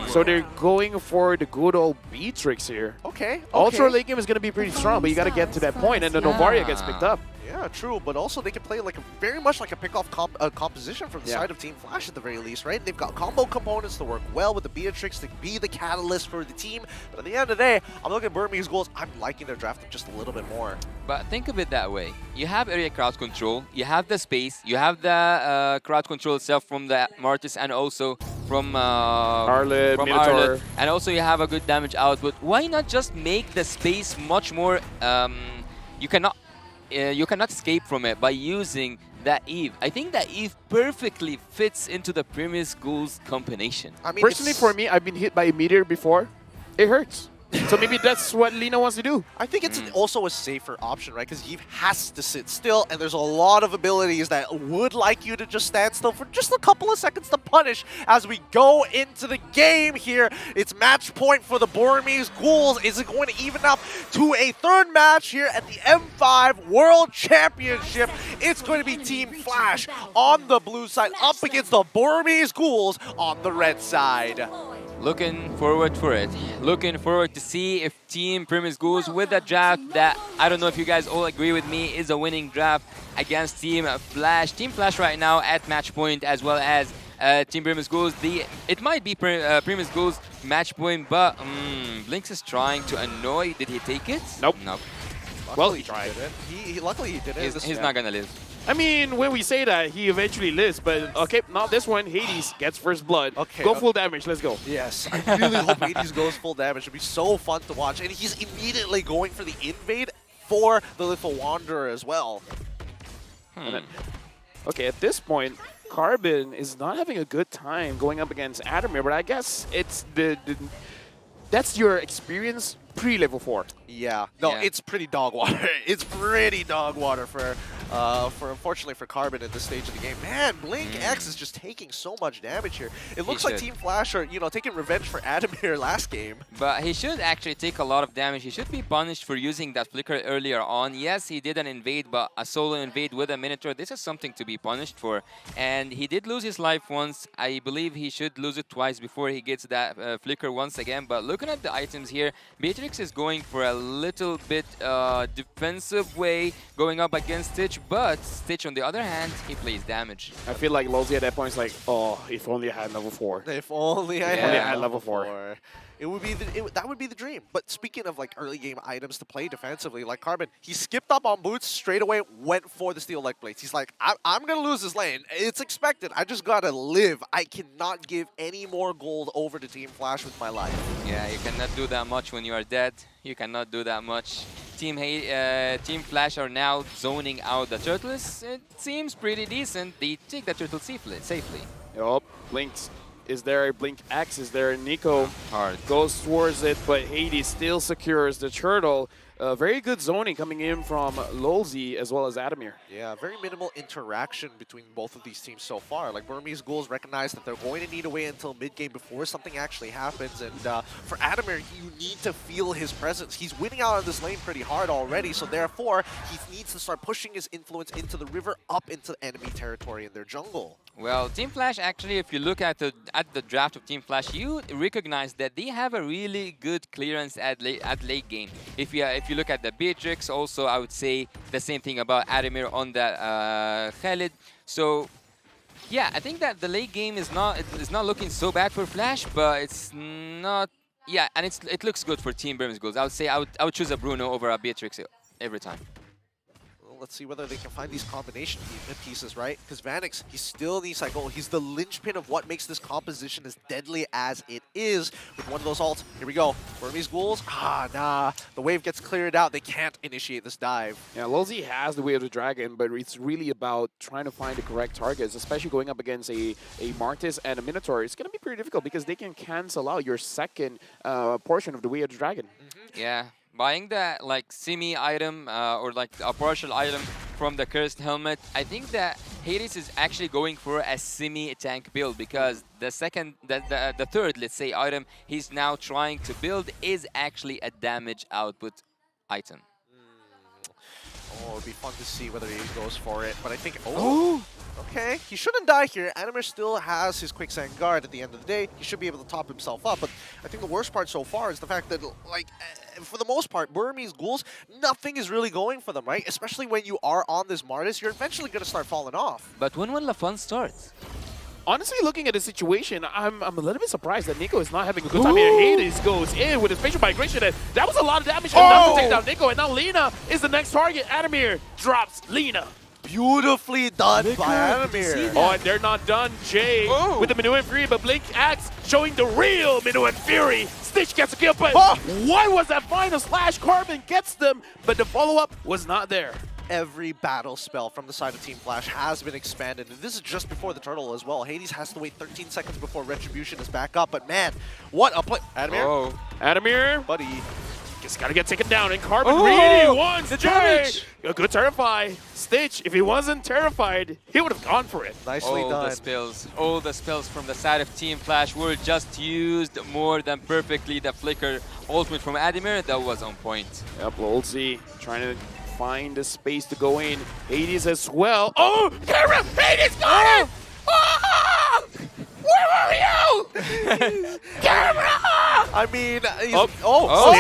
So they're going for the good old Beatrix here. Okay. Ultra late game is going to be pretty strong, but you got to get to that point, and the Novaria gets picked up. Yeah, true, but also they can play like very much like a pick-off composition from the side of Team Flash at the very least, right? They've got combo components to work well with the Beatrix to be the catalyst for the team, but at the end of the day, I'm looking at Burmese Ghouls. I'm liking their draft just a little bit more. But think of it that way. You have area crowd control, you have the space, you have the crowd control itself from the Martis and also from Arlet, Minotaur. And also you have a good damage output. Why not just make the space much more... You cannot escape from it by using that Eve. I think that Eve perfectly fits into the Primus Ghouls combination. I mean, personally, for me, I've been hit by a meteor before. It hurts. So maybe that's what Lina wants to do. I think it's also a safer option, right? Because Eve has to sit still, and there's a lot of abilities that would like you to just stand still for just a couple of seconds to punish as we go into the game here. It's match point for the Burmese Ghouls. Is it going to even up to a third match here at the M5 World Championship? It's going to be Team Flash on the blue side up against the Burmese Ghouls on the red side. Looking forward for it. Looking forward to see if Team Primus Ghouls with a draft that, I don't know if you guys all agree with me, is a winning draft against Team Flash. Team Flash right now at match point as well as Team Primus Ghouls. It might be Primus Ghouls match point, but Blinks is trying to annoy. Did he take it? Nope. Nope. Well, he tried. Luckily he didn't. He's not gonna live. I mean, when we say that, he eventually lives, but okay, not this one. Hades gets first blood. Okay, go full damage. Let's go. Yes, I really hope Hades goes full damage. It'd be so fun to watch. And he's immediately going for the invade for the Little Wanderer as well. Okay, at this point, Carbon is not having a good time going up against Adamir, but I guess it's that's your experience pre-level 4. Yeah. No, it's pretty dog water. It's pretty dog water for unfortunately for Carbon at this stage of the game. Man, Blink X is just taking so much damage here. It looks like Team Flash are, taking revenge for Adamir last game. But he should actually take a lot of damage. He should be punished for using that flicker earlier on. Yes, he did an invade, but a solo invade with a Minotaur, this is something to be punished for. And he did lose his life once. I believe he should lose it twice before he gets that flicker once again. But looking at the items here, Beatrix is going for a little bit defensive way, going up against Stitch. but Stitch, on the other hand, he plays damage. I feel like Lolzy at that point is like, oh, if only I had level 4. If only I had level 4. It would be that would be the dream. But speaking of like early game items to play defensively, like Carbon, he skipped up on boots straight away, went for the steel leg plates. He's like, I'm gonna lose this lane. It's expected. I just gotta live. I cannot give any more gold over to Team Flash with my life. Yeah, you cannot do that much when you are dead. You cannot do that much. Team Flash are now zoning out the turtles. It seems pretty decent. They take the turtle safely. Yup, Blinks. Is there a Blink X? Is there a Nico? Hard. Goes towards it, but Hades still secures the turtle. Very good zoning coming in from Lolzy as well as Adamir. Yeah, very minimal interaction between both of these teams so far. Like, Burmese Ghouls recognize that they're going to need to wait until mid-game before something actually happens. And for Adamir, you need to feel his presence. He's winning out of this lane pretty hard already, so therefore, he needs to start pushing his influence into the river, up into enemy territory in their jungle. Well, Team Flash, actually, if you look at the draft of Team Flash, you recognize that they have a really good clearance at late game. If you look at the Beatrix, also I would say the same thing about Adamir on that Khalid. So yeah, I think that the late game is not looking so bad for Flash, but it's not. Yeah, and it looks good for Team Burmese Ghouls. I would say I would choose a Bruno over a Beatrix every time. Let's see whether they can find these combination pieces, right? Because Vanix, he still needs cycle. He's the linchpin of what makes this composition as deadly as it is. With one of those ults, here we go. Burmese Ghouls, nah. The wave gets cleared out. They can't initiate this dive. Yeah, Lolzy has the Way of the Dragon, but it's really about trying to find the correct targets, especially going up against a Martis and a Minotaur. It's going to be pretty difficult because they can cancel out your second portion of the Way of the Dragon. Yeah. Buying that like semi item or like a partial item from the cursed helmet, I think that Hades is actually going for a semi tank build because the third, let's say, item he's now trying to build is actually a damage output item. Oh, it'd be fun to see whether he goes for it, but I think okay, he shouldn't die here. Adamir still has his Quicksand Guard at the end of the day. He should be able to top himself up, but I think the worst part so far is the fact that, like, for the most part, Burmese Ghouls, nothing is really going for them, right? Especially when you are on this Martis, you're eventually going to start falling off. But when will the fun start? Honestly, looking at the situation, I'm a little bit surprised that Nico is not having a good time here. Hades goes in with his facial migration, and that was a lot of damage enough to take down Nico, and now Lina is the next target. Adamir drops Lina. Beautifully done by Adamir. Oh, and they're not done. Jay with the Minuan Fury, but Blink Axe showing the real Minuan Fury. Stitch gets a kill, but what was that final slash? Carbon gets them, but the follow-up was not there. Every battle spell from the side of Team Flash has been expanded, and this is just before the turtle as well. Hades has to wait 13 seconds before Retribution is back up, but man, what a play. Adamir? Adamir? Buddy. Just gotta get taken down, and Carbon really wants the damage. A good Terrify. Stitch, if he wasn't terrified, he would have gone for it. Nicely done. All the spells from the side of Team Flash were just used more than perfectly. The Flicker ultimate from Adamir, that was on point. Yep, Lolzy trying to find a space to go in. Hades as well. Oh, camera! Hades got it! Oh! Where were you? Camera! I mean,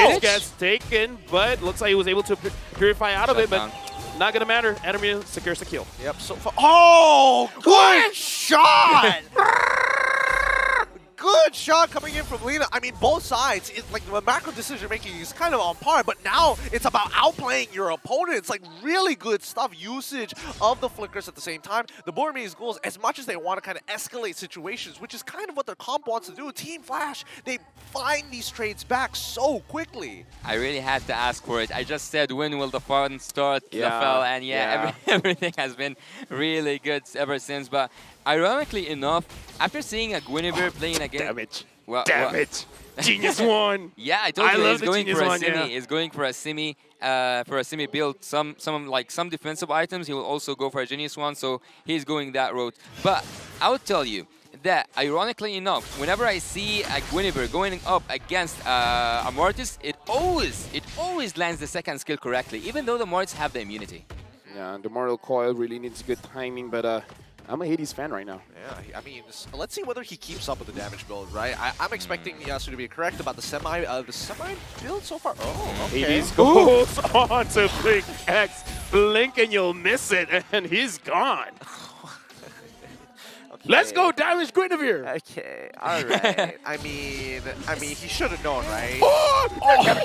Stitch gets taken, but looks like he was able to purify out of it, but not gonna matter. Adamir secures the kill. Yep, so far. Oh, good shot! Good shot coming in from Lina. I mean, both sides, like the macro decision making is kind of on par, but now it's about outplaying your opponent. It's like really good stuff. Usage of the flickers at the same time. The Burmese Ghouls, as much as they want to kind of escalate situations, which is kind of what their comp wants to do, Team Flash, they find these trades back so quickly. I really had to ask for it. I just said, when will the fun start, Lafel? And everything has been really good ever since. But ironically enough, after seeing a Guinevere playing against... Damn it. Genius one. Yeah, I told you love he's the going Genius for a one, semi. He's going for a semi build. Some defensive items. He will also go for a Genius one, so he's going that route. But I would tell you that, ironically enough, whenever I see a Guinevere going up against a Mortis, it always lands the second skill correctly, even though the Mortis have the immunity. Yeah, the Mortal Coil really needs good timing, but I'm a Hades fan right now. Yeah, I mean, let's see whether he keeps up with the damage build, right? I'm expecting Yasu to be correct about the semi build so far. Oh, okay. Hades goes on to Blink X. blink and you'll miss it, and he's gone. Let's go, Damage Guinevere. Okay, all right. I mean, he should have known, right?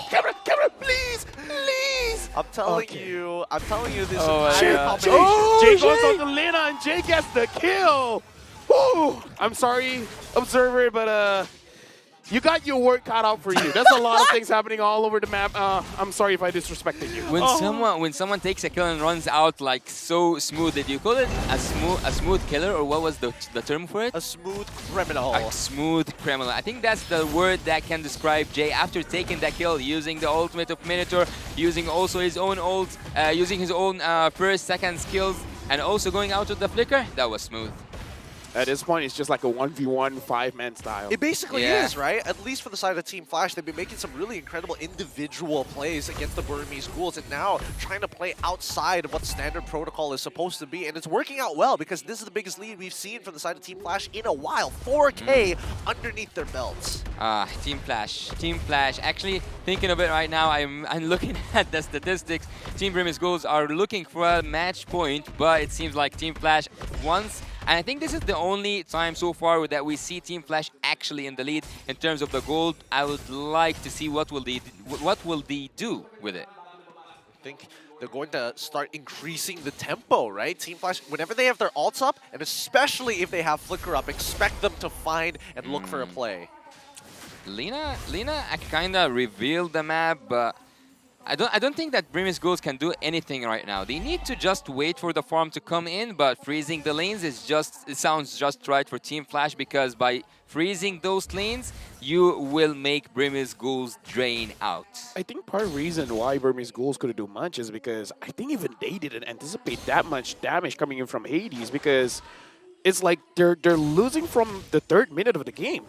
Camera, please, please. I'm telling you, this Oh, entire combination. Jay goes on to Lina, and Jay gets the kill. Woo. I'm sorry, Observer, but you got your work cut out for you. That's a lot of things happening all over the map. I'm sorry if I disrespected you. When someone takes a kill and runs out like so smooth, did you call it a smooth killer, or what was the term for it? A smooth criminal. A smooth criminal. I think that's the word that can describe Jay after taking that kill, using the ultimate of Minotaur, using also his own ult, using his own first, second skills, and also going out with the flicker. That was smooth. At this point, it's just like a 1v1 5-man style. It basically is, right? At least for the side of Team Flash, they've been making some really incredible individual plays against the Burmese Ghouls, and now trying to play outside of what standard protocol is supposed to be, and it's working out well because this is the biggest lead we've seen from the side of Team Flash in a while. 4K underneath their belts. Team Flash. Team Flash. Actually, thinking of it right now, I'm looking at the statistics. Team Burmese Ghouls are looking for a match point, but it seems like Team Flash once. And I think this is the only time so far that we see Team Flash actually in the lead in terms of the gold. I would like to see what will they do with it. I think they're going to start increasing the tempo, right? Team Flash, whenever they have their ults up, and especially if they have Flicker up, expect them to find and look for a play. Lina kind of revealed the map, but I don't think that Burmese Ghouls can do anything right now. They need to just wait for the farm to come in, but freezing the lanes is it sounds just right for Team Flash, because by freezing those lanes, you will make Burmese Ghouls drain out. I think part of the reason why Burmese Ghouls couldn't do much is because I think even they didn't anticipate that much damage coming in from Hades, because it's like they're losing from the 3rd minute of the game.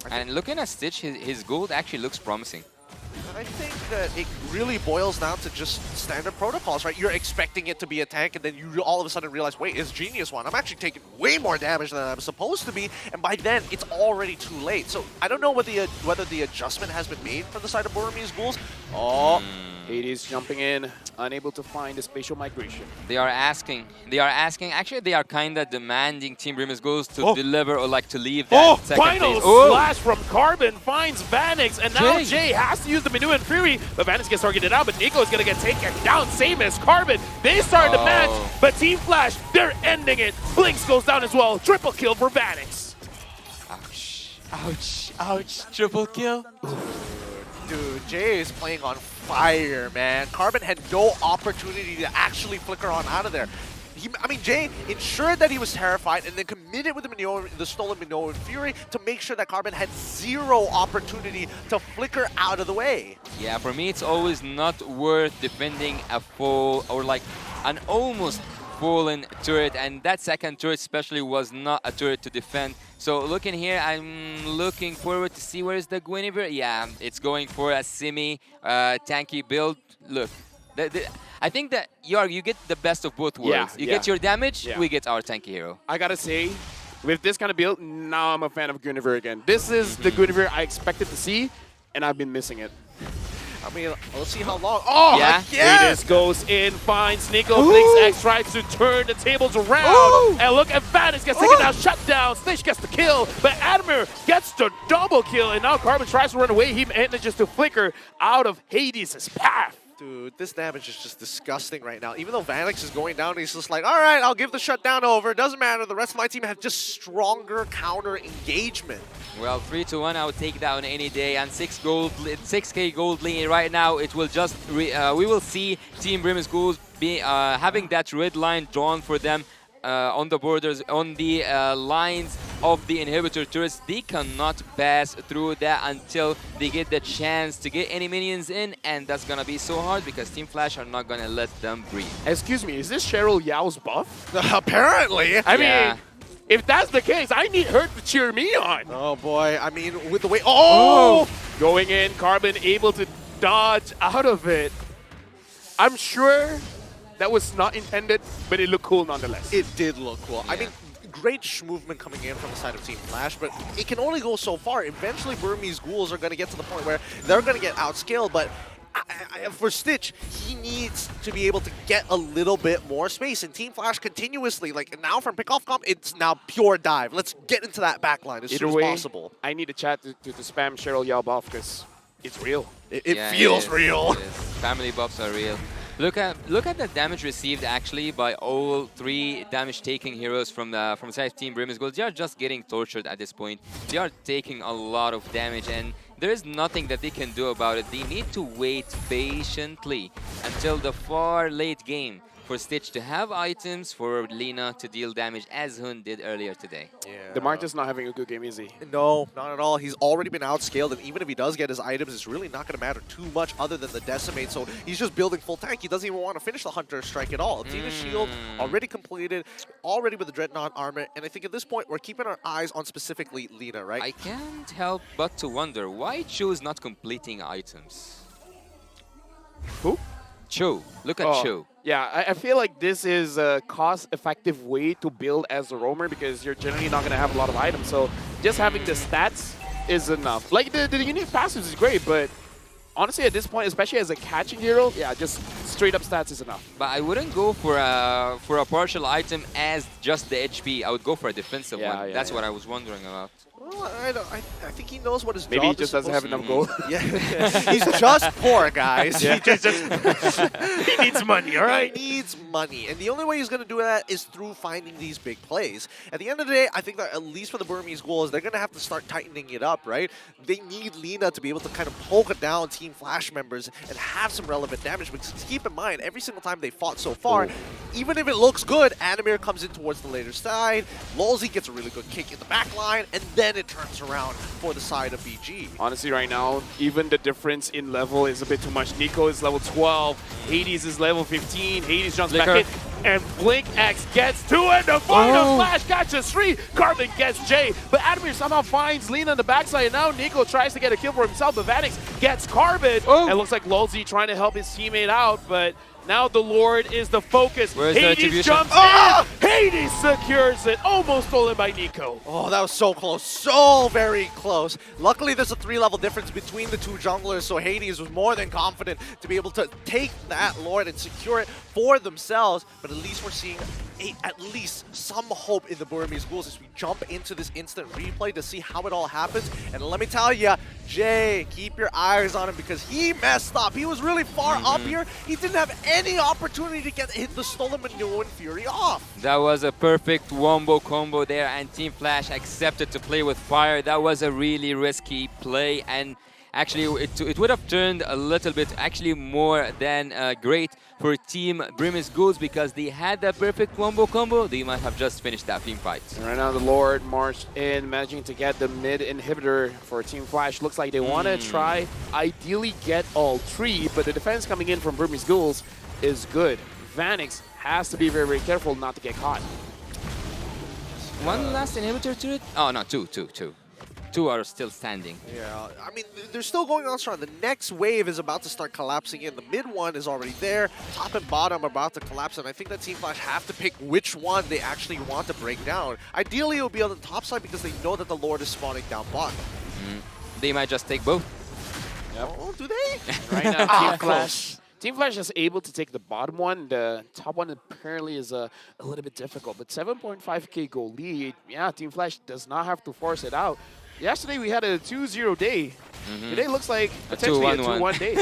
And looking at Stitch, his gold actually looks promising. I think that it really boils down to just standard protocols, right? You're expecting it to be a tank, and then you all of a sudden realize, wait, it's Genius One. I'm actually taking way more damage than I'm supposed to be, and by then, it's already too late. So I don't know whether the adjustment has been made from the side of Burmese Ghouls. Oh, Hades jumping in, unable to find the spatial migration. They are asking, actually they are kind of demanding Team Burmese Ghouls to deliver or like to leave that second final phase. slash from Carbon finds Vanix, and now Jay has to use the Minu and Fury, but Vanix gets targeted out, but Nico is going to get taken down, same as Carbon. They started the match, but Team Flash, they're ending it. Blinks goes down as well, triple kill for Vanix. Ouch, triple kill. Dude, Jay is playing on fire, man. Carbon had no opportunity to actually flicker on out of there. Jay ensured that he was terrified and then committed with the stolen Minoan Fury to make sure that Carbon had zero opportunity to flicker out of the way. Yeah, for me, it's always not worth defending a full or like an almost fallen turret, and that second turret especially was not a turret to defend. So looking here, I'm looking forward to see where's the Guinevere. Yeah, it's going for a semi-tanky build. Look, I think that you get the best of both worlds. You get your damage, we get our tanky hero. I gotta say, with this kind of build, now I'm a fan of Guinevere again. This is the Guinevere I expected to see, and I've been missing it. I mean, let's see how long. Oh, yeah. Hades goes in, finds Nico. Blinks X tries to turn the tables around. And look at Vanix gets taken down, shut down. Stitch gets the kill, but Adamir gets the double kill. And now Carbon tries to run away. He manages to flicker out of Hades' path. Dude, this damage is just disgusting right now. Even though Vanix is going down, he's just like, all right, I'll give the shutdown over. Doesn't matter. The rest of my team have just stronger counter engagement. Well, 3-1, I would take that on any day. And 6K gold lead right now. It will just we will see Team Burmese Ghouls be having that red line drawn for them. On the borders, on the lines of the inhibitor turrets. They cannot pass through that until they get the chance to get any minions in, and that's gonna be so hard because Team Flash are not gonna let them breathe. Excuse me, is this Cheryl Yao's buff? Apparently. I mean, if that's the case, I need her to cheer me on. Oh boy, I mean, with the way, going in, Carbon able to dodge out of it. I'm sure that was not intended, but it looked cool nonetheless. It did look cool. Yeah. I mean, great movement coming in from the side of Team Flash, but it can only go so far. Eventually, Burmese Ghouls are going to get to the point where they're going to get outscaled, but for Stitch, he needs to be able to get a little bit more space. And Team Flash continuously, like now from pickoff comp, it's now pure dive. Let's get into that backline as soon as possible. I need a chat to spam Cheryl Yao buff because it's real. It feels real. Family buffs are real. Look at the damage received actually by all 3 damage-taking heroes from side of Team Brim's Gold. They are just getting tortured at this point. They are taking a lot of damage, and there is nothing that they can do about it. They need to wait patiently until the far late game for Stitch to have items, for Lina to deal damage, as Hun did earlier today. Yeah. DeMarcus not having a good game, is he? No, not at all. He's already been outscaled, and even if he does get his items, it's really not going to matter too much other than the Decimate. So he's just building full tank. He doesn't even want to finish the Hunter Strike at all. Tina's shield already completed, already with the Dreadnought armor, and I think at this point we're keeping our eyes on specifically Lina, right? I can't help but to wonder why Cho is not completing items. Who? Cho. Look at Cho. Yeah, I feel like this is a cost-effective way to build as a roamer because you're generally not going to have a lot of items. So just having the stats is enough. Like the unique passives is great, but honestly at this point, especially as a catching hero, yeah, just straight up stats is enough. But I wouldn't go for a partial item as just the HP. I would go for a defensive one. Yeah, That's what I was wondering about. Well, I think he knows what his Maybe job he just is doesn't have enough gold. Yeah, he's just poor, guys. Yeah. He needs money, all right? He needs money, and the only way he's going to do that is through finding these big plays. At the end of the day, I think that at least for the Burmese Ghouls, they're going to have to start tightening it up, right? They need Lina to be able to kind of poke it down Team Flash members and have some relevant damage, because keep in mind, every single time they fought so far, even if it looks good, Animir comes in towards the later side, Lolzy gets a really good kick in the back line, and then it turns around for the side of BG. Honestly, right now, even the difference in level is a bit too much. Nico is level 12, Hades is level 15, Hades jumps back in, and Blink X gets 2, and the final Flash catches 3, Carbon gets J, but Adamir somehow finds Lina on the backside, and now Nico tries to get a kill for himself, but Vanix gets Carbon, and it looks like Lolzy trying to help his teammate out, but now the Lord is the focus. Where's Hades jumps in. Hades secures it. Almost stolen by Nico. Oh, that was so close. So very close. Luckily, there's a 3-level difference between the two junglers, so Hades was more than confident to be able to take that Lord and secure it for themselves. But at least we're seeing at least some hope in the Burmese Ghouls as we jump into this instant replay to see how it all happens. And let me tell you, Jay, keep your eyes on him because he messed up. He was really far up here. He didn't have any opportunity to get the stolen Minoan Fury off. That was a perfect wombo combo there, and Team Flash accepted to play with fire. That was a really risky play, and actually it would have turned a little bit, actually more than great for Team Brim's Ghouls, because they had that perfect wombo combo. They might have just finished that team fight. And right now the Lord marched in, managing to get the mid inhibitor for Team Flash. Looks like they want to try, ideally get all 3, but the defense coming in from Brim's Ghouls is good. Vanix has to be very, very careful not to get caught. One last inhibitor to it? Oh, no, two. 2 are still standing. Yeah, I mean, they're still going on strong. The next wave is about to start collapsing in. The mid one is already there. Top and bottom are about to collapse, and I think that Team Flash have to pick which one they actually want to break down. Ideally, it will be on the top side because they know that the Lord is spawning down bottom. They might just take both. Yep. Oh, do they? Right now, Team Flash is able to take the bottom one. The top one apparently is a little bit difficult, but 7.5k goal lead. Yeah, Team Flash does not have to force it out. Yesterday we had a 2-0 day. Today looks like potentially a 2-1 day.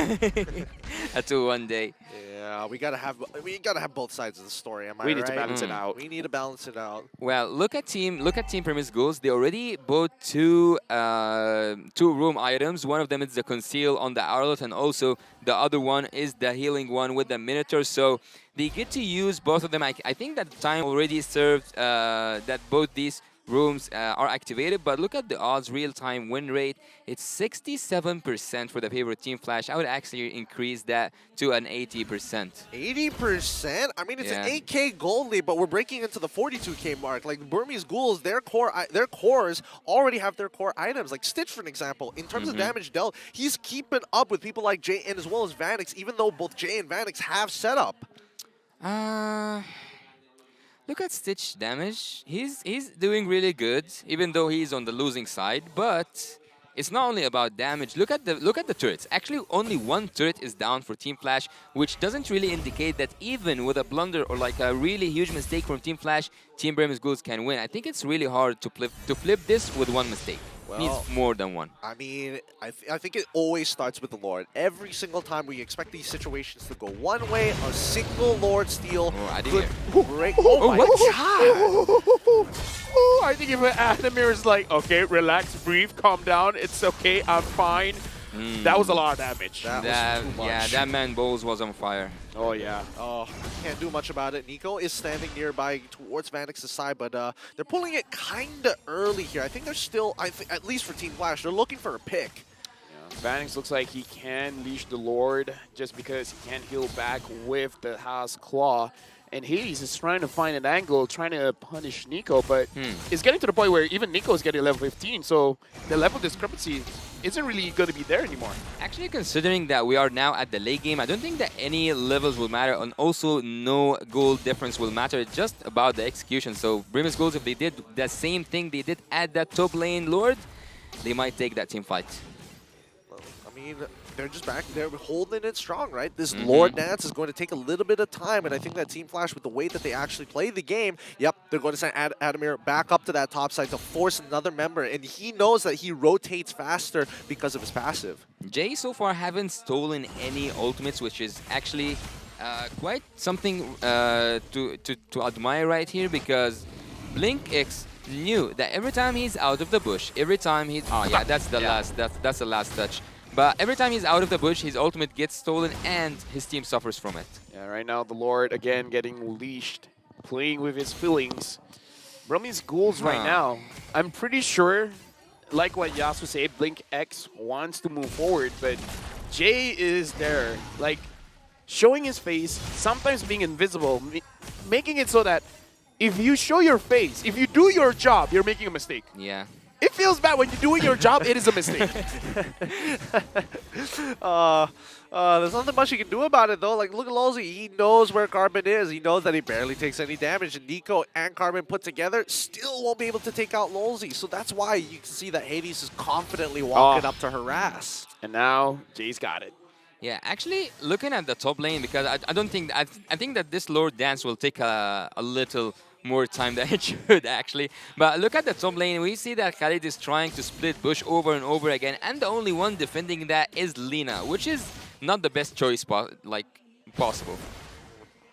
A 2-1 day. Yeah, we gotta have both sides of the story. Am I right? We need to balance it out. We need to balance it out. Well, look at Team Premise Ghouls. They already bought two room items. One of them is the conceal on the Arlot, and also the other one is the healing one with the Minotaur. So they get to use both of them. I think that time already served that both these rooms are activated, but look at the odds real-time win rate. It's 67% for the favorite Team Flash. I would actually increase that to an 80%. 80%? I mean, it's an 8k gold lead, but we're breaking into the 42k mark. Like Burmese Ghouls, their cores already have their core items. Like Stitch, for an example, in terms of damage dealt, he's keeping up with people like Jay and as well as Vanix, even though both Jay and Vanix have setup. Look at Stitch damage. He's doing really good, even though he's on the losing side. But it's not only about damage. Look at the turrets. Actually, only one turret is down for Team Flash, which doesn't really indicate that even with a blunder or like a really huge mistake from Team Flash, Team Brim's Ghouls can win. I think it's really hard to flip this with one mistake. Well, Needs more than one. I mean, I think it always starts with the Lord. Every single time we expect these situations to go one way, a single Lord steal could break. Oh my god! I think if Adamir is like, okay, relax, breathe, calm down, it's okay, I'm fine. That was a lot of damage. That was too much. Yeah, that man Bowles was on fire. Oh, yeah. Oh, can't do much about it. Nico is standing nearby towards Vanix's side, but they're pulling it kind of early here. I think they're still, at least for Team Flash, they're looking for a pick. Vanix looks like he can leash the Lord just because he can't heal back with the House Claw. And Hades is trying to find an angle, trying to punish Nico, but it's getting to the point where even Nico is getting level 15, so the level discrepancy isn't really going to be there anymore. Actually, considering that we are now at the late game, I don't think that any levels will matter, and also no goal difference will matter. It's just about the execution. So Brim's Ghouls, if they did the same thing they did at that top lane Lord, they might take that team fight. I mean, they're just back there holding it strong, right? This Lord dance is going to take a little bit of time, and I think that Team Flash, with the way that they actually play the game, yep, they're going to send Adamir back up to that top side to force another member, and he knows that he rotates faster because of his passive. Jay so far haven't stolen any ultimates, which is actually quite something to admire right here, because Blink X knew that every time he's out of the bush, every time he's... Oh yeah, that's the that's the last touch. But every time he's out of the bush, his ultimate gets stolen and his team suffers from it. Yeah, right now the Lord again getting leashed, playing with his feelings. Brummies Ghouls right now, I'm pretty sure, like what Yasu said, Blink X wants to move forward, but Jay is there, like showing his face, sometimes being invisible, making it so that if you show your face, if you do your job, you're making a mistake. Yeah. It feels bad when you're doing your job, it is a mistake. There's nothing much you can do about it, though. Like, look at Lolzy. He knows where Carbon is. He knows that he barely takes any damage. And Nico and Carbon put together still won't be able to take out Lolzy. So that's why you can see that Hades is confidently walking up to harass. And now Jay's got it. Yeah, actually, looking at the top lane, because I don't think... I think that this Lord dance will take a little more time than it should, actually. But look at the top lane. We see that Khalid is trying to split bush over and over again, and the only one defending that is Lina, which is not the best choice possible.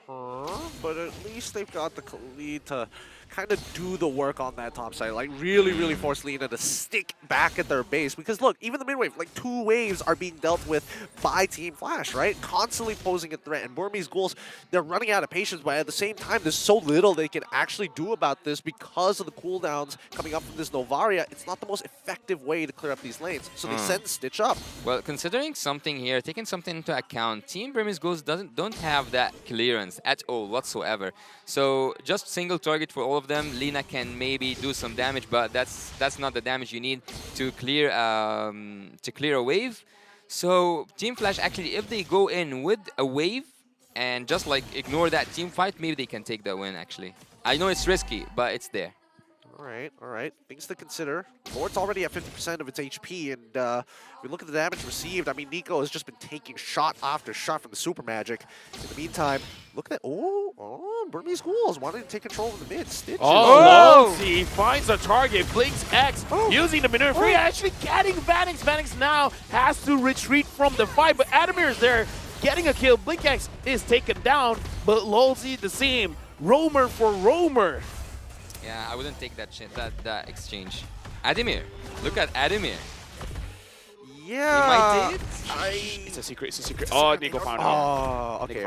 But at least they've got the Khalid to kind of do the work on that top side. Like, really force Lina to stick back at their base. Because, look, even the mid-wave, like, 2 waves are being dealt with by Team Flash, right? Constantly posing a threat. And Burmese Ghouls, they're running out of patience. But at the same time, there's so little they can actually do about this because of the cooldowns coming up from this Novaria. It's not the most effective way to clear up these lanes. So they send Stitch up. Well, considering something here, taking something into account, Team Burmese Ghouls don't have that clearance at all whatsoever. So just single target for all of them. Lina can maybe do some damage, but that's not the damage you need to clear a wave. So Team Flash, actually, if they go in with a wave and just like ignore that team fight, maybe they can take the win. Actually, I know it's risky, but it's there. All right. Things to consider. Lord's already at 50% of its HP, and if we look at the damage received, I mean, Nico has just been taking shot after shot from the Super Magic. In the meantime, look at that. Burmese Ghouls wanting to take control of the mid. Stitches. He finds a target. Blinks X using the maneuver free, actually getting Vanix. Vanix now has to retreat from the fight, but Adamir is there getting a kill. Blink X is taken down, but Lolzy the same. Roamer for Roamer. Yeah, I wouldn't take that exchange. Adamir, look at Adamir. Yeah. He might take it. It's a secret. Oh, Nico found out. Oh, okay.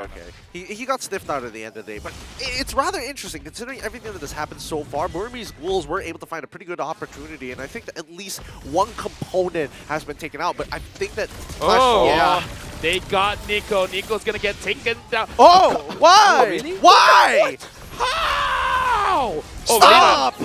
He got sniffed out at the end of the day, but it's rather interesting considering everything that has happened so far. Burmese Ghouls were able to find a pretty good opportunity, and I think that at least one component has been taken out. But I think that they got Nico. Nico's gonna get taken down. Oh, why? Oh, really? Why? How? Stop!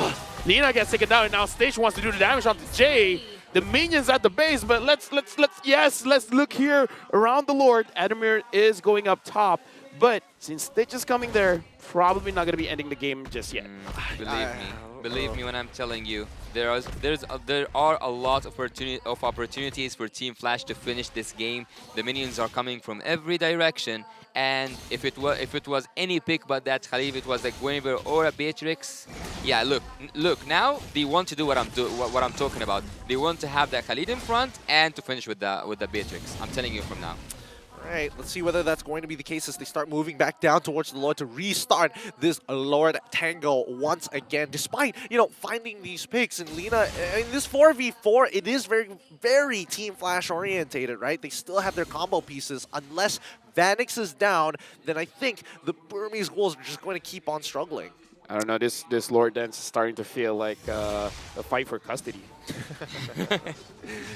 Lina gets taken down, and now Stage wants to do the damage onto Jay. The minions at the base, but let's look here around the Lord. Adamir is going up top, but since Stitch is coming there, probably not going to be ending the game just yet. Believe me when I'm telling you, there are a lot of opportunities for Team Flash to finish this game. The minions are coming from every direction, and if it was any pick but that Khalid, it was a Guinevere or a Beatrix. Yeah, look. Now they want to do what I'm talking about. They want to have that Khalid in front and to finish with the Beatrix. I'm telling you from now. Right, let's see whether that's going to be the case as they start moving back down towards the Lord to restart this Lord Tango once again. Despite, finding these picks, and Lina, in this 4v4, it is very, very Team Flash orientated, right? They still have their combo pieces. Unless Vanix is down, then I think the Burmese Ghouls are just going to keep on struggling. I don't know, this Lord Dance is starting to feel like a fight for custody.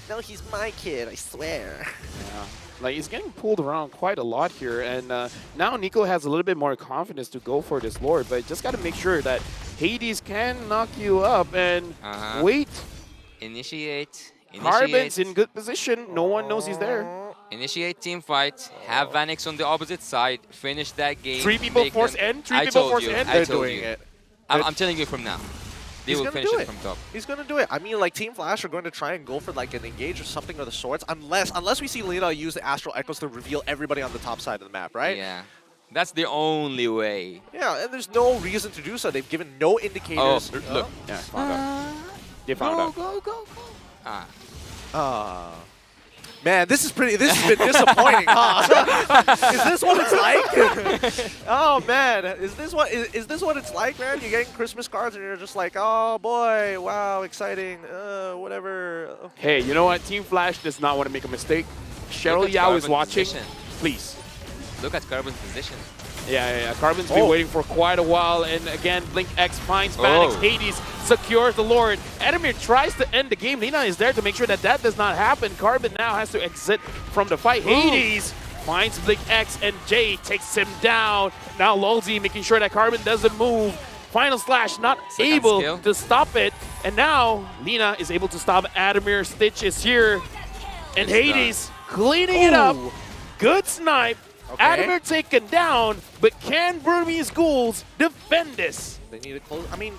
No, he's my kid, I swear. Yeah. Like, he's getting pulled around quite a lot here, and now Nico has a little bit more confidence to go for this Lord, but just got to make sure that Hades can knock you up and wait. Initiate. Carbon's in good position. No one knows he's there. Initiate team fight. Have Vanix on the opposite side. Finish that game. 3 people force end. 3 people force end. They're doing it. I'm telling you from now. They will finish it from top. He's going to do it. I mean, like, Team Flash are going to try and go for, like, an engage or something of the sorts, unless we see Lina use the Astral Echoes to reveal everybody on the top side of the map, right? Yeah. That's the only way. Yeah, and there's no reason to do so. They've given no indicators. Oh, look. Yeah, found out. They found out. Go. Man, this has been disappointing, huh? Is this what it's like? Oh man, is this what it's like, man? You're getting Christmas cards and you're just like, oh boy, wow, exciting, whatever. Hey, you know what? Team Flash does not want to make a mistake. Cheryl Yao is watching. Please. Look at Carbon's position. Yeah. Carbon's been waiting for quite a while, and again, Blink X finds Vanix. Hades secures the Lord. Adamir tries to end the game. Lina is there to make sure that does not happen. Carbon now has to exit from the fight. Hades finds Blink X, and Jay takes him down. Now Lolzy making sure that Carbon doesn't move. Final Slash not able to stop it, and now Lina is able to stop Adamir. Stitch is here, and Hades cleaning it up. Good snipe. Okay. Adamir taken down, but can Burmese Ghouls defend this? They need to close. I mean,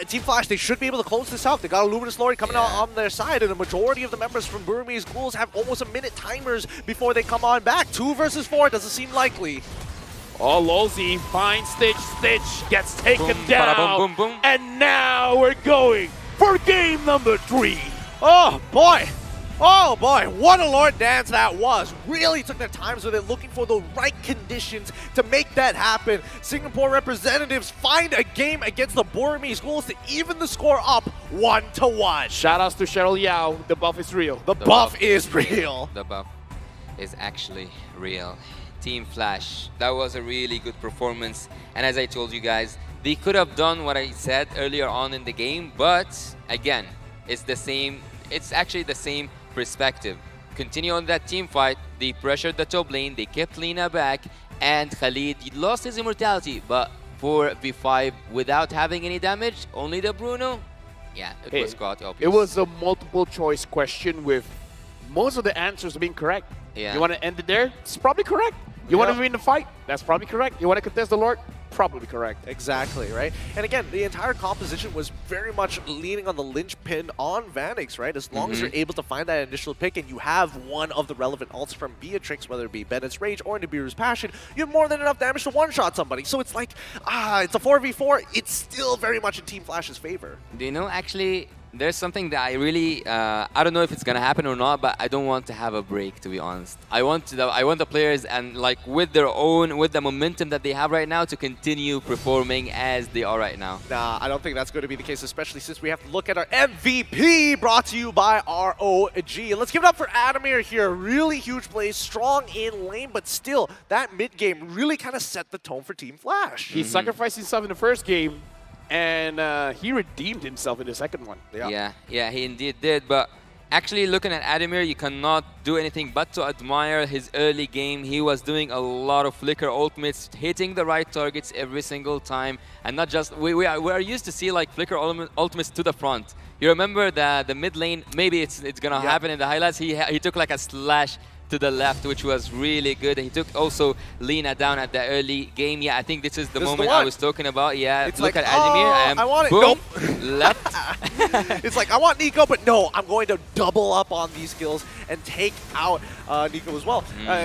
Team Flash, they should be able to close this out. They got a Luminous Lord coming out on their side, and the majority of the members from Burmese Ghouls have almost a minute timers before they come on back. 2 versus 4 doesn't seem likely. Oh, Lolzy finds Stitch. Stitch gets taken down. Boom, boom, boom. And now we're going for game number 3. Oh, boy. Oh boy, what a Lord Dance that was. Really took their times with it, looking for the right conditions to make that happen. Singapore representatives find a game against the Burmese Ghouls to even the score up 1-1. Shoutouts to Cheryl Yao. The buff is real. The buff is real. The buff is actually real. Team Flash, that was a really good performance. And as I told you guys, they could have done what I said earlier on in the game, but again, it's actually the same perspective. Continue on that team fight. They pressured the top lane. They kept Lina back, and Khalid lost his immortality. But for V5, without having any damage, only the Bruno. Yeah, it was quite obvious. It was a multiple choice question with most of the answers being correct. Yeah. You want to end it there? It's probably correct. You want to win the fight? That's probably correct. You want to contest the Lord? Probably correct. Exactly, right? And again, the entire composition was very much leaning on the linchpin on Vanix, right? As long as you're able to find that initial pick and you have one of the relevant ults from Beatrix, whether it be Bennett's Rage or Nibiru's Passion, you have more than enough damage to one-shot somebody. So it's like, it's a 4v4. It's still very much in Team Flash's favor. Do you know, actually, there's something that I really, I don't know if it's gonna happen or not, but I don't want to have a break, to be honest. I want the players, and like with the momentum that they have right now, to continue performing as they are right now. Nah, I don't think that's going to be the case, especially since we have to look at our MVP, brought to you by ROG. Let's give it up for Adamir here. Really huge plays, strong in lane, but still, that mid game really kind of set the tone for Team Flash. He sacrificed himself in the first game, and he redeemed himself in the second one. Yeah, he indeed did. But actually, looking at Adamir, you cannot do anything but to admire his early game. He was doing a lot of flicker ultimates, hitting the right targets every single time, and not just we are used to see like flicker ultimates to the front. You remember the mid lane? Maybe it's gonna happen in the highlights. He took like a slash to the left, which was really good. He took also Lina down at the early game. Yeah, I think this is the moment I was talking about. Yeah, It's look like, at Adamir. I want it. Boom, Nope. left. It's like, I want Nico, but no, I'm going to double up on these skills and take out Nico as well,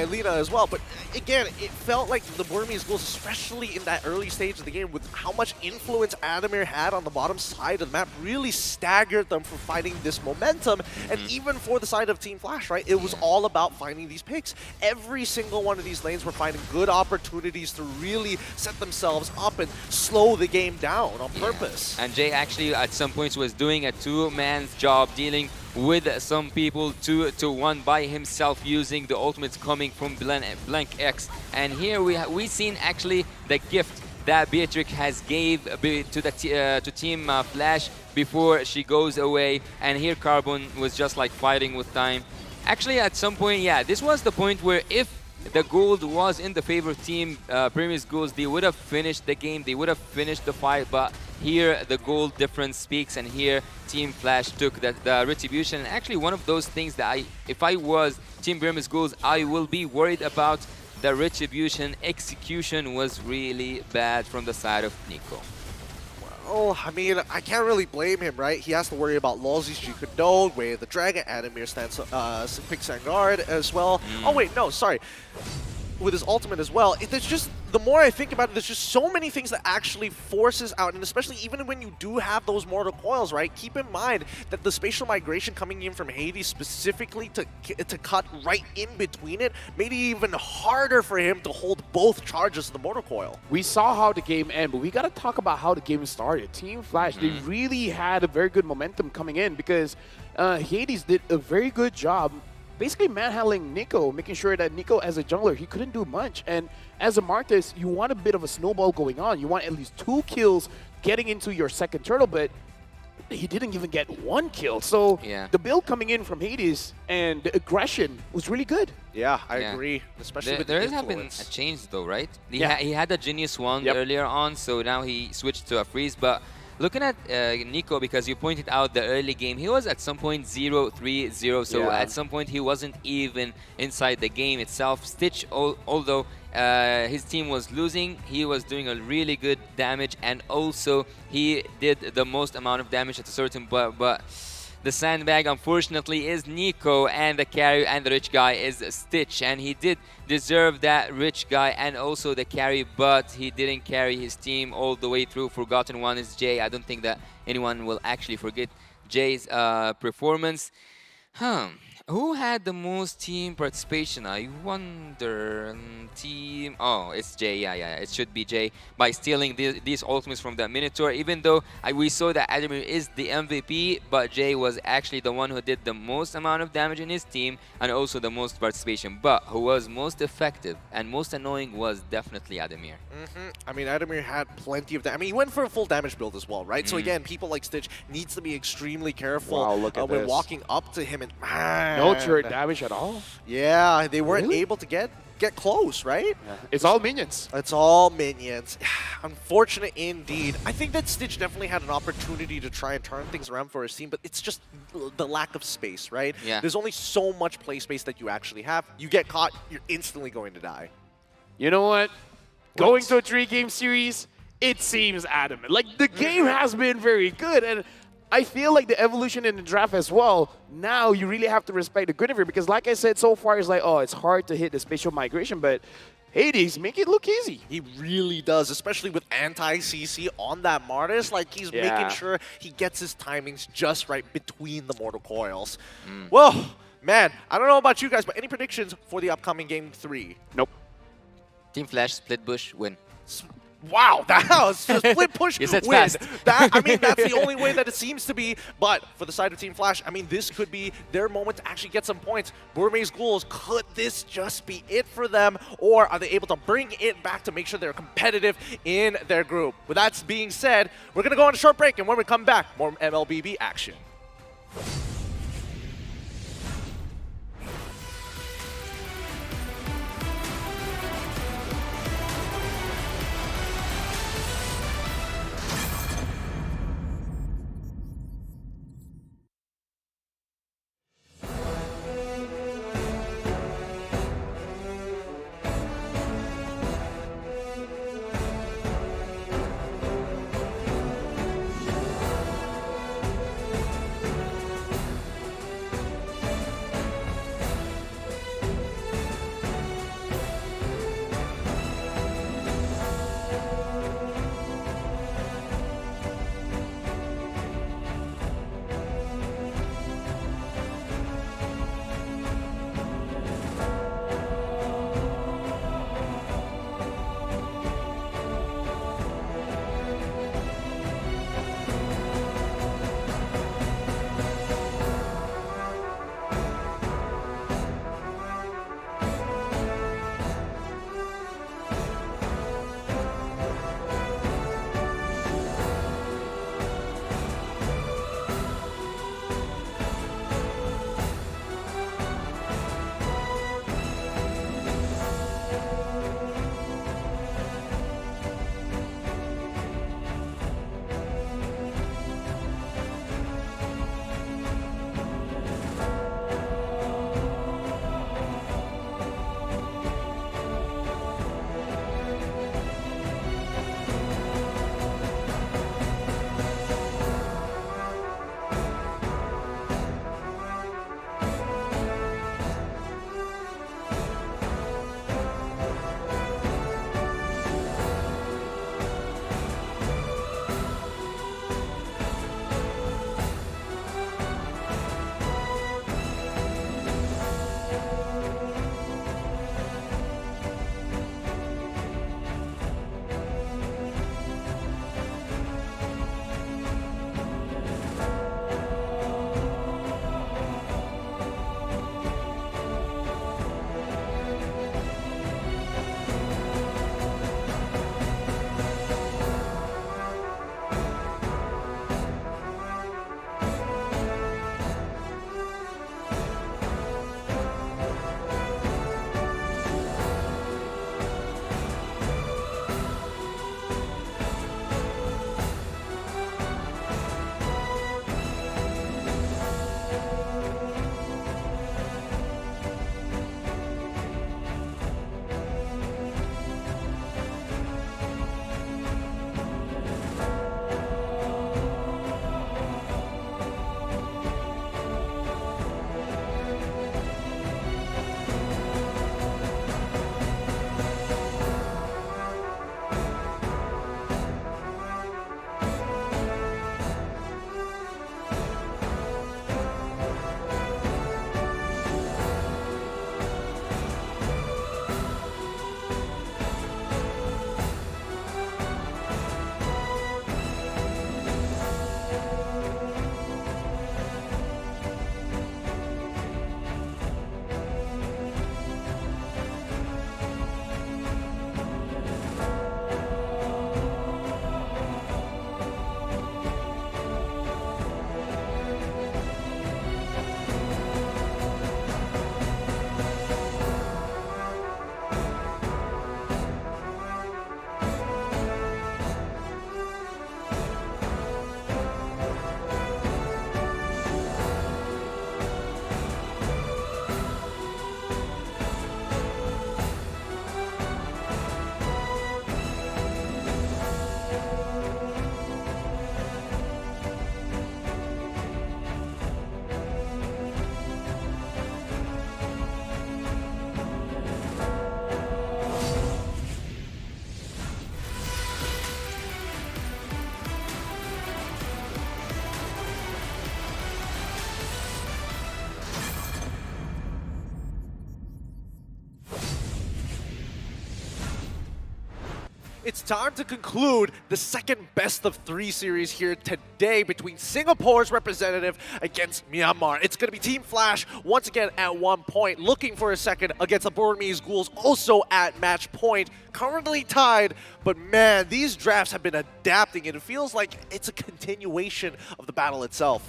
Lina as well. But again, it felt like the Burmese goals, especially in that early stage of the game, with how much influence Adamir had on the bottom side of the map, really staggered them for fighting this momentum. And even for the side of Team Flash, right, it was all about finding these picks. Every single one of these lanes were finding good opportunities to really set themselves up and slow the game down on purpose. And Jay actually at some points was doing a two-man's job, dealing with some people 2-1 by himself, using the ultimates coming from Blank X. And here we seen actually the gift that Beatrix has gave to the to Team Flash before she goes away. And here Carbon was just like fighting with time. Actually, at some point, yeah, this was the point where if the gold was in the favor of Team Previous Goals, they would have finished the game, they would have finished the fight, but here the gold difference speaks, and here Team Flash took the retribution. And actually one of those things that if I was Team Previous Goals, I will be worried about. The retribution execution was really bad from the side of Nico. Well, I mean, I can't really blame him, right? He has to worry about Lozzi's Jukadode, Way of the Dragon, Adamir stands picks on guard as well. Oh wait, no, sorry. With his ultimate as well. There's just, the more I think about it, there's just so many things that actually forces out, and especially even when you do have those mortal coils, right? Keep in mind that the spatial migration coming in from Hades specifically to cut right in between it made it even harder for him to hold both charges of the mortal coil. We saw how the game ended, but we got to talk about how the game started. Team Flash, they really had a very good momentum coming in because Hades did a very good job basically manhandling Nico, making sure that Nico as a jungler, he couldn't do much. And as a Martis, you want a bit of a snowball going on. You want at least 2 kills getting into your second turtle, but he didn't even get 1 kill. So the build coming in from Hades and the aggression was really good. Yeah, I agree, especially with the There has been a change though, right? He had a Genius Wand earlier on, so now he switched to a freeze, but looking at Nico, because you pointed out the early game, he was at some point 0-3-0, so at some point he wasn't even inside the game itself. Stitch, although his team was losing, he was doing a really good damage, and also he did the most amount of damage at a certain but the sandbag, unfortunately, is Nico, and the carry and the rich guy is Stitch. And he did deserve that rich guy and also the carry, but he didn't carry his team all the way through. Forgotten one is Jay. I don't think that anyone will actually forget Jay's performance. Who had the most team participation? I wonder. Team. Oh, it's Jay. Yeah. It should be Jay by stealing these ultimates from the Minotaur. Even though we saw that Adamir is the MVP, but Jay was actually the one who did the most amount of damage in his team and also the most participation. But who was most effective and most annoying was definitely Adamir. I mean, Adamir had plenty of damage. I mean, he went for a full damage build as well, right? So again, people like Stitch needs to be extremely careful when walking up to him and no turret damage at all. Yeah, they weren't able to get close, right? It's all minions. It's all minions. Unfortunate indeed. I think that Stitch definitely had an opportunity to try and turn things around for his team, but it's just the lack of space, right? Yeah. There's only so much play space that you actually have. You get caught, you're instantly going to die. You know what? Going to a 3-game series, it seems adamant. Like, the game has been very good, and I feel like the evolution in the draft as well, now you really have to respect the Guinevere, because like I said, so far it's like, oh, it's hard to hit the spatial migration, but Hades make it look easy. He really does, especially with anti-CC on that Martis. Like, he's making sure he gets his timings just right between the mortal coils. Well, man, I don't know about you guys, but any predictions for the upcoming Game 3? Nope. Team Flash, split bush, win. Wow, that was a split push Yes, it's win. fast. I mean, that's the only way that it seems to be. But for the side of Team Flash, I mean, this could be their moment to actually get some points. Burmese Ghouls, could this just be it for them? Or are they able to bring it back to make sure they're competitive in their group? With that being said, we're going to go on a short break. And when we come back, more MLBB action. It's time to conclude the second best-of-3 series here today between Singapore's representative against Myanmar. It's going to be Team Flash once again at 1 point, looking for a second against the Burmese Ghouls, also at match point, currently tied. But man, these drafts have been adapting, and it feels like it's a continuation of the battle itself.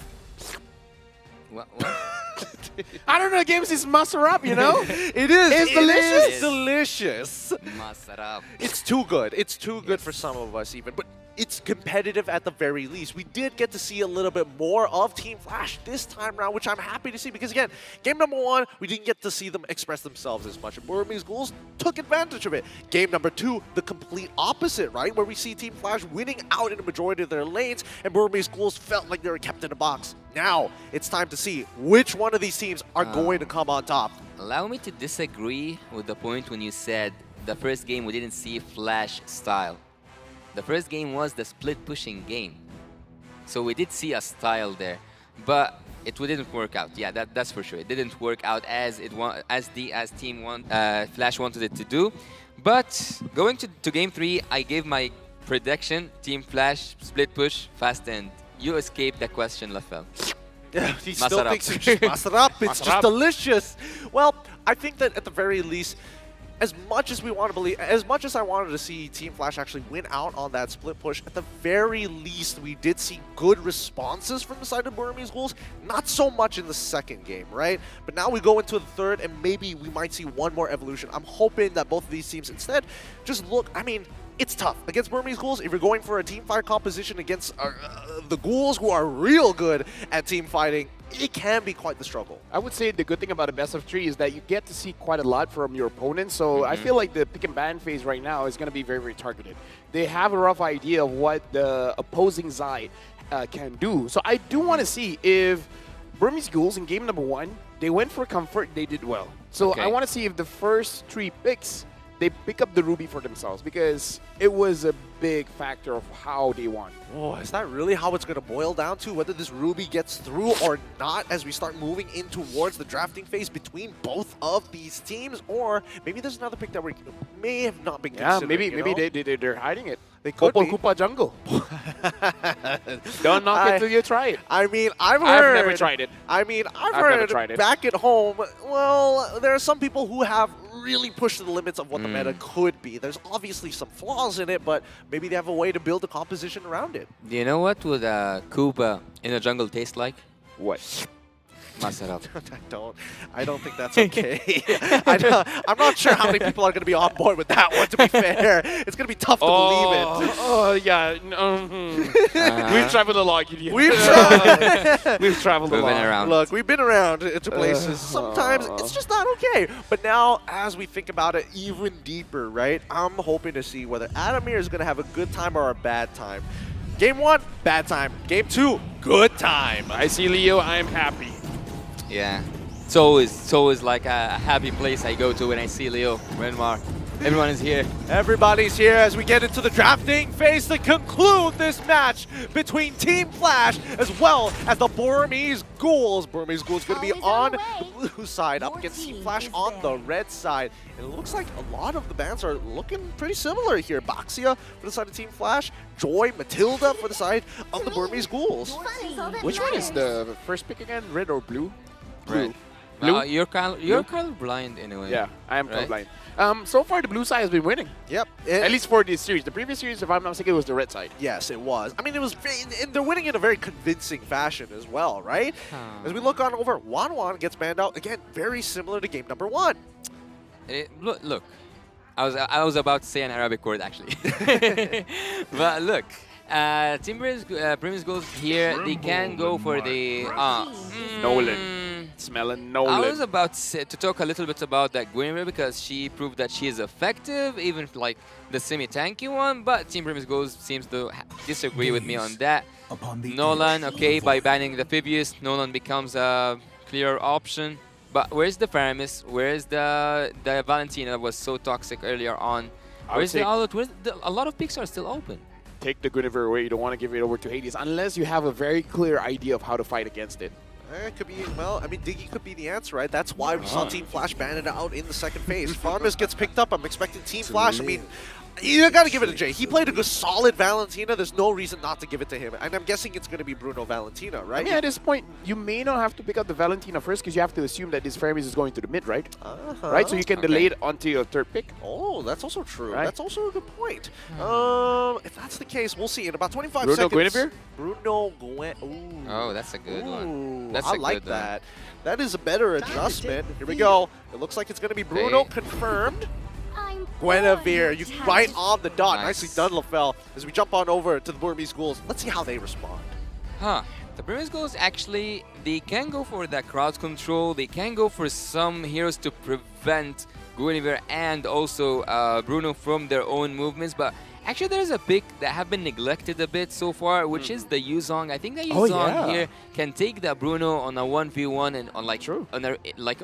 What? I don't know, the games is masarap, you know? It is. It's delicious. It's delicious. Masarap. It's too good. It's too good for some of us even. But it's competitive at the very least. We did get to see a little bit more of Team Flash this time around, which I'm happy to see because, again, game number 1, we didn't get to see them express themselves as much. And Burmese Ghouls took advantage of it. Game number 2, the complete opposite, right? Where we see Team Flash winning out in the majority of their lanes, and Burmese Ghouls felt like they were kept in a box. Now, it's time to see which one of these teams are going to come on top. Allow me to disagree with the point when you said the first game we didn't see Flash style. The first game was the split pushing game. So we did see a style there, but it didn't work out. Yeah, that's for sure. It didn't work out as Flash wanted it to do. But going to game 3, I gave my prediction: Team Flash, split push, fast end. You escaped the question, Lafel. Yeah, he still thinks it's just masarap. It's just delicious. Well, I think that at the very least, as much as we want to believe, as much as I wanted to see Team Flash actually win out on that split push, at the very least we did see good responses from the side of Burmese Ghouls. Not so much in the second game, right? But now we go into the third, and maybe we might see one more evolution. I'm hoping that both of these teams instead just look, I mean, it's tough against Burmese Ghouls. If you're going for a team fight composition against the Ghouls, who are real good at team fighting, it can be quite the struggle. I would say the good thing about a best of 3 is that you get to see quite a lot from your opponent. So I feel like the pick and ban phase right now is going to be very, very targeted. They have a rough idea of what the opposing side can do. So I do want to see if Burmese Ghouls in game number 1, they went for comfort, they did well. So I want to see if the first 3 picks, they pick up the Ruby for themselves, because it was a big factor of how they won. Oh, is that really how it's going to boil down to? Whether this Ruby gets through or not as we start moving in towards the drafting phase between both of these teams? Or maybe there's another pick that we may have not been considering. Yeah, maybe they're hiding it. They could be. Koopa Jungle. Don't knock it till you try it. I mean, I've heard... I've never tried it. I mean, I've heard tried it. back at home, well, there are some people who have really pushed to the limits of what the meta could be. There's obviously some flaws in it, but maybe they have a way to build a composition around it. Do you know what would Koopa in the jungle taste like? What? Masarap. I don't think that's okay. I'm not sure how many people are going to be on board with that one, to be fair. It's going to be tough to believe it. Oh, yeah. We've traveled a lot, Gideon. We've traveled. We've traveled a lot. Been around. Look, we've been around to places. Sometimes it's just not okay. But now, as we think about it even deeper, right, I'm hoping to see whether Adamir is going to have a good time or a bad time. Game 1, bad time. Game 2, good time. I see Leo, I'm happy. Yeah. It's always like a happy place I go to when I see Leo, Myanmar. Everyone is here. Everybody's here as we get into the drafting phase to conclude this match between Team Flash as well as the Burmese Ghouls. Burmese Ghouls going to be on the blue side up against Team Flash on the red side. And it looks like a lot of the bands are looking pretty similar here. Baxia for the side of Team Flash, Joy, Matilda for the side of the Burmese Ghouls. Which one is the first pick again? Red or blue? Red. Blue? You're colorblind in a way. Yeah, I am right? colorblind. So far, the blue side has been winning. Yep. At least for this series. The previous series, if I'm not mistaken, it was the red side. Yes, it was. I mean, it was, and they're winning in a very convincing fashion as well, right? As we look on over, Wan gets banned out again, very similar to game number 1. Look, I was about to say an Arabic word actually, but look, Team Burmese Ghouls here. They can go for the Nolan. Smelling Nolan. I was about to talk a little bit about that Guinevere because she proved that she is effective, even like the semi-tanky one, but Team Burmese Ghouls seems to disagree with me on that. Nolan, okay, by banning the Phoebus, Nolan becomes a clear option. But where's the Paramis? Where's the Valentina that was so toxic earlier on? Where's the Outlet? A lot of picks are still open. Take the Guinevere away. You don't want to give it over to Hades unless you have a very clear idea of how to fight against it. It could be, well, I mean, Diggy could be the answer, right? That's why we saw Team Flash ban it out in the second phase. Farmers gets picked up. I'm expecting Team Flash. I mean, You gotta give it to Jay. He played a good, solid Valentina. There's no reason not to give it to him. And I'm guessing it's gonna be Bruno Valentina, right? I mean, at this point, you may not have to pick up the Valentina first because you have to assume that this Fermis is going to the mid, right? Right, so you can delay it onto your third pick. Oh, that's also true. Right. That's also a good point. If that's the case, we'll see in about 25 Bruno seconds. Guinevere? Bruno Gwen. Ooh. Oh, that's a good one. That's I a like good one. that. That is a better adjustment. Here we go. It looks like it's going to be Bruno Okay. confirmed. Guinevere, you right on the dot. Nice. Nicely done, LaFell. As we jump on over to the Burmese Ghouls, let's see how they respond. Huh. The Burmese Ghouls actually, they can go for that crowd control. They can go for some heroes to prevent Guinevere and also Bruno from their own movements. But actually, there's a pick that have been neglected a bit so far, which is the Yuzong. I think the Yuzong here can take the Bruno on a 1v1 and on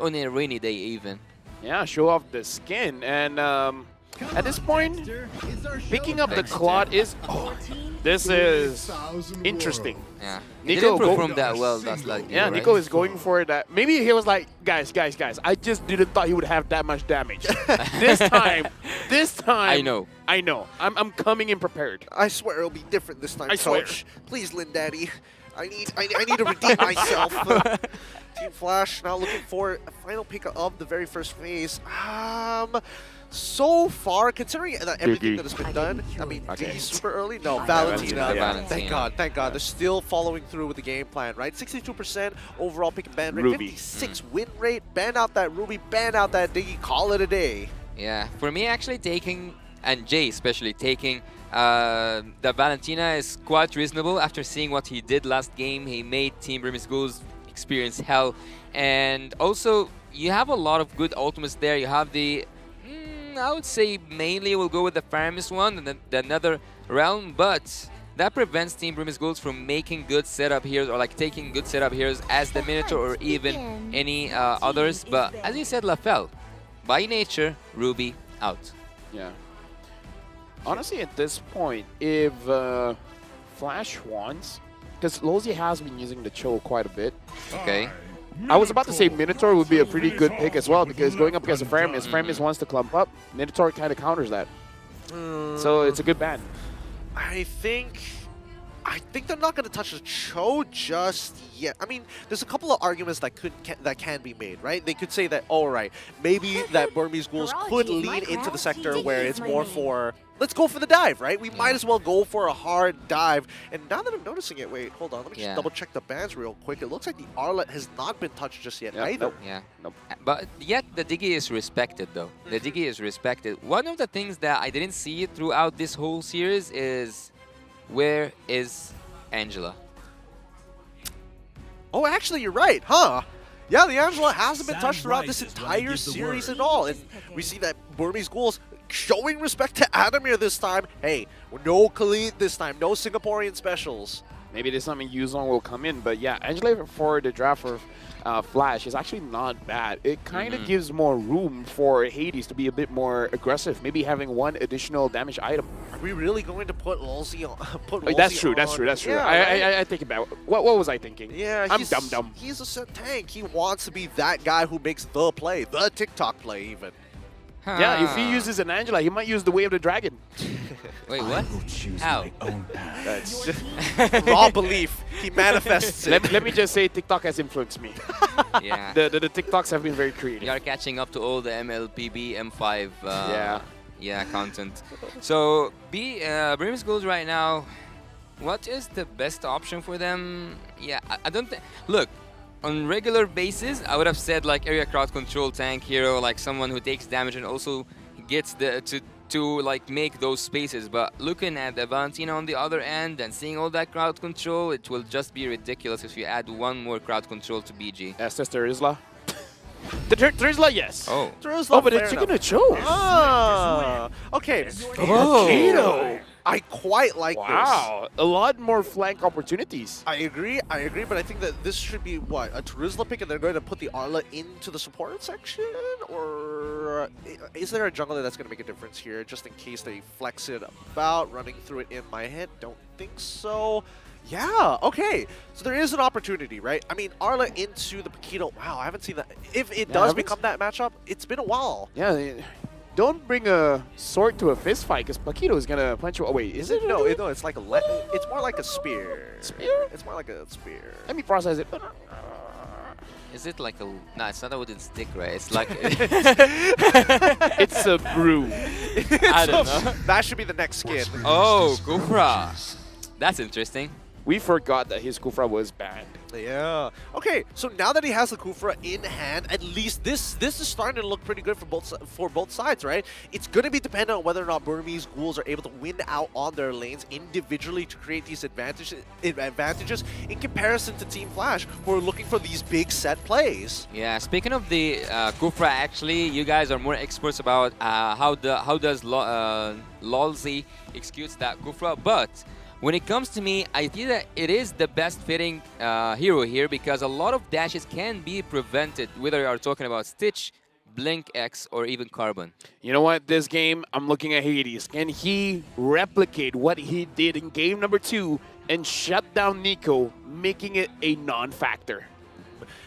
on a rainy day even. Yeah, show off the skin. And at this point, picking up the Claude is... Oh, this is interesting. Yeah. Nico Didn't perform that well last game. Yeah, right? Nico is going for that. Maybe he was like, guys, I just didn't thought he would have that much damage. this time, I know. I'm coming in prepared. I swear it'll be different this time, I swear. Coach. Please, Lin Daddy. I need to redeem myself. Team Flash now looking for a final pick of the very first phase. So far, considering that everything that has been done, I mean, Diggy super early? No, Valentina. Valentina. Thank God. They're still following through with the game plan, right? 62% overall pick and ban rate, Ruby. 56 win rate. Ban out that Ruby, ban out that Diggy, call it a day. Yeah, for me actually taking, and Jay especially taking the Valentina is quite reasonable after seeing what he did last game. He made Team Burmese Ghouls experience hell. And also, you have a lot of good ultimates there. You have the... I would say mainly we'll go with the Faramis one and then the Nether Realm, but that prevents Team Burmese Ghouls from making good setup heroes or like taking good setup heroes as the Minotaur or even any others. But as you said, LaFell, by nature, Ruby out. Yeah. Honestly, at this point, if Flash wants, because Lozi has been using the Cho quite a bit. Okay. I was about to say Minotaur would be a pretty good pick as well because going up against a Faramis wants to clump up. Minotaur kind of counters that. So it's a good ban. I think they're not going to touch the Cho just yet. I mean, there's a couple of arguments that can be made, right? They could say that, all right, maybe that Burmese Ghouls could lean into the sector where it's more for, let's go for the dive, right? We might as well go for a hard dive. And now that I'm noticing it, wait, hold on, let me just double check the bans real quick. It looks like the Arlet has not been touched just yet either. Nope. Yeah. Nope. But yet the Diggy is respected though. The Diggy is respected. One of the things that I didn't see throughout this whole series is where is Angela? Oh, actually, you're right, huh? Yeah, the Angela hasn't been touched throughout this entire series at all. And we see that Burmese Ghouls showing respect to Adamir this time. Hey, no Khalid this time, no Singaporean specials. Maybe this time Yuzong will come in, but yeah, Angela for the draft for Flash is actually not bad. It kind of gives more room for Hades to be a bit more aggressive, maybe having one additional damage item. Are we really going to put Lolzy on? That's true. Yeah, I think about what was I thinking? Yeah, I'm dumb. He's a set tank. He wants to be that guy who makes the play, the TikTok play even. Yeah, if he uses an Angela, he might use the Way of the Dragon. Wait, what? How? That's raw belief. He manifests it. Let me just say, TikTok has influenced me. Yeah. The TikToks have been very creative. You are catching up to all the MLPB, M5 content. So, Burmese Ghouls right now, what is the best option for them? Yeah, I don't think... Look, on regular basis, I would have said like area crowd control tank hero, like someone who takes damage and also gets to like make those spaces. But looking at the Valentina on the other end and seeing all that crowd control, it will just be ridiculous if you add one more crowd control to BG. Yes, that's Terizla. The Terizla, yes. Oh. Terizla, but it's gonna choke. Ah, okay. Oh. I quite like this. Wow, a lot more flank opportunities. I agree, but I think that this should be, what, a Terizla pick and they're going to put the Arla into the support section? Or is there a jungler that's going to make a difference here, just in case they flex it about? Running through it in my head, don't think so. Yeah, okay. So there is an opportunity, right? I mean, Arla into the Paquito. Wow, I haven't seen that. If it does become that matchup, it's been a while. Yeah, don't bring a sword to a fist fight because Paquito is gonna punch you. Oh wait, is it? No, it's like it's more like a spear. Spear? It's more like a spear. Let me process it. Is it like a... No, it's not a wooden stick, right? It's like... It's a brew. I don't know. That should be the next skin. Oh, Kufra. That's interesting. We forgot that his Kufra was banned. Yeah. Okay, so now that he has the Kufra in hand, at least this is starting to look pretty good for both sides, right? It's going to be dependent on whether or not Burmese ghouls are able to win out on their lanes individually to create these advantages in comparison to Team Flash, who are looking for these big set plays. Yeah, speaking of the Kufra, actually, you guys are more experts about how does Lolzy executes that Kufra, but when it comes to me, I feel that it is the best fitting hero here because a lot of dashes can be prevented, whether you are talking about Stitch, Blink X, or even Carbon. You know what? This game, I'm looking at Hades. Can he replicate what he did in game number 2 and shut down Nico, making it a non-factor?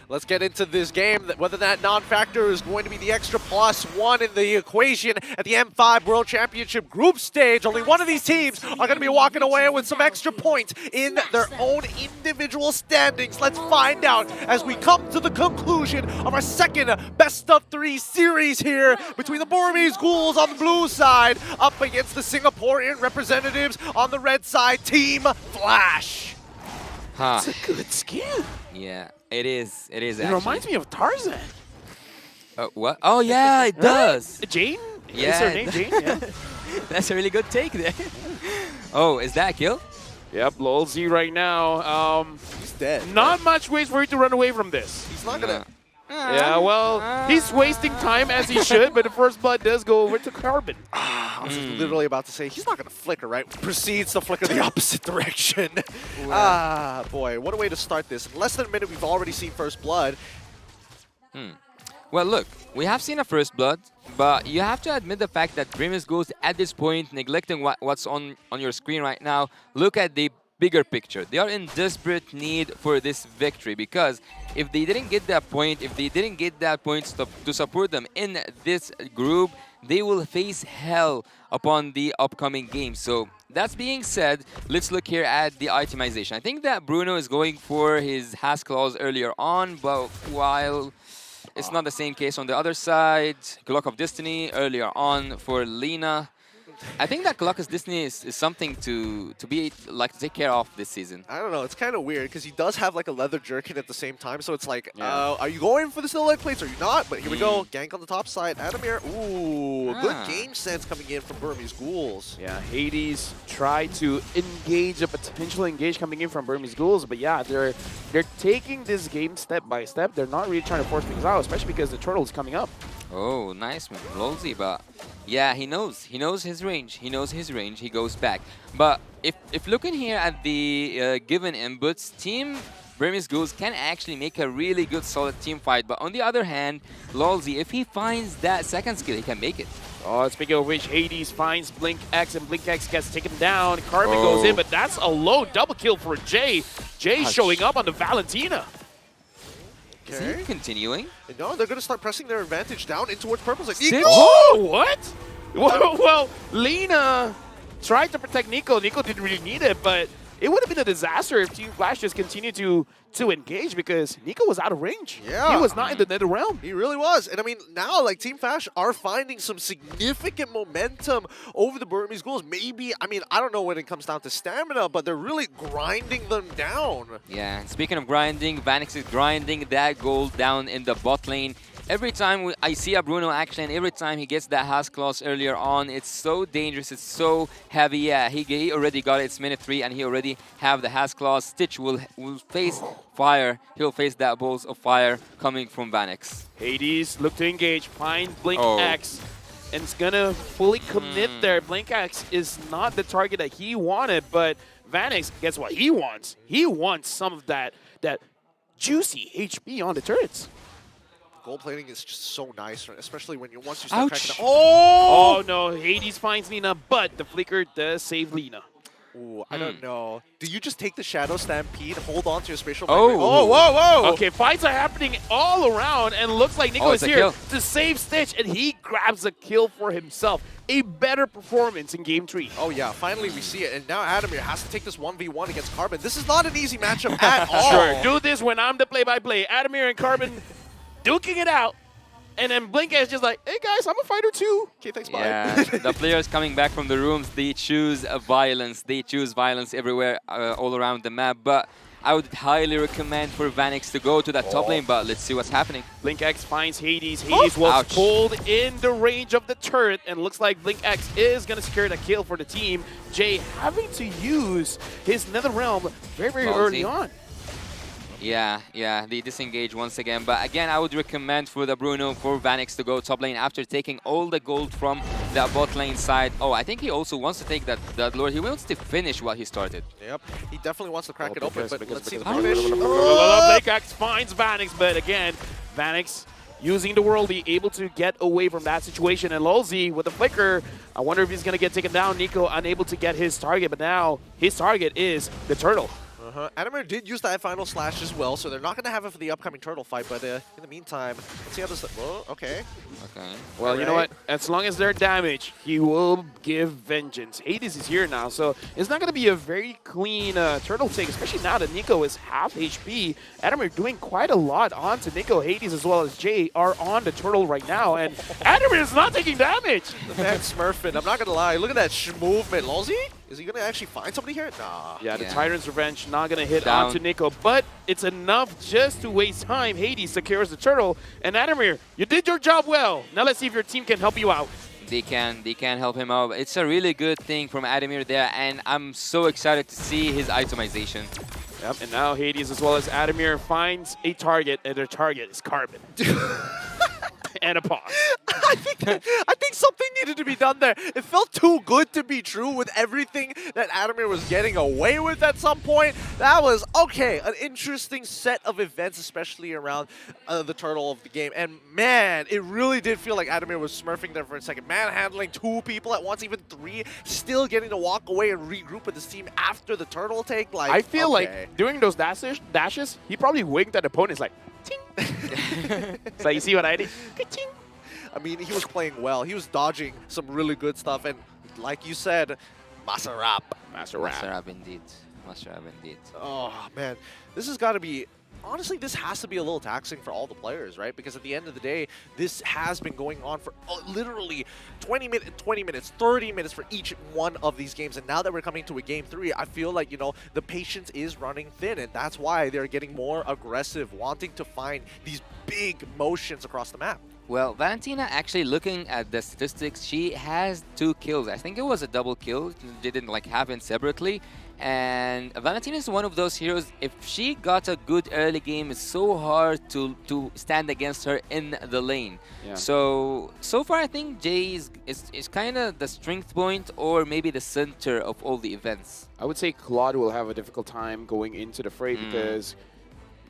Let's get into this game, whether that non-factor is going to be the extra +1 in the equation at the M5 World Championship group stage. Only one of these teams are going to be walking away with some extra points in their own individual standings. Let's find out as we come to the conclusion of our second best-of-3 series here between the Burmese Ghouls on the blue side up against the Singaporean representatives on the red side, Team Flash. Huh. It's a good skin. Yeah, it is. It is. It reminds me of Tarzan. What? Oh yeah, it does. Jane? Yeah. Is her name Jane? Yeah. That's a really good take there. Oh, is that a kill? Yep, Lolzy right now. He's dead. Not much ways for you to run away from this. He's not gonna. Yeah, well, he's wasting time as he should, but the first blood does go over to Carbon. I was just literally about to say, he's not going to flicker, right? Proceeds to flicker the opposite direction. Boy, what a way to start this. In less than a minute, we've already seen first blood. Well, look, we have seen a first blood, but you have to admit the fact that Grimace goes at this point, neglecting what's on your screen right now. Look at the bigger picture. They are in desperate need for this victory because if they didn't get that point, to support them in this group, they will face hell upon the upcoming game. So that being said, let's look here at the itemization. I think that Bruno is going for his Has Claws earlier on, but while it's not the same case on the other side, Clock of Destiny earlier on for Lina. I think that Clock of Destiny is something to take care of this season. I don't know, it's kind of weird because he does have like a leather jerkin at the same time, so it's like, are you going for the still leg plates or are you not? But here we go, gank on the top side, Adamir. Ooh, good game sense coming in from Burmese Ghouls. Yeah, Hades tried to engage a potential engage coming in from Burmese Ghouls, but yeah, they're taking this game step by step. They're not really trying to force things out, especially because the turtle is coming up. Oh, nice man, Lolzy, but yeah, he knows his range. He knows his range. He goes back. But if looking here at the given inputs, Team Burmese Ghouls can actually make a really good solid team fight. But on the other hand, Lolzy, if he finds that second skill, he can make it. Oh, speaking of which, Hades finds Blink X and Blink X gets taken down. Carbon goes in, but that's a low double kill for Jay. Jay showing up on the Valentina. Is he continuing? No, they're going to start pressing their advantage down in towards purple. Like, oh, what? Well, Lina tried to protect Nico. Nico didn't really need it, but it would have been a disaster if Team Flash just continued to engage because Nico was out of range. Yeah. He was not in the nether realm. He really was. And I mean, now like Team Flash are finding some significant momentum over the Burmese Ghouls. Maybe, I mean, I don't know when it comes down to stamina, but they're really grinding them down. Yeah, and speaking of grinding, Vanix is grinding that gold down in the bot lane. Every time I see a Bruno action, every time he gets that Has Claws earlier on, it's so dangerous, it's so heavy. Yeah, he already got it. It's minute 3, and he already have the Has Claws. Stitch will face fire. He'll face that balls of fire coming from Vanix. Hades look to engage, find Blink X, and it's gonna fully commit there. Blink X is not the target that he wanted, but Vanix gets what he wants. He wants some of that juicy HP on the turrets. Gold plating is just so nice, especially when once you start cracking it. Oh no, Hades finds Lina, but the flicker does save Lina. Ooh, I don't know. Do you just take the Shadow Stampede, hold on to your spatial Oh. migrate? Oh, whoa, whoa! Okay, fights are happening all around, and looks like Nico Oh, is it's a here kill. to save Stitch, and he grabs a kill for himself. A better performance in Game 3. Oh yeah, finally we see it, and now Adamir has to take this 1v1 against Carbon. This is not an easy matchup at all. Sure, do this when I'm the play-by-play. Adamir and Carbon duking it out, and then Blink is just like, hey guys, I'm a fighter too. Okay, thanks, bye. Yeah, the players coming back from the rooms, they choose violence. They choose violence everywhere, all around the map. But I would highly recommend for Vanix to go to that top lane, but let's see what's happening. BlinkX finds Hades. Hades was pulled in the range of the turret, and looks like BlinkX is going to secure the kill for the team. Jay having to use his Nether Realm very, very early on. Yeah, they disengage once again. But again, I would recommend for the Bruno, for Vanix to go top lane after taking all the gold from the bot lane side. Oh, I think he also wants to take that Lord. He wants to finish what he started. Yep, he definitely wants to crack it open, but let's see the finish. finish. BlinkX finds Vanix, but again, Vanix using the worldie, able to get away from that situation. And Lolzy with the flicker, I wonder if he's going to get taken down. Nico unable to get his target, but now his target is the turtle. Adamir did use that final slash as well, so they're not going to have it for the upcoming turtle fight, but in the meantime, let's see how this... Whoa, okay. Well, you know what? As long as they're damaged, he will give vengeance. Hades is here now, so it's not going to be a very clean turtle take, especially now that Nico is half HP. Adamir doing quite a lot onto Nico. Hades as well as Jay are on the turtle right now, and Adamir is not taking damage. The man smurfing. I'm not going to lie. Look at that movement. Lolzy? Is he going to actually find somebody here? Nah. Yeah, the Tyrant's Revenge not going to hit Down. onto Nico, but it's enough just to waste time. Hades secures the turtle, and Adamir, you did your job well. Now let's see if your team can help you out. They can help him out. It's a really good thing from Adamir there, and I'm so excited to see his itemization. Yep, and now Hades as well as Adamir finds a target, and their target is Carbon. And a pause. I think something needed to be done there. It felt too good to be true with everything that Adamir was getting away with at some point. That was, okay, an interesting set of events, especially around the turtle of the game. And man, it really did feel like Adamir was smurfing there for a second. Manhandling 2 people at once, even 3, still getting to walk away and regroup with his team after the turtle take. Like, I feel like doing those dashes, he probably winked at opponents like, ting. So you see what I did? Ka-ching. I mean, he was playing well. He was dodging some really good stuff. And like you said, Masarap. Masarap indeed. Oh, man. This has got to be... Honestly, this has to be a little taxing for all the players, right? Because at the end of the day, this has been going on for literally 20 minutes, 30 minutes for each one of these games. And now that we're coming to a game 3, I feel like, you know, the patience is running thin. And that's why they're getting more aggressive, wanting to find these big motions across the map. Well, Valentina, actually looking at the statistics, she has 2 kills. I think it was a double kill. They didn't like happen separately. And Valentina is one of those heroes. If she got a good early game, it's so hard to stand against her in the lane. Yeah. So far, I think Jay is kind of the strength point, or maybe the center of all the events. I would say Claude will have a difficult time going into the fray because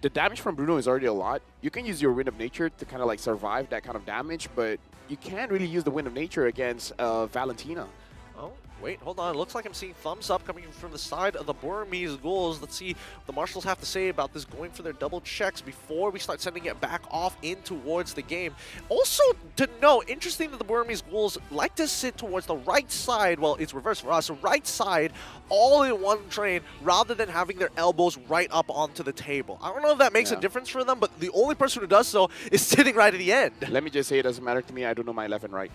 the damage from Bruno is already a lot. You can use your Wind of Nature to kind of like survive that kind of damage, but you can't really use the Wind of Nature against Valentina. Oh, wait, hold on. It looks like I'm seeing thumbs up coming from the side of the Burmese Ghouls. Let's see what the Marshals have to say about this, going for their double checks before we start sending it back off in towards the game. Also, to know, interesting that the Burmese Ghouls like to sit towards the right side. Well, it's reversed for us. Right side, all in one train, rather than having their elbows right up onto the table. I don't know if that makes a difference for them, but the only person who does so is sitting right at the end. Let me just say it doesn't matter to me. I don't know my left and right.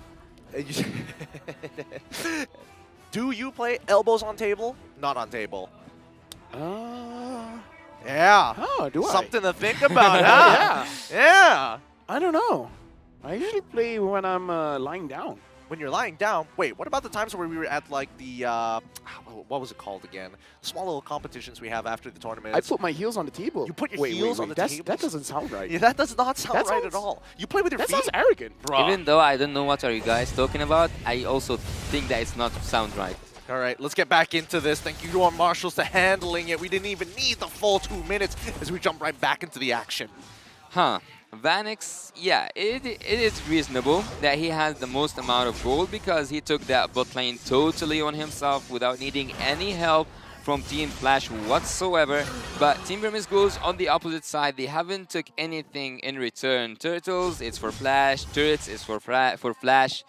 Do you play elbows on table? Not on table. Yeah. Oh, do I? Something to think about, huh? Yeah. I don't know. I usually play when I'm lying down. When you're lying down? Wait, what about the times where we were at like the, what was it called again? Small little competitions we have after the tournament. I put my heels on the table. You put your heels on the table? That doesn't sound right. Yeah, that does not sound right at all. You play with your feet? That sounds arrogant, bro. Even though I don't know what are you guys talking about, I also think that it's not sound right. All right, let's get back into this. Thank you to our Marshals for handling it. We didn't even need the full 2 minutes as we jump right back into the action. Huh. Vanix, yeah, it is reasonable that he has the most amount of gold because he took that bot lane totally on himself without needing any help from Team Flash whatsoever. But Team Grimace goes on the opposite side. They haven't took anything in return. Turtles, it's for Flash. Turrets, is for Flash.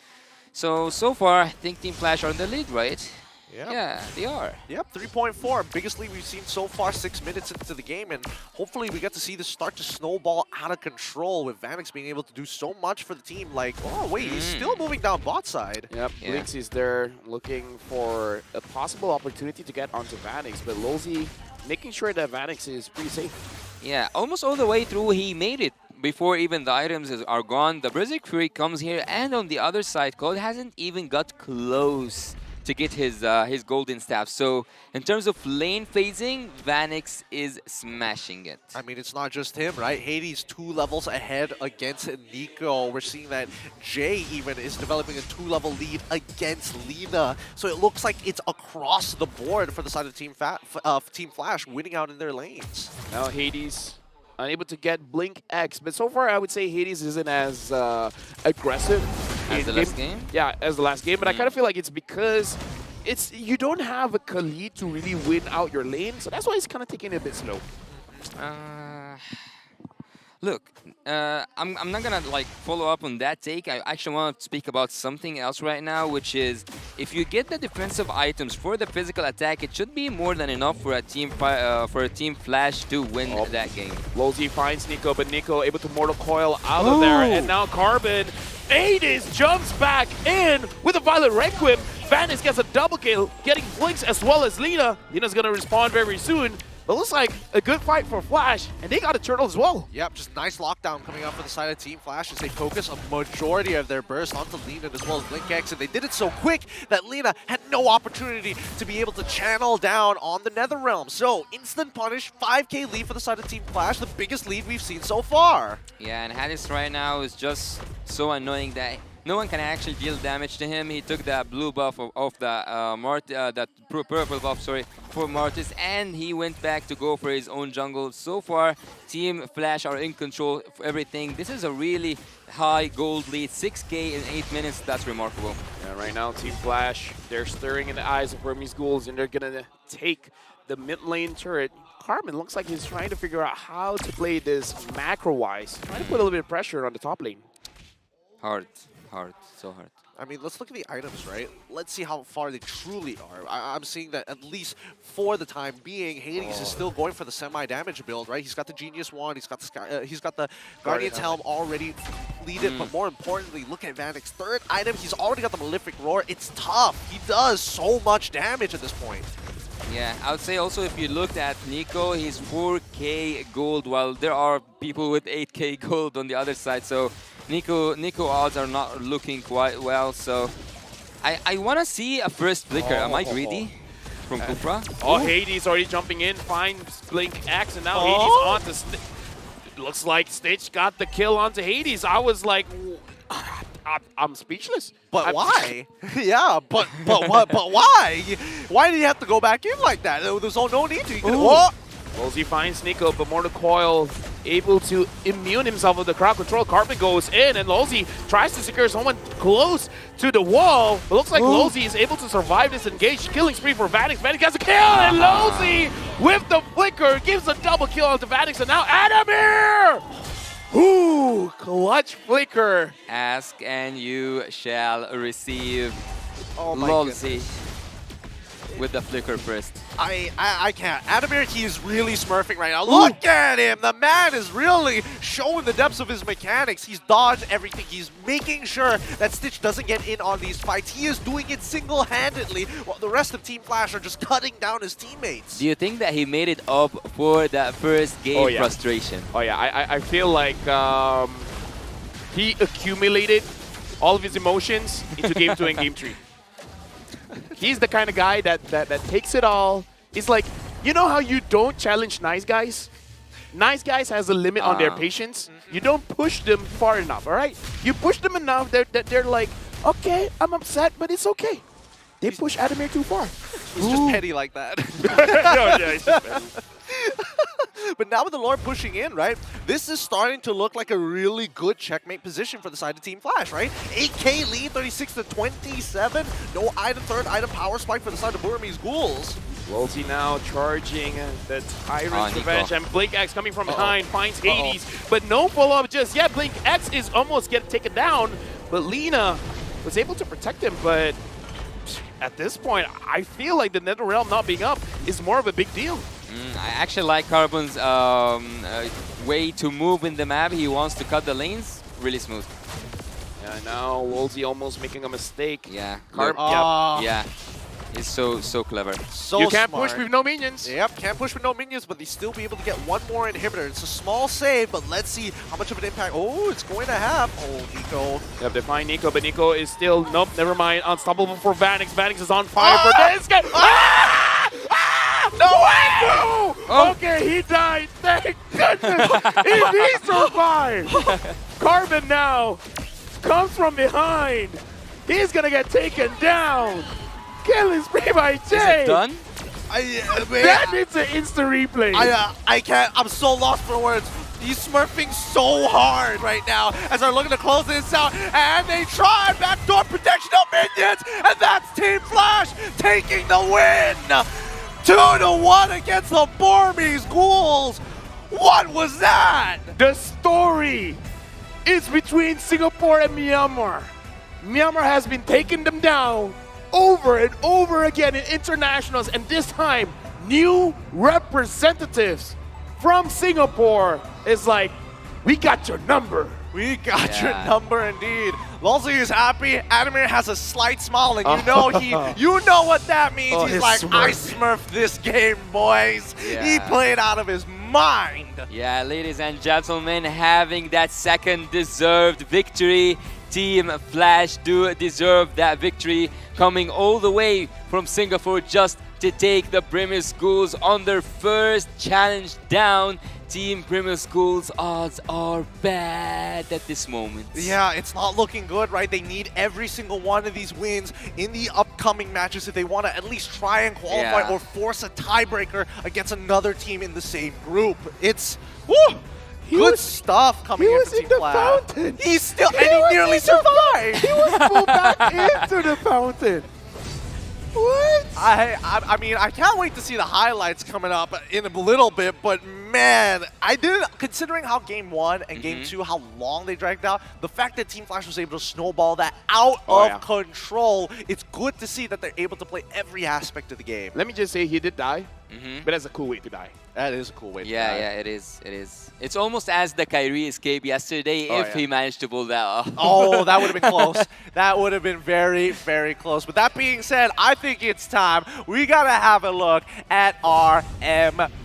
So far, I think Team Flash are in the lead, right? Yep. Yeah, they are. Yep, 3.4. Biggest lead we've seen so far, 6 minutes into the game, and hopefully we get to see this start to snowball out of control with Vanix being able to do so much for the team. Like, oh wait, he's still moving down bot side. Yep, Blinks is there looking for a possible opportunity to get onto Vanix, but Lolzy making sure that Vanix is pretty safe. Yeah, almost all the way through, he made it. Before even the items are gone, the Berserk Fury comes here, and on the other side, Code hasn't even got close to get his golden staff. So in terms of lane phasing, Vanix is smashing it. I mean, it's not just him, right? Hades 2 levels ahead against Nico. We're seeing that Jay even is developing a 2-level lead against Lina. So it looks like it's across the board for the side of Team Flash, winning out in their lanes. Now Hades unable to get Blink X, but so far I would say Hades isn't as aggressive as the last game. Yeah, as the last game, but I kind of feel like it's because you don't have a Khalid to really win out your lane, so that's why it's kind of taking it a bit slow. Look, I'm not gonna like follow up on that take. I actually want to speak about something else right now, which is if you get the defensive items for the physical attack, it should be more than enough for a team Flash to win that game. Lolzy finds Nico, but Nico able to Mortal Coil out of there, and now Carbon. Hades jumps back in with a Violet Requiem. Vanix gets a double kill, getting Blinks as well as Lina. Lina's gonna respawn very soon. But looks like a good fight for Flash, and they got a turtle as well. Yep, just nice lockdown coming up for the side of Team Flash as they focus a majority of their burst onto Lina as well as Blink X, and they did it so quick that Lina had no opportunity to be able to channel down on the Netherrealm. So, instant punish, 5k lead for the side of Team Flash, the biggest lead we've seen so far. Yeah, and Hades right now is just so annoying that no one can actually deal damage to him. He took that blue buff of the that purple buff, sorry, for Mortis, and he went back to go for his own jungle. So far, Team Flash are in control of everything. This is a really high gold lead, 6k in 8 minutes. That's remarkable. Yeah, right now, Team Flash, they're staring in the eyes of Hermes Ghouls, and they're gonna take the mid lane turret. Carmen looks like he's trying to figure out how to play this macro-wise, trying to put a little bit of pressure on the top lane. Hard, so hard. I mean, let's look at the items, right? Let's see how far they truly are. I'm seeing that at least for the time being, Hades is still going for the semi-damage build, right? He's got the Genius Wand, he's got the Guardian's Helm already completed, but more importantly, look at Vanix's third item. He's already got the Malefic Roar. It's tough. He does so much damage at this point. Yeah, I would say also if you looked at Nico, he's 4k gold, while there are people with 8k gold on the other side. So Nico odds are not looking quite well. So I want to see a first flicker. Am I greedy from Kupra? Oh, Hades already jumping in, finds Blink X, and now Hades onto Stitch. It looks like Stitch got the kill onto Hades. I was like, I'm speechless. But why? Yeah, but why? Why did he have to go back in like that? There's no need to. Lolzy finds Nico, but Mortal Coil able to immune himself with the crowd control. Carpet goes in, and Lolzy tries to secure someone close to the wall. But looks like Lolzy is able to survive this engaged killing spree for Vanix. Vanix gets a kill, and Lolzy with the flicker gives a double kill onto Vanix, and now Adamir! Ooh, clutch flicker. Ask and you shall receive. Oh my Lolzy with the flicker first. I can't. Adamir, he's really smurfing right now. Look at him! The man is really showing the depths of his mechanics. He's dodged everything. He's making sure that Stitch doesn't get in on these fights. He is doing it single-handedly, while the rest of Team Flash are just cutting down his teammates. Do you think that he made it up for that first game frustration? Oh yeah, I feel like he accumulated all of his emotions into Game 2 and Game 3. He's the kind of guy that takes it all. It's like, you know how you don't challenge nice guys? Nice guys has a limit on their patience. You don't push them far enough, all right? You push them enough that they're like, okay, I'm upset, but it's okay. They push Adamir too far. He's just petty like that. No, yeah, he's just petty. But now with the Lord pushing in, right, this is starting to look like a really good checkmate position for the side of Team Flash, right? 8K lead, 36-27. No item, third item power spike for the side of Burmese Ghouls. Wolsey now charging the Tyrant's Nico. Revenge, and Blink X coming from behind finds Hades, but no follow-up just yet. Blink X is almost getting taken down, but Lina was able to protect him, but at this point, I feel like the NetherRealm not being up is more of a big deal. I actually like Carbon's way to move in the map. He wants to cut the lanes really smooth. Yeah, now Wolsey almost making a mistake. Yeah. Yeah. He's so clever. So you can't smart. push with no minions. Yep, can't push with no minions, but they still be able to get one more inhibitor. It's a small save, but let's see how much of an impact. Oh, it's going to have. Oh, Nico. Yep, they find Nico, but Nico is still, nope, never mind. Unstoppable for Vanix. Vanix is on fire for this guy. No way! Oh. Okay, he died. Thank goodness. If he survived. Carbon now comes from behind. He's going to get taken down. Killing spree by Jay. Is it done? That needs an instant replay. I can't. I'm so lost for words. He's smurfing so hard right now as they're looking to close this out, and they try backdoor protection of minions, and that's Team Flash taking the win. 2-1 against the Burmese Ghouls. What was that? The story is between Singapore and Myanmar. Myanmar has been taking them down over and over again in internationals, and this time new representatives from Singapore is like, we got your number. We got your number indeed. Lolzy is happy. Adamir has a slight smile, and you know what that means. He's like, I smurfed this game, boys. He played out of his mind. Yeah, ladies and gentlemen, having that second deserved victory. Team Flash do deserve that victory, coming all the way from Singapore just to take the Premier Schools on their first challenge down. Team Premier Schools odds are bad at this moment. Yeah, it's not looking good, right? They need every single one of these wins in the upcoming matches if they want to at least try and qualify or force a tiebreaker against another team in the same group. It's good stuff coming in for Team Flash. Fountain. He's still, and he nearly survived. He was pulled back into the fountain. What? I mean, I can't wait to see the highlights coming up in a little bit, but man, considering how Game 1 and Game 2, how long they dragged out, the fact that Team Flash was able to snowball that out of control, it's good to see that they're able to play every aspect of the game. Let me just say he did die, but that's a cool way to die. That is a cool way to die. Yeah, it is. It is. It's almost as the Kyrie escape yesterday if he managed to pull that off. Oh, that would have been close. That would have been very, very close. With that being said, I think it's time. We got to have a look at our MVP.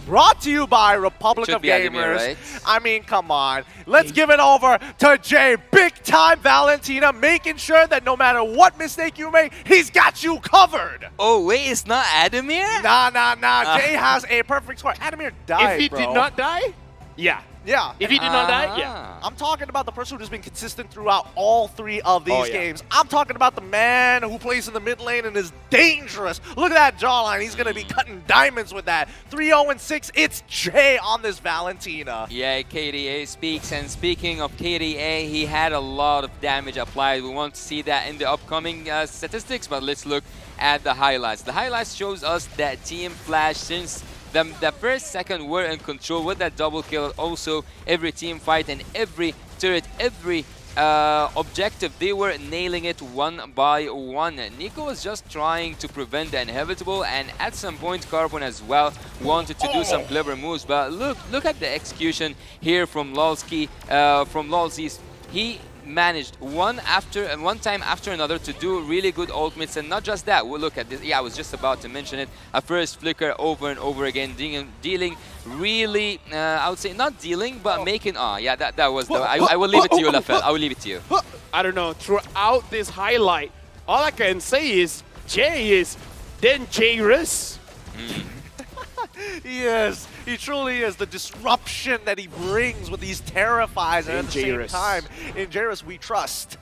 Brought to you by Republic of Gamers. Adamir, right? I mean, come on. Let's give it over to Jay. Big time Valentina, making sure that no matter what mistake you make, he's got you covered. Oh, wait, it's not Adamir? Nah. Jay has a perfect score. Adamir died, If he did not die, yeah. If he did not die, yeah. I'm talking about the person who's been consistent throughout all three of these games. I'm talking about the man who plays in the mid lane and is dangerous. Look at that jawline. He's going to be cutting diamonds with that. 3-0-6. It's Jay on this Valentina. Yeah, KDA speaks. And speaking of KDA, he had a lot of damage applied. We want to see that in the upcoming statistics, but let's look at the highlights. The highlights shows us that Team Flash, since the first second were in control with that double kill. Also, every team fight and every turret, every objective, they were nailing it one by one. Nico was just trying to prevent the inevitable, and at some point Carbon as well wanted to do some clever moves. But look at the execution here from Lolzy. He managed one time after another to do really good ultimates, and not just that. We'll look at this. Yeah, I was just about to mention it. A first flicker over and over again, dealing really, I would say not dealing, but making. Yeah, that was the. I will leave it to you, Lafel. I will leave it to you. I don't know. Throughout this highlight, all I can say is Jay is dangerous. Yes, he truly is. The disruption that he brings with these terrifies, and at the same time, in Jairus we trust.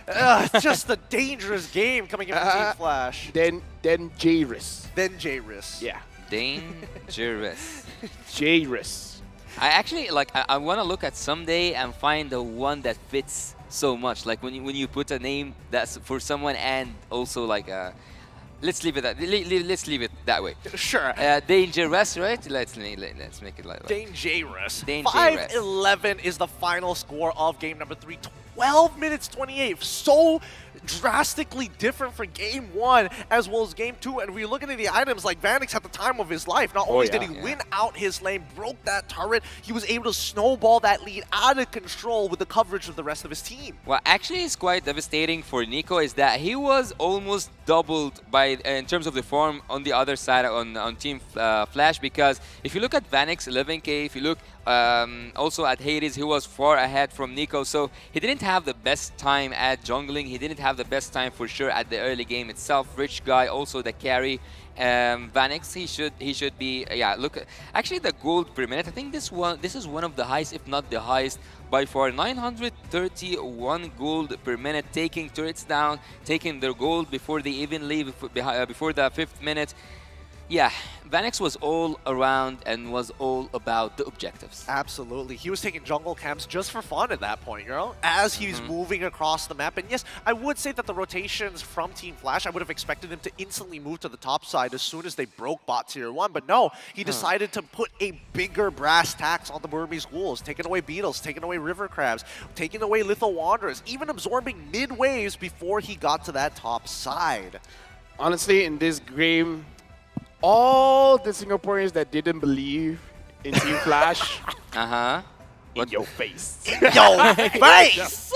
It's just a dangerous game coming in from Team Flash. Then Jairus. Then Jairus. Yeah. Dangerous. Dangerous. I actually like. I want to look at someday and find the one that fits so much. Like when you put a name that's for someone and also like let's leave it let's leave it that way. Sure. Dangerous, right? Let's make it like that. Dangerous. Dangerous. 5-11 is the final score of game number 3. 12 minutes 28. So drastically different for game 1 as well as game 2. And we're looking at the items like Vanix at the time of his life. Not only did he win out his lane, broke that turret, he was able to snowball that lead out of control with the coverage of the rest of his team. What actually is quite devastating for Nico is that he was almost doubled by in terms of the form on the other side on Team Flash, because if you look at Vanix 11k, if you look also at Hades, he was far ahead from Nico, so he didn't have the best time at jungling. He didn't have the best time for sure at the early game itself. Rich guy, also the carry. Vanix, he should be look at actually the gold per minute. I think this is one of the highest, if not the highest by far. 931 gold per minute, taking turrets down, taking their gold before they even leave before the 5th minute. Yeah, Vanix was all around and was all about the objectives. Absolutely. He was taking jungle camps just for fun at that point, you know, as he's moving across the map. And yes, I would say that the rotations from Team Flash, I would have expected him to instantly move to the top side as soon as they broke bot tier 1. But no, he decided to put a bigger brass tax on the Burmese ghouls, taking away beetles, taking away river crabs, taking away lethal wanderers, even absorbing mid waves before he got to that top side. Honestly, in this game, all the Singaporeans that didn't believe in Team Flash, in your face. In your face!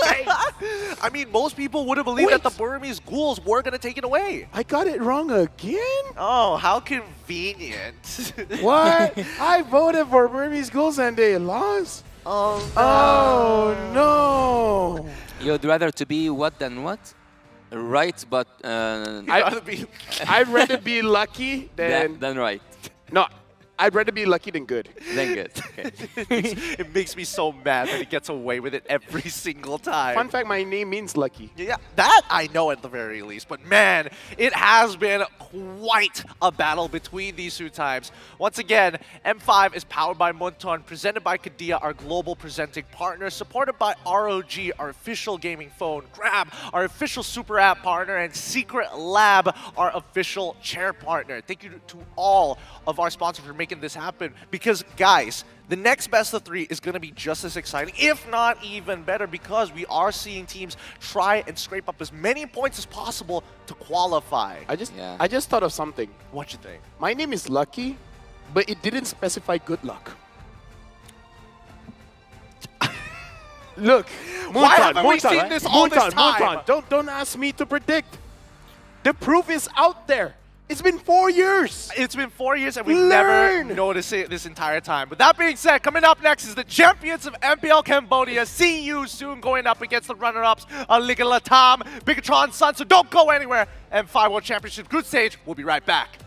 I mean, most people would have believed that the Burmese ghouls were going to take it away. I got it wrong again? Oh, how convenient. What? I voted for Burmese ghouls and they lost? Oh, no. You'd rather to be what than what? Right, but I'd rather be lucky than right. No, I'd rather be lucky than good. Than good. Okay. It makes me so mad that he gets away with it every single time. Fun fact, my name means lucky. Yeah, that I know at the very least. But man, it has been quite a battle between these two times. Once again, M5 is powered by Monton, presented by Kadia, our global presenting partner, supported by ROG, our official gaming phone, Grab, our official super app partner, and Secret Lab, our official chair partner. Thank you to all of our sponsors for making this happen, because guys, the next best of 3 is going to be just as exciting, if not even better, because we are seeing teams try and scrape up as many points as possible to qualify. I just thought of something. What you think? My name is Lucky, but it didn't specify good luck. Look, why haven't we seen this all this time? Don't ask me to predict. The proof is out there. It's been 4 years. It's been 4 years and we've never noticed it this entire time. But that being said, coming up next is the champions of MPL Cambodia. See you soon, going up against the runner-ups, Liga Latam, Bigatron Sun. So don't go anywhere. M5 World Championship group stage. We'll be right back.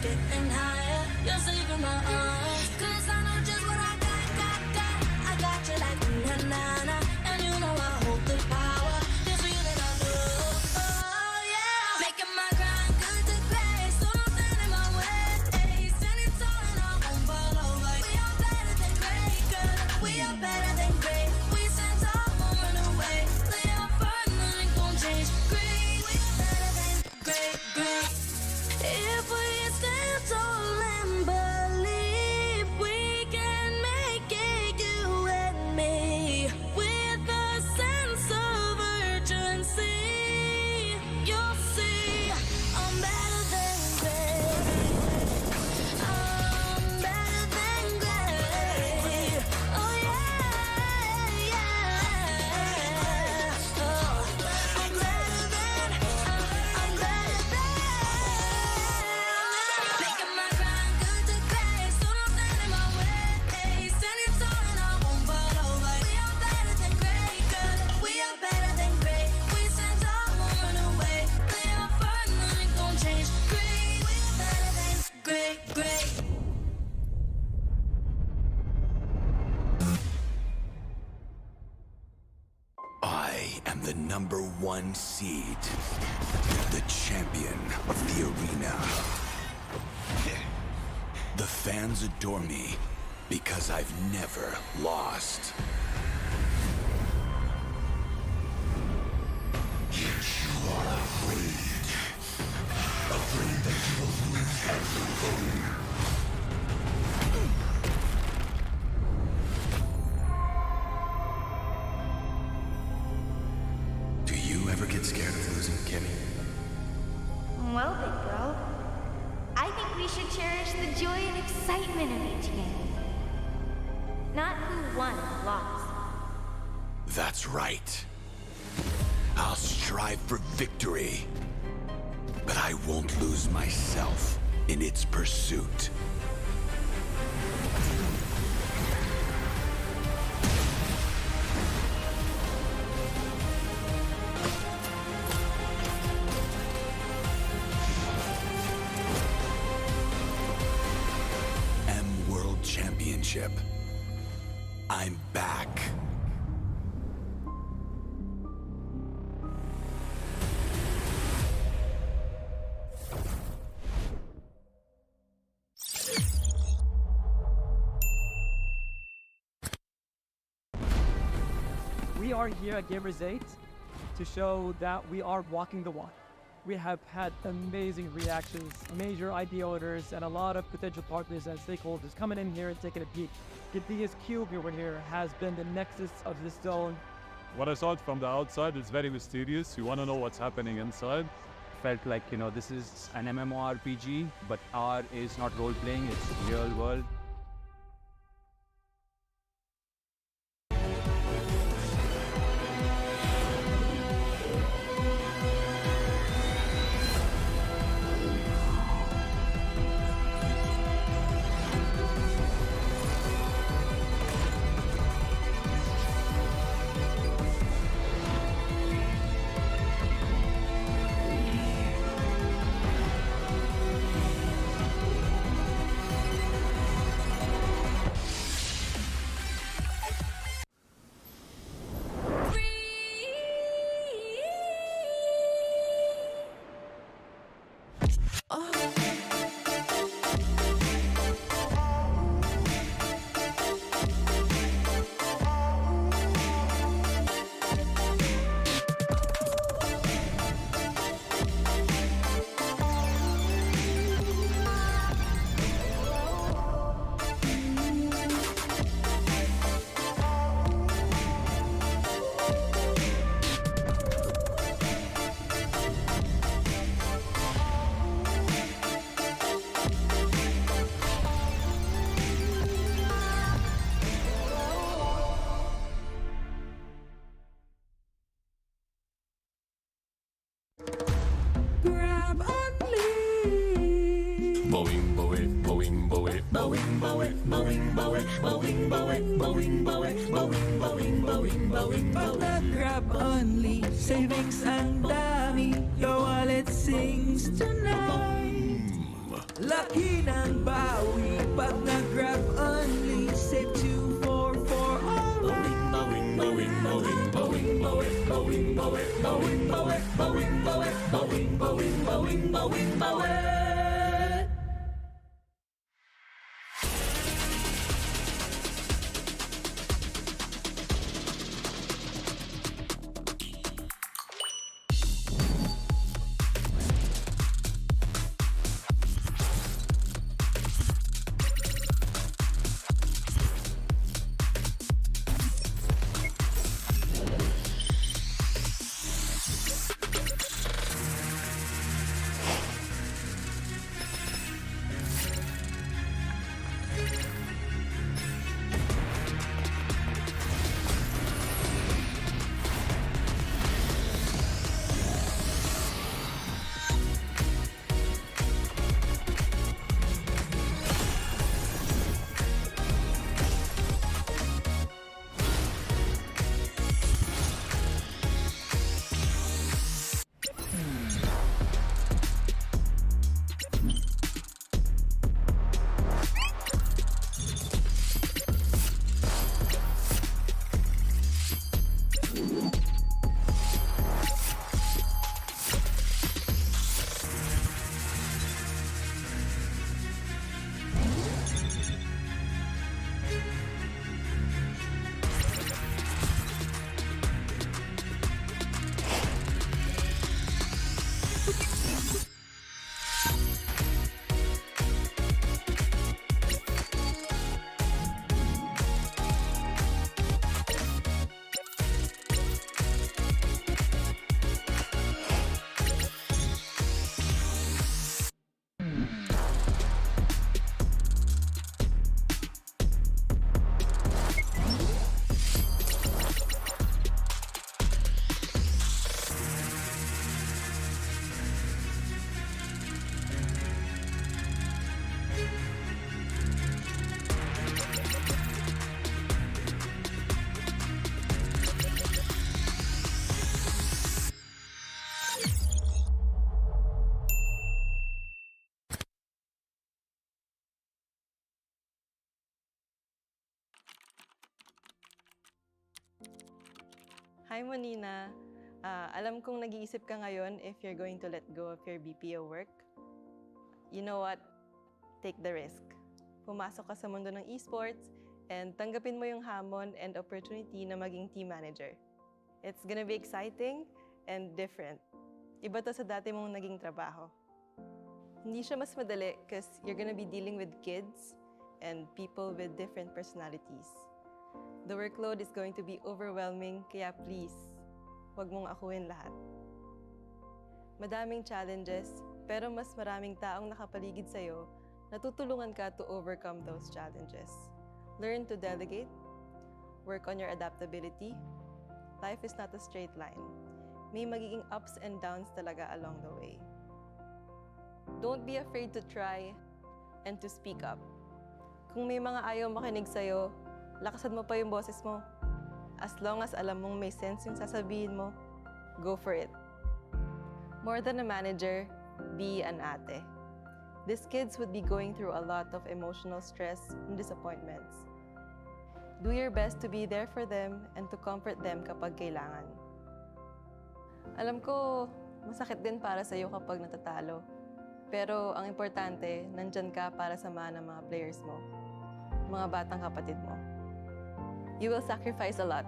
getting higher. You're saving my arms. 'Cause I know just what I got. I got you like na-na-na. And you know I hold the power. This feeling I know. Oh yeah. Making my grind good to great. So don't stand in my way. Standing tall and I won't fall over. We are better than great, girl. We are better than great. We stand tall, won't run away. Lay our firm, nothing gon' change. Great, we are better than great, great. If we stand tall and believe we can make it, you and me, with a sense of urgency, you'll see I'm better than great. I'm better than great. Oh yeah, yeah. Oh, I'm better than. Making my grind good to great, so don't stand in my way. Standing tall and I won't fall over. We are better than great, girl. We are better than great. We stand tall, won't run away. Lay our firm, nothing gon' change. Great, we are better than great, great. I am the #1 seed, the champion of the arena. The fans adore me because I've never lost. Yet you are afraid. Afraid that you will lose everything. Do you ever get scared of losing, Kimmy? Well, big bro, I think we should cherish the joy and excitement of each game. Not who won or lost. That's right. I'll strive for victory, but I won't lose myself in its pursuit. World Championship. I'm back. We are here at Gamers 8 to show that we are walking the walk. We have had amazing reactions, major idea owners, and a lot of potential partners and stakeholders coming in here and taking a peek. Gidea's cube over here has been the nexus of this zone. What I saw from the outside is very mysterious. You want to know what's happening inside. Felt like, you know, this is an MMORPG, but R is not role-playing, it's real world. Grab only, savings ang dami. Your wallet sings tonight. Laki ng bawi pag nag-grab only. Save 2 for all. Bawing, bawing, bawing, bawing, bawing, bawing, bawing, bawing, bawing, bawing, bawing, bawing, bawing, bawing, bawing, bawing, bawing. Hi, Monina. Alam kong nag-iisip ka ngayon if you're going to let go of your BPO work. You know what? Take the risk. Pumasok ka sa mundo ng esports and tanggapin mo yung hamon and opportunity na maging team manager. It's gonna be exciting and different. Iba to sa dati mong naging trabaho. Hindi siya mas madali because you're gonna be dealing with kids and people with different personalities. The workload is going to be overwhelming, kaya please, huwag mong akuin lahat. Madaming challenges, pero mas maraming taong nakapaligid sa'yo na tutulungan ka to overcome those challenges. Learn to delegate, work on your adaptability. Life is not a straight line. May magiging ups and downs talaga along the way. Don't be afraid to try and to speak up. Kung may mga ayaw makinig sa'yo, lakasan mo pa yung boses mo. As long as alam mong may sense yung sasabihin mo, go for it. More than a manager, be an ate. These kids would be going through a lot of emotional stress and disappointments. Do your best to be there for them and to comfort them kapag kailangan. Alam ko, masakit din para sa'yo kapag natatalo. Pero ang importante, nandyan ka para samahan ng mga players mo, mga batang kapatid mo. You will sacrifice a lot.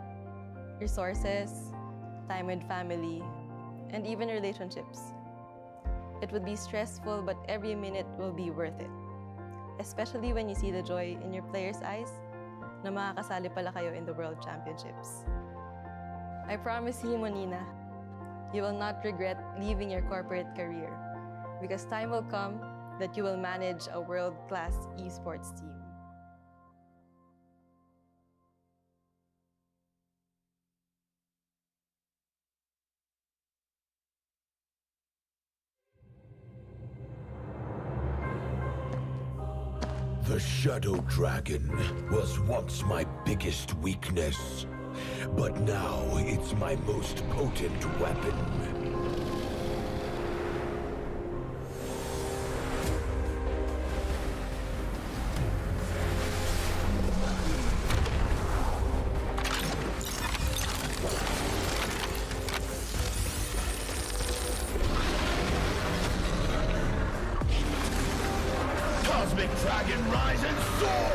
Resources, time with family, and even relationships. It would be stressful, but every minute will be worth it. Especially when you see the joy in your players' eyes na makakasali pala kayo in the World Championships. I promise you, Monina, you will not regret leaving your corporate career because time will come that you will manage a world-class esports team. The Shadow Dragon was once my biggest weakness, but now it's my most potent weapon. rise and soar!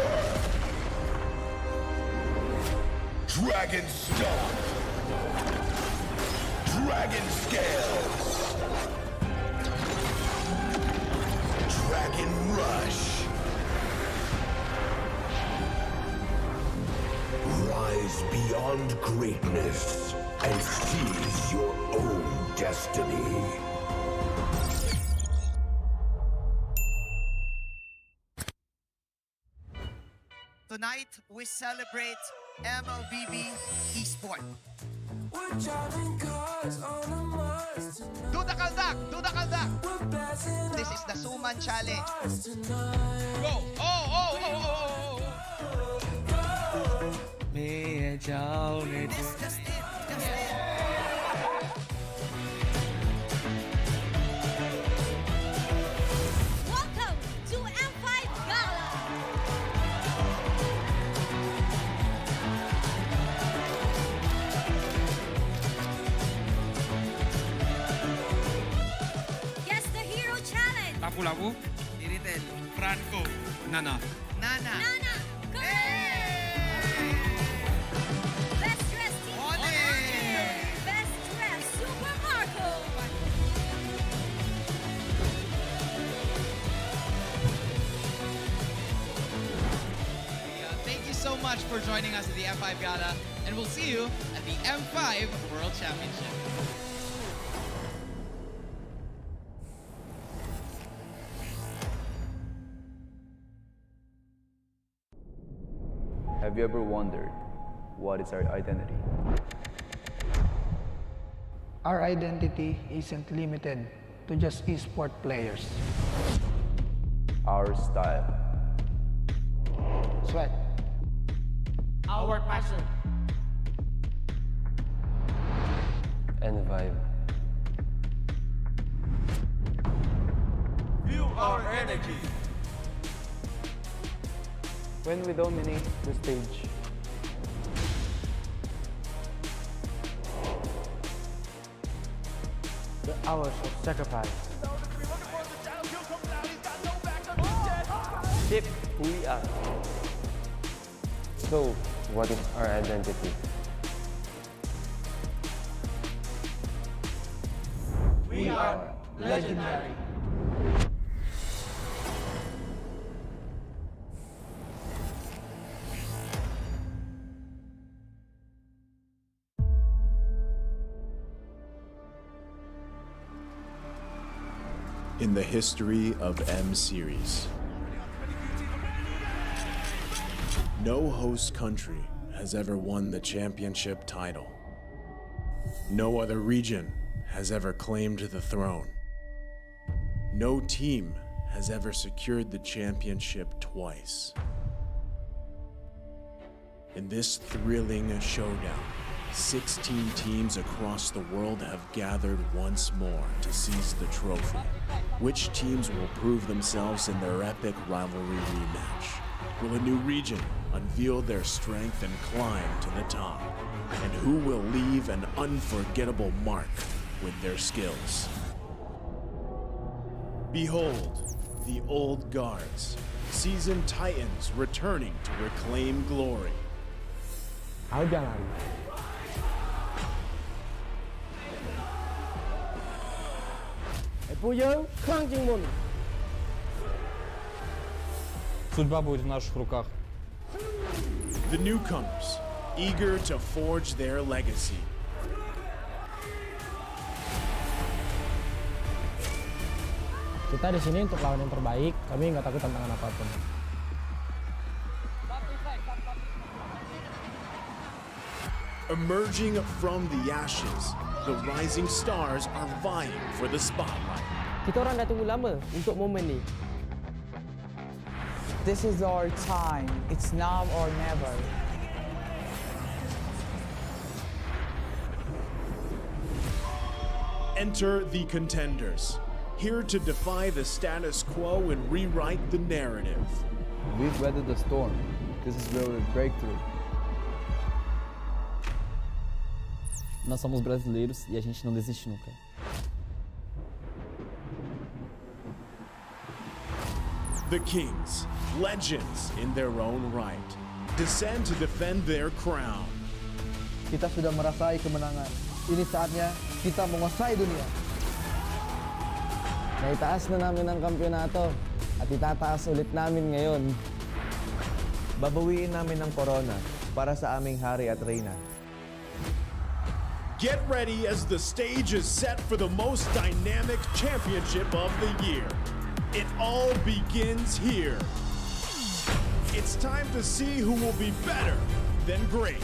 Dragon Stomp! Dragon Scales! Dragon Rush! Rise beyond greatness and seize your own destiny. Tonight, we celebrate MLBB Esport. Do the kaldak! Do the kaldak! This is the Suman Challenge. Go! Oh! Just it. Welcome to M5 Gala. Guess the Hero Challenge. Lapu-lapu, Iritel, Franco, Nana. Nana. Best dressed team. Best dressed Super Marco. Thank you so much for joining us at the M5 Gala, and we'll see you at the M5 World Championship. Have you ever wondered what is our identity? Our identity isn't limited to just esport players. Our style. Sweat. Our passion. And vibe. Feel our energy. When we dominate the stage. The hours of sacrifice. Shape who we are. So, what is our identity? We are legendary. In the history of M Series, no host country has ever won the championship title. No other region has ever claimed the throne. No team has ever secured the championship twice. In this thrilling showdown, 16 teams across the world have gathered once more to seize the trophy. Which teams will prove themselves in their epic rivalry rematch? Will a new region unveil their strength and climb to the top? And who will leave an unforgettable mark with their skills? Behold, the old guards, seasoned titans returning to reclaim glory. Судьба будет в наших руках. The newcomers, eager to forge their legacy. Kita di sini untuk lawan yang terbaik. Kami nggak takut tantangan apapun. Emerging from the ashes, the rising stars are vying for the spotlight. Kita orang dah tunggu lama untuk momen ni. This is our time. It's now or never. Enter the contenders, here to defy the status quo and rewrite the narrative. We've weathered the storm. This is where we break through. Nós somos brasileiros e a gente não desiste nunca. The Kings, legends in their own right, descend to defend their crown. Kita sudah merasai kemenangan. Ini saatnya kita menguasai dunia. Naitaas na namin ang kampyonato at itataas ulit namin ngayon. Babawiin namin ang corona para sa aming hari at reyna. Get ready as the stage is set for the most dynamic championship of the year. It all begins here. It's time to see who will be better than great.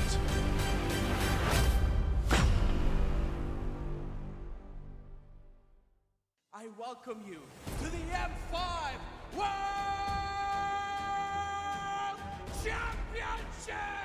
I welcome you to the M5 World Championship!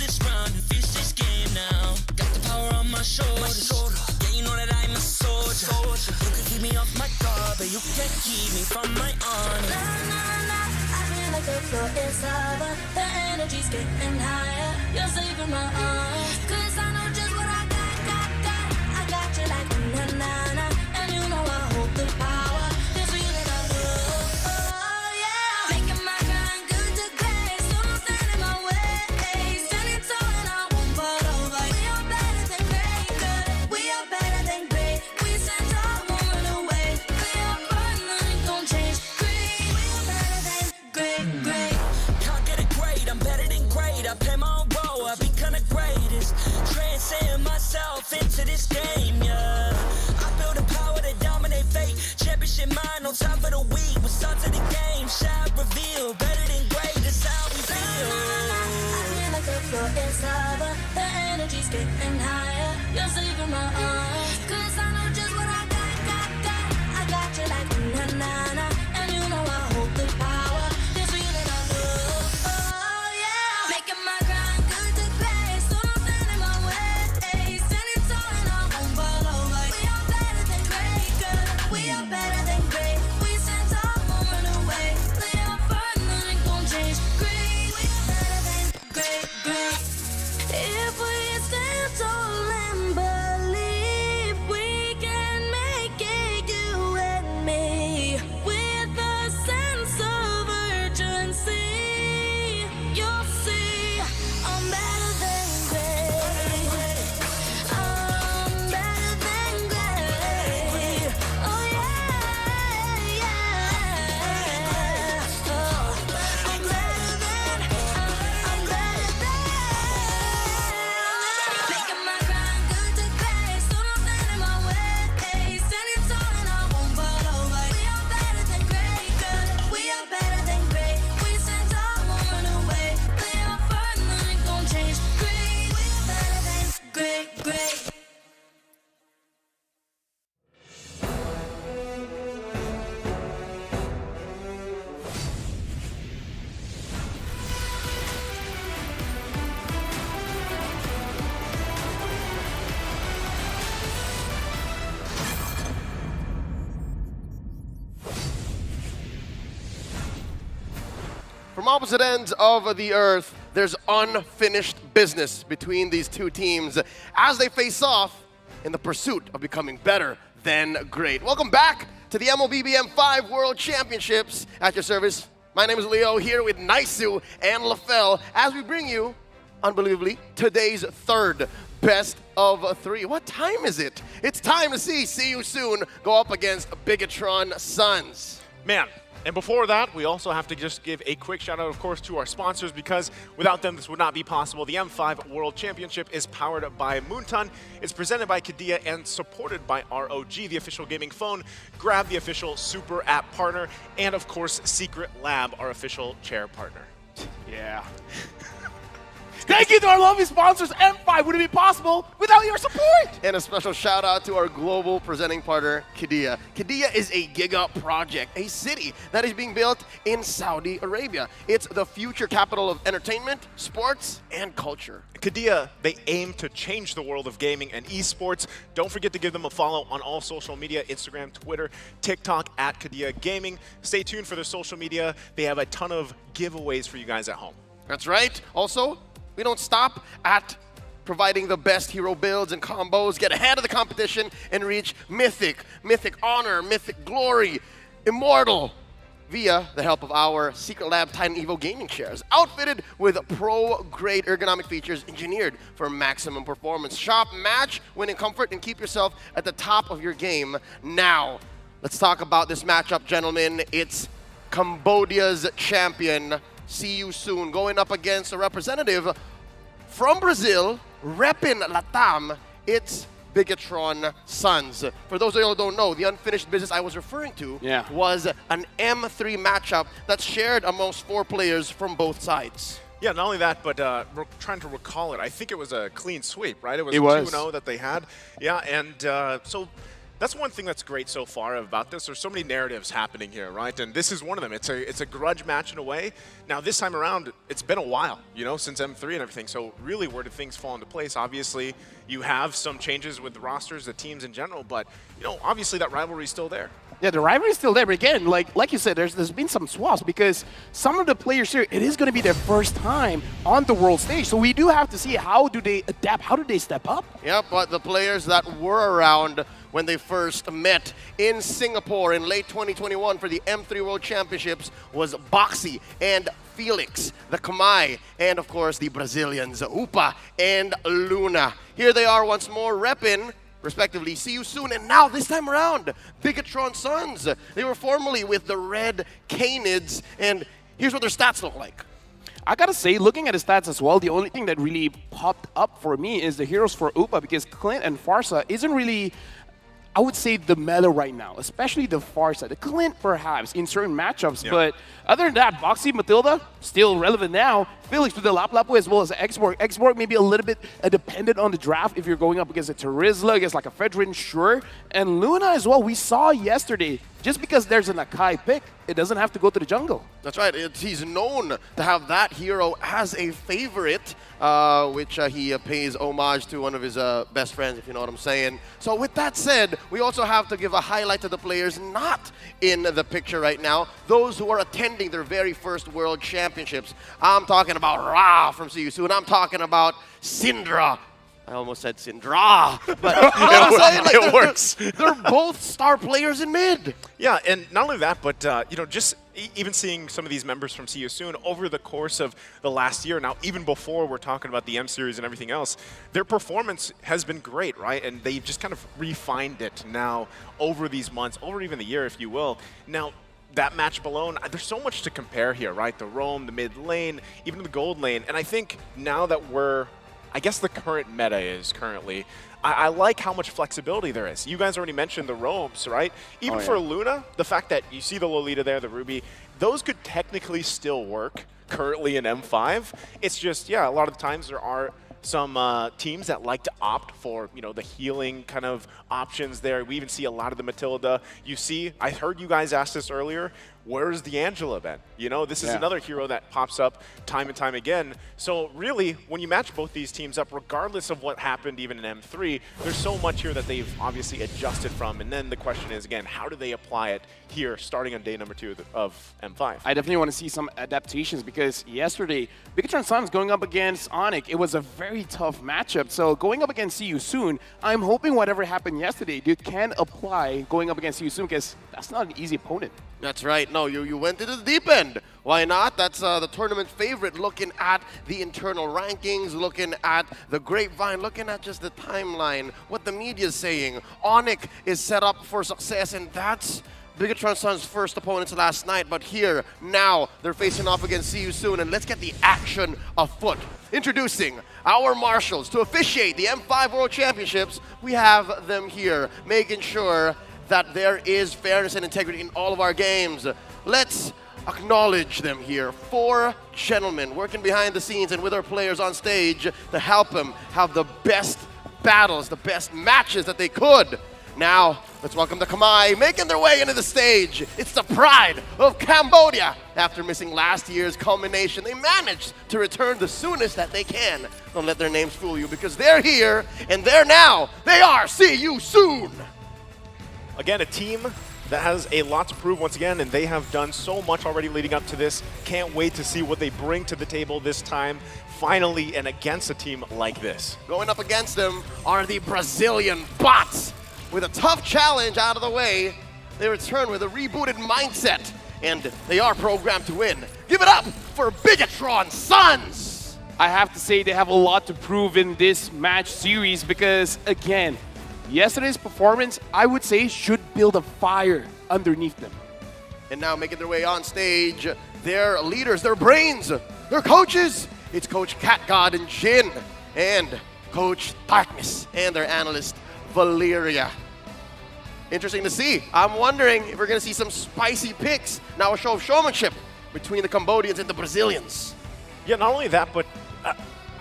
this round and finish this game now. Got the power on my shoulders. Yeah, you know that I'm a soldier. You can keep me off my guard, but you can't keep me from my honor. Nah, nah, nah, I feel like the floor is lava. The energy's getting higher. You're saving my arms. 'Cause I know just what I got. I got you like na na na. And you know I hold the power. This feeling I love. Oh yeah. Making my grind good to great. So don't stand in my way. Standing tall and I won't fall over. We are better than great. Good. We are better than great. We stand tall, won't run away. We are fun, nothing gon' change. Great. We are better than great. Can't get it great, I'm better than great. I play my own role, I become the greatest. Transcend myself into this game, yeah. I build a power to dominate fate. Championship mind, no time for the weak. We start to the game, shine, reveal. Better than great, that's how we feel. I feel like the floor is lava. The energy's getting higher. You're saving my arms. 'Cause I know just what I got. I got you like na na na. And you know I hold the power. This feeling I love. Oh yeah. Making my grind good to great. So don't stand in my way. Standing tall and I won't fall over. We are better than great. Good. We are better than great. We stand tall, won't run away. We are fun, nothing gon' change. Great. We are better than great. If we stand tall and believe we can make it, you and me, with a sense of urgency, you'll see I'm better than great. I'm better than great. Oh yeah, yeah. Oh, I'm better than. Making my grind good to great. So don't stand in my way. Standing tall and I won't fall over. We are better than great. Good. We are better than great. We stand tall, won't run away. We are fun, nothing gon' change. Great. We are better than great. From opposite ends of the earth, there's unfinished business between these two teams as they face off in the pursuit of becoming better than great. Welcome back to the MLBB M5 World Championships. At your service, my name is Leo, here with Naisu and LaFell as we bring you, unbelievably, today's third best of three. What time is it? It's time to see you soon go up against Bigatron Suns. Man, and before that, we also have to just give a quick shout out, of course, to our sponsors, because without them, this would not be possible. The M5 World Championship is powered by Moonton. It's presented by Kadea and supported by ROG, the official gaming phone, Grab, the official super app partner, and of course, Secret Lab, our official chair partner. Yeah. Thank you to our lovely sponsors, M5. Would it be possible without your support? And a special shout out to our global presenting partner, Kadea. Kadea is a giga project, a city that is being built in Saudi Arabia. It's the future capital of entertainment, sports, and culture. Kadea, they aim to change the world of gaming and esports. Don't forget to give them a follow on all social media, Instagram, Twitter, TikTok, at Kadea Gaming. Stay tuned for their social media. They have a ton of giveaways for you guys at home. That's right. Also, we don't stop at providing the best hero builds and combos. Get ahead of the competition and reach Mythic, Mythic Honor, Mythic Glory, Immortal via the help of our Secret Lab Titan Evo gaming chairs, outfitted with pro-grade ergonomic features engineered for maximum performance. Shop, match, win in comfort, and keep yourself at the top of your game now. Let's talk about this matchup, gentlemen. It's Cambodia's champion, See You Soon, going up against a representative from Brazil, reppin' Latam. It's Bigatron Suns. For those of you who don't know, the unfinished business I was referring to was an M3 matchup that's shared amongst 4 players from both sides. Yeah, not only that, but we're trying to recall it. I think it was a clean sweep, right? It was It was. 2-0 that they had. Yeah, and so That's one thing that's great so far about this. There's so many narratives happening here, right? And this is one of them. It's a grudge match in a way. Now, this time around, it's been a while, you know, since M3 and everything. So really, where did things fall into place? Obviously, you have some changes with the rosters, the teams in general, but, you know, obviously that rivalry is still there. Yeah, the rivalry is still there, but again, like you said, there's been some swaps because some of the players here, it is going to be their first time on the world stage. So we do have to see how do they adapt, how do they step up? Yeah, but the players that were around when they first met in Singapore in late 2021 for the M3 World Championships was Boxy and Felix, the Kamai, and of course the Brazilians, Upa and Luna. Here they are once more repping, respectively, See You Soon, and now this time around, Bigatron Sons. They were formerly with the Red Canids, and here's what their stats look like. I gotta say, looking at his stats as well, the only thing that really popped up for me is the heroes for Upa, because Clint and Farsa isn't really, I would say, the meta right now, especially the Farsa. The Clint, perhaps, in certain matchups, but other than that, Boxy, Matilda, still relevant now. Felix with the Lapu-Lapu as well as Xborg. Xborg maybe a little bit dependent on the draft if you're going up against a Terizla, against like a Fedrin, sure. And Luna as well, we saw yesterday, just because there's an Akai pick, it doesn't have to go to the jungle. That's right. He's known to have that hero as a favorite, which he pays homage to one of his best friends, if you know what I'm saying. So with that said, we also have to give a highlight to the players not in the picture right now, those who are attending their very first World Championships. I'm talking about Ra from See You Soon. I'm talking about Syndra. I almost said Syndra, but you know what I'm saying? Like, it works. They're both star players in mid. Yeah, and not only that, but you know, just even seeing some of these members from See You Soon over the course of the last year, now even before we're talking about the M Series and everything else, their performance has been great, right? And they've just kind of refined it now over these months, over even the year, if you will. Now, that matchup alone, there's so much to compare here, right? The roam, the mid lane, even the gold lane. And I think now that we're, I guess the current meta is currently, I like how much flexibility there is. You guys already mentioned the roams, right? Even for Luna, the fact that you see the Lolita there, the Ruby, those could technically still work currently in M5. It's just, yeah, a lot of the times there are some teams that like to opt for, you know, the healing kind of options there. We even see a lot of the Matilda. You see, I heard you guys ask this earlier, where's the Angela been? You know, this is another hero that pops up time and time again. So really, when you match both these teams up, regardless of what happened even in M3, there's so much here that they've obviously adjusted from. And then the question is, again, how do they apply it here starting on day number 2 of M5? I definitely want to see some adaptations because yesterday, Bigatron Suns going up against Onyx, it was a very tough matchup. So going up against See You Soon, I'm hoping whatever happened yesterday, you can apply going up against See You Soon because that's not an easy opponent. That's right. No, you went into the deep end. Why not? That's the tournament favorite, looking at the internal rankings, looking at the grapevine, looking at just the timeline, what the media's saying. Onyx is set up for success, and that's Bigatron Sun's first opponents last night. But here, now, they're facing off against See You Soon, and let's get the action afoot. Introducing our marshals to officiate the M5 World Championships. We have them here, making sure that there is fairness and integrity in all of our games. Let's acknowledge them here. 4 gentlemen working behind the scenes and with our players on stage to help them have the best battles, the best matches that they could. Now, let's welcome the Kamai making their way into the stage. It's the pride of Cambodia. After missing last year's culmination, they managed to return the soonest that they can. Don't let their names fool you because they're here and they're now. They are See You Soon. Again, a team that has a lot to prove once again, and they have done so much already leading up to this. Can't wait to see what they bring to the table this time, finally, and against a team like this. Going up against them are the Brazilian bots. With a tough challenge out of the way, they return with a rebooted mindset, and they are programmed to win. Give it up for Bigatron Sons! I have to say they have a lot to prove in this match series because, again, yesterday's performance, I would say, should build a fire underneath them. And now making their way on stage, their leaders, their brains, their coaches. It's Coach CatGod and Jin, and Coach Darkness, and their analyst, Valeria. Interesting to see. I'm wondering if we're going to see some spicy picks. Now a show of showmanship between the Cambodians and the Brazilians. Yeah, not only that, but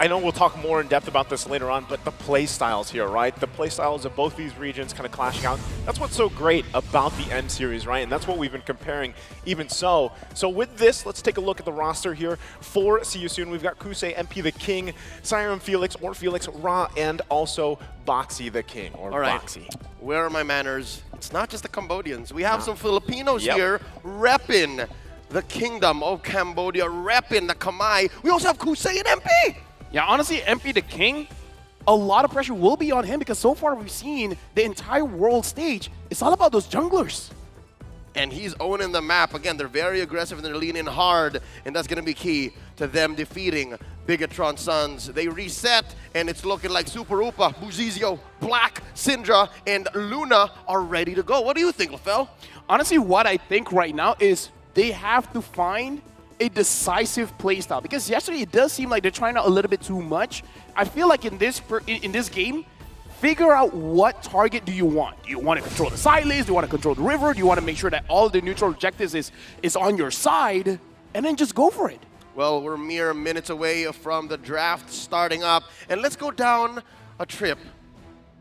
I know we'll talk more in depth about this later on, but the play styles here, right? The play styles of both these regions kind of clashing out. That's what's so great about the M series, right? And that's what we've been comparing even so. So with this, let's take a look at the roster here for See You Soon. We've got Kusei, MP the King, Siren Felix, or Felix Ra, and also Boxy the King, or Boxy. Where are my manners? It's not just the Cambodians. We have some Filipinos here repping the Kingdom of Cambodia, repping the Khmer. We also have Kusei and MP. Yeah, honestly, MP the King, a lot of pressure will be on him because so far we've seen the entire world stage. It's all about those junglers. And he's owning the map. Again, they're very aggressive and they're leaning hard, and that's going to be key to them defeating Bigatron Sons. They reset, and it's looking like Super Upa, Buzizio, Black, Syndra, and Luna are ready to go. What do you think, LaFell? Honestly, what I think right now is they have to find a decisive playstyle, because yesterday it does seem like they're trying out a little bit too much. I feel like in this game, figure out what target do you want. Do you want to control the side lanes? Do you want to control the river? Do you want to make sure that all the neutral objectives is on your side? And then just go for it. Well, we're mere minutes away from the draft starting up. And let's go down a trip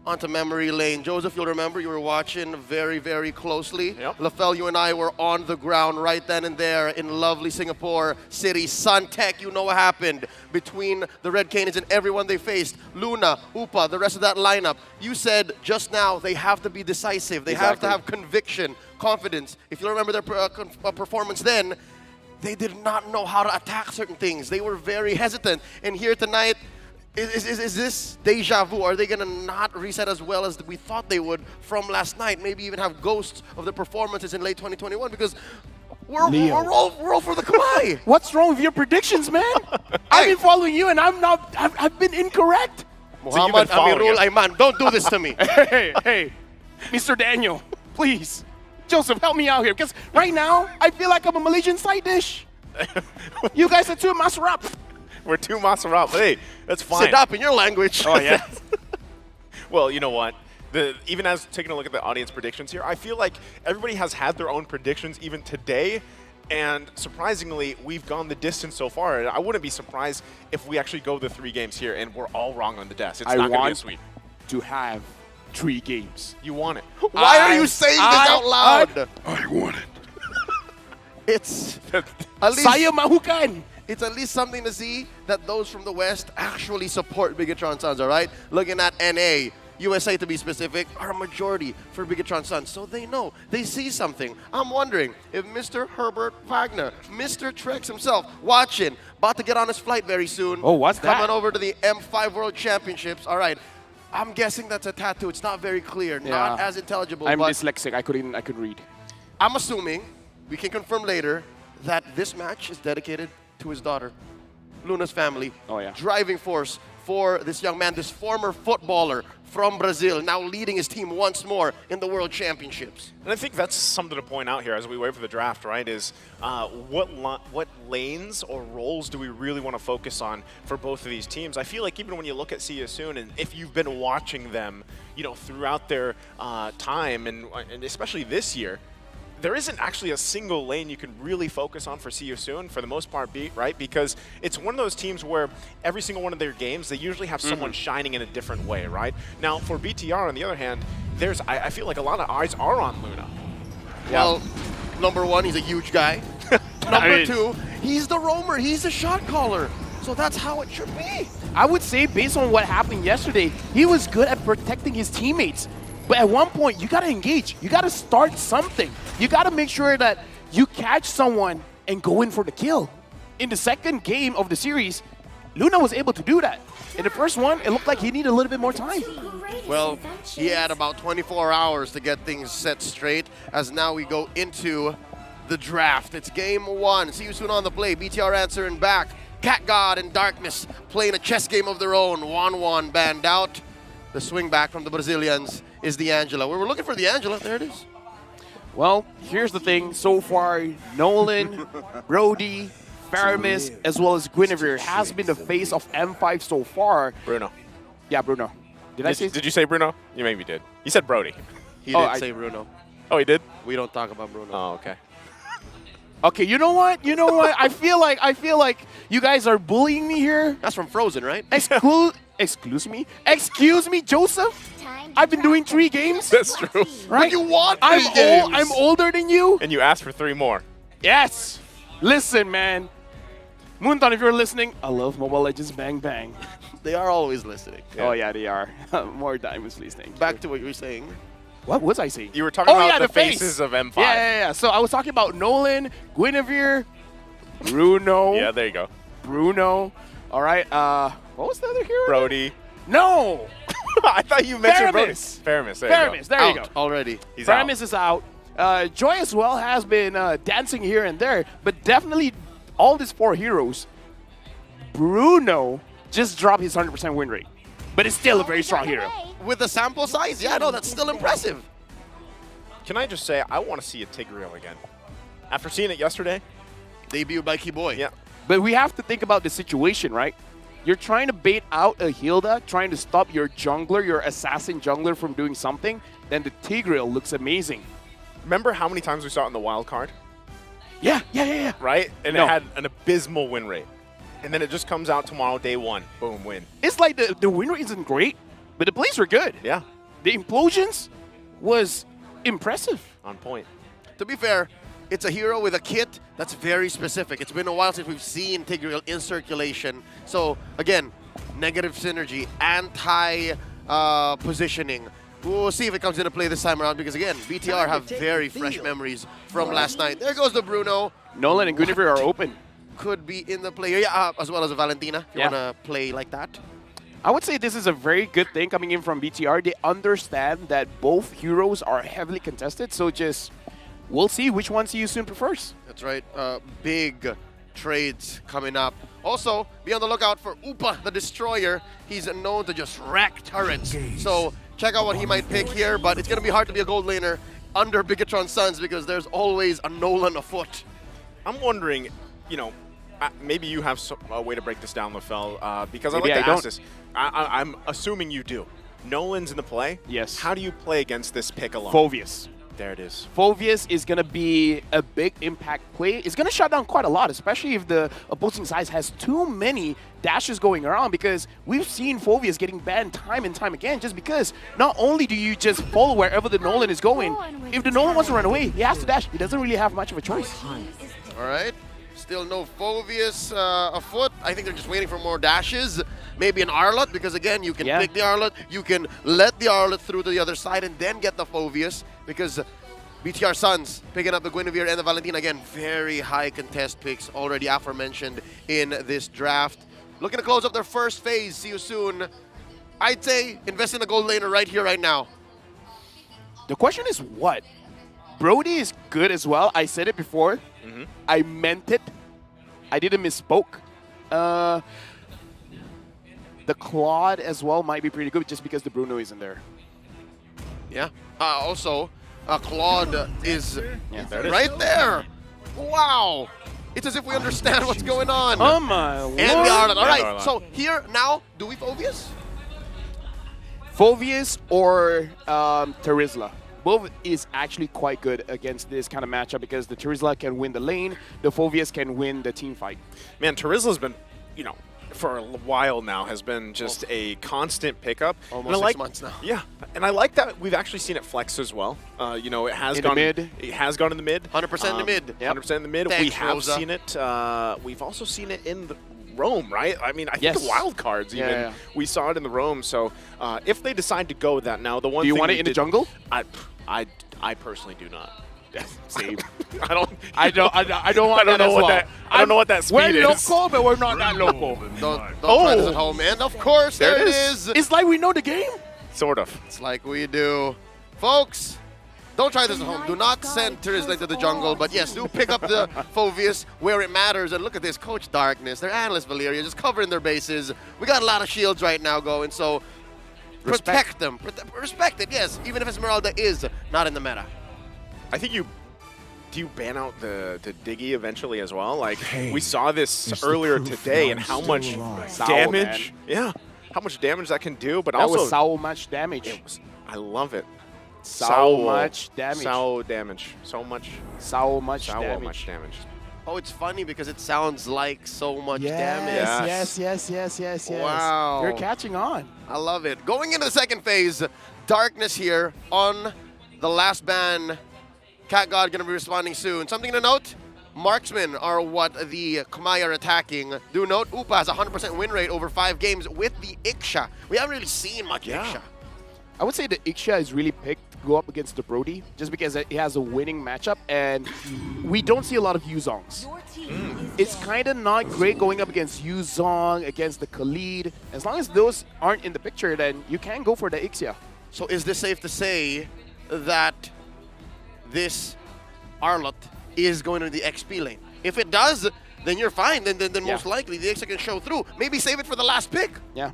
onto memory lane. Joseph, you'll remember you were watching very, very closely. LaFell, you and I were on the ground right then and there in lovely Singapore City. Suntec, you know what happened between the Red Canids and everyone they faced. Luna, Upa, the rest of that lineup. You said just now they have to be decisive. They have to have conviction, confidence. If you remember their performance then, they did not know how to attack certain things. They were very hesitant. And here tonight, is this deja vu? Are they going to not reset as well as we thought they would from last night? Maybe even have ghosts of the performances in late 2021, because we're all for the Khmer. What's wrong with your predictions, man? I've been following you, and I've been incorrect. Muhammad Amirul Ayman, don't do this to me. Hey, Mr. Daniel, please. Joseph, help me out here, because right now, I feel like I'm a Malaysian side dish. You guys are too masarap. We're too masarap. Hey, that's fine. Sedap in your language. Oh, yeah. Well, you know what? Even as taking a look at the audience predictions here, I feel like everybody has had their own predictions even today. And surprisingly, we've gone the distance so far. And I wouldn't be surprised if we actually go the 3 games here and we're all wrong on the desk. It's not going to be a sweep. To have 3 games. You want it. Why are you saying this out loud? I want it. It's at least, Saya mahukan. It's at least something to see that those from the West actually support Bigatron Sons, all right? Looking at NA, USA to be specific, are a majority for Bigatron Sons. So they know, they see something. I'm wondering if Mr. Herbert Wagner, Mr. Trex himself, watching, about to get on his flight very soon. Oh, what's that? Coming over to the M5 World Championships. All right. I'm guessing that's a tattoo. It's not very clear, not as intelligible. I'm but dyslexic. I could read. I'm assuming, we can confirm later, that this match is dedicated to his daughter, Luna's family. Oh, yeah. Driving force for this young man, this former footballer from Brazil, now leading his team once more in the World Championships. And I think that's something to point out here as we wait for the draft, right, is what lanes or roles do we really want to focus on for both of these teams? I feel like even when you look at See You Soon, and if you've been watching them, you know, throughout their time, and especially this year, there isn't actually a single lane you can really focus on for See You Soon for the most part, right? Because it's one of those teams where every single one of their games, they usually have someone shining in a different way, right? Now, for BTR, on the other hand, I feel like a lot of eyes are on Luna. Well, number 1, he's a huge guy. Number 2, he's the roamer. He's the shot caller. So that's how it should be. I would say, based on what happened yesterday, he was good at protecting his teammates. But at one point, you got to engage. You got to start something. You got to make sure that you catch someone and go in for the kill. In the second game of the series, Luna was able to do that. In the first one, it looked like he needed a little bit more time. Well, he had about 24 hours to get things set straight, as now we go into the draft. It's game 1. See You Soon on the play. BTR answering back. Cat God and Darkness playing a chess game of their own. 1-1 banned out. The swing back from the Brazilians is the Angela. We were looking for the Angela. There it is. Well, here's the thing. So far, Nolan, Brody, Faramis, as well as Guinevere has been the face of M5 so far. Bruno. Yeah, Bruno. Did you say Bruno? You maybe did. You said Brody. He did say Bruno. Oh, he did? We don't talk about Bruno. Oh, okay. Okay, you know what? You know what? I feel like you guys are bullying me here. That's from Frozen, right? Excuse me, Joseph. I've been doing 3 games. That's true. Right? But you want 3 games. I'm older than you. And you asked for 3 more. Yes. Listen, man. Moonton, if you're listening, I love Mobile Legends Bang Bang. They are always listening. Oh yeah, they are. More diamonds, please. Thank you. Back to what you were saying. What was I saying? You were talking about yeah, the face. faces of M5. Yeah. So I was talking about Nolan, Guinevere, Bruno. Yeah, there you go. Bruno. All right. What was the other hero? Brody. No. I thought you mentioned Brody. Faramis. Faramis. There you go. There you go. Already. He's Faramis out. is out. Joy as well has been dancing here and there, but definitely all these 4 heroes. Bruno just dropped his 100% win rate, but it's still a very strong hero. With the sample size, yeah, no, that's still impressive. Can I just say, I want to see a Tigreal again. After seeing it yesterday. Debuted by Keyboy. Yeah. But we have to think about the situation, right? You're trying to bait out a Hilda, trying to stop your jungler, your assassin jungler from doing something, then the Tigreal looks amazing. Remember how many times we saw it in the wild card? Yeah. Right? And No. it had an abysmal win rate. And then it just comes out tomorrow, day 1. Boom, win. It's like the win rate isn't great, but the plays were good. Yeah. The implosions was impressive. On point. To be fair, it's a hero with a kit that's very specific. It's been a while since we've seen Tigreal in circulation. So, again, negative synergy, anti-positioning. We'll see if it comes into play this time around because, again, BTR have very fresh memories from last night. There goes the Bruno. Nolan and Guinevere are open. Could be in the play. Yeah, as well as a Valentina, if you want to play like that. I would say this is a very good thing coming in from BTR. They understand that both heroes are heavily contested, so just we'll see which one Seiyusun prefers. That's right. Big trades coming up. Also, be on the lookout for Upa, the Destroyer. He's known to just wreck turrets. So check out what he might pick here, but it's going to be hard to be a gold laner under Bigatron Suns because there's always a Nolan afoot. I'm wondering, you know, maybe you have a way to break this down, LaFell, because Maybe I like I to ask don't. this. I'm assuming you do. Nolan's in the play. Yes. How do you play against this pick alone? Phoveus. There it is. Phoveus is going to be a big impact play. It's going to shut down quite a lot, especially if the opposing side has too many dashes going around, because we've seen Phoveus getting banned time and time again just because not only do you just follow wherever the Nolan is going, if the Nolan wants to run away, he has to dash. He doesn't really have much of a choice. All right. Still no Phoveus afoot. I think they're just waiting for more dashes. Maybe an Arlot, because again, you can pick the Arlot. You can let the Arlot through to the other side and then get the Phoveus, because BTR Suns picking up the Guinevere and the Valentina. Again, very high contest picks already aforementioned in this draft. Looking to close up their first phase. See you soon. I'd say invest in the gold laner right here, right now. The question is what? Brody is good as well. I said it before. I meant it. I didn't misspoke. The Claude as well might be pretty good just because the Bruno isn't there. Yeah. Also, Claude is there right there. Wow. It's as if we understand what's going on. Oh my lord. And the Arlot. All right. Arlot. So here now, do we Phoveus? Phoveus or Terizla. Both is actually quite good against this kind of matchup because the Terizla can win the lane, the Phoveus can win the team fight. Man, Terizla's been, you know, for a while now, has been just a constant pickup. Almost 6 months now. Yeah, and I like that we've actually seen it flex as well. You know, it has In the gone mid. It has gone in the mid. 100% in the mid. 100% in the mid. Thanks, we have Rosa. seen it. We've also seen it in the Rome, right? I mean, I think Yes. the wild cards even. Yeah. We saw it in the Rome. So if they decide to go that now, the one Do you thing want we it in the did- jungle? I personally do not. Same. I don't want I that don't know as what well. that. I don't know what that speed We're is. local, but we're not that local. Don't try this at home, man. Of course, There there it it is. is. It's like we know the game. Sort of. It's like we do. Folks, don't try this at home. Do not send Terizla into the jungle. But yes, do pick up the Phoveus where it matters. And look at this, Coach Darkness. Their analyst Valeria just covering their bases. We got a lot of shields right now going, so protect them. Respect it, yes, even if Esmeralda is not in the meta. I think do you ban out the Diggy eventually as well? Like, we saw this earlier today and how much damage. Yeah, how much damage that can do, but That also was so much damage. I love it. So much damage. So damage. So much. So much So damage. much damage. Oh, it's funny because it sounds like so much damage. Yes. Wow. You're catching on. I love it. Going into the second phase, Darkness here on the last ban. Cat God going to be responding soon. Something to note, marksmen are what the Khmer are attacking. Do note, Upa has a 100% win rate over 5 games with the Iksha. We haven't really seen much Iksha. I would say the Iksha is really picked to go up against the Brody just because it has a winning matchup, and we don't see a lot of Yuzongs. It's kind of not great going up against Yuzong, against the Khalid. As long as those aren't in the picture, then you can go for the Ixia. So is this safe to say that this Arlot is going to the XP lane? If it does, then you're fine. Then most likely the Ixia can show through. Maybe save it for the last pick. Yeah.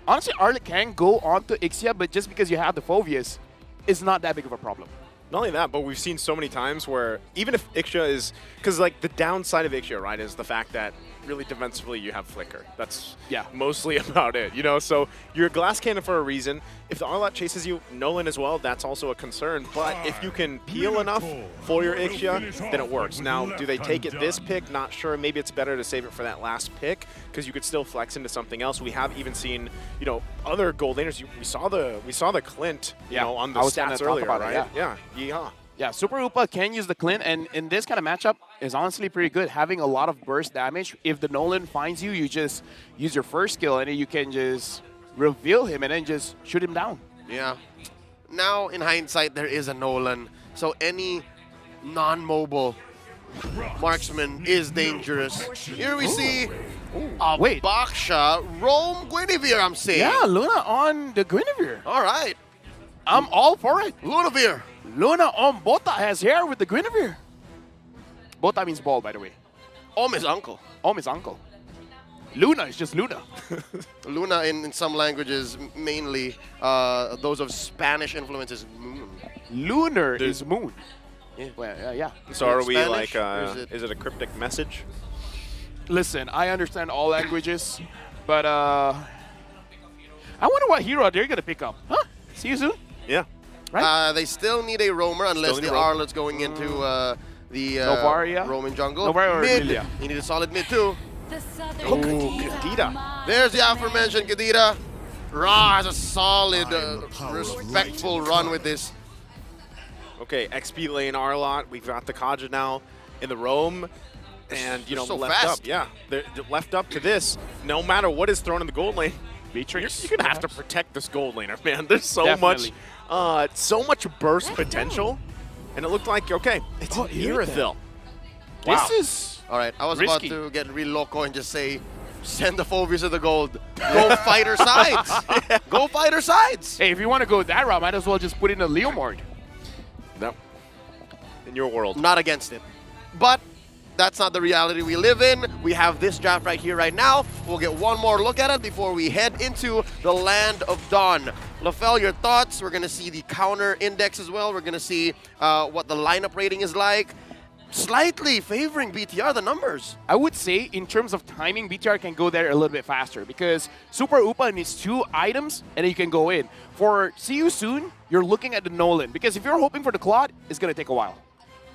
Honestly, Arlot can go on to Ixia, but just because you have the Phoveus, it's not that big of a problem. Not only that, but we've seen so many times where even if Ixia is, because like the downside of Ixia, right, is the fact that really defensively you have Flicker. That's mostly about it, you know? So you're a glass cannon for a reason. If the Arlot chases you, Nolan as well, that's also a concern. But if you can peel enough for your Ixia, then it works. Now, do they take it this pick? Not sure. Maybe it's better to save it for that last pick because you could still flex into something else. We have even seen, you know, other gold laners. We saw the Clint, you know, on the stats earlier, right? Yeah. Yeah, Super Upa can use the Clint, and in this kind of matchup is honestly pretty good. Having a lot of burst damage. If the Nolan finds you, you just use your first skill, and then you can just reveal him and then just shoot him down. Yeah. Now, in hindsight, there is a Nolan, so any non-mobile marksman is dangerous. Here we see Baksha roam Guinevere, I'm saying. Yeah, Luna on the Guinevere. All right. I'm all for it. Lunavere. Luna on Bota has hair with the Guinevere. Bota means ball, by the way. Om is uncle. Om is uncle. Luna is just Luna. Luna in some languages, mainly those of Spanish influence, is moon. Lunar is moon. Yeah. Well, yeah. So are we Spanish, like, is it a cryptic message? Listen, I understand all languages, but I wonder what hero they're going to pick up. Huh? See you soon? Yeah. Right? They still need a roamer unless the Arlot's going into the Novaria? Roman jungle. Novaria or mid. Emilia? You need a solid mid too. Oh, Kadita. There's the aforementioned Kadita. Ra has a solid, respectful run with this. Okay, XP lane Arlot. We've got the Kaja now in the roam. And, you know, so left fast. up. Yeah, they're left up to this. No matter what is thrown in the gold lane, Beatrix, you're going to have to protect this gold laner, man. There's so much burst potential. And it looked like, okay, it's an Irithyll. This is all right. I was risky. about to get real loco and just say, send the Phoveus to the gold. Go fight her sides. Go fight her sides. Hey, if you want to go that route, might as well just put in a Leomord. No. In your world. Not against it. But that's not the reality we live in. We have this draft right here, right now. We'll get one more look at it before we head into the Land of Dawn. LaFell, your thoughts? We're going to see the counter index as well. We're going to see what the lineup rating is like. Slightly favoring BTR, the numbers. I would say in terms of timing, BTR can go there a little bit faster because Super Upa needs 2 items and then you can go in. For See You Soon, you're looking at the Nolan because if you're hoping for the Claude, it's going to take a while.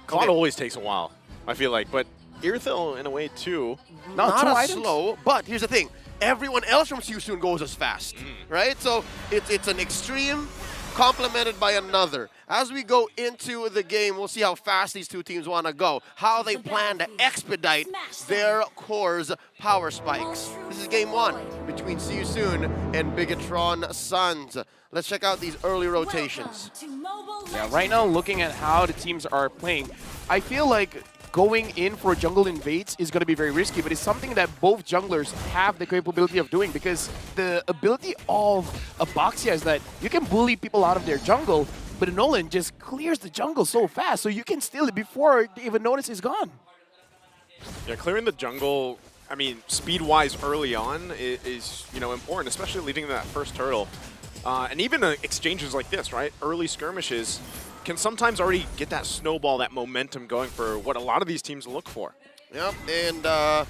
Claude always takes a while, I feel like, but Irithyll in a way too. Not as slow, but here's the thing. Everyone else from See You Soon goes as fast, right? So it's an extreme complemented by another. As we go into the game, we'll see how fast these two teams want to go, how they plan to expedite their core's power spikes. This is game 1 between See You Soon and Bigatron Suns. Let's check out these early rotations. Yeah, right now, looking at how the teams are playing, I feel like going in for jungle invades is going to be very risky, but it's something that both junglers have the capability of doing because the ability of Abaxia is that you can bully people out of their jungle, but Nolan just clears the jungle so fast, so you can steal it before they even notice it's gone. Yeah, clearing the jungle, I mean, speed-wise early on is you know, important, especially leading to that first turtle. And even exchanges like this, right? Early skirmishes can sometimes already get that snowball, that momentum going for what a lot of these teams look for. Yep, and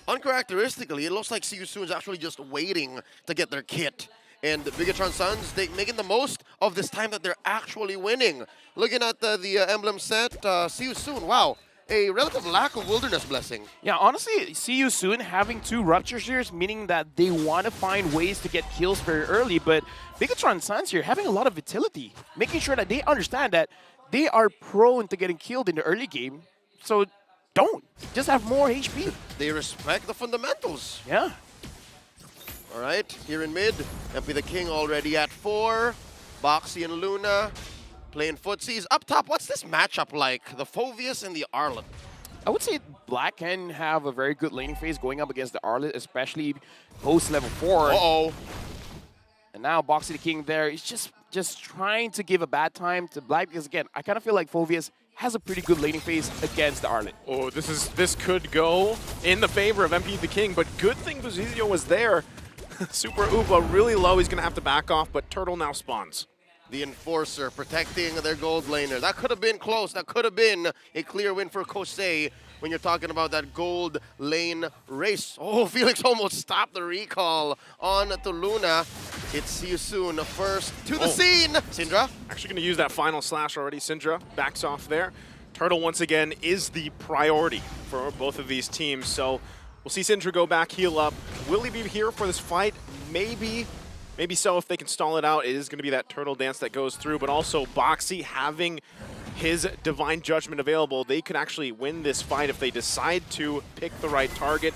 uncharacteristically, it looks like See You Soon is actually just waiting to get their kit. And the Bigatron Suns, they making the most of this time that they're actually winning. Looking at the emblem set, See You Soon, wow. a relative lack of Wilderness Blessing. Yeah, honestly, see you soon having 2 Rupture Shears, meaning that they want to find ways to get kills very early, but Bigatron Suns here having a lot of vitality, making sure that they understand that they are prone to getting killed in the early game, so don't. Just have more HP. They respect the fundamentals. Yeah. All right, here in mid, MP the King already at 4. Boxy and Luna playing footsies. Up top, what's this matchup like? The Phoveus and the Arlet. I would say Black can have a very good laning phase going up against the Arlet, especially post level 4. Uh-oh. And now Boxy the King there is just trying to give a bad time to Black because, again, I kind of feel like Phoveus has a pretty good laning phase against the Arlet. Oh, this could go in the favor of MP the King, but good thing Buzizio was there. Super Upa really low. He's going to have to back off, but Turtle now spawns. The Enforcer protecting their gold laner. That could have been close. That could have been a clear win for Kosei when you're talking about that gold lane race. Oh, Felix almost stopped the recall on to Luna. It's see you soon. First to the scene. Syndra. Actually going to use that final slash already. Syndra backs off there. Turtle, once again, is the priority for both of these teams. So we'll see Syndra go back, heal up. Will he be here for this fight? Maybe. Maybe so if they can stall it out. It is going to be that turtle dance that goes through, but also Boxy having his Divine Judgment available. They could actually win this fight if they decide to pick the right target.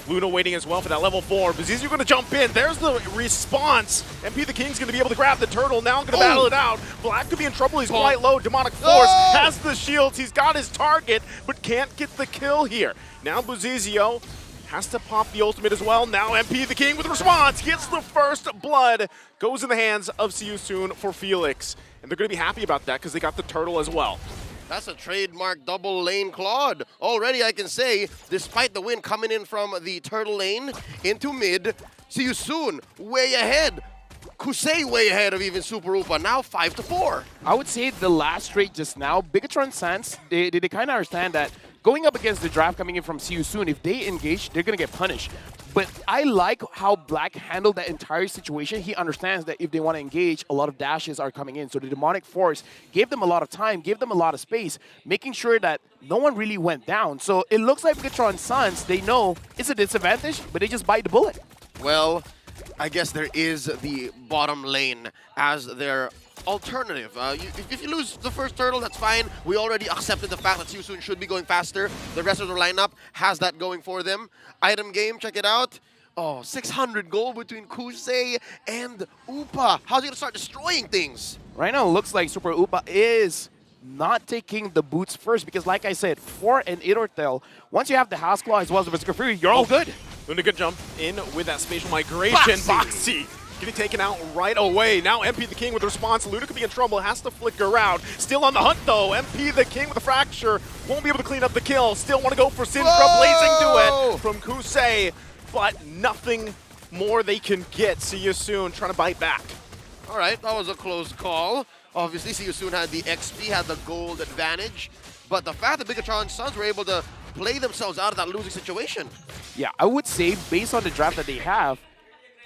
Luna waiting as well for that level 4. Buzizio going to jump in. There's the response. MP the King's going to be able to grab the turtle. Now going to battle it out. Black could be in trouble. He's quite low. Demonic Force has the shields. He's got his target, but can't get the kill here. Now Buzizio has to pop the ultimate as well. Now MP the King with a response. Gets the first blood. Goes in the hands of See You Soon for Felix. And they're going to be happy about that because they got the turtle as well. That's a trademark double lane Claude. Already I can say, despite the win coming in from the turtle lane into mid, See You Soon way ahead. Kosei way ahead of even Super Upa, now 5-4. I would say the last trade just now, Bigatron Sans, they kind of understand that going up against the draft coming in from See You Soon, if they engage, they're going to get punished. But I like how Black handled that entire situation. He understands that if they want to engage, a lot of dashes are coming in. So the Demonic Force gave them a lot of time, gave them a lot of space, making sure that no one really went down. So it looks like Bigatron Suns, they know it's a disadvantage, but they just bite the bullet. Well, I guess there is the bottom lane as their alternative. If you lose the first turtle, that's fine. We already accepted the fact that See You Soon should be going faster. The rest of the lineup has that going for them. Item game, check it out. Oh, 600 gold between Kosei and Upa. How's he going to start destroying things? Right now, it looks like Super Upa is not taking the boots first because, like I said, for an Immortal, once you have the House Claw as well as the Berserker Fury, you're all good. Luna could jump in with that spatial migration. Boxy getting taken out right away. Now MP the King with a response. Luna could be in trouble, has to flicker out. Still on the hunt though. MP the King with a fracture. Won't be able to clean up the kill. Still want to go for Syndra. Blazing to it from Kosei, but nothing more they can get. See You Soon trying to bite back. All right, that was a close call. Obviously, See You Soon had the XP, had the gold advantage. But the fact that Bigatron Suns were able to play themselves out of that losing situation. Yeah, I would say based on the draft that they have,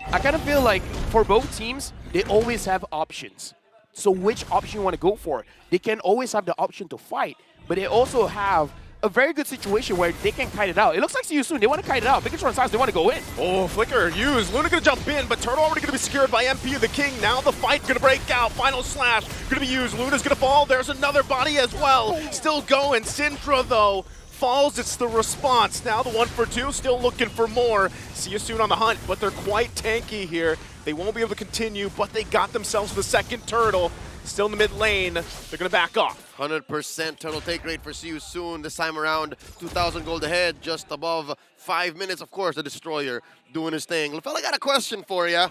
I kind of feel like for both teams, they always have options. So which option you want to go for? They can always have the option to fight, but they also have a very good situation where they can kite it out. It looks like See You Soon, they want to kite it out. Bigatron Suns, they want to go in. Oh, flicker used. Luna going to jump in, but Turtle already going to be secured by MP the King. Now the fight going to break out. Final slash going to be used. Luna's going to fall. There's another body as well. Still going. Syndra, though, falls. It's the response. Now the 1-for-2, still looking for more. See You Soon on the hunt, but they're quite tanky here. They won't be able to continue, but they got themselves the second turtle. Still in the mid lane. They're going to back off. 100% total take rate for See You Soon. This time around, 2,000 gold ahead, just above 5 minutes. Of course, the Destroyer doing his thing. LaFell, I got a question for you.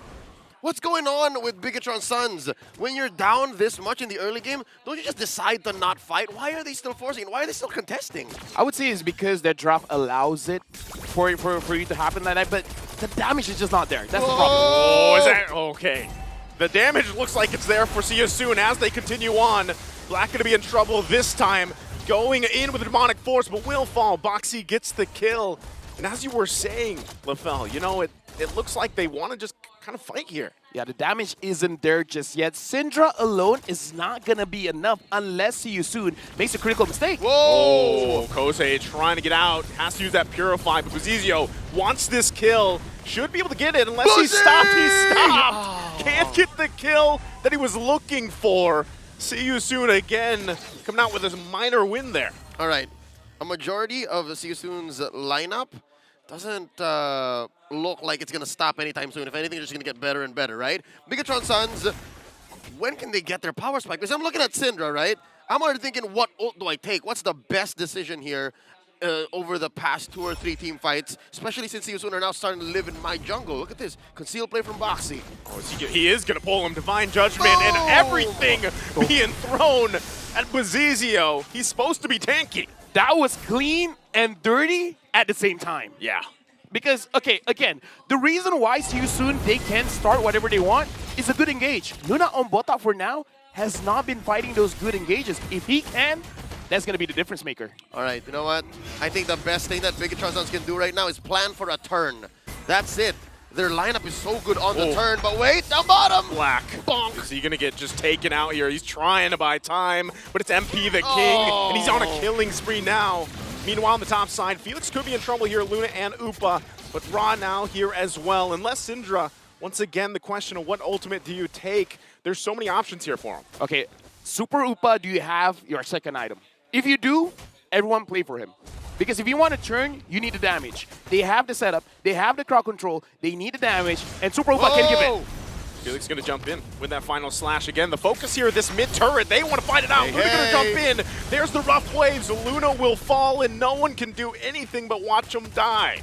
What's going on with Bigatron Suns? When you're down this much in the early game, don't you just decide to not fight? Why are they still forcing? Why are they still contesting? I would say it's because their draft allows it for you to happen like that, but the damage is just not there. That's the problem. Oh, is that okay? The damage looks like it's there for See You Soon as they continue on. Black going to be in trouble this time, going in with a Demonic Force, but will fall. Boxy gets the kill. And as you were saying, LaFell, you know, it looks like they want to just kind of fight here. Yeah, the damage isn't there just yet. Syndra alone is not going to be enough unless See You Soon makes a critical mistake. Whoa! Oh, Kosei trying to get out. Has to use that Purify, but Buzizio wants this kill. Should be able to get it unless he stopped. He stopped! Oh. Can't get the kill that he was looking for. See You Soon again coming out with a minor win there. All right. A majority of See You Soon's lineup doesn't look like it's going to stop anytime soon. If anything, it's just going to get better and better, right? Bigatron Suns, when can they get their power spike? Because I'm looking at Syndra, right? I'm already thinking, what ult do I take? What's the best decision here over the past 2 or 3 team fights, especially since See You Soon are now starting to live in my jungle. Look at this. Conceal play from Boxy. Oh, he is going to pull him Divine Judgment and everything being thrown at Buzizio. He's supposed to be tanky. That was clean and dirty at the same time. Yeah. Because, okay, again, the reason why See You Soon they can start whatever they want is a good engage. Luna on bot for now has not been fighting those good engages. If he can, that's going to be the difference maker. All right, you know what? I think the best thing that Bigatron Suns can do right now is plan for a turn. That's it. Their lineup is so good on the turn, but wait, down bottom! Black. Bonk. Is he going to get just taken out here? He's trying to buy time, but it's MP the King, and he's on a killing spree now. Meanwhile, on the top side, Felix could be in trouble here, Luna and Upa, but Ra now here as well. Unless Syndra, once again, the question of what ultimate do you take? There's so many options here for him. Okay, Super Upa, do you have your second item? If you do, everyone play for him. Because if you want to turn, you need the damage. They have the setup, they have the crowd control, they need the damage, and Super Upa can give it. Felix going to jump in with that final slash again. The focus here, this mid turret, they want to fight it out. Luna going to jump in. There's the rough waves. Luna will fall, and no one can do anything but watch him die.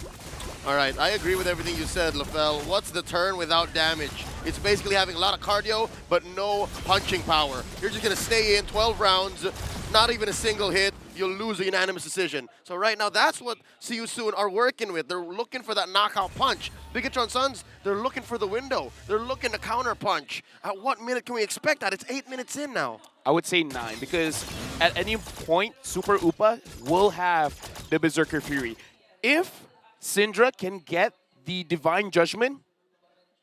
All right, I agree with everything you said, LaFell. What's the turn without damage? It's basically having a lot of cardio, but no punching power. You're just going to stay in 12 rounds, not even a single hit. You'll lose a unanimous decision. So right now, that's what See You Soon are working with. They're looking for that knockout punch. Bigatron Suns, they're looking for the window. They're looking to counter punch. At what minute can we expect that? It's 8 minutes in now. I would say 9, because at any point, Super Upa will have the Berserker Fury. If Syndra can get the Divine Judgment,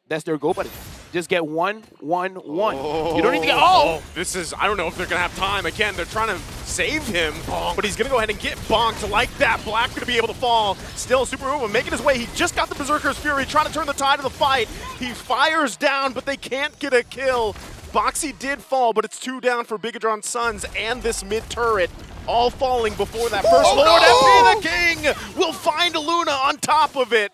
that's their go, buddy. Just get 1, 1, 1. You don't need to get... Oh! This is... I don't know if they're going to have time. Again, they're trying to save him, but he's going to go ahead and get bonked like that. Black going to be able to fall. Still, Super Upa making his way. He just got the Berserker's Fury, trying to turn the tide of the fight. He fires down, but they can't get a kill. Boxy did fall, but it's 2 down for Bigatron Suns and this mid-turret. All falling before that first Lord. MP the King will find Luna on top of it.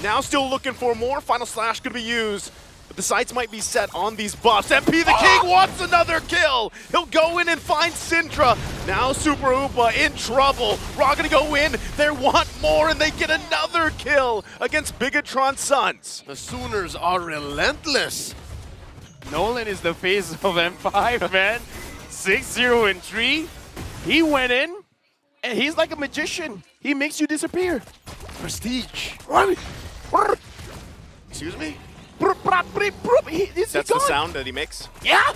Now still looking for more. Final slash could be used. But the sights might be set on these buffs. MP the King wants another kill. He'll go in and find Syndra. Now Super Upa in trouble. Ra gonna go in. They want more, and they get another kill against Bigatron Suns. The Sooners are relentless. Nolan is the face of M5, man. 6-0 and 3. He went in, and he's like a magician. He makes you disappear. Prestige. Excuse me? That's the sound that he makes? Yeah!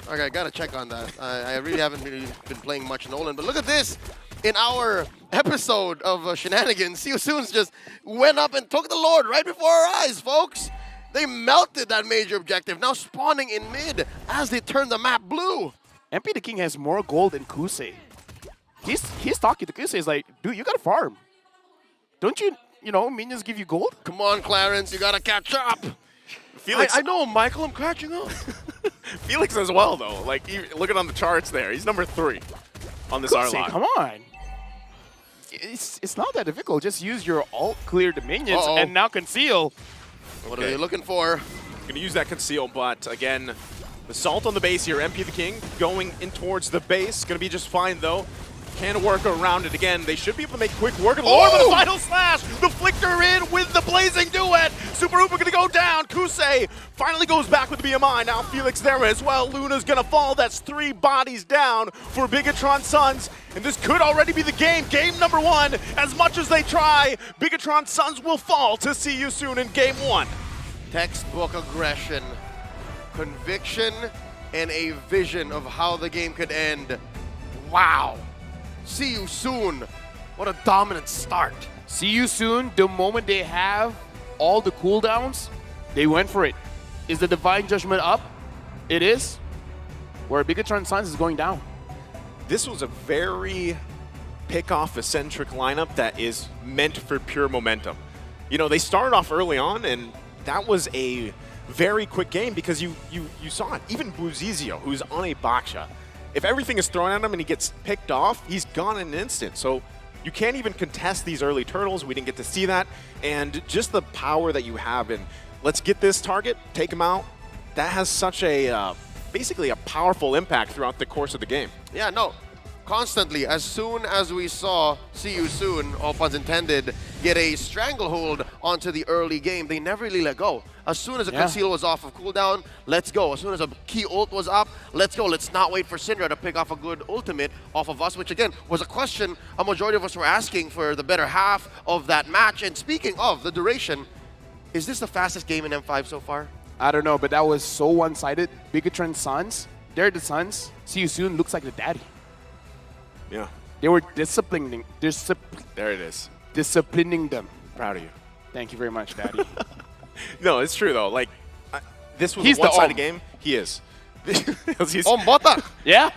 Okay, I gotta check on that. I really haven't really been playing much Nolan, but look at this. In our episode of Shenanigans, See You Soon's just went up and took the Lord right before our eyes, folks. They melted that major objective, now spawning in mid as they turn the map blue. MP the King has more gold than Kusei. He's talking to Kusei. He's like, dude, you gotta farm. Don't you know, minions give you gold? Come on, Clarence, you gotta catch up. Felix, I know, Michael, I'm catching up. Felix as well, though. Like, looking on the charts there, he's number 3 on this Kusei, R-Lock. come on. It's not that difficult. Just use your alt, clear the minions, and now conceal. What are they looking for? Gonna use that conceal, but again, the salt on the base here. MP the King going in towards the base. Gonna be just fine, though. Can work around it again. They should be able to make quick work of the Lord with the final slash. The Flicker in with the blazing duet. Super Upa gonna go down. Kusei finally goes back with the BMI. Now Felix there as well. Luna's gonna fall. That's 3 bodies down for Bigatron Suns. And this could already be the game. Game number 1. As much as they try, Bigatron Suns will fall to See You Soon in game 1. Textbook aggression, conviction, and a vision of how the game could end. Wow. See You Soon. What a dominant start. See You Soon, the moment they have all the cooldowns, They went for it. Is the Divine Judgment up? It is. Where Bigatron Suns is going down. This was a very pick-off-eccentric lineup that is meant for pure momentum. You know, they started off early on, and that was a very quick game because you saw it. Even Buzizio, who's on a Baksha, if everything is thrown at him and he gets picked off, he's gone in an instant. So you can't even contest these early turtles. We didn't get to see that. And just the power that you have in, let's get this target, take him out, that has such a, basically a powerful impact throughout the course of the game. Yeah, no. Constantly, as soon as we saw See You Soon, all puns intended, get a stranglehold onto the early game, they never really let go. As soon as a conceal was off of cooldown, let's go. As soon as a key ult was up, let's go. Let's not wait for Syndra to pick off a good ultimate off of us, which again was a question a majority of us were asking for the better half of that match. And speaking of the duration, is this the fastest game in M5 so far? I don't know, but that was so one-sided. Bigatron Suns, they're the Suns. See You Soon looks like the daddy. Yeah. They were disciplining. There it is. Disciplining them. Proud of you. Thank you very much, Daddy. No, it's true though. Like, this was He's a one-sided the game. He is. Bota. Yeah.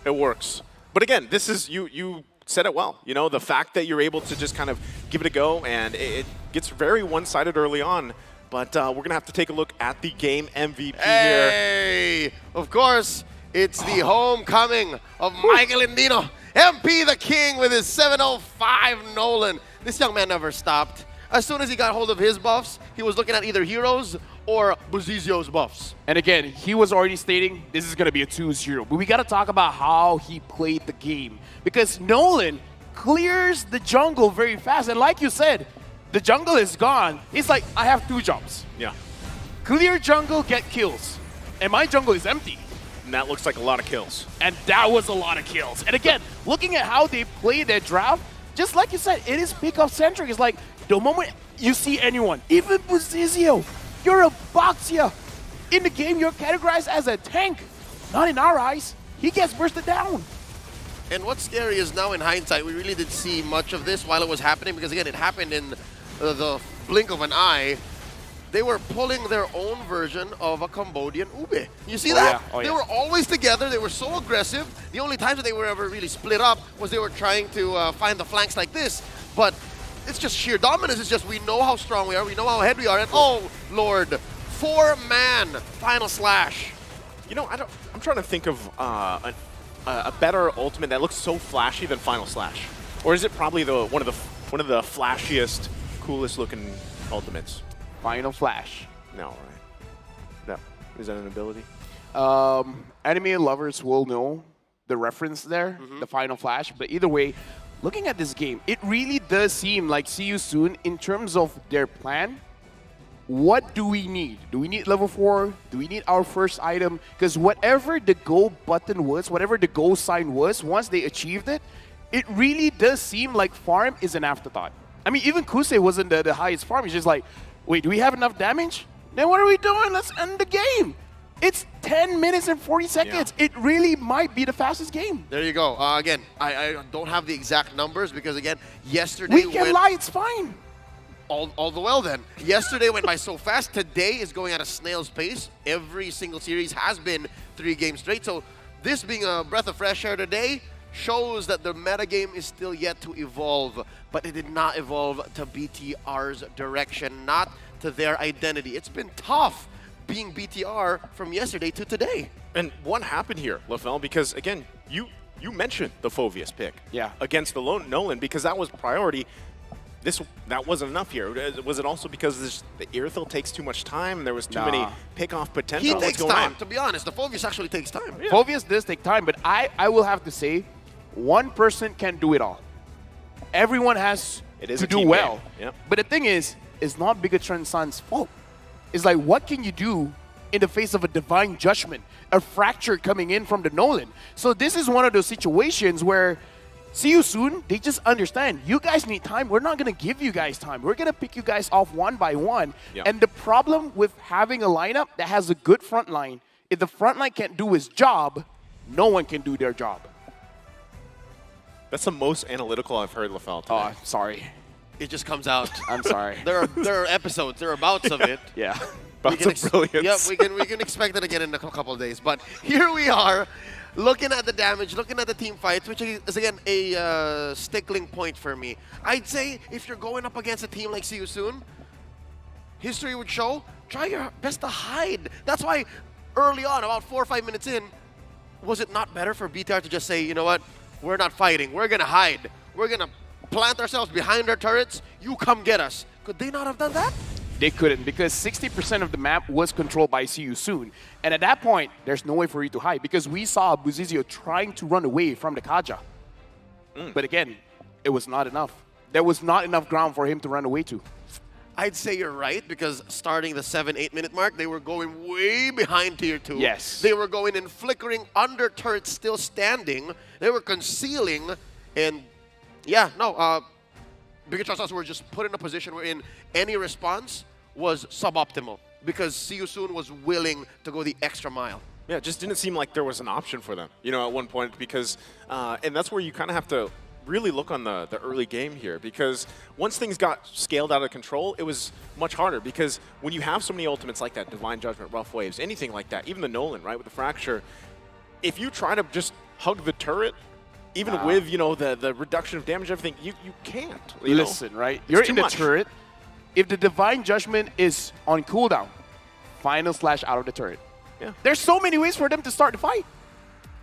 It works. But again, this is you said it well. You know, the fact that you're able to just kind of give it a go, and it gets very one-sided early on. But we're gonna have to take a look at the game MVP here. Hey, of course. It's the homecoming of Michael Indino. MP the King with his 705 Nolan. This young man never stopped. As soon as he got hold of his buffs, he was looking at either Heroes or Buzizio's buffs. And again, he was already stating this is going to be a 2-0. But we got to talk about how he played the game. Because Nolan clears the jungle very fast. And like you said, the jungle is gone. He's like, I have 2 jobs. Yeah. Clear jungle, get kills. And my jungle is empty. And that looks like a lot of kills. And that was a lot of kills. And again, looking at how they play their draft, just like you said, it is pick-off-centric. It's like, the moment you see anyone, even Buzizio, you're a Boxia. In the game, you're categorized as a tank. Not in our eyes. He gets bursted down. And what's scary is now in hindsight, we really didn't see much of this while it was happening because, again, it happened in the blink of an eye. They were pulling their own version of a Cambodian ube. You see that? Yeah. Oh, they yeah. were always together. They were so aggressive. The only times that they were ever really split up was they were trying to find the flanks like this. But it's just sheer dominance. It's just we know how strong we are. We know how ahead we are. And oh, Lord, 4-man final slash. You know, I'm trying to think of a better ultimate that looks so flashy than Final Slash. Or is it probably one of the flashiest, coolest looking ultimates? Final Flash. No, right? No. Is that an ability? Anime lovers will know the reference there, the Final Flash. But either way, looking at this game, it really does seem like See You Soon in terms of their plan. What do we need? Do we need level 4? Do we need our first item? Because whatever the go button was, whatever the go sign was, once they achieved it, it really does seem like farm is an afterthought. I mean, even Kusei wasn't the highest farm. He's just like, wait, do we have enough damage? Then what are we doing? Let's end the game. It's 10 minutes and 40 seconds. Yeah. It really might be the fastest game. There you go. Again, I don't have the exact numbers because, again, yesterday We can lie, it's fine. All the well then. Yesterday went by so fast. Today is going at a snail's pace. Every single series has been 3 games straight. So this being a breath of fresh air today shows that the metagame is still yet to evolve. But it did not evolve to BTR's direction, not to their identity. It's been tough being BTR from yesterday to today. And what happened here, LaFell? Because again, you mentioned the Phoveus pick against the Nolan because that was priority. That wasn't enough here. Was it also because the Irithyll takes too much time? There was too many pick-off potential? He What's takes going time. on? To be honest, the Phoveus actually takes time. Yeah. Phoveus does take time, but I will have to say, one person can do it all. Everyone has to do well. Yep. But the thing is, it's not Bigatron Sun's fault. It's like, what can you do in the face of a divine judgment, a fracture coming in from the Nolan? So this is one of those situations where See You Soon, they just understand, you guys need time. We're not going to give you guys time. We're going to pick you guys off one by one. Yeah. And the problem with having a lineup that has a good front line, if the front line can't do his job, no one can do their job. That's the most analytical I've heard LaFell today. Oh, sorry. it just comes out. I'm sorry. There are episodes, there are bouts of it. Yeah. We can Yep, we can expect it again in a couple of days. But here we are, looking at the damage, looking at the team fights, which is again a stickling point for me. I'd say if you're going up against a team like See You Soon, history would show, try your best to hide. That's why early on, about 4 or 5 minutes in, was it not better for BTR to just say, you know what, we're not fighting, we're gonna hide, we're gonna plant ourselves behind our turrets, you come get us. Could they not have done that? They couldn't, because 60% of the map was controlled by See You Soon. And at that point, there's no way for you to hide, because we saw Buzizio trying to run away from the Kaja. But again, it was not enough. There was not enough ground for him to run away to. I'd say you're right, because starting the 7-8 minute mark, they were going way behind tier 2. Yes. They were going in flickering under turrets still standing. They were concealing, and yeah, no, Big Trust were just put in a position wherein any response was suboptimal, because See You Soon was willing to go the extra mile. Yeah, it just didn't seem like there was an option for them, you know, at one point, because, and that's where you kind of have to really look on the early game here, because once things got scaled out of control, it was much harder, because when you have so many ultimates like that, Divine Judgment, Rough Waves, anything like that, even the Nolan, right, with the Fracture, if you try to just hug the turret, even with, you know, the reduction of damage and everything, you can't. Listen, right? You're in the turret. If the Divine Judgment is on cooldown, final slash out of the turret. Yeah. There's so many ways for them to start the fight.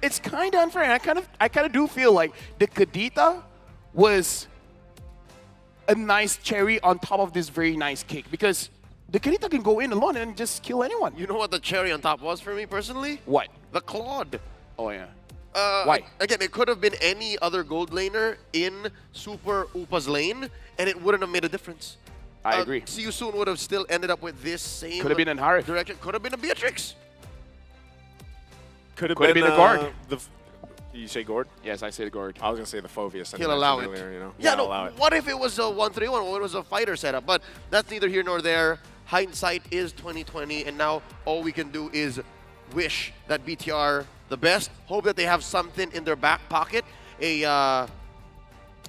It's kind of unfair. And I kind of do feel like the Kadita was a nice cherry on top of this very nice cake, because the Kadita can go in alone and just kill anyone. You know what the cherry on top was for me personally? What? The Claude. Oh, yeah. Why? Again, it could have been any other gold laner in Super Upa's lane, and it wouldn't have made a difference. I agree. See You Soon would have still ended up with this same Could have been an Harith. direction. Could have been a Beatrix. Could have been a guard. You say Gord? Yes, I say the guard. I was going to say the Phoveus. He'll allow it. Earlier, you know? Yeah, no, allow it. what if it was a 1-3-1? What if it was a fighter setup? But that's neither here nor there. Hindsight is 2020, and now all we can do is wish that BTR the best. Hope that they have something in their back pocket, a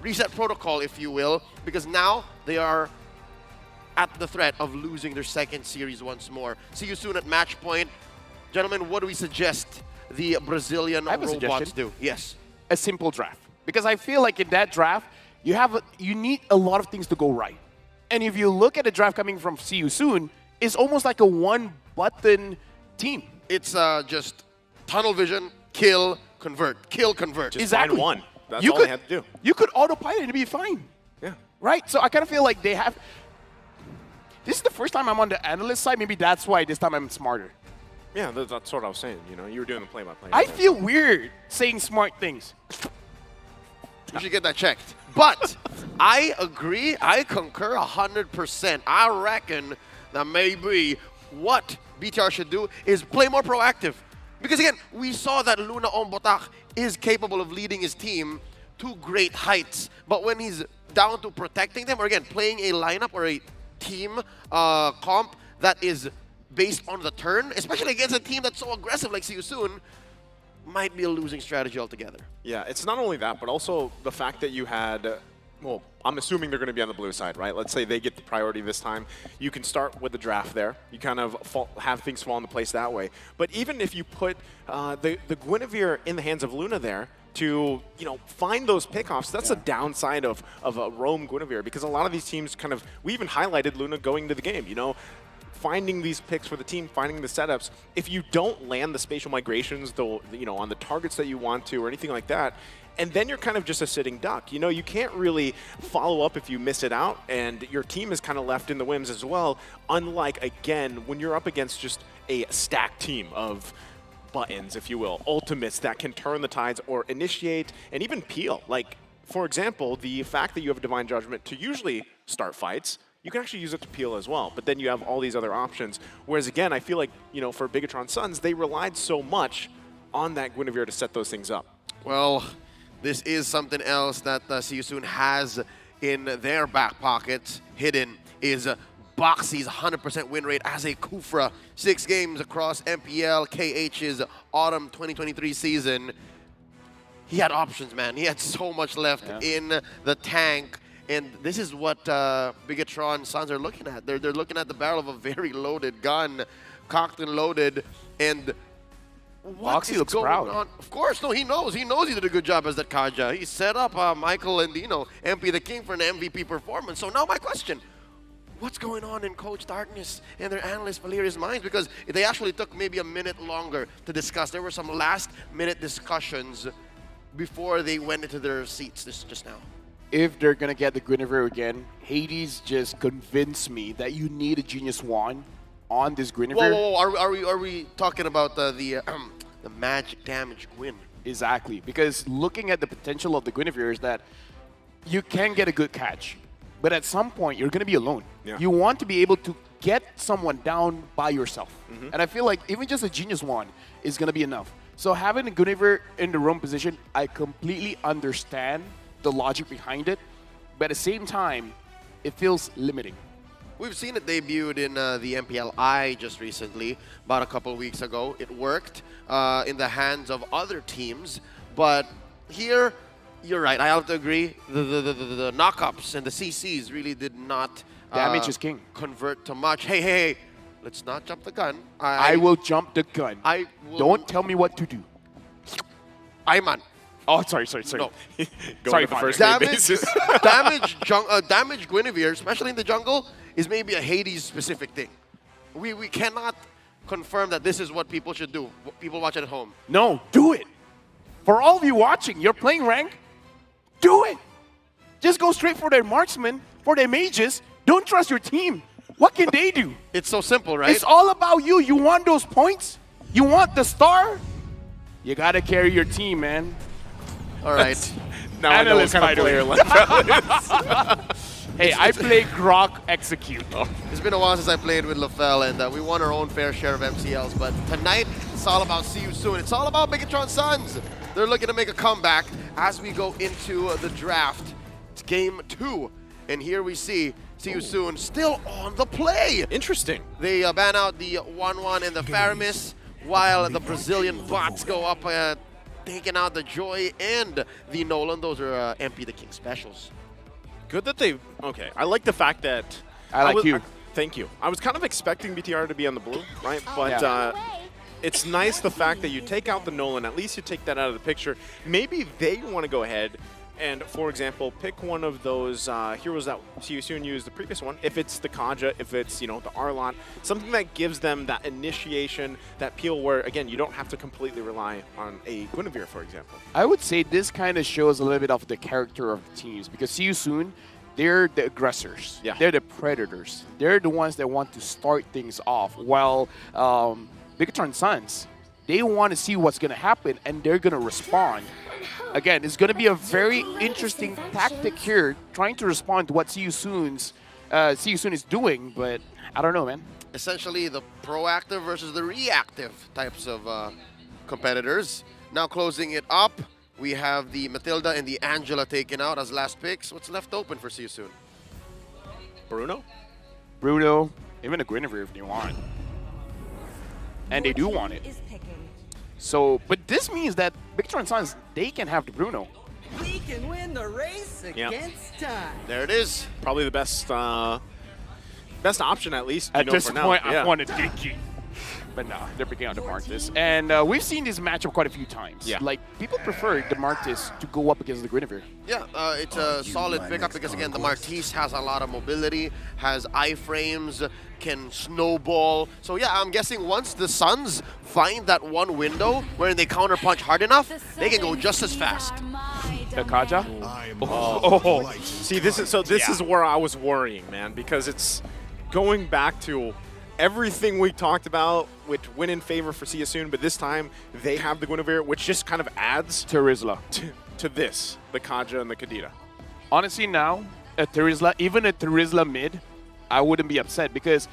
reset protocol, if you will, because now they are at the threat of losing their second series once more. See you soon at match point. Gentlemen, what do we suggest the Brazilian robots do? Yes. A simple draft. Because I feel like in that draft, you need a lot of things to go right. And if you look at the draft coming from See You Soon, it's almost like a one-button team. It's just tunnel vision, kill, convert, kill, convert. Just find one. That's all they had to do. You could autopilot and be fine. Yeah. Right? So I kind of feel like they have... This is the first time I'm on the analyst side. Maybe that's why this time I'm smarter. Yeah, that's what I was saying. You know, you were doing the play-by-play. I feel weird saying smart things. You should get that checked. But I agree. I concur 100%. I reckon that maybe what BTR should do is play more proactive. Because again, we saw that Luna Ombotak is capable of leading his team to great heights. But when he's down to protecting them, or again, playing a lineup or a team comp that is based on the turn, especially against a team that's so aggressive like See You Soon, might be a losing strategy altogether. Yeah, it's not only that, but also the fact that you had, well, I'm assuming they're going to be on the blue side, right? Let's say they get the priority this time. You can start with the draft there. You kind of have things fall into place that way. But even if you put the Guinevere in the hands of Luna there to, you know, find those pickoffs, that's a downside of a roam Guinevere, because a lot of these teams kind of, we even highlighted Luna going to the game, you know, finding these picks for the team, finding the setups. If you don't land the spatial migrations, though, you know, on the targets that you want to or anything like that, and then you're kind of just a sitting duck. You know, you can't really follow up if you miss it out, and your team is kind of left in the whims as well. Unlike, again, when you're up against just a stacked team of buttons, if you will, ultimates that can turn the tides or initiate and even peel. Like, for example, the fact that you have a Divine Judgment to usually start fights, you can actually use it to peel as well, but then you have all these other options. Whereas again, I feel like, you know, for Bigatron Suns, they relied so much on that Guinevere to set those things up. Well, this is something else that See You Soon has in their back pocket hidden, is Boxy's 100% win rate as a Kufra. 6 games across MPL, KH's autumn 2023 season. He had options, man. He had so much left in the tank. And this is what Bigatron Sons are looking at. They're looking at the barrel of a very loaded gun, cocked and loaded, and what Foxy is looks going proud. on? Of course, no, he knows. He knows he did a good job as that Kaja. He set up Michael and, MP the King for an MVP performance. So now my question, what's going on in Coach Darkness and their analyst Valeria's minds? Because they actually took maybe a minute longer to discuss. There were some last-minute discussions before they went into their seats just now. If they're going to get the Guinevere again, Hades just convinced me that you need a Genius Wand on this Guinevere. Whoa. Are we talking about the magic damage Gwyn? Exactly, because looking at the potential of the Guinevere is that you can get a good catch, but at some point you're going to be alone. Yeah. You want to be able to get someone down by yourself. And I feel like even just a Genius Wand is going to be enough. So having a Guinevere in the roam position, I completely understand the logic behind it, but at the same time, it feels limiting. We've seen it debuted in the MPLI just recently, about a couple weeks ago. It worked in the hands of other teams, but here, you're right. I have to agree. The knockups and the CCs really did not Damage is king. Convert to much. Hey, let's not jump the gun. I will jump the gun. Don't tell me what to do. Ayman. Oh, sorry. No. Sorry, to the first name basis. Damage Guinevere, especially in the jungle, is maybe a Hades-specific thing. We cannot confirm that this is what people should do. People watching at home. No, do it. For all of you watching, you're playing rank, do it. Just go straight for their marksmen, for their mages. Don't trust your team. What can they do? It's so simple, right? It's all about you. You want those points? You want the star? You got to carry your team, man. All right. Now I know what kind of player LaFell is. Hey, I play Grok Execute. It's been a while since I played with LaFell, and we won our own fair share of MCLs. But tonight, it's all about See You Soon. It's all about Bigatron Sons. They're looking to make a comeback as we go into the draft. It's game 2. And here we see You Soon still on the play. Interesting. They ban out the 1-1 and the Faramis, while the Brazilian bots go up, taking out the Joy and the Nolan. Those are MP the King specials. Good that they... Okay, I like the fact that... Thank you. I was kind of expecting BTR to be on the blue, right? But it's nice the fact that you take out the Nolan. At least you take that out of the picture. Maybe they want to go ahead and, for example, pick one of those heroes that See You Soon used the previous one. If it's the Kaja, if it's, the Arlon, something that gives them that initiation, that peel where, again, you don't have to completely rely on a Guinevere, for example. I would say this kind of shows a little bit of the character of the teams, because See You Soon, they're the aggressors. Yeah. They're the predators. They're the ones that want to start things off, while Bigatron Sons, they want to see what's going to happen, and they're going to respond. Again, it's going to be a very interesting tactic here, trying to respond to what See You Soon is doing, but I don't know, man. Essentially, the proactive versus the reactive types of competitors. Now closing it up, we have the Matilda and the Angela taken out as last picks. What's left open for See You Soon? Bruno, even a Guinevere if they want. And they do want it. So, but this means that Bigatron Sons, they can have the Bruno. We can win the race against time. There it is. probably the best option, at least, At this for now. point, I want a Dinky. But no, they're picking out the Martis. And we've seen this matchup quite a few times. Yeah. Like, people prefer the Martis to go up against the Guinevere. Yeah, it's a solid pickup because, again, the Martis has a lot of mobility, has iframes, can snowball. So, yeah, I'm guessing once the Suns find that one window where they counterpunch hard enough, they can go just as fast. The Kaja? See, this is where I was worrying, man, because it's going back to everything we talked about, which went in favor for See You Soon, but this time they have the Guinevere, which just kind of adds Terizla to this, the Kaja and the Kadita. Honestly, now, even a Terizla mid, I wouldn't be upset, because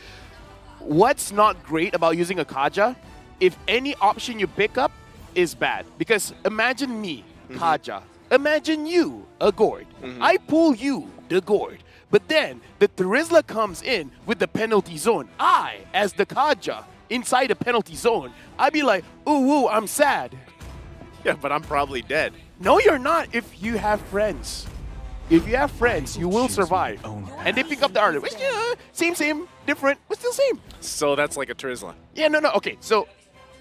what's not great about using a Kaja, if any option you pick up is bad. Because imagine me, Kaja. Imagine you, a Gord. I pull you, the Gord. But then the Terizla comes in with the penalty zone. I, as the Kaja, inside the penalty zone, I'd be like, ooh, I'm sad. Yeah, but I'm probably dead. No, you're not if you have friends. if you have friends, you will survive. And they pick up the Arlet, which same, different, but still same. So that's like a Trizla. Yeah, no. Okay, so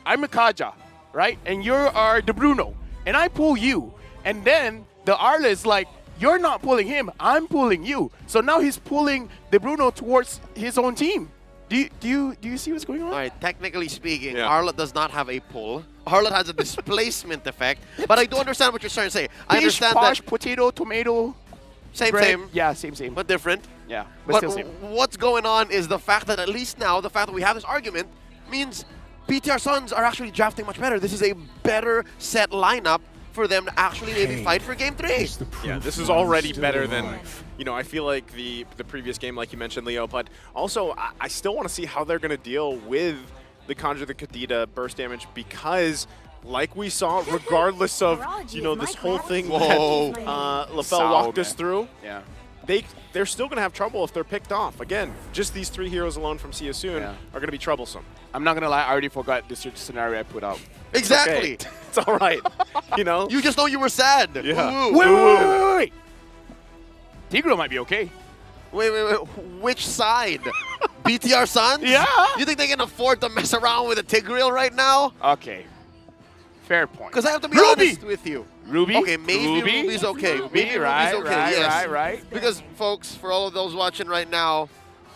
I'm a Kaja, right? And you are the Bruno. And I pull you. And then the Arlet is like, you're not pulling him, I'm pulling you. So now he's pulling the Bruno towards his own team. Do you see what's going on? All right, technically speaking, Arlet does not have a pull. Arlet has a displacement effect. But I do understand what you're trying to say. I understand that potato, tomato, same, bread. same. Yeah, same. But different. Yeah, But still same. what's going on is the fact that at least now, the fact that we have this argument means BTR Suns are actually drafting much better. This is a better set lineup for them to actually maybe fight for Game 3. Yeah, this is already better than, I feel like the previous game, like you mentioned, Leo. But also, I still want to see how they're going to deal with the Conjure the Kadita burst damage because, like we saw, regardless of, this whole thing that LaFell walked us through, they're still going to have trouble if they're picked off. Again, just these 3 heroes alone from See You Soon are going to be troublesome. I'm not going to lie, I already forgot this scenario I put out. Exactly. Okay. It's all right. You just know you were sad. Yeah. Wait. Tigro might be okay. Wait. Which side? BTR Suns? Yeah. You think they can afford to mess around with a Tigreal right now? Okay. Fair point. Because I have to be Ruby! honest with you. Ruby? Okay, maybe Ruby's okay. Maybe right, Ruby's okay, yes. right. Because, folks, for all of those watching right now,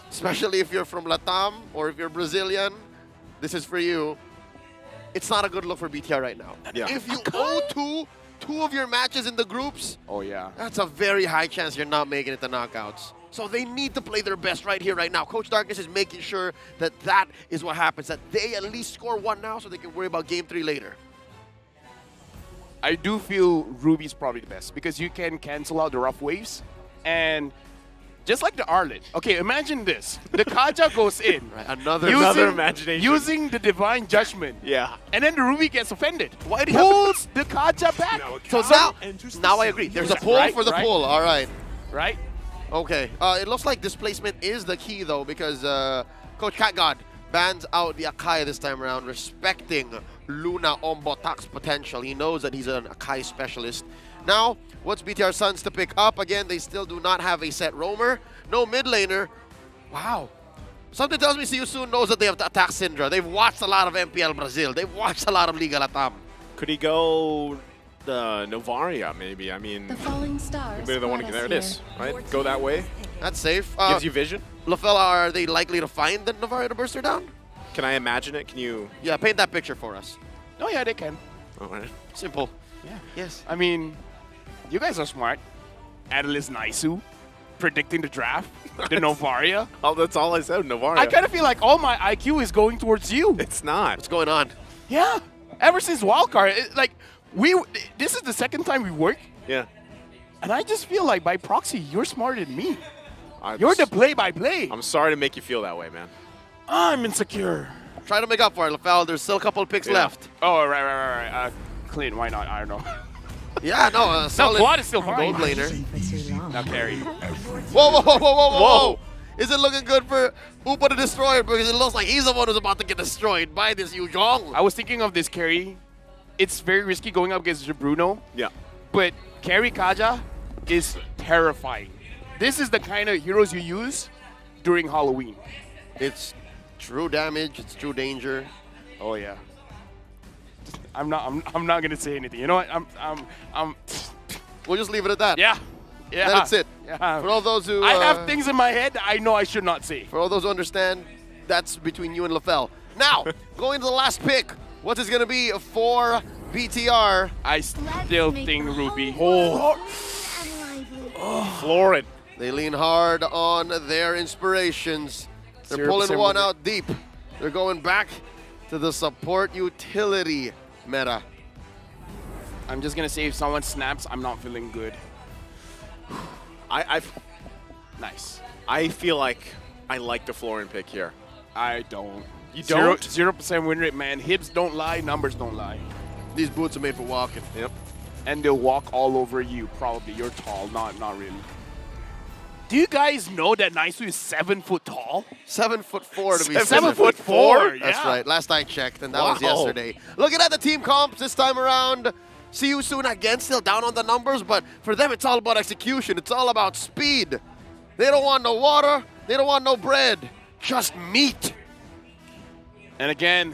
especially if you're from Latam or if you're Brazilian, this is for you. It's not a good look for BTR right now. Yeah. If you owe two of your matches in the groups, that's a very high chance you're not making it to knockouts. So they need to play their best right here, right now. Coach Darkness is making sure that that is what happens, that they at least score 1 now so they can worry about Game 3 later. I do feel Ruby's probably the best because you can cancel out the rough waves and just like the Arlet. Okay, imagine this. The Kaja goes in. Right, another imagination. Using the Divine Judgment. Yeah. And then the Ruby gets offended. Why do you pulls the Kaja back. So now I agree. There's a pull for the pull. All right. Right? Okay. It looks like displacement is the key, though, because Coach CatGod bans out the Akai this time around, respecting Luna Ombotak's potential. He knows that he's an Akai specialist. Now, what's BTR Suns to pick up? Again, they still do not have a set roamer. No mid laner. Wow. Something tells me See You Soon knows that they have to attack Syndra. They've watched a lot of MPL Brazil. They've watched a lot of Liga Latam. Could he go Novaria, maybe? I mean, maybe the one. There it is, right? Go that way. That's safe. Gives you vision. LaFell, are they likely to find the Novaria to burst her down? Can I imagine it? Can you? Yeah, paint that picture for us. Oh, yeah, they can. All right. Simple. Yeah. Yes. I mean, you guys are smart. Analyst Naisu, predicting the draft, the Novaria. Oh, that's all I said, Novaria. I kind of feel like all my IQ is going towards you. It's not. What's going on? Yeah. Ever since Wildcard, this is the second time we work. Yeah. And I just feel like by proxy, you're smarter than me. You're the play-by-play. I'm sorry to make you feel that way, man. I'm insecure. Try to make up for it, LaFell. There's still a couple of picks left. Oh, right. Clean, why not? I don't know. Yeah, no, solid Quad is still fine. gold laner. Now carry. Whoa. Is it looking good for Upa the Destroyer? Because it looks like he's the one who's about to get destroyed by this Yu Zhong. I was thinking of this carry. It's very risky going up against Bruno. Yeah. But carry Kaja is terrifying. This is the kind of heroes you use during Halloween. It's true damage. It's true danger. Oh yeah. I'm not gonna say anything. You know what? I'm. We'll just leave it at that. Yeah. That's it. Yeah. For all those who I have things in my head I know I should not say. For all those who understand, that's between you and LaFell. Now, going to the last pick. What is gonna be for BTR? I still think Ruby. Florid. They lean hard on their inspirations. They're pulling one out deep. They're going back to the support utility meta. I'm just gonna say if someone snaps, I'm not feeling good. Nice. I feel like I like the Florin pick here. I don't. You don't? 0% win rate, man. Hips don't lie, numbers don't lie. These boots are made for walking. Yep. And they'll walk all over you, probably. You're tall, not really. Do you guys know that Naisu is 7 foot tall? 7'4" to be 7'4"? That's yeah. right. Last I checked, and that was yesterday. Looking at the team comps this time around, See you soon again, still down on the numbers, but for them it's all about execution. It's all about speed. They don't want no water. They don't want no bread. Just meat. And again,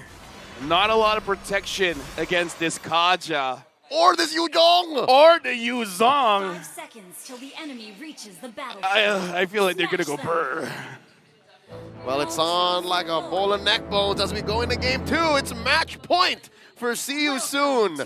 not a lot of protection against this Kaja. Or this Yuzong. Or the Yuzong. 5 seconds till the enemy reaches the battle. I feel like they're going to go brr. Well, it's on like a bowl of neck bones as we go into game 2. It's match point for See You Soon.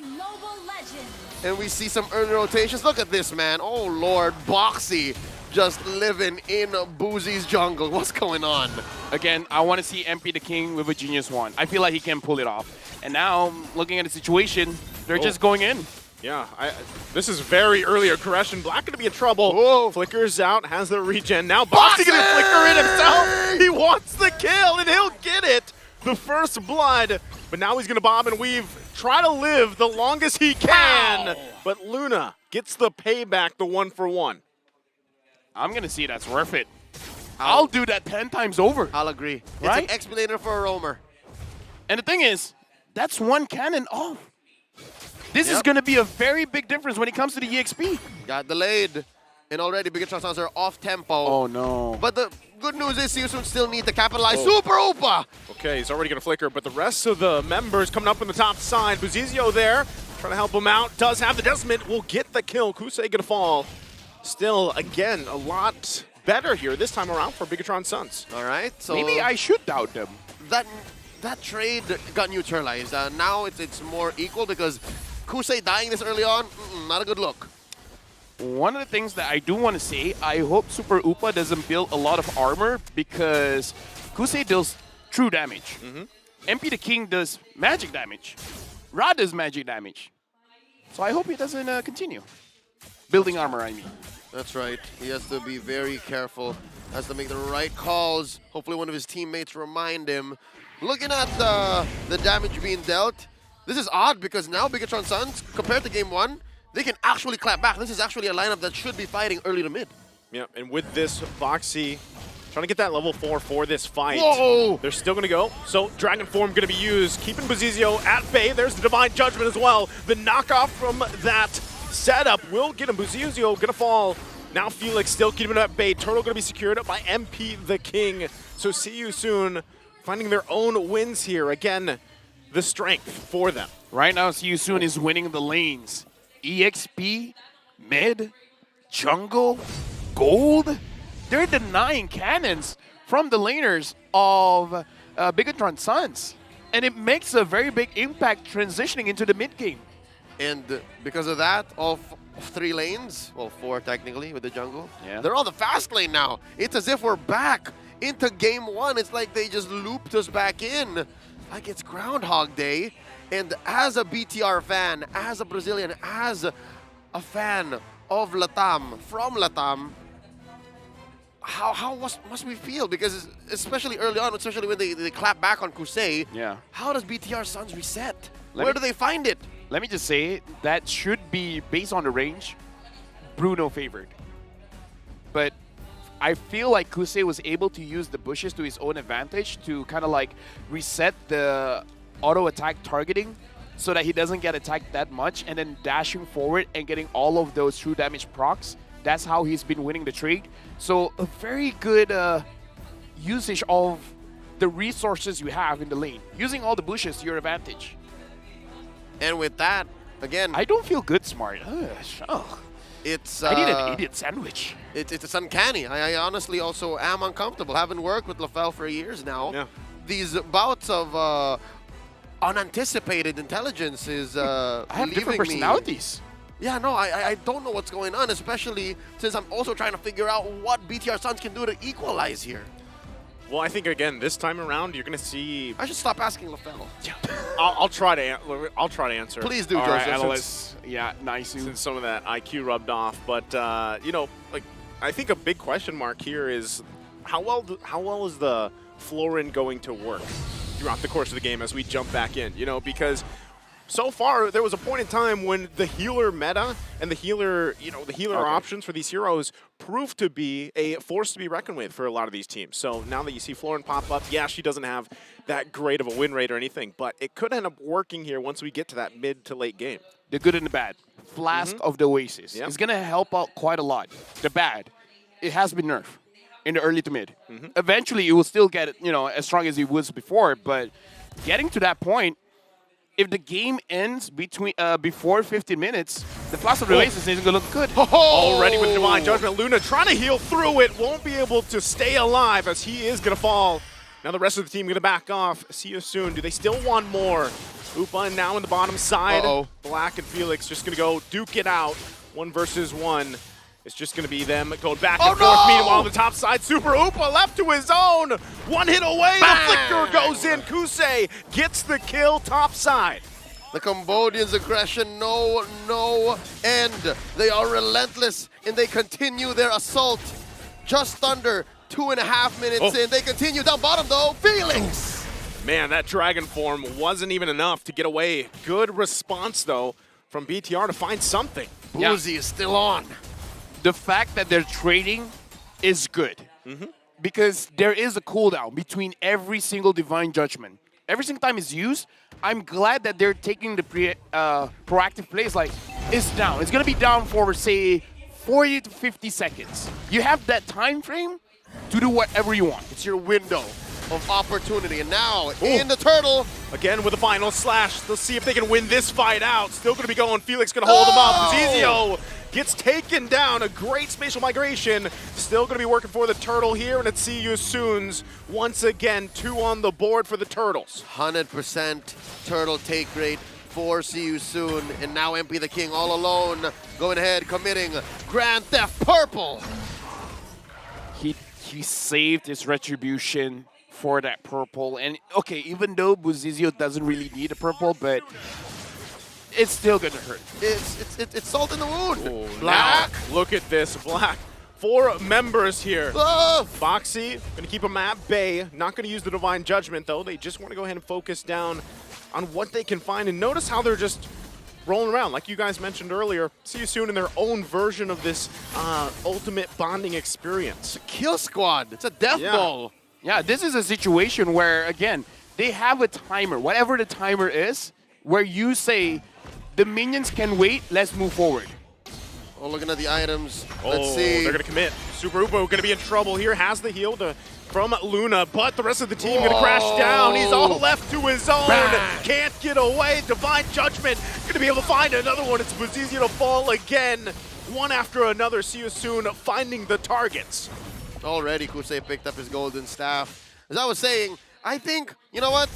And we see some early rotations. Look at this, man. Oh, Lord. Boxy just living in Boozy's jungle. What's going on? Again, I want to see MP the King with a Genius Wand. I feel like he can pull it off. And now, looking at the situation, they're just going in. Yeah, this is very early aggression. Black going to be in trouble. Whoa. Flickers out, has the regen. Now Boxy going to flicker in himself. He wants the kill, and he'll get it. The first blood. But now he's going to bob and weave. Try to live the longest he can. Ow. But Luna gets the payback, the 1-for-1. I'm going to see that's worth it. I'll do that 10 times over. I'll agree. Right? It's an explainer for a roamer. And the thing is, that's one cannon off. This is going to be a very big difference when it comes to the EXP. Got delayed. And already Bigatron Suns are off tempo. Oh, no. But the good news is See You Soon still need to capitalize. Super Upa! Okay, he's already going to flicker, but the rest of the members coming up on the top side. Buzizio there, trying to help him out. Does have the Desmond, will get the kill. Kusei going to fall. Still, again, a lot better here this time around for Bigatron Suns. All right, so maybe I should doubt them. That trade got neutralized. Now it's more equal because Kusei dying this early on, not a good look. One of the things that I do want to say, I hope Super Upa doesn't build a lot of armor because Kusei deals true damage. MP the King does magic damage. Ra does magic damage. So I hope he doesn't continue building armor, I mean. That's right. He has to be very careful. Has to make the right calls. Hopefully one of his teammates remind him. Looking at the damage being dealt, this is odd because now Bigatron Suns, compared to game 1, they can actually clap back. This is actually a lineup that should be fighting early to mid. Yeah, and with this, Boxy trying to get that level 4 for this fight. Whoa! They're still going to go. So Dragon Form going to be used, keeping Buzizio at bay. There's the Divine Judgment as well. The knockoff from that setup will get him. Buzizio going to fall. Now Felix still keeping him at bay. Turtle going to be secured up by MP the King. So See You Soon finding their own wins here. Again, the strength for them. Right now, See You Soon is winning the lanes. EXP, mid, jungle, gold. They're denying cannons from the laners of Bigatron Suns. And it makes a very big impact transitioning into the mid game. And because of that, all 3 lanes, well 4 technically with the jungle, they're on the fast lane now. It's as if we're back into game 1. It's like they just looped us back in. Like it's Groundhog Day. And as a BTR fan, as a Brazilian, as a fan of Latam, from Latam, how must we feel? Because especially early on, especially when they clap back on Kusei, how does BTR Suns reset? Where do they find it? Let me just say, that should be, based on the range, Bruno favored. But I feel like Kusei was able to use the bushes to his own advantage to kind of like reset the auto attack targeting so that he doesn't get attacked that much, and then dashing forward and getting all of those true damage procs. That's how he's been winning the trade. So a very good usage of the resources you have in the lane, using all the bushes to your advantage. And with that, again, I don't feel good, Smart. It's I need an idiot sandwich. It's uncanny. I honestly also am uncomfortable. Haven't worked with LaFell for years now. Yeah. These bouts of unanticipated intelligence is I have different personalities. Yeah, no, I don't know what's going on, especially since I'm also trying to figure out what BTR Suns can do to equalize here. Well, I think again this time around you're going to see. I should stop asking LaFell. I'll try to answer. Please do, All Joseph. right, analysts. Yeah, nice. Since some of that IQ rubbed off, but you know, like I think a big question mark here is how well is the Florin going to work throughout the course of the game as we jump back in? You know, because so far there was a point in time when the healer meta and the healer, options for these heroes proved to be a force to be reckoned with for a lot of these teams. So now that you see Florin pop up, yeah, she doesn't have that great of a win rate or anything, but it could end up working here once we get to that mid to late game. the good and the bad. Flask of the Oasis. Yep. It's going to help out quite a lot. The bad, it has been nerfed in the early to mid. Eventually, it will still get, as strong as it was before, but getting to that point, if the game ends before 15 minutes, the Flask of the Oasis isn't going to look good. Already with Divine Judgment. Luna trying to heal through it. Won't be able to stay alive as he is going to fall. Now the rest of the team going to back off. See you soon. Do they still want more? Upa now in the bottom side. Black and Felix just going to go duke it out. 1 versus 1. It's just going to be them going back and forth. Meanwhile, on the top side, Super Upa left to his own. 1 hit away. The flicker goes in. Kusei gets the kill top side. The Cambodians' aggression, no end. They are relentless, and they continue their assault. Just under 2.5 minutes in. They continue down bottom, though. Felix! Man, that dragon form wasn't even enough to get away. Good response, though, from BTR to find something. Boozy is still on. The fact that they're trading is good. Because there is a cooldown between every single Divine Judgment. Every single time it's used, I'm glad that they're taking the proactive plays like, it's down. It's going to be down for, say, 40 to 50 seconds. You have that time frame to do whatever you want. It's your window of opportunity. And now, in the turtle. Again with the final slash. Let's see if they can win this fight out. Still going to be going. Felix going to hold him up. Zizio gets taken down. A great spatial migration. Still going to be working for the turtle here. And it's See You Soon's once again. 2 on the board for the turtles. 100% turtle take rate for See You Soon. And now MP the King all alone. Going ahead, committing Grand Theft Purple. He saved his retribution for that purple. And okay, even though Buzizio doesn't really need a purple, but it's still gonna hurt. It's salt in the wound. Black. Now, look at this, Black. 4 members here. Foxy gonna keep him at bay. Not gonna use the Divine Judgment though. They just want to go ahead and focus down on what they can find. And notice how they're just rolling around, like you guys mentioned earlier. See You Soon in their own version of this ultimate bonding experience. It's a kill squad. It's a death ball. Yeah, this is a situation where, again, they have a timer, whatever the timer is, where you say, the minions can wait, let's move forward. Oh, looking at the items. Let's see. They're going to commit. Super Upo going to be in trouble here. Has the heal from Luna, but the rest of the team going to crash down. He's all left to his own. Can't get away. Divine Judgment going to be able to find another one. It's Buzizio to fall again. One after another. See You Soon finding the targets. Already, Kusei picked up his golden staff. As I was saying, I think, you know what?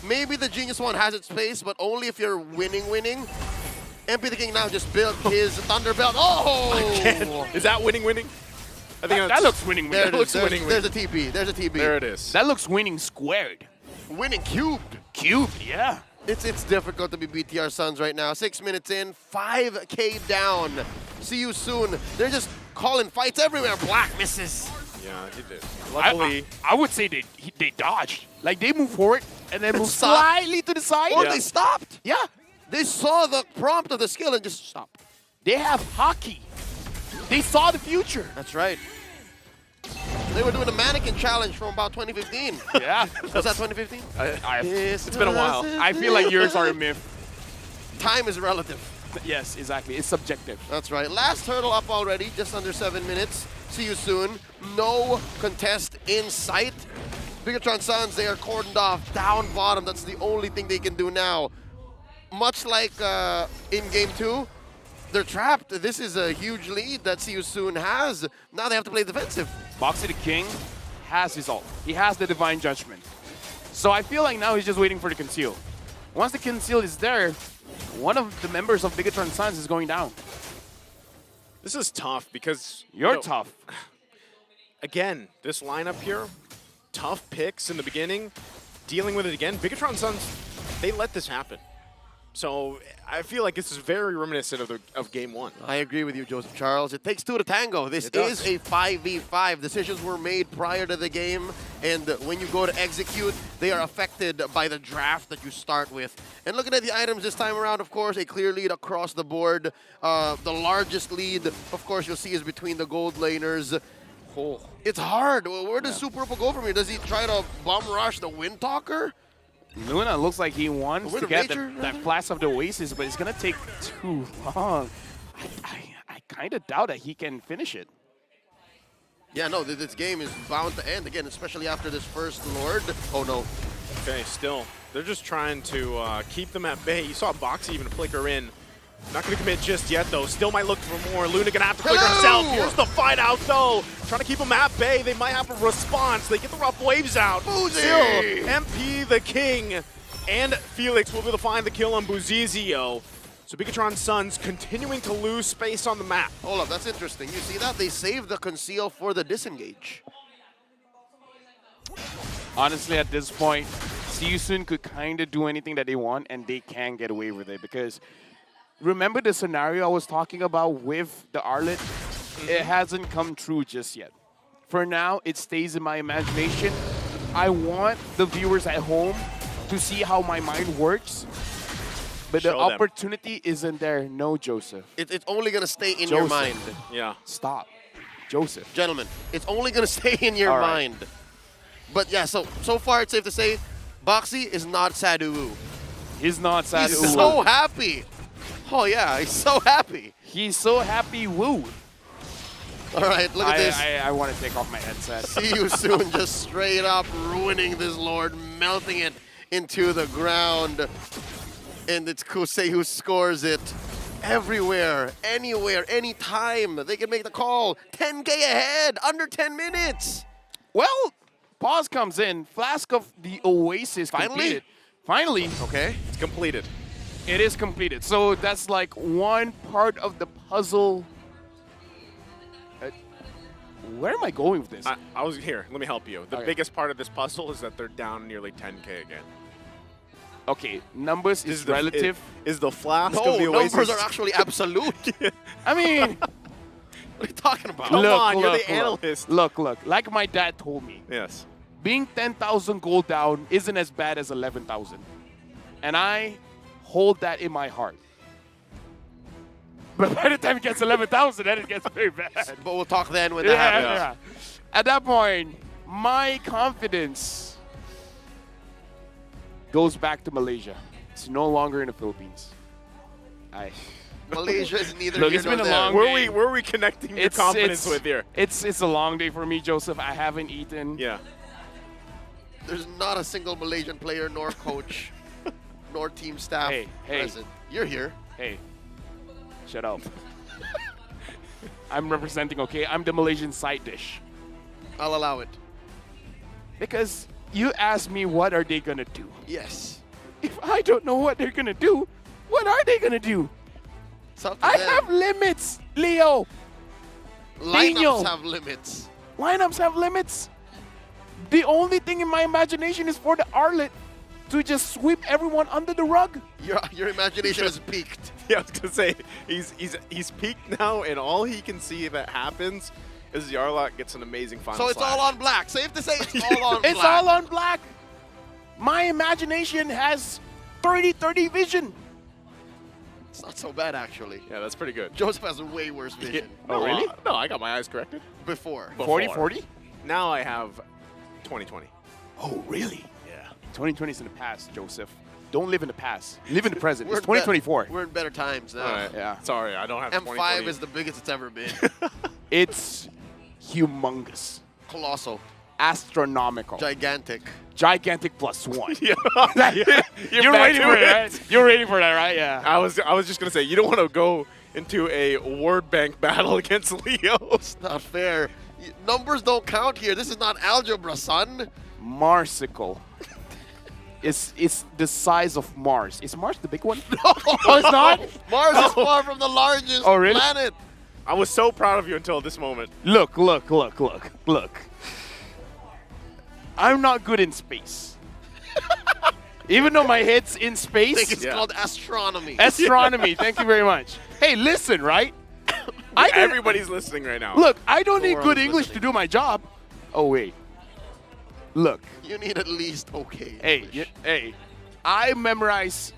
Maybe the Genius one has its place, but only if you're winning. MP the King now just built his Thunder Belt. Again. Is that winning? I think that looks winning. There's a TP. There's a TP. There it is. That looks winning squared. Winning cubed. Cubed, yeah. It's difficult to be BTR Suns right now. 6 minutes in, 5K down. See You Soon. They're just calling fights everywhere. Black misses. Yeah, he did. Luckily, I would say they dodged. Like, they moved forward and then moved slightly to the side. Or they stopped. Yeah. They saw the prompt of the skill and just stopped. They have hockey. They saw the future. That's right. They were doing a mannequin challenge from about 2015. Yeah. Was that 2015? It's been a while. I feel like yours are a myth. Time is relative. Yes, exactly. It's subjective. That's right. Last turtle up already, just under 7 minutes. See You Soon. No contest in sight. Bigatron Suns, they are cordoned off down bottom. That's the only thing they can do now. Much like in Game 2, they're trapped. This is a huge lead that See You Soon has. Now they have to play defensive. Boxy the King has his ult. He has the Divine Judgment. So I feel like now he's just waiting for the conceal. Once the conceal is there, one of the members of Bigatron Suns is going down. This is tough because you're tough. Again, this lineup here, tough picks in the beginning, dealing with it again. Bigatron Suns, they let this happen. So I feel like this is very reminiscent of Game 1. I agree with you, Joseph Charles. It takes 2 to tango. This is a 5v5. Decisions were made prior to the game, and when you go to execute, they are affected by the draft that you start with. And looking at the items this time around, of course, a clear lead across the board. The largest lead, of course, you'll see is between the gold laners. It's hard. Where does Super Purple go from here? Does he try to bum rush the Wind Talker? Luna looks like he wants Win to a get major, that flash of the Oasis, but it's going to take too long. I kind of doubt that he can finish it. Yeah, no, this game is bound to end again, especially after this first Lord. Oh, no. Okay, still. They're just trying to keep them at bay. You saw Boxy even flicker in. Not going to commit just yet, though. Still might look for more. Luna going to have to flicker himself. Here's the fight out, though. Trying to keep them at bay. They might have a response. They get the rough waves out. Still, MP the King and Felix will be able to find the kill on Buzizio. So Bigatron's Sons continuing to lose space on the map. Hold up, that's interesting. You see that? They saved the conceal for the disengage. Honestly, at this point, Season could kind of do anything that they want, and they can get away with it. Because remember the scenario I was talking about with the Arlet? It hasn't come true just yet. For now, it stays in my imagination. I want the viewers at home to see how my mind works. But the opportunity isn't there. No, Joseph. It's only going to stay in your mind. Yeah. Stop. Joseph. Gentlemen, it's only going to stay in your mind. But yeah, so far it's safe to say Boxy is not Sadhu. He's not Sadhu. He's so happy. Oh yeah, he's so happy. He's so happy, woo. All right, look at this. I want to take off my headset. See you soon, just straight up ruining this Lord, melting it into the ground. And it's Kusei who scores it. Everywhere, anywhere, anytime. They can make the call. 10K ahead, under 10 minutes. Well, pause comes in. Flask of the Oasis completed. Finally. Okay, it's completed. It is completed. So that's like one part of the puzzle. Where am I going with this? I was here. Let me help you. The biggest part of this puzzle is that they're down nearly 10K again. Okay, numbers is relative. Is the flask no, of the Oasis... numbers are actually absolute. I mean... What are you talking about? Come on, you're the analyst. Look, like my dad told me. Yes. Being 10,000 gold down isn't as bad as 11,000. And I hold that in my heart. But by the time it gets 11,000, then it gets very bad. But we'll talk then when that happens. Yeah. At that point, my confidence goes back to Malaysia. It's no longer in the Philippines. Malaysia is neither Look, here it's nor been a there. long Where are we connecting your confidence with here? It's a long day for me, Joseph. I haven't eaten. Yeah. There's not a single Malaysian player, nor coach, nor team staff present. You're here. Hey, shut up. I'm representing, okay? I'm the Malaysian side dish. I'll allow it. Because you asked me what are they going to do. Yes. If I don't know what they're going to do, what are they going to do? I have limits, Leo. Lineups have limits. Lineups have limits. The only thing in my imagination is for the Arlet to just sweep everyone under the rug. Your imagination has peaked. Yeah, I was gonna say he's peaked now, and all he can see that happens is Yarlock gets an amazing final. So it's slash. all on black. Safe to say it's all on black. It's all on black. My imagination has 30-30 vision. It's not so bad, actually. Yeah, that's pretty good. Joseph has a way worse vision. Oh, really? No, I got my eyes corrected. Before. 40-40? Now I have 20/20. Oh, really? Yeah. 2020 is in the past, Joseph. Don't live in the past. Live in the present. It's 2024. We're in better times now. All right. Yeah. Sorry, I don't have M5 is the biggest it's ever been. It's humongous. Colossal. Astronomical. Gigantic. Gigantic +1. Yeah. You're waiting for that, right? You're waiting for that, right? Yeah. I was just gonna say you don't want to go into a word bank battle against Leo. It's not fair. Numbers don't count here. This is not algebra, son. Marsicle. It's the size of Mars. Is Mars the big one? No. Oh, it's not? Mars is far from the largest planet. I was so proud of you until this moment. Look. I'm not good in space. Even though my head's in space. I think it's called astronomy. Astronomy. Thank you very much. Hey, listen, right? Everybody's listening right now. Look, I don't need good English to do my job. Oh, wait. Look. You need at least okay English. Hey, I memorize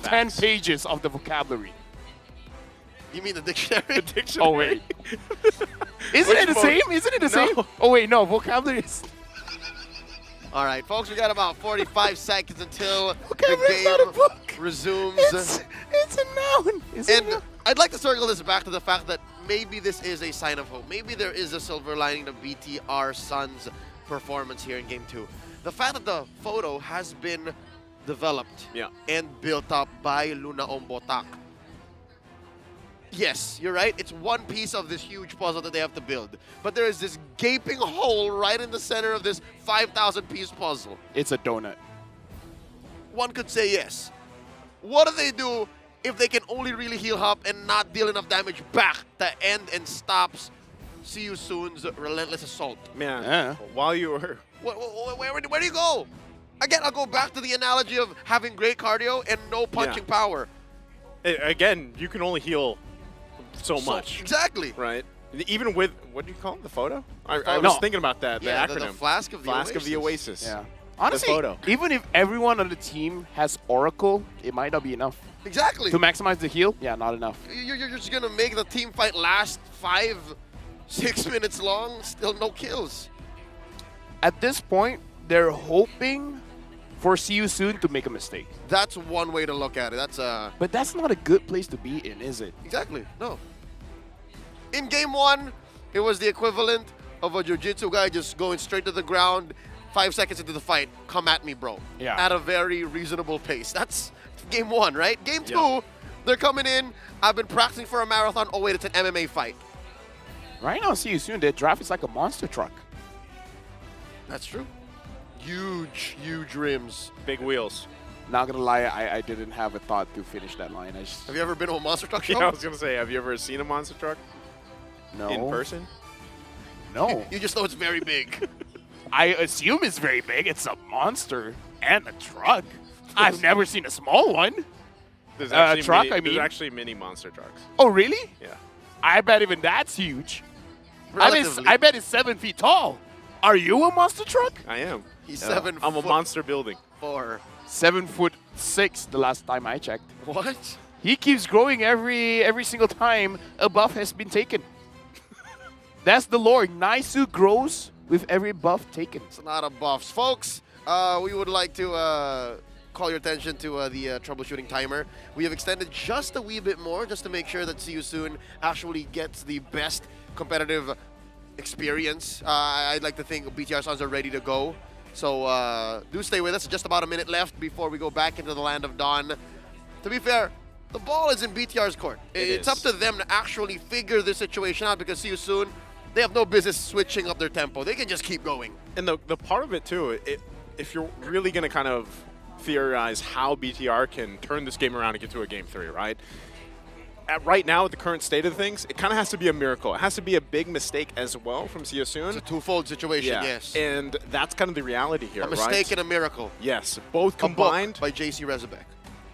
10 pages of the vocabulary. You mean the dictionary? The dictionary. Oh, wait. Isn't it the same? Isn't it the same? Oh, wait, no. Vocabulary is... All right, folks, we got about 45 seconds until the game resumes. It's a noun. And I'd like to circle this back to the fact that maybe this is a sign of hope. Maybe there is a silver lining to BTR Sun's performance here in Game 2. The fact that the photo has been developed and built up by Luna Ombotak. Yes, you're right. It's one piece of this huge puzzle that they have to build. But there is this gaping hole right in the center of this 5,000-piece puzzle. It's a donut. One could say yes. What do they do if they can only really heal Hop and not deal enough damage back to end and stops See You Soon's relentless assault? Man, while you were... Where do you go? Again, I'll go back to the analogy of having great cardio and no punching power. Again, you can only heal so much. Exactly. Right? Even with, what do you call it, the photo? I was thinking about that, the acronym. The Flask of the Oasis. Of the Oasis. Yeah. Honestly, the photo. Even if everyone on the team has Oracle, it might not be enough. Exactly. To maximize the heal, not enough. You're just going to make the team fight last 5-6 minutes long, still no kills. At this point, they're hoping for See You Soon to make a mistake. That's one way to look at it. But that's not a good place to be in, is it? Exactly. No. In Game 1, it was the equivalent of a jiu-jitsu guy just going straight to the ground, 5 seconds into the fight, come at me, bro. Yeah. At a very reasonable pace. That's Game 1, right? Game 2, they're coming in. I've been practicing for a marathon. Oh, wait, it's an MMA fight. Right now, See You Soon, their draft is like a monster truck. That's true. Huge, huge rims. Big wheels. Not gonna lie, I didn't have a thought to finish that line. Have you ever been to a monster truck show? Yeah, I was gonna say, have you ever seen a monster truck? No. In person? No. You just know it's very big. I assume it's very big. It's a monster and a truck. I've never seen a small one. There's actually truck, mini, I mean. There's actually mini monster trucks. Oh, really? Yeah. I bet even that's huge. I bet it's 7 feet tall. Are you a monster truck? I am. He's 7 I'm a monster building. 7'6" the last time I checked. What? He keeps growing every single time a buff has been taken. That's the lore. Naisu grows with every buff taken. It's a lot of buffs. Folks, we would like to call your attention to the troubleshooting timer. We have extended just a wee bit more just to make sure that See You Soon actually gets the best competitive experience. I'd like to think BTR Suns are ready to go. So do stay with us. Just about a minute left before we go back into the Land of Dawn. To be fair, the ball is in BTR's court. It's up to them to actually figure this situation out because See You Soon, they have no business switching up their tempo. They can just keep going. And the part of it, too, if you're really going to kind of theorize how BTR can turn this game around and get to a Game 3, right? Right now, at the current state of things, it kind of has to be a miracle. It has to be a big mistake as well from See You Soon. It's a twofold situation, yes. And that's kind of the reality here, A mistake and a miracle. Yes, both combined. By JC Rezabek.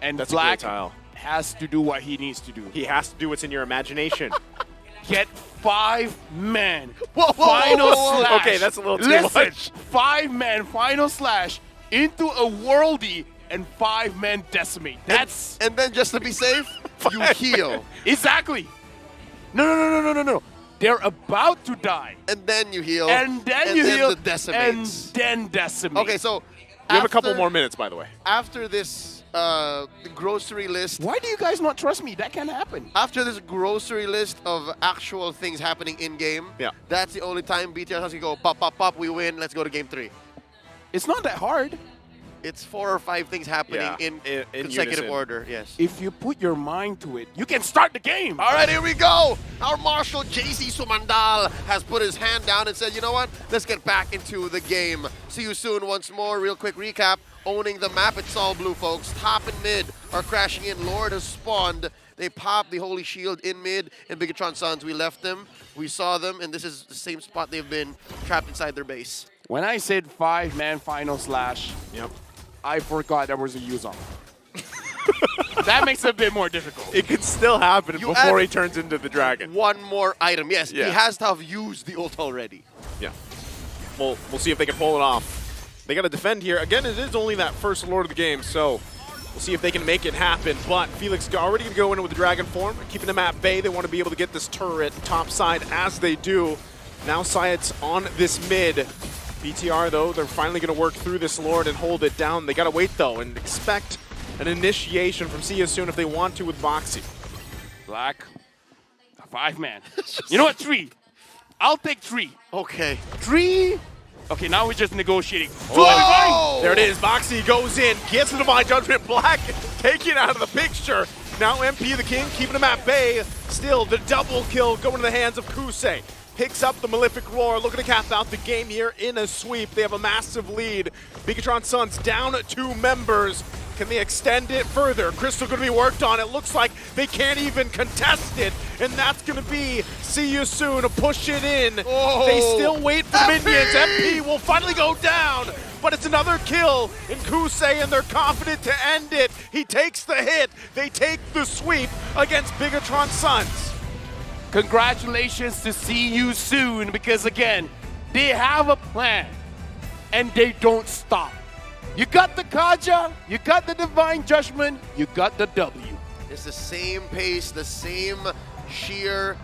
And that's Black a great tile. has to do what he needs to do. He has to do what's in your imagination. Get 5-man final slash. Okay, that's a little too much. 5-man final slash into a worldie and 5-man decimate. That's and then just to be safe, you heal. Exactly. No. They're about to die. And then you heal. And then you heal. The decimates. And then decimate. Okay, so we have a couple more minutes, by the way. After this the grocery list. Why do you guys not trust me? That can't happen. After this grocery list of actual things happening in-game, that's the only time BTR has to go, pop, pop, pop, we win, let's go to Game 3. It's not that hard. It's 4 or 5 things happening in consecutive unison. order, yes. If you put your mind to it, you can start the game. All right, here we go. Our Marshal, JC Sumandal, has put his hand down and said, you know what? Let's get back into the game. See You Soon once more. Real quick recap. Owning the map, it's all blue, folks. Top and mid are crashing in. Lord has spawned. They popped the Holy Shield in mid. And Bigatron Suns, we left them. We saw them, and this is the same spot they've been trapped inside their base. When I said 5-man final slash, I forgot there was a use on. That makes it a bit more difficult. It could still happen before he turns into the dragon. One more item, yes. He has to have used the ult already. Yeah. We'll see if they can pull it off. They got to defend here. Again, it is only that first Lord of the game, so we'll see if they can make it happen. But Felix already going to go in with the dragon form, keeping them at bay. They want to be able to get this turret top side as they do. Now Syed's on this mid. BTR, though, they're finally going to work through this Lord and hold it down. They got to wait, though, and expect an initiation from See You Soon if they want to with Boxy. Black, 5-man. You know what? 3. I'll take 3. Okay. 3. Okay, now we're just negotiating. Whoa! There it is. Boxy goes in, gets the Divine Judgment. Black taken out of the picture. Now MP the King keeping him at bay. Still, the double kill going to the hands of Kusei. Picks up the Malefic Roar, looking to cap out the game here in a sweep. They have a massive lead. Bigatron Suns down 2 members. Can they extend it further? Crystal going to be worked on. It looks like they can't even contest it. And that's going to be See You Soon to push it in. Oh. They still wait for the minions. MP will finally go down. But it's another kill in Kusei, and they're confident to end it. He takes the hit. They take the sweep against Bigatron Suns. Congratulations to See You Soon, because again, they have a plan and they don't stop. You got the Kaja, you got the Divine Judgment, you got the W. It's the same pace, the same sheer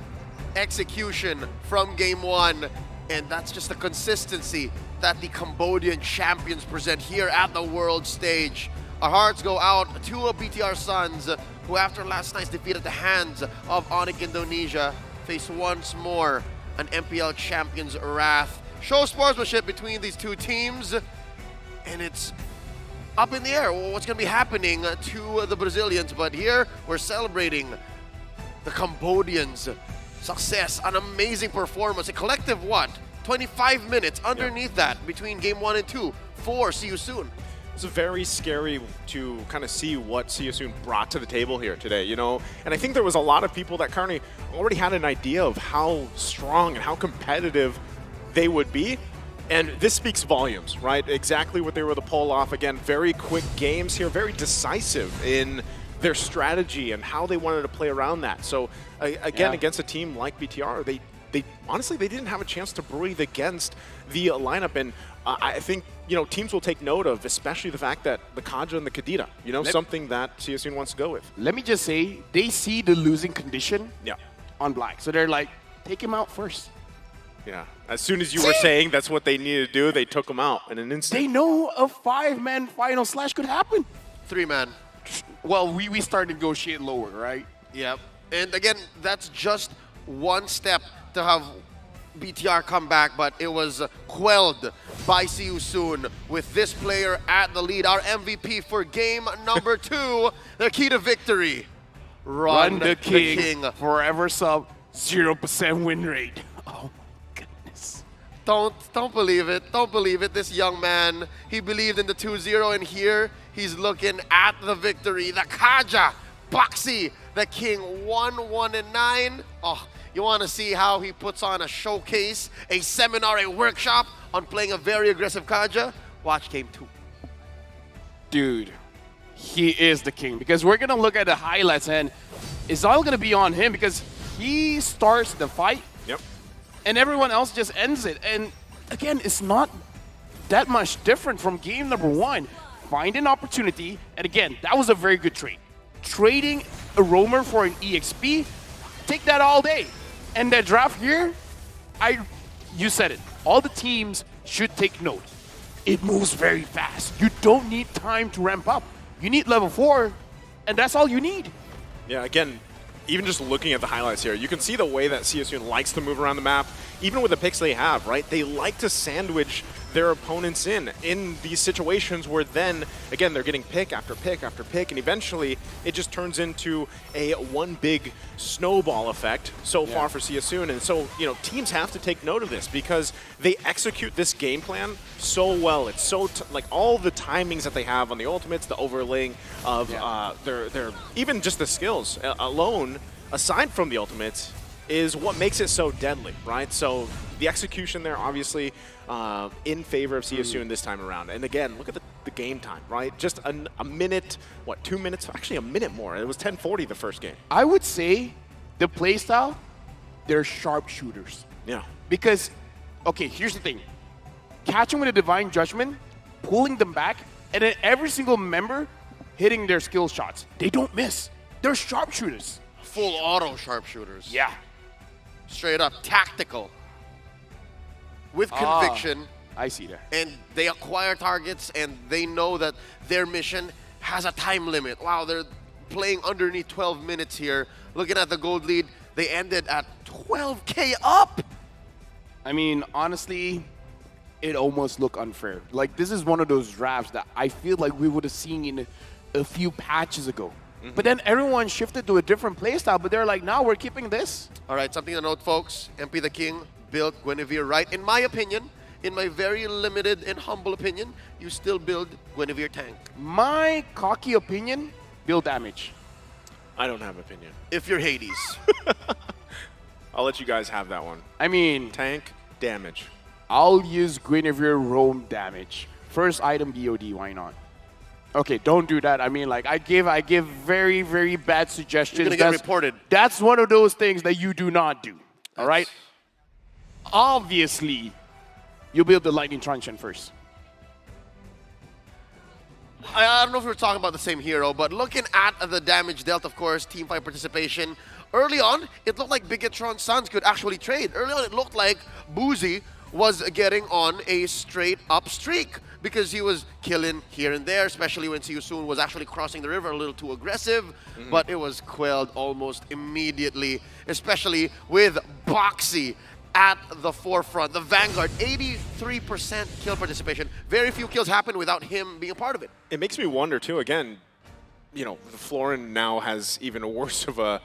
execution from game 1, and that's just the consistency that the Cambodian champions present here at the world stage. Our hearts go out to BTR Suns, who after last night's defeat at the hands of Onyx Indonesia, face once more an MPL champion's wrath. Show sportsmanship between these 2 teams, and it's up in the air what's going to be happening to the Brazilians. But here we're celebrating the Cambodians' success, an amazing performance, a collective 25 minutes underneath that between game 1 and 2 for See You Soon. It's very scary to kind of see what See You Soon brought to the table here today, you know? And I think there was a lot of people that kind of already had an idea of how strong and how competitive they would be. And this speaks volumes, right? Exactly what they were able to pull off. Again, very quick games here, very decisive in their strategy and how they wanted to play around that. So again, against a team like BTR, they honestly, they didn't have a chance to breathe against the lineup. And I think, you know, teams will take note of, especially the fact that the Kaja and the Kadira, you know, something that See You Soon wants to go with. Let me just say, they see the losing condition on Black. So they're like, take him out first. Yeah. As soon as you were saying that's what they needed to do, they took him out in an instant. They know a 5-man final slash could happen. 3-man. Well, we start negotiating lower, right? Yep. And again, that's just one step to have BTR come back, but it was quelled by See You Soon with this player at the lead. Our MVP for game number 2, the key to victory. Run the king. Forever sub, 0% win rate. Oh my goodness. Don't believe it. Don't believe it. This young man, he believed in the 2-0, and here he's looking at the victory. The Kaja, Boxy, the king, 1-1-9. Oh, you want to see how he puts on a showcase, a seminar, a workshop on playing a very aggressive Kaja? Watch game 2. Dude, he is the king, because we're going to look at the highlights, and it's all going to be on him because he starts the fight. Yep. And everyone else just ends it. And again, it's not that much different from game number 1. Find an opportunity, and again, that was a very good trade. Trading a roamer for an EXP, take that all day. And that draft here, you said it. All the teams should take note. It moves very fast. You don't need time to ramp up. You need level 4, and that's all you need. Yeah, again, even just looking at the highlights here, you can see the way that See You Soon likes to move around the map. Even with the picks they have, right? They like to sandwich their opponents in these situations where then, again, they're getting pick after pick after pick, and eventually it just turns into a one big snowball effect so far for See You Soon. And so, you know, teams have to take note of this because they execute this game plan so well. It's so, like, all the timings that they have on the ultimates, the overlaying of their even just the skills alone, aside from the ultimates, is what makes it so deadly, right? So the execution there, obviously, in favor of See You Soon this time around. And again, look at the game time, right? Just a minute, 2 minutes? Actually, a minute more. It was 10:40 the first game. I would say the playstyle, they're sharpshooters. Yeah. Because, okay, here's the thing. Catching with a Divine Judgment, pulling them back, and then every single member hitting their skill shots. They don't miss. They're sharpshooters. Full auto sharpshooters. Yeah. Straight up tactical. With conviction I see that. And they acquire targets, and they know that their mission has a time limit. Wow, they're playing underneath 12 minutes here. Looking at the gold lead, they ended at 12K up. I mean, honestly, it almost looked unfair. Like, this is one of those drafts that I feel like we would have seen in a few patches ago. But then everyone shifted to a different playstyle, but they're like, now we're keeping this. All right, something to note, folks. MP the King built Guinevere right. In my opinion, in my very limited and humble opinion, you still build Guinevere tank. My cocky opinion, build damage. I don't have opinion. If you're Hades. I'll let you guys have that one. I mean, tank, damage. I'll use Guinevere roam damage. First item BOD, why not? Okay, don't do that. I mean, like, I give very, very bad suggestions. You're gonna get reported. That's one of those things that you do not do. All right? Obviously, you build the lightning truncheon first. I don't know if we're talking about the same hero, but looking at the damage dealt, of course, team fight participation. Early on, it looked like Bigatron's sons could actually trade. Early on, it looked like Boozy was getting on a straight-up streak because he was killing here and there, especially when Siusun was actually crossing the river a little too aggressive, but it was quelled almost immediately, especially with Boxy at the forefront. The Vanguard, 83% kill participation. Very few kills happen without him being a part of it. It makes me wonder, too, again, you know, Florin now has even a worse of a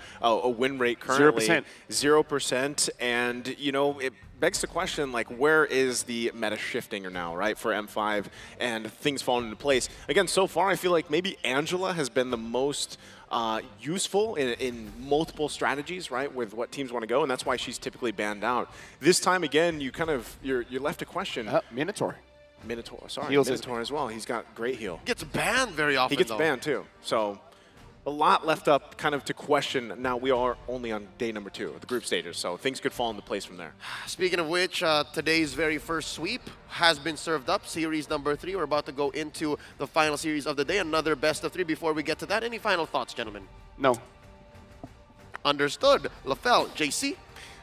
win rate currently. 0%. 0%. And, you know, it begs the question, like, where is the meta shifting now, right, for M5 and things falling into place? Again, so far, I feel like maybe Angela has been the most useful in multiple strategies, right, with what teams want to go, and that's why she's typically banned out. This time, again, you kind of, you're left to question. Minotaur. Minotaur, sorry. Heals Minotaur as well. He's got great heal. Gets banned very often, He gets though. banned, too. So a lot left up kind of to question. Now we are only on day number 2 of the group stages, so things could fall into place from there. Speaking of which, today's very first sweep has been served up, series number 3. We're about to go into the final series of the day, another best of 3. Before we get to that, any final thoughts, gentlemen? No. Understood. LaFell, JC?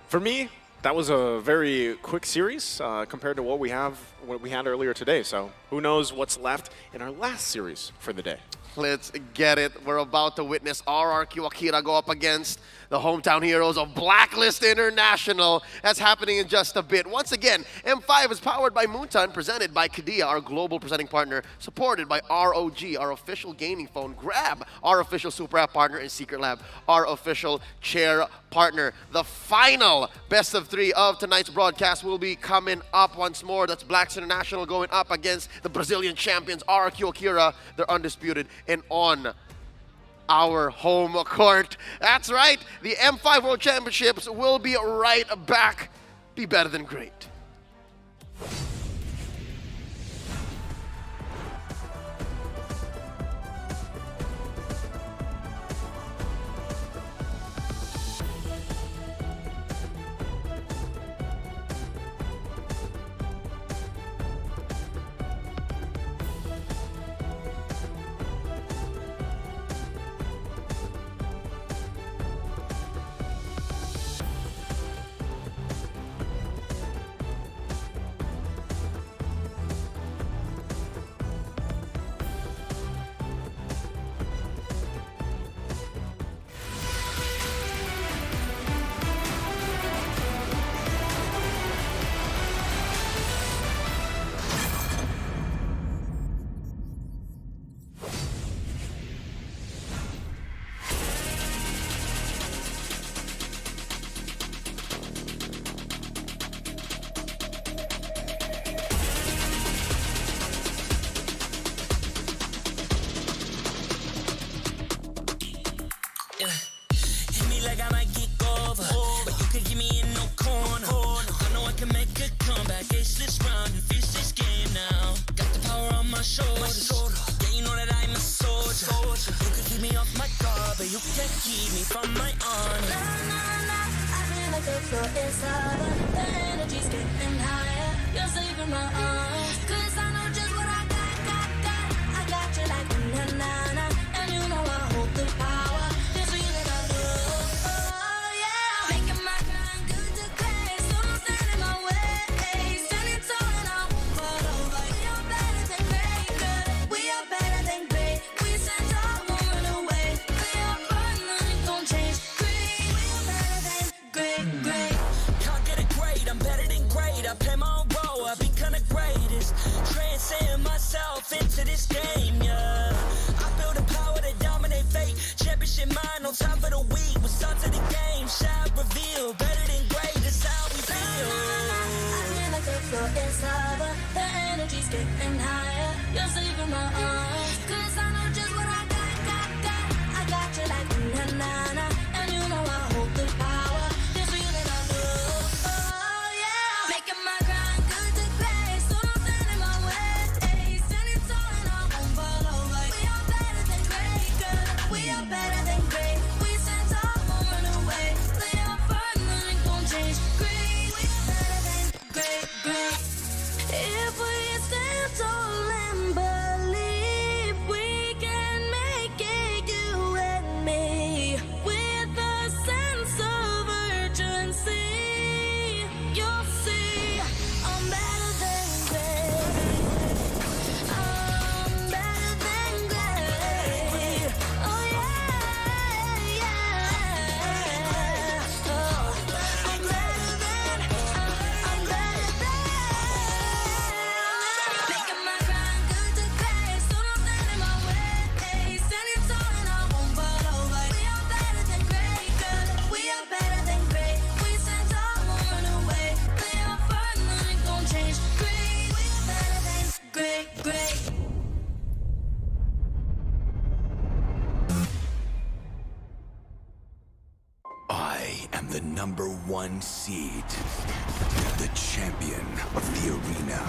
For me, that was a very quick series compared to what we had earlier today. So who knows what's left in our last series for the day. Let's get it. We're about to witness RRQ Akira go up against the hometown heroes of Blacklist International. That's happening in just a bit. Once again, M5 is powered by Moonton, presented by Kadia, our global presenting partner, supported by ROG, our official gaming phone, Grab, our official super app partner, and Secret Lab, our official chair partner. The final best of 3 of tonight's broadcast will be coming up once more. That's Blacks International going up against the Brazilian champions, RRQ Akira. They're undisputed and on our home court. That's right, the M5 World Championships will be right back. Be better than great. Hit me like I might get over, but you can give me in no corner. I know I can make a comeback. Ace this round and finish this game now. Got the power on my shoulders. Yeah, you know that I'm a soldier. You can keep me off my guard, but you can't keep me from my honor. I feel like the floor is lava. The energy's getting higher. You're saving my arms. 'Cause I know just what I got. I got you like na-na-na. And you know I hold the power. This we that I do. Oh yeah. Making my grind good to crash. So don't stand in my way. Standing tall and I'll to this game, yeah. I feel the power to dominate fate. Championship mind, no time for the weak. What's up to the game? Shot reveal, better than great. That's how we feel. I feel like the floor is lava. The energy's getting higher. You're saving my arms. 'Cause I know just what I got. I got you like na-na-na. And you know I hold the power. This feeling I love. Oh yeah. Making my grind good to great. So don't stand in my way. Standing tall and I won't fall over. We are better than great, girl. We are better than great. We stand tall, won't run away. Play our part, nothing gon' change. Great, we are better than great. If we stand tall and believe we can make it, you and me, with a sense of urgency, you'll see I'm better than great. I'm better than great. Oh yeah, yeah. Oh, I'm better than. Making my grind good to great, so don't stand in my way. Standing tall and I won't fall over. We are better than great, girl. We are better than great. We stand tall, won't run away. Play our part, nothing gon' change. Great, we are better than great. I am the #1 seed, the champion of the arena.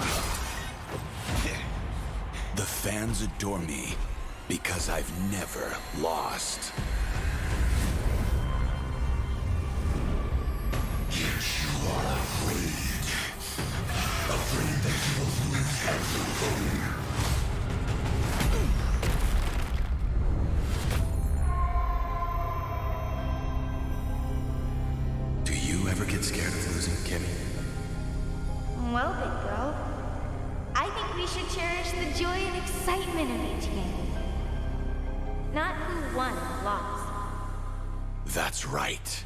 The fans adore me because I've never lost. Yet you are afraid that you will lose everything. Do you ever get scared of losing, Kimmy? Well, big bro, I think we should cherish the joy and excitement of each game. Not who won or lost. That's right.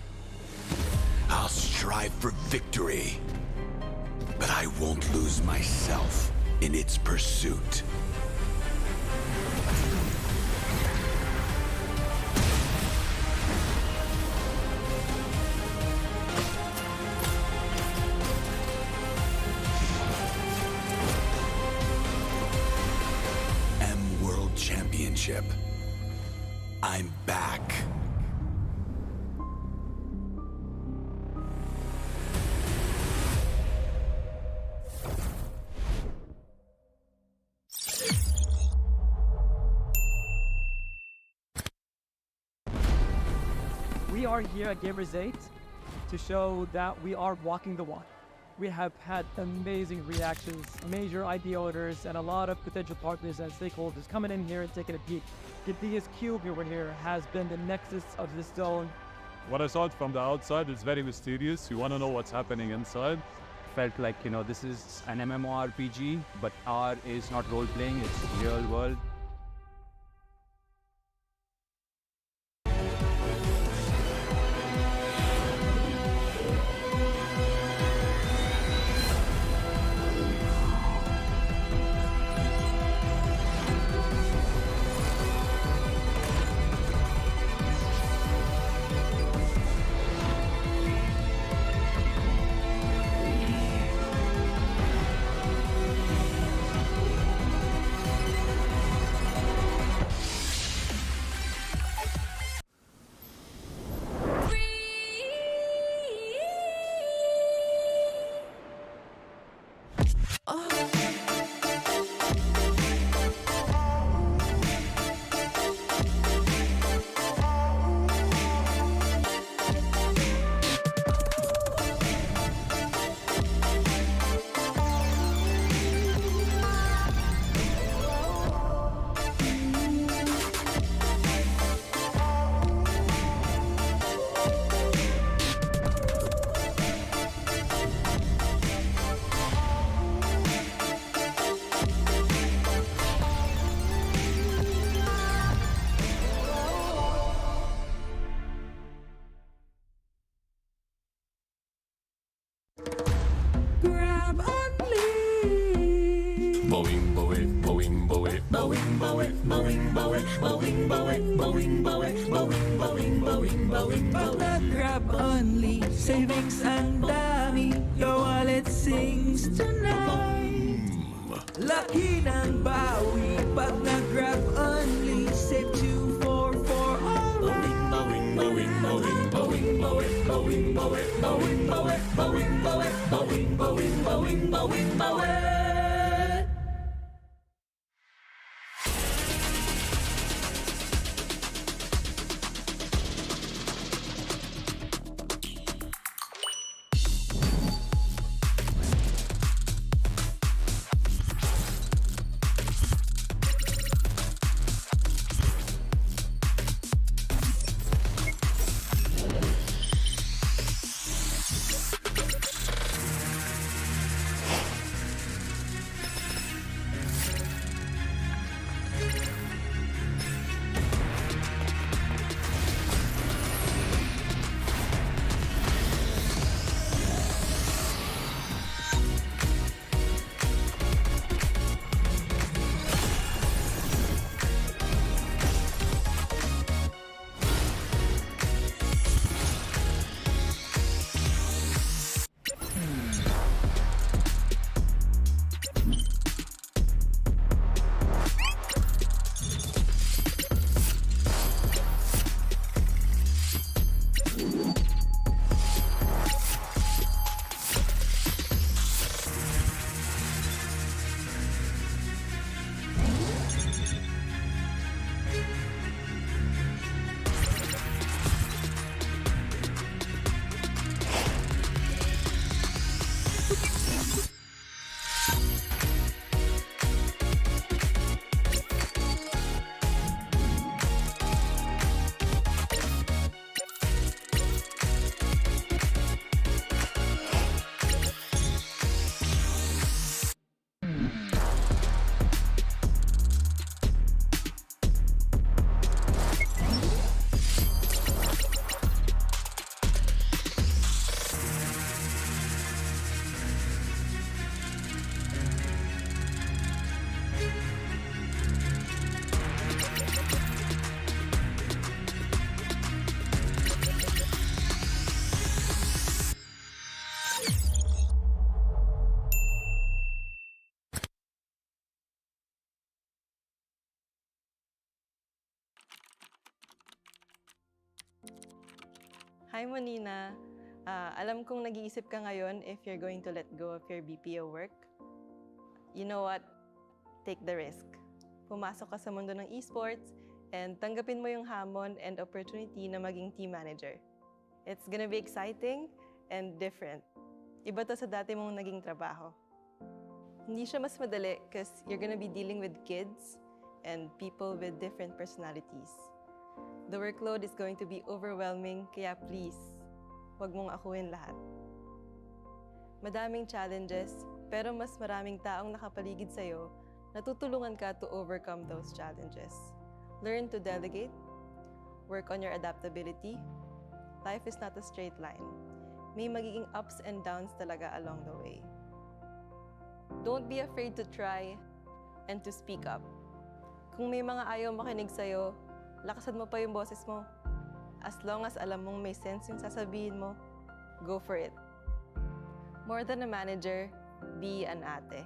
I'll strive for victory, but I won't lose myself in its pursuit. World Championship. I'm back. We are here at Gamers 8 to show that we are walking the walk. We have had amazing reactions, major idea owners, and a lot of potential partners and stakeholders coming in here and taking a peek. Gidea's cube over here has been the nexus of this zone. What I saw it from the outside, it's very mysterious. You want to know what's happening inside. Felt like, this is an MMORPG, but R is not role-playing, it's real world. Pagka-grab only, savings ang dami, your wallet sings tonight. Laki ng bawi, pag nag-grab only, save 244 alright. Hi, Monina. Alam kong nag-iisip ka ngayon if you're going to let go of your BPO work. You know what? Take the risk. Pumasok ka sa mundo ng esports and tanggapin mo yung hamon and opportunity na maging team manager. It's gonna be exciting and different. Iba to sa dati mong naging trabaho. Hindi siya mas madali because you're gonna be dealing with kids and people with different personalities. The workload is going to be overwhelming, kaya please, huwag mong akuin lahat. Madaming challenges, pero mas maraming taong nakapaligid sa'yo na tutulungan ka to overcome those challenges. Learn to delegate, work on your adaptability. Life is not a straight line. May magiging ups and downs talaga along the way. Don't be afraid to try and to speak up. Kung may mga ayaw makinig sa'yo, lakasan mo pa yung boses mo. As long as alam mong may sense yung sasabihin mo, go for it. More than a manager, be an ate.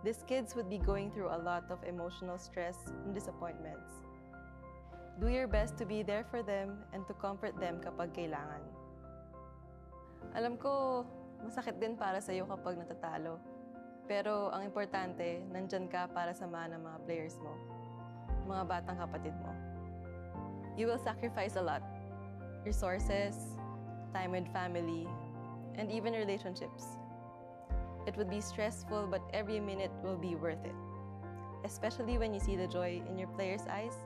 These kids would be going through a lot of emotional stress and disappointments. Do your best to be there for them and to comfort them kapag kailangan. Alam ko, masakit din para sa'yo kapag natatalo. Pero ang importante, nandyan ka para samahan ng mga players mo, mga batang kapatid mo. You will sacrifice a lot. Resources, time with family, and even relationships. It would be stressful, but every minute will be worth it. Especially when you see the joy in your players' eyes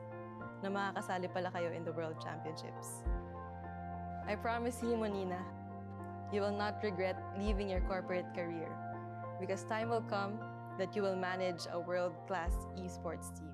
na makakasali pala kayo in the World Championships. I promise you, Monina, you will not regret leaving your corporate career because time will come that you will manage a world-class esports team.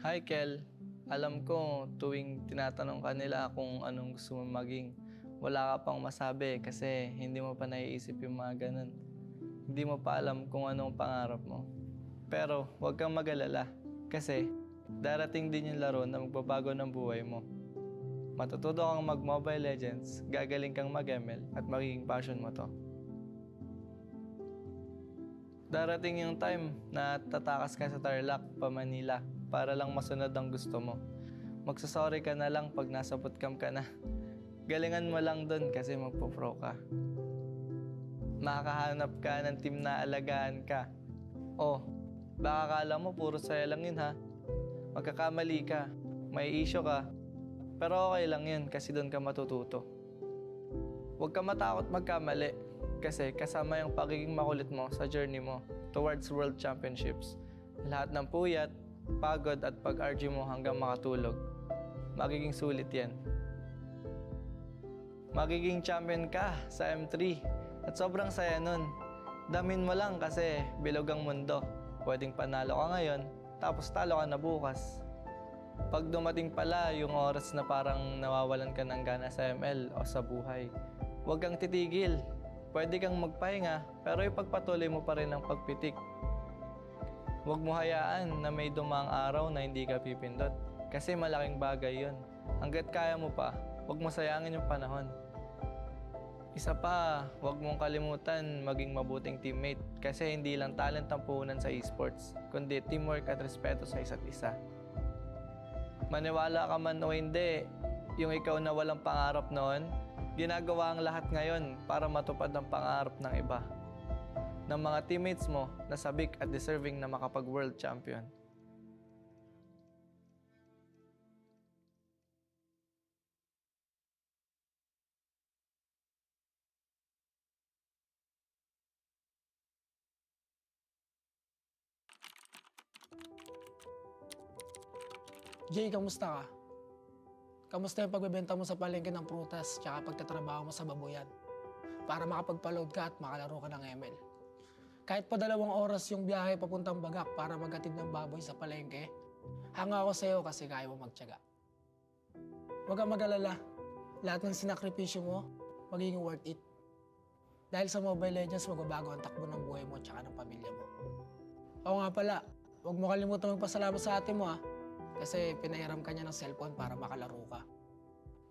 Hi Kel, alam ko tuwing tinatanong ka nila kung anong gusto mo maging, wala ka pang masabi kasi hindi mo pa naiisip yung mga ganun. Hindi mo pa alam kung anong pangarap mo. Pero huwag kang mag-alala kasi darating din yung laro na magbabago ng buhay mo. Matututo kang mag-Mobile Legends, gagaling kang mag-ML at magiging passion mo to. Darating yung time na tatakas ka sa Tarlac pa Manila para lang masunod ang gusto mo. Magsasorry ka na lang pag nasa bootcamp ka na. Galingan mo lang dun kasi magpo-pro ka. Makakahanap ka ng team na alagaan ka. Oh, baka akala mo puro saya lang yun ha. Magkakamali ka, may issue ka, pero okay lang yun kasi doon ka matututo. Huwag ka matakot magkamali kasi kasama yung pagiging makulit mo sa journey mo towards World Championships. Lahat ng puyat, pagod at pag-RG mo hanggang makatulog, magiging sulit yan. Magiging champion ka sa M3 at sobrang saya nun. Damin mo lang kasi bilog ang mundo. Pwedeng panalo ka ngayon, tapos talo ka na bukas. Pag dumating pala yung oras na parang nawawalan ka ng gana sa ML o sa buhay, huwag kang titigil. Pwede kang magpahinga, pero ipagpatuloy mo pa rin ang pagpitik. Huwag mo hayaan na may dumang araw na hindi ka pipindot. Kasi malaking bagay yun. Hanggat kaya mo pa, huwag mo sayangin yung panahon. Isa pa, huwag mong kalimutan maging mabuting teammate kasi hindi lang talent ang puhunan sa esports, kundi teamwork at respeto sa isa't isa. Maniwala ka man o hindi, yung ikaw na walang pangarap noon, ginagawa ang lahat ngayon para matupad ang pangarap ng iba. Ng mga teammates mo na sabik at deserving na makapag-world champion. Jay, kamusta ka? Kamusta yung pagbebenta mo sa palengke ng prutas tsaka pagtatrabaho mo sa babuyan para makapagpa-load ka at makalaro ka ng ML? Kahit pa 2 oras yung biyahe papuntang Bagak para maghatid ng baboy sa palengke, hanga ako sa'yo kasi kaya mo magtiyaga. Huwag kang mag-alala, lahat ng sinakripisyo mo, magiging worth it. Dahil sa Mobile Legends, magbabago ang takbo ng buhay mo tsaka ng pamilya mo. Oo nga pala, huwag mo kalimutan magpasalamat sa ate mo kasi pinahiram ka niya ng cellphone para makalaro ka.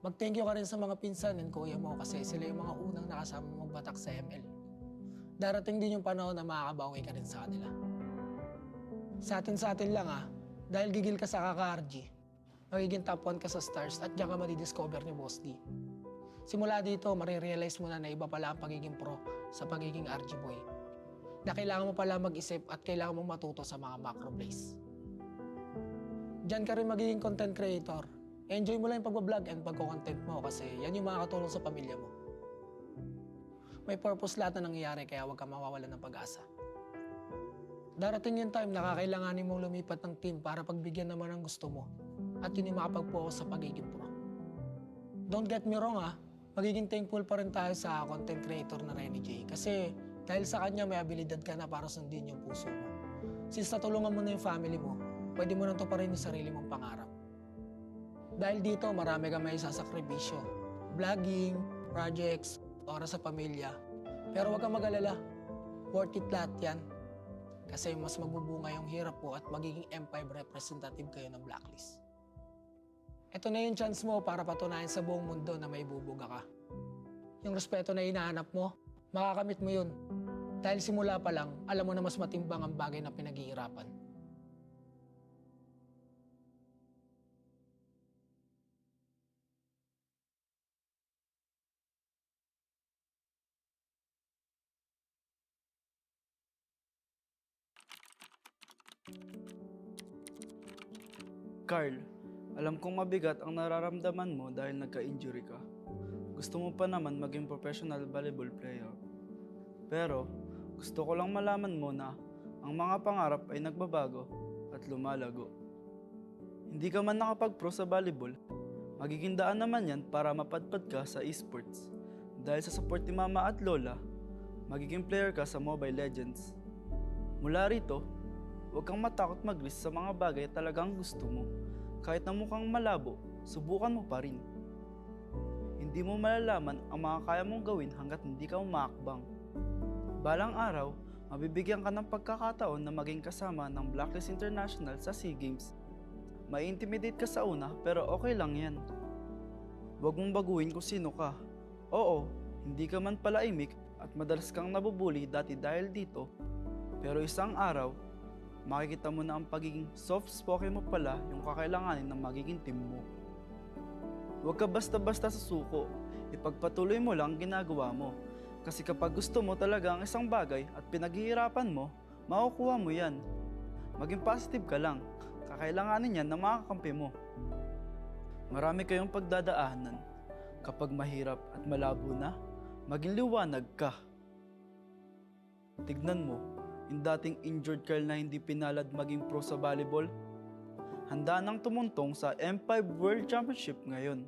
Mag-thank you ka rin sa mga pinsan and kuya mo kasi sila yung mga unang nakasama mong batak sa ML. Darating din yung panahon na makakabawi ka rin sa kanila. Sa atin lang dahil gigil ka sa kaka-RG, magiging top 1 ka sa stars at diyan ka madidiscover ni Boss D. Simula dito, marirealize mo na iba pala ang pagiging pro sa pagiging RG boy. Na kailangan mo pala mag-isip at kailangan mong matuto sa mga macro plays. Diyan ka rin magiging content creator. Enjoy mo lang yung pag-vlog and pagko-content mo kasi yan yung makakatulong sa pamilya mo. May purpose lahat na nangyayari kaya huwag kang mawawalan ng pag-asa. Darating yung time na kakailanganin mong lumipat ng team para pagbigyan naman ang gusto mo at yun yung makapag-focus sa pagiging pro. Don't get me wrong magiging thankful pa rin tayo sa content creator na Renny J kasi dahil sa kanya may abilidad ka na para sundin yung puso mo. Since natulungan mo na yung family mo, pwede mo nang tuparin yung sarili mong pangarap. Dahil dito, marami kang may sasakripisyo. Vlogging, projects, oras sa pamilya. Pero huwag kang mag-alala. Worth it lahat yan. Kasi mas magbubunga yung hirap mo at magiging M5 representative kayo ng Blacklist. Ito na yung chance mo para patunayan sa buong mundo na may bubuga ka. Yung respeto na hinahanap mo, makakamit mo yun. Dahil simula pa lang, alam mo na mas matimbang ang bagay na pinag-iirapan. Carl, alam kong mabigat ang nararamdaman mo dahil nagka-injury ka. Gusto mo pa naman maging professional volleyball player. Pero, gusto ko lang malaman mo na ang mga pangarap ay nagbabago at lumalago. Hindi ka man nakapag-pro sa volleyball, magiging daan naman yan para mapadpad ka sa esports. Dahil sa support ni Mama at Lola, magiging player ka sa Mobile Legends. Mula rito, Huwag kang matakot mag-risk sa mga bagay talagang gusto mo. Kahit na mukhang malabo, subukan mo pa rin. Hindi mo malalaman ang mga kaya mong gawin hanggat hindi ka umaakbang. Balang araw, mabibigyan ka ng pagkakataon na maging kasama ng Blacklist International sa SEA Games. May intimidate ka sa una pero okay lang yan. Huwag mong baguhin kung sino ka. Oo, hindi ka man palaimik at madalas kang nabubuli dati dahil dito. Pero isang araw, makikita mo na ang pagiging soft-spoken mo pala yung kakailanganin ng magiging team mo. Huwag ka basta-basta sa suko. Ipagpatuloy mo lang ginagawa mo. Kasi kapag gusto mo talaga ang isang bagay at pinaghihirapan mo, makukuha mo yan. Maging positive ka lang. Kakailanganin yan ng mga kakampi mo. Marami kayong pagdadaanan. Kapag mahirap at malabo na, maging liwanag ka. Tignan mo, yung dating injured girl na hindi pinalad maging pro sa volleyball, handa nang tumuntong sa M5 World Championship ngayon.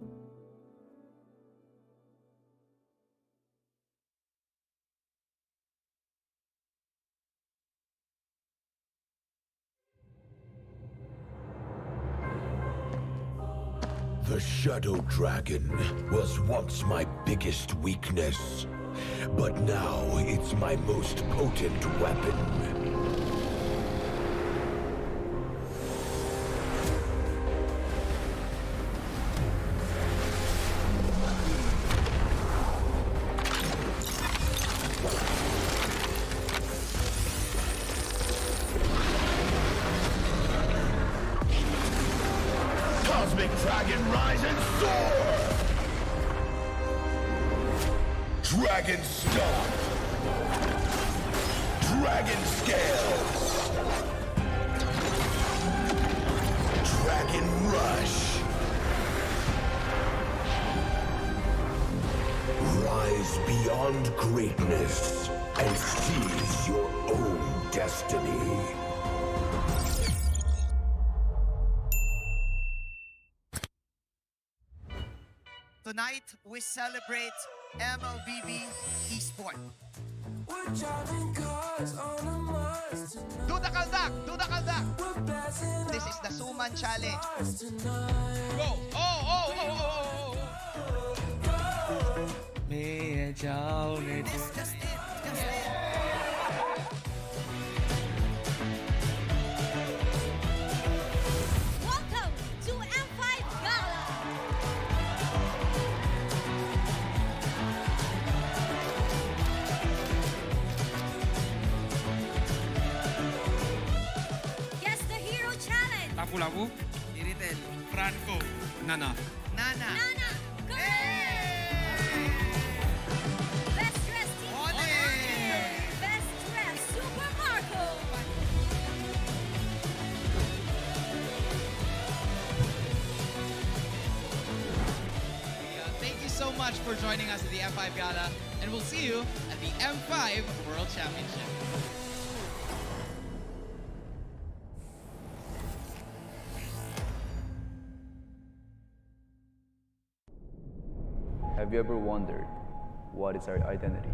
The Shadow Dragon was once my biggest weakness, but now it's my most potent weapon. Cosmic Dragon, rise and soar! Dragon Stomp! Dragon Scales! Dragon Rush! Rise beyond greatness and seize your own destiny. Tonight, we celebrate MLBB Esport. Do the kaldak! Do the kaldak! This is the Suman Challenge. Go! Oh, oh, oh, oh, oh, oh. May jao, may Welcome to M5 Gala! Guess the Hero Challenge! Lapu-Lapu, Iritel, Franco, Nana. Nana. Nana! Best Dressed Team! Best Dressed Super Marco! Thank you so much for joining us at the M5 Gala, and we'll see you at the M5 World Championship. Have you ever wondered what is our identity?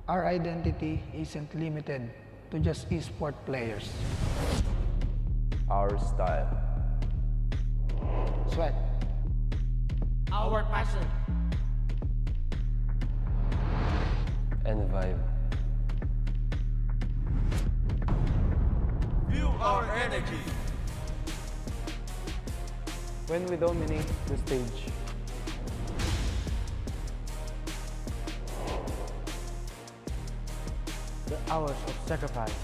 Our identity isn't limited to just esport players. Our style. Sweat. Our passion. And vibe. Feel our energy. When we dominate the stage, The hours of sacrifice.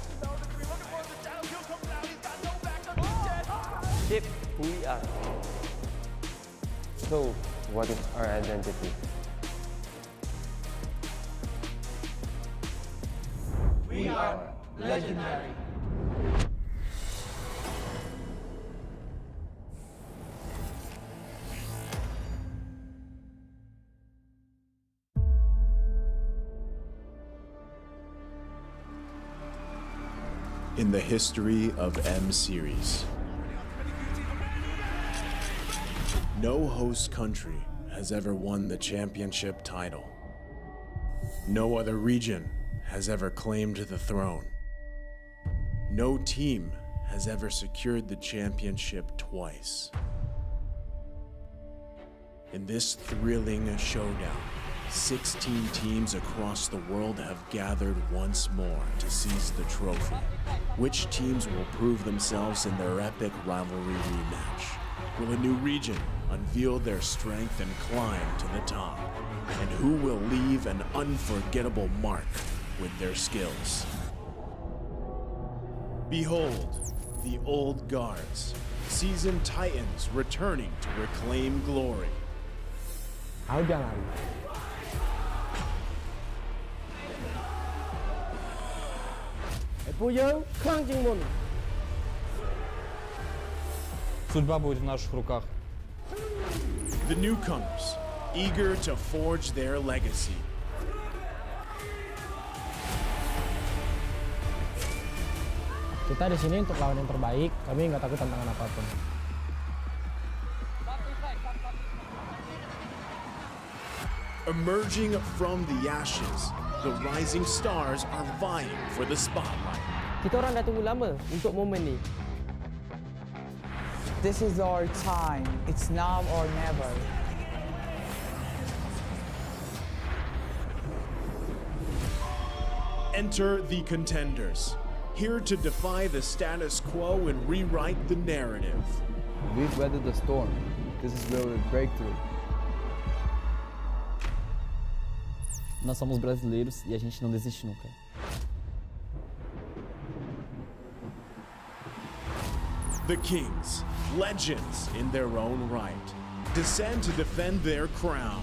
shape who we are. So, what is our identity? We are legendary. In the history of M Series, no host country has ever won the championship title. No other region has ever claimed the throne. No team has ever secured the championship twice. In this thrilling showdown, 16 teams across the world have gathered once more to seize the trophy. Which teams will prove themselves in their epic rivalry rematch? Will a new region unveil their strength and climb to the top? And who will leave an unforgettable mark with their skills? Behold, the old guards, seasoned titans returning to reclaim glory. Судьба будет в наших руках. The newcomers, eager to forge their legacy. Kita di sini untuk lawan yang terbaik. Kami nggak takut tantangan apapun. Emerging from the ashes, the rising stars are vying for the spotlight. Kita orang dah tunggu lama untuk momen ni. This is our time. It's now or never. Enter the contenders, here to defy the status quo and rewrite the narrative. We've weathered the storm. This is where we break through. Nós somos brasileiros e a gente não desiste nunca. The kings, legends in their own right, descend to defend their crown.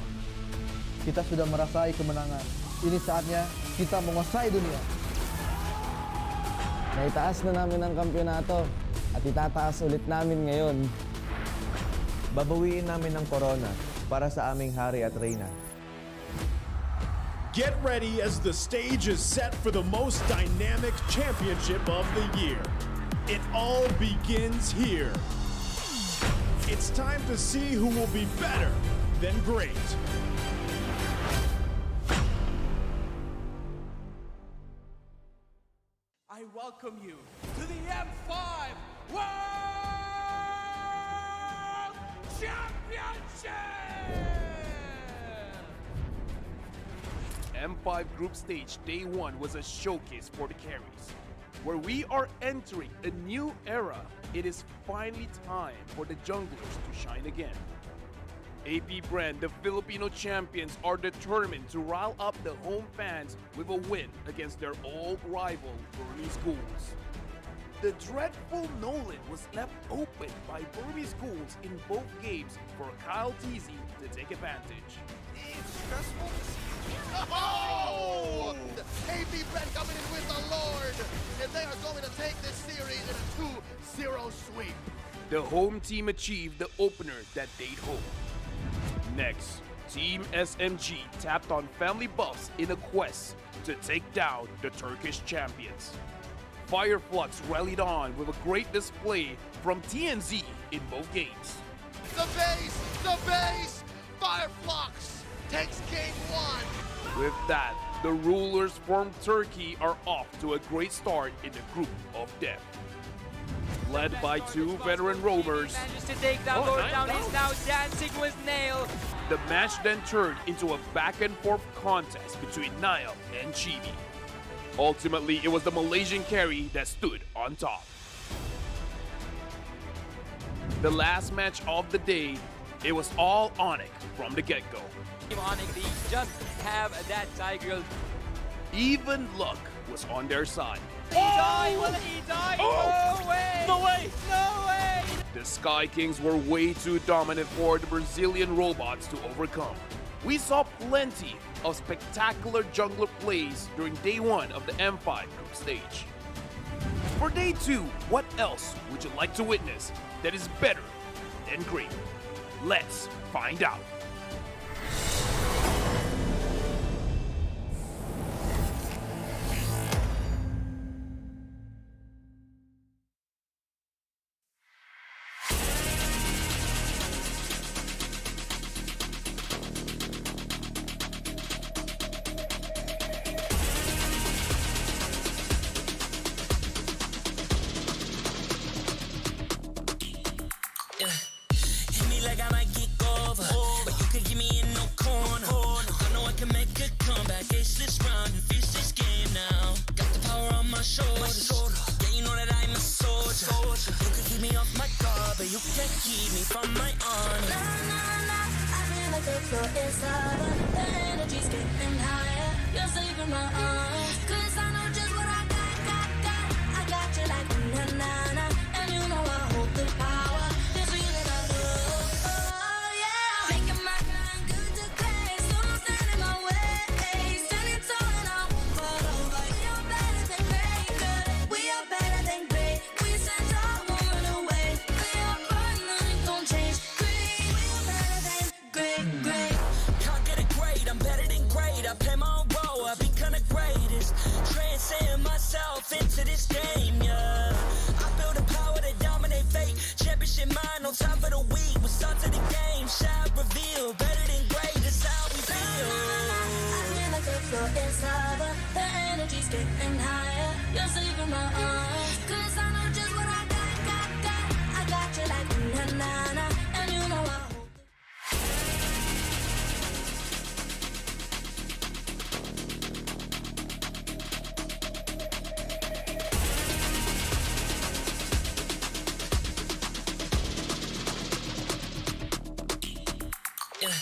Kita sudah merasai kemenangan. Ini saatnya kita menguasai dunia. Naitaas na namin ang kampyonato at itataas ulit namin ngayon. Babawiin namin ang corona para sa aming hari at reyna. Get ready as the stage is set for the most dynamic championship of the year. It all begins here. It's time to see who will be better than great. I welcome you to the M5 World Championship! M5 group stage day 1 was a showcase for the carries. Where we are entering a new era, it is finally time for the junglers to shine again. AP Brand, the Filipino champions, are determined to rile up the home fans with a win against their old rival, Burmese Schools. The dreadful Nolan was left open by Burmese Schools in both games for Kyle Teasy to take advantage. It's stressful to see. Oh! AP Brand coming in with the Lord, and they are going to take this series in a 2-0 sweep. The home team achieved the opener that they'd hoped. Next, Team SMG tapped on family buffs in a quest to take down the Turkish champions. Fireflux rallied on with a great display from TNZ in both games. The base! Fireflux takes game 1. With that, the rulers from Turkey are off to a great start in the group of death. Led by two veteran roamers, Manages to take that Lord down. He's now dancing with Nail. the match then turned into a back and forth contest between Niall and Chibi. Ultimately, it was the Malaysian carry that stood on top. The last match of the day, it was all Onyx from the get-go. Team Onyx, they just have that Tiger. Even luck was on their side. He died! Will he die? Oh! No way! No way! No way! The Sky Kings were way too dominant for the Brazilian robots to overcome. We saw plenty of spectacular jungler plays during day 1 of the M5 group stage. For day 2, what else would you like to witness that is better than great? Let's find out. me like I might get over, but you could give me in no corner. I know I can make a comeback, ace this round and finish this game now. Got the power on my shoulders. Yeah, you know that I'm a soldier. You could keep me off my guard, but you can't keep me from my honor. Nah, nah, nah, I feel like the floor is lava. The energy's getting higher. You're saving my arms, 'cause I know just what I got. I got you like na-na-na, and you know I hold the power. This feeling I love, oh yeah. Making my grind good to great, so don't stand in my way. Standing tall and I won't fall over. We are better than great, good. We are better than great. We stand tall, won't run away. We are fun, nothing gon' change. Great, we are better than great, great. Can't get it great, I'm better than great. I play my own role, I become the greatest. Transcend myself into this game, yeah. I build a power to dominate fate. Championship mind, no time for the weak. We start to the game, shall reveal. Better than great, that's how we feel. I feel like the floor is lava. The energy's getting higher. You're saving my arms, 'cause I know just what I got. I got you like na-na-na, and you know I hold Yeah.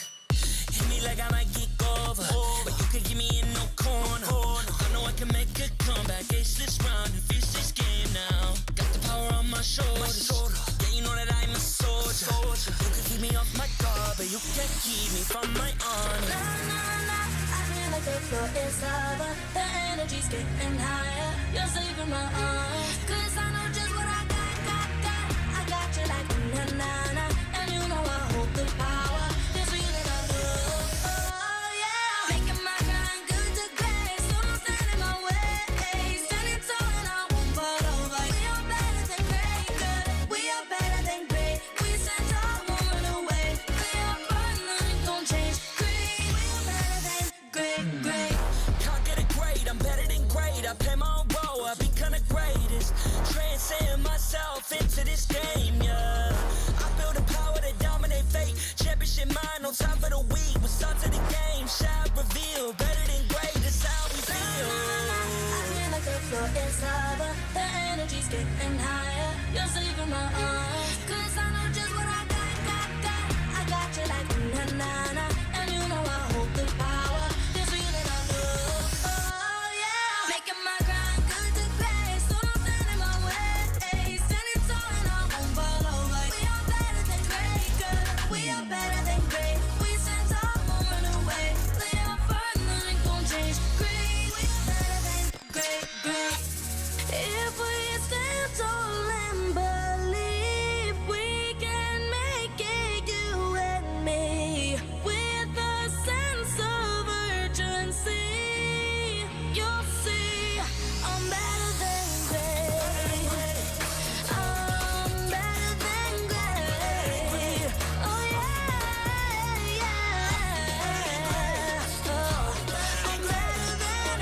Hit me like I might get over, but you could give me in no corner. I know I can make a comeback, ace this round and finish this game now. Got the power on my shoulders. Yeah, you know that I'm a soldier. You could keep me off my guard, but you can't keep me from my honor. nah, nah, nah. I feel like the floor is lava. The energy's getting higher. You're saving my arms, 'cause I know just what I got. I got you like na-na-na, and you know I hold the power. This feeling I love, oh yeah. Making my grind good to great, so don't stand in my way. Standing tall and I won't fall over. We are better than great, good. We are better than great. We stand tall, won't run away. We are fun, nothing gon' change. Great, we are better than great, great. Can't get it great, I'm better than great. I play my own role, I become the greatest. Transcend myself into this game, yeah. I build a power to dominate fate. Championship mind, no time for the weak. We start to the game, shall reveal. Better than great, that's how we feel. I feel like the floor is lava. The energy's getting higher. You're saving my arms, 'cause I know just what I got. I got you like na-na-na, and you know I hold the power. This feeling I love, oh yeah. Making my grind good to great, so don't stand in my way. Standing tall and I won't fall over. We are better than great, good. We are better than great. We stand tall, won't run away. We are fun, nothing gon' change. Great, we are better than great, great. If we stand tall and believe we can make it, you and me, with a sense of urgency, you'll see I'm better than great. I'm better than great. Oh yeah, yeah. Oh, I'm better than.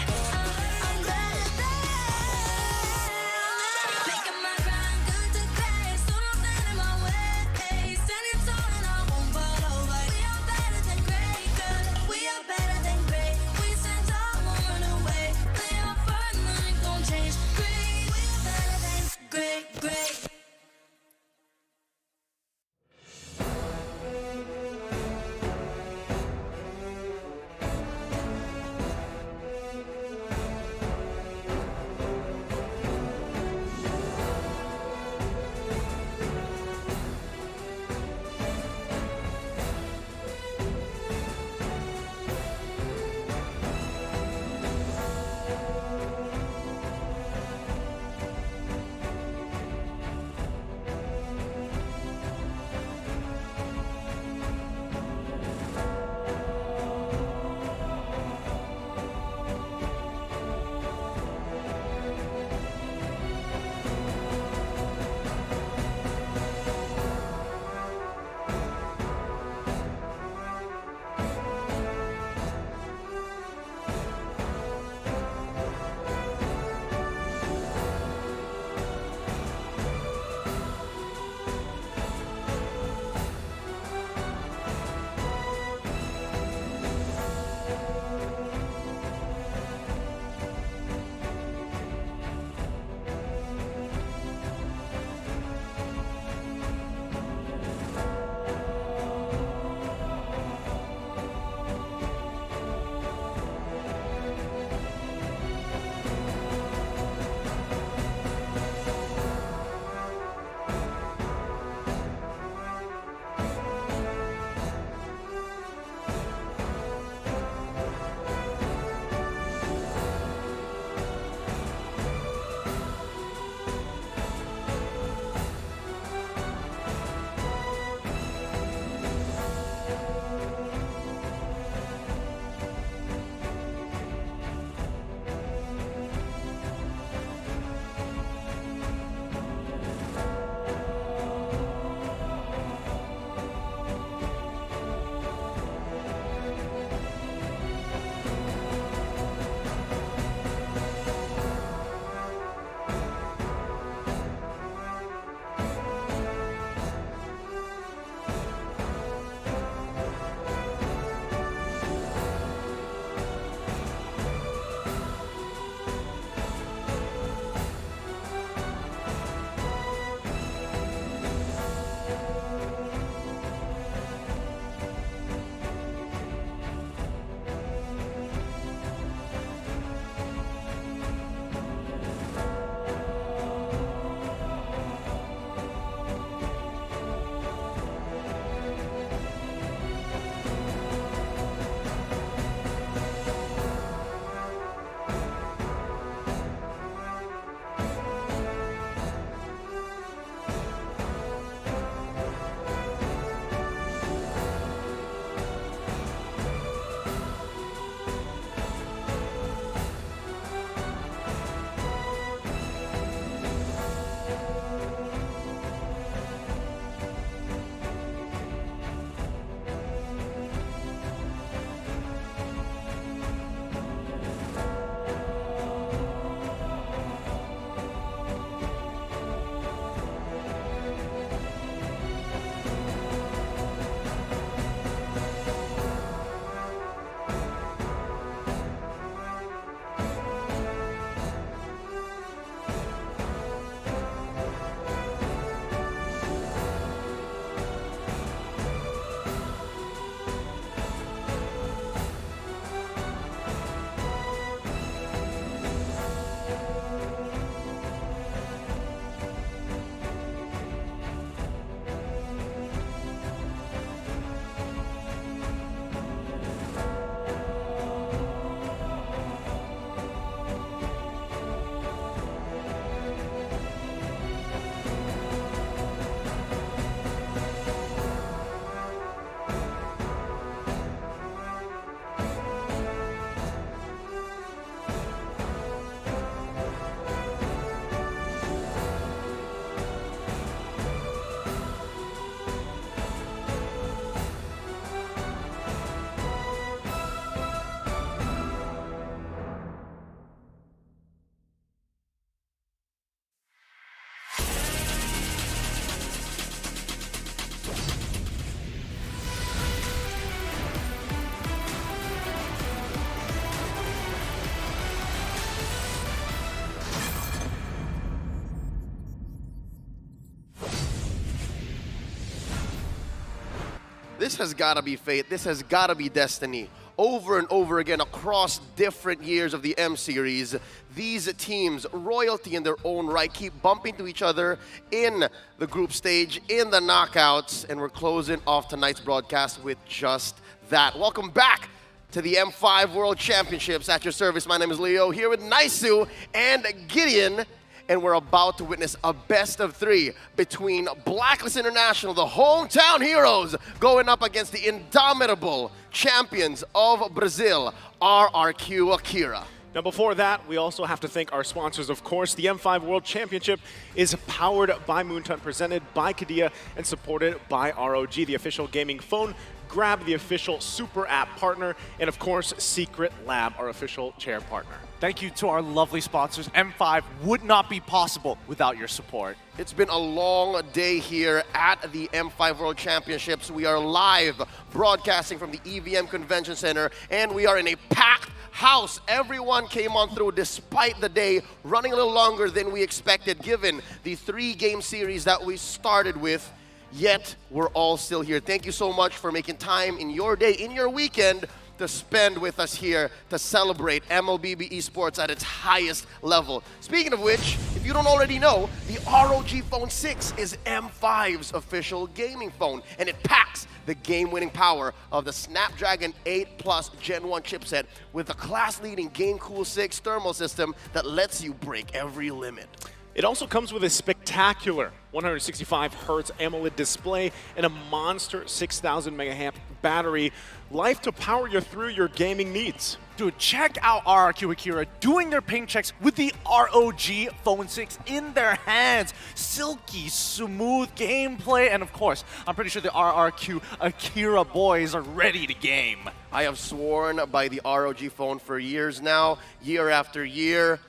this has got to be fate. This has got to be destiny. Over and over again, across different years of the M Series, these teams, royalty in their own right, keep bumping to each other in the group stage, in the knockouts, and we're closing off tonight's broadcast with just that. Welcome back to the M5 World Championships. At your service, my name is Leo, here with Naisu and Gideon, and we're about to witness a best of three between Blacklist International, the hometown heroes, going up against the indomitable champions of Brazil, RRQ Akira. Now before that, we also have to thank our sponsors, of course. The M5 World Championship is powered by Moonton, presented by Kadia, and supported by ROG, the official gaming phone. Grab, the official super app partner, and of course, Secret Lab, our official chair partner. Thank you to our lovely sponsors. M5 would not be possible without your support. It's been a long day here at the M5 World Championships. We are live broadcasting from the EVM Convention Center, and we are in a packed house. Everyone came on through despite the day running a little longer than we expected, given the 3-game series that we started with. Yet, we're all still here. Thank you so much for making time in your day, in your weekend, to spend with us here to celebrate MLBB Esports at its highest level. Speaking of which, if you don't already know, the ROG Phone 6 is M5's official gaming phone, and it packs the game-winning power of the Snapdragon 8 Plus Gen 1 chipset with a class-leading Game Cool 6 thermal system that lets you break every limit. It also comes with a spectacular 165 Hz AMOLED display and a monster 6,000 mAh battery, life to power you through your gaming needs. Dude, check out RRQ Akira doing their ping checks with the ROG Phone 6 in their hands. Silky, smooth gameplay, and of course, I'm pretty sure the RRQ Akira boys are ready to game. I have sworn by the ROG phone for years now, year after year.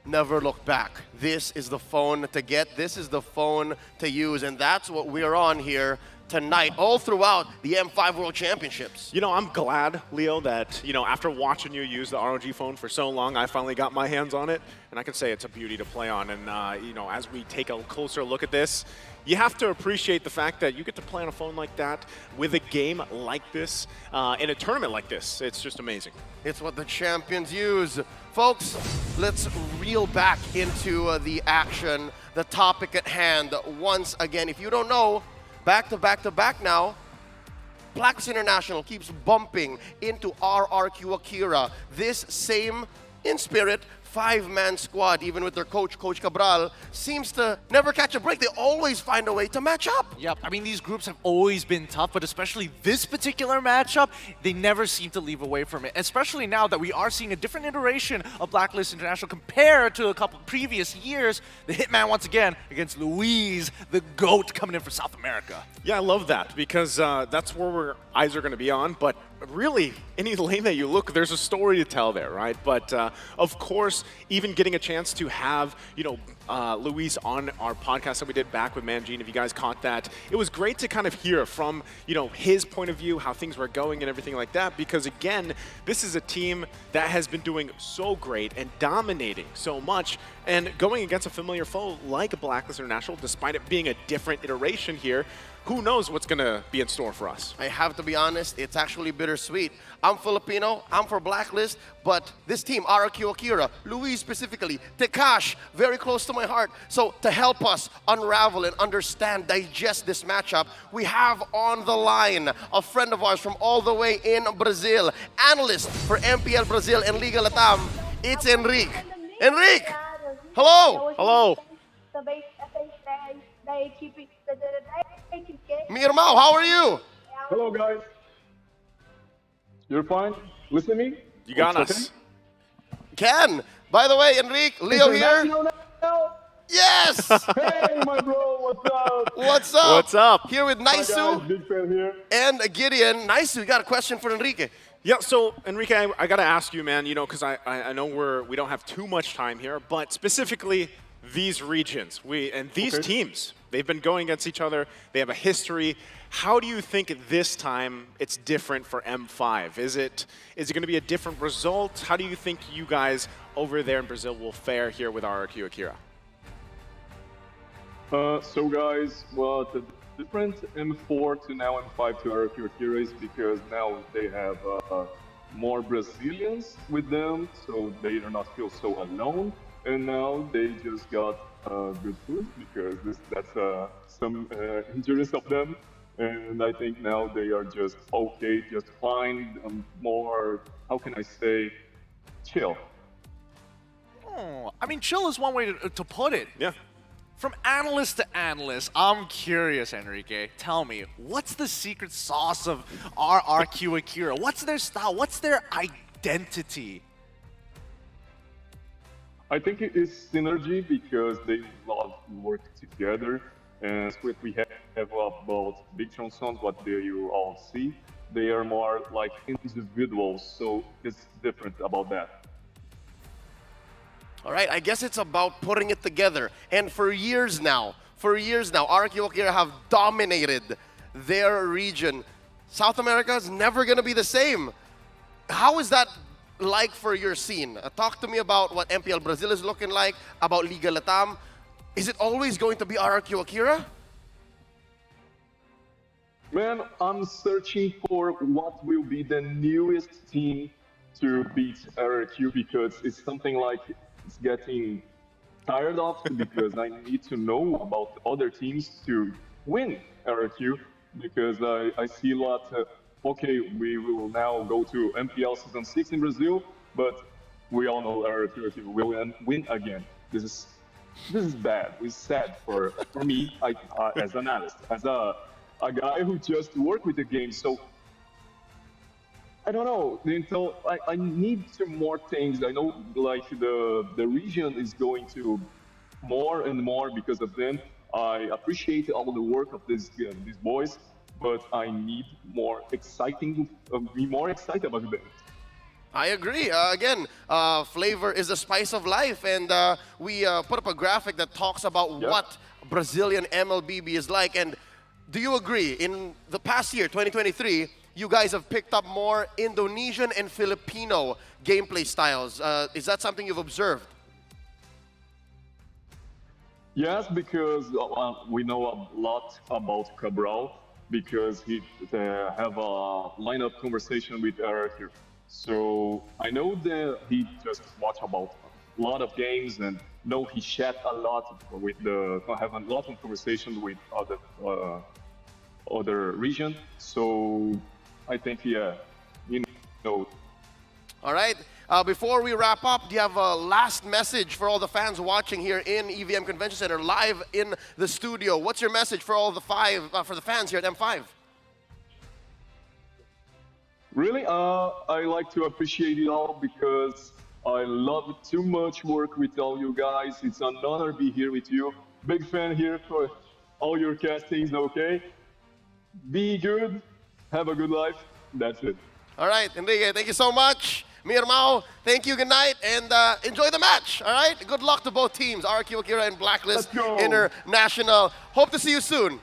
Never look back. This is the phone to get. This is the phone to use. And that's what we're on here tonight, all throughout the M5 World Championships. You know, I'm glad, Leo, that, after watching you use the ROG phone for so long, I finally got my hands on it. And I can say it's a beauty to play on. And, as we take a closer look at this, you have to appreciate the fact that you get to play on a phone like that with a game like this, in a tournament like this. It's just amazing. It's what the champions use. Folks, let's reel back into the action, the topic at hand. Once again, if you don't know, back to back to back now, Blacklist International keeps bumping into RRQ Akira. This same, in spirit, 5-man squad, even with their coach, Coach Cabral, seems to never catch a break. They always find a way to match up. Yep, I mean, these groups have always been tough, but especially this particular matchup, they never seem to leave away from it. Especially now that we are seeing a different iteration of Blacklist International compared to a couple previous years. The Hitman once again against Luis, the GOAT, coming in for South America. Yeah, I love that because that's where our eyes are going to be on. But really, any lane that you look, there's a story to tell there, right? But of course, even getting a chance to have, Luis on our podcast that we did back with Manjin, if you guys caught that, it was great to kind of hear from, his point of view, how things were going and everything like that, because again, this is a team that has been doing so great and dominating so much, and going against a familiar foe like Blacklist International, despite it being a different iteration here, who knows what's going to be in store for us? I have to be honest, it's actually bittersweet. I'm Filipino, I'm for Blacklist, but this team, RRQ Akira, Luis specifically, Tekash, very close to my heart. So to help us unravel and understand, digest this matchup, we have on the line a friend of ours from all the way in Brazil, analyst for MPL Brazil and Liga Latam. It's Enrique. Enrique! Hello! Hello! Mirmao, how are you? Hello, guys. You're fine? Listen to me? You got us. Ken, by the way, Enrique, Leo here. Yes! Hey, my bro, what's up? What's up? What's up? Here with Hi, Naisu guys. Big fan here. and Gideon. Naisu, you got a question for Enrique? Yeah, so Enrique, I got to ask you, man, because I know we don't have too much time here, but specifically these regions, and these teams, they've been going against each other. They have a history. How do you think this time it's different for M5? Is it going to be a different result? How do you think you guys over there in Brazil will fare here with RRQ Akira? So guys, well, different M4 to now M5 to RQ Akira is because now they have more Brazilians with them, so they do not feel so alone. And now they just got good food because that's some injuries of them. And I think now they are just okay, just fine, more, how can I say, chill. Oh, I mean, chill is one way to put it. Yeah. From analyst to analyst, I'm curious, Enrique. Tell me, what's the secret sauce of RRQ Akira? What's their style? What's their identity? I think it is synergy because they love to work together. And what we have about Big Tron Sons, what you all see, they are more like individuals, so it's different about that. All right, I guess it's about putting it together. And for years now, RRQ Akira have dominated their region. South America is never going to be the same. How is that like for your scene? Talk to me about what MPL Brazil is looking like, about Liga Latam. Is it always going to be RRQ Akira? Man, I'm searching for what will be the newest team to beat RRQ because it's something like it's getting tired of because I need to know about other teams to win RRQ because I see a lot, okay, we will now go to MPL Season 6 in Brazil, but we all know RRQ will win again. This is bad. It's sad for me as an analyst, as a guy who just worked with the game. So I don't know. Until I need some more things. I know like the region is going to more and more because of them. I appreciate all the work of these boys, but I need more exciting, be more excited about them. I agree. Again, flavor is the spice of life, and we put up a graphic that talks about what Brazilian MLBB is like. And do you agree? In the past year, 2023, you guys have picked up more Indonesian and Filipino gameplay styles. Is that something you've observed? Yes, because we know a lot about Cabral because he have a lineup conversation with RRQ. So I know that he just watch about a lot of games and know he chat a lot with have a lot of conversation with other region. So I think you know. All right. Before we wrap up, do you have a last message for all the fans watching here in EVM Convention Center, live in the studio? What's your message for all the for the fans here at M5? Really, I like to appreciate it all because I love too much work with all you guys. It's an honor to be here with you. Big fan here for all your castings, okay? Be good, have a good life, that's it. All right, Enrique, thank you so much. Mirmao, thank you, good night, and enjoy the match, all right? Good luck to both teams, RRQ Akira and Blacklist International. Hope to see you soon.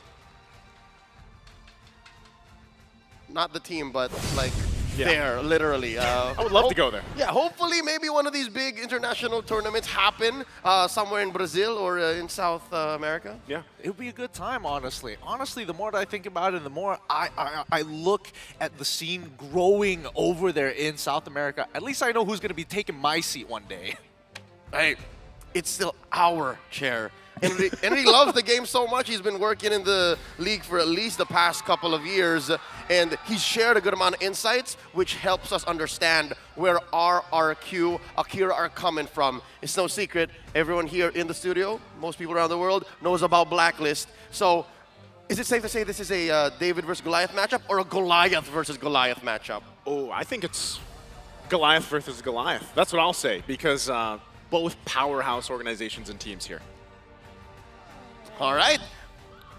Not the team, but like there, literally. I would love to go there. Yeah, hopefully maybe one of these big international tournaments happen somewhere in Brazil or in South America. Yeah, it would be a good time, honestly. Honestly, the more that I think about it, the more I look at the scene growing over there in South America, at least I know who's going to be taking my seat one day. Hey, it's still our chair. Henry loves the game so much, he's been working in the league for at least the past couple of years, and he's shared a good amount of insights, which helps us understand where RRQ Akira are coming from. It's no secret, everyone here in the studio, most people around the world, knows about Blacklist. So, is it safe to say this is a David versus Goliath matchup, or a Goliath versus Goliath matchup? Oh, I think it's Goliath versus Goliath. That's what I'll say, because both powerhouse organizations and teams here. All right.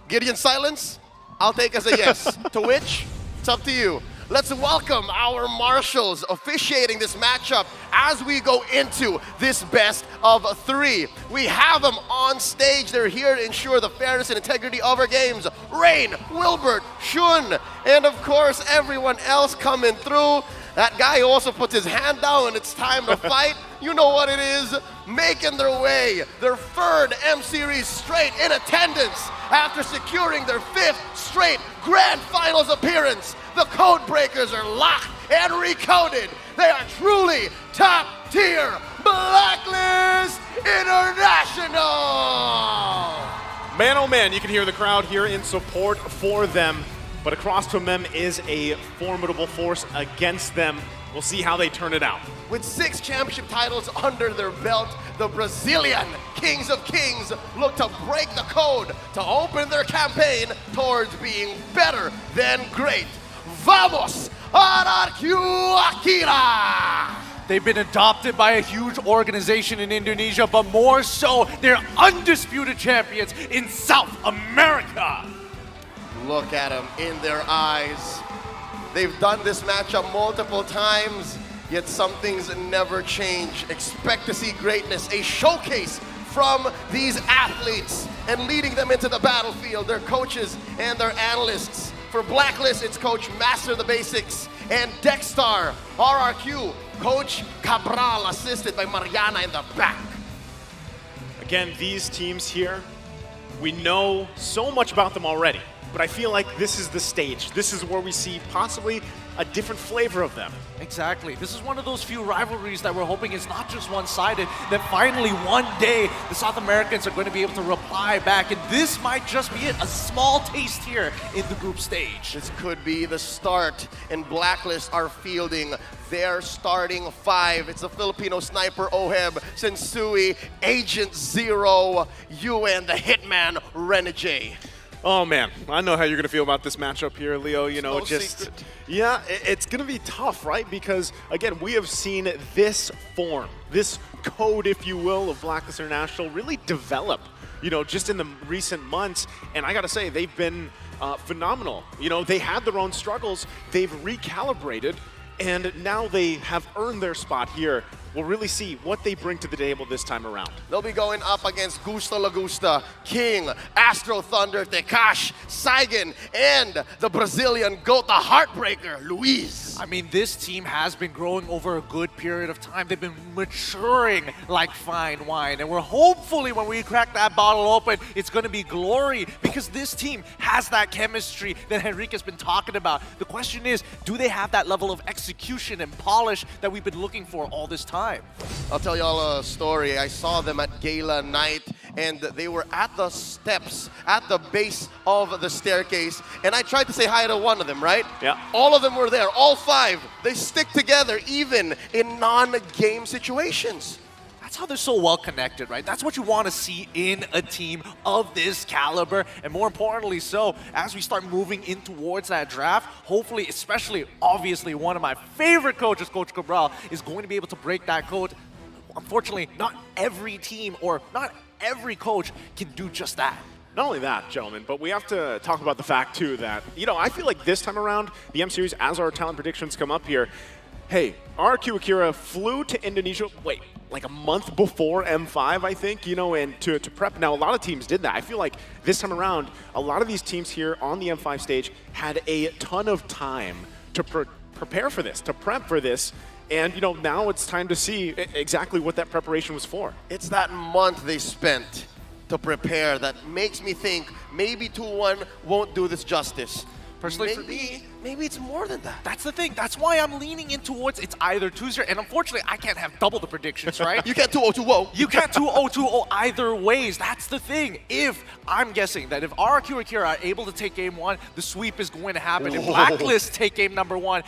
Gideon silence, I'll take as a yes. To which, it's up to you. Let's welcome our marshals officiating this matchup as we go into this best of three. We have them on stage. They're here to ensure the fairness and integrity of our games. Rain, Wilbert, Shun, and of course everyone else coming through. That guy who also puts his hand down when it's time to fight, you know what it is. Making their way, their third M-Series straight in attendance after securing their 5th straight Grand Finals appearance. The Code Breakers are locked and recoded. They are truly top tier Blacklist International! Man, oh man, you can hear the crowd here in support for them. But across from them is a formidable force against them. We'll see how they turn it out. With 6 championship titles under their belt, the Brazilian Kings of Kings look to break the code to open their campaign towards being better than great. Vamos, RRQ Akira! They've been adopted by a huge organization in Indonesia, but more so, they're undisputed champions in South America. Look at them in their eyes. They've done this matchup multiple times, yet some things never change. Expect to see greatness, a showcase from these athletes and leading them into the battlefield, their coaches and their analysts. For Blacklist, it's Coach Master the Basics and Dexstar, RRQ, Coach Cabral, assisted by Mariana in the back. Again, these teams here, we know so much about them already. But I feel like this is the stage. This is where we see possibly a different flavor of them. Exactly. This is one of those few rivalries that we're hoping is not just one-sided, that finally one day the South Americans are going to be able to reply back, and this might just be it, a small taste here in the group stage. This could be the start, and Blacklist are fielding their starting 5. It's the Filipino sniper Oheb, Sensui, Agent Zero, UN, the Hitman, Renegade. Oh man, I know how you're gonna feel about this matchup here, Leo. You know, no secret. yeah, it's gonna be tough, right? Because again, we have seen this form, this code, if you will, of Blacklist International really develop. You know, just in the recent months, and I gotta say, they've been phenomenal. You know, they had their own struggles, they've recalibrated, and now they have earned their spot here. We'll really see what they bring to the table this time around. They'll be going up against Gusto Lagusta, King, Astro Thunder, Tekash, Saigon, and the Brazilian GOAT, the Heartbreaker, Luis. I mean, this team has been growing over a good period of time. They've been maturing like fine wine. And we're hopefully, when we crack that bottle open, it's going to be glory, because this team has that chemistry that Henrique's been talking about. The question is, do they have that level of execution and polish that we've been looking for all this time? I'll tell y'all a story. I saw them at Gala Night, and they were at the steps, at the base of the staircase, and I tried to say hi to one of them, right? Yeah. All of them were there, all 5. They stick together even in non-game situations. That's how they're so well connected, right? That's what you want to see in a team of this caliber. And more importantly so, as we start moving in towards that draft, hopefully, especially, obviously, one of my favorite coaches, Coach Cabral, is going to be able to break that code. Unfortunately, not every team or not every coach can do just that. Not only that, gentlemen, but we have to talk about the fact, too, that, you know, I feel like this time around, the M-Series, as our talent predictions come up here, hey, RQ Akira flew to Indonesia, like a month before M5, I think, you know, and to prep. Now, a lot of teams did that. I feel like this time around, a lot of these teams here on the M5 stage had a ton of time to prepare for this, to prep for this. And, you know, now it's time to see exactly what that preparation was for. It's that month they spent to prepare that makes me think maybe 2-1 won't do this justice. Personally, for me, maybe it's more than that. That's the thing. That's why I'm leaning in towards it's either 2-0. And unfortunately, I can't have double the predictions, right? You can't 2-0-2-0. You can't 2-0-2-0 either ways. That's the thing. If I'm guessing that if RQ Akira are able to take game 1, the sweep is going to happen. If Blacklist take game number 1,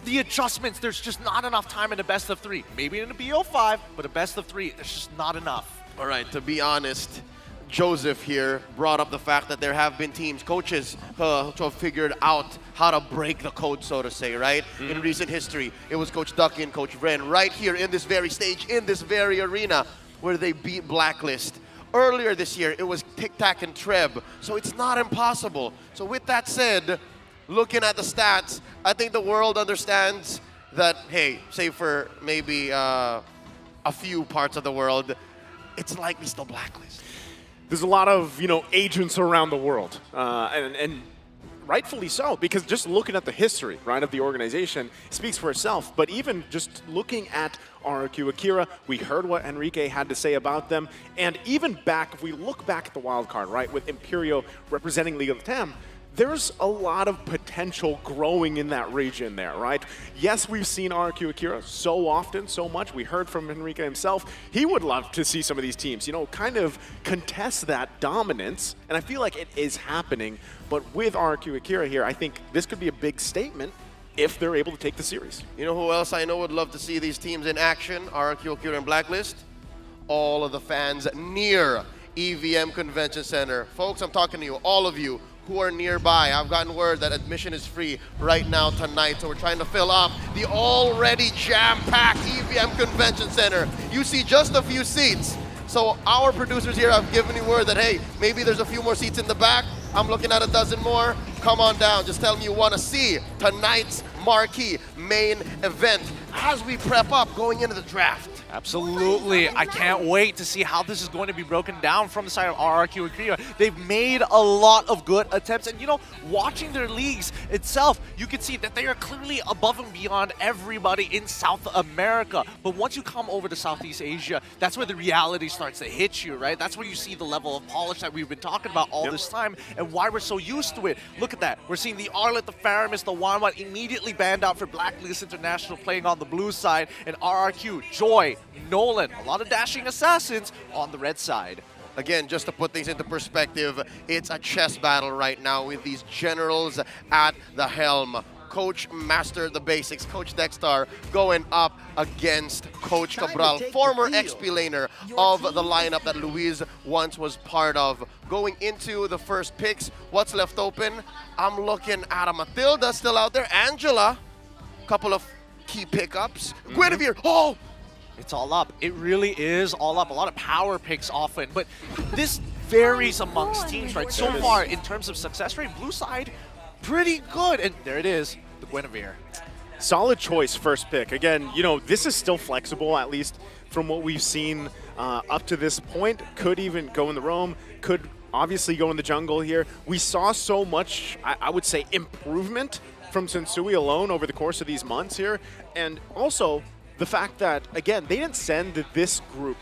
the adjustments, there's just not enough time in a best of 3. Maybe in a BO5, but a best of 3, there's just not enough. All right, to be honest, Joseph here brought up the fact that there have been teams, coaches, who have figured out how to break the code, so to say, right? In recent history, it was Coach Ducky and Coach Ren right here in this very stage, in this very arena, where they beat Blacklist. Earlier this year, it was Tic Tac and Treb, so it's not impossible. So with that said, looking at the stats, I think the world understands that, hey, say for maybe a few parts of the world, it's likely still Blacklist. There's a lot of, you know, agents around the world. And rightfully so, because just looking at the history, right, of the organization speaks for itself. But even just looking at RRQ Akira, we heard what Enrique had to say about them. And even back, if we look back at the wild card, right, with Imperio representing League of Tem, there's a lot of potential growing in that region there, right? Yes, we've seen RRQ Akira so often, so much. We heard from Enrique himself. He would love to see some of these teams, you know, kind of contest that dominance. And I feel like it is happening. But with RRQ Akira here, I think this could be a big statement if they're able to take the series. You know who else I know would love to see these teams in action? RRQ Akira and Blacklist. All of the fans near EVM Convention Center. Folks, I'm talking to you, all of you who are nearby. I've gotten word that admission is free right now tonight, so we're trying to fill up the already jam-packed EVM Convention Center. You see just a few seats. So our producers here have given me word that, hey, maybe there's a few more seats in the back. I'm looking at a dozen more. Come on down. Just tell me you want to see tonight's marquee main event as we prep up going into the draft. Absolutely. I can't wait to see how this is going to be broken down from the side of RRQ Akira. They've made a lot of good attempts. And, you know, watching their leagues itself, you can see that they are clearly above and beyond everybody in South America. But once you come over to Southeast Asia, that's where the reality starts to hit you, right? That's where you see the level of polish that we've been talking about all this time and why we're so used to it. Look at that. We're seeing the Arlet, the Faramis, the Wanwan immediately banned out for Blacklist International playing on the blue side, and RRQ, Joy, Nolan, a lot of dashing assassins on the red side. Again, just to put things into perspective, it's a chess battle right now with these generals at the helm. Coach mastered the basics. Coach Dexter going up against Coach Cabral, former XP laner of the lineup that Luis once was part of. Going into the first picks, what's left open? I'm looking at a Matilda still out there. Angela, couple of key pickups. Guinevere, oh! It's all up. It really is all up. A lot of power picks often, but this varies amongst teams, right? So far, in terms of success rate, blue side, pretty good. And there it is, the Guinevere. Solid choice, first pick. Again, you know, this is still flexible, at least from what we've seen up to this point. Could even go in the roam, could obviously go in the jungle here. We saw so much, I would say, improvement from Sensui alone over the course of these months here. And also, the fact that, again, they didn't send this group,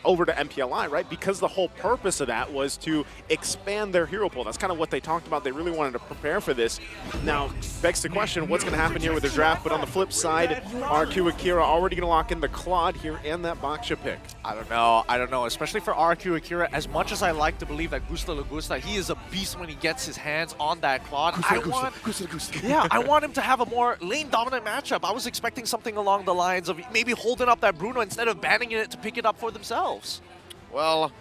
over to MPLI, right? Because the whole purpose of that was to expand their hero pool. That's kind of what they talked about. They really wanted to prepare for this. Now, begs the question, what's going to happen here with the draft? But on the flip side, RQ Akira already going to lock in the Claude here and that Baksha pick. I don't know, especially for RQ Akira. As much as I like to believe that Gusta Lagusta, he is a beast when he gets his hands on that Claude. I want him to have a more lane-dominant matchup. I was expecting something along the lines of maybe holding up that Bruno instead of banning it to pick it up for themselves. Well,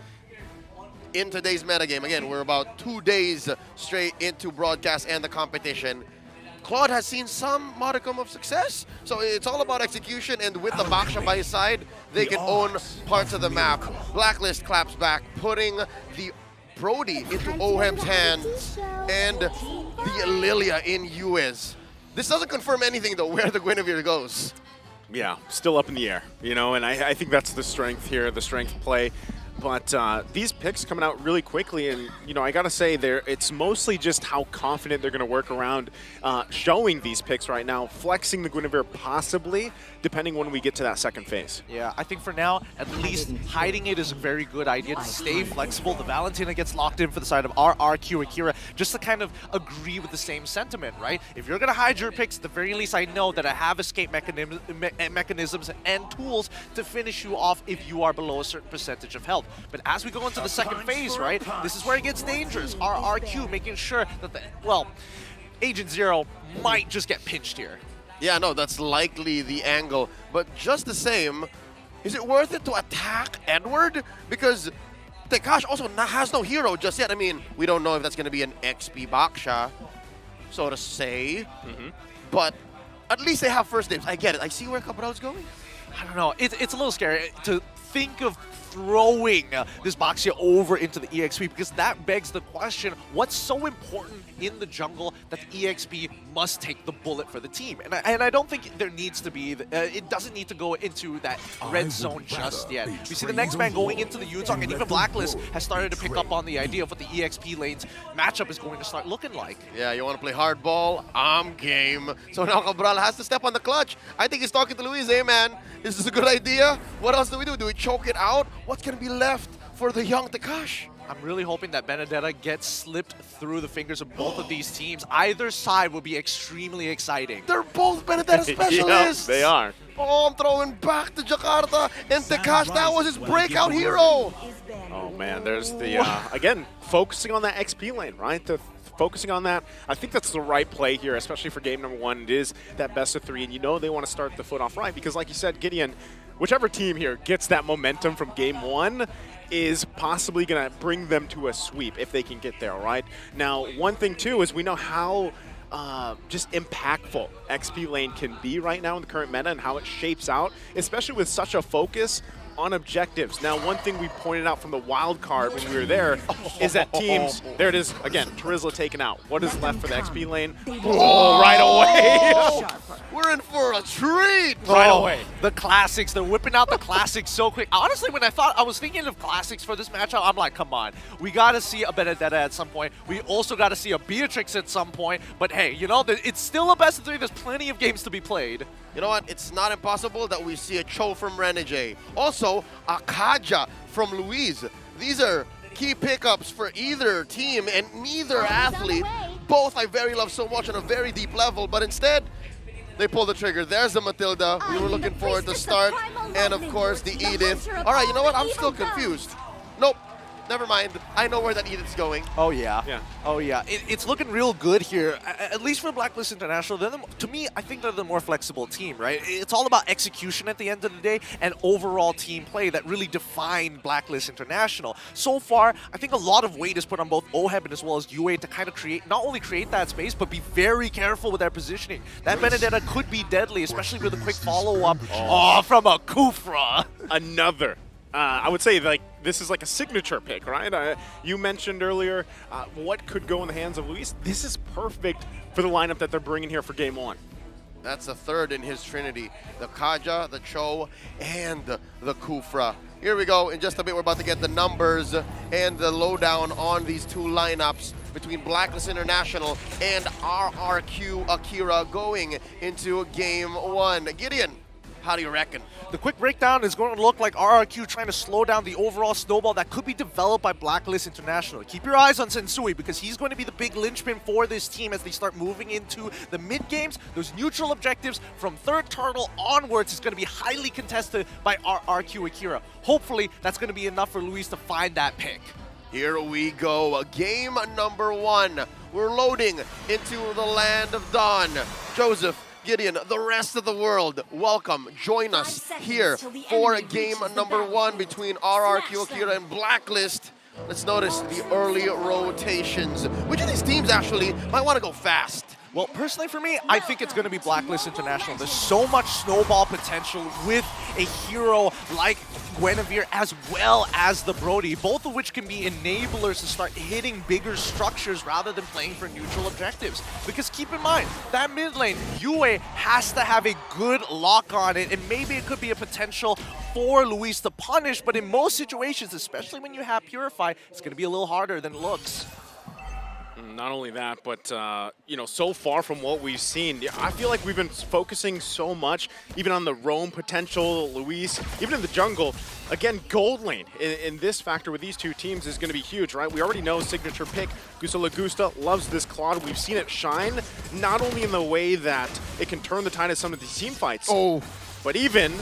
in today's metagame, again, we're about 2 days straight into broadcast and the competition. Claude has seen some modicum of success, so it's all about execution, and with the Baksha by his side, they can own parts of the map. Blacklist claps back, putting the Brody into Ohem's hands and the Lilia in US. This doesn't confirm anything, though, where the Guinevere goes. Yeah, still up in the air, you know, and I think that's the strength here, the strength play. But these picks coming out really quickly, and, you know, I got to say, it's mostly just how confident they're going to work around showing these picks right now, flexing the Guinevere possibly, depending when we get to that second phase. Yeah, I think for now, at least hiding it is a very good idea to stay flexible. The Valentina gets locked in for the side of RRQ Akira, just to kind of agree with the same sentiment, right? If you're going to hide your picks, at the very least I know that I have escape mechanisms and tools to finish you off if you are below a certain percentage of health. But as we go into the second phase, right, this is where it gets dangerous. RRQ making sure that, Agent Zero might just get pinched here. Yeah, no, that's likely the angle. But just the same, is it worth it to attack Edward? Because Tekash also has no hero just yet. I mean, we don't know if that's going to be an XP Baksha, so to say. But at least they have first dibs. I get it. I see where Cabral's going. I don't know. It's a little scary to think of throwing this Baxia over into the EXP, because that begs the question, what's so important in the jungle that the EXP must take the bullet for the team? And I don't think there needs to be, it doesn't need to go into that red zone just yet. We see the next man going into the Yuzong, and even Blacklist has started to pick up on the idea of what the EXP lane's matchup is going to start looking like. Yeah, you want to play hardball? I'm game. So now Cabral has to step on the clutch. I think he's talking to Luis. Hey, man, is this a good idea? What else do we do? Do we choke it out? What's going to be left for the young Takash? I'm really hoping that Benedetta gets slipped through the fingers of both of these teams. Either side will be extremely exciting. They're both Benedetta specialists. Yeah, they are. Oh, I'm throwing back to Jakarta, and Takash, that was his breakout hero. Oh man, there's the, again, focusing on that XP lane, right? Focusing on that, I think that's the right play here, especially for game number 1. It is that best of 3, and you know they want to start the foot off right, because like you said, Gideon, whichever team here gets that momentum from game 1 is possibly going to bring them to a sweep if they can get there, right? Now, one thing too is we know how just impactful XP lane can be right now in the current meta and how it shapes out, especially with such a focus on objectives. Now, one thing we pointed out from the wild card when we were there is that teams, there it is, again, Terizla taken out. What is left for the XP lane? Oh, right away! We're in for a treat! Right away. The classics, they're whipping out the classics so quick. Honestly, when I was thinking of classics for this matchup, I'm like, come on. We got to see a Benedetta at some point. We also got to see a Beatrix at some point. But hey, you know, it's still a best of 3. There's plenty of games to be played. You know what? It's not impossible that we see a Cho from Renegade. Also, a Kaja from Luis. These are key pickups for either team and neither athlete. Both I very love so much on a very deep level, but instead, they pull the trigger. There's the Matilda. We were looking forward to start. And of course, the Edith. All right, you know what? I'm still confused. Nope. Never mind. I know where that Edith's going. Oh, yeah. Oh, yeah. It's looking real good here, at least for Blacklist International. To me, I think they're the more flexible team, right? It's all about execution at the end of the day and overall team play that really define Blacklist International. So far, I think a lot of weight is put on both OHEB and as well as UA to kind of not only create that space, but be very careful with their positioning. That Benedetta could be deadly, especially with a quick follow-up from a Kufra. Another. I would say like this is like a signature pick, right? You mentioned earlier what could go in the hands of Luis. This is perfect for the lineup that they're bringing here for game 1. That's the third in his trinity. The Kaja, the Cho, and the Kufra. Here we go. In just a bit, we're about to get the numbers and the lowdown on these two lineups between Blacklist International and RRQ Akira going into game 1. Gideon, how do you reckon? The quick breakdown is going to look like RRQ trying to slow down the overall snowball that could be developed by Blacklist International. Keep your eyes on Sensui because he's going to be the big linchpin for this team as they start moving into the mid-games. Those neutral objectives from third turtle onwards is going to be highly contested by RRQ Akira. Hopefully, that's going to be enough for Luis to find that pick. Here we go, game number 1. We're loading into the land of Dawn. Joseph, Gideon, the rest of the world, welcome. Join us here for game number 1 between RRQ Akira and Blacklist. Let's notice the early rotations. Which of these teams actually might want to go fast? Well, personally for me, I think it's going to be Blacklist International. There's so much snowball potential with a hero like Guinevere as well as the Brody, both of which can be enablers to start hitting bigger structures rather than playing for neutral objectives. Because keep in mind, that mid lane, UA has to have a good lock on it, and maybe it could be a potential for Luis to punish, but in most situations, especially when you have Purify, it's going to be a little harder than it looks. Not only that, but you know, so far from what we've seen, I feel like we've been focusing so much, even on the roam potential, Luis, even in the jungle. Again, gold lane in this factor with these two teams is going to be huge, right? We already know signature pick, Gusta Lagusta loves this Claude. We've seen it shine, not only in the way that it can turn the tide of some of these team fights, but even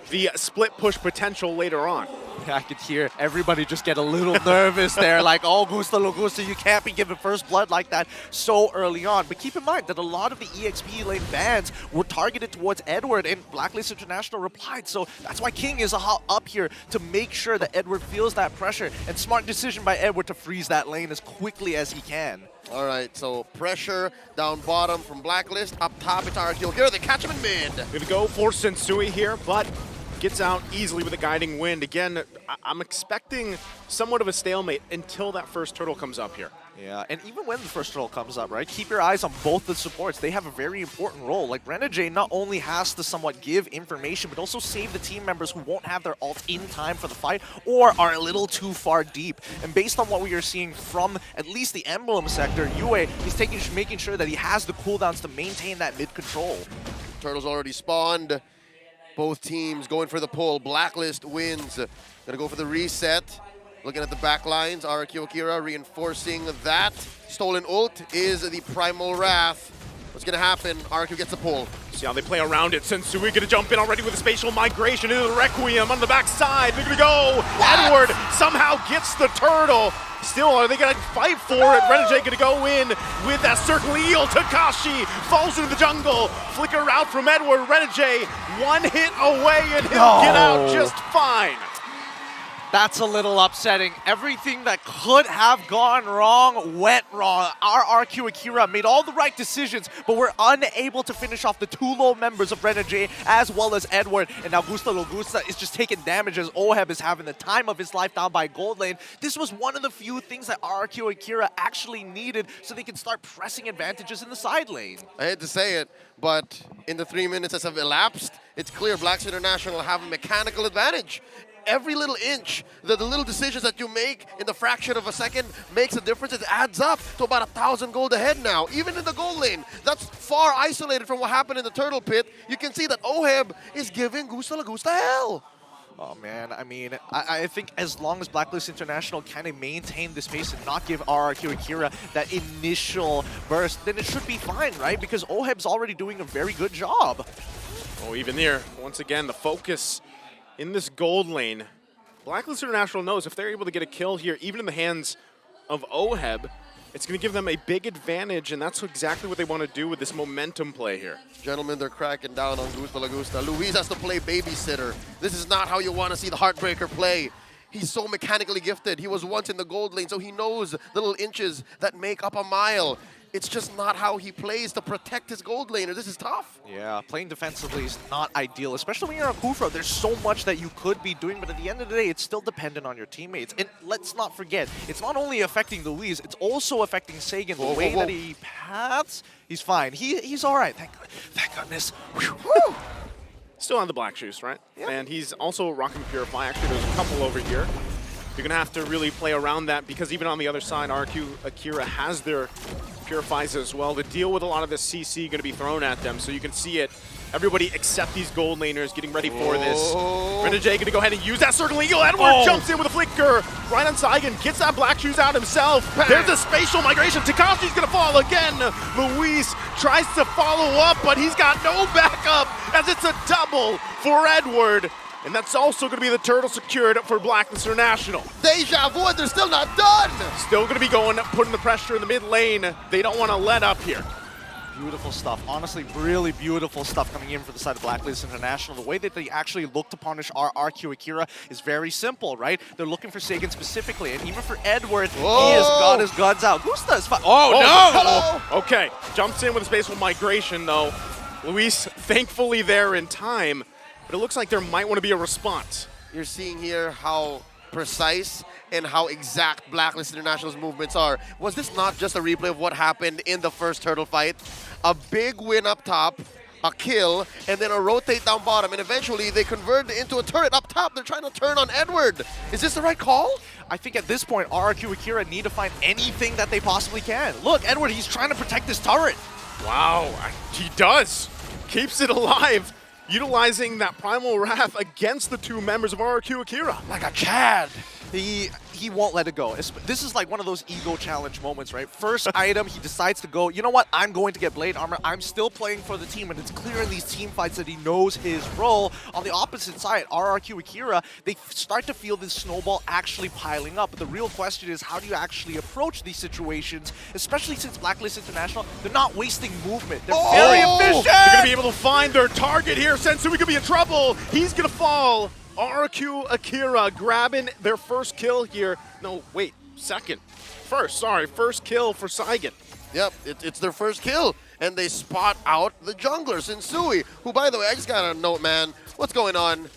the split push potential later on. I could hear everybody just get a little nervous there, like, oh, Gusta Logusta, you can't be given first blood like that so early on. But keep in mind that a lot of the EXP lane bans were targeted towards Edward, and Blacklist International replied. So that's why King is up here to make sure that Edward feels that pressure, and smart decision by Edward to freeze that lane as quickly as he can. All right, so pressure down bottom from Blacklist. Up top, it's RRQ. Here, they catch him in mid. Gonna go for Sensui here, but gets out easily with a guiding wind. Again, I'm expecting somewhat of a stalemate until that first turtle comes up here. Yeah, and even when the first turtle comes up, right, keep your eyes on both the supports. They have a very important role. Like, Renegade not only has to somewhat give information, but also save the team members who won't have their ult in time for the fight or are a little too far deep. And based on what we are seeing from at least the Emblem sector, Yue is making sure that he has the cooldowns to maintain that mid-control. Turtles already spawned. Both teams going for the pull. Blacklist wins. Gonna go for the reset. Looking at the back lines, RQ Akira reinforcing that. Stolen ult is the Primal Wrath. What's gonna happen? RQ gets a pull. See how they play around it. Sensui gonna jump in already with a spatial migration into the Requiem on the backside. They're gonna go. Edward somehow gets the turtle. Still, are they gonna fight for it? Renegade gonna go in with that circle eel. Takashi falls into the jungle. Flicker out from Edward. Renegade one hit away and he'll get out just fine. That's a little upsetting. Everything that could have gone wrong went wrong. Our RQ Akira made all the right decisions, but we're unable to finish off the two low members of Renegade as well as Edward. And now Gusta Logusta is just taking damage as Oheb is having the time of his life down by gold lane. This was one of the few things that RQ Akira actually needed so they can start pressing advantages in the side lane. I hate to say it, but in the 3 minutes that have elapsed, it's clear Blacks International have a mechanical advantage. Every little inch, the little decisions that you make in the fraction of a second makes a difference. It adds up to about 1,000 gold ahead now, even in the gold lane. That's far isolated from what happened in the turtle pit. You can see that Oheb is giving Gusta Lagusta hell. Oh man, I mean, I think as long as Blacklist International kind of maintain this pace and not give RRQ Akira that initial burst, then it should be fine, right? Because Oheb's already doing a very good job. Oh, even there, once again, the focus in this gold lane. Blacklist International knows if they're able to get a kill here, even in the hands of Oheb, it's going to give them a big advantage, and that's exactly what they want to do with this momentum play here. Gentlemen, they're cracking down on Gusta Lagusta. Luis has to play babysitter. This is not how you want to see the Heartbreaker play. He's so mechanically gifted. He was once in the gold lane, so he knows the little inches that make up a mile. It's just not how he plays to protect his gold laner. This is tough. Yeah, playing defensively is not ideal, especially when you're a Kufra. There's so much that you could be doing, but at the end of the day, it's still dependent on your teammates. And let's not forget, it's not only affecting Luis, it's also affecting Sagan. The way that he paths, he's fine. He's all right. Thank goodness. Still on the black shoes, right? Yeah. And he's also rocking Purify. Actually, there's a couple over here. You're going to have to really play around that because even on the other side, RQ Akira has their Purifies as well to deal with a lot of the CC going to be thrown at them. So you can see it. Everybody except these gold laners getting ready for this. Renegade going to go ahead and use that Circle Eagle. Edward jumps in with a flicker. Right on Saigon, gets that black shoes out himself. There's a spatial migration. Takashi's going to fall again. Luis tries to follow up, but he's got no backup as it's a double for Edward. And that's also going to be the turtle secured for Blacklist International. Deja vu, and they're still not done. Still going to be going, putting the pressure in the mid lane. They don't want to let up here. Beautiful stuff. Honestly, really beautiful stuff coming in for the side of Blacklist International. The way that they actually look to punish our RQ Akira is very simple, right? They're looking for Sagan specifically, and even for Edward, he has got his guns out. Gusta is fine. Oh, no! Hello! Okay, jumps in with a spatial migration, though. Luis, thankfully there in time. But it looks like there might want to be a response. You're seeing here how precise and how exact Blacklist International's movements are. Was this not just a replay of what happened in the first turtle fight? A big win up top, a kill, and then a rotate down bottom, and eventually they convert it into a turret up top. They're trying to turn on Edward. Is this the right call? I think at this point, RRQ Akira need to find anything that they possibly can. Look, Edward, he's trying to protect this turret. Wow, he does. Keeps it alive. Utilizing that Primal Wrath against the two members of RRQ Akira. Like a Chad. He won't let it go. This is like one of those ego challenge moments, right? First item, he decides to go, you know what? I'm going to get Blade Armor. I'm still playing for the team, and it's clear in these team fights that he knows his role. On the opposite side, RRQ Akira, they start to feel this snowball actually piling up. But the real question is, how do you actually approach these situations, especially since Blacklist International, they're not wasting movement. They're very efficient. They're going to be able to find their target here. Sensui could be in trouble. He's going to fall. RQ Akira grabbing their first kill here. No, wait, second. First kill for Saigon. Yep, it's their first kill. And they spot out the jungler, Sensui, who, by the way, I just got a note, man. What's going on?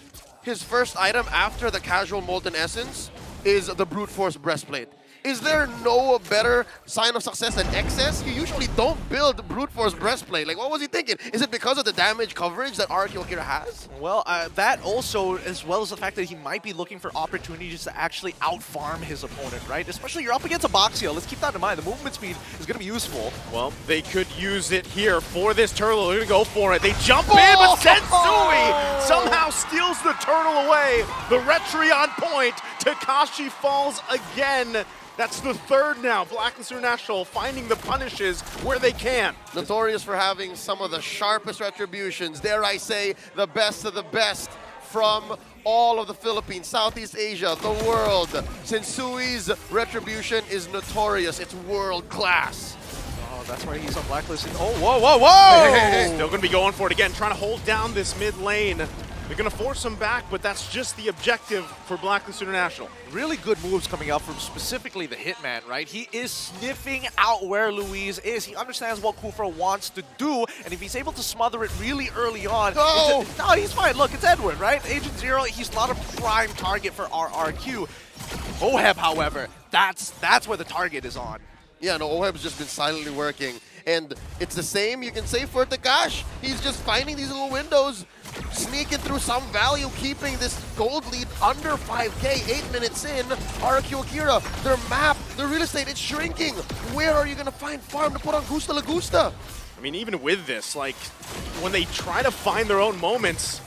his first item after the casual Molten Essence is the Brute Force Breastplate. Is there no better sign of success than excess? You usually don't build Brute Force Breastplate. Like, what was he thinking? Is it because of the damage coverage that RQ Akira has? Well, that also, as well as the fact that he might be looking for opportunities to actually outfarm his opponent, right? Especially you're up against a Boxio. Let's keep that in mind. The movement speed is going to be useful. Well, they could use it here for this turtle. They're going to go for it. They jump in, but Sensui somehow steals the turtle away. The Retri on point. Takashi falls again. That's the third now. Blacklist International finding the punishes where they can. Notorious for having some of the sharpest retributions. Dare I say, the best of the best from all of the Philippines, Southeast Asia, the world. Sensui's retribution is notorious. It's world class. Oh, that's why he's on Blacklist. Oh, whoa, whoa, whoa! Still going to be going for it again, trying to hold down this mid lane. They're going to force him back, but that's just the objective for Blacklist International. Really good moves coming out from specifically the Hitman, right? He is sniffing out where Luis is. He understands what Kufra wants to do, and if he's able to smother it really early on... No! No, he's fine. Look, it's Edward, right? Agent Zero, he's not a prime target for RRQ. Oheb, however, that's where the target is on. Yeah, no, Oheb's just been silently working. And it's the same, you can say, for Takash. He's just finding these little windows, sneaking through some value, keeping this gold lead under 5K, 8 minutes in. RQ Akira, their map, their real estate, it's shrinking. Where are you going to find farm to put on Gusta La Gusta? I mean, even with this, like, when they try to find their own moments,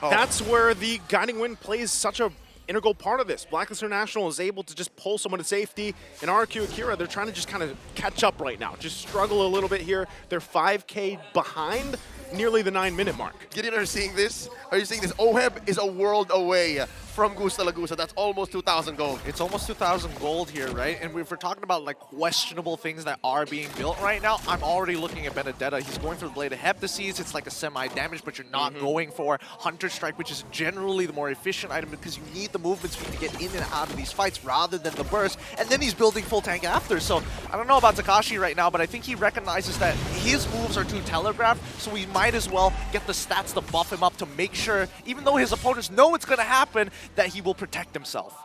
that's where the Guiding Wind plays such a integral part of this. Blacklist International is able to just pull someone to safety, and RQ Akira, they're trying to just kind of catch up right now. Just struggle a little bit here. They're 5K behind nearly the 9-minute mark. Gideon, are you seeing this? Are you seeing this? Oheb is a world away from Gusta La Gusta. That's almost 2,000 gold. It's almost 2,000 gold here, right? And if we're talking about like questionable things that are being built right now, I'm already looking at Benedetta. He's going for the Blade of Heptases. It's like a semi-damage, but you're not going for Hunter Strike, which is generally the more efficient item because you need the movement speed to get in and out of these fights rather than the burst. And then he's building full tank after. So I don't know about Takashi right now, but I think he recognizes that his moves are too telegraphed, so we might as well get the stats to buff him up to make sure, even though his opponents know it's going to happen, that he will protect himself.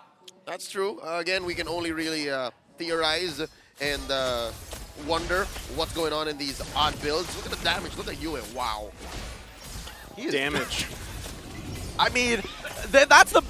That's true. Again, we can only really theorize and wonder what's going on in these odd builds. Look at the damage. Look at Yue. Wow. He is damage. I mean, that's the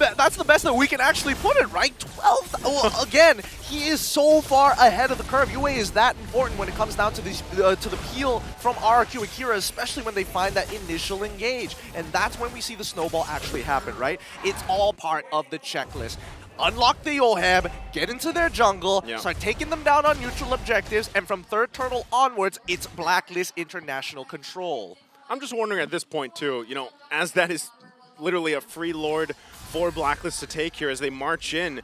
best that we can actually put it, right? 12. Well, again, he is so far ahead of the curve. Yue is that important when it comes down to these to the peel from RQ Akira, especially when they find that initial engage, and that's when we see the snowball actually happen, right? It's all part of the checklist. Unlock the Oheb, get into their jungle, start taking them down on neutral objectives, and from third turtle onwards, it's Blacklist International control. I'm just wondering at this point too, you know, as that is literally a free lord for Blacklist to take here as they march in,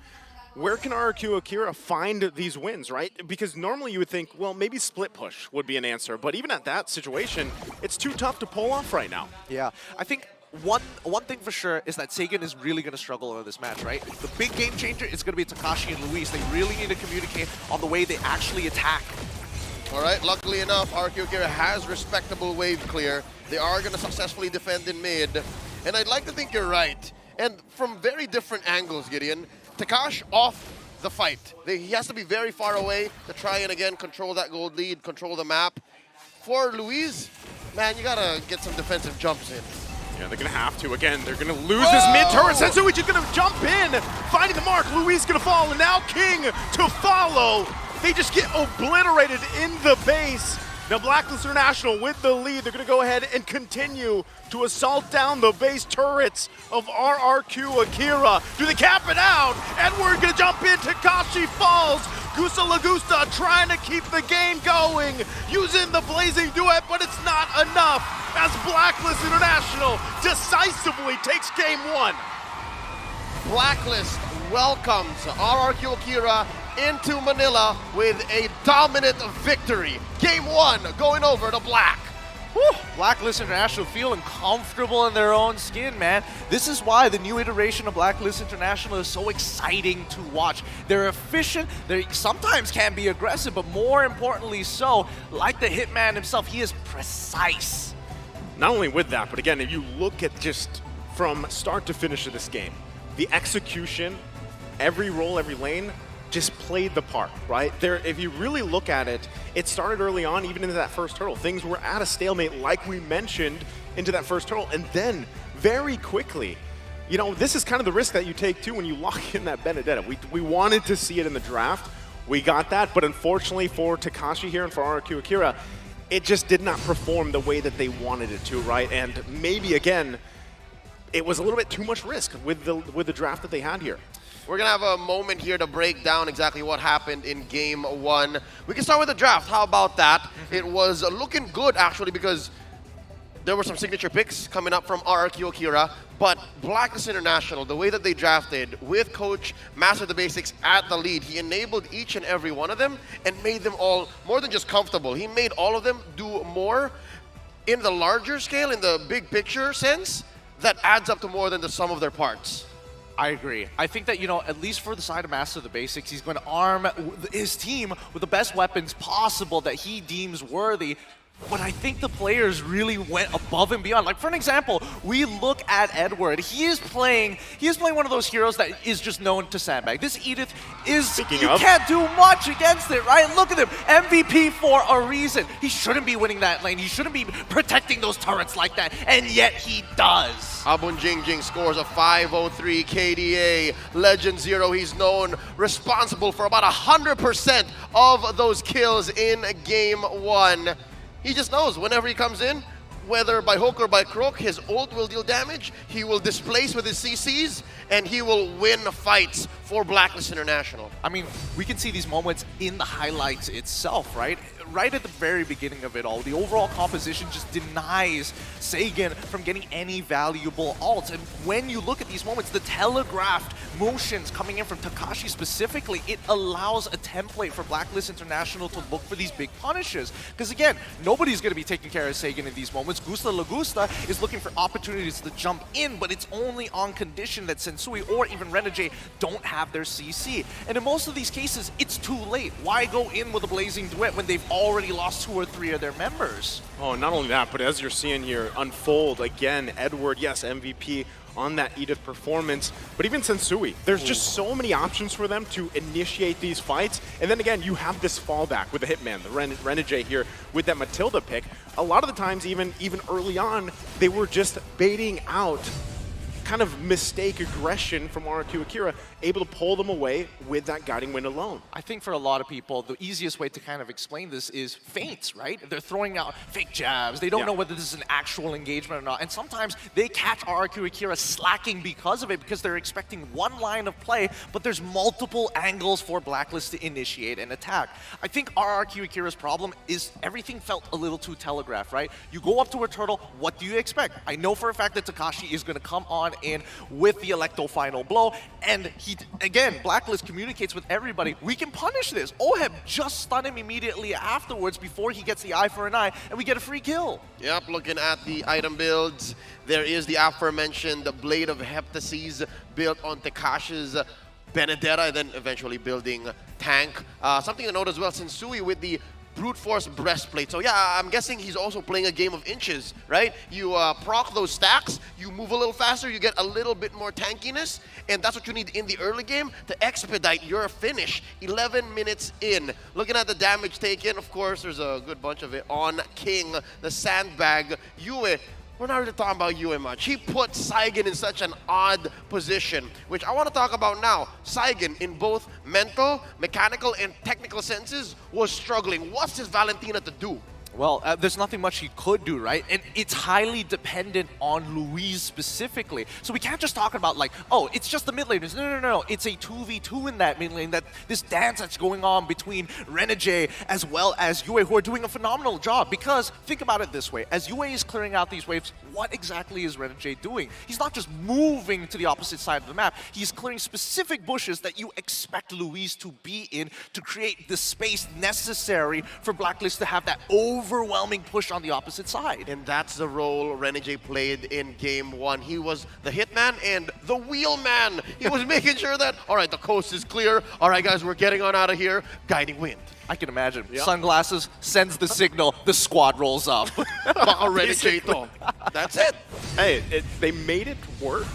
where can RQ Akira find these wins, right? Because normally you would think, well, maybe split push would be an answer, but even at that situation, it's too tough to pull off right now. Yeah, I think one thing for sure is that Sagan is really going to struggle in this match, right? The big game changer is going to be Takashi and Luis. They really need to communicate on the way they actually attack. All right, luckily enough, RQ Akira has respectable wave clear. They are going to successfully defend in mid. And I'd like to think you're right. And from very different angles, Gideon, Takash off the fight. He has to be very far away to try and, again, control that gold lead, control the map. For Luis, man, you got to get some defensive jumps in. Yeah, they're going to have to. Again, they're going to lose this mid-turret. Sensuichi's going to jump in, finding the mark. Luis going to fall, and now King to follow. They just get obliterated in the base. Now Blacklist International with the lead. They're going to go ahead and continue to assault down the base turrets of RRQ Akira. Do they cap it out? Edward going to jump in. Takashi falls. Gusta La Gusta trying to keep the game going, using the Blazing Duet, but it's not enough as Blacklist International decisively takes game one. Blacklist welcomes RRQ Akira into Manila with a dominant victory. Game one going over to Black. Whew. Blacklist International feeling comfortable in their own skin, man. This is why the new iteration of Blacklist International is so exciting to watch. They're efficient, they sometimes can be aggressive, but more importantly so, like the Hitman himself, he is precise. Not only with that, but again, if you look at just from start to finish of this game. The execution, every role, every lane, just played the part, right? If you really look at it, it started early on, even into that first hurdle. Things were at a stalemate, like we mentioned, into that first hurdle, and then very quickly, you know, this is kind of the risk that you take too when you lock in that Benedetta. We wanted to see it in the draft. We got that, but unfortunately for Takashi here and for RRQ Akira, it just did not perform the way that they wanted it to, right? And maybe, again, it was a little bit too much risk with the draft that they had here. We're going to have a moment here to break down exactly what happened in Game 1. We can start with the draft. How about that? It was looking good, actually, because there were some signature picks coming up from RRQ Akira, but Blacklist International, the way that they drafted, with Coach Master the Basics at the lead, he enabled each and every one of them and made them all more than just comfortable. He made all of them do more in the larger scale, in the big picture sense, that adds up to more than the sum of their parts. I agree. I think that, you know, at least for the side of Master of the Basics, he's going to arm his team with the best weapons possible that he deems worthy. But I think the players really went above and beyond. Like, for an example, we look at Edward. He is playing one of those heroes that is just known to sandbag. This Edith is, you can't do much against it, right? Look at him, MVP for a reason. He shouldn't be winning that lane. He shouldn't be protecting those turrets like that, and yet he does. Abun Jingjing scores a 503 KDA. Legend Zero, he's known responsible for about 100% of those kills in Game 1. He just knows whenever he comes in, whether by hook or by crook, his ult will deal damage, he will displace with his CCs, and he will win fights for Blacklist International. I mean, we can see these moments in the highlights itself, right? Right at the very beginning of it all, the overall composition just denies Sagan from getting any valuable ults. And when you look at these moments, the telegraphed motions coming in from Takashi specifically, it allows a template for Blacklist International to look for these big punishes. Because again, nobody's going to be taking care of Sagan in these moments. Gusta Lagusta is looking for opportunities to jump in, but it's only on condition that Sensui or even Renegade don't have their CC. And in most of these cases, it's too late. Why go in with a Blazing Duet when they've already lost 2 or 3 of their members? Oh, not only that, but as you're seeing here unfold, again, Edward, yes, MVP on that Edith performance, but even Sensui, there's just so many options for them to initiate these fights. And then again, you have this fallback with the Hitman, the Renegade here with that Matilda pick. A lot of the times, even early on, they were just baiting out kind of mistake aggression from RRQ Akira, able to pull them away with that guiding wind alone. I think for a lot of people, the easiest way to kind of explain this is feints, right? They're throwing out fake jabs. They don't know whether this is an actual engagement or not. And sometimes they catch RRQ Akira slacking because of it, because they're expecting one line of play, but there's multiple angles for Blacklist to initiate an attack. I think RRQ Akira's problem is everything felt a little too telegraphed, right? You go up to a turtle, what do you expect? I know for a fact that Takashi is going to come on in with the Electo final blow, and he, again, Blacklist communicates with everybody, we can punish this. Oheb just stun him immediately afterwards before he gets the eye for an eye, and we get a free kill. Yep, looking at the item builds, there is the aforementioned Blade of Heptases built on Takashi's Benedetta, and then eventually building Tank. Something to note as well, Sensui with the Brute Force Breastplate. So yeah, I'm guessing he's also playing a game of inches, right? You proc those stacks, you move a little faster, you get a little bit more tankiness, and that's what you need in the early game to expedite your finish 11 minutes in. Looking at the damage taken, of course, there's a good bunch of it on King, the sandbag. Yue, we're not really talking about Yue much. He put Saigon in such an odd position, which I want to talk about now. Saigon, in both mental, mechanical, and technical senses, was struggling. What's his Valentina to do? Well, there's nothing much he could do, right? And it's highly dependent on Louise specifically. So we can't just talk about like, oh, it's just the mid laners. No. It's a 2v2 in that mid lane, that this dance that's going on between Renegade as well as Yue, who are doing a phenomenal job. Because think about it this way, as Yue is clearing out these waves, what exactly is Renegade doing? He's not just moving to the opposite side of the map. He's clearing specific bushes that you expect Louise to be in to create the space necessary for Blacklist to have that over overwhelming push on the opposite side. And that's the role Renegade played in Game 1. He was the hitman and the wheelman. He was making sure that, all right, the coast is clear. All right, guys, we're getting on out of here. Guiding wind. I can imagine. Yep. Sunglasses, sends the signal, the squad rolls up. Baka Renegade to. That's it. Hey, they made it work.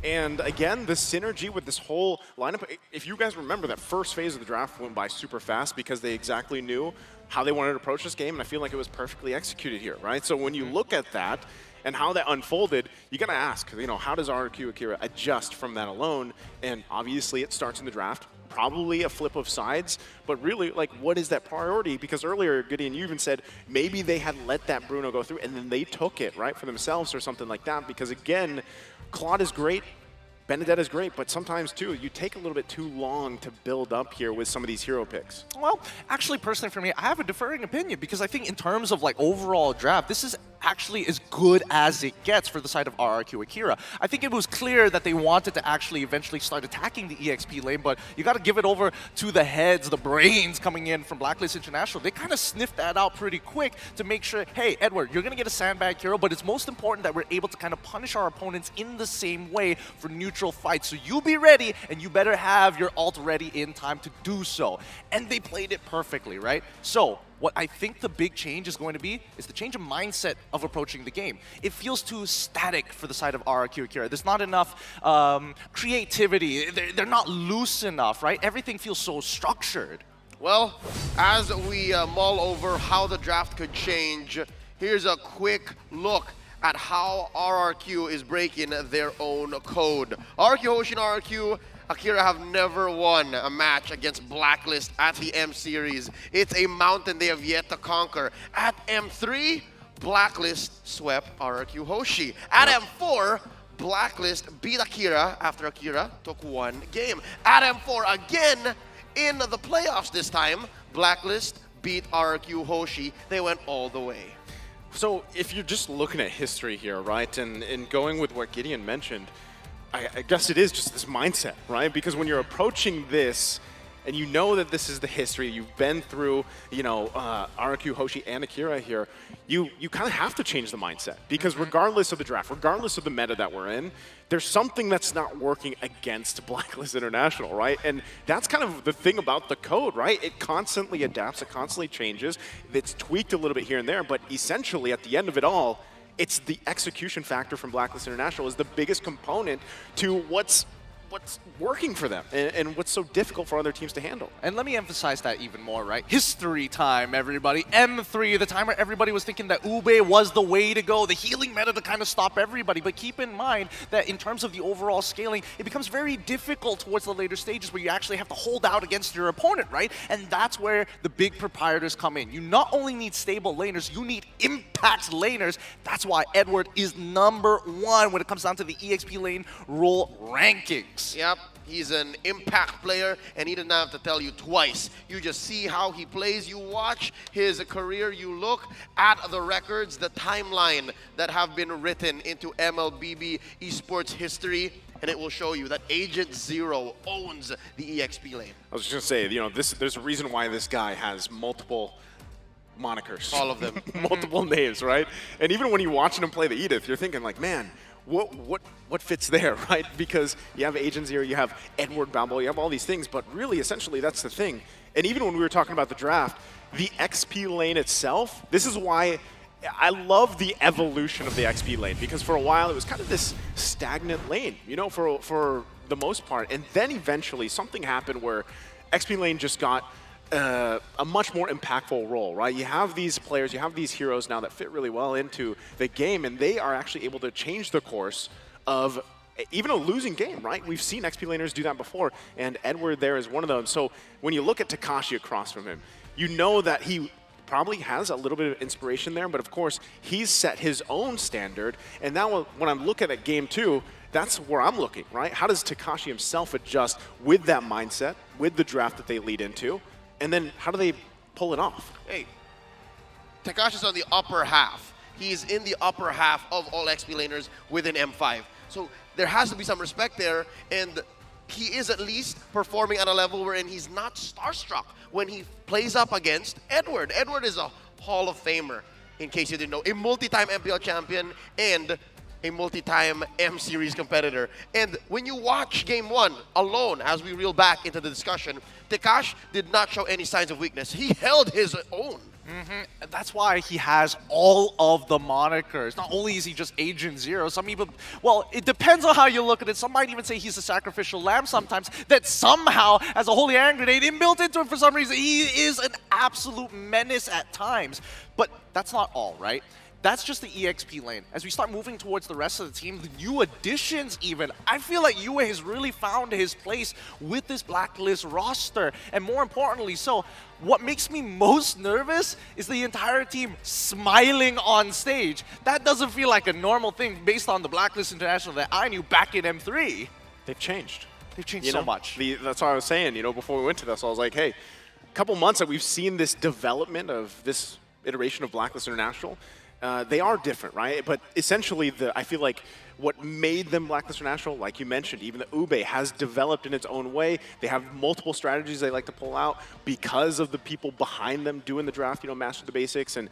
And again, the synergy with this whole lineup, if you guys remember, that first phase of the draft went by super fast because they exactly knew how they wanted to approach this game, and I feel like it was perfectly executed here, right? So when you look at that and how that unfolded, you gotta ask, how does RRQ Akira adjust from that alone? And obviously it starts in the draft, probably a flip of sides, but really, like, what is that priority? Because earlier, Gideon, you even said maybe they had let that Bruno go through and then they took it, right, for themselves or something like that, because again, Claude is great, Benedetta is great, but sometimes, too, you take a little bit too long to build up here with some of these hero picks. Well, actually, personally for me, I have a differing opinion because I think in terms of like overall draft, this is actually as good as it gets for the side of RRQ Akira. I think it was clear that they wanted to actually eventually start attacking the EXP lane, but you got to give it over to the heads, the brains coming in from Blacklist International. They kind of sniffed that out pretty quick to make sure, hey, Edward, you're going to get a sandbag hero, but it's most important that we're able to kind of punish our opponents in the same way for neutral fights. So you be ready, and you better have your ult ready in time to do so. And they played it perfectly, right? So what I think the big change is going to be is the change of mindset of approaching the game. It feels too static for the side of RRQ Akira. There's not enough creativity. They're not loose enough, right? Everything feels so structured. Well, as we mull over how the draft could change, here's a quick look at how RRQ is breaking their own code. RRQ Hoshi and RRQ Akira have never won a match against Blacklist at the M Series. It's a mountain they have yet to conquer. At M3, Blacklist swept RRQ Hoshi. At M4, Blacklist beat Akira after Akira took one game. At M4 again, in the playoffs this time, Blacklist beat RRQ Hoshi. They went all the way. So if you're just looking at history here, right, and going with what Gideon mentioned, I guess it is just this mindset, right? Because when you're approaching this, and you know that this is the history, you've been through, RRQ, Hoshi, and Akira here, you kind of have to change the mindset. Because regardless of the draft, regardless of the meta that we're in, there's something that's not working against Blacklist International, right? And that's kind of the thing about the code, right? It constantly adapts, it constantly changes, it's tweaked a little bit here and there, but essentially at the end of it all, it's the execution factor from Blacklist International is the biggest component to what's working for them and what's so difficult for other teams to handle. And let me emphasize that even more, right? History time, everybody. M3, the time where everybody was thinking that Ube was the way to go, the healing meta to kind of stop everybody. But keep in mind that in terms of the overall scaling, it becomes very difficult towards the later stages where you actually have to hold out against your opponent, right? And that's where the big proprietors come in. You not only need stable laners, you need impact laners. That's why Edward is #1 when it comes down to the EXP lane role rankings. Yep, he's an impact player, and he didn't have to tell you twice. You just see how he plays, you watch his career, you look at the records, the timeline that have been written into MLBB esports history, and it will show you that Agent Zero owns the EXP lane. I was just going to say, there's a reason why this guy has multiple monikers. All of them. Multiple names, right? And even when you're watching him play the Edith, you're thinking like, man, what fits there, right? Because you have Agent Zero, you have Edward Balboa, you have all these things, but really, essentially, that's the thing. And even when we were talking about the draft, the XP lane itself, this is why I love the evolution of the XP lane, because for a while, it was kind of this stagnant lane, for the most part. And then eventually, something happened where XP lane just got a much more impactful role, right? You have these players, you have these heroes now that fit really well into the game, and they are actually able to change the course of even a losing game, right? We've seen XP laners do that before, and Edward there is one of them. So when you look at Takashi across from him, you know that he probably has a little bit of inspiration there, but of course, he's set his own standard, and now when I'm looking at game 2, that's where I'm looking, right? How does Takashi himself adjust with that mindset, with the draft that they lead into? And then how do they pull it off? Hey, Takashi's on the upper half. He's in the upper half of all XP laners within M5. So there has to be some respect there, and he is at least performing at a level wherein he's not starstruck when he plays up against Edward. Edward is a Hall of Famer, in case you didn't know. A multi-time MPL champion and a multi-time M Series competitor. And when you watch Game 1 alone, as we reel back into the discussion, Tekash did not show any signs of weakness. He held his own. That's why he has all of the monikers. Not only is he just Agent Zero, some people, well, it depends on how you look at it. Some might even say he's a sacrificial lamb sometimes that somehow has a holy hand grenade inbuilt into him for some reason. He is an absolute menace at times. But that's not all, right? That's just the EXP lane. As we start moving towards the rest of the team, the new additions even, I feel like Yue has really found his place with this Blacklist roster. And more importantly, so what makes me most nervous is the entire team smiling on stage. That doesn't feel like a normal thing based on the Blacklist International that I knew back in M3. They've changed. They've changed so much. That's what I was saying, before we went to this. I was like, hey, a couple months that we've seen this development of this iteration of Blacklist International. They are different, right? But essentially, I feel like what made them Blacklist International, like you mentioned, even the Ube has developed in its own way. They have multiple strategies they like to pull out because of the people behind them doing the draft, master the basics, and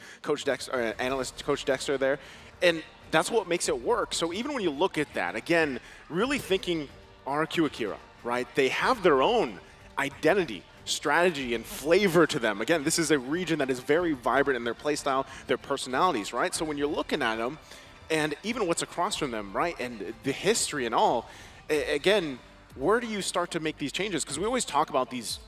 analyst Coach Dexter there. And that's what makes it work. So even when you look at that, again, really thinking RQ Akira, right? They have their own identity, strategy, and flavor to them. Again, this is a region that is very vibrant in their playstyle, their personalities, right? So when you're looking at them, and even what's across from them, right, and the history and all, again, where do you start to make these changes? Because we always talk about these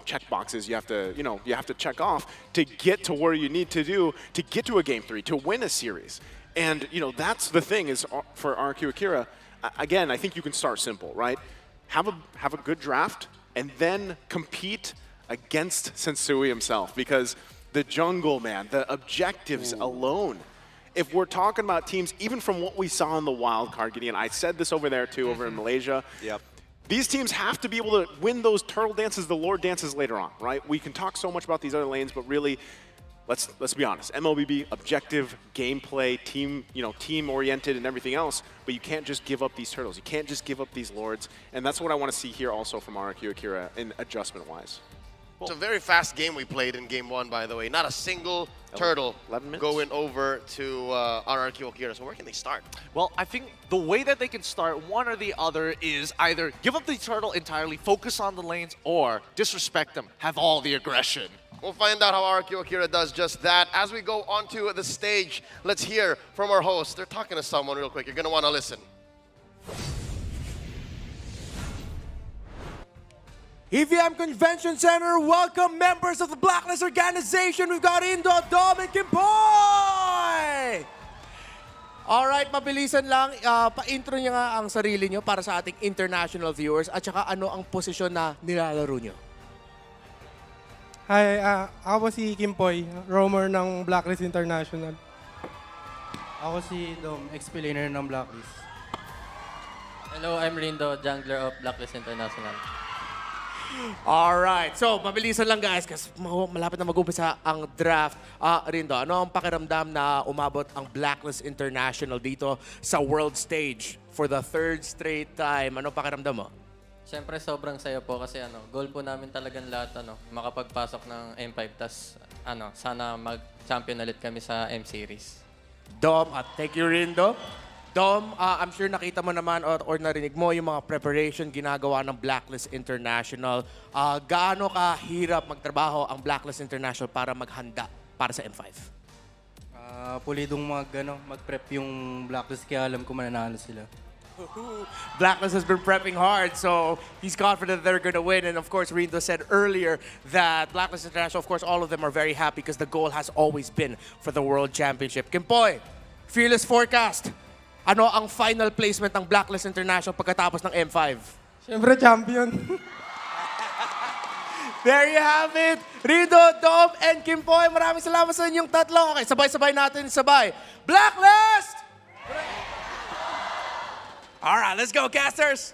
check boxes you have to, you have to check off to get to where you need to do to get to a Game 3, to win a series. And, that's the thing is for RQ Akira, again, I think you can start simple, right? Have a good draft, and then compete against Sensui himself, because the jungle, man, the objectives alone. If we're talking about teams, even from what we saw in the wild card, Gideon, I said this over there too, over in Malaysia. Yep. These teams have to be able to win those turtle dances, the Lord dances later on, right? We can talk so much about these other lanes, but really, let's be honest. MLBB, objective, gameplay, team, team-oriented and everything else, but you can't just give up these turtles. You can't just give up these lords, and that's what I want to see here also from RQ Akira in adjustment-wise. It's a very fast game we played in Game 1, by the way. Not a single turtle 11 minutes? going over to RRQ Akira. So where can they start? Well, I think the way that they can start, one or the other, is either give up the turtle entirely, focus on the lanes, or disrespect them, have all the aggression. We'll find out how RQ Akira does just that. As we go onto the stage, let's hear from our host. They're talking to someone real quick. You're going to want to listen. EVM Convention Center, welcome members of the Blacklist organization. We've got Indo, Dom, and Kimpoy! Alright, mabilisan lang. Pa-intro niya nga ang sarili niyo para sa ating international viewers at saka ano ang posisyon na nilalaro niyo. Hi, ako si Kimpoy, roamer ng Blacklist International. Ako si Dom, explainer ng Blacklist. Hello, I'm Rindo, jungler of Blacklist International. Alright, so mabilisan lang guys kasi malapit na mag-umpisa ang draft. Rindo, ano ang pakiramdam na umabot ang Blacklist International dito sa world stage for the third straight time? Ano pakiramdam mo? Siyempre sobrang saya po kasi goal po namin talagang lahat makapagpasok ng M5 tas sana mag-champion ulit kami sa M Series. Dom, thank you Rindo. Dom, I'm sure nakita mo naman or narinig mo yung mga preparation ginagawa ng Blacklist International. Gaano kahirap magtrabaho ang Blacklist International para maghanda para sa M5? Pulidong mag-prep yung Blacklist kaya alam ko mananalo sila. Blacklist has been prepping hard, so he's confident they're going to win. And of course, Rindo said earlier that Blacklist International, of course, all of them are very happy because the goal has always been for the World Championship. Kimpoy, fearless forecast. Ano ang final placement ng Blacklist International pagkatapos ng M5? Siyempre, champion. There you have it. Rindo, Dom, and Kimpoy. Maraming salamat sa inyong tatlo. Okay, sabay-sabay natin. Blacklist! All right, let's go, casters.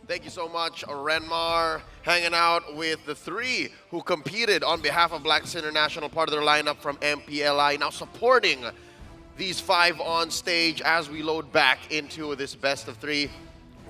Thank you so much, Renmar, hanging out with the three who competed on behalf of Blacklist International, part of their lineup from MPLI, now supporting these five on stage as we load back into this best of three.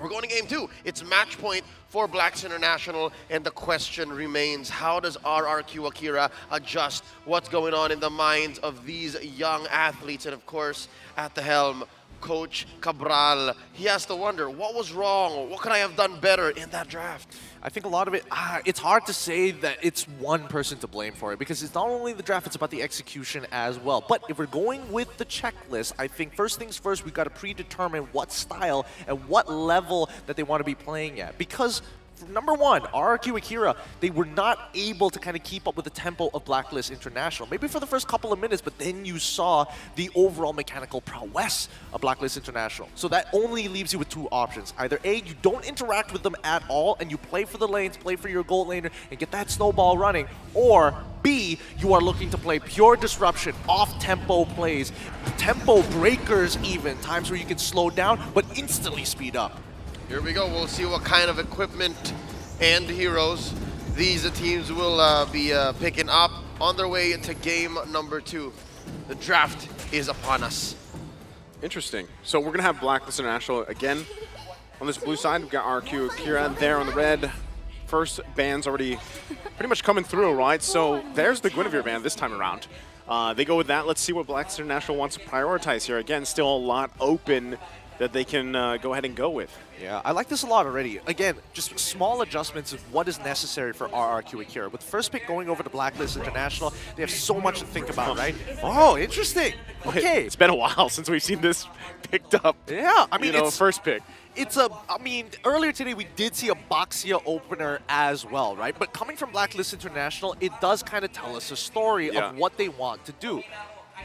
We're going to game 2. It's match point for Blacks International, and the question remains, how does RRQ Akira adjust? What's going on in the minds of these young athletes? And of course, at the helm, Coach Cabral. He has to wonder, what was wrong? What could I have done better in that draft? I think a lot of it, it's hard to say that it's one person to blame for it, because it's not only the draft, it's about the execution as well. But if we're going with the checklist, I think first things first, we've got to predetermine what style and what level that they want to be playing at. Because number one, RRQ Akira, they were not able to kind of keep up with the tempo of Blacklist International. Maybe for the first couple of minutes, but then you saw the overall mechanical prowess of Blacklist International. So that only leaves you with 2 options. Either A, you don't interact with them at all, and you play for the lanes, play for your gold laner, and get that snowball running. Or B, you are looking to play pure disruption, off-tempo plays, tempo breakers even, times where you can slow down, but instantly speed up. Here we go. We'll see what kind of equipment and heroes these teams will be picking up on their way into game number 2. The draft is upon us. Interesting. So we're going to have Blacklist International again. On this blue side, we've got RQ Akira there on the red. First band's already pretty much coming through, right? So there's the Guinevere band this time around. They go with that. Let's see what Blacklist International wants to prioritize here. Again, still a lot open that they can go ahead and go with. Yeah, I like this a lot already. Again, just small adjustments of what is necessary for RRQ Akira. With the first pick going over to Blacklist International, they have so much to think about, right? Oh, interesting. Okay. It's been a while since we've seen this picked up. Yeah, I mean, it's first pick. I mean, earlier today we did see a Boxia opener as well, right? But coming from Blacklist International, it does kind of tell us a story of what they want to do.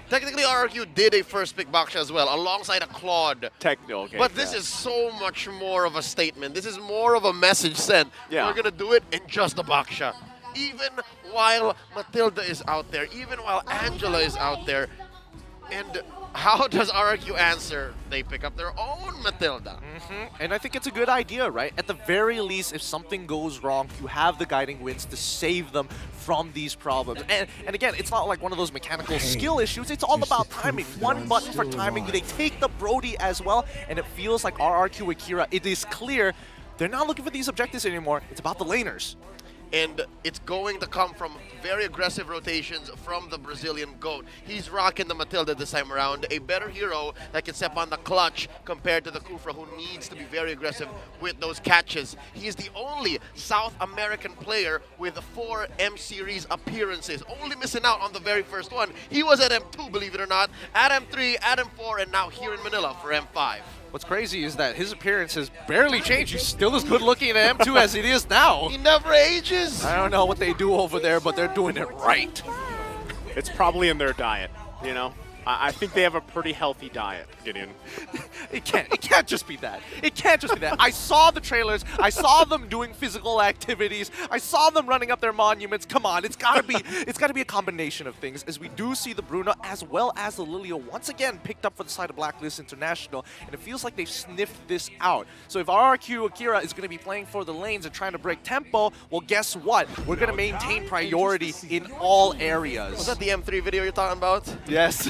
Technically, RRQ did a first pick Boxia as well, alongside a Claude. Okay. But this is so much more of a statement. This is more of a message sent. Yeah. We're going to do it in just a Boxia. Even while Matilda is out there, even while Angela is out there. And how does RRQ answer? They pick up their own Matilda. And I think it's a good idea, right? At the very least, if something goes wrong, you have the guiding winds to save them from these problems. And again, it's not like one of those mechanical skill issues. It's all about timing. One button for timing. They take the Brody as well, and it feels like RRQ Akira, it is clear they're not looking for these objectives anymore. It's about the laners. And it's going to come from very aggressive rotations from the Brazilian GOAT. He's rocking the Matilda this time around, a better hero that can step on the clutch compared to the Kufra, who needs to be very aggressive with those catches. He is the only South American player with 4 M-Series appearances, only missing out on the very first one. He was at M2, believe it or not, at M3, at M4, and now here in Manila for M5. What's crazy is that his appearance has barely changed. He's still as good looking at M2 as it is now. He never ages. I don't know what they do over there, but they're doing it right. It's probably in their diet, you know? I think they have a pretty healthy diet, Gideon. It can't just be that. It can't just be that. I saw the trailers. I saw them doing physical activities. I saw them running up their monuments. Come on, it's gotta be a combination of things, as we do see the Bruno as well as the Lilia once again picked up for the side of Blacklist International, and it feels like they've sniffed this out. So if RRQ Akira is gonna be playing for the lanes and trying to break tempo, well, guess what? We're gonna maintain priority in all areas. Was that the M3 video you're talking about? Yes.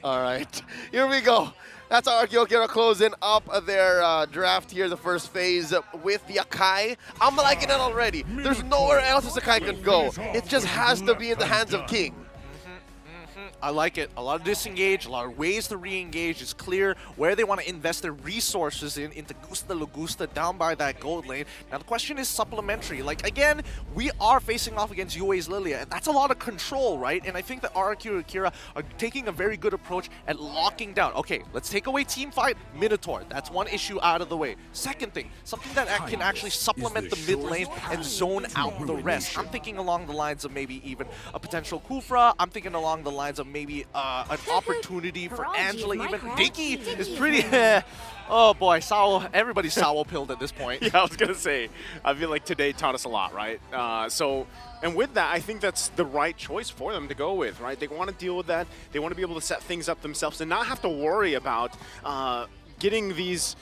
All right, here we go. That's RRQ Akira closing up their draft here, the first phase with the Akai. I'm liking it already. There's nowhere else this Akai could go. It just has to be in the hands of King. I like it. A lot of disengage, a lot of ways to re-engage. It's clear where they want to invest their resources into Gusta Lugusta down by that gold lane. Now the question is supplementary. Like, again, we are facing off against UA's Lilia, and that's a lot of control, right? And I think that RRQ Akira are taking a very good approach at locking down. Okay, let's take away team fight, Minotaur. That's one issue out of the way. Second thing, something that can actually supplement the mid lane and zone out the rest. I'm thinking along the lines of maybe even a potential Kufra. I'm thinking along the lines of maybe an opportunity for Angela even. Dinky is pretty... oh boy, everybody's sour pilled at this point. Yeah, I was going to say, I feel like today taught us a lot, right? And with that, I think that's the right choice for them to go with, right? They want to deal with that. They want to be able to set things up themselves and not have to worry about getting these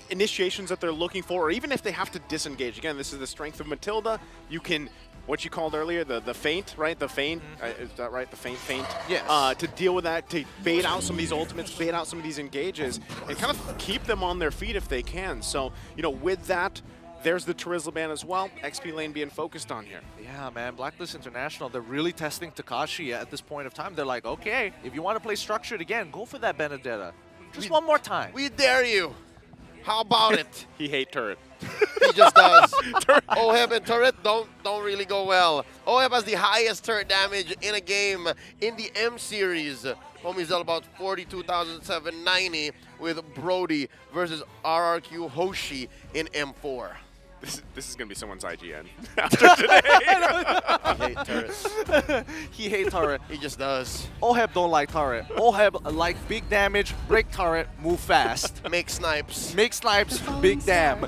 initiations that they're looking for, or even if they have to disengage. Again, this is the strength of Matilda. You can what you called earlier, the feint, right? The feint, is that right? The feint? Yes. To deal with that, to bait out some of these ultimates, bait out some of these engages, and kind of keep them on their feet if they can. So, you know, with that, there's the Terizla ban as well. XP lane being focused on here. Yeah, man, Blacklist International, they're really testing Takashi at this point of time. They're like, okay, if you want to play structured again, go for that Benedetta. Just one more time. We dare you. How about it? He hate turret. He just does. Oheb and turret don't really go well. Oheb has the highest turret damage in a game in the M series. Homie's dealt about 42,790 with Brody versus RRQ Hoshi in M4. This is going to be someone's IGN after today. He hates turrets. He hates turret. He just does. Oheb don't like turret. Oheb like big damage, break turret, move fast. Make snipes. Make snipes, big damn.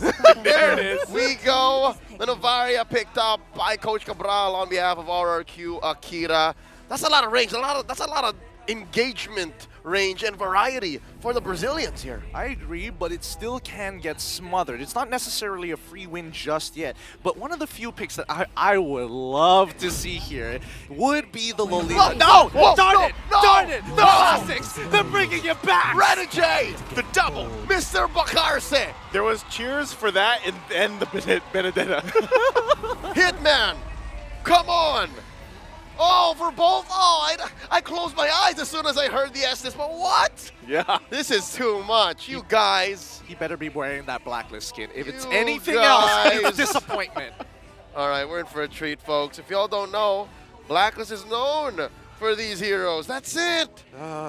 There it is. We go. The Novaria picked up by Coach Cabral on behalf of RRQ Akira. That's a lot of range. That's a lot of engagement range and variety for the Brazilians here. I agree, but it still can get smothered. It's not necessarily a free win just yet, but one of the few picks that I would love to see here would be the Lolita. No! Whoa, Darn it! no, Darn it! no. The classics! They're bringing it back! Renegade! The double! Mr. Bacarse! There was cheers for that and the Benedetta. Hitman! Come on! Oh, for both? Oh, I closed my eyes as soon as I heard the Estes, but what? Yeah. This is too much, you guys. He better be wearing that Blacklist skin. If it's You anything guys. else, it's disappointment. All right, we're in for a treat, folks. If y'all don't know, Blacklist is known for these heroes. That's it.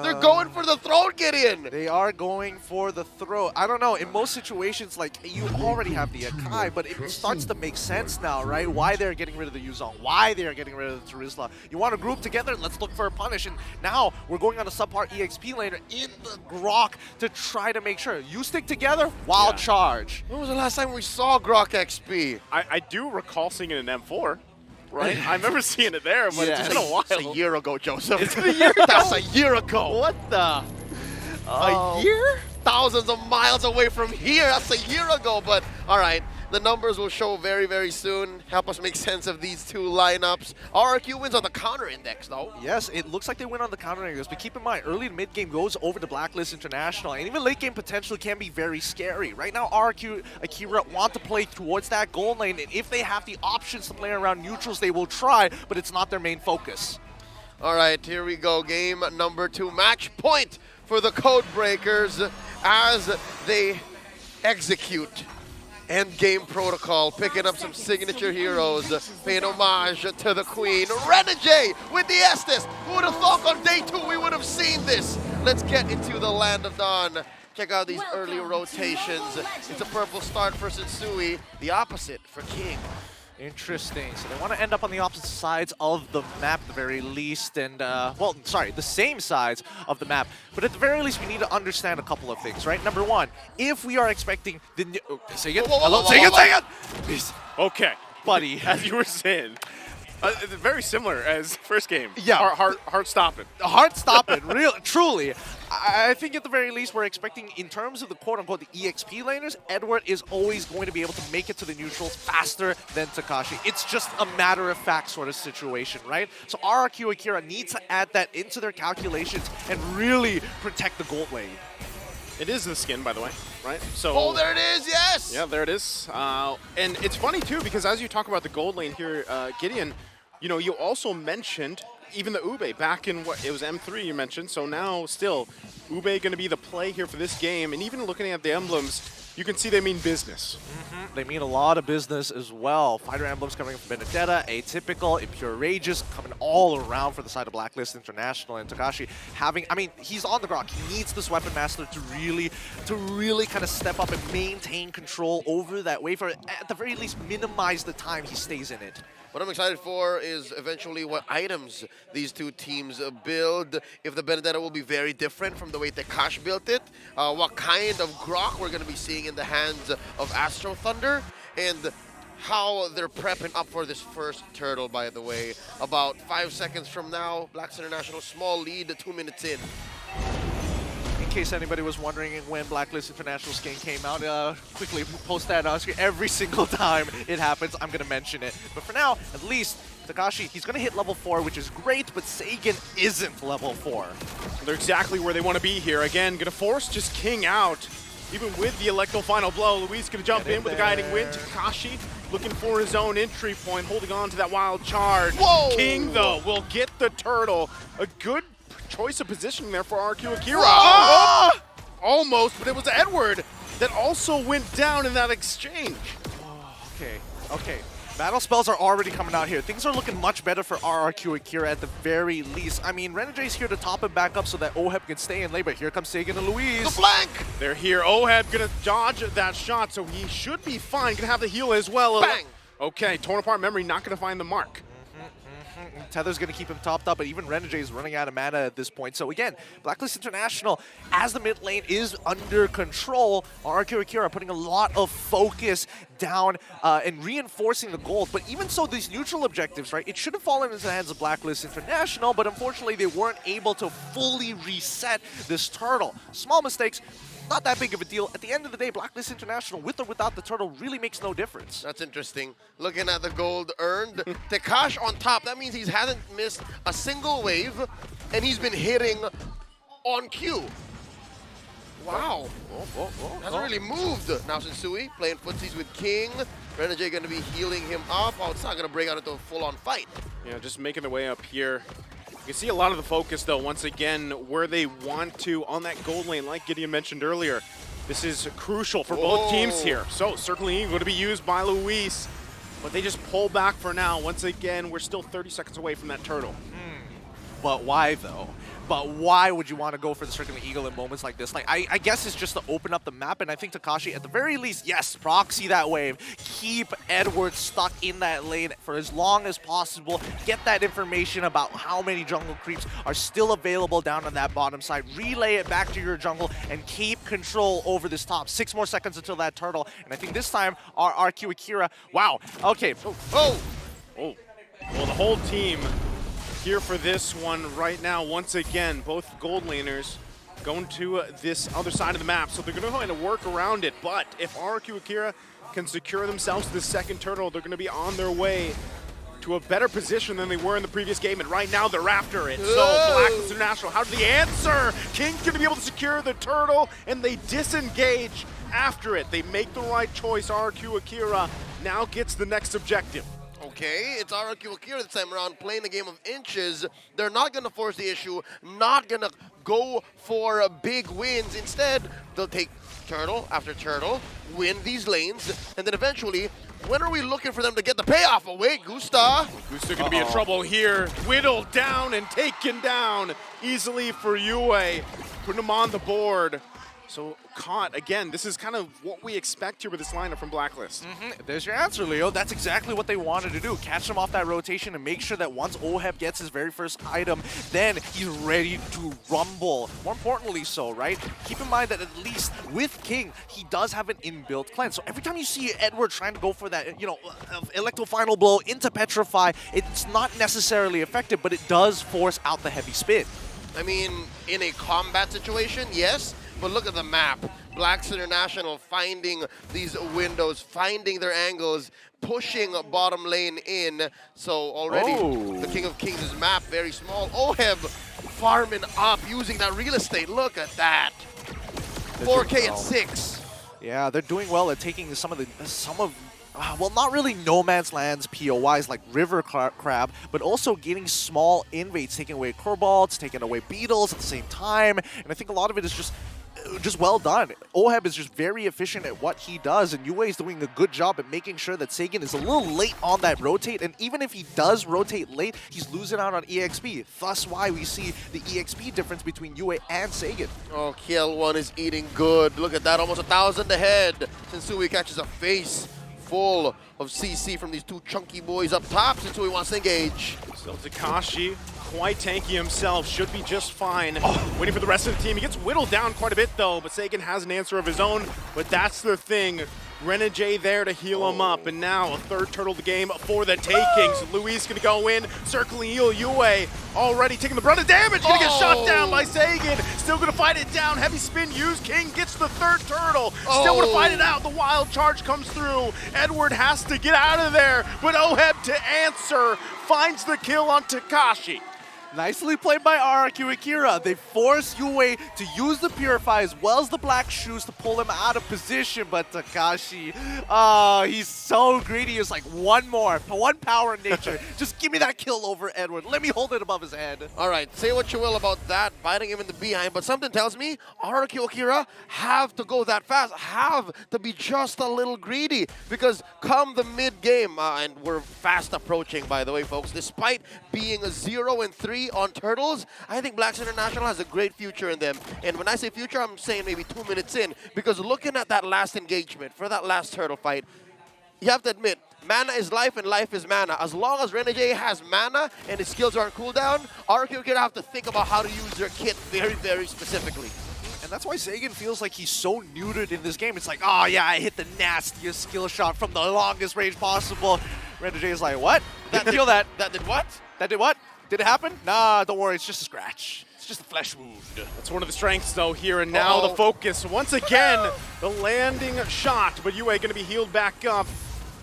They're going for the throat, Gideon. They are going for the throat. I don't know. In most situations, like, you already have the Akai, but it starts to make sense now, right? Why they're getting rid of the Yuzong, why they're getting rid of the Terizla. You want to group together? Let's look for a punish. And now we're going on a subpar EXP laner in the Grok to try to make sure you stick together, wild charge. When was the last time we saw Grok XP? I do recall seeing it in M4. Right? I remember seeing it there, but it's been a while. It's a year ago, Joseph. It's a year ago? That's a year ago. What the? A year? Thousands of miles away from here. That's a year ago, but all right. The numbers will show very, very soon. Help us make sense of these two lineups. RRQ wins on the counter index, though. Yes, it looks like they win on the counter index, but keep in mind, early and mid game goes over to Blacklist International, and even late game potential can be very scary. Right now, RRQ Akira want to play towards that goal lane, and if they have the options to play around neutrals, they will try, but it's not their main focus. All right, here we go. Game number 2. Match point for the Code Breakers as they execute endgame protocol, picking up some signature heroes, paying homage to the queen. Renegade with the Estes. Who would have thought on day 2 we would have seen this? Let's get into the Land of Dawn. Check out these early rotations. It's a purple start for Sensui, the opposite for King. Interesting. So they want to end up on the opposite sides of the map at the very least, and, well, sorry, the same sides of the map. But at the very least, we need to understand a couple of things, right? Number one, if we are expecting the... say it. Hello? Say it! Please. Okay. Buddy. As you were saying. Very similar as first game. Yeah. Heart stopping. Heart stopping, real, truly. I think at the very least we're expecting, in terms of the quote-unquote the EXP laners, Edward is always going to be able to make it to the neutrals faster than Takashi. It's just a matter-of-fact sort of situation, right? So RRQ Akira needs to add that into their calculations and really protect the gold lane. It is the skin, by the way, right? So. Oh, there it is, yes! Yeah, there it is. And it's funny, too, because as you talk about the gold lane here, Gideon, you know, you also mentioned even the Ube back in what, it was M3 you mentioned, so now still, Ube going to be the play here for this game, and even looking at the emblems, you can see they mean business. They mean a lot of business as well. Fighter emblems coming from Benedetta, Atypical, Impure Rages coming all around for the side of Blacklist International, and Takashi having, I mean, he's on the Grok. He needs this Weapon Master to really kind of step up and maintain control over that wave, or at the very least minimize the time he stays in it. What I'm excited for is eventually what items these two teams build. If the Benedetta will be very different from the way Tekash built it, what kind of Grok we're going to be seeing in the hands of Astro Thunder, and how they're prepping up for this first turtle, by the way. About 5 seconds from now, Blacks International small lead, 2 minutes in. In case anybody was wondering when Blacklist International skin came out, quickly post that on screen. Every single time it happens, I'm going to mention it. But for now, at least, Takashi, he's going to hit level 4, which is great, but Sagan isn't level 4. They're exactly where they want to be here. Again, going to force just King out. Even with the Electro final blow, Luis going to jump in with the guiding wind. Takashi looking for his own entry point, holding on to that wild charge. Whoa! King, though, will get the turtle. A good choice of positioning there for RQ Akira. Oh! Almost, but it was Edward that also went down in that exchange. Okay. Battle spells are already coming out here. Things are looking much better for RRQ Akira at the very least. I mean, Renegades here to top him back up so that Oheb can stay in lane, but here comes Sagan and Luis. The flank! They're here. Oheb gonna dodge that shot, so he should be fine. Gonna have the heal as well. Bang! Okay, torn apart memory, not gonna find the mark. Tether's going to keep him topped up, but even Renegade is running out of mana at this point. So again, Blacklist International, as the mid lane is under control, RQ Akira putting a lot of focus down and reinforcing the gold. But even so, these neutral objectives, right, it should have fallen into the hands of Blacklist International, but unfortunately they weren't able to fully reset this turtle. Small mistakes. Not that big of a deal. At the end of the day, Blacklist International, with or without the turtle, really makes no difference. That's interesting. Looking at the gold earned, Tekash on top. That means he hasn't missed a single wave, and he's been hitting on cue. Wow. Hasn't really moved. Now Sensui playing footsies with King. Renegade going to be healing him up. Oh, it's not going to break out into a full-on fight. Yeah, just making their way up here. You see a lot of the focus, though, once again, where they want to on that gold lane, like Gideon mentioned earlier. This is crucial for both teams here. So certainly going to be used by Luis, but they just pull back for now. Once again, we're still 30 seconds away from that turtle. But why, though? But why would you want to go for the Strickland Eagle in moments like this? Like, I guess it's just to open up the map, and I think Takashi, at the very least, yes, proxy that wave. Keep Edward stuck in that lane for as long as possible. Get that information about how many jungle creeps are still available down on that bottom side. Relay it back to your jungle and keep control over this top. 6 more seconds until that turtle. And I think this time, our RQ Akira, wow, okay. Well, the whole team here for this one right now. Once again, both gold laners going to this other side of the map, so they're going to try to work around it. But if RQ Akira can secure themselves to the second turtle, they're going to be on their way to a better position than they were in the previous game, and right now they're after it. So Blacklist International, how's the answer? King's going to be able to secure the turtle, and they disengage after it. They make the right choice. RQ Akira now gets the next objective. Okay, it's RQ Akira this time around, playing the game of inches. They're not going to force the issue, not going to go for big wins. Instead, they'll take turtle after turtle, win these lanes, and then eventually, when are we looking for them to get the payoff? Oh, wait, Gusta. Gusta going to be in trouble here. Whittled down and taken down easily for Yue. Putting him on the board. So caught, again, this is kind of what we expect here with this lineup from Blacklist. There's your answer, Leo. That's exactly what they wanted to do. Catch him off that rotation and make sure that once Oheb gets his very first item, then he's ready to rumble. More importantly so, right? Keep in mind that at least with King, he does have an inbuilt cleanse. So every time you see Edward trying to go for that, Electro Final Blow into Petrify, it's not necessarily effective, but it does force out the heavy spin. I mean, in a combat situation, yes. But look at the map. Blacks International finding these windows, finding their angles, pushing bottom lane in. So already the King of Kings' map, very small. Oheb farming up, using that real estate. Look at that. 4K and 6. Yeah, they're doing well at taking some of well, not really no man's lands POIs like River Crab, but also getting small invades, taking away Kobolds, taking away Beetles at the same time. And I think a lot of it is just well done. Oheb is just very efficient at what he does, and Yue is doing a good job at making sure that Sagan is a little late on that rotate, and even if he does rotate late, he's losing out on EXP. Thus why we see the EXP difference between Yue and Sagan. Oh, KL1 is eating good. Look at that, almost 1,000 ahead. Sensui catches a face full of CC from these two chunky boys up top. Sensui wants to engage. Still Takashi, quite tanky himself, should be just fine. Waiting for the rest of the team. He gets whittled down quite a bit though, but Sagan has an answer of his own. But that's the thing. Renegade there to heal him up, and now a third turtle of the game for the takings. Luis gonna go in, circling Eel Yue, already taking the brunt of damage, gonna get shot down by Sagan, still gonna fight it down, heavy spin used, King gets the third turtle, still gonna fight it out, the wild charge comes through, Edward has to get out of there, but Oheb to answer, finds the kill on Takashi. Nicely played by RRQ Akira. They force Yue to use the Purify as well as the Black Shoes to pull him out of position, but Takashi, he's so greedy. He's like, one power in nature. Just give me that kill over Edward. Let me hold it above his head. All right, say what you will about that, biting him in the behind, but something tells me RRQ Akira have to go that fast, have to be just a little greedy, because come the mid-game, and we're fast approaching, by the way, folks, despite being a 0-3 on Turtles, I think Blacks International has a great future in them. And when I say future, I'm saying maybe 2 minutes in, because looking at that last engagement for that last turtle fight, you have to admit, mana is life and life is mana. As long as Renegade has mana and his skills are on cooldown, RQ Kid have to think about how to use their kit very, very specifically. And that's why Sagan feels like he's so neutered in this game. It's like, oh yeah, I hit the nastiest skill shot from the longest range possible. Renegade is like, what? Feel that. That did what? That did what? Did it happen? Nah, don't worry, it's just a scratch. It's just a flesh wound. That's one of the strengths, though, here, and now the focus. Once again, the landing shot, but Yue going to be healed back up.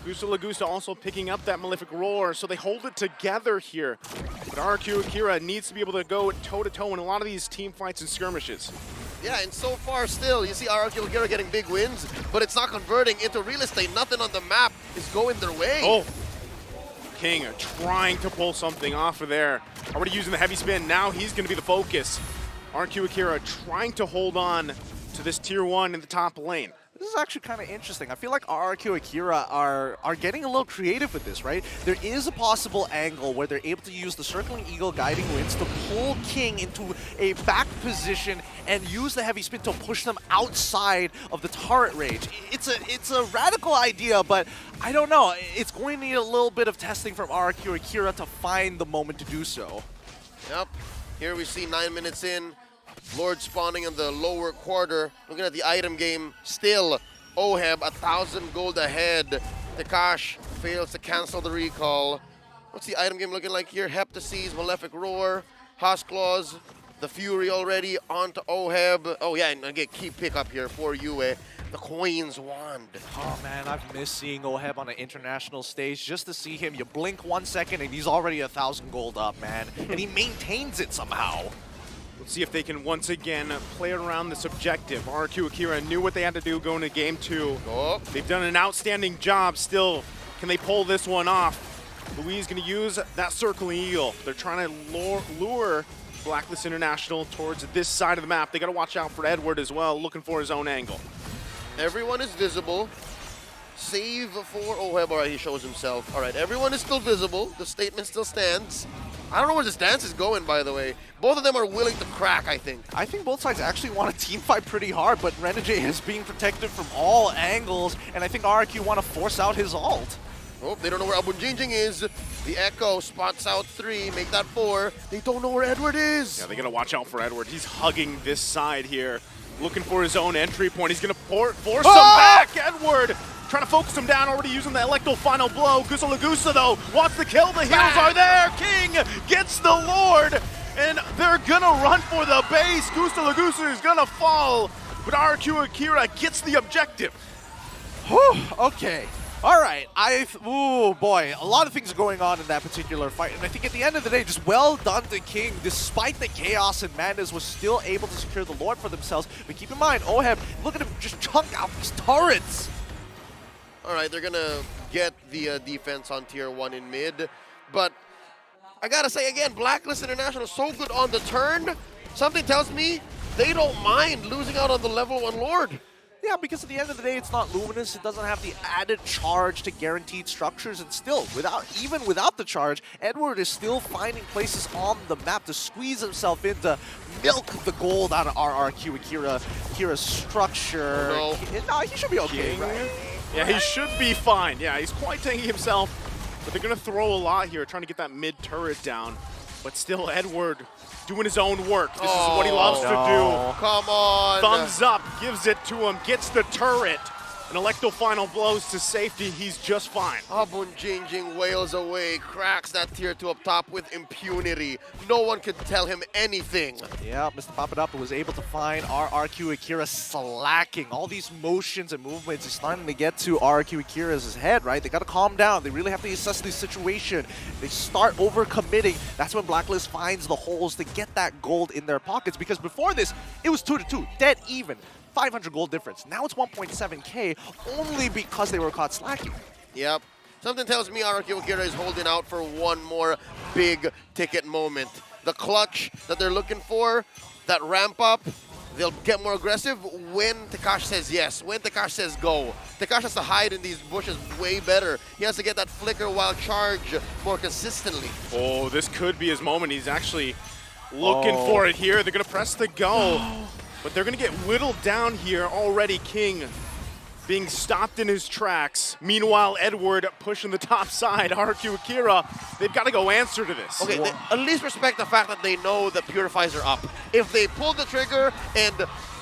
Gusta Lagusta also picking up that Malefic Roar, so they hold it together here. But RQ Akira needs to be able to go toe-to-toe in a lot of these team fights and skirmishes. Yeah, and so far still, you see RQ Akira getting big wins, but it's not converting into real estate. Nothing on the map is going their way. Oh. King trying to pull something off of there. Already using the heavy spin. Now he's going to be the focus. RQ Akira trying to hold on to this tier 1 in the top lane. This is actually kind of interesting. I feel like RRQ Akira are getting a little creative with this, right? There is a possible angle where they're able to use the Circling Eagle Guiding Winds to pull King into a back position and use the heavy spin to push them outside of the turret range. It's a radical idea, but I don't know. It's going to need a little bit of testing from RRQ Akira to find the moment to do so. Yep. Here we see 9 minutes in. Lord spawning in the lower quarter. Looking at the item game, still Oheb 1,000 gold ahead. Takash fails to cancel the recall. What's the item game looking like here? Heptases, Malefic Roar, House Claws, the Fury already onto Oheb. Oh yeah, and again, key pickup here for Yue. The Queen's Wand. Oh man, I've missed seeing Oheb on an international stage. Just to see him, you blink 1 second and he's already 1,000 gold up, man. And he maintains it somehow. Let's see if they can once again play around this objective. RQ Akira knew what they had to do going to game 2. Oh. They've done an outstanding job still. Can they pull this one off? Louise going to use that Circling Eagle. They're trying to lure Blacklist International towards this side of the map. They got to watch out for Edward as well, looking for his own angle. Everyone is visible. Save for Oheb. All right, he shows himself. All right, everyone is still visible. The statement still stands. I don't know where this dance is going, by the way. Both of them are willing to crack, I think. I think both sides actually want to team fight pretty hard, but Renegade is being protected from all angles, and I think RRQ want to force out his ult. Oh, they don't know where Abunjinjing is. The Echo spots out 3, make that 4. They don't know where Edward is. Yeah, they got to watch out for Edward. He's hugging this side here, looking for his own entry point. He's going to force him back. Edward trying to focus him down, already using the Electro Final Blow. Gusta Lagusta, though, wants the kill. The heals are there. King gets the Lord, and they're going to run for the base. Gusta Lagusta is going to fall, but RQ Akira gets the objective. Whew, okay. All right. Ooh, boy. A lot of things are going on in that particular fight, and I think at the end of the day, just well done to King. Despite the chaos, and Mandas was still able to secure the Lord for themselves. But keep in mind, Oheb, look at him just chunk out these turrets. All right, they're going to get the defense on tier 1 in mid. But I got to say again, Blacklist International is so good on the turn. Something tells me they don't mind losing out on the level 1 Lord. Yeah, because at the end of the day, it's not Luminous. It doesn't have the added charge to guaranteed structures. And still, even without the charge, Edward is still finding places on the map to squeeze himself in to milk the gold out of RRQ Akira's structure. Oh, no, he should be okay, right? Yeah, he should be fine. Yeah, he's quite tanky himself, but they're going to throw a lot here, trying to get that mid turret down. But still, Edward doing his own work. This is what he loves to do. Come on. Thumbs up, gives it to him, gets the turret. An Electo final blows to safety. He's just fine. Abun Jingjing wails away, cracks that tier 2 up top with impunity. No one could tell him anything. Yeah, Mr. Papadopoulos was able to find RRQ Akira slacking. All these motions and movements is starting to get to RRQ Akira's head, right? They got to calm down. They really have to assess the situation. They start overcommitting. That's when Blacklist finds the holes to get that gold in their pockets, because before this, it was 2-2, dead even. 500 gold difference. Now it's 1.7k only because they were caught slacking. Yep. Something tells me RRQ Akira is holding out for one more big ticket moment. The clutch that they're looking for, that ramp up, they'll get more aggressive when Takashi says yes, when Takashi says go. Takashi has to hide in these bushes way better. He has to get that flicker while charge more consistently. Oh, this could be his moment. He's actually looking for it here. They're going to press the go. But they're going to get whittled down here already. King being stopped in his tracks. Meanwhile, Edward pushing the top side. RRQ Akira, they've got to go answer to this. Okay, they at least respect the fact that they know the purifiers are up. If they pulled the trigger and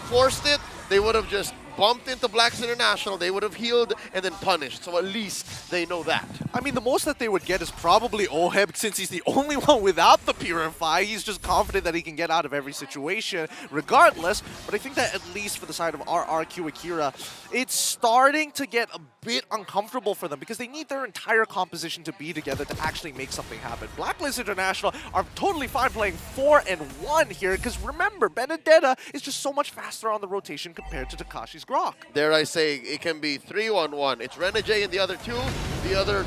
forced it, they would have just bumped into Blacks International, they would have healed and then punished. So at least they know that. I mean, the most that they would get is probably Oheb, since he's the only one without the Purify. He's just confident that he can get out of every situation regardless. But I think that at least for the side of RRQ Akira, it's starting to get a bit uncomfortable for them because they need their entire composition to be together to actually make something happen. Blacklist International are totally fine playing 4-1 here because remember, Benedetta is just so much faster on the rotation compared to Takashi's Grok. Dare I say, it can be 3-1-1. It's Renegade and the other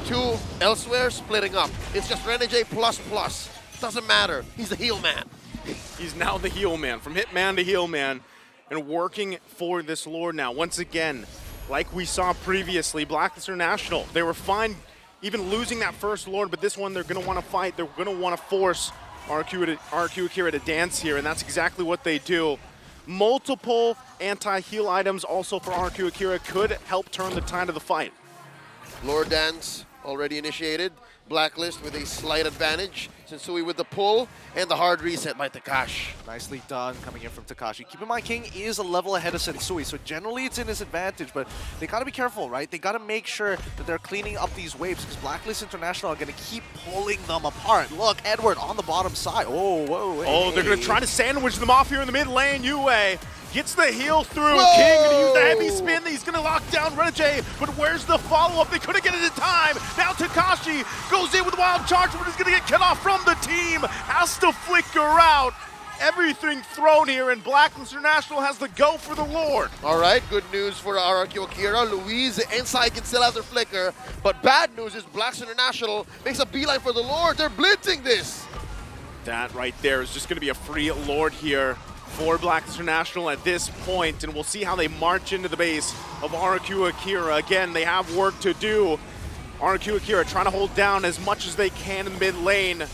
two elsewhere splitting up. It's just Renegade plus. Doesn't matter. He's the heel man. He's now the heel man, from hitman to heel man, and working for this Lord now. Once again, like we saw previously, Blacklist International, they were fine even losing that first Lord, but this one they're going to want to fight. They're going to want to force RRQ Akira to dance here, and that's exactly what they do. Multiple anti-heal items also for RRQ Akira could help turn the tide of the fight. Lord Dance already initiated. Blacklist with a slight advantage. Sensui with the pull and the hard reset by Takashi. Nicely done coming in from Takashi. Keep in mind, King is a level ahead of Sensui, so generally it's in his advantage, but they gotta be careful, right? They gotta make sure that they're cleaning up these waves because Blacklist International are gonna keep pulling them apart. Look, Edward on the bottom side. Oh, whoa, hey. They're gonna try to sandwich them off here in the mid lane. Yue gets the heal through. Whoa! King gonna use the heavy spin. He's gonna lock down Renegade, but where's the follow-up? They couldn't get it in time. Now Takashi goes in with a wild charge, but he's gonna get cut off from the team. Has to flicker out. Everything thrown here, and Blacklist International has the go for the Lord. All right, good news for RRQ Akira. Louise and Saiken still has their flicker, but bad news is Blacklist International makes a beeline for the Lord. They're blitzing this. That right there is just gonna be a free Lord here for Blacklist International at this point, and we'll see how they march into the base of RRQ Akira. Again, they have work to do. RRQ Akira trying to hold down as much as they can in the mid lane.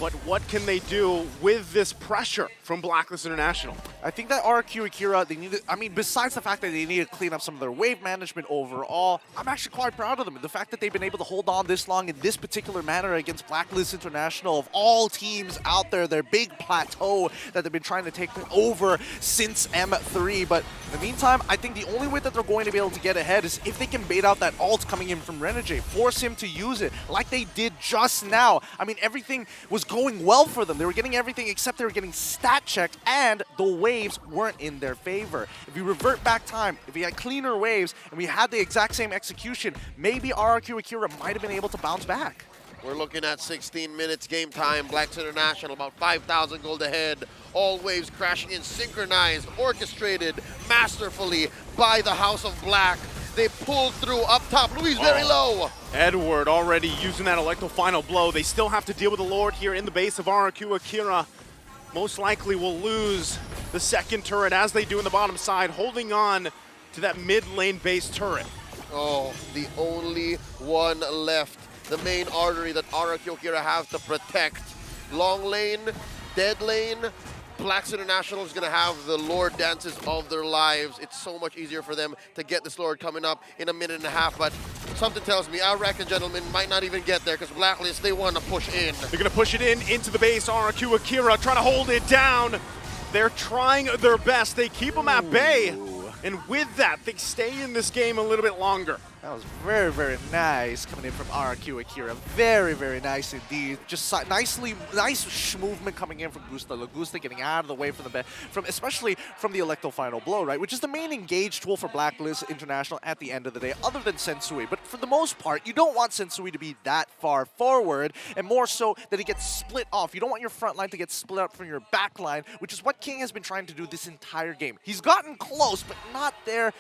But what can they do with this pressure from Blacklist International? I think that RRQ Akira, they need to, I mean, besides the fact that they need to clean up some of their wave management overall, I'm actually quite proud of them. The fact that they've been able to hold on this long in this particular manner against Blacklist International, of all teams out there, their big plateau that they've been trying to take over since M3. But in the meantime, I think the only way that they're going to be able to get ahead is if they can bait out that ult coming in from Renegade, force him to use it like they did just now. I mean, everything was going well for them. They were getting everything except they were getting stat checked, and the waves weren't in their favor. If we revert back time, if we had cleaner waves and we had the exact same execution, maybe RRQ Akira might have been able to bounce back. We're looking at 16 minutes game time. Blacks International about 5,000 gold ahead. All waves crashing in, synchronized, orchestrated masterfully by the House of Black. They pulled through up top. Louise very low. Edward already using that Electro final blow. They still have to deal with the Lord here in the base of RRQ Akira. Most likely will lose the second turret as they do in the bottom side, holding on to that mid lane base turret. Oh, the only one left. The main artery that RRQ Akira have to protect. Long lane, dead lane. Blacks International is going to have the Lord dances of their lives. It's so much easier for them to get this Lord coming up in a minute and a half, but something tells me I reckon, gentlemen, might not even get there because Blacklist, they want to push in. They're going to push it in into the base. RRQ Akira trying to hold it down. They're trying their best. They keep them at bay. And with that, they stay in this game a little bit longer. That was very, very nice coming in from RQ Akira. Very, very nice indeed. Just nice movement coming in from Gusta Lagusta, getting out of the way from especially from the Electo Final Blow, right? Which is the main engage tool for Blacklist International at the end of the day, other than Sensui. But for the most part, you don't want Sensui to be that far forward, and more so that he gets split off. You don't want your front line to get split up from your back line, which is what King has been trying to do this entire game. He's gotten close, but not there.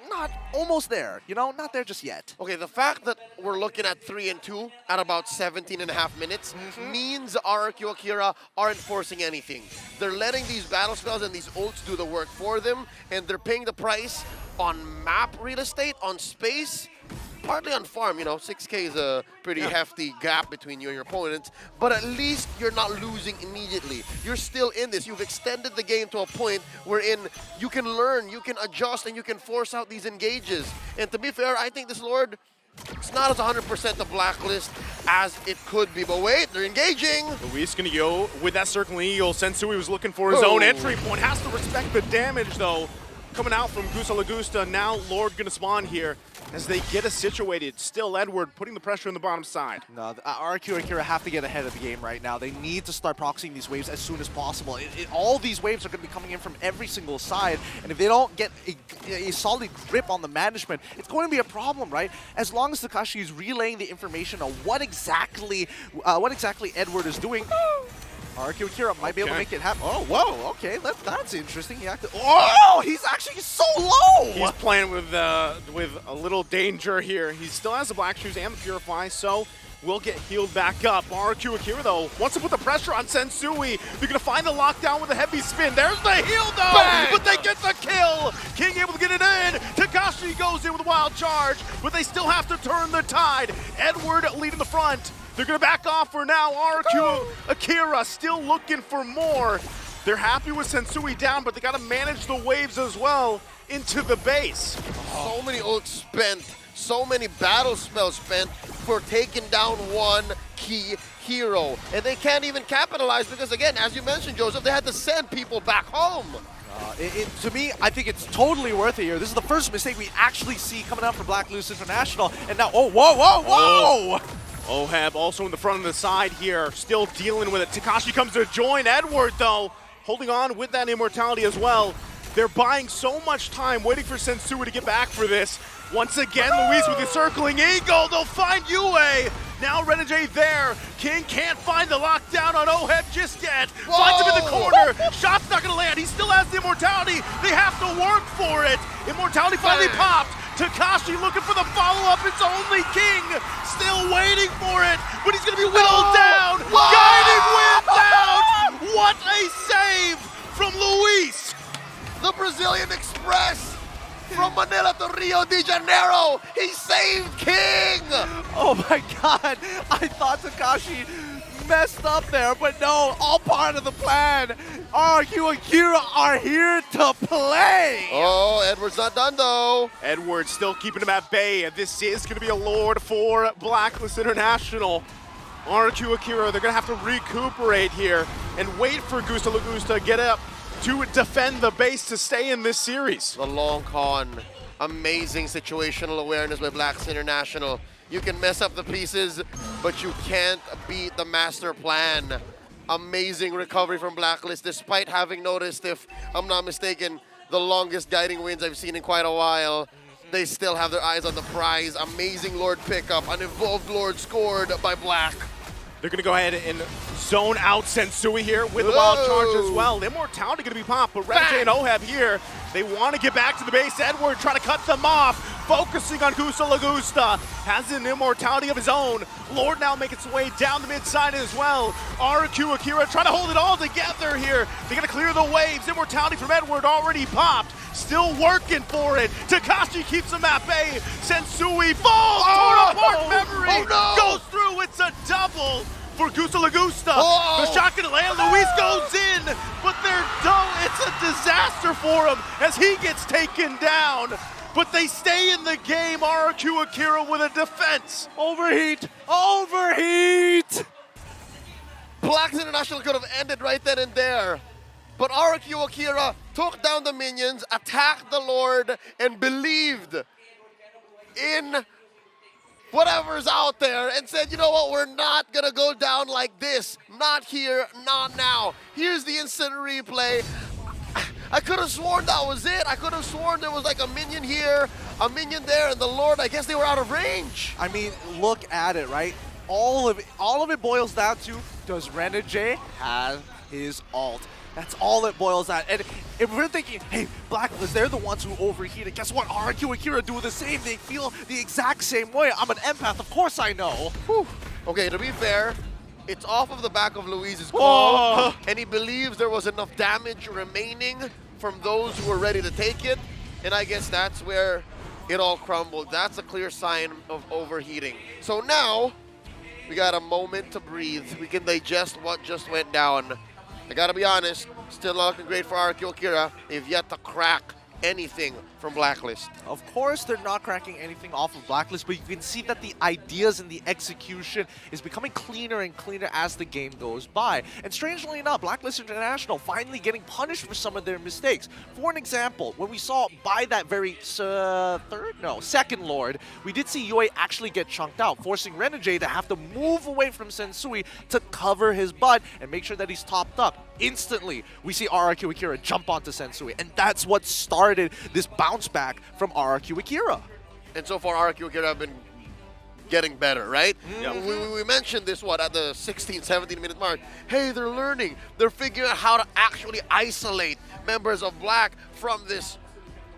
Not almost there, you know, not there just yet. Okay, the fact that we're looking at 3-2 at about 17.5 minutes means RQ Akira aren't forcing anything. They're letting these battle spells and these ults do the work for them, and they're paying the price on map real estate, on space, partly on farm. You know, 6K is a pretty hefty gap between you and your opponents, but at least you're not losing immediately. You're still in this. You've extended the game to a point wherein you can learn, you can adjust, and you can force out these engages. And to be fair, I think this Lord, it's not as 100% the Blacklist as it could be. But wait, they're engaging. Luis gonna go with that circling eagle. Sensui was looking for his own entry point. Has to respect the damage though. Coming out from Gusta Lagusta, now Lord gonna spawn here as they get us situated. Still Edward putting the pressure on the bottom side. No, RQ Akira have to get ahead of the game right now. They need to start proxying these waves as soon as possible. All these waves are going to be coming in from every single side, and if they don't get a solid grip on the management, it's going to be a problem, right? As long as Takashi is relaying the information on what exactly Edward is doing, RQ Akira might be able to make it happen. Oh, whoa, okay, that's interesting. He's actually so low! He's playing with a little danger here. He still has the Black Shoes and the Purify, so will get healed back up. RQ Akira, though, wants to put the pressure on Sensui. They're going to find the lockdown with a heavy spin. There's the heal, though, but they get the kill. King able to get it in. Takashi goes in with a wild charge, but they still have to turn the tide. Edward leading the front. They're going to back off for now. RQ Akira still looking for more. They're happy with Sensui down, but they got to manage the waves as well into the base. So many ults spent, so many battle spells spent for taking down one key hero. And they can't even capitalize because, again, as you mentioned, Joseph, they had to send people back home. To me, I think it's totally worth it here. This is the first mistake we actually see coming out from Blacklist International. And now, whoa! Oheb also in the front of the side here, still dealing with it. Takashi comes to join Edward, though, holding on with that immortality as well. They're buying so much time, waiting for Sensui to get back for this. Once again, Luis with the circling eagle. They'll find Yue. Now Renegade there. King can't find the lockdown on Oheb just yet. Finds him in the corner. Shot's not going to land. He still has the immortality. They have to work for it. Immortality finally popped. Takashi looking for the follow-up. It's only King still waiting for it, but he's going to be whittled down. Guiding wind down. What a save from Luis. The Brazilian Express from Manila to Rio de Janeiro. He saved King. Oh my God. I thought Takashi messed up there, but no, all part of the plan. RQ Akira are here to play. Oh, Edward's not done though. Edward still keeping him at bay. This is going to be a Lord for Blacklist International. RQ Akira, they're going to have to recuperate here and wait for Gusta Lagusta to get up to defend the base to stay in this series. The long con. Amazing situational awareness by Blacklist International. You can mess up the pieces, but you can't beat the master plan. Amazing recovery from Blacklist, despite having noticed, if I'm not mistaken, the longest guiding winds I've seen in quite a while. They still have their eyes on the prize. Amazing Lord pickup, an evolved Lord scored by Black. They're going to go ahead and zone out Sensui here with a wild charge as well. Immortality going to be popped, but Renegade and Oheb here, they want to get back to the base. Edward trying to cut them off, focusing on Gusta Lagusta. Has an immortality of his own. Lord now making its way down the mid side as well. RQ Akira trying to hold it all together here. They're going to clear the waves. Immortality from Edward already popped. Still working for it. Takashi keeps him at bay. Sensui falls. Torn apart memory. Goes through. It's a double for Gusta Lagusta. The shot gonna land. Luis goes in, but they're done. It's a disaster for him as he gets taken down. But they stay in the game. RQ Akira with a defense. Overheat. Blacklist International could have ended right then and there. But RQ Akira took down the minions, attacked the Lord, and believed in whatever's out there and said, you know what, we're not gonna go down like this. Not here, not now. Here's the instant replay. I could have sworn that was it. I could have sworn there was like a minion here, a minion there, and the Lord, I guess they were out of range. I mean, look at it, right? All of it boils down to, does Renegade have his ult? That's all it boils down. And if we're thinking, hey, Blacklist, they're the ones who overheated. Guess what? RQ and Kira do the same. They feel the exact same way. I'm an empath, of course I know. Whew. Okay, to be fair, it's off of the back of Luis's claw, and he believes there was enough damage remaining from those who were ready to take it, and I guess that's where it all crumbled. That's a clear sign of overheating. So now, we got a moment to breathe. We can digest what just went down. I gotta be honest, still not looking great for RQ Akira. They've yet to crack anything from Blacklist. Of course, they're not cracking anything off of Blacklist, but you can see that the ideas and the execution is becoming cleaner and cleaner as the game goes by. And strangely enough, Blacklist International finally getting punished for some of their mistakes. For an example, when we saw by that very second Lord, we did see Yue actually get chunked out, forcing Renegade to have to move away from Sensui to cover his butt and make sure that he's topped up. Instantly, we see RRQ Akira jump onto Sensui, and that's what started this bounce back from RRQ Akira. And so far, RRQ Akira have been getting better, right? Mm-hmm. We mentioned this, at the 16, 17-minute mark. Hey, they're learning. They're figuring out how to actually isolate members of Black from this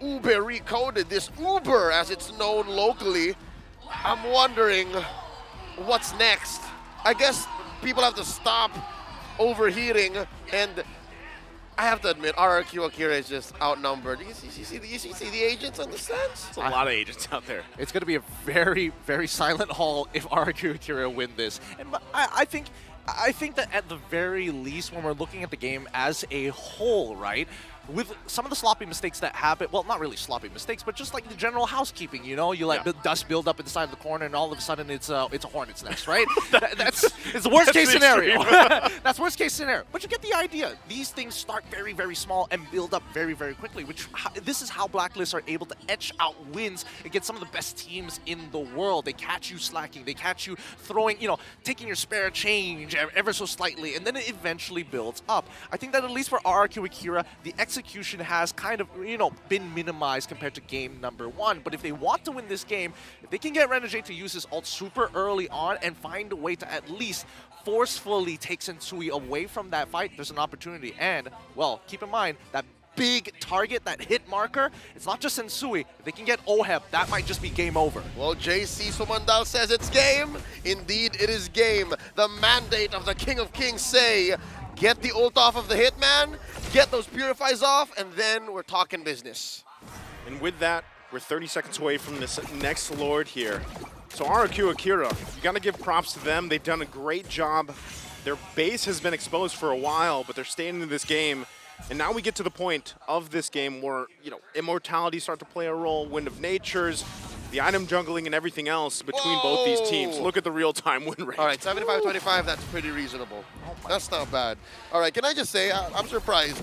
Uber recoded, this Uber as it's known locally. I'm wondering what's next. I guess people have to stop overheating, and I have to admit, RRQ Akira is just outnumbered. You see the agents on the stands? It's a lot of agents out there. It's going to be a very, very silent haul if RRQ Akira win this. And I think that at the very least, when we're looking at the game as a whole, right, with some of the sloppy mistakes that happen, well, not really sloppy mistakes, but just like the general housekeeping, you know, you let the dust build up inside of the corner, and all of a sudden it's a hornet's nest, right? It's the worst case scenario. That's worst case scenario. But you get the idea. These things start very, very small and build up very, very quickly. This is how Blacklists are able to etch out wins against some of the best teams in the world. They catch you slacking. They catch you throwing, taking your spare change ever so slightly, and then it eventually builds up. I think that at least for RRQ Akira, the execution has kind of, been minimized compared to game number 1. But if they want to win this game, if they can get Renegade to use his ult super early on and find a way to at least forcefully take Sensui away from that fight, there's an opportunity. And, well, keep in mind, that big target, that hit marker, it's not just Sensui. If they can get Oheb, that might just be game over. Well, JC Sumandal says it's game. Indeed, it is game. The mandate of the King of Kings say, get the ult off of the Hitman, get those purifies off, and then we're talking business. And with that, we're 30 seconds away from this next Lord here. So RRQ Akira, you gotta give props to them. They've done a great job. Their base has been exposed for a while, but they're staying in this game. And now we get to the point of this game where, immortality start to play a role, Wind of Natures, the item jungling, and everything else between both these teams. Look at the real-time win rate. All right, 75-25, that's pretty reasonable. That's not bad. All right, can I just say, I'm surprised.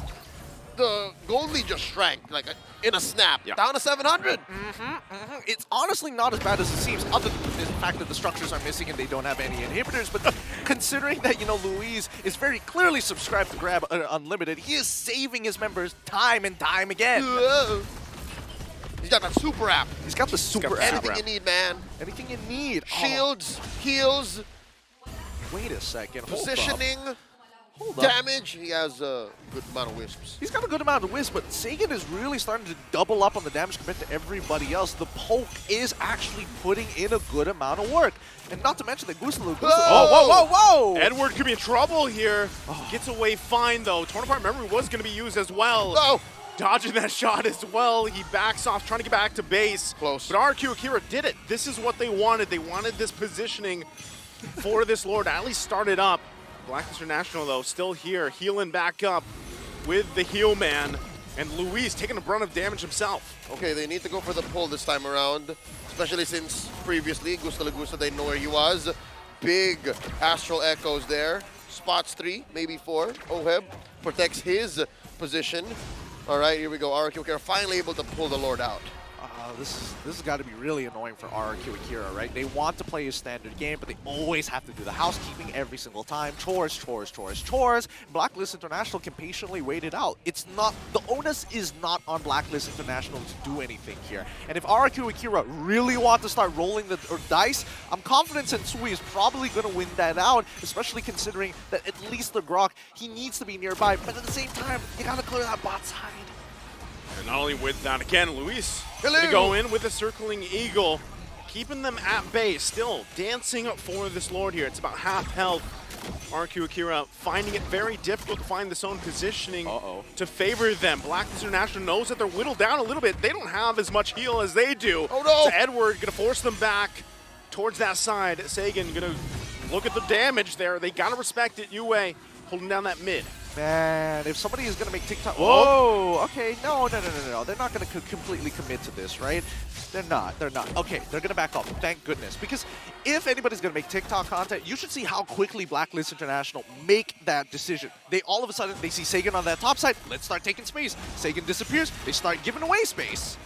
The gold lead just shrank, like in a snap, down to 700. It's honestly not as bad as it seems, other than the fact that the structures are missing and they don't have any inhibitors. But considering that, Luis is very clearly subscribed to Grab Unlimited, he is saving his members time and time again. He's got that super app. He's got the super app. Anything you need, man. Anything you need. Shields, heals. Wait a second. Positioning. Damage, he has a good amount of wisps. He's got a good amount of wisps, but Sagan is really starting to double up on the damage compared to everybody else. The poke is actually putting in a good amount of work. And not to mention that Gustalu. Whoa! Edward could be in trouble here. Gets away fine, though. Torn Apart Memory was going to be used as well. Dodging that shot as well. He backs off, trying to get back to base. Close. But RQ Akira did it. This is what they wanted. They wanted this positioning for this Lord. At least started up. Blacklist International, though, still here, healing back up with the heal man, and Luis taking the brunt of damage himself. Okay, they need to go for the pull this time around, especially since previously, Gusta Lagusta, they know where he was. Big Astral Echoes there. Spots 3, maybe 4. Oheb protects his position. All right, here we go. RRQ Akira finally able to pull the Lord out. This has got to be really annoying for RRQ Akira, right? They want to play a standard game, but they always have to do the housekeeping every single time. Chores, chores, chores, chores. Blacklist International can patiently wait it out. It's not, the onus is not on Blacklist International to do anything here. And if RRQ Akira really want to start rolling the dice, I'm confident Sensui is probably going to win that out, especially considering that at least the Grok, he needs to be nearby, but at the same time, you got to clear that bot side. And not only with that, again, Luis gonna go in with a circling eagle, keeping them at bay, still dancing for this Lord here. It's about half health. RQ Akira finding it very difficult to find this own positioning to favor them. Blacklist International knows that they're whittled down a little bit. They don't have as much heal as they do. Oh no! So Edward gonna force them back towards that side. Sagan gonna look at the damage there. They gotta respect it. Yue holding down that mid. Man, if somebody is going to make TikTok... Whoa! Okay, no. They're not going to completely commit to this, right? They're not. Okay, they're going to back off. Thank goodness. Because if anybody's going to make TikTok content, you should see how quickly Blacklist International make that decision. They all of a sudden, they see Sagan on that top side. Let's start taking space. Sagan disappears. They start giving away space.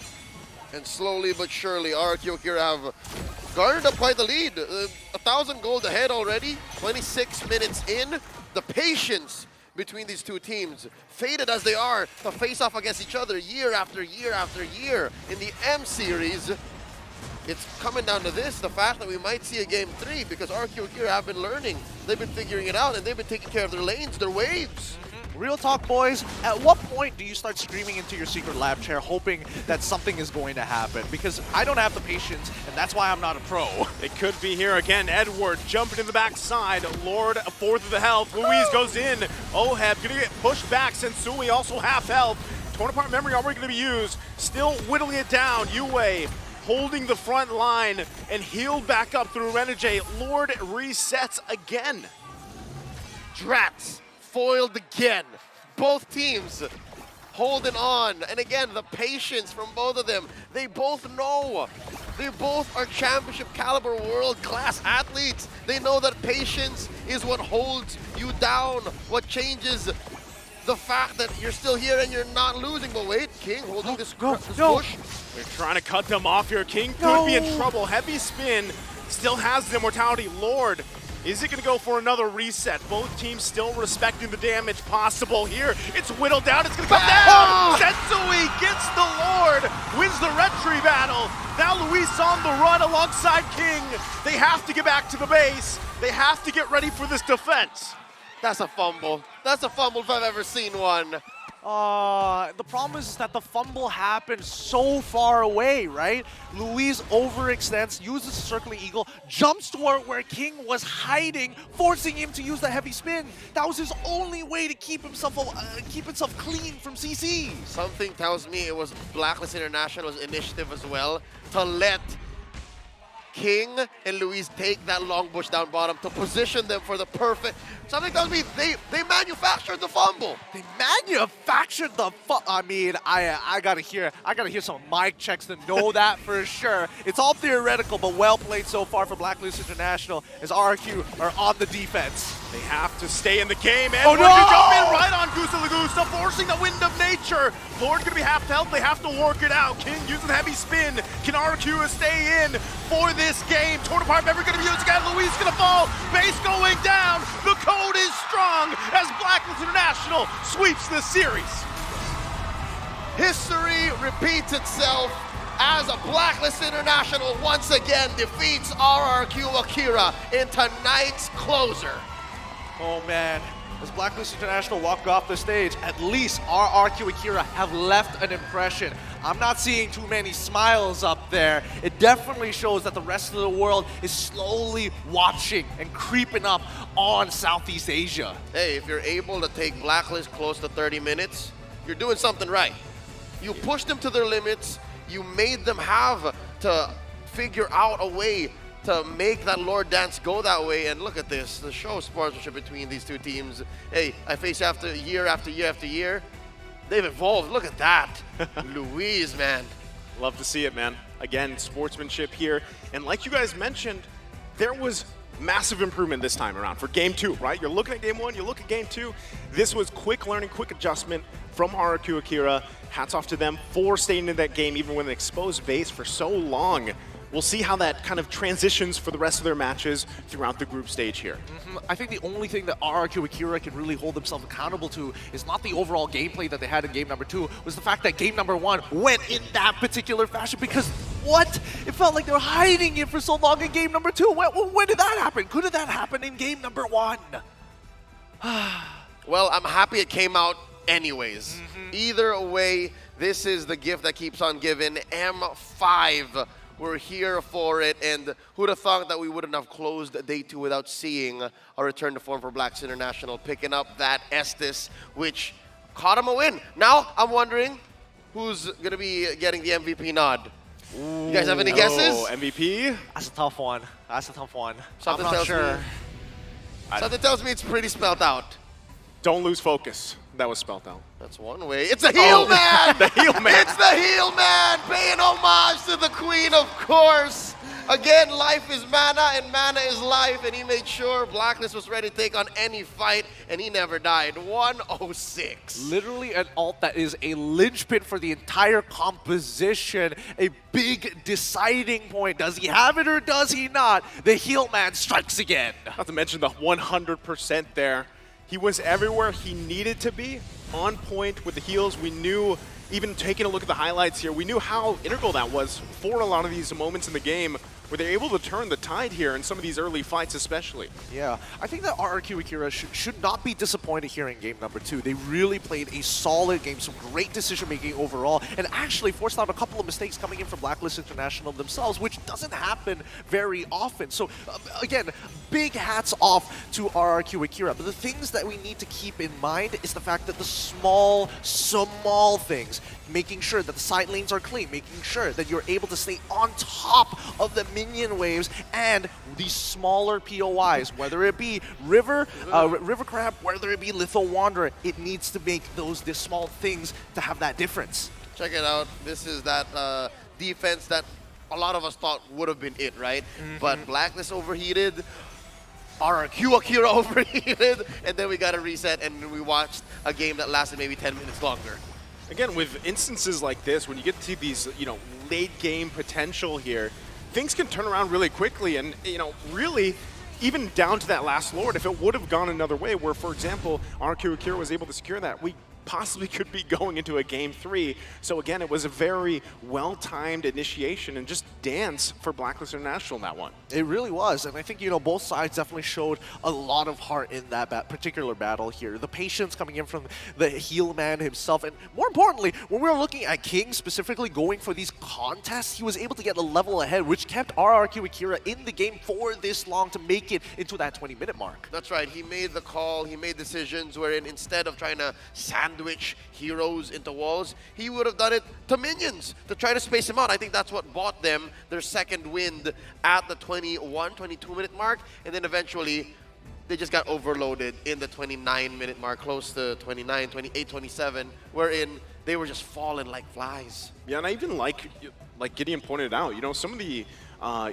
And slowly but surely, RRQ Akira have garnered up quite the lead. 1,000 gold ahead already. 26 minutes in. The patience between these two teams, faded as they are to face off against each other year after year after year in the M series. It's coming down to this, the fact that we might see a game 3 because RQ Akira have been learning. They've been figuring it out and they've been taking care of their lanes, their waves. Real talk, boys, at what point do you start screaming into your secret lab chair hoping that something is going to happen? Because I don't have the patience, and that's why I'm not a pro. It could be here again. Edward jumping in the backside. Lord, a fourth of the health. Luis goes in. Oheb gonna get pushed back. Sensui also half health. Torn apart memory already gonna be used. Still whittling it down. Yue holding the front line and healed back up through Renegade. Lord resets again. Drats foiled again. Both teams holding on. And again, the patience from both of them. They both know. They both are championship caliber world-class athletes. They know that patience is what holds you down, what changes the fact that you're still here and you're not losing. But wait, King holding this push. They're trying to cut them off here. King could be in trouble. Heavy spin still has the immortality. Lord, is it going to go for another reset? Both teams still respecting the damage possible here. It's whittled down. It's going to come down. Sensui gets the Lord, wins the retry battle. Now Luis on the run alongside King. They have to get back to the base. They have to get ready for this defense. That's a fumble. That's a fumble if I've ever seen one. The problem is that the fumble happened so far away, right? Luis overextends, uses the circling eagle, jumps toward where King was hiding, forcing him to use the heavy spin. That was his only way to keep himself clean from CC. Something tells me it was Blacklist International's initiative as well to let King and Luis take that long bush down bottom to position them for the perfect. Something tells me they manufactured the fumble. They manufactured the I mean, I gotta hear some mic checks to know that for sure. It's all theoretical, but well played so far for Blacklist International as RQ are on the defense. They have to stay in the game. Oh no! Jump in right on Gusta Lagusta, forcing the wind of nature. Lord gonna be half health. They have to work it out. King using heavy spin. Can RQ stay in for this game? Torn apart member gonna be used again. Luis gonna fall. Base going down. The code is strong as Blacklist International sweeps this series. History repeats itself as a Blacklist International once again defeats RRQ Akira in tonight's closer. Oh man, as Blacklist International walk off the stage, at least RRQ Akira have left an impression. I'm not seeing too many smiles up there. It definitely shows that the rest of the world is slowly watching and creeping up on Southeast Asia. Hey, if you're able to take Blacklist close to 30 minutes, you're doing something right. You pushed them to their limits. You made them have to figure out a way to make that Lord dance go that way. And look at this, the show sponsorship between these two teams. Hey, I face after year after year after year. They've evolved. Look at that. Luis, man. Love to see it, man. Again, sportsmanship here. And like you guys mentioned, there was massive improvement this time around for game 2, right? You're looking at game 1, you look at game 2. This was quick learning, quick adjustment from RRQ Akira. Hats off to them for staying in that game even with an exposed base for so long. We'll see how that kind of transitions for the rest of their matches throughout the group stage here. I think the only thing that RRQ Akira can really hold themselves accountable to is not the overall gameplay that they had in game number 2, was the fact that game number 1 went in that particular fashion, because what? It felt like they were hiding it for so long in game number 2. When did that happen? Couldn't that happen in game number 1? Well, I'm happy it came out anyways. Either way, this is the gift that keeps on giving. M5. We're here for it, and who'd have thought that we wouldn't have closed day 2 without seeing a return to form for Blacks International, picking up that Estes, which caught him a win. Now, I'm wondering who's going to be getting the MVP nod. You guys have any guesses? MVP? That's a tough one. That's a tough one. Something I'm not tells sure. Something tells me it's pretty spelled out. Don't lose focus. That was spelled out. That's one way. It's the heel man! The heel man! It's the heel man! Paying homage to the queen, of course! Again, life is mana and mana is life, and he made sure Blacklist was ready to take on any fight, and he never died. 106. Literally an ult that is a linchpin for the entire composition, a big deciding point. Does he have it or does he not? The heel man strikes again. Not to mention the 100% there. He was everywhere he needed to be, on point with the heals. We knew, even taking a look at the highlights here, we knew how integral that was for a lot of these moments in the game where they're able to turn the tide here in some of these early fights especially. Yeah, I think that RRQ Akira should not be disappointed here in game number 2. They really played a solid game, some great decision-making overall, and actually forced out a couple of mistakes coming in from Blacklist International themselves, which doesn't happen very often. So, again, big hats off to RRQ Akira. But the things that we need to keep in mind is the fact that the small things, making sure that the side lanes are clean, making sure that you're able to stay on top of the minion waves and these smaller POIs, whether it be River Crab, whether it be Litho Wanderer, it needs to make those small things to have that difference. Check it out. This is that defense that a lot of us thought would have been it, right? But Blacklist overheated, RRQ Akira overheated, and then we got a reset, and we watched a game that lasted maybe 10 minutes longer. Again, with instances like this, when you get to these, late game potential here, things can turn around really quickly, and, really, even down to that last Lord, if it would have gone another way, where, for example, RQ Akira was able to secure that, we possibly could be going into a game 3. So again, it was a very well-timed initiation and just dance for Blacklist International in that one. It really was, and I think, both sides definitely showed a lot of heart in that particular battle here. The patience coming in from the heel man himself, and more importantly, when we were looking at King specifically going for these contests, he was able to get a level ahead, which kept RRQ Akira in the game for this long to make it into that 20-minute mark. That's right. He made the call. He made decisions wherein instead of trying to sandwich heroes into walls, he would have done it to minions to try to space him out. I think that's what bought them their second wind at the 22-minute mark, and then eventually they just got overloaded in the 29-minute mark, close to 29, 28, 27, wherein they were just falling like flies. Yeah, and I even like Gideon pointed out, some of the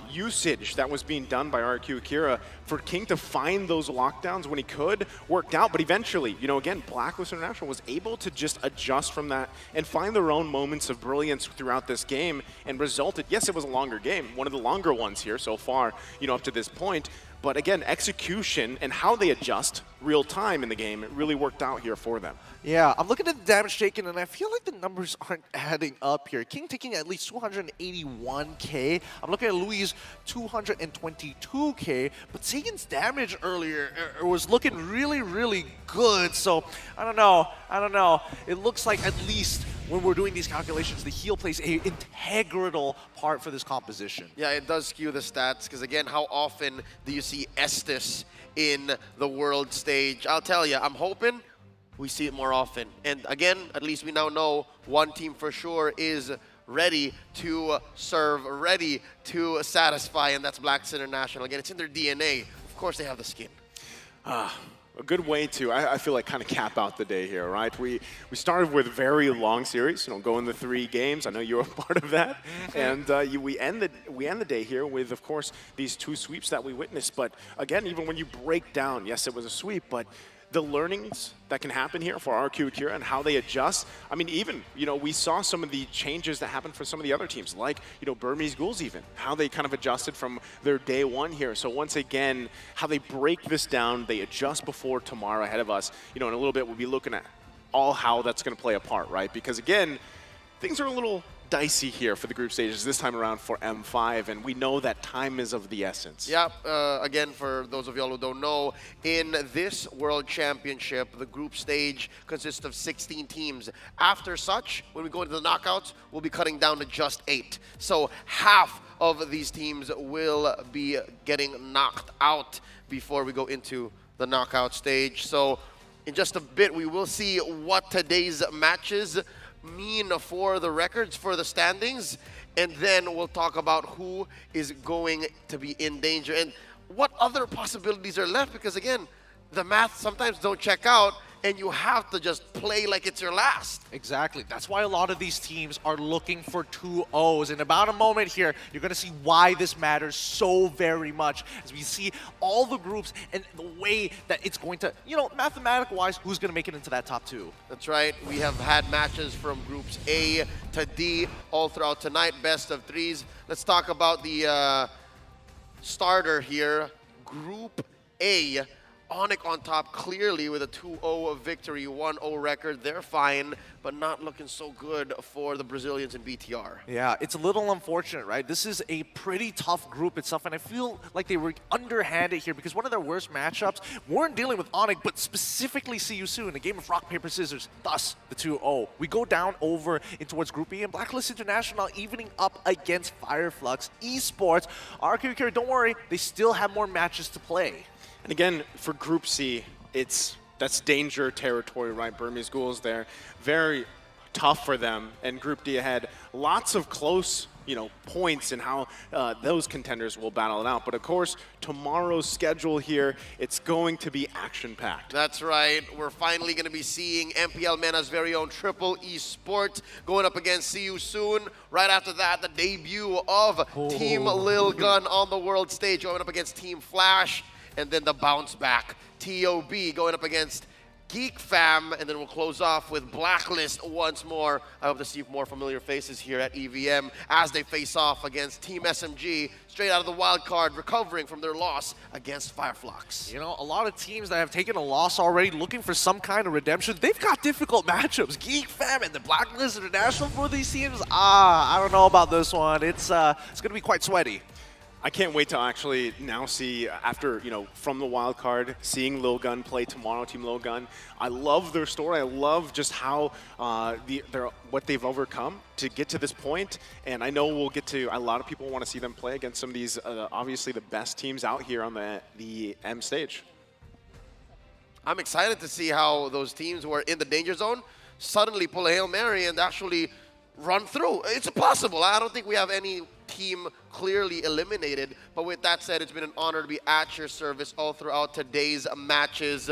usage that was being done by RQ Akira for King to find those lockdowns when he could worked out, but eventually, again, Blacklist International was able to just adjust from that and find their own moments of brilliance throughout this game, and resulted, yes, it was a longer game, one of the longer ones here so far, up to this point, but again, execution and how they adjust real time in the game, it really worked out here for them. Yeah, I'm looking at the damage taken, and I feel like the numbers aren't adding up here. King taking at least 281k. I'm looking at Louis' 222k, but Sagan's damage earlier was looking really, really good. So I don't know. It looks like at least when we're doing these calculations, the heal plays an integral part for this composition. Yeah, it does skew the stats, because again, how often do you see Estes in the world stage? I'll tell you, I'm hoping we see it more often. And again, at least we now know one team for sure is ready to serve, ready to satisfy, and that's Blacks International. Again, it's in their DNA. Of course they have the skin. a good way to, I feel like, kind of cap out the day here, right? We started with a very long series, going the 3 games. I know you were a part of that. And we end the day here with, of course, these 2 sweeps that we witnessed. But again, even when you break down, yes, it was a sweep, but the learnings that can happen here for RQ Akira and how they adjust. I mean, even, we saw some of the changes that happened for some of the other teams, like, Burmese Ghouls even, how they kind of adjusted from their day 1 here. So once again, how they break this down, they adjust before tomorrow ahead of us. In a little bit, we'll be looking at all how that's going to play a part, right? Because again, things are a little dicey here for the group stages this time around for M5, and we know that time is of the essence. Yep. Again, for those of y'all who don't know, in this World Championship, the group stage consists of 16 teams. After such, when we go into the knockouts, we'll be cutting down to just 8. So half of these teams will be getting knocked out before we go into the knockout stage. So in just a bit, we will see what today's matches mean for the records, for the standings, and then we'll talk about who is going to be in danger and what other possibilities are left, because again, the math sometimes don't check out and you have to just play like it's your last. Exactly. That's why a lot of these teams are looking for 2-0s. In about a moment here, you're going to see why this matters so very much as we see all the groups and the way that it's going to, mathematical-wise, who's going to make it into that top 2. That's right. We have had matches from groups A to D all throughout tonight, best of 3s. Let's talk about the starter here, Group A. Onyx on top clearly with a 2-0 victory, 1-0 record. They're fine, but not looking so good for the Brazilians in BTR. Yeah, it's a little unfortunate, right? This is a pretty tough group itself, and I feel like they were underhanded here because one of their worst matchups weren't dealing with Onyx, but specifically CU in a game of rock, paper, scissors, thus the 2-0. We go down over in towards Group E, and Blacklist International evening up against Fireflux Esports. RQ, don't worry, they still have more matches to play. And again, for Group C, that's danger territory, right? Burmese Ghouls there. Very tough for them. And Group D had lots of close, points in how those contenders will battle it out. But of course, tomorrow's schedule here, it's going to be action-packed. That's right. We're finally going to be seeing MPL Mena's very own Triple Esports going up against CU soon. Right after that, the debut of Team Lil Gun on the world stage going up against Team Flash. And then the bounce back, TOB going up against Geek Fam, and then we'll close off with Blacklist once more. I hope to see more familiar faces here at EVM as they face off against Team SMG, straight out of the wild card, recovering from their loss against Fireflux. A lot of teams that have taken a loss already, looking for some kind of redemption, they've got difficult matchups. Geek Fam and the Blacklist International for these teams, I don't know about this one. It's going to be quite sweaty. I can't wait to actually now see, after, from the wild card, seeing Lil Gun play tomorrow, Team Lil Gun. I love their story. I love just how what they've overcome to get to this point. And I know we'll get to, a lot of people want to see them play against some of these, obviously the best teams out here on the M stage. I'm excited to see how those teams who are in the danger zone suddenly pull a Hail Mary and actually run through. It's possible. I don't think we have any team clearly eliminated, but with that said, it's been an honor to be at your service all throughout today's matches.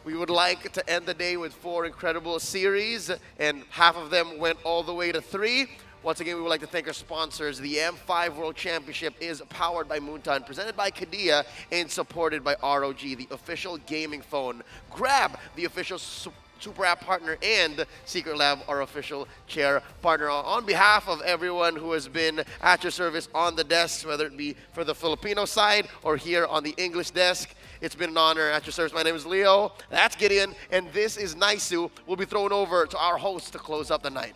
We would like to end the day with 4 incredible series, and half of them went all the way to 3. Once again, we would like to thank our sponsors. The M5 World Championship is powered by Moonton, presented by Kadia, and supported by ROG, the official gaming phone. Grab, the official Super App partner, and Secret Lab, our official chair partner. On behalf of everyone who has been at your service on the desk, whether it be for the Filipino side or here on the English desk, it's been an honor at your service. My name is Leo, that's Gideon, and this is Naisu. We'll be thrown over to our host to close up the night.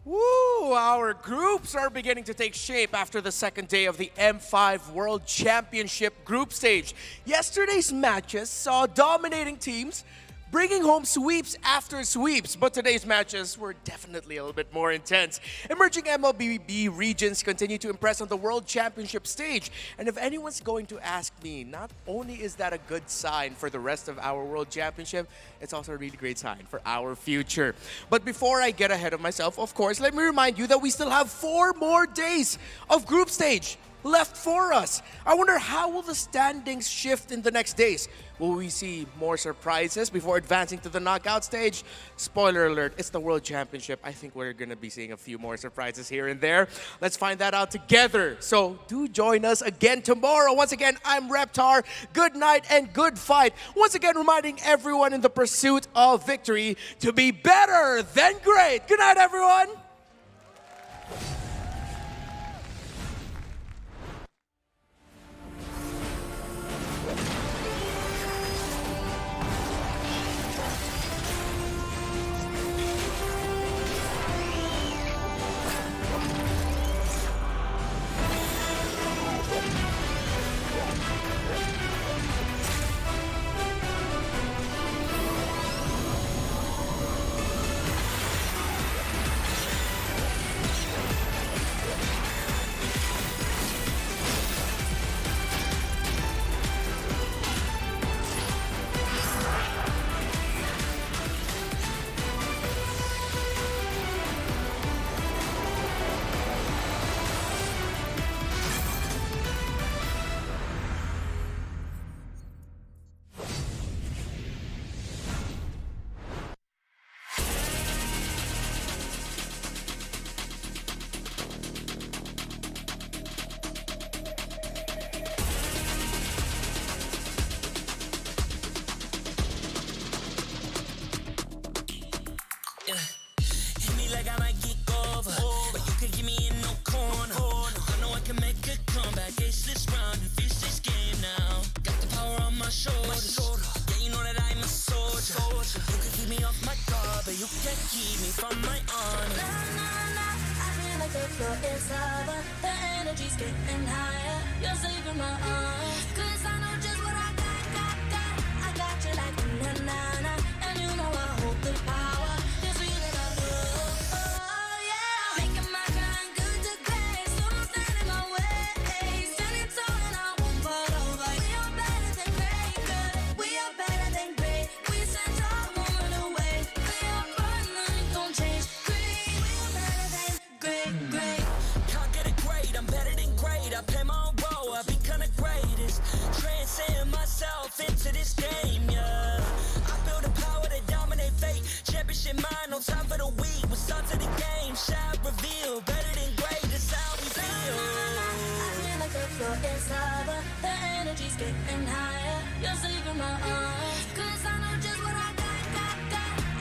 Woo! Our groups are beginning to take shape after the second day of the M5 World Championship group stage. Yesterday's matches saw dominating teams bringing home sweeps after sweeps, but today's matches were definitely a little bit more intense. Emerging MLBB regions continue to impress on the World Championship stage, and if anyone's going to ask me, not only is that a good sign for the rest of our World Championship, it's also a really great sign for our future. But before I get ahead of myself, of course, let me remind you that we still have 4 more days of group stage. left for us. I wonder how will the standings shift in the next days? Will we see more surprises before advancing to the knockout stage? Spoiler alert, it's the World Championship. I think we're going to be seeing a few more surprises here and there. Let's find that out together. So do join us again tomorrow. Once again, I'm Reptar. Good night and good fight. Once again, reminding everyone in the pursuit of victory to be better than great. Good night, everyone. Hit me like I might get over, but you can get me in no corner. I know I can make a comeback, ace this round and finish this game now. Got the power on my shoulders, yeah, you know that I'm a soldier. You can keep me off my guard, but you can't keep me from my honor. Nah, nah, nah, I feel like the floor is lava. The energy's getting higher. You're saving my arms, 'cause I know just what I got. I got you like na-na-na, and you know I hold the power. This feeling I love, oh yeah. Making my grind good to great, so don't stand in my way. Standing tall and I won't fall over. We are better than great, good. We are better than great. We stand tall, won't run away. We are fun, nothing gon' change. Great, we are better than great. Can't get it great, I'm better than great. I play my own role, I become the greatest. Transcend myself into this game, yeah. I feel the power to dominate fate. Championship mind, no time for the weak. What's up to the game? Shall reveal. Better than great, that's how we feel. I feel like the floor is lava. The energy's getting higher. You're saving my arms, 'cause I know just what I got.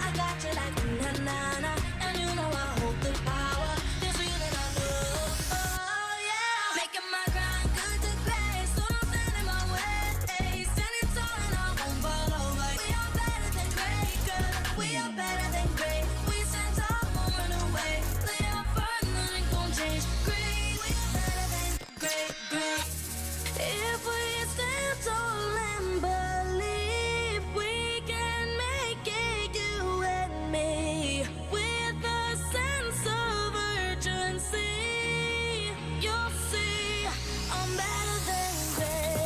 I got you like na-na-na, and you know I hold the power. This feeling I love, oh yeah. Making my grind good to great, so don't stand in my way. Standing tall and I won't fall over. We are better than great, good. We are better than great. We stand tall, won't run away. Lay up firm, nothing gon' change. Great, we are better than great. If we stand tall and believe we can make it, you and me, with a sense of urgency, you'll see I'm better than great.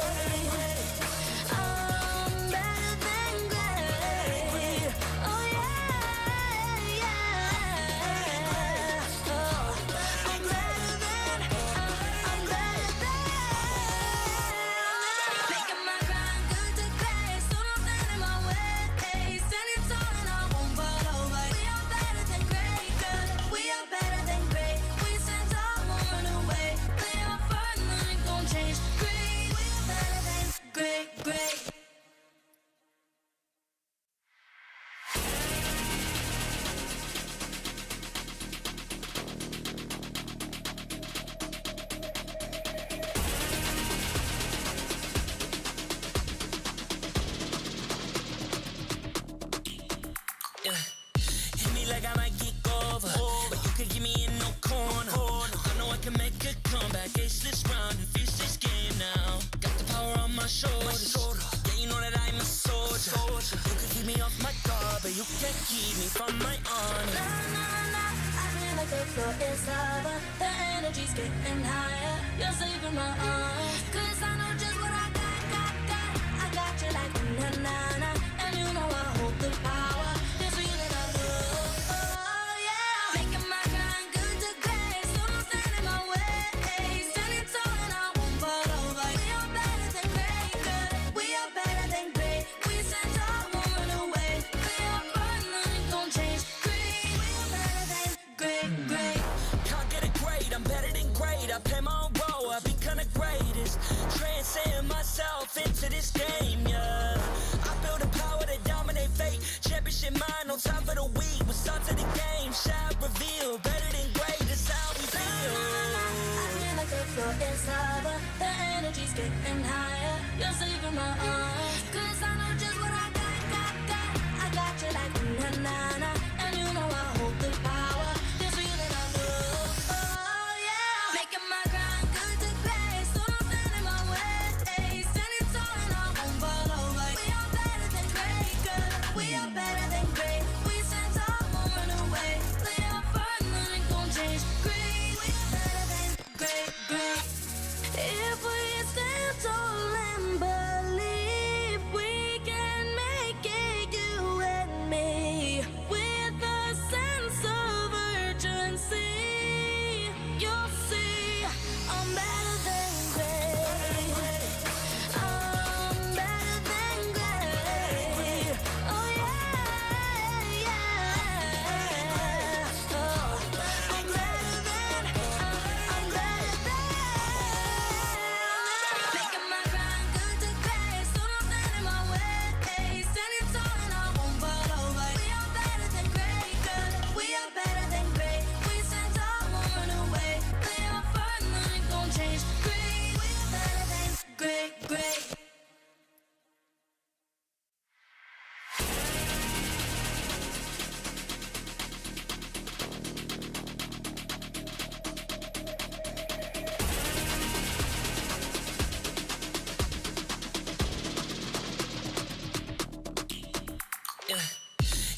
I'm better than great. Oh yeah, yeah. Oh, I'm better than. Making my grind good to great, so don't stand in my way. Standing tall and I won't fall over. We are better than great, good. We are better than great. We stand tall, won't run away. Lay up firm, nothing gon' change. Great, we are better than great. Hit me like I might get over, but you can get me in no corner. I know I can make a comeback, ace this round and finish this game now. Got the power on my shoulders, yeah, you know that I'm a soldier. You can keep me off my guard, but you can't keep me from my honor. Nah, nah, nah, I feel like the floor is lava. The energy's getting higher. You're saving my arms, 'cause I know just what I got. I got you like na-na-na, and you know I hold the power. This feeling I love, oh yeah. Making my grind good to great, so don't stand in my way. Standing tall and I I play my role, I become the greatest. Transcend myself into this game, yeah. I build a power to dominate fate. Championship mind, no time for the weak. What's up to the game? Shall reveal. Better than great, that's how we feel. I feel like the floor is lava. The energy's getting higher. You're saving my arms. Cause I know just what I got. I got you like na-na-na. And you know I hold the power. This feeling I know. Oh yeah. Making my grind good to grace. So don't stand in my way. Standing tall and I won't fall over. We are better than great, girl. We are better than great. We stand tall, won't run away. Lay our first, nothing gon' change. Great, we are better than great, great. If we stand tall and believe we can make it, you and me, with a sense of urgency, you'll see I'm better than great. I'm better than great. Oh yeah, yeah. Oh, I'm better than. Making my grind good to grace. So don't stand in my way. Standing tall and I won't fall over. We are better than great, girl. We are better than great. We stand tall, won't run away. Lay our first, nothing gon' change. Great, we are better than great, great. Yeah.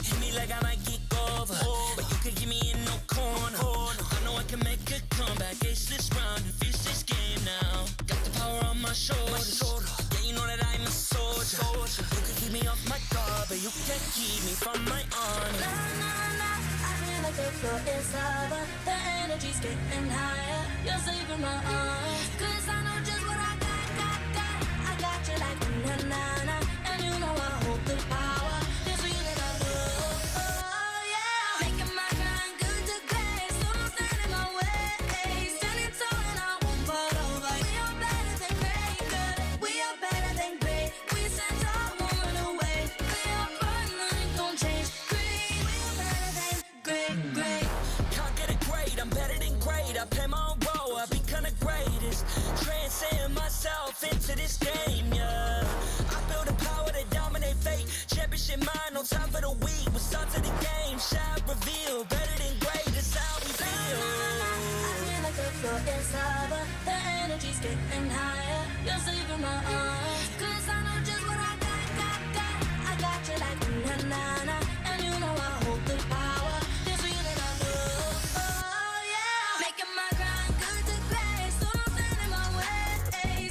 Hit me like I might get over, but you can give me in no corner. I know I can make a comeback, ace this round and finish this game now. Got the power on my shoulders. Yeah, you know that I'm a soldier. You can keep me off my guard, but you can't keep me from my honor. I feel like the floor is lava. The energy's getting higher. You're saving my arms. Cause I know just what I got. I got you like na-na-na. And you know I hold the power. This feeling I love. Oh yeah. Making my grind good to grace. So don't stand in my way. Standing tall and I won't fall over. We are better than great, girl. We are better than great. We stand tall, won't run away. We are first, nothing gon' change. Great, we are better than great, great. Can't get it great, I'm better than great. I play my own role, I become the greatest. Transcend myself into this game, yeah. I build a power to dominate fate. Championship mind, no time for the weak. What's up to the game? Shall reveal. Better than great, that's how we feel. I feel like the floor is lava. The energy's getting higher. You're saving my arms. Cause I know just what I got. I got you like na-na-na. And you know I hold the power. This feeling I love. Oh yeah. Making my grind good to grace. So don't stand in my way.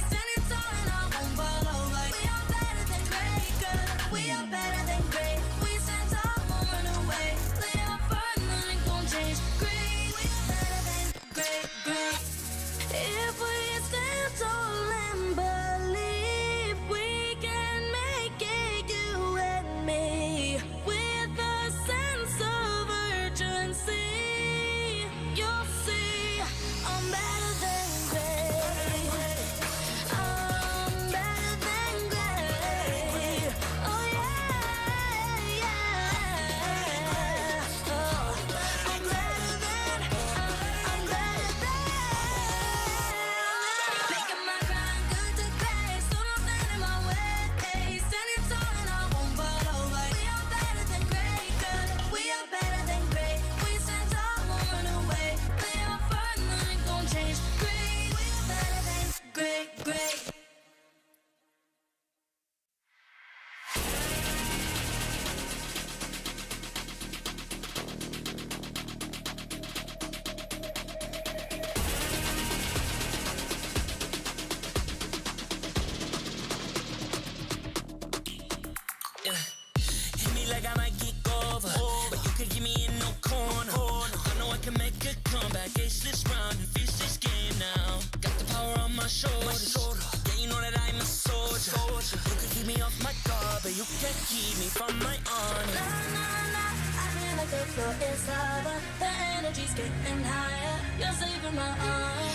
Standing tall and I won't fall over. We are better than great, girl. We are better than great. We stand tall, won't run away. Lay our first, nothing gon' change. Great, we are better than great, great. If we stand tall and believe we can make it, you and me, with a sense of urgency, you'll see I'm better than great. I'm better than great. Oh yeah, yeah. Oh, I'm better than. Making my grind good to grace. So don't stand in my way. Standing tall and I won't fall over. We are better than great, girl. We are better than great. We stand tall, won't run away. Lay our first, nothing gon' change. Great, we are better than great, great. Yeah. Hit me like I might get over, but you can give me in no corner. I know I can make a comeback, ace this round and finish this game now. Got the power on my shoulders. Yeah, you know that I'm a soldier. You can keep me off my guard, but you can't keep me from my honor. I feel like the floor is lava. The energy's getting higher. You're saving my arms.